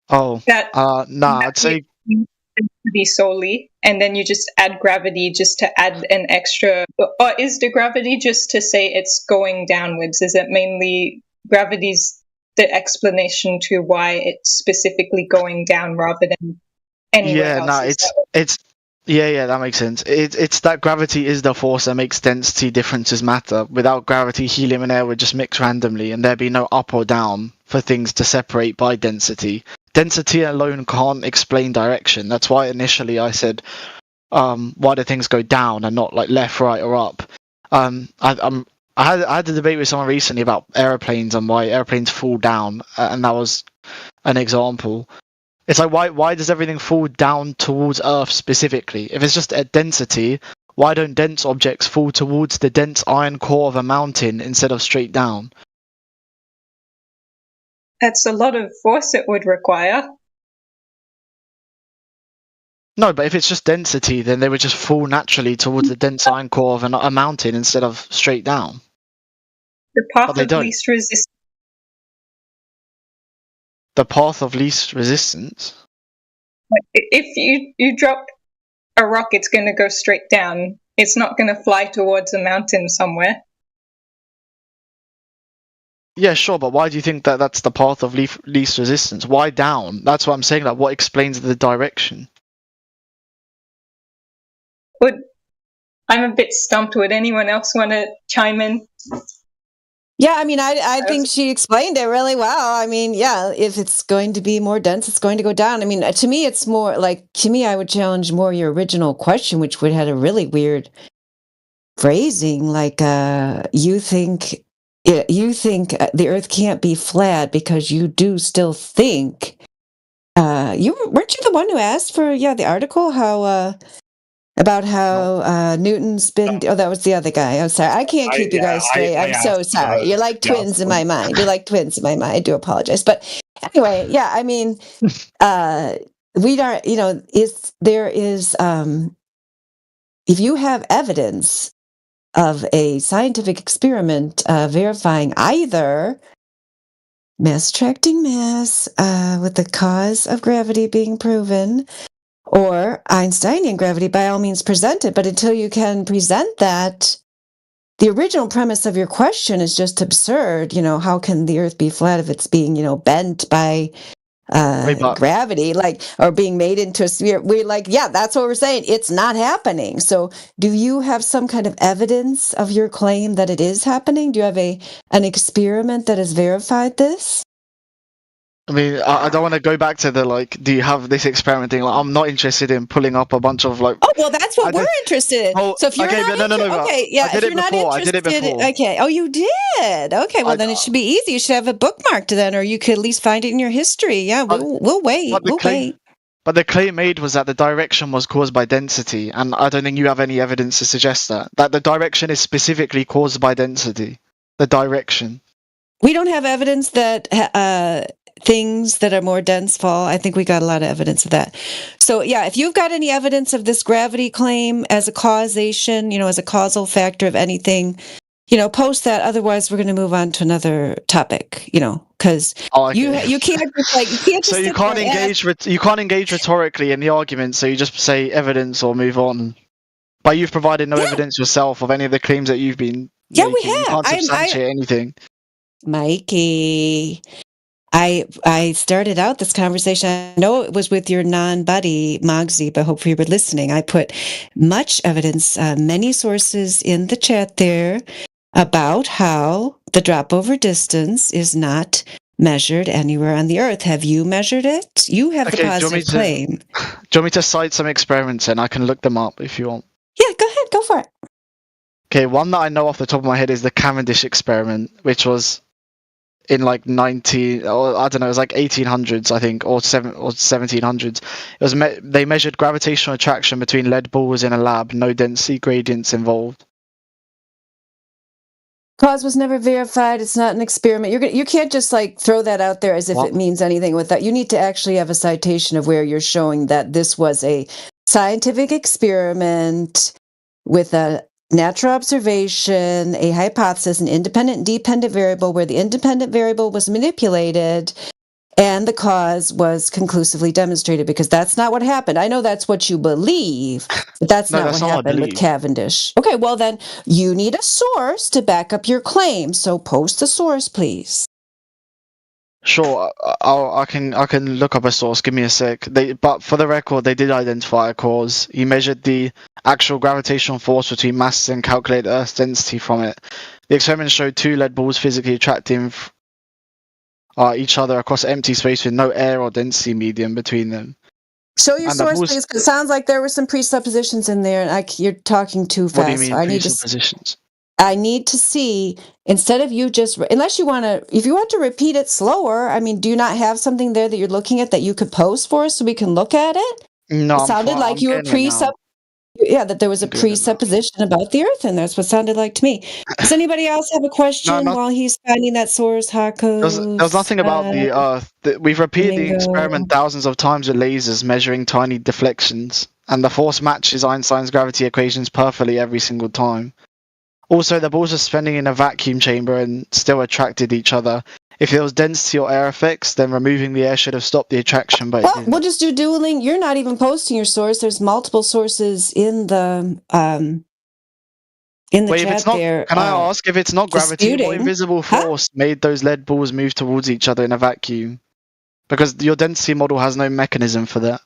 I'd say density solely, and then you just add gravity just to add an extra. Or is the gravity just to say it's going downwards? Is it mainly gravity's the explanation to why it's specifically going down rather than anywhere else? That makes sense. It's that gravity is the force that makes density differences matter. Without gravity, helium and air would just mix randomly, and there'd be no up or down for things to separate by density. Density alone can't explain direction. That's why initially I said, why do things go down and not like left, right, or up? I had a debate with someone recently about airplanes and why airplanes fall down, and that was an example. It's like, why does everything fall down towards Earth specifically? If it's just at density, why don't dense objects fall towards the dense iron core of a mountain instead of straight down? That's a lot of force it would require. No, but if it's just density, then they would just fall naturally towards the dense iron core of a mountain instead of straight down. The path of least resistance. The path of least resistance? If you drop a rock, it's going to go straight down. It's not going to fly towards a mountain somewhere. Yeah, sure, but why do you think that that's the path of least resistance? Why down? That's what I'm saying. Like, what explains the direction? I'm a bit stumped. Would anyone else want to chime in? Yeah, I mean, I think she explained it really well. I mean, yeah, if it's going to be more dense, it's going to go down. I mean, to me, it's more like, I would challenge more your original question, which would have a really weird phrasing. Like, you think the Earth can't be flat because you do still think. Weren't you the one who asked for the article about how Newton's been? Oh, that was the other guy. I'm sorry, I can't keep you guys straight. I'm so sorry. You're like twins in my mind. You're like twins in my mind. I do apologize, but anyway, yeah. I mean, we are. There is. If you have evidence of a scientific experiment verifying either mass attracting mass with the cause of gravity being proven, or Einsteinian gravity, by all means present it. But until you can present that, the original premise of your question is just absurd. How can the Earth be flat if it's being, bent by gravity, like, or being made into a sphere. We're like, yeah, that's what we're saying. It's not happening. So do you have some kind of evidence of your claim that it is happening? Do you have an experiment that has verified this? I mean, I don't want to go back to the like, do you have this experiment thing? Like, I'm not interested in pulling up a bunch of like. Oh, well, that's what we're interested in. Oh, So if you're okay, not but no, okay, yeah, I did if it you're not before. I interested, did it before. okay. Oh, you did. Okay, well then it should be easy. You should have it bookmarked then, or you could at least find it in your history. Yeah, we'll wait. But the We'll claim, wait. but the claim made was that the direction was caused by density, and I don't think you have any evidence to suggest that the direction is specifically caused by density. The direction. We don't have evidence that things that are more dense fall. I think we got a lot of evidence of that. So yeah, if you've got any evidence of this gravity claim as a causation, as a causal factor of anything, post that. Otherwise, we're going to move on to another topic. Because you can't just like you can't just. So you can't engage. You can't engage rhetorically in the argument. So you just say evidence or move on. But you've provided no evidence yourself of any of the claims that you've been. Yeah, making. we have. You can't substantiate anything. Mikey, I started out this conversation. I know it was with your non-buddy Mogsy, but hopefully you were listening. I put much evidence, many sources in the chat there about how the drop over distance is not measured anywhere on the Earth. Have you measured it? You have the positive claim. Do you want me to cite some experiments and I can look them up if you want? Yeah, go ahead. Go for it. Okay, one that I know off the top of my head is the Cavendish experiment, which was in like 1800s, I think, or 1700s. It was they measured gravitational attraction between lead balls in a lab, no density gradients involved. Cause was never verified. It's not an experiment. You can't just like throw that out there as if it means anything with that. You need to actually have a citation of where you're showing that this was a scientific experiment with a natural observation, a hypothesis, an independent and dependent variable where the independent variable was manipulated and the cause was conclusively demonstrated, because that's not what happened. I know that's what you believe, but that's not what happened with Cavendish. Okay, well then you need a source to back up your claim. So post the source, please. Sure, I can look up a source. Give me a sec. But for the record, they did identify a cause. He measured the actual gravitational force between masses and calculated Earth's density from it. The experiment showed two lead balls physically attracting each other across empty space with no air or density medium between them. Show your source, please, because it sounds like there were some presuppositions in there, and you're talking too fast. What do you mean presuppositions? I need to see, instead of you just, unless you want to, if you want to repeat it slower, I mean, do you not have something there that you're looking at that you could post for us so we can look at it? No, it sounded like you were that there was a presupposition about the Earth, and that's what it sounded like to me. Does anybody else have a question while he's finding that source, Hakos? There's nothing about the Earth. We've repeated the experiment thousands of times with lasers measuring tiny deflections, and the force matches Einstein's gravity equations perfectly every single time. Also, the balls are suspending in a vacuum chamber and still attracted each other. If there was density or air effects, then removing the air should have stopped the attraction. But we'll just do dueling. You're not even posting your source. There's multiple sources in the chat there. Can I ask if it's not gravity, what invisible force made those lead balls move towards each other in a vacuum? Because your density model has no mechanism for that.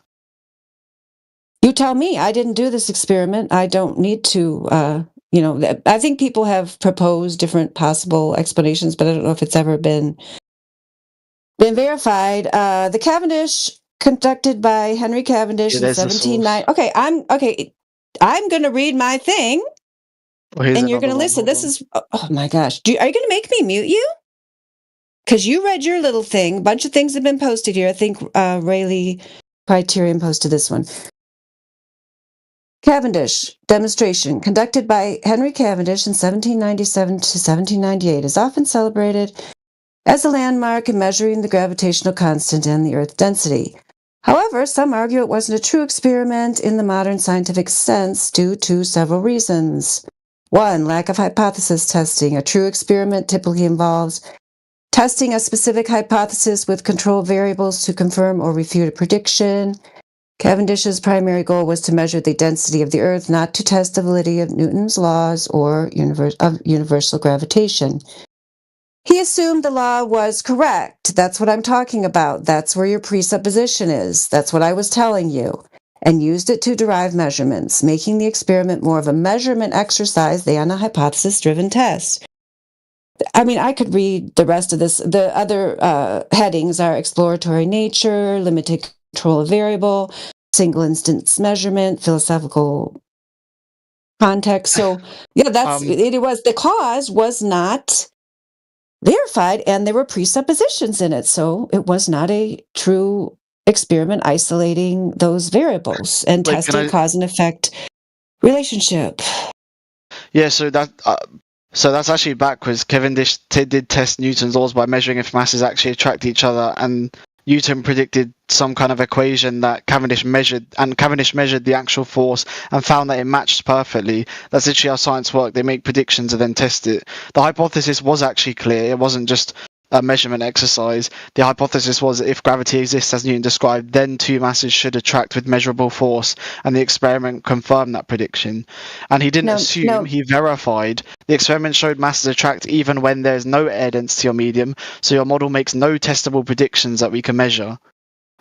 You tell me. I didn't do this experiment. I don't need to. I think people have proposed different possible explanations, but I don't know if it's ever been verified. The Cavendish, conducted by Henry Cavendish in 1790. Okay, I'm going to read my thing, and you're going to listen. This is oh my gosh. Are you going to make me mute you? Because you read your little thing. A bunch of things have been posted here. I think Rayleigh Criterion posted this one. Cavendish demonstration, conducted by Henry Cavendish in 1797 to 1798, is often celebrated as a landmark in measuring the gravitational constant and the Earth density. However, some argue it wasn't a true experiment in the modern scientific sense due to several reasons. 1. Lack of hypothesis testing. A true experiment typically involves testing a specific hypothesis with control variables to confirm or refute a prediction. Cavendish's primary goal was to measure the density of the Earth, not to test the validity of Newton's laws or of universal gravitation. He assumed the law was correct. That's what I'm talking about. That's where your presupposition is. That's what I was telling you. And used it to derive measurements, making the experiment more of a measurement exercise than a hypothesis-driven test. I mean, I could read the rest of this. The other headings are exploratory nature, limited control of variable, single instance measurement, philosophical context. So, yeah, that's it. Was the cause was not verified, and there were presuppositions in it, so it was not a true experiment isolating those variables and Wait, testing cause and effect relationship. Yeah, so that's actually backwards. Cavendish did test Newton's laws by measuring if masses actually attract each other, and Newton predicted some kind of equation that Cavendish measured, and Cavendish measured the actual force and found that it matched perfectly. That's literally how science works. They make predictions and then test it. The hypothesis was actually clear. It wasn't just a measurement exercise. The hypothesis was that if gravity exists as Newton described, then two masses should attract with measurable force, and the experiment confirmed that prediction. And he didn't assume, he verified. The experiment showed masses attract even when there's no air density or medium, so your model makes no testable predictions that we can measure.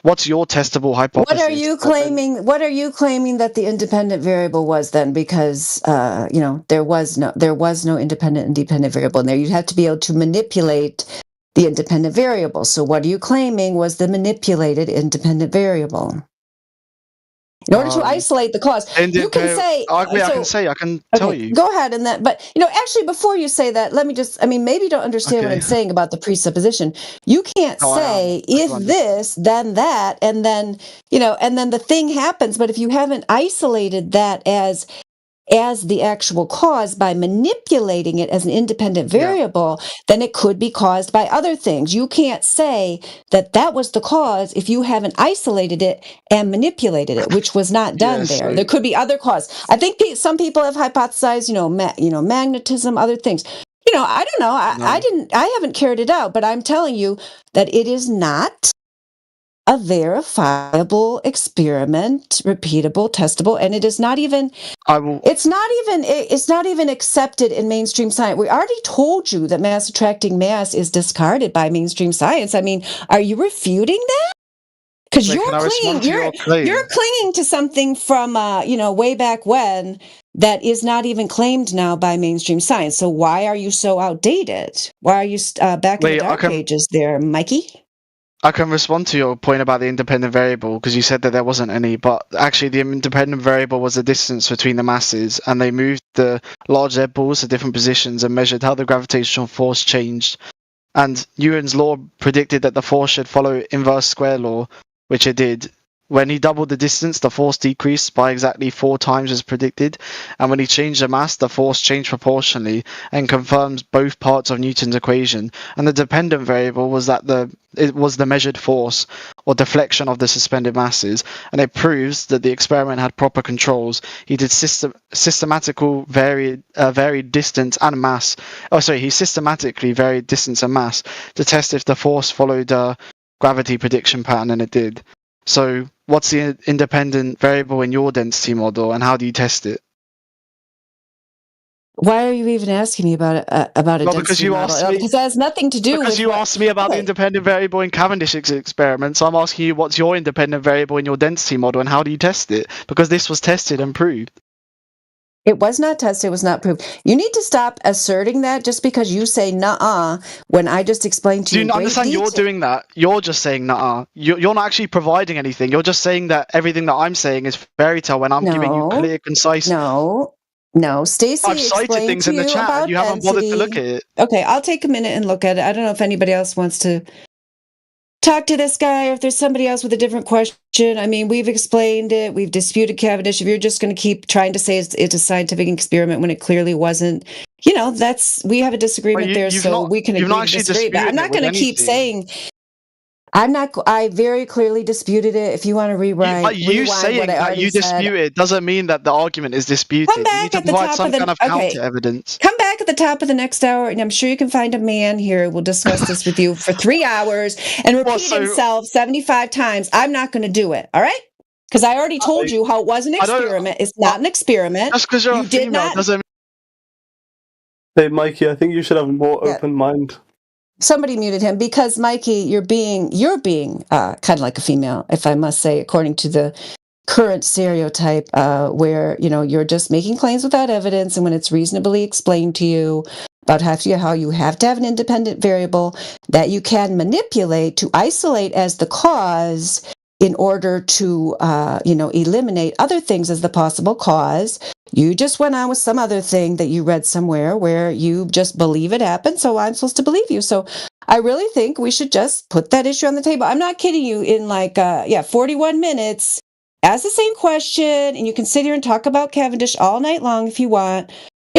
What's your testable hypothesis? What are you claiming? What are you claiming that the independent variable was then? Because there was no independent and dependent variable in there. You'd have to be able to manipulate the independent variable. So what are you claiming was the manipulated independent variable? In order to isolate the cause, you can say. I can tell you. Go ahead, and that. But actually, before you say that, let me just. I mean, maybe you don't understand what I'm saying about the presupposition. You can't say if this, then that, and then and then the thing happens. But if you haven't isolated that as the actual cause by manipulating it as an independent variable, then it could be caused by other things. You can't say that was the cause if you haven't isolated it and manipulated it, which was not done there. There could be other causes. I think some people have hypothesized, magnetism, other things. I don't know. I haven't carried it out, but I'm telling you that it is not a verifiable experiment, repeatable, testable, and it is not even. It's not even accepted in mainstream science. We already told you that mass attracting mass is discarded by mainstream science. I mean, are you refuting that? Because you're clinging to something from way back when that is not even claimed now by mainstream science. So why are you so outdated? Why are you back in the dark ages there, Mikey? I can respond to your point about the independent variable because you said that there wasn't any, but actually the independent variable was the distance between the masses, and they moved the large lead balls to different positions and measured how the gravitational force changed. And Newton's law predicted that the force should follow inverse square law, which it did. When he doubled the distance, the force decreased by exactly 4 times as predicted, and when he changed the mass, the force changed proportionally, and confirms both parts of Newton's equation. And the dependent variable was that it was the measured force or deflection of the suspended masses, and it proves that the experiment had proper controls. He did systematically varied distance and mass. He systematically varied distance and mass to test if the force followed a gravity prediction pattern, and it did. So what's the independent variable in your density model, and how do you test it? Why are you even asking me about a density model? Because that has nothing to do with... Because you asked me about the independent variable in Cavendish's experiment, so I'm asking you what's your independent variable in your density model, and how do you test it? Because this was tested and proved. It was not tested, it was not proved. You need to stop asserting that just because you say nuh-uh when I just explained to you. Do you understand you're doing that? You're just saying nuh-uh. You're not actually providing anything. You're just saying that everything that I'm saying is fairy tale when I'm giving you clear, concise... No, Stacey, I've cited things in the chat and you haven't bothered to look at it. Okay, I'll take a minute and look at it. I don't know if anybody else wants to talk to this guy, or if there's somebody else with a different question. I mean, we've explained it. We've disputed Cavendish. If you're just going to keep trying to say it's a scientific experiment when it clearly wasn't, we have a disagreement there, so we can agree to disagree. But I'm not going to keep saying... I very clearly disputed it. If you want to rewrite, you saying that you dispute it doesn't mean that the argument is disputed. Come back at the top of the counter evidence. Come back at the top of the next hour, and I'm sure you can find a man here who will discuss this with you for 3 hours and repeat himself 75 times. I'm not going to do it. All right? Because I already told you how it was an experiment. It's not an experiment. Just because you're a female doesn't. Hey, Mikey, I think you should have a more open mind. somebody muted him because Mikey, you're being kind of like a female, if I must say, according to the current stereotype, where you're just making claims without evidence, and when it's reasonably explained to you about how you have to have an independent variable that you can manipulate to isolate as the cause in order to eliminate other things as the possible cause. You just went on with some other thing that you read somewhere where you just believe it happened, so I'm supposed to believe you. So I really think we should just put that issue on the table. I'm not kidding you. In 41 minutes, ask the same question, and you can sit here and talk about Cavendish all night long if you want.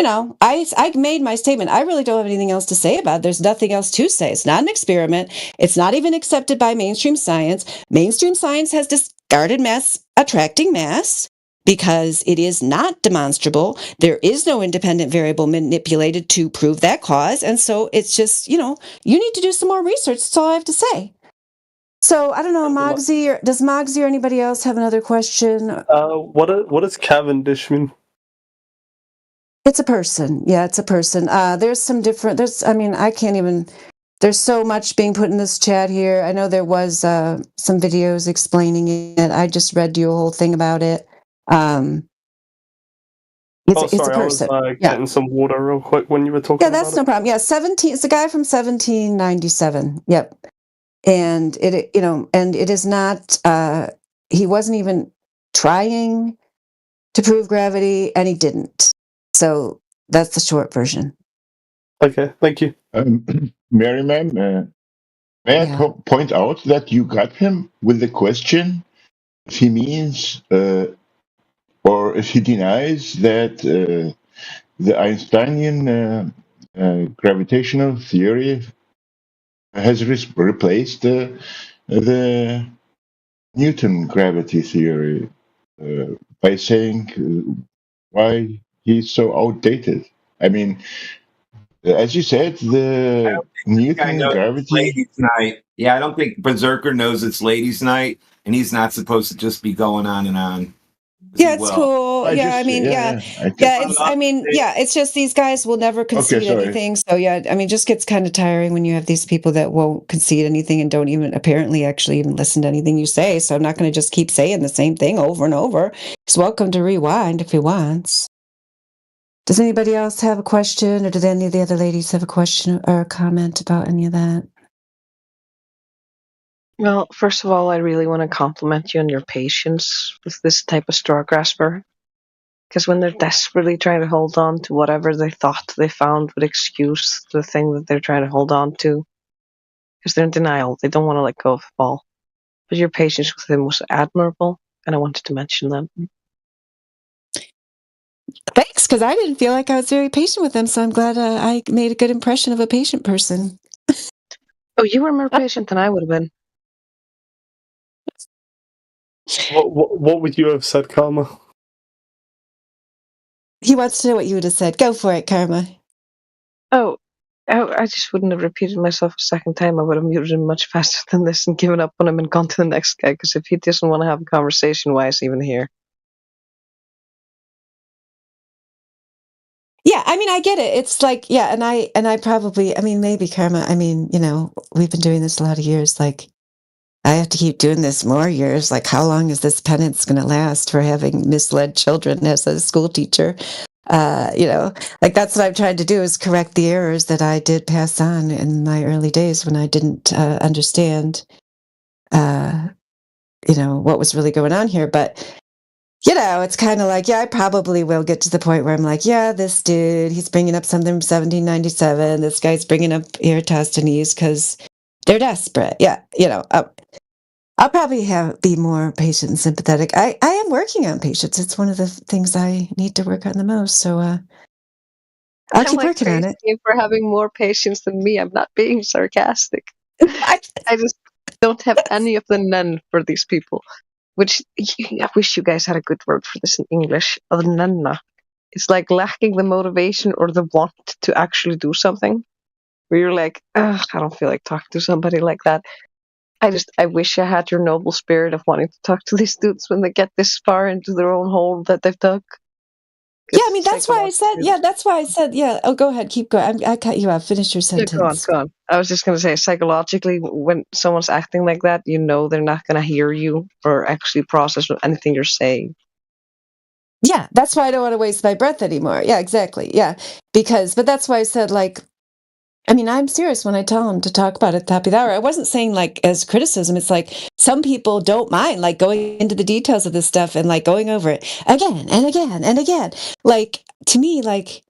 I made my statement. I really don't have anything else to say about it. There's nothing else to say. It's not an experiment. It's not even accepted by mainstream science. Mainstream science has discarded mass attracting mass because it is not demonstrable. There is no independent variable manipulated to prove that cause. And so it's just, you need to do some more research. That's all I have to say. So I don't know, Mogsy, does Mogsy or anybody else have another question? What does Cavendish mean? It's a person. Yeah, it's a person. There's some different, there's so much being put in this chat here. I know there was some videos explaining it. I just read you a whole thing about it. It's a person. I was getting some water real quick when you were talking about it. Yeah, that's no problem. Yeah, it's a guy from 1797. Yep. And it is not, he wasn't even trying to prove gravity, and he didn't. So that's the short version. Okay, thank you. Merriman, may I point out that you got him with the question if he means or if he denies that the Einsteinian gravitational theory has replaced the Newton gravity theory by saying why he's so outdated. I mean, as you said, the Newton gravity. Ladies' night. Yeah, I don't think Berserker knows it's ladies' night, and he's not supposed to just be going on and on. Yeah, it's cool. It's just these guys will never concede anything. So it just gets kind of tiring when you have these people that won't concede anything and don't even apparently actually even listen to anything you say. So I'm not going to just keep saying the same thing over and over. He's welcome to rewind if he wants. Does anybody else have a question, or did any of the other ladies have a question or a comment about any of that? Well, first of all, I really want to compliment you on your patience with this type of straw grasper. Because when they're desperately trying to hold on to whatever they thought they found would excuse the thing that they're trying to hold on to, because they're in denial, they don't want to let go of the ball. But your patience with him was admirable, and I wanted to mention that. Thanks, because I didn't feel like I was very patient with him, so I'm glad I made a good impression of a patient person. Oh, you were more patient than I would have been. What would you have said, Karma? He wants to know what you would have said. Go for it, Karma. Oh, I just wouldn't have repeated myself a second time. I would have muted him much faster than this and given up on him and gone to the next guy, because if he doesn't want to have a conversation, why is he even here? Yeah, I get it. It's like, and I probably, maybe Karma, we've been doing this a lot of years. Like, I have to keep doing this more years. Like, how long is this penance going to last for having misled children as a school teacher? Like, that's what I've tried to do, is correct the errors that I did pass on in my early days when I didn't understand, what was really going on here. But it's kind of like, I probably will get to the point where I'm like, this dude, he's bringing up something from 1797. This guy's bringing up Eratosthenes because they're desperate. I'll probably be more patient and sympathetic. I am working on patience. It's one of the things I need to work on the most. So I'll keep working on it. You for having more patience than me. I'm not being sarcastic. I just don't have any of the none for these people. Which I wish you guys had a good word for this in English. Nanna. It's like lacking the motivation or the want to actually do something. Where you're like, I don't feel like talking to somebody like that. I wish I had your noble spirit of wanting to talk to these dudes when they get this far into their own hole that they've dug. Yeah, I mean, that's why I said, yeah. Oh, go ahead. Keep going. I cut you off. Finish your Yeah, sentence. go on. I was just going to say, psychologically, when someone's acting like that, you know they're not going to hear you or actually process anything you're saying. Yeah, that's why I don't want to waste my breath anymore. Yeah, exactly. Yeah, but that's why I said, like, I mean, I'm serious when I tell them to talk about it at the top of the hour. I wasn't saying like as criticism. It's like some people don't mind like going into the details of this stuff and like going over it again and again and again. Like to me, like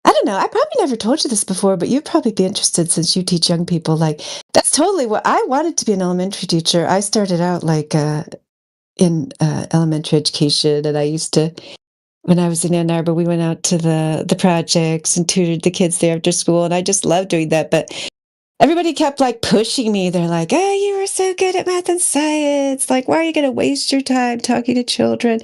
I don't know. I probably never told you this before, but you'd probably be interested since you teach young people. Like that's totally what I wanted to be an elementary teacher. I started out like in elementary education, and I used to. When I was in Ann Arbor, we went out to the projects and tutored the kids there after school, and I just loved doing that. But everybody kept like pushing me. They're like, "Oh, you were so good at math and science. Like, why are you going to waste your time talking to children?"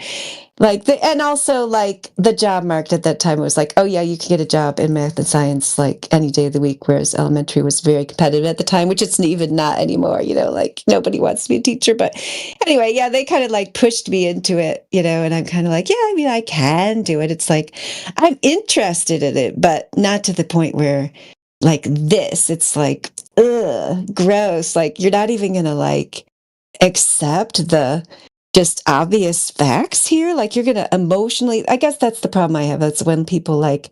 And also like the job market at that time was like, "Oh yeah, you can get a job in math and science like any day of the week." Whereas elementary was very competitive at the time, which it's even not anymore. Like nobody wants to be a teacher. But anyway, yeah, they kind of like pushed me into it, and I'm kind of like, yeah, I mean, I can do it. It's like I'm interested in it, but not to the point where. Like this, it's like, ugh, gross. Like you're not even gonna like accept the just obvious facts here. Like you're gonna emotionally. I guess that's the problem I have. That's when people like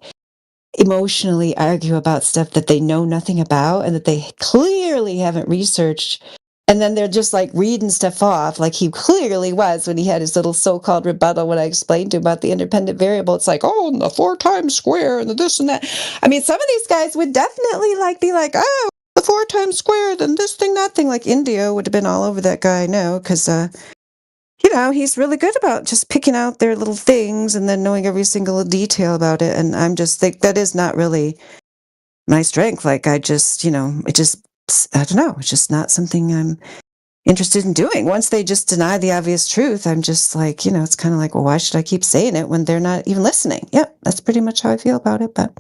emotionally argue about stuff that they know nothing about and that they clearly haven't researched. And then they're just like reading stuff off, like he clearly was when he had his little so-called rebuttal when I explained to him about the independent variable. It's like, oh, and the 4 times square and the this and that. I mean, some of these guys would definitely like be like, oh, the 4 times square, then this thing, that thing. Like Indio would have been all over that guy, I know, because he's really good about just picking out their little things and then knowing every single detail about it. And I'm just think that is not really my strength. Like I just, I don't know. It's just not something I'm interested in doing. Once they just deny the obvious truth, I'm just like, it's kind of like, well, why should I keep saying it when they're not even listening? Yep, that's pretty much how I feel about it. But,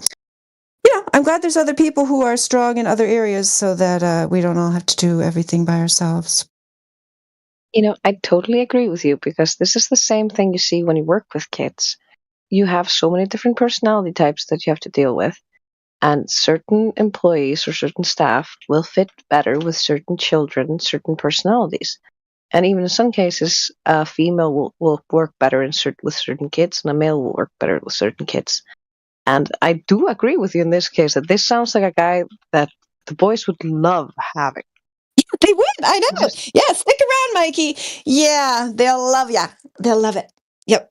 I'm glad there's other people who are strong in other areas so that we don't all have to do everything by ourselves. I totally agree with you because this is the same thing you see when you work with kids. You have so many different personality types that you have to deal with. And certain employees or certain staff will fit better with certain children, certain personalities. And even in some cases, a female will work better with certain kids, and a male will work better with certain kids. And I do agree with you in this case that this sounds like a guy that the boys would love having. Yeah, they would. I know. Yeah, stick around, Mikey. Yeah, they'll love ya. They'll love it. Yep.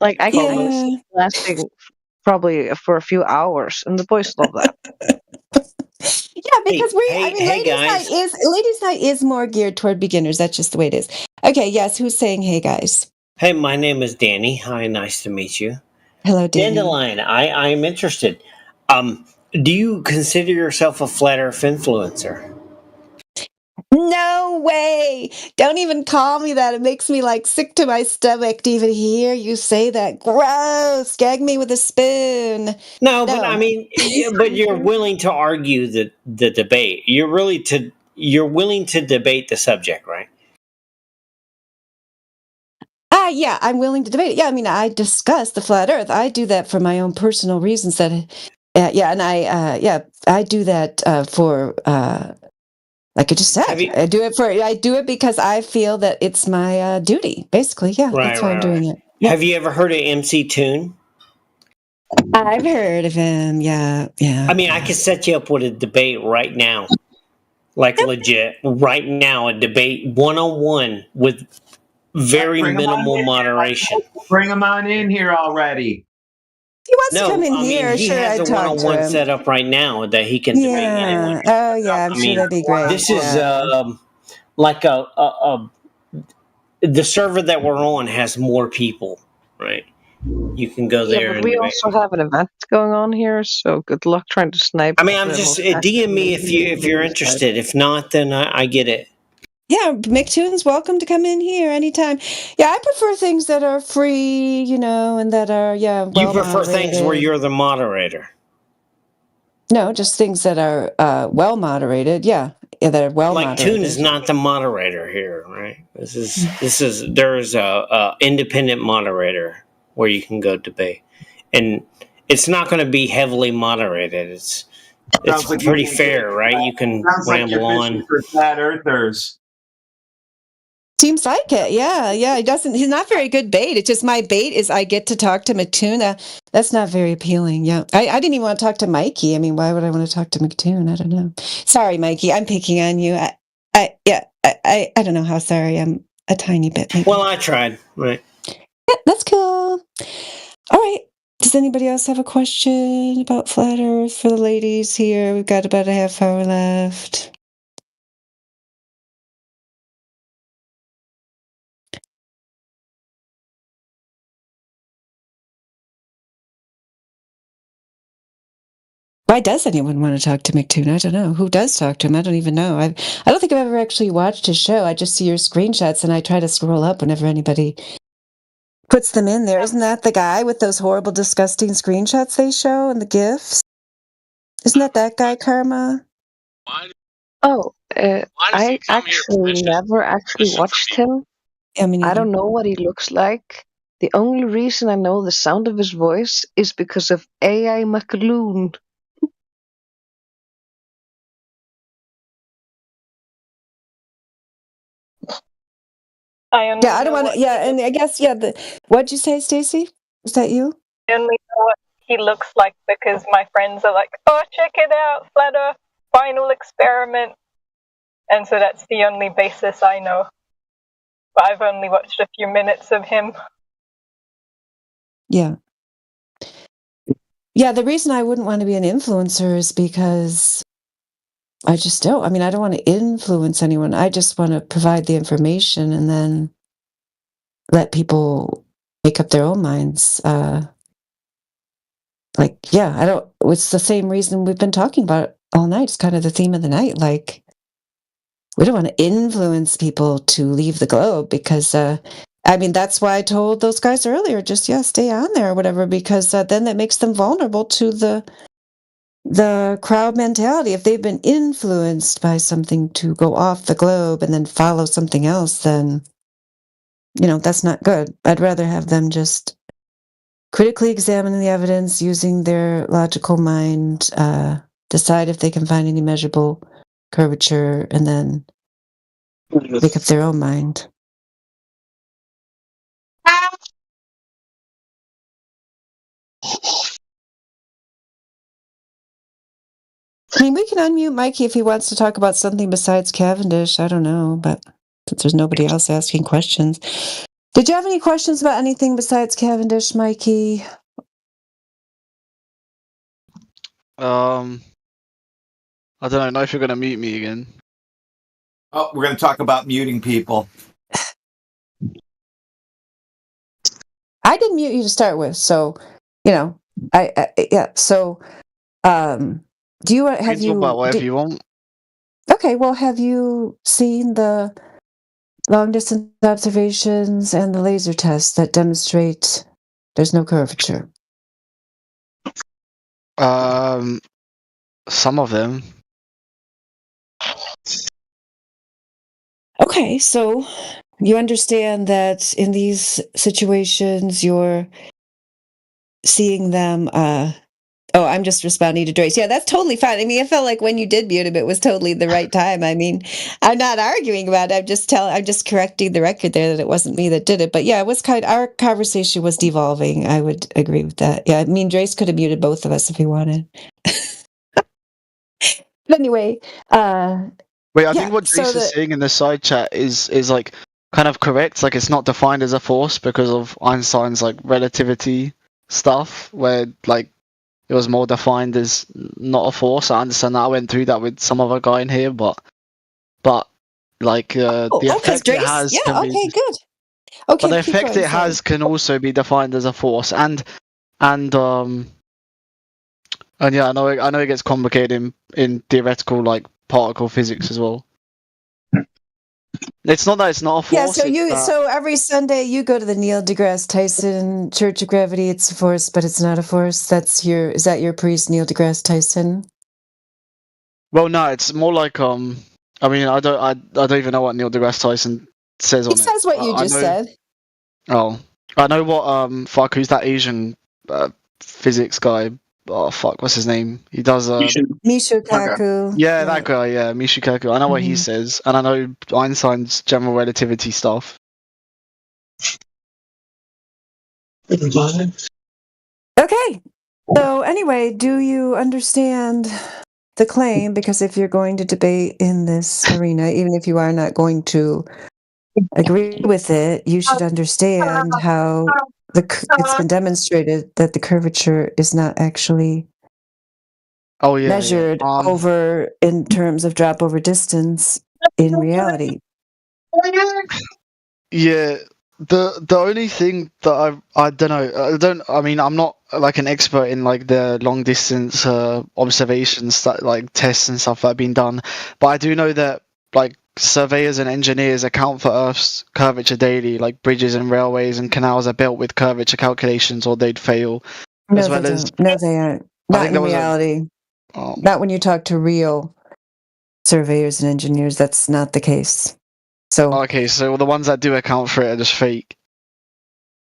Like I can lasting probably for a few hours, and the boys love that. Yeah, because ladies' night is more geared toward beginners. That's just the way it is. Okay, yes, who's saying hey guys? Hey, my name is Danny. Hi, nice to meet you. Hello, Danny. Dandelion, I am interested. Do you consider yourself a flat earth influencer? No way! Don't even call me that. It makes me like sick to my stomach to even hear you say that. Gross! Gag me with a spoon. No, but I mean, but you're willing to argue the debate. You're willing to debate the subject, right? Yeah, I'm willing to debate it. Yeah, I mean, I discuss the flat Earth. I do that for my own personal reasons. And I do that for. Like I just said, I do it because I feel that it's my duty. Basically, yeah, that's why I'm doing it. Yeah. Have you ever heard of MC Toon? I've heard of him. Yeah. I mean, I could set you up with a debate right now, like legit, right now, a debate 1-on-1 with very minimal moderation. Bring him on in here already. He wants to come in here. He sure, has I'd a talk to one-on-one him. set up right now that he can debate anyone. Oh yeah, I'm sure that'd be great. This is like the server that we're on has more people, right? You can go there. Yeah, but we also have an event going on here, so good luck trying to snipe. I mean, I'm just DM me if you're interested. If not, then I get it. Yeah, McToon's welcome to come in here anytime. Yeah, I prefer things that are free, and that are You prefer things where you're the moderator. No, just things that are well moderated. Yeah, that are well moderated. Like Toon is not the moderator here, right? There's a independent moderator. where you can go debate, and it's not going to be heavily moderated. It's Sounds like pretty fair, right? You can Sounds like ramble you're fishing on. for flat earthers. Seems like it. Yeah, yeah. He doesn't. He's not very good bait. It's just my bait is I get to talk to Matuna. That's not very appealing. Yeah, I didn't even want to talk to Mikey. I mean, why would I want to talk to McToon? I don't know. Sorry, Mikey. I'm picking on you. I don't know how sorry. I'm a tiny bit. Maybe. Well, I tried. Right. Yeah, that's cool. All right. Does anybody else have a question about flat Earth for the ladies here? We've got about a half hour left. Why does anyone want to talk to McToon? I don't know. Who does talk to him? I don't even know. I don't think I've ever actually watched his show. I just see your screenshots and I try to scroll up whenever anybody puts them in there. Isn't that the guy with those horrible, disgusting screenshots they show and the GIFs? Isn't that guy, Karma? Oh, does I he come here actually never actually watched him. I don't know what he looks like. The only reason I know the sound of his voice is because of AI McAloon. Yeah, I don't want to. Yeah, and I guess what'd you say, Stacey? Is that you? I only know what he looks like because my friends are like, "Oh, check it out, Flat Earth Final Experiment," and so that's the only basis I know. But I've only watched a few minutes of him. Yeah. Yeah, the reason I wouldn't want to be an influencer is because I just don't. I mean, I don't want to influence anyone. I just want to provide the information and then let people make up their own minds. It's the same reason we've been talking about it all night. It's kind of the theme of the night. Like, we don't want to influence people to leave the globe because, that's why I told those guys earlier, just, stay on there or whatever, because then that makes them vulnerable to the crowd mentality. If they've been influenced by something to go off the globe and then follow something else, then, that's not good. I'd rather have them just critically examine the evidence using their logical mind, decide if they can find any measurable curvature, and then make up their own mind. I mean, we can unmute Mikey if he wants to talk about something besides Cavendish. I don't know, but since there's nobody else asking questions. Did you have any questions about anything besides Cavendish, Mikey? I don't know if you're going to mute me again. Oh, we're going to talk about muting people. I didn't mute you to start with, so So, do you have you talk about whatever you want? Okay, well, have you seen the long distance observations and the laser tests that demonstrate there's no curvature? Some of them. Okay, so you understand that in these situations you're seeing them I'm just responding to Joyce. Yeah, that's totally fine. I mean, I felt like when you did mute him, it was totally the right time. I mean, I'm not arguing about it. I'm just correcting the record there that it wasn't me that did it. But yeah, it was our conversation was devolving. I would agree with that. Yeah, I mean, Joyce could have muted both of us if he wanted. But anyway, wait, I think what Joyce is saying in the side chat is like kind of correct. Like, it's not defined as a force because of Einstein's like relativity stuff, where like it was more defined as not a force. I understand that. I went through that with some other guy in here, but like the effect it has can be, good. Okay, but the effect it has can also be defined as a force, and yeah, I know it gets complicated in theoretical like particle physics as well. It's not that it's not a force. Yeah, so every Sunday you go to the Neil deGrasse Tyson Church of Gravity. It's a force, but it's not a force. Is that your priest, Neil deGrasse Tyson? Well, no, it's more like I mean, I don't even know what Neil deGrasse Tyson says on it. He says what you just said. Oh, I know what fuck, who's that Asian physics guy? Oh fuck, what's his name? He does Mishu Kaku. yeah, that guy, yeah, Mishu Kaku. I know what he says, and I know Einstein's general relativity stuff. Okay. So anyway, do you understand the claim? Because if you're going to debate in this arena, even if you are not going to agree with it, you should understand how it's been demonstrated that the curvature is not actually measured over in terms of drop over distance in reality. Yeah, the only thing that I don't know, I mean, I'm not like an expert in like the long distance observations that like tests and stuff that have been done, but I do know that like surveyors and engineers account for Earth's curvature daily. Like bridges and railways and canals are built with curvature calculations, or they'd fail. No, as they well as don't. No, they aren't. I Not think in there was reality. Not when you talk to real surveyors and engineers. That's not the case. So okay, so the ones that do account for it are just fake.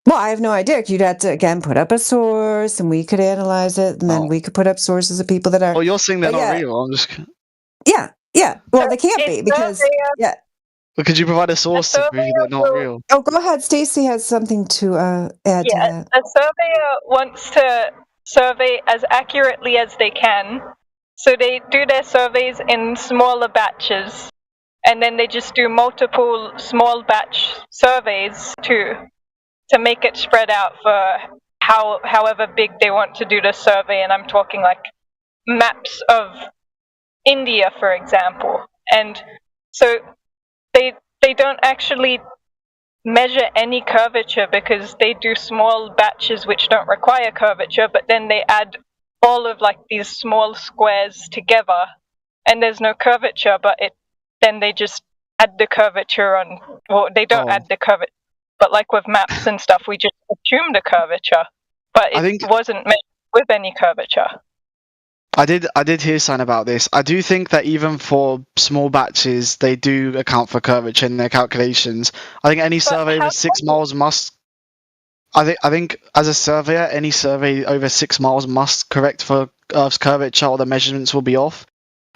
well, I have no idea. You'd have to again put up a source, and we could analyze it, and then we could put up sources of people that are. Oh, you're saying they're But not yeah, real? I'm just. yeah. Well, they can't be because yeah. But could you provide a source to prove they're not real? Oh, go ahead. Stacy has something to add to that. A surveyor wants to survey as accurately as they can, so they do their surveys in smaller batches, and then they just do multiple small batch surveys to make it spread out for however big they want to do the survey. And I'm talking like maps of India, for example, and so they don't actually measure any curvature because they do small batches which don't require curvature, but then they add all of like these small squares together and there's no curvature, but then they just add the curvature on, well, they don't add the curvature, but like with maps and stuff, we just assume the curvature, but it wasn't measured with any curvature. I did hear something about this. I do think that even for small batches, they do account for curvature in their calculations. I think any survey over 6 miles must. I think as a surveyor, any survey over 6 miles must correct for Earth's curvature, or the measurements will be off.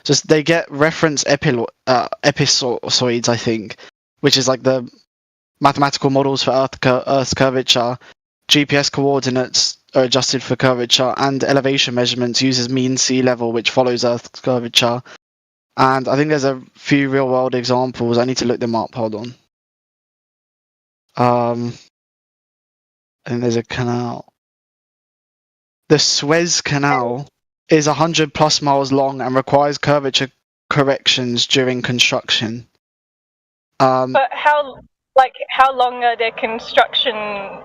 Just they get reference episoids, I think, which is like the mathematical models for Earth's curvature. GPS coordinates are adjusted for curvature, and elevation measurements uses mean sea level, which follows Earth's curvature. And I think there's a few real world examples. I need to look them up. Hold on. I think there's a canal. The Suez Canal is 100 plus miles long and requires curvature corrections during construction. But how long are their construction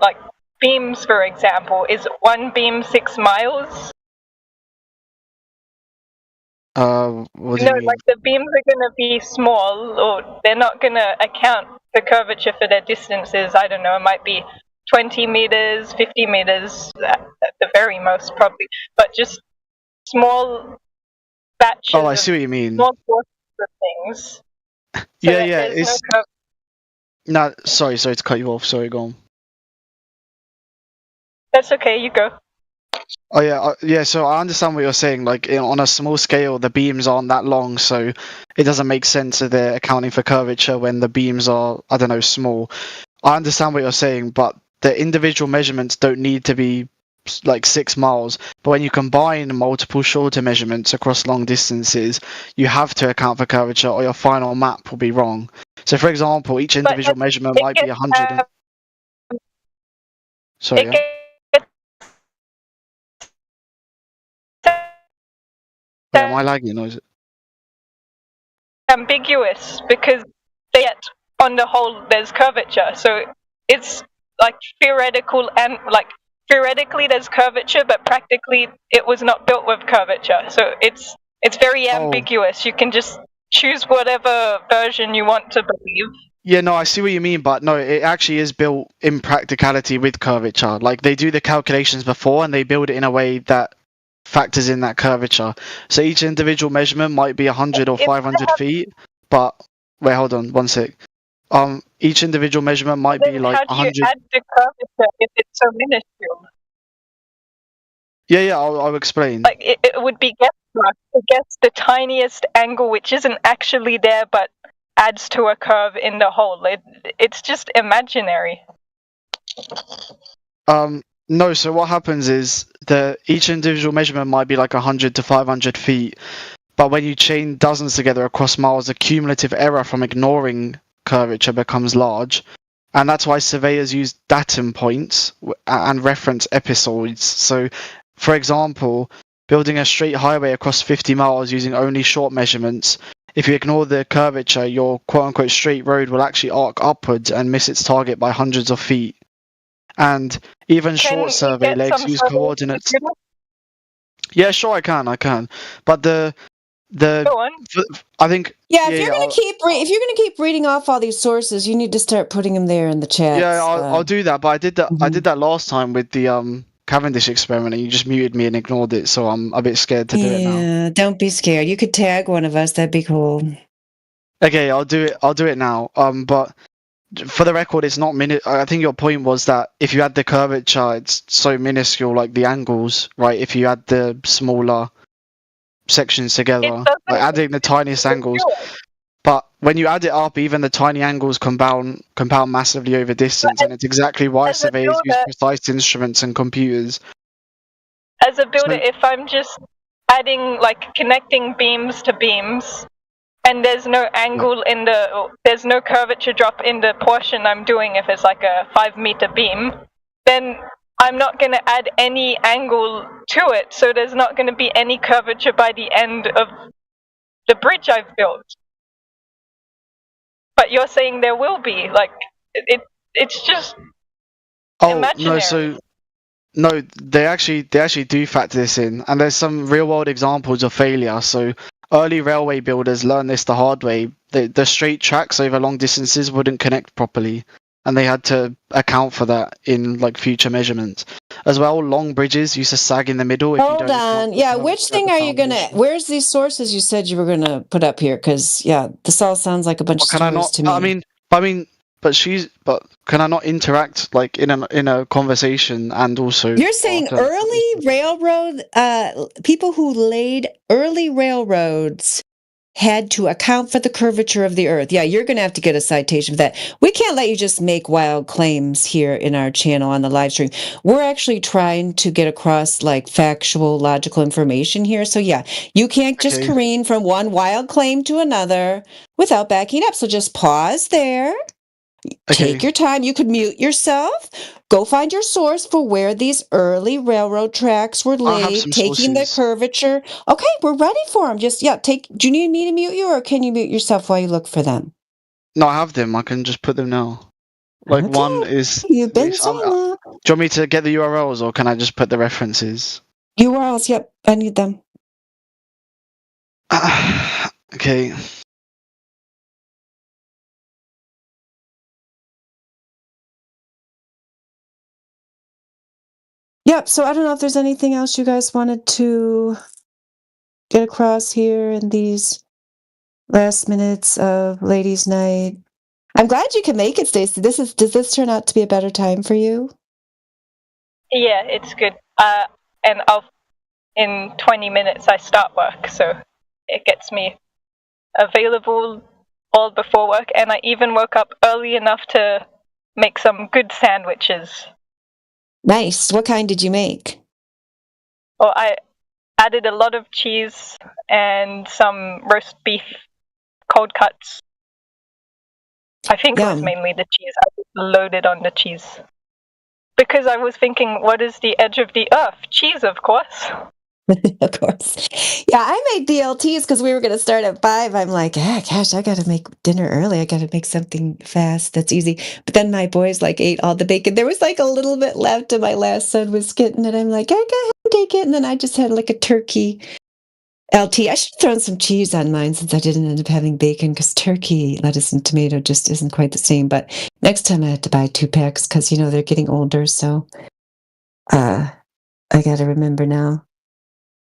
like beams, for example? Is one beam 6 miles? What do No, you mean? like the beams are going to be small, or they're not going to account for curvature for their distances. I don't know, it might be 20 meters, 50 meters at the very most, probably. But just small batches. Oh, I see what you mean. Small portions of things. Yeah. There's It's no. Sorry to cut you off. Sorry, go on. That's okay. You go. Oh yeah. So I understand what you're saying. Like on a small scale, the beams aren't that long, so it doesn't make sense that they're accounting for curvature when the beams are, I don't know, small. I understand what you're saying, but the individual measurements don't need to be like 6 miles. But when you combine multiple shorter measurements across long distances, you have to account for curvature, or your final map will be wrong. So, for example, each individual measurement might be 100. Sorry. Yeah? Yeah, am I lagging or is it? Ambiguous because yet on the whole there's curvature, so it's like theoretical and like theoretically there's curvature, but practically it was not built with curvature, so it's very ambiguous. You can just choose whatever version you want to believe. Yeah, no, I see what you mean, but no, it actually is built in practicality with curvature. Like they do the calculations before and they build it in a way that factors in that curvature. So each individual measurement might be 100 or 500 feet, but wait, hold on one sec. each individual measurement might be Then like how do you 100. add the curvature if it's so minuscule? Yeah, I'll explain. Like it would be guesswork to guess the tiniest angle which isn't actually there but adds to a curve in the whole. It's just imaginary. No, so what happens is each individual measurement might be like 100 to 500 feet, but when you chain dozens together across miles, the cumulative error from ignoring curvature becomes large, and that's why surveyors use datum points and reference episodes. So, for example, building a straight highway across 50 miles using only short measurements, if you ignore the curvature, your quote-unquote straight road will actually arc upwards and miss its target by hundreds of feet. And even short survey legs use coordinates. Yeah, sure, I can. But the Go on. I think. Yeah, if you're gonna keep reading off all these sources, you need to start putting them there in the chat. Yeah, I'll do that. But I did that. I did that last time with the Cavendish experiment, and you just muted me and ignored it. So I'm a bit scared to do it now. Yeah, don't be scared. You could tag one of us. That'd be cool. Okay, I'll do it. I'll do it now. But for the record, it's not I think your point was that if you add the curvature, it's so minuscule, like the angles, right? If you add the smaller sections together, like adding the tiniest angles. But when you add it up, even the tiny angles compound massively over distance, and it's exactly why surveyors use precise instruments and computers. As a builder, if I'm just adding, like, connecting beams to beams, and there's no angle there's no curvature drop in the portion I'm doing if it's like a 5-meter beam, then I'm not going to add any angle to it, so there's not going to be any curvature by the end of the bridge I've built. But you're saying there will be, like, it's just imaginary. No, they actually do factor this in, and there's some real world examples of failure. So early railway builders learned this the hard way. The straight tracks over long distances wouldn't connect properly, and they had to account for that in like future measurements. As well, long bridges used to sag in the middle. Hold on. Yeah, which thing are you gonna? Where's these sources you said you were gonna put up here? Because this all sounds like a bunch of stories to me. But can I not interact like in a conversation and also? You're saying early railroad people who laid early railroads had to account for the curvature of the earth. Yeah, you're going to have to get a citation for that. We can't let you just make wild claims here in our channel on the live stream. We're actually trying to get across like factual, logical information here. So yeah, you can't just careen from one wild claim to another without backing up. So just pause there. Take your time. You could mute yourself. Go find your source for where these early railroad tracks were laid, taking the curvature. Okay, we're ready for them. Just, do you need me to mute you, or can you mute yourself while you look for them? No, I have them. I can just put them now. Like one is... You've been saying that. Do you want me to get the URLs, or can I just put the references? URLs, yep. I need them. Okay. Yep, so I don't know if there's anything else you guys wanted to get across here in these last minutes of Ladies' Night. I'm glad you can make it, Stacey. Does this turn out to be a better time for you? Yeah, it's good. And in 20 minutes I start work, so it gets me available all before work, and I even woke up early enough to make some good sandwiches. Nice. What kind did you make? Well, I added a lot of cheese and some roast beef cold cuts. I think it was mainly the cheese. I just loaded on the cheese. Because I was thinking, what is the edge of the earth? Cheese, of course. Of course. Yeah, I made BLTs because we were going to start at 5. I'm like, gosh, I got to make dinner early. I got to make something fast that's easy. But then my boys ate all the bacon. There was a little bit left, and my last son was getting it. I'm like, I go ahead and take it. And then I just had a turkey LT. I should have thrown some cheese on mine since I didn't end up having bacon, because turkey, lettuce, and tomato just isn't quite the same. But next time I had to buy 2 packs because, they're getting older. So I got to remember now.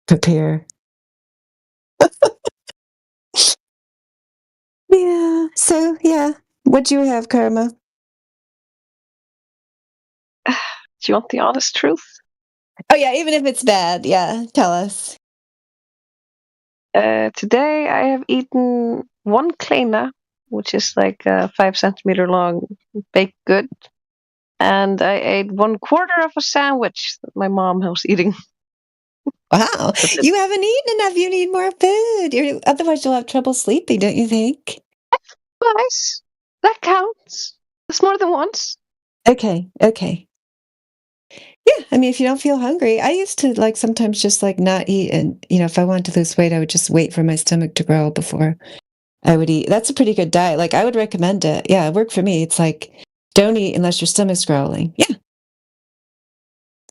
Prepare. Yeah. So, yeah. What do you have, Karma? Do you want the honest truth? Oh yeah, even if it's bad, yeah, tell us. Today I have eaten one kleina, which is like a 5 centimeter long baked good, and I ate 1/4 of a sandwich that my mom was eating. Wow, you haven't eaten enough. You need more food. Otherwise, you'll have trouble sleeping, don't you think? Nice. That counts. That's more than once. Okay. Yeah, I mean, if you don't feel hungry, I used to like sometimes just like not eat, and if I wanted to lose weight, I would just wait for my stomach to growl before I would eat. That's a pretty good diet. Like I would recommend it. Yeah, it worked for me. It's like don't eat unless your stomach's growling. Yeah.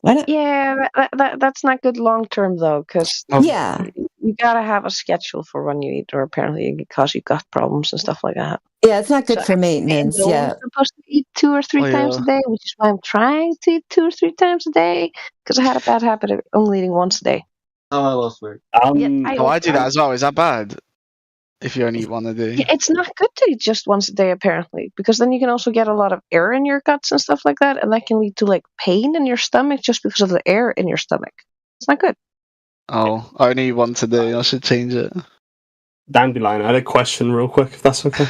Why not? Yeah, that's not good long term though, because Yeah. you gotta have a schedule for when you eat, or apparently it can cause you gut problems and stuff like that. Yeah, it's not good So for maintenance. I'm Yeah. supposed to eat 2 or 3 times a day, which is why I'm trying to eat 2 or 3 times a day, because I had a bad habit of only eating once a day. Oh, I lost weight. I do that as well. Is that bad? If you only eat one a day? Yeah, it's not good to eat just once a day, apparently, because then you can also get a lot of air in your guts and stuff like that, and that can lead to like pain in your stomach just because of the air in your stomach. It's not good. Oh, I only eat once a day. I should change it. Dandelion, I had a question real quick, if that's okay.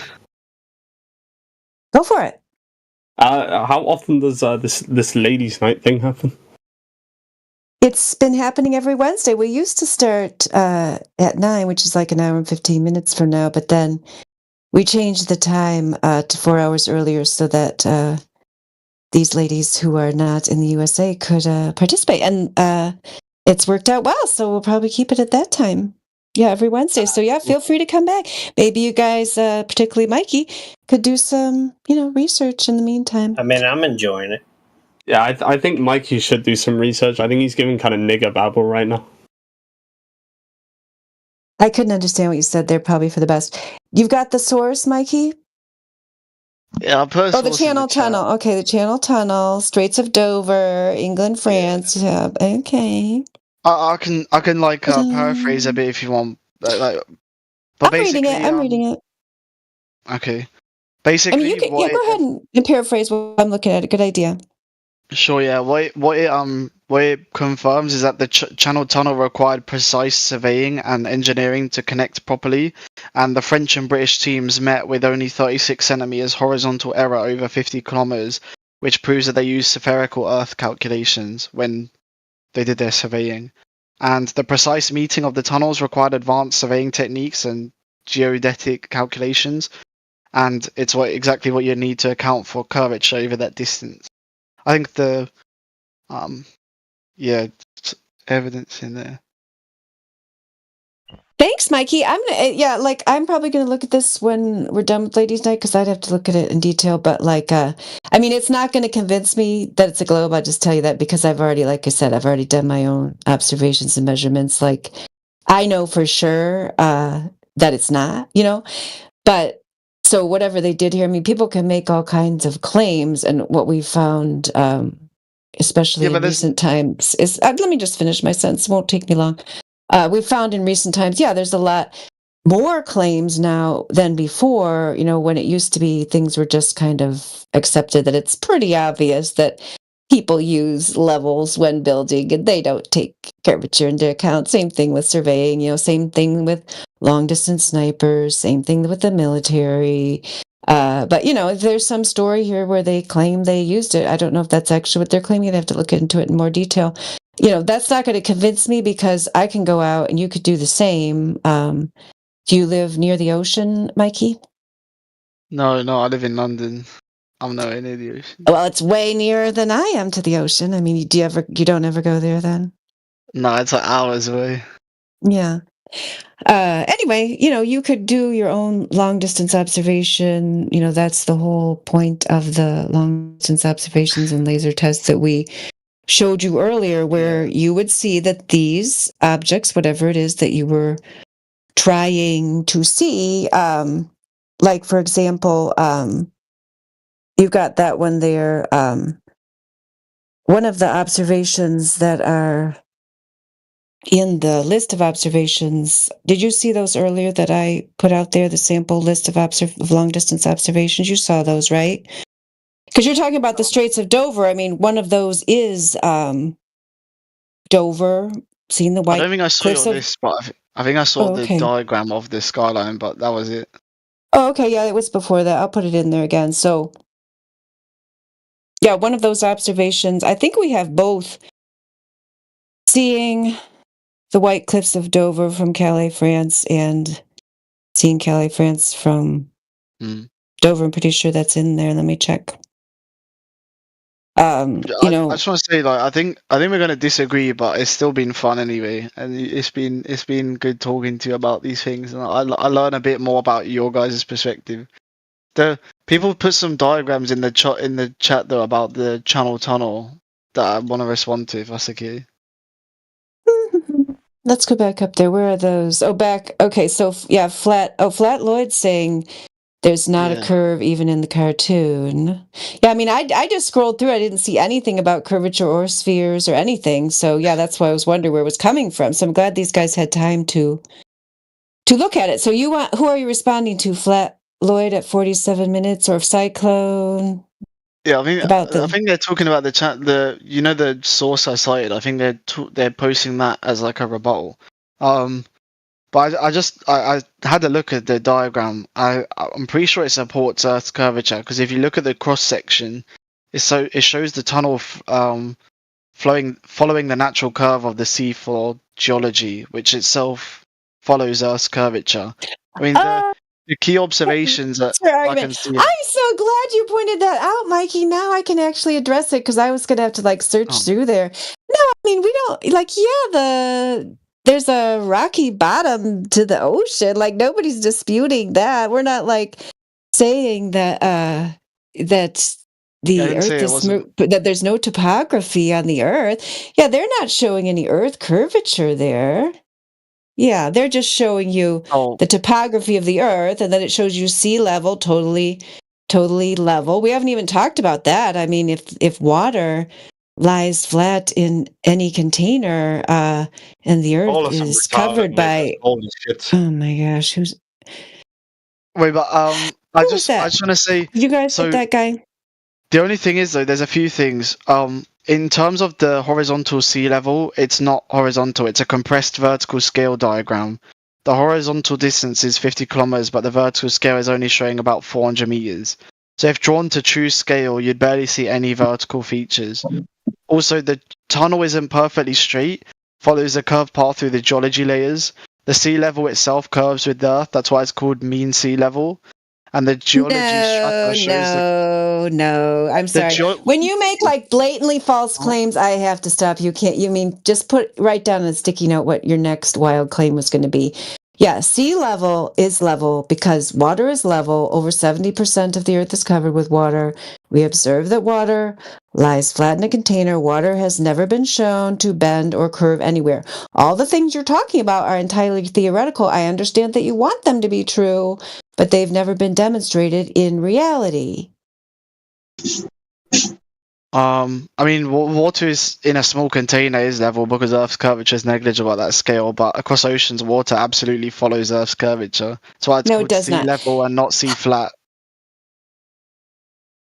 Go for it. How often does this ladies' night thing happen? It's been happening every Wednesday. We used to start at 9, which is like an hour and 15 minutes from now, but then we changed the time to 4 hours earlier so that these ladies who are not in the USA could participate. And it's worked out well, so we'll probably keep it at that time. Yeah, every Wednesday. So yeah, feel free to come back. Maybe you guys, particularly Mikey, could do some, research in the meantime. I mean, I'm enjoying it. Yeah, I think Mikey should do some research. I think he's giving kind of nigger babble right now. I couldn't understand what you said there, probably for the best. You've got the source, Mikey? Yeah, I'll put a Oh, the source in Channel the chat. Tunnel. Okay, the Channel Tunnel, Straits of Dover, England, France. Yeah. Okay. I can like paraphrase a bit if you want. But I'm reading basically, it. I'm reading it. Okay. I Basically, mean, you can, go ahead and paraphrase what I'm looking at. A good idea. Sure, yeah. What it confirms is that the Channel Tunnel required precise surveying and engineering to connect properly, and the French and British teams met with only 36 centimeters horizontal error over 50 kilometers, which proves that they used spherical Earth calculations when they did their surveying. And the precise meeting of the tunnels required advanced surveying techniques and geodetic calculations, and it's exactly what you need to account for curvature over that distance. I think the evidence in there. Thanks, Mikey. I'm probably gonna look at this when we're done with Ladies' Night because I'd have to look at it in detail. But I mean, it's not going to convince me that it's a globe. I'll just tell you that because I've already, like I said, I've already done my own observations and measurements. Like, I know for sure that it's not, But so whatever they did here, I mean, people can make all kinds of claims, and what we found, especially in recent times, is let me just finish my sentence. It won't take me long. We found in recent times, there's a lot more claims now than before, when it used to be things were just kind of accepted that it's pretty obvious that people use levels when building and they don't take curvature into account. Same thing with surveying, same thing with long distance snipers, same thing with the military. But there's some story here where they claim they used it. I don't know if that's actually what they're claiming. I'd have to look into it in more detail. That's not going to convince me because I can go out and you could do the same. Do you live near the ocean, Mikey? No, I live in London. I'm nowhere near the ocean. Well, it's way nearer than I am to the ocean. I mean, you don't ever go there then? No, it's like hours away. Yeah. Anyway, you could do your own long distance observation. That's the whole point of the long distance observations and laser tests that we showed you earlier, where you would see that these objects, whatever it is that you were trying to see, like for example, you've got that one there. One of the observations that are in the list of observations. Did you see those earlier that I put out there, the sample list of long distance observations? You saw those, right? Because you're talking about the Straits of Dover. I mean, one of those is Dover. Seeing the I white don't think I saw cliffs your of. list, but I think I saw Oh, the okay. diagram of the skyline, but that was it. Oh, okay. Yeah, it was before that. I'll put it in there again. So, yeah, one of those observations. I think we have both seeing the white cliffs of Dover from Calais, France, and seeing Calais, France from Dover. I'm pretty sure that's in there. Let me check. I just want to say, like, I think we're gonna disagree, but it's still been fun anyway, and it's been good talking to you about these things, and I learn a bit more about your guys' perspective. The people put some diagrams in the chat though about the Channel Tunnel that I want to respond to if that's okay. Let's go back up there. Where are those? Oh, back. Okay, so yeah, Flat Lloyd's saying there's not a curve even in the cartoon. Yeah, I mean, I just scrolled through. I didn't see anything about curvature or spheres or anything. So yeah, that's why I was wondering where it was coming from. So I'm glad these guys had time to look at it. So who are you responding to? Flat Lloyd at 47 minutes or Cyclone? Yeah, I mean, About I think they're talking about the chat. The source I cited. I think they're posting that as like a rebuttal. But I had a look at the diagram. I'm pretty sure it supports Earth's curvature because if you look at the cross section, it shows the tunnel following the natural curve of the seafloor geology, which itself follows Earth's curvature. I mean, the key observations that I can see. I'm so glad you pointed that out, Mikey. Now I can actually address it because I was going to have to like search through there. No, I mean, we don't like, there's a rocky bottom to the ocean. Like nobody's disputing that. We're not like saying that, that the Earth is that there's no topography on the Earth. Yeah, they're not showing any Earth curvature there. Yeah, they're just showing you the topography of the Earth, and then it shows you sea level totally level. We haven't even talked about that. I mean, if water lies flat in any container, and the Earth is covered by holy shit. Oh my gosh, Wait, but I just want to say, you guys hit that guy? The only thing is though, there's a few things. In terms of the horizontal sea level, it's not horizontal. It's a compressed vertical scale diagram. The horizontal distance is 50 kilometers, but the vertical scale is only showing about 400 meters. So if drawn to true scale, you'd barely see any vertical features. Also, the tunnel isn't perfectly straight, follows a curved path through the geology layers. The sea level itself curves with the Earth, that's why it's called mean sea level. And the geology strata shows No, I'm sorry. When you make like blatantly false claims, I have to stop. You can't. You mean just write down on a sticky note what your next wild claim was going to be. Yeah, sea level is level because water is level. Over 70% of the Earth is covered with water. We observe that water lies flat in a container. Water has never been shown to bend or curve anywhere. All the things you're talking about are entirely theoretical. I understand that you want them to be true, but they've never been demonstrated in reality. I mean, water is in a small container is level because Earth's curvature is negligible at that scale, but across oceans, water absolutely follows Earth's curvature. That's why it's called sea level and not sea flat.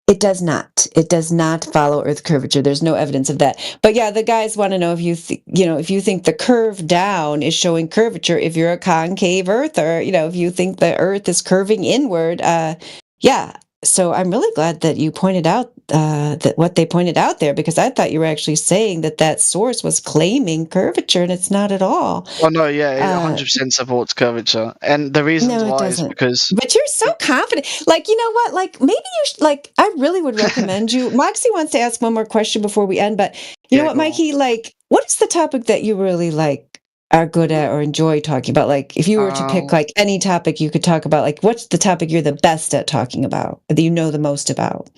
It does not. It does not follow Earth curvature. There's no evidence of that. But yeah, the guys want to know if if you think the curve down is showing curvature. If you're a concave Earther, if you think the Earth is curving inward, yeah. So I'm really glad that you pointed out that what they pointed out there, because I thought you were actually saying that source was claiming curvature, and it's not at all. Oh no, yeah, it 100% supports curvature, and the reasons why is because. But you're so confident. Like, you know what? Like, maybe you should. Like, I really would recommend you. Moxie wants to ask one more question before we end, but you know what, Mikey? Like, what is the topic that you really are good at or enjoy talking about? Like, if you were to pick like any topic you could talk about, like, what's the topic you're the best at talking about, that you know the most about?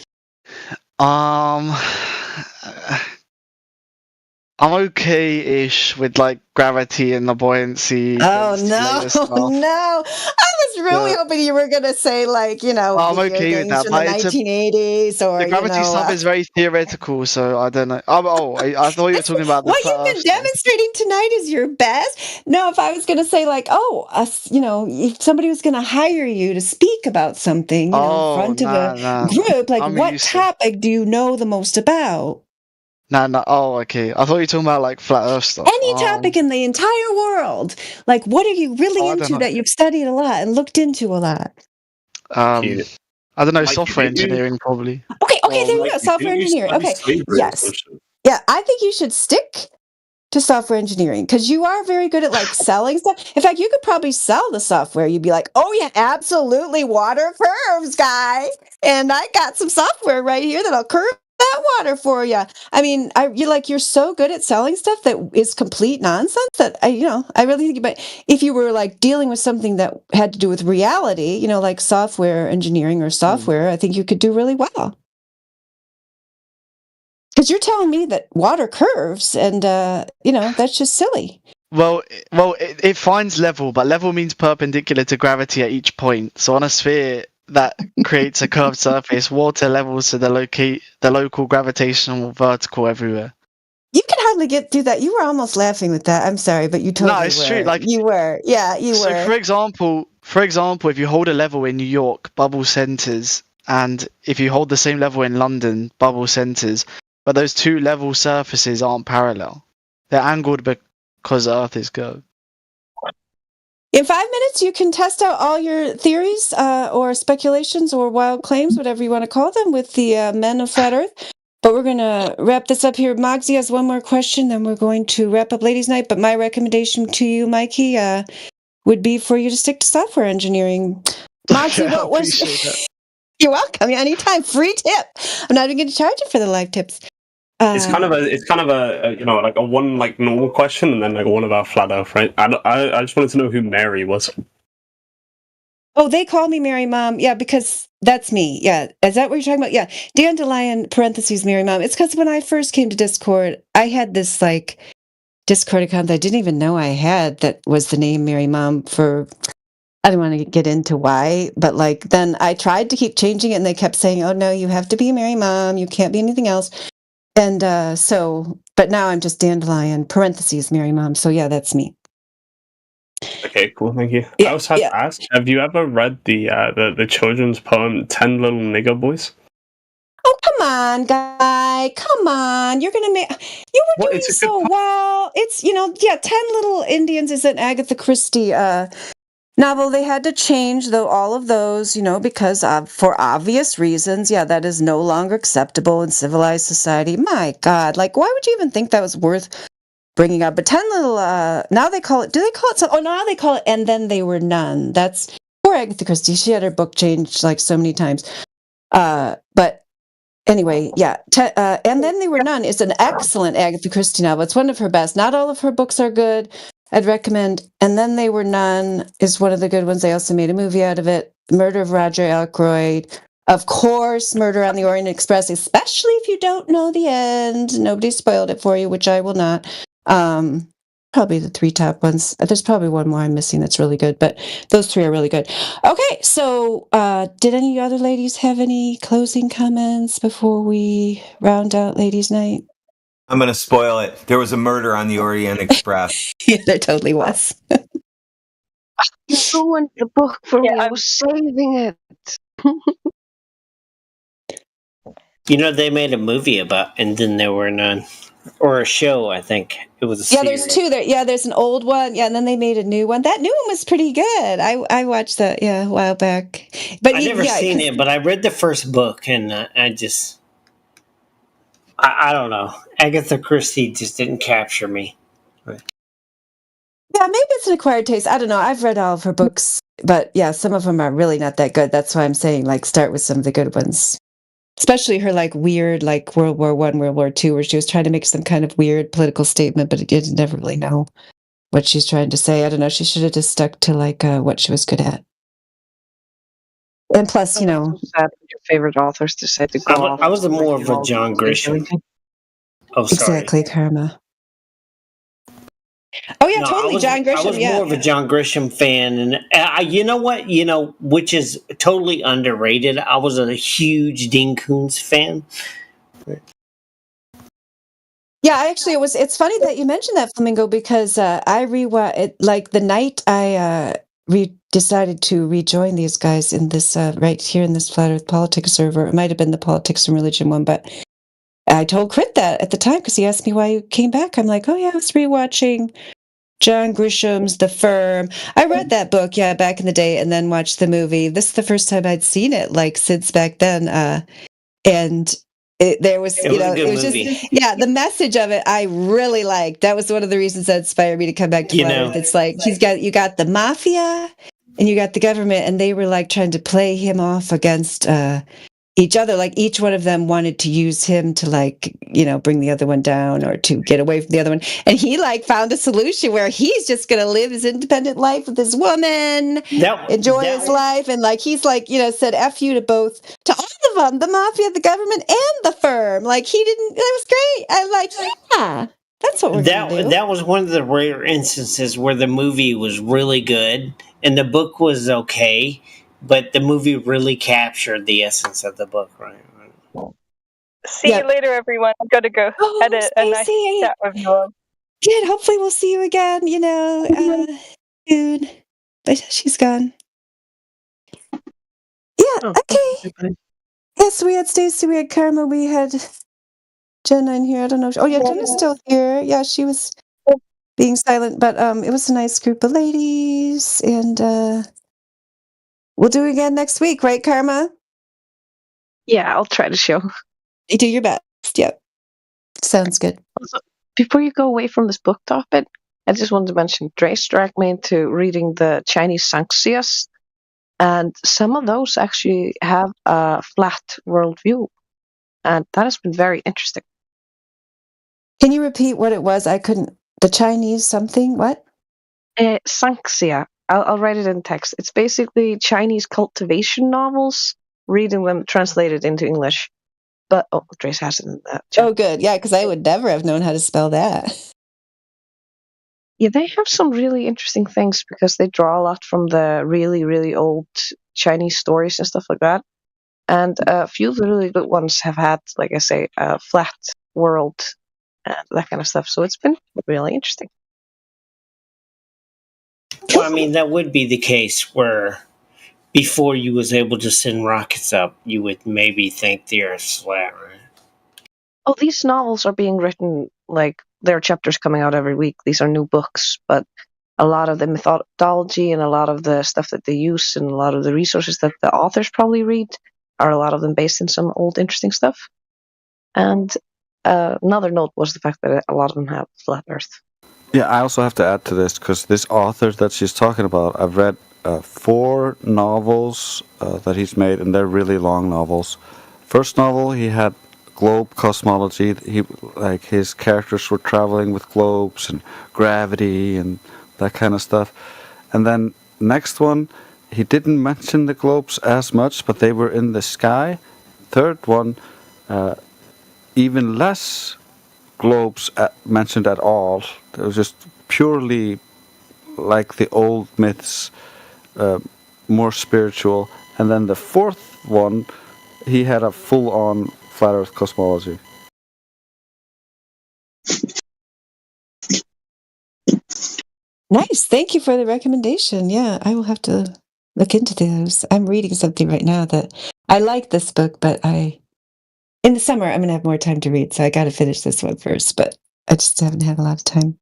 I'm okay-ish with like gravity and the buoyancy. Oh density no, layer stuff. no! I was really The- hoping you were gonna say like I'm video okay with games that, from the but it's a 1980s or the gravity stuff is very theoretical, so I don't know. I thought you were talking about the what flat you've been Earth stuff. demonstrating tonight is your best. No, if I was going to say like, if somebody was going to hire you to speak about something, in front of a Nah. group, like I'm what used to. topic do you know the most about? Nah. Oh, okay. I thought you were talking about like flat Earth stuff. Any topic in the entire world. Like, what are you really I don't into know. that you've studied a lot and looked into a lot? I don't know. Like, Software did you- engineering, probably. Okay, Or, there you like, go. did Software you engineering. study Okay, slavery or yes. some shit? Yeah, I think you should stick to software engineering because you are very good at like selling stuff. In fact, you could probably sell the software. You'd be like, "Oh yeah, absolutely, water curves, guy, and I got some software right here that'll curve that water for you." I mean, you're so good at selling stuff that is complete nonsense that I really think. But if you were like dealing with something that had to do with reality, like software engineering or software, I think you could do really well. Because you're telling me that water curves, and that's just silly. Well, it finds level, but level means perpendicular to gravity at each point. So on a sphere that creates a curved surface, water levels to the local gravitational vertical everywhere. You can hardly get through that. You were almost laughing with that. I'm sorry, but you totally No, it's were. true. Like you were, yeah, you so were. For example, if you hold a level in New York, bubble centers, and if you hold the same level in London, bubble centers, but those two level surfaces aren't parallel. They're angled because Earth is curved. In 5 minutes, you can test out all your theories or speculations or wild claims, whatever you want to call them, with the men of Flat Earth. But we're going to wrap this up here. Moxie has one more question, then we're going to wrap up Ladies' Night. But my recommendation to you, Mikey, would be for you to stick to software engineering. Moxie, what was... You're welcome. Anytime. Free tip. I'm not even going to charge you for the live tips. It's kind of a like a one like normal question and then like one about flat Earth, right? I just wanted to know who Mary was. Oh, they call me Mary Mom. Yeah, because that's me. Yeah. Is that what you're talking about? Yeah. Dandelion, parentheses, Mary Mom. It's because when I first came to Discord, I had this like Discord account that I didn't even know I had that was the name Mary Mom for... I don't want to get into why, but like then I tried to keep changing it and they kept saying, "Oh no, you have to be Mary Mom. You can't be anything else." And but now I'm just Dandelion, parentheses, Mary Mom. So yeah, that's me. Okay, cool, thank you. Yeah, I also had to ask, have you ever read the children's poem 10 Little Nigger Boys? Oh, come on, guy. Come on. You're going to make... You were doing so well. It's, 10 Little Indians is an Agatha Christie novel. They had to change all of those, because for obvious reasons. Yeah, that is no longer acceptable in civilized society. My God, like, why would you even think that was worth bringing up? But 10 Little, now they call it, do they call it something? Oh, now they call it And Then They Were None. That's poor Agatha Christie. She had her book changed like so many times. But anyway, yeah. And Then They Were None is an excellent Agatha Christie novel. It's one of her best. Not all of her books are good. I'd recommend And Then They Were None is one of the good ones. They also made a movie out of it. Murder of Roger Ackroyd. Of course, Murder on the Orient Express, especially if you don't know the end. Nobody spoiled it for you, which I will not. Probably the 3 top ones. There's probably one more I'm missing that's really good, but those 3 are really good. Okay, so did any other ladies have any closing comments before we round out Ladies' Night? I'm going to spoil it. There was a murder on the Orient Express. Yeah, there totally was. You ruined the book for me. I was saving it. They made a movie about And Then There Were None. Or a show, I think. It was a series. There's 2 there. Yeah, there's an old one. Yeah, and then they made a new one. That new one was pretty good. I watched that, a while back. But I've never seen it, but I read the first book, and I don't know. Agatha Christie just didn't capture me. Yeah, maybe it's an acquired taste. I don't know. I've read all of her books, but yeah, some of them are really not that good. That's why I'm saying, like, start with some of the good ones. Especially her, like, weird, like, World War I, World War II, where she was trying to make some kind of weird political statement, but you never really know what she's trying to say. I don't know. She should have just stuck to, like, what she was good at. And plus, Sad your favorite authors decided to go off. I was more of a John Grisham. Oh, sorry. Exactly, Karma. Oh yeah, No, totally. John I was Grisham. Yeah. more of a John Grisham fan, and you know what? Which is totally underrated. I was a huge Dean Koontz fan. Yeah, actually, it's funny that you mentioned that, Flamingo, because I rewatched it like the night I decided to rejoin these guys in this right here in this Flat Earth Politics server. It might have been the Politics and Religion one, but I told Crit that at the time because he asked me why you came back. I'm like, oh yeah, I was rewatching John Grisham's The Firm. I read that book, yeah, back in the day, and then watched the movie. This is the first time I'd seen it, like since back then, and. There was, It was a good it was movie. just, yeah, the message of it I really liked. That was one of the reasons that inspired me to come back to Flat Earth. It's like you got the mafia and you got the government, and they were like trying to play him off against each other. Like each one of them wanted to use him to bring the other one down or to get away from the other one. And he found a solution where he's just going to live his independent life with his woman, enjoy his life. And he's said F you to all of them, the mafia, the government, and the firm. That was great. I'm like, yeah, that's what we're going to do. That was one of the rare instances where the movie was really good and the book was okay. But the movie really captured the essence of the book, right? See you later, everyone. I've got to go edit a nice chat with you all. Good. Hopefully we'll see you again, soon. But she's gone. Yeah, okay. Yes, we had Stacy, we had Karma, we had Jenna in here. I don't know. Oh, yeah, Jenna's still here. Yeah, she was being silent, but it was a nice group of ladies, and we'll do it again next week, right, Karma? Yeah, I'll try to show. You do your best. Yep. Sounds good. Also, before you go away from this book topic, I just wanted to mention Trace dragged me into reading the Chinese Sanxias, and some of those actually have a flat worldview, and that has been very interesting. Can you repeat what it was? I couldn't. The Chinese something? What? Sanxia. I'll write it in text. It's basically Chinese cultivation novels, reading them translated into English. But, Trace has it in that. Oh, good. Yeah, because I would never have known how to spell that. Yeah, they have some really interesting things because they draw a lot from the really, really old Chinese stories and stuff like that. And a few of the really good ones have had, like I say, a flat world and that kind of stuff. So it's been really interesting. Well, I mean, that would be the case where before you was able to send rockets up, you would maybe think the Earth's flat, right? Oh, these novels are being written, there are chapters coming out every week. These are new books, but a lot of the methodology and a lot of the stuff that they use and a lot of the resources that the authors probably read are a lot of them based in some old interesting stuff. And another note was the fact that a lot of them have flat Earth. Yeah, I also have to add to this because this author that she's talking about, I've read 4 novels that he's made, and they're really long novels. First novel, he had globe cosmology. His characters were traveling with globes and gravity and that kind of stuff. And then next one, he didn't mention the globes as much, but they were in the sky. Third one, even less globes mentioned at all. It was just purely like the old myths, more spiritual. And then the fourth one, he had a full-on flat Earth cosmology. Nice. Thank you for the recommendation. Yeah, I will have to look into those. I'm reading something right now that I like this book, but in the summer I'm going to have more time to read, so I got to finish this one first, but I just haven't had a lot of time.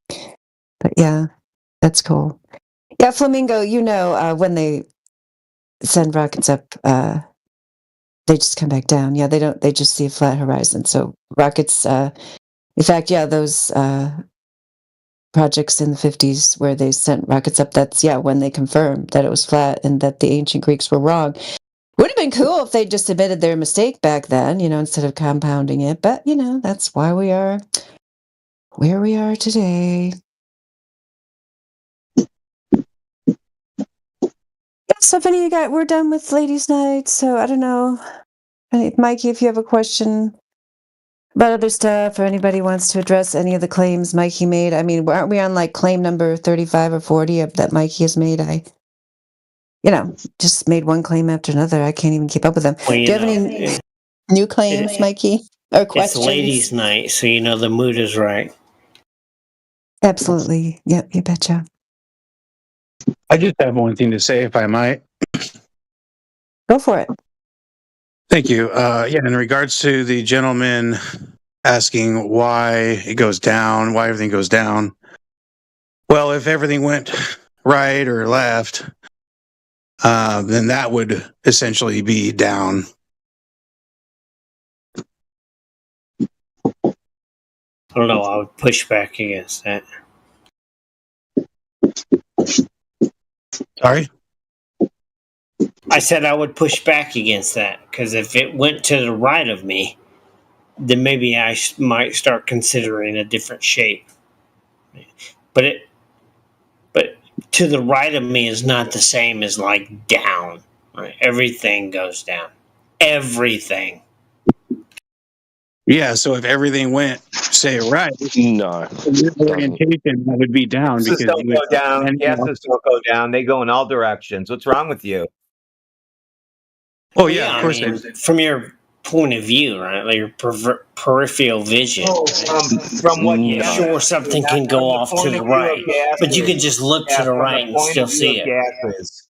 But yeah, that's cool. Yeah, Flamingo, when they send rockets up, they just come back down. Yeah, they just see a flat horizon. So rockets, in fact, yeah, those projects in the 50s where they sent rockets up, that's, when they confirmed that it was flat and that the ancient Greeks were wrong. Would have been cool if they just admitted their mistake back then, instead of compounding it. But, that's why we are where we are today. So if any of you we're done with Ladies' Night, so I don't know. Mikey, if you have a question About other stuff, or anybody wants to address any of the claims Mikey made? I mean, aren't we on like claim number 35 or 40 of that Mikey has made? I just made one claim after another. I can't even keep up with them. Well, Do you have any new claims, Mikey? Or questions? It's ladies' night, so you know the mood is right. Absolutely. Yep, you betcha. I just have one thing to say, if I might. Go for it. Thank you. In regards to the gentleman asking why it goes down, why everything goes down. Well, if everything went right or left, then that would essentially be down. I don't know. I would push back against that. Sorry? I said I would push back against that, because if it went to the right of me, then maybe I might start considering a different shape. But to the right of me is not the same as like down. Right? Everything goes down. Everything. Yeah, so if everything went, say, right, no, orientation that would be down. Gases Because don't go down. Gases don't go down. They go in all directions. What's wrong with you? Oh yeah, of course. I mean, from your point of view, right? Like your peripheral vision. From what you sure, something can go off to the right, but you can just look to the right and still see it. Gases.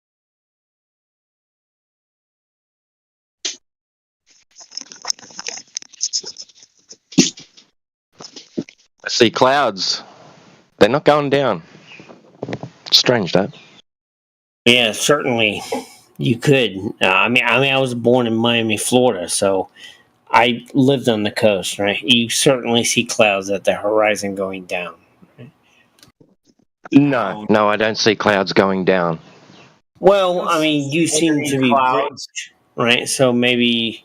I see clouds. They're not going down. Strange, that. Yeah, certainly. You could. I mean, I was born in Miami, Florida, so I lived on the coast, right? You certainly see clouds at the horizon going down. Right? No, I don't see clouds going down. Well, I mean, you seem to be British, right? So maybe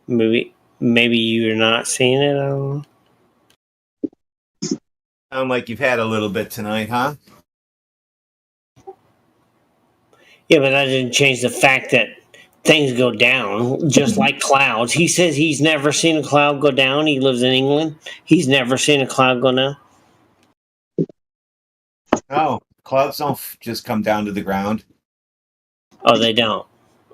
you're not seeing it. I don't know. Sound like you've had a little bit tonight, huh? Yeah, but that didn't change the fact that things go down, just like clouds. He says he's never seen a cloud go down. He lives in England. He's never seen a cloud go down. No, clouds don't just come down to the ground. Oh, they don't.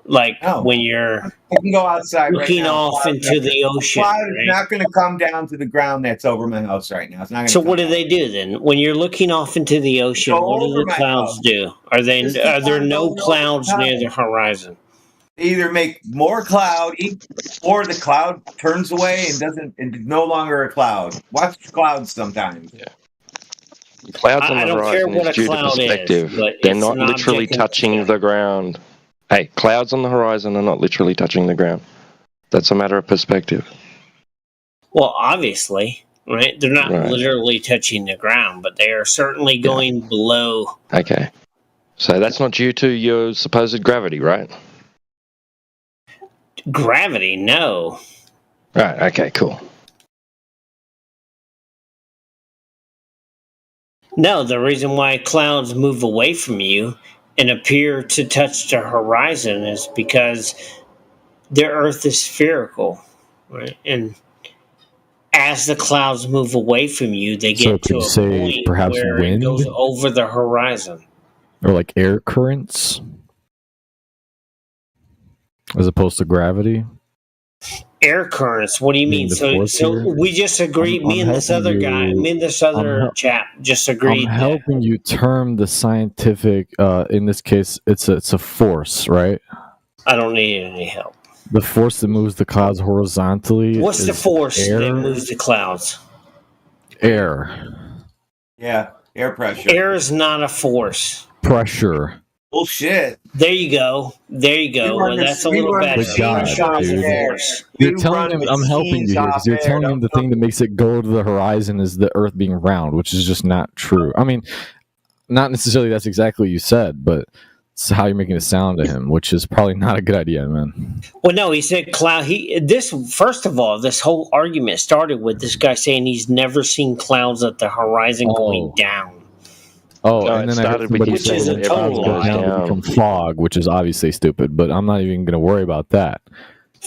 Like when you're I can go outside looking right now. off into the ocean. Cloud is right? not going to come down to the ground that's over my house right now. It's not. So what do they do then? When you're looking off into the ocean, what do the clouds do? Are there no clouds near the horizon? They either make more cloud, or the cloud turns away and it's no longer a cloud. Watch clouds sometimes. Yeah. Clouds on I the don't care horizon what a is due to cloud is, perspective. but They're it's not an literally object of touching the ground. Hey, clouds on the horizon are not literally touching the ground. That's a matter of perspective. Well, obviously, right? They're not Right. literally touching the ground, but they are certainly going below. Okay. So that's not due to your supposed gravity, right? Gravity, no. Right, okay, cool. No, the reason why clouds move away from you and appear to touch the horizon is because the Earth is spherical, right? And as the clouds move away from you, they So get could to you a say point perhaps where wind? it goes over the horizon. Or like air currents? As opposed to gravity? Air currents. What do you mean? the So force here? we just agreed. I'm Me and this helping other guy, you- me and this I'm other hel- chap, just I'm agreed. that helping you term the scientific. In this case, it's a force, right? I don't need any help. The force that moves the clouds horizontally. What's the is force air? that moves the clouds? Air Yeah, air pressure. Air is not a force. pressure. Bullshit. There you go. There you go. Well, that's a little better. Good God, Pressure is a dude. force. You're telling him I'm helping you here because you're telling him the thing that makes it go to the horizon is the Earth being round, which is just not true. I mean, not necessarily that's exactly what you said, but it's how you're making it sound to him, which is probably not a good idea, man. Well, no, he said cloud. First of all, this whole argument started with this guy saying he's never seen clouds at the horizon going down. Oh, No, and it then I heard started with somebody you say saying that that clouds everything go goes down to down. become fog, which is obviously stupid, but I'm not even going to worry about that.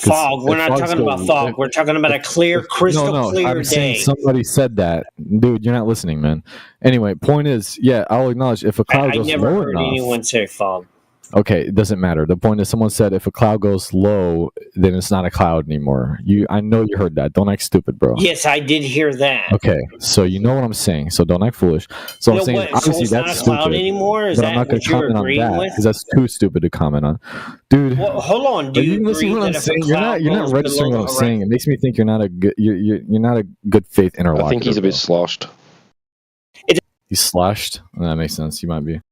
Fog. We're not talking about fog. We're talking about a clear, crystal clear I'm saying day. somebody said that, dude. You're not listening, man. Anyway, point is, yeah, I'll acknowledge if a cloud I goes never low heard enough. anyone say fog. Okay, it doesn't matter. The point is, someone said if a cloud goes low, then it's not a cloud anymore. I know you heard that. Don't act stupid, bro. Yes, I did hear that. Okay, so you know what I'm saying. So don't act foolish. So No, I'm saying what, so obviously it's not that's a cloud stupid. anymore? Is But that I'm not going what to you're comment on agreeing that with? because that's too stupid to comment on, dude. Well, hold on. Do Are you you listening agree to what I'm that if a saying? cloud You're not goes registering below what the I'm saying. It makes me think you're not a good you're not a good faith interlocutor. I think he's a bit bro. sloshed. He's slashed. That makes sense. You might be.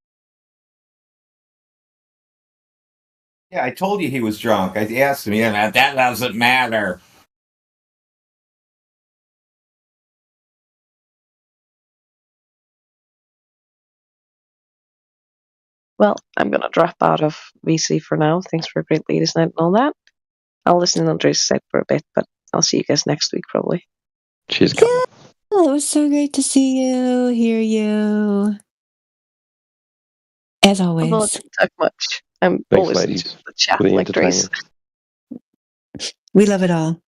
Yeah, I told you he was drunk. I asked him, yeah, that doesn't matter. Well, I'm going to drop out of VC for now. Thanks for a great ladies' night and all that. I'll listen in on Dre's side for a bit, but I'll see you guys next week probably. Cheers, Yeah, it was so great to see you, hear you. As I'm not always. going to talk much. I'm Thanks, always ladies, into the chat for the like Dre's. entertainment. We love it all.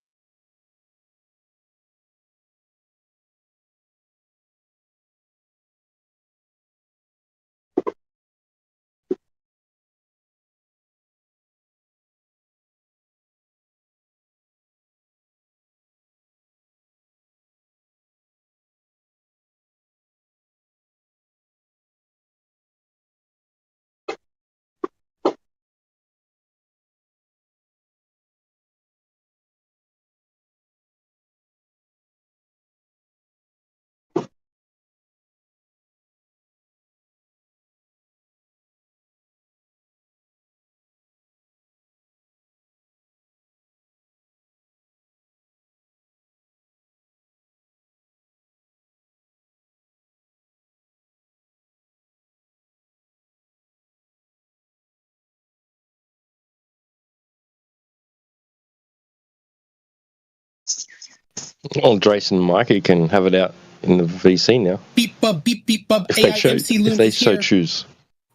Well, Drace and Mikey can have it out in the VC now. Beep bub beep beep bub. If they, if they so here. choose.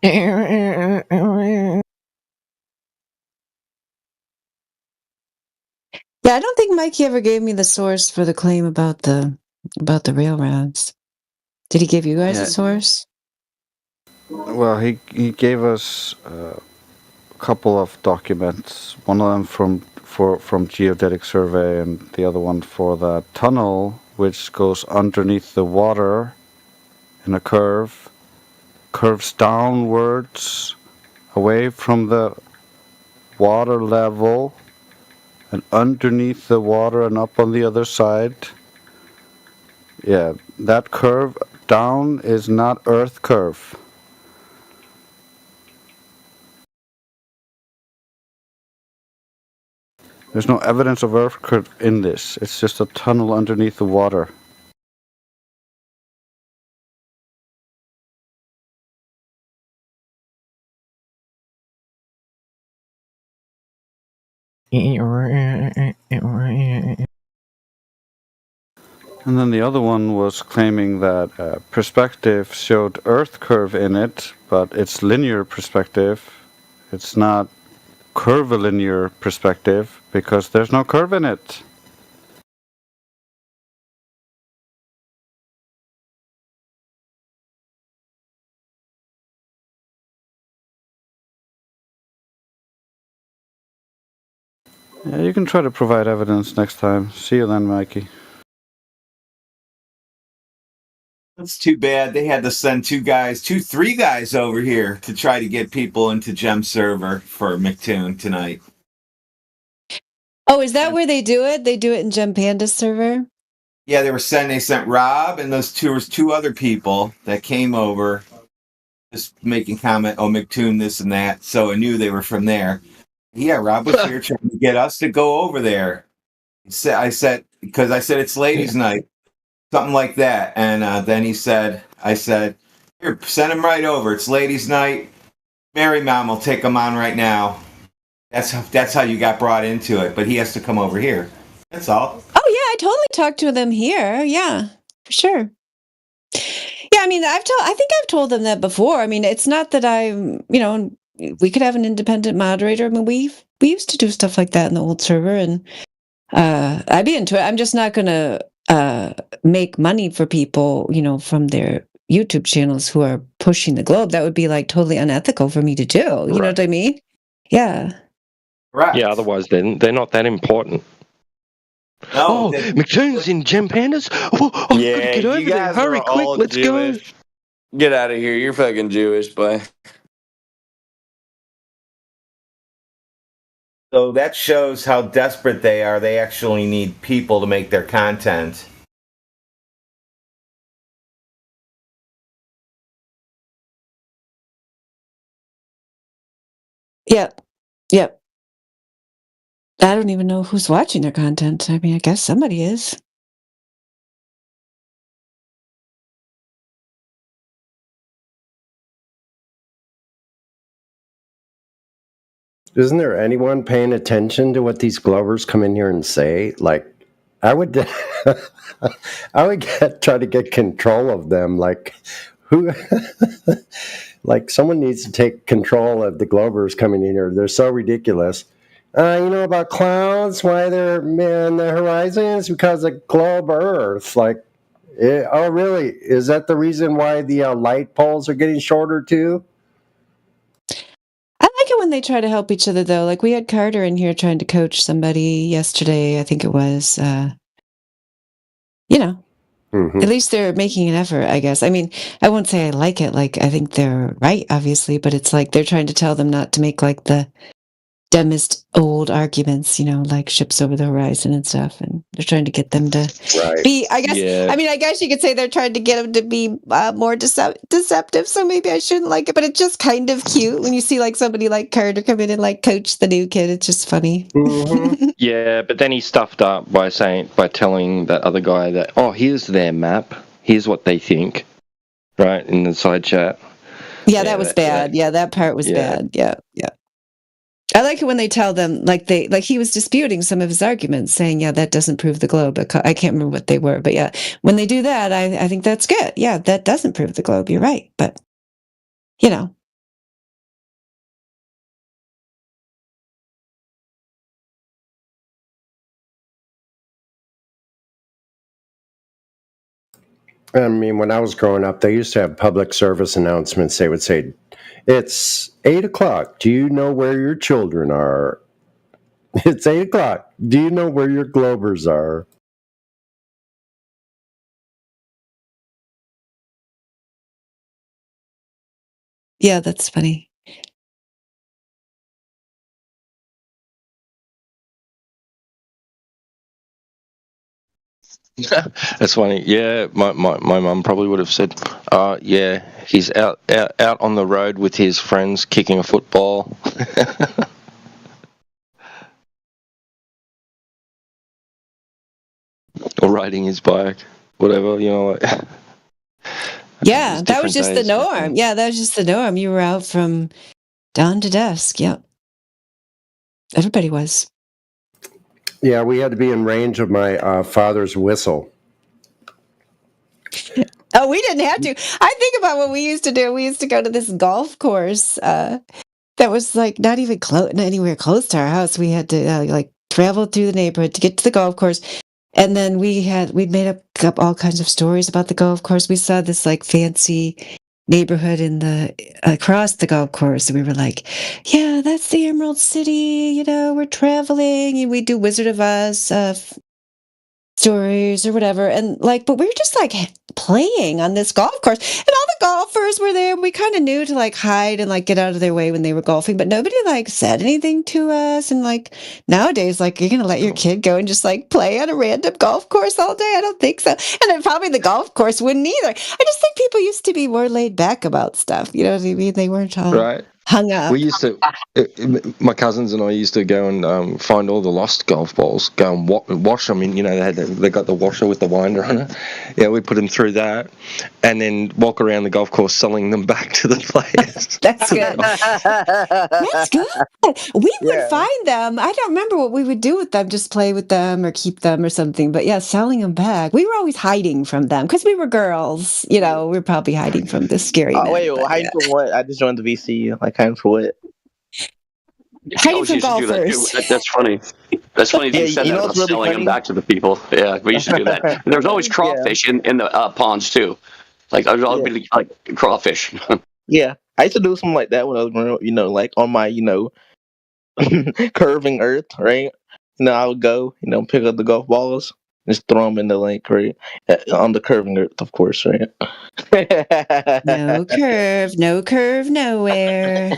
Yeah, I don't think Mikey ever gave me the source for the claim about the railroads. Did he give you guys a source? Well, he gave us a couple of documents. One of them from Geodetic Survey, and the other one for the tunnel, which goes underneath the water in a curve, curves downwards, away from the water level, and underneath the water and up on the other side. Yeah, that curve down is not Earth curve. There's no evidence of Earth curve in this. It's just a tunnel underneath the water. And then the other one was claiming that perspective showed Earth curve in it, but it's linear perspective. It's not curvilinear perspective because there's no curve in it. Yeah, you can try to provide evidence next time. See you then, Mikey. That's too bad. They had to send three guys over here to try to get people into Gem Server for McToon tonight. Oh, is that where they do it? They do it in Gem Panda server? Yeah, they sent Rob and those two other people that came over, just making comment, oh, McToon, this and that. So I knew they were from there. Yeah, Rob was here trying to get us to go over there. I said it's ladies' night, something like that. And then I said, here, send him right over. It's ladies' night. Mary Mom will take him on right now. That's how you got brought into it. But he has to come over here. That's all. Oh yeah, I totally talked to them here. Yeah, for sure. Yeah, I mean, I think I've told them that before. I mean, it's not that we could have an independent moderator. I mean, we used to do stuff like that in the old server, and I'd be into it. I'm just not gonna make money for people, from their YouTube channels who are pushing the globe. That would be like totally unethical for me to do. You know what I mean? Yeah. Right. Yeah, otherwise they're not that important. No, McToon's in Gem Pandas? Oh, I've Yeah, got to get over you there. guys Hurry, are quick, all let's Jewish. Get out of here. You're fucking Jewish, boy. So that shows how desperate they are. They actually need people to make their content. Yep. Yep. I don't even know who's watching their content. I mean, I guess somebody is. Isn't there anyone paying attention to what these Glovers come in here and say? Like, I would, I would try to get control of them. Like, who? Like, someone needs to take control of the Glovers coming in here. They're so ridiculous. You know about clouds? Why they're in the horizon is because of globe Earth. Like, oh, really? Is that the reason why the light poles are getting shorter too? I like it when they try to help each other, though. Like, we had Carter in here trying to coach somebody yesterday, I think it was. At least they're making an effort, I guess. I mean, I won't say I like it. Like, I think they're right, obviously, but it's like they're trying to tell them not to make, like, the dumbest old arguments, like ships over the horizon and stuff. And they're trying to get them to be, I guess, Yeah. I mean, I guess you could say they're trying to get them to be more deceptive. So maybe I shouldn't like it, but it's just kind of cute when you see like somebody like Carter come in and like coach the new kid. It's just funny. Yeah, but then he stuffed up by telling that other guy that, oh, here's their map, here's what they think, right, in the side chat. Yeah, that was bad. Yeah, that part was bad. Yeah. I like it when they tell them, like he was disputing some of his arguments, saying, yeah, that doesn't prove the globe. I can't remember what they were, but yeah, when they do that, I think that's good. Yeah, that doesn't prove the globe. You're right. But, I mean, when I was growing up, they used to have public service announcements. They would say, it's 8 o'clock. Do you know where your children are? It's 8 o'clock. Do you know where your Glovers are? Yeah, that's funny. That's funny. Yeah, my mum probably would have said, yeah, he's out on the road with his friends kicking a football. Or riding his bike, whatever, Yeah, that was just the days. norm. Yeah, that was just the norm. You were out from dawn to dusk. Yep. Everybody was. Yeah, we had to be in range of my father's whistle. Oh, we didn't have to. I think about what we used to do. We used to go to this golf course that was like not even anywhere close to our house. We had to like travel through the neighborhood to get to the golf course. And then we'd made up all kinds of stories about the golf course. We saw this like fancy neighborhood across the golf course, and we were like, yeah, that's the Emerald City, we're traveling, and we do Wizard of Oz stories or whatever, and like, but we were just like playing on this golf course, and all the golfers were there, and we kind of knew to like hide and like get out of their way when they were golfing, but nobody like said anything to us. And like nowadays, like, you're gonna let your kid go and just like play on a random golf course all day? I don't think so. And then probably the golf course wouldn't either. I just think people used to be more laid back about stuff, you know what I mean? They weren't all Right. hung up. We used to, my cousins and I used to go and find all the lost golf balls, go and wash them in, they got the washer with the winder on it. Yeah, we put them through that and then walk around the golf course selling them back to the players. That's good. That's good. We would find them. I don't remember what we would do with them, just play with them or keep them or something. But yeah, selling them back. We were always hiding from them because we were girls. We were probably hiding from the scary men. Wait, but hide from what? I just joined the VC. Like, hiding for what? Hiding from used to do that too. golfers. That's funny. That's funny that you Yeah, said you that know about what's really selling them funny? back to the people. Yeah, we used to do that. And there was always Yeah. crawfish in the ponds too. Like there was always be like crawfish. Yeah, I used to do something like that when I was growing up. Like on my curving earth, right? I would go, pick up the golf balls, just throw them in the lake, right? On the curving earth, of course, right? No curve nowhere.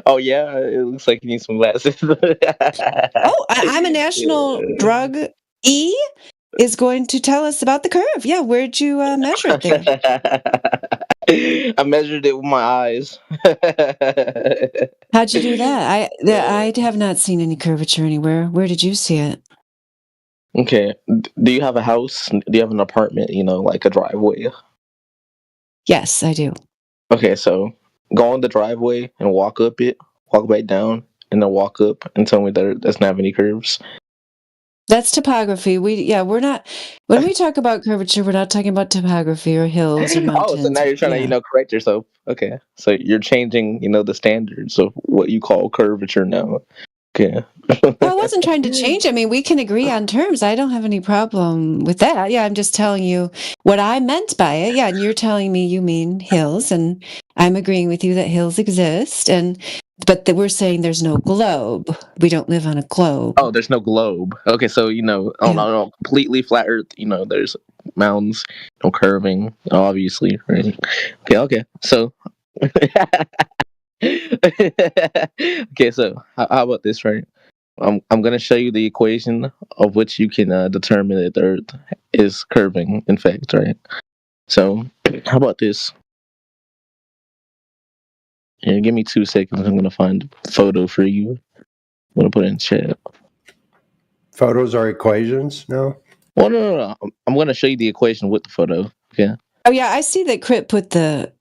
Oh yeah, it looks like you need some glasses. Oh, I'm a national drug. E is going to tell us about the curve. Yeah, where'd you measure it there? I measured it with my eyes. How'd you do that? I have not seen any curvature anywhere. Where did you see it? Okay. Do you have a house? Do you have an apartment? Like a driveway? Yes, I do. Okay, so go on the driveway and walk up it, walk back down, and then walk up and tell me that it doesn't have any curves. That's topography. We're not. When we talk about curvature, we're not talking about topography or hills or mountains. Oh, so now you're trying to, correct yourself. Okay, so you're changing, the standards of what you call curvature now. Okay. Well, I wasn't trying to change. I mean, we can agree on terms. I don't have any problem with that. Yeah, I'm just telling you what I meant by it. Yeah, and you're telling me you mean hills, and I'm agreeing with you that hills exist, but we're saying there's no globe. We don't live on a globe. Oh, there's no globe. Okay, so on a completely flat Earth, there's mountains, no curving, obviously, right? Okay. So, okay, so how about this, right? I'm gonna show you the equation of which you can determine that the Earth is curving. In fact, right? So, how about this? Yeah, give me 2 seconds. I'm gonna find a photo for you. I'm gonna put it in chat. Photos are equations? No. Well, no. I'm gonna show you the equation with the photo. Okay. Oh yeah, I see that Crit put the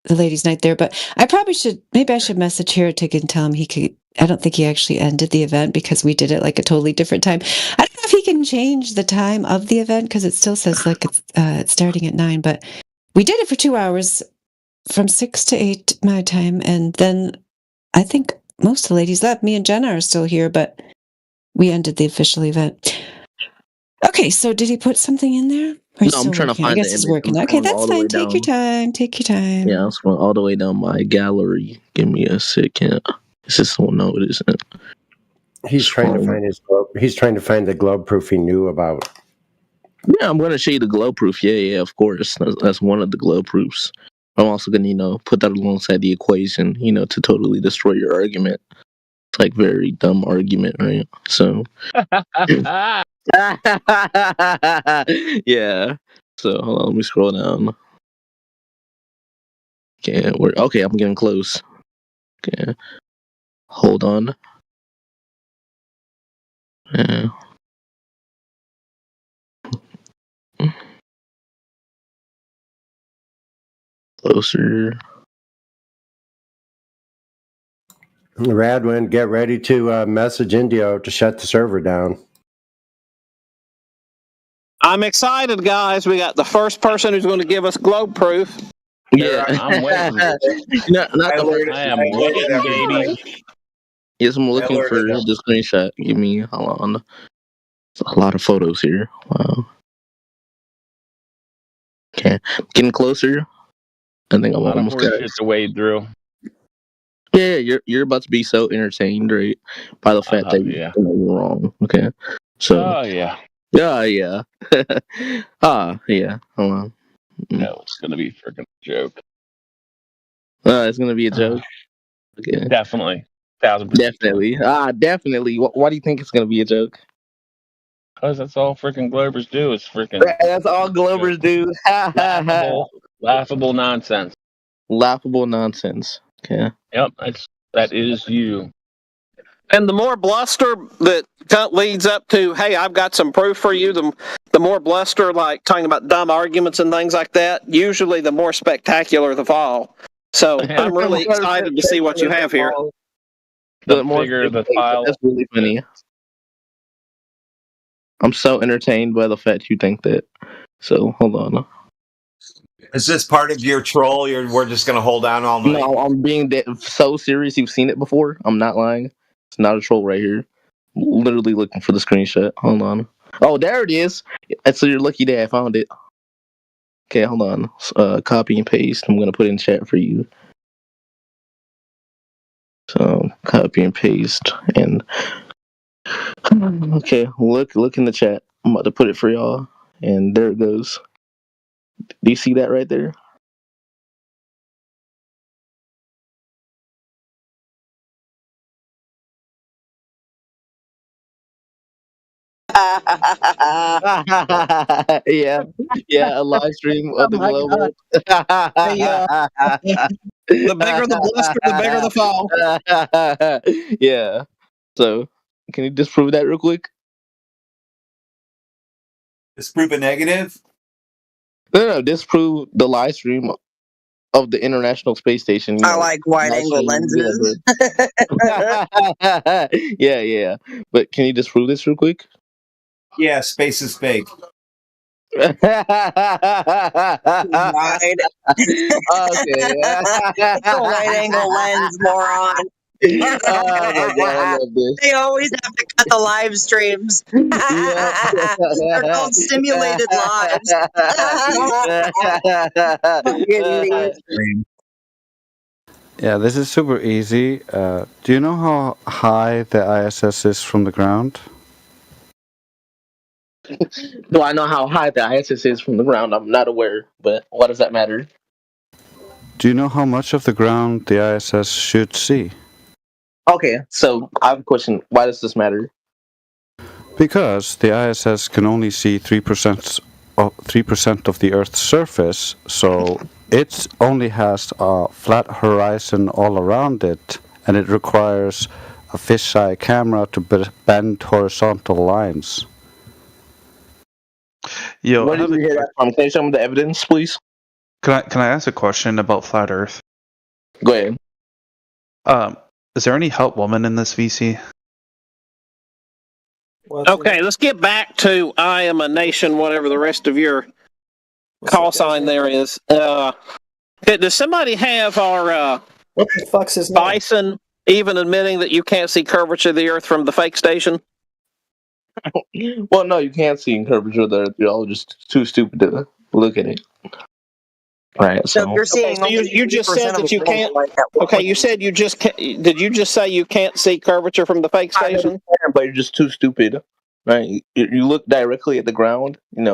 ladies' night there, but I should message Heretic and tell him he could. I don't think he actually ended the event because we did it like a totally different time. I don't know if he can change the time of the event because it still says like it's starting at 9, but we did it for 2 hours from 6 to 8 my time, and then I think most of the ladies left. Me and Jenna are still here, but we ended the official event. Okay, so did he put something in there? No, I'm trying to find. I guess it's working. Okay, that's fine. Take your time. Take your time. Yeah, I'm scrolling all the way down my gallery. Give me a second. Is this one? No, it isn't. He's trying to find his globe. He's trying to find the globe proof he knew about. Yeah, I'm going to show you the globe proof. Yeah, of course. That's one of the globe proofs. I'm also going to, put that alongside the equation, to totally destroy your argument. It's like very dumb argument, right? So. Yeah. So hold on, let me scroll down. Okay, I'm getting close. Okay. Hold on. Yeah. Closer. Radwin, get ready to message Indio to shut the server down. I'm excited, guys. We got the first person who's going to give us globe proof. Yeah, I'm waiting. not I am waiting, baby. Yes, I'm looking for the screenshot. Give me, hold on. There's a lot of photos here. Wow. Okay, getting closer. I think I'm almost got it. To wade through. Yeah, you're about to be so entertained, right, by the fact that you're wrong. Okay, so. Oh yeah. Yeah. Yeah. Hold on. No, it's gonna be a freaking joke. It's gonna be a joke. Okay. Definitely. 1000%. Definitely. Definitely. Why do you think it's gonna be a joke? Because that's all freaking Globers do is freaking. That's all Globers do. Laughable nonsense. Laughable nonsense. Okay. Yep, that is you. And the more bluster that leads up to, hey, I've got some proof for you, the more bluster, like talking about dumb arguments and things like that, usually the more spectacular the fall. So I'm really excited to see what you have here. The bigger the file. That's really funny. I'm so entertained by the fact you think that. So hold on. Is this part of your troll? We're just gonna hold on all night. No, I'm being so serious. You've seen it before. I'm not lying. It's not a troll right here. Literally looking for the screenshot. Hold on. Oh, there it is. And so you're lucky that I found it. Okay, hold on. Copy and paste. I'm gonna put it in chat for you. So copy and paste and okay, look in the chat. I'm about to put it for y'all, and there it goes. Do you see that right there? yeah, a live stream of the global. The bigger the bluster, the bigger the fall. Yeah. So, can you disprove that real quick? Disprove a negative? No, disprove the live stream of the International Space Station. I like wide-angle lenses. yeah. But can you disprove this real quick? Yeah, space is fake. Wide. Okay. It's a wide-angle lens, moron. Oh my god, I love this. They always have to cut the live streams. They're called simulated lives. Yeah, this is super easy. Do you know how high the ISS is from the ground? Do I know how high the ISS is from the ground? I'm not aware, but why does that matter? Do you know how much of the ground the ISS should see? Okay, so I have a question. Why does this matter? Because the ISS can only see 3% of the Earth's surface, so it only has a flat horizon all around it, and it requires a fisheye camera to bend horizontal lines. Yo, Where did you hear that from? Can you show me the evidence, please? Can I ask a question about flat Earth? Go ahead. Is there any help woman in this VC? Okay, let's get back to I am a nation, whatever the rest of your call sign there is. Does somebody have our what the fuck's his Bison even admitting that you can't see curvature of the Earth from the fake station? Well, no, you can't see curvature of the Earth. You're all just too stupid to look at it. Right. So you're seeing so you just said that you can't. Okay, you said you just can't. Did you just say you can't see curvature from the fake station? But you're just too stupid, right? You look directly at the ground, and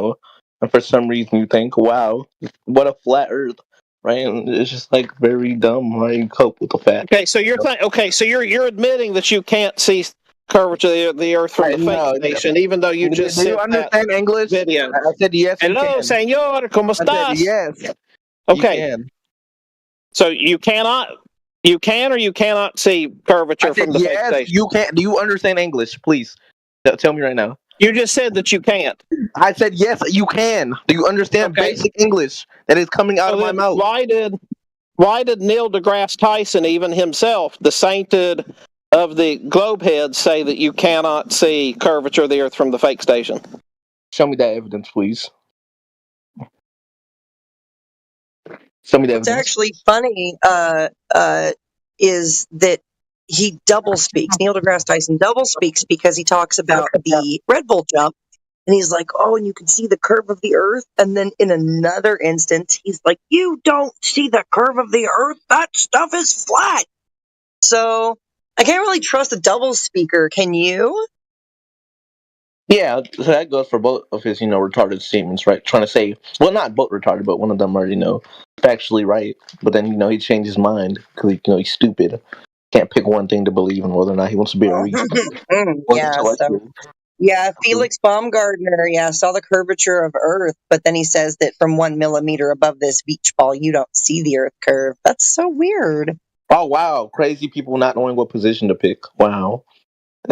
for some reason you think, "Wow, what a flat Earth," right? And it's just like very dumb, right? You cope with the fact. Okay, so you're admitting that you can't see curvature of the Earth from the fake station, even though you just Do said you understand that English? video. I said yes. Hello, señor, ¿cómo estás? I said yes. Okay. So you can or you cannot see curvature from the fake station. You can. Do you understand English, please? Tell me right now. You just said that you can't. I said yes, you can. Do you understand basic English that is coming out of my mouth? Why did Neil deGrasse Tyson, even himself, the sainted of the globeheads, say that you cannot see curvature of the Earth from the fake station? Show me that evidence, please. Show me that What's evidence. actually funny is that he double speaks. Neil deGrasse Tyson double speaks because he talks about the Red Bull jump, and he's like, "Oh, and you can see the curve of the Earth." And then in another instance, he's like, "You don't see the curve of the Earth. That stuff is flat." So I can't really trust a double speaker. Can you? Yeah, so that goes for both of his, retarded statements, right? Trying to say, well, not both retarded, but one of them are, factually right. But then, he changed his mind because, he's stupid. Can't pick one thing to believe in, whether or not he wants to be a Yeah, Felix Baumgartner, saw the curvature of Earth, but then he says that from 1 millimeter above this beach ball, you don't see the Earth curve. That's so weird. Oh, wow. Crazy people not knowing what position to pick. Wow.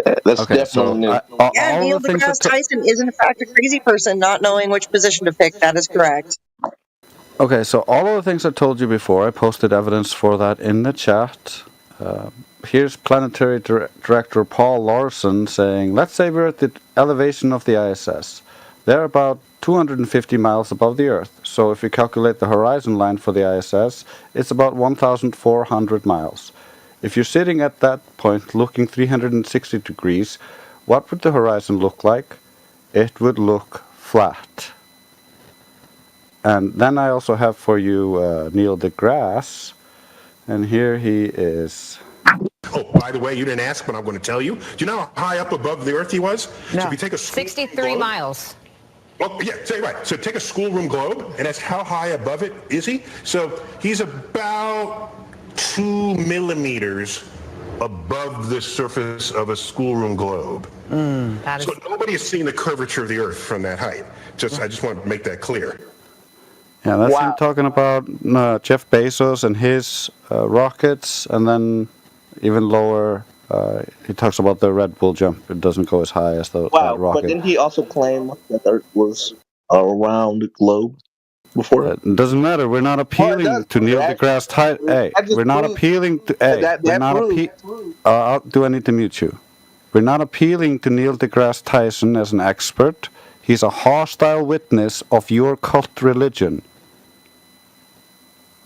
That's definitely new. Neil deGrasse Tyson is in fact a crazy person not knowing which position to pick. That is correct. Okay, so all of the things I told you before, I posted evidence for that in the chat. Here's Planetary Director Paul Larson saying, let's say we're at the elevation of the ISS. They're about 250 miles above the Earth. So if you calculate the horizon line for the ISS, it's about 1,400 miles. If you're sitting at that point looking 360 degrees, what would the horizon look like? It would look flat. And then I also have for you Neil deGrasse, and here he is. Oh, by the way, you didn't ask, but I'm going to tell you. Do you know how high up above the Earth he was? No. So if you take a 63 miles. Well, yeah, say right. So take a schoolroom globe, and that's how high above it is he? So he's about 2 millimeters above the surface of a schoolroom globe. So nobody has seen the curvature of the Earth from that height. I just want to make that clear. Yeah, that's him talking about Jeff Bezos and his rockets, and then even lower, he talks about the Red Bull jump. It doesn't go as high as the Wow, rocket. but didn't he also claim that the Earth was around the globe before? It doesn't matter. We're not appealing to Neil deGrasse Tyson. Hey, we're not appealing to. Hey, we're not appealing. Do I need to mute you? We're not appealing to Neil deGrasse Tyson as an expert. He's a hostile witness of your cult religion.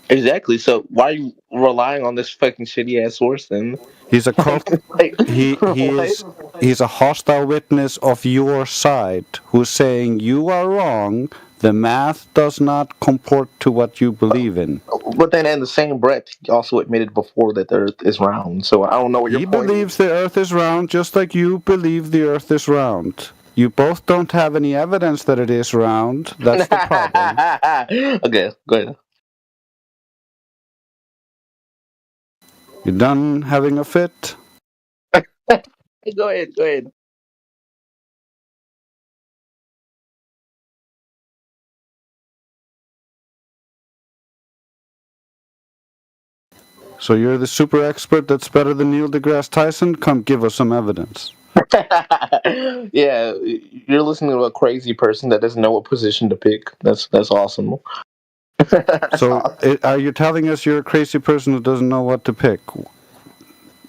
Exactly. So why are you relying on this fucking shitty ass source then? He's a cult. He's a hostile witness of your side who's saying you are wrong. The math does not comport to what you believe in. But then in the same breath, he also admitted before that the Earth is round. So I don't know what your point is. He believes the Earth is round just like you believe the Earth is round. You both don't have any evidence that it is round. That's the problem. Okay, go ahead. You done having a fit? Go ahead. So you're the super expert that's better than Neil deGrasse Tyson? Come give us some evidence. Yeah, you're listening to a crazy person that doesn't know what position to pick. That's awesome. So are you telling us you're a crazy person who doesn't know what to pick?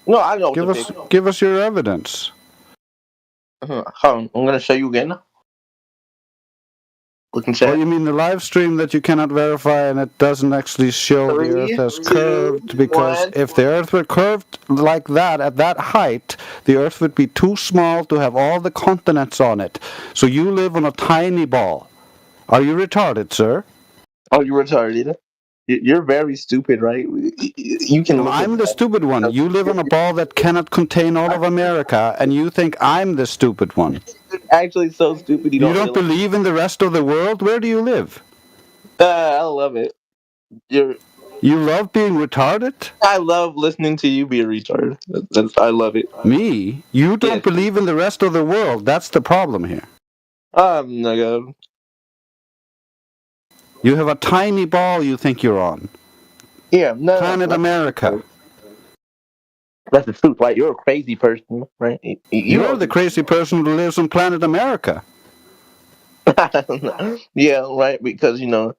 No, I know what to pick. Give us your evidence. Hold on, I'm gonna show you again. Oh, you mean the live stream that you cannot verify and it doesn't actually show the Earth as curved? Because if the Earth were curved like that, at that height, the Earth would be too small to have all the continents on it. So you live on a tiny ball. Are you retarded, sir? Oh, you're retarded. You're very stupid, right? You can. I'm the stupid one. You live on a ball that cannot contain all of America, and you think I'm the stupid one. You're actually so stupid. You don't believe in the rest of the world? Where do you live? I love it. You love being retarded? I love listening to you be a retard. I love it. Me? You don't believe in the rest of the world. That's the problem here. No. You have a tiny ball you think you're on. Yeah, no. Planet America. That's the truth, right? You're a crazy person, right? You're the crazy person who lives on planet America. Yeah, right, because, you're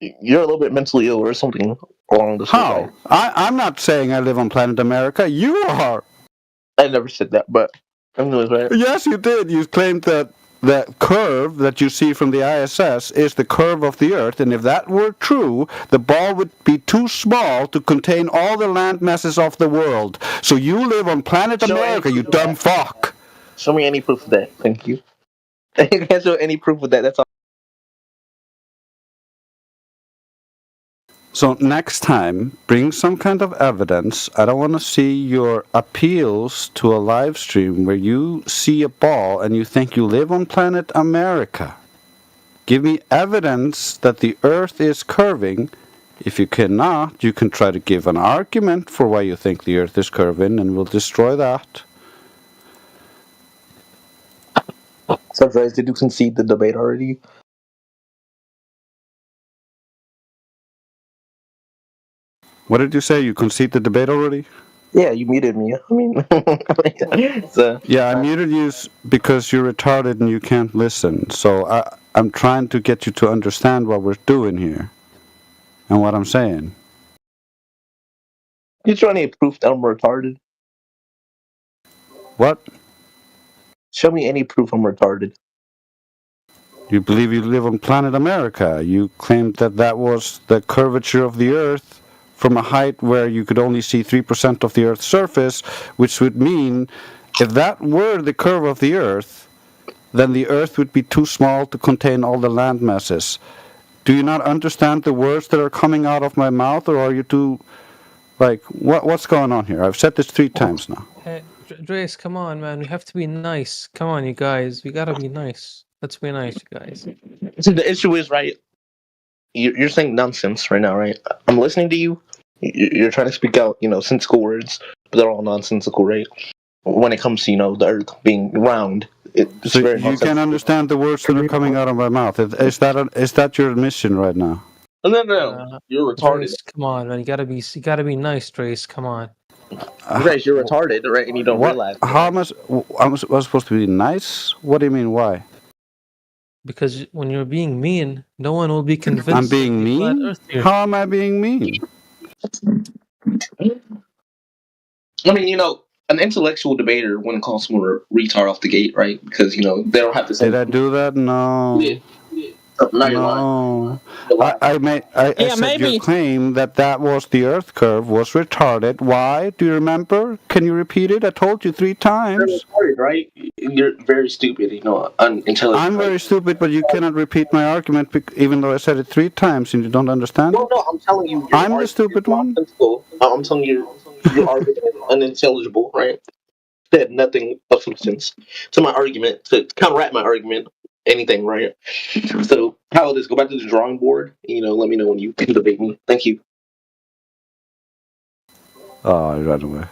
a little bit mentally ill or something along this How? I'm not saying I live on planet America. You are. I never said that, but anyways, right? Yes, you did. You claimed that that curve that you see from the ISS is the curve of the Earth, and if that were true, the ball would be too small to contain all the land masses of the world. So you live on planet America, you dumb fuck. Show me any proof of that. Thank you. You can't show any proof of that. That's all. So next time, bring some kind of evidence. I don't want to see your appeals to a live stream where you see a ball and you think you live on planet America. Give me evidence that the Earth is curving. If you cannot, you can try to give an argument for why you think the Earth is curving, and we'll destroy that. So, guys, did you concede the debate already? What did you say? You concede the debate already? Yeah, you muted me. I mean, yeah, I muted you because you're retarded and you can't listen. So I'm trying to get you to understand what we're doing here and what I'm saying. You trying to prove that I'm retarded? What? Show me any proof I'm retarded. You believe you live on planet America. You claimed that that was the curvature of the Earth from a height where you could only see 3% of the Earth's surface, which would mean if that were the curve of the Earth, then the Earth would be too small to contain all the land masses. Do you not understand the words that are coming out of my mouth, or are you too, like, what's going on here? I've said this 3 times now. Hey, Drace, come on, man. We have to be nice. Come on, you guys. We gotta be nice. Let's be nice, you guys. So the issue is, right, you're saying nonsense right now, right? I'm listening to you. You're trying to speak out, sensical words, but they're all nonsensical, right? When it comes to, the Earth being round, it's So very you can nonsensical. understand the words that are coming out of my mouth. Is that your admission right now? No. You're retarded. Drace, come on, man. You gotta be nice, Drace. Come on. Drace, you're retarded, right? And you don't What? realize it. How am I supposed to be nice? What do you mean? Why? Because when you're being mean, no one will be convinced. I'm being that the flat mean? Earth theory- How am I being mean? I mean, an intellectual debater wouldn't call someone a retard off the gate, right? Because, they don't have to say. Did I do that? No. Now you're lying. No. I said maybe. your claim that was the Earth curve was retarded. Why? Do you remember? Can you repeat it? I told you 3 You're times. retarded, right? You're very stupid, unintelligent. I'm very stupid, but you cannot repeat my argument even though I said it 3 times and you don't understand it. No, I'm telling you. I'm the stupid one. I'm telling you, your argument is unintelligible, right? Said nothing of substance to my argument, to counteract my argument, anything, right? So, how about this? Go back to the drawing board, let me know when you can debate me. Thank you. Oh, I ran away.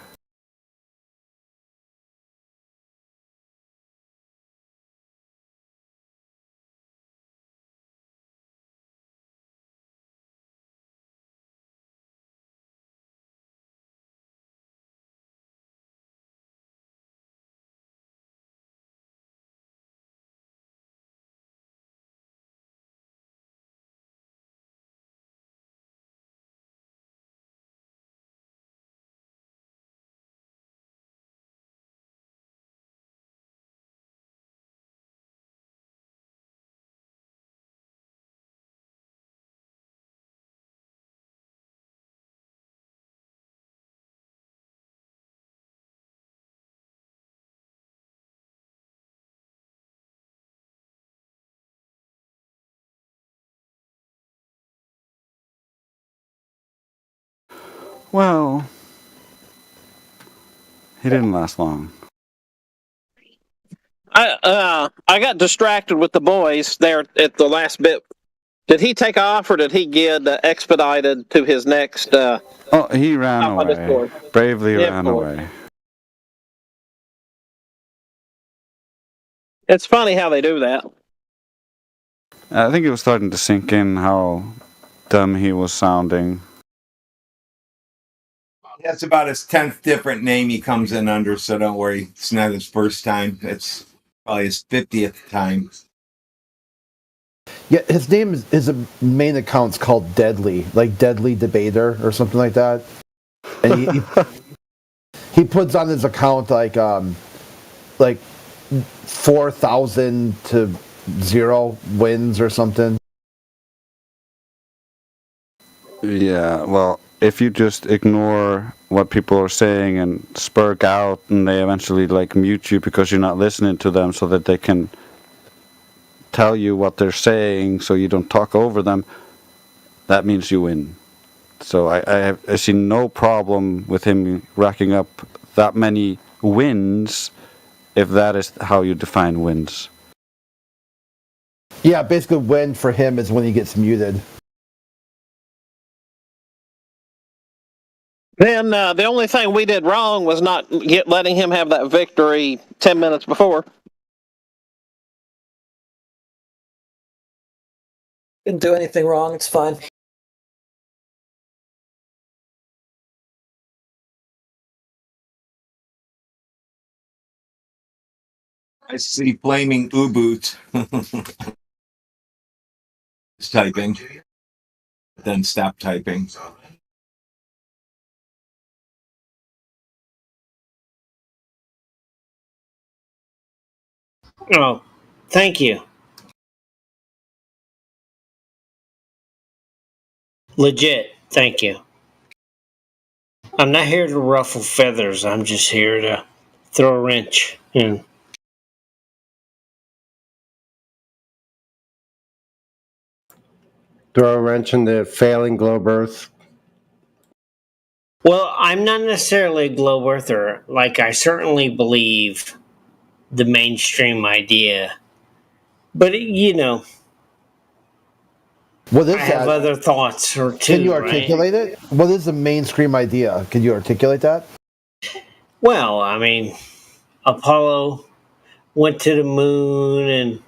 Well, he didn't last long. I got distracted with the boys there at the last bit. Did he take off, or did he get expedited to his next? Oh, he ran away. Bravely ran away. It's funny how they do that. I think it was starting to sink in how dumb he was sounding. That's about his 10th different name he comes in under, so don't worry. It's not his first time. It's probably his 50th time. Yeah, his name is his main account's called Deadly, like Deadly Debater or something like that. And he puts on his account like 4,000 to 0 wins or something. Yeah, well, if you just ignore what people are saying and spurk out and they eventually mute you because you're not listening to them so that they can tell you what they're saying so you don't talk over them, that means you win. So I see no problem with him racking up that many wins if that is how you define wins. Yeah, basically win for him is when he gets muted. Then the only thing we did wrong was not letting him have that victory 10 minutes before. Didn't do anything wrong. It's fine. I see flaming U-boot. Just typing. Then stop typing. Oh, thank you. Legit. Thank you. I'm not here to ruffle feathers. I'm just here to throw a wrench in. Throw a wrench in the failing globe Earth. Well, I'm not necessarily a globe earther. Like, I certainly believe the mainstream idea. But, you know, What is I have that? other thoughts or two. Can you right? articulate it? What is the mainstream idea? Can you articulate that? Well, I mean, Apollo went to the moon and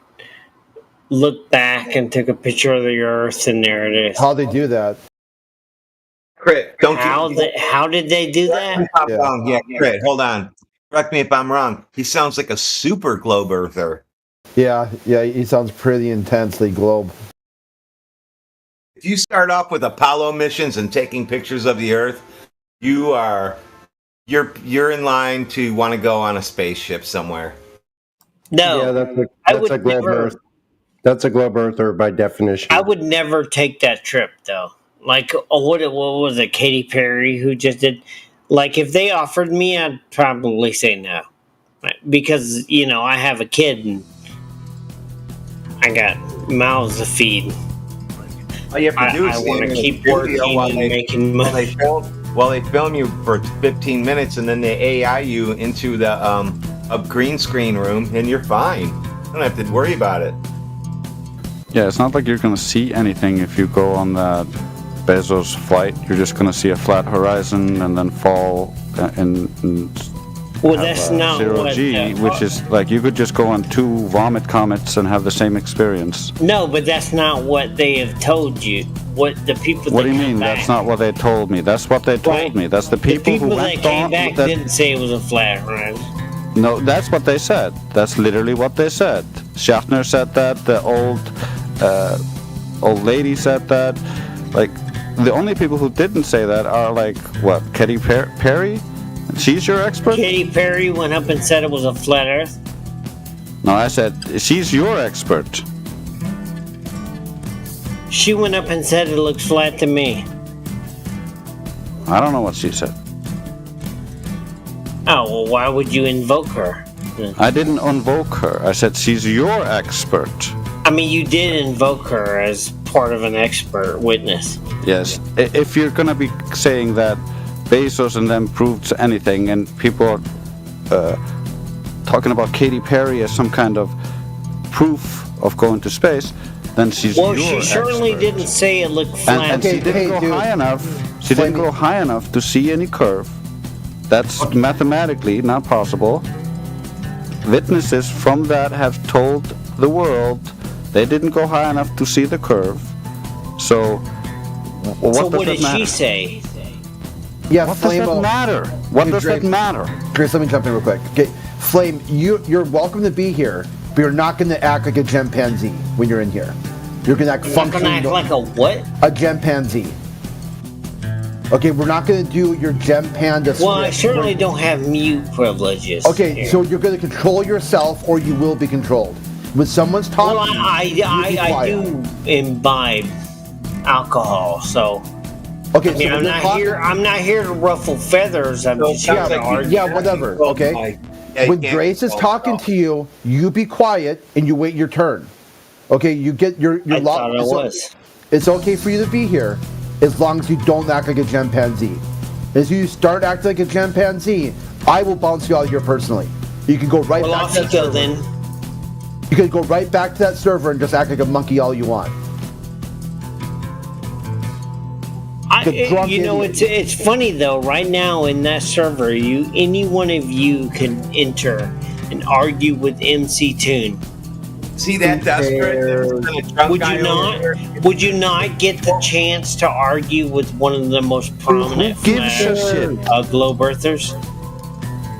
looked back and took a picture of the Earth, and there it is. How they do that? Crit, don't How did they do that? Yeah, Crit, hold on. Correct me if I'm wrong. He sounds like a super globe earther. Yeah, he sounds pretty intensely globe. If you start off with Apollo missions and taking pictures of the Earth, you're in line to want to go on a spaceship somewhere. No, Yeah, that's a globe Earth. That's a globe earther by definition. I would never take that trip, though. Like, what was it, Katy Perry who just did? Like, if they offered me, I'd probably say no. Right? Because, you know, I have a kid and I got mouths to feed. All you have to do is I want to stand in keep the working studio and making money. While they film you for 15 minutes and then they AI you into the a green screen room and you're fine. You don't have to worry about it. Yeah, it's not like you're gonna see anything if you go on that Bezos flight. You're just gonna see a flat horizon and then fall and Well, that's not zero what G, which is like you could just go on 2 vomit comets and have the same experience. No, but that's not what they have told you. What the people. What that do you came mean? back, That's not what they told me. That's what they told me. That's the people, people who that went came on. back didn't say it was a flat horizon. No, that's what they said. That's literally what they said. Shatner said that. The old lady said that. Like, the only people who didn't say that are like what? Katy Perry? She's your expert? Katy Perry went up and said it was a flat Earth. No, I said she's your expert. She went up and said it looks flat to me. I don't know what she said. Oh, well, why would you invoke her? I didn't invoke her. I said she's your expert. I mean, you did invoke her as part of an expert witness. Yes. If you're gonna be saying that Bezos and them proved anything, and people are talking about Katy Perry as some kind of proof of going to space, then she's Well, your she certainly expert. didn't say it looked flat. And she didn't go high enough. She didn't go high enough to see any curve. That's mathematically not possible. Witnesses from that have told the world they didn't go high enough to see the curve. So, what So does what that did matter? she say? Yeah, What does Flame. that matter? What does that matter? Grace, let me jump in real quick. Okay, Flame, you're welcome to be here, but you're not going to act like a chimpanzee when you're in here. You're going to act You're not functionally. gonna act like a what? A chimpanzee. Okay, we're not going to do your gem panda. Well, I script. certainly don't have mute privileges. Okay, here. so you're going to control yourself, or you will be controlled. When someone's talking, Well, you be I quiet. do imbibe alcohol, so. Okay, I mean, so when I'm they're not talking- here. I'm not here to ruffle feathers. I'm just here to argue. Yeah, whatever. Okay. When Grace is talking to you, you be quiet and you wait your turn. Okay, you get your I lot. thought I was. It's okay for you to be here, as long as you don't act like a chimpanzee. As you start acting like a chimpanzee, I will bounce you out of here personally. You can go right Well, back off to you that go server. then. You can go right back to that server and just act like a monkey all you want. The drunk You know, idiot. it's funny though. Right now in that server, any one of you can enter and argue with MC Toon. See that desperate? Would you not get the chance to argue with one of the most prominent gives a shit? globe earthers?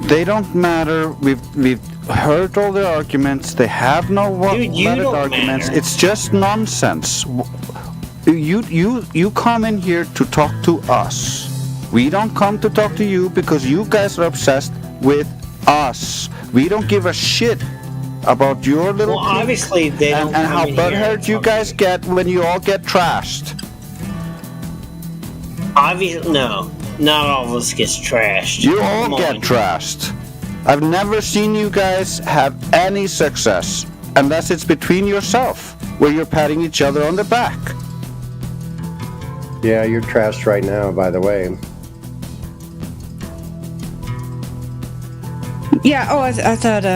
They don't matter. We've heard all the arguments. They have no Dude, you valid don't arguments. matter. It's just nonsense. You come in here to talk to us. We don't come to talk to you because you guys are obsessed with us. We don't give a shit about your little Well, clique obviously they don't and how come in here butthurt you guys get when you all get trashed. Obviously, no. Not all of us gets trashed. You all Come get on. trashed. I've never seen you guys have any success unless it's between yourself, where you're patting each other on the back. Yeah, you're trashed right now, by the way. Yeah. Oh, I thought.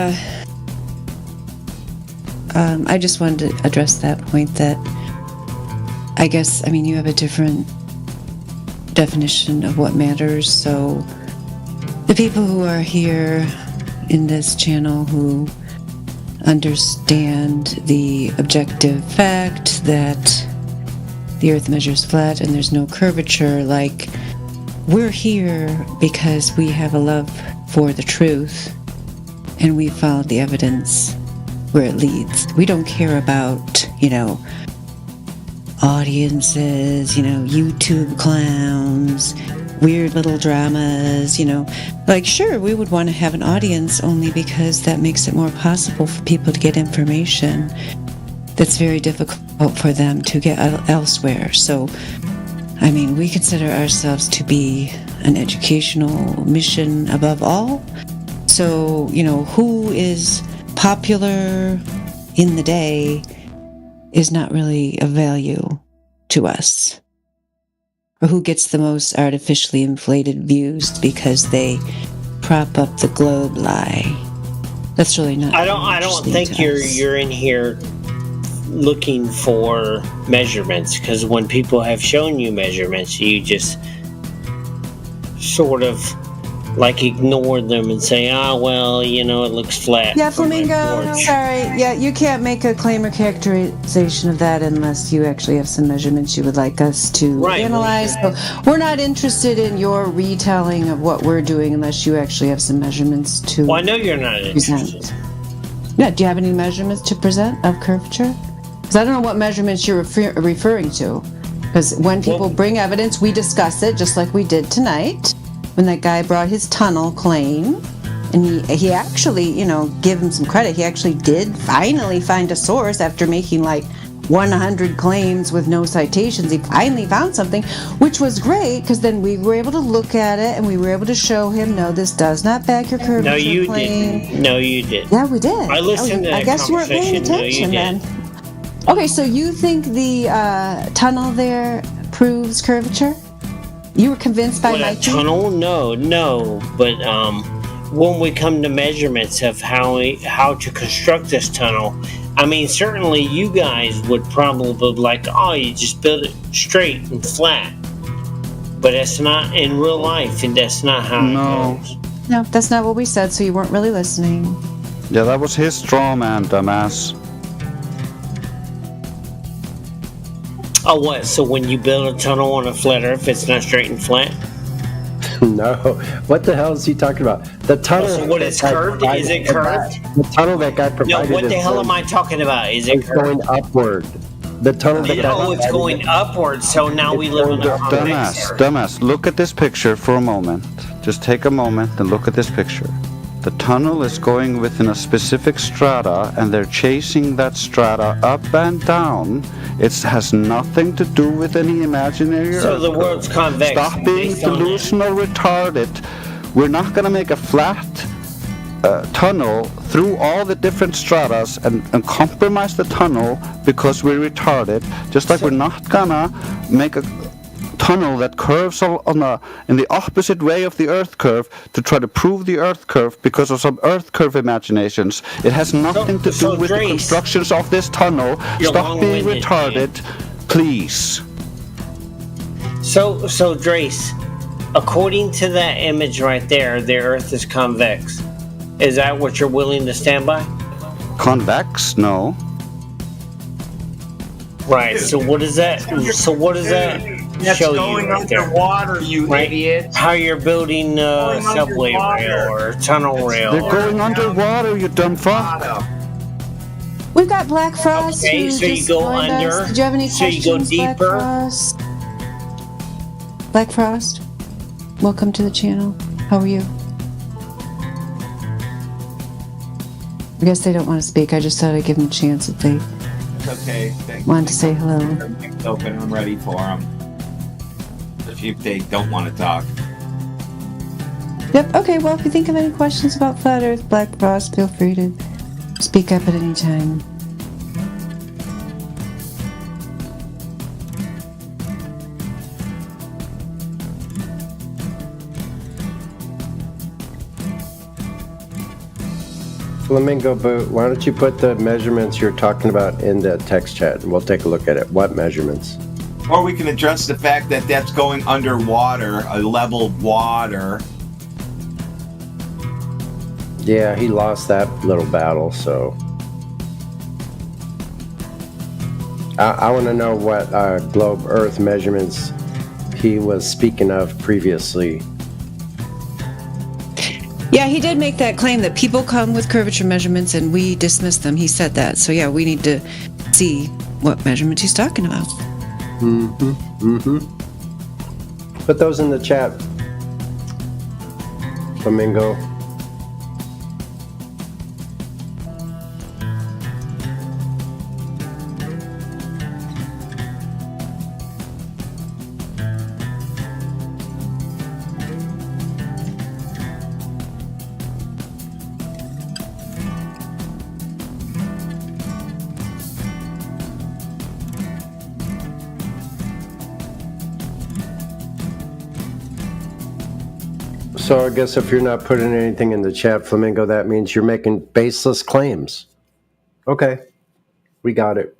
I just wanted to address that point. That I guess you have a different definition of what matters. So the people who are here in this channel who understand the objective fact that the Earth measures flat and there's no curvature, like, we're here because we have a love for the truth and we followed the evidence where it leads. We don't care about, audiences, YouTube clowns, weird little dramas, Like, sure, we would want to have an audience only because that makes it more possible for people to get information that's very difficult for them to get elsewhere. So, we consider ourselves to be an educational mission above all. So, who is popular in the day is not really of value to us. Or who gets the most artificially inflated views because they prop up the globe lie. That's really not. I don't think you're in here looking for measurements, because when people have shown you measurements, you just sort of like ignore them and say, it looks flat. Yeah, Flamingo, sorry. Yeah, you can't make a claim or characterization of that unless you actually have some measurements you would like us to analyze. So we're not interested in your retelling of what we're doing unless you actually have some measurements to Well, I know you're not interested. present. Yeah, do you have any measurements to present of curvature? Because I don't know what measurements you're referring to. Because when people bring evidence, we discuss it, just like we did tonight. When that guy brought his tunnel claim, and he actually, give him some credit, he actually did finally find a source after making like 100 claims with no citations. He finally found something, which was great, because then we were able to look at it and we were able to show him, no, this does not back your curvature No, you claim. didn't. No, you did. Yeah, we did. I listened to that I guess you weren't paying conversation. No, you attention then. Okay, so you think the tunnel there proves curvature? You were convinced by my tunnel? No. But when we come to measurements of how to construct this tunnel, certainly you guys would probably be like, you just build it straight and flat. But that's not in real life, and that's not how it goes. No, that's not what we said, so you weren't really listening. Yeah, that was his straw man, dumbass. Oh, what? So when you build a tunnel on a flat Earth, it's not straight and flat? No. What the hell is he talking about? The tunnel. So what is curved? Is it curved? The tunnel that guy provided. No, what the hell am I talking about? Is it curved? Going upward. The tunnel that it's going upward, so now we live in a convex Earth. Dumbass, look at this picture for a moment. Just take a moment and look at this picture. The tunnel is going within a specific strata, and they're chasing that strata up and down. It has nothing to do with any imaginary So the world's convex. Stop being delusional, retarded. We're not going to make a flat tunnel through all the different stratas and compromise the tunnel because we're retarded. Just like we're not going to make a tunnel that curves in the opposite way of the Earth curve to try to prove the Earth curve because of some Earth curve imaginations. It has nothing to do with the constructions of this tunnel. Stop being retarded, please. So Drace, according to that image right there, the Earth is convex. Is that what you're willing to stand by? Convex? No. Right. So what is that? That's show going you right there? underwater, you idiot. How you're building a subway rail or tunnel rail. They're going underwater, you dumb fuck. We've got Black Frost. Okay, who so you just go joined under. us. Did you have any So you questions, go deeper. Black Frost, welcome to the channel. How are you? I guess they don't want to speak. I just thought I'd give them a chance if they It's okay. wanted to say hello. Open. I'm ready for them. See if they don't want to talk. Yep. Okay. Well, if you think of any questions about Flat Earth, Black Frost, feel free to speak up at any time. Flamingo Boot, why don't you put the measurements you're talking about in the text chat and we'll take a look at it. What measurements? Or we can address the fact that that's going underwater, a leveled water. Yeah, he lost that little battle, so. I want to know what globe Earth measurements he was speaking of previously. Yeah, he did make that claim that people come with curvature measurements and we dismiss them. He said that. So yeah, we need to see what measurements he's talking about. Put those in the chat, Flamingo. So I guess if you're not putting anything in the chat, Flamingo, that means you're making baseless claims. Okay, we got it.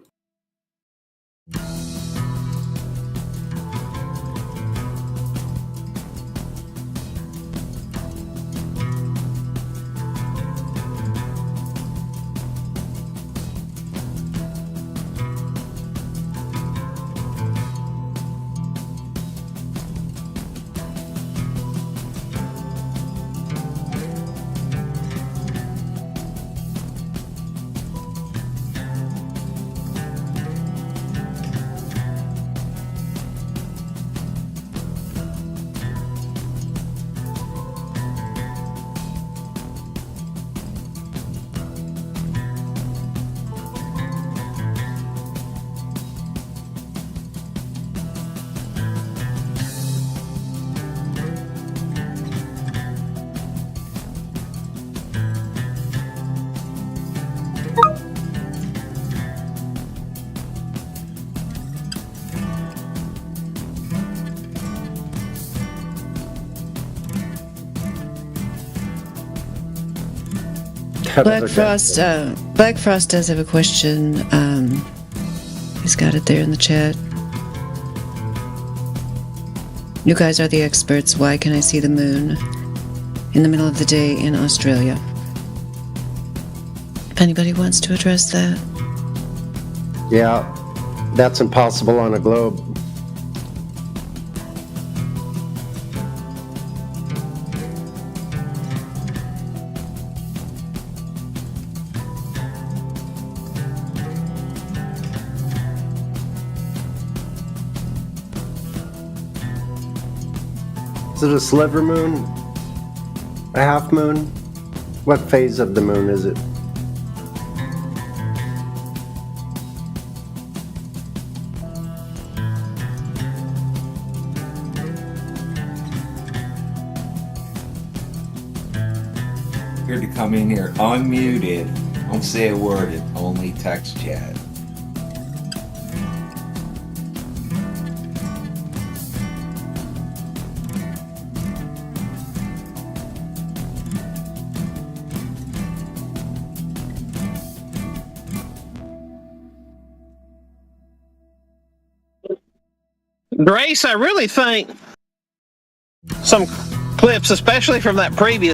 Black Frost does have a question. He's got it there in the chat. You guys are the experts. Why can I see the moon in the middle of the day in Australia? If anybody wants to address that. Yeah, that's impossible on a globe. Is it a sliver moon? A half moon? What phase of the moon is it? Here to come in here unmuted. Don't say a word, it's only text chat. Grace, I really think some clips, especially from that previous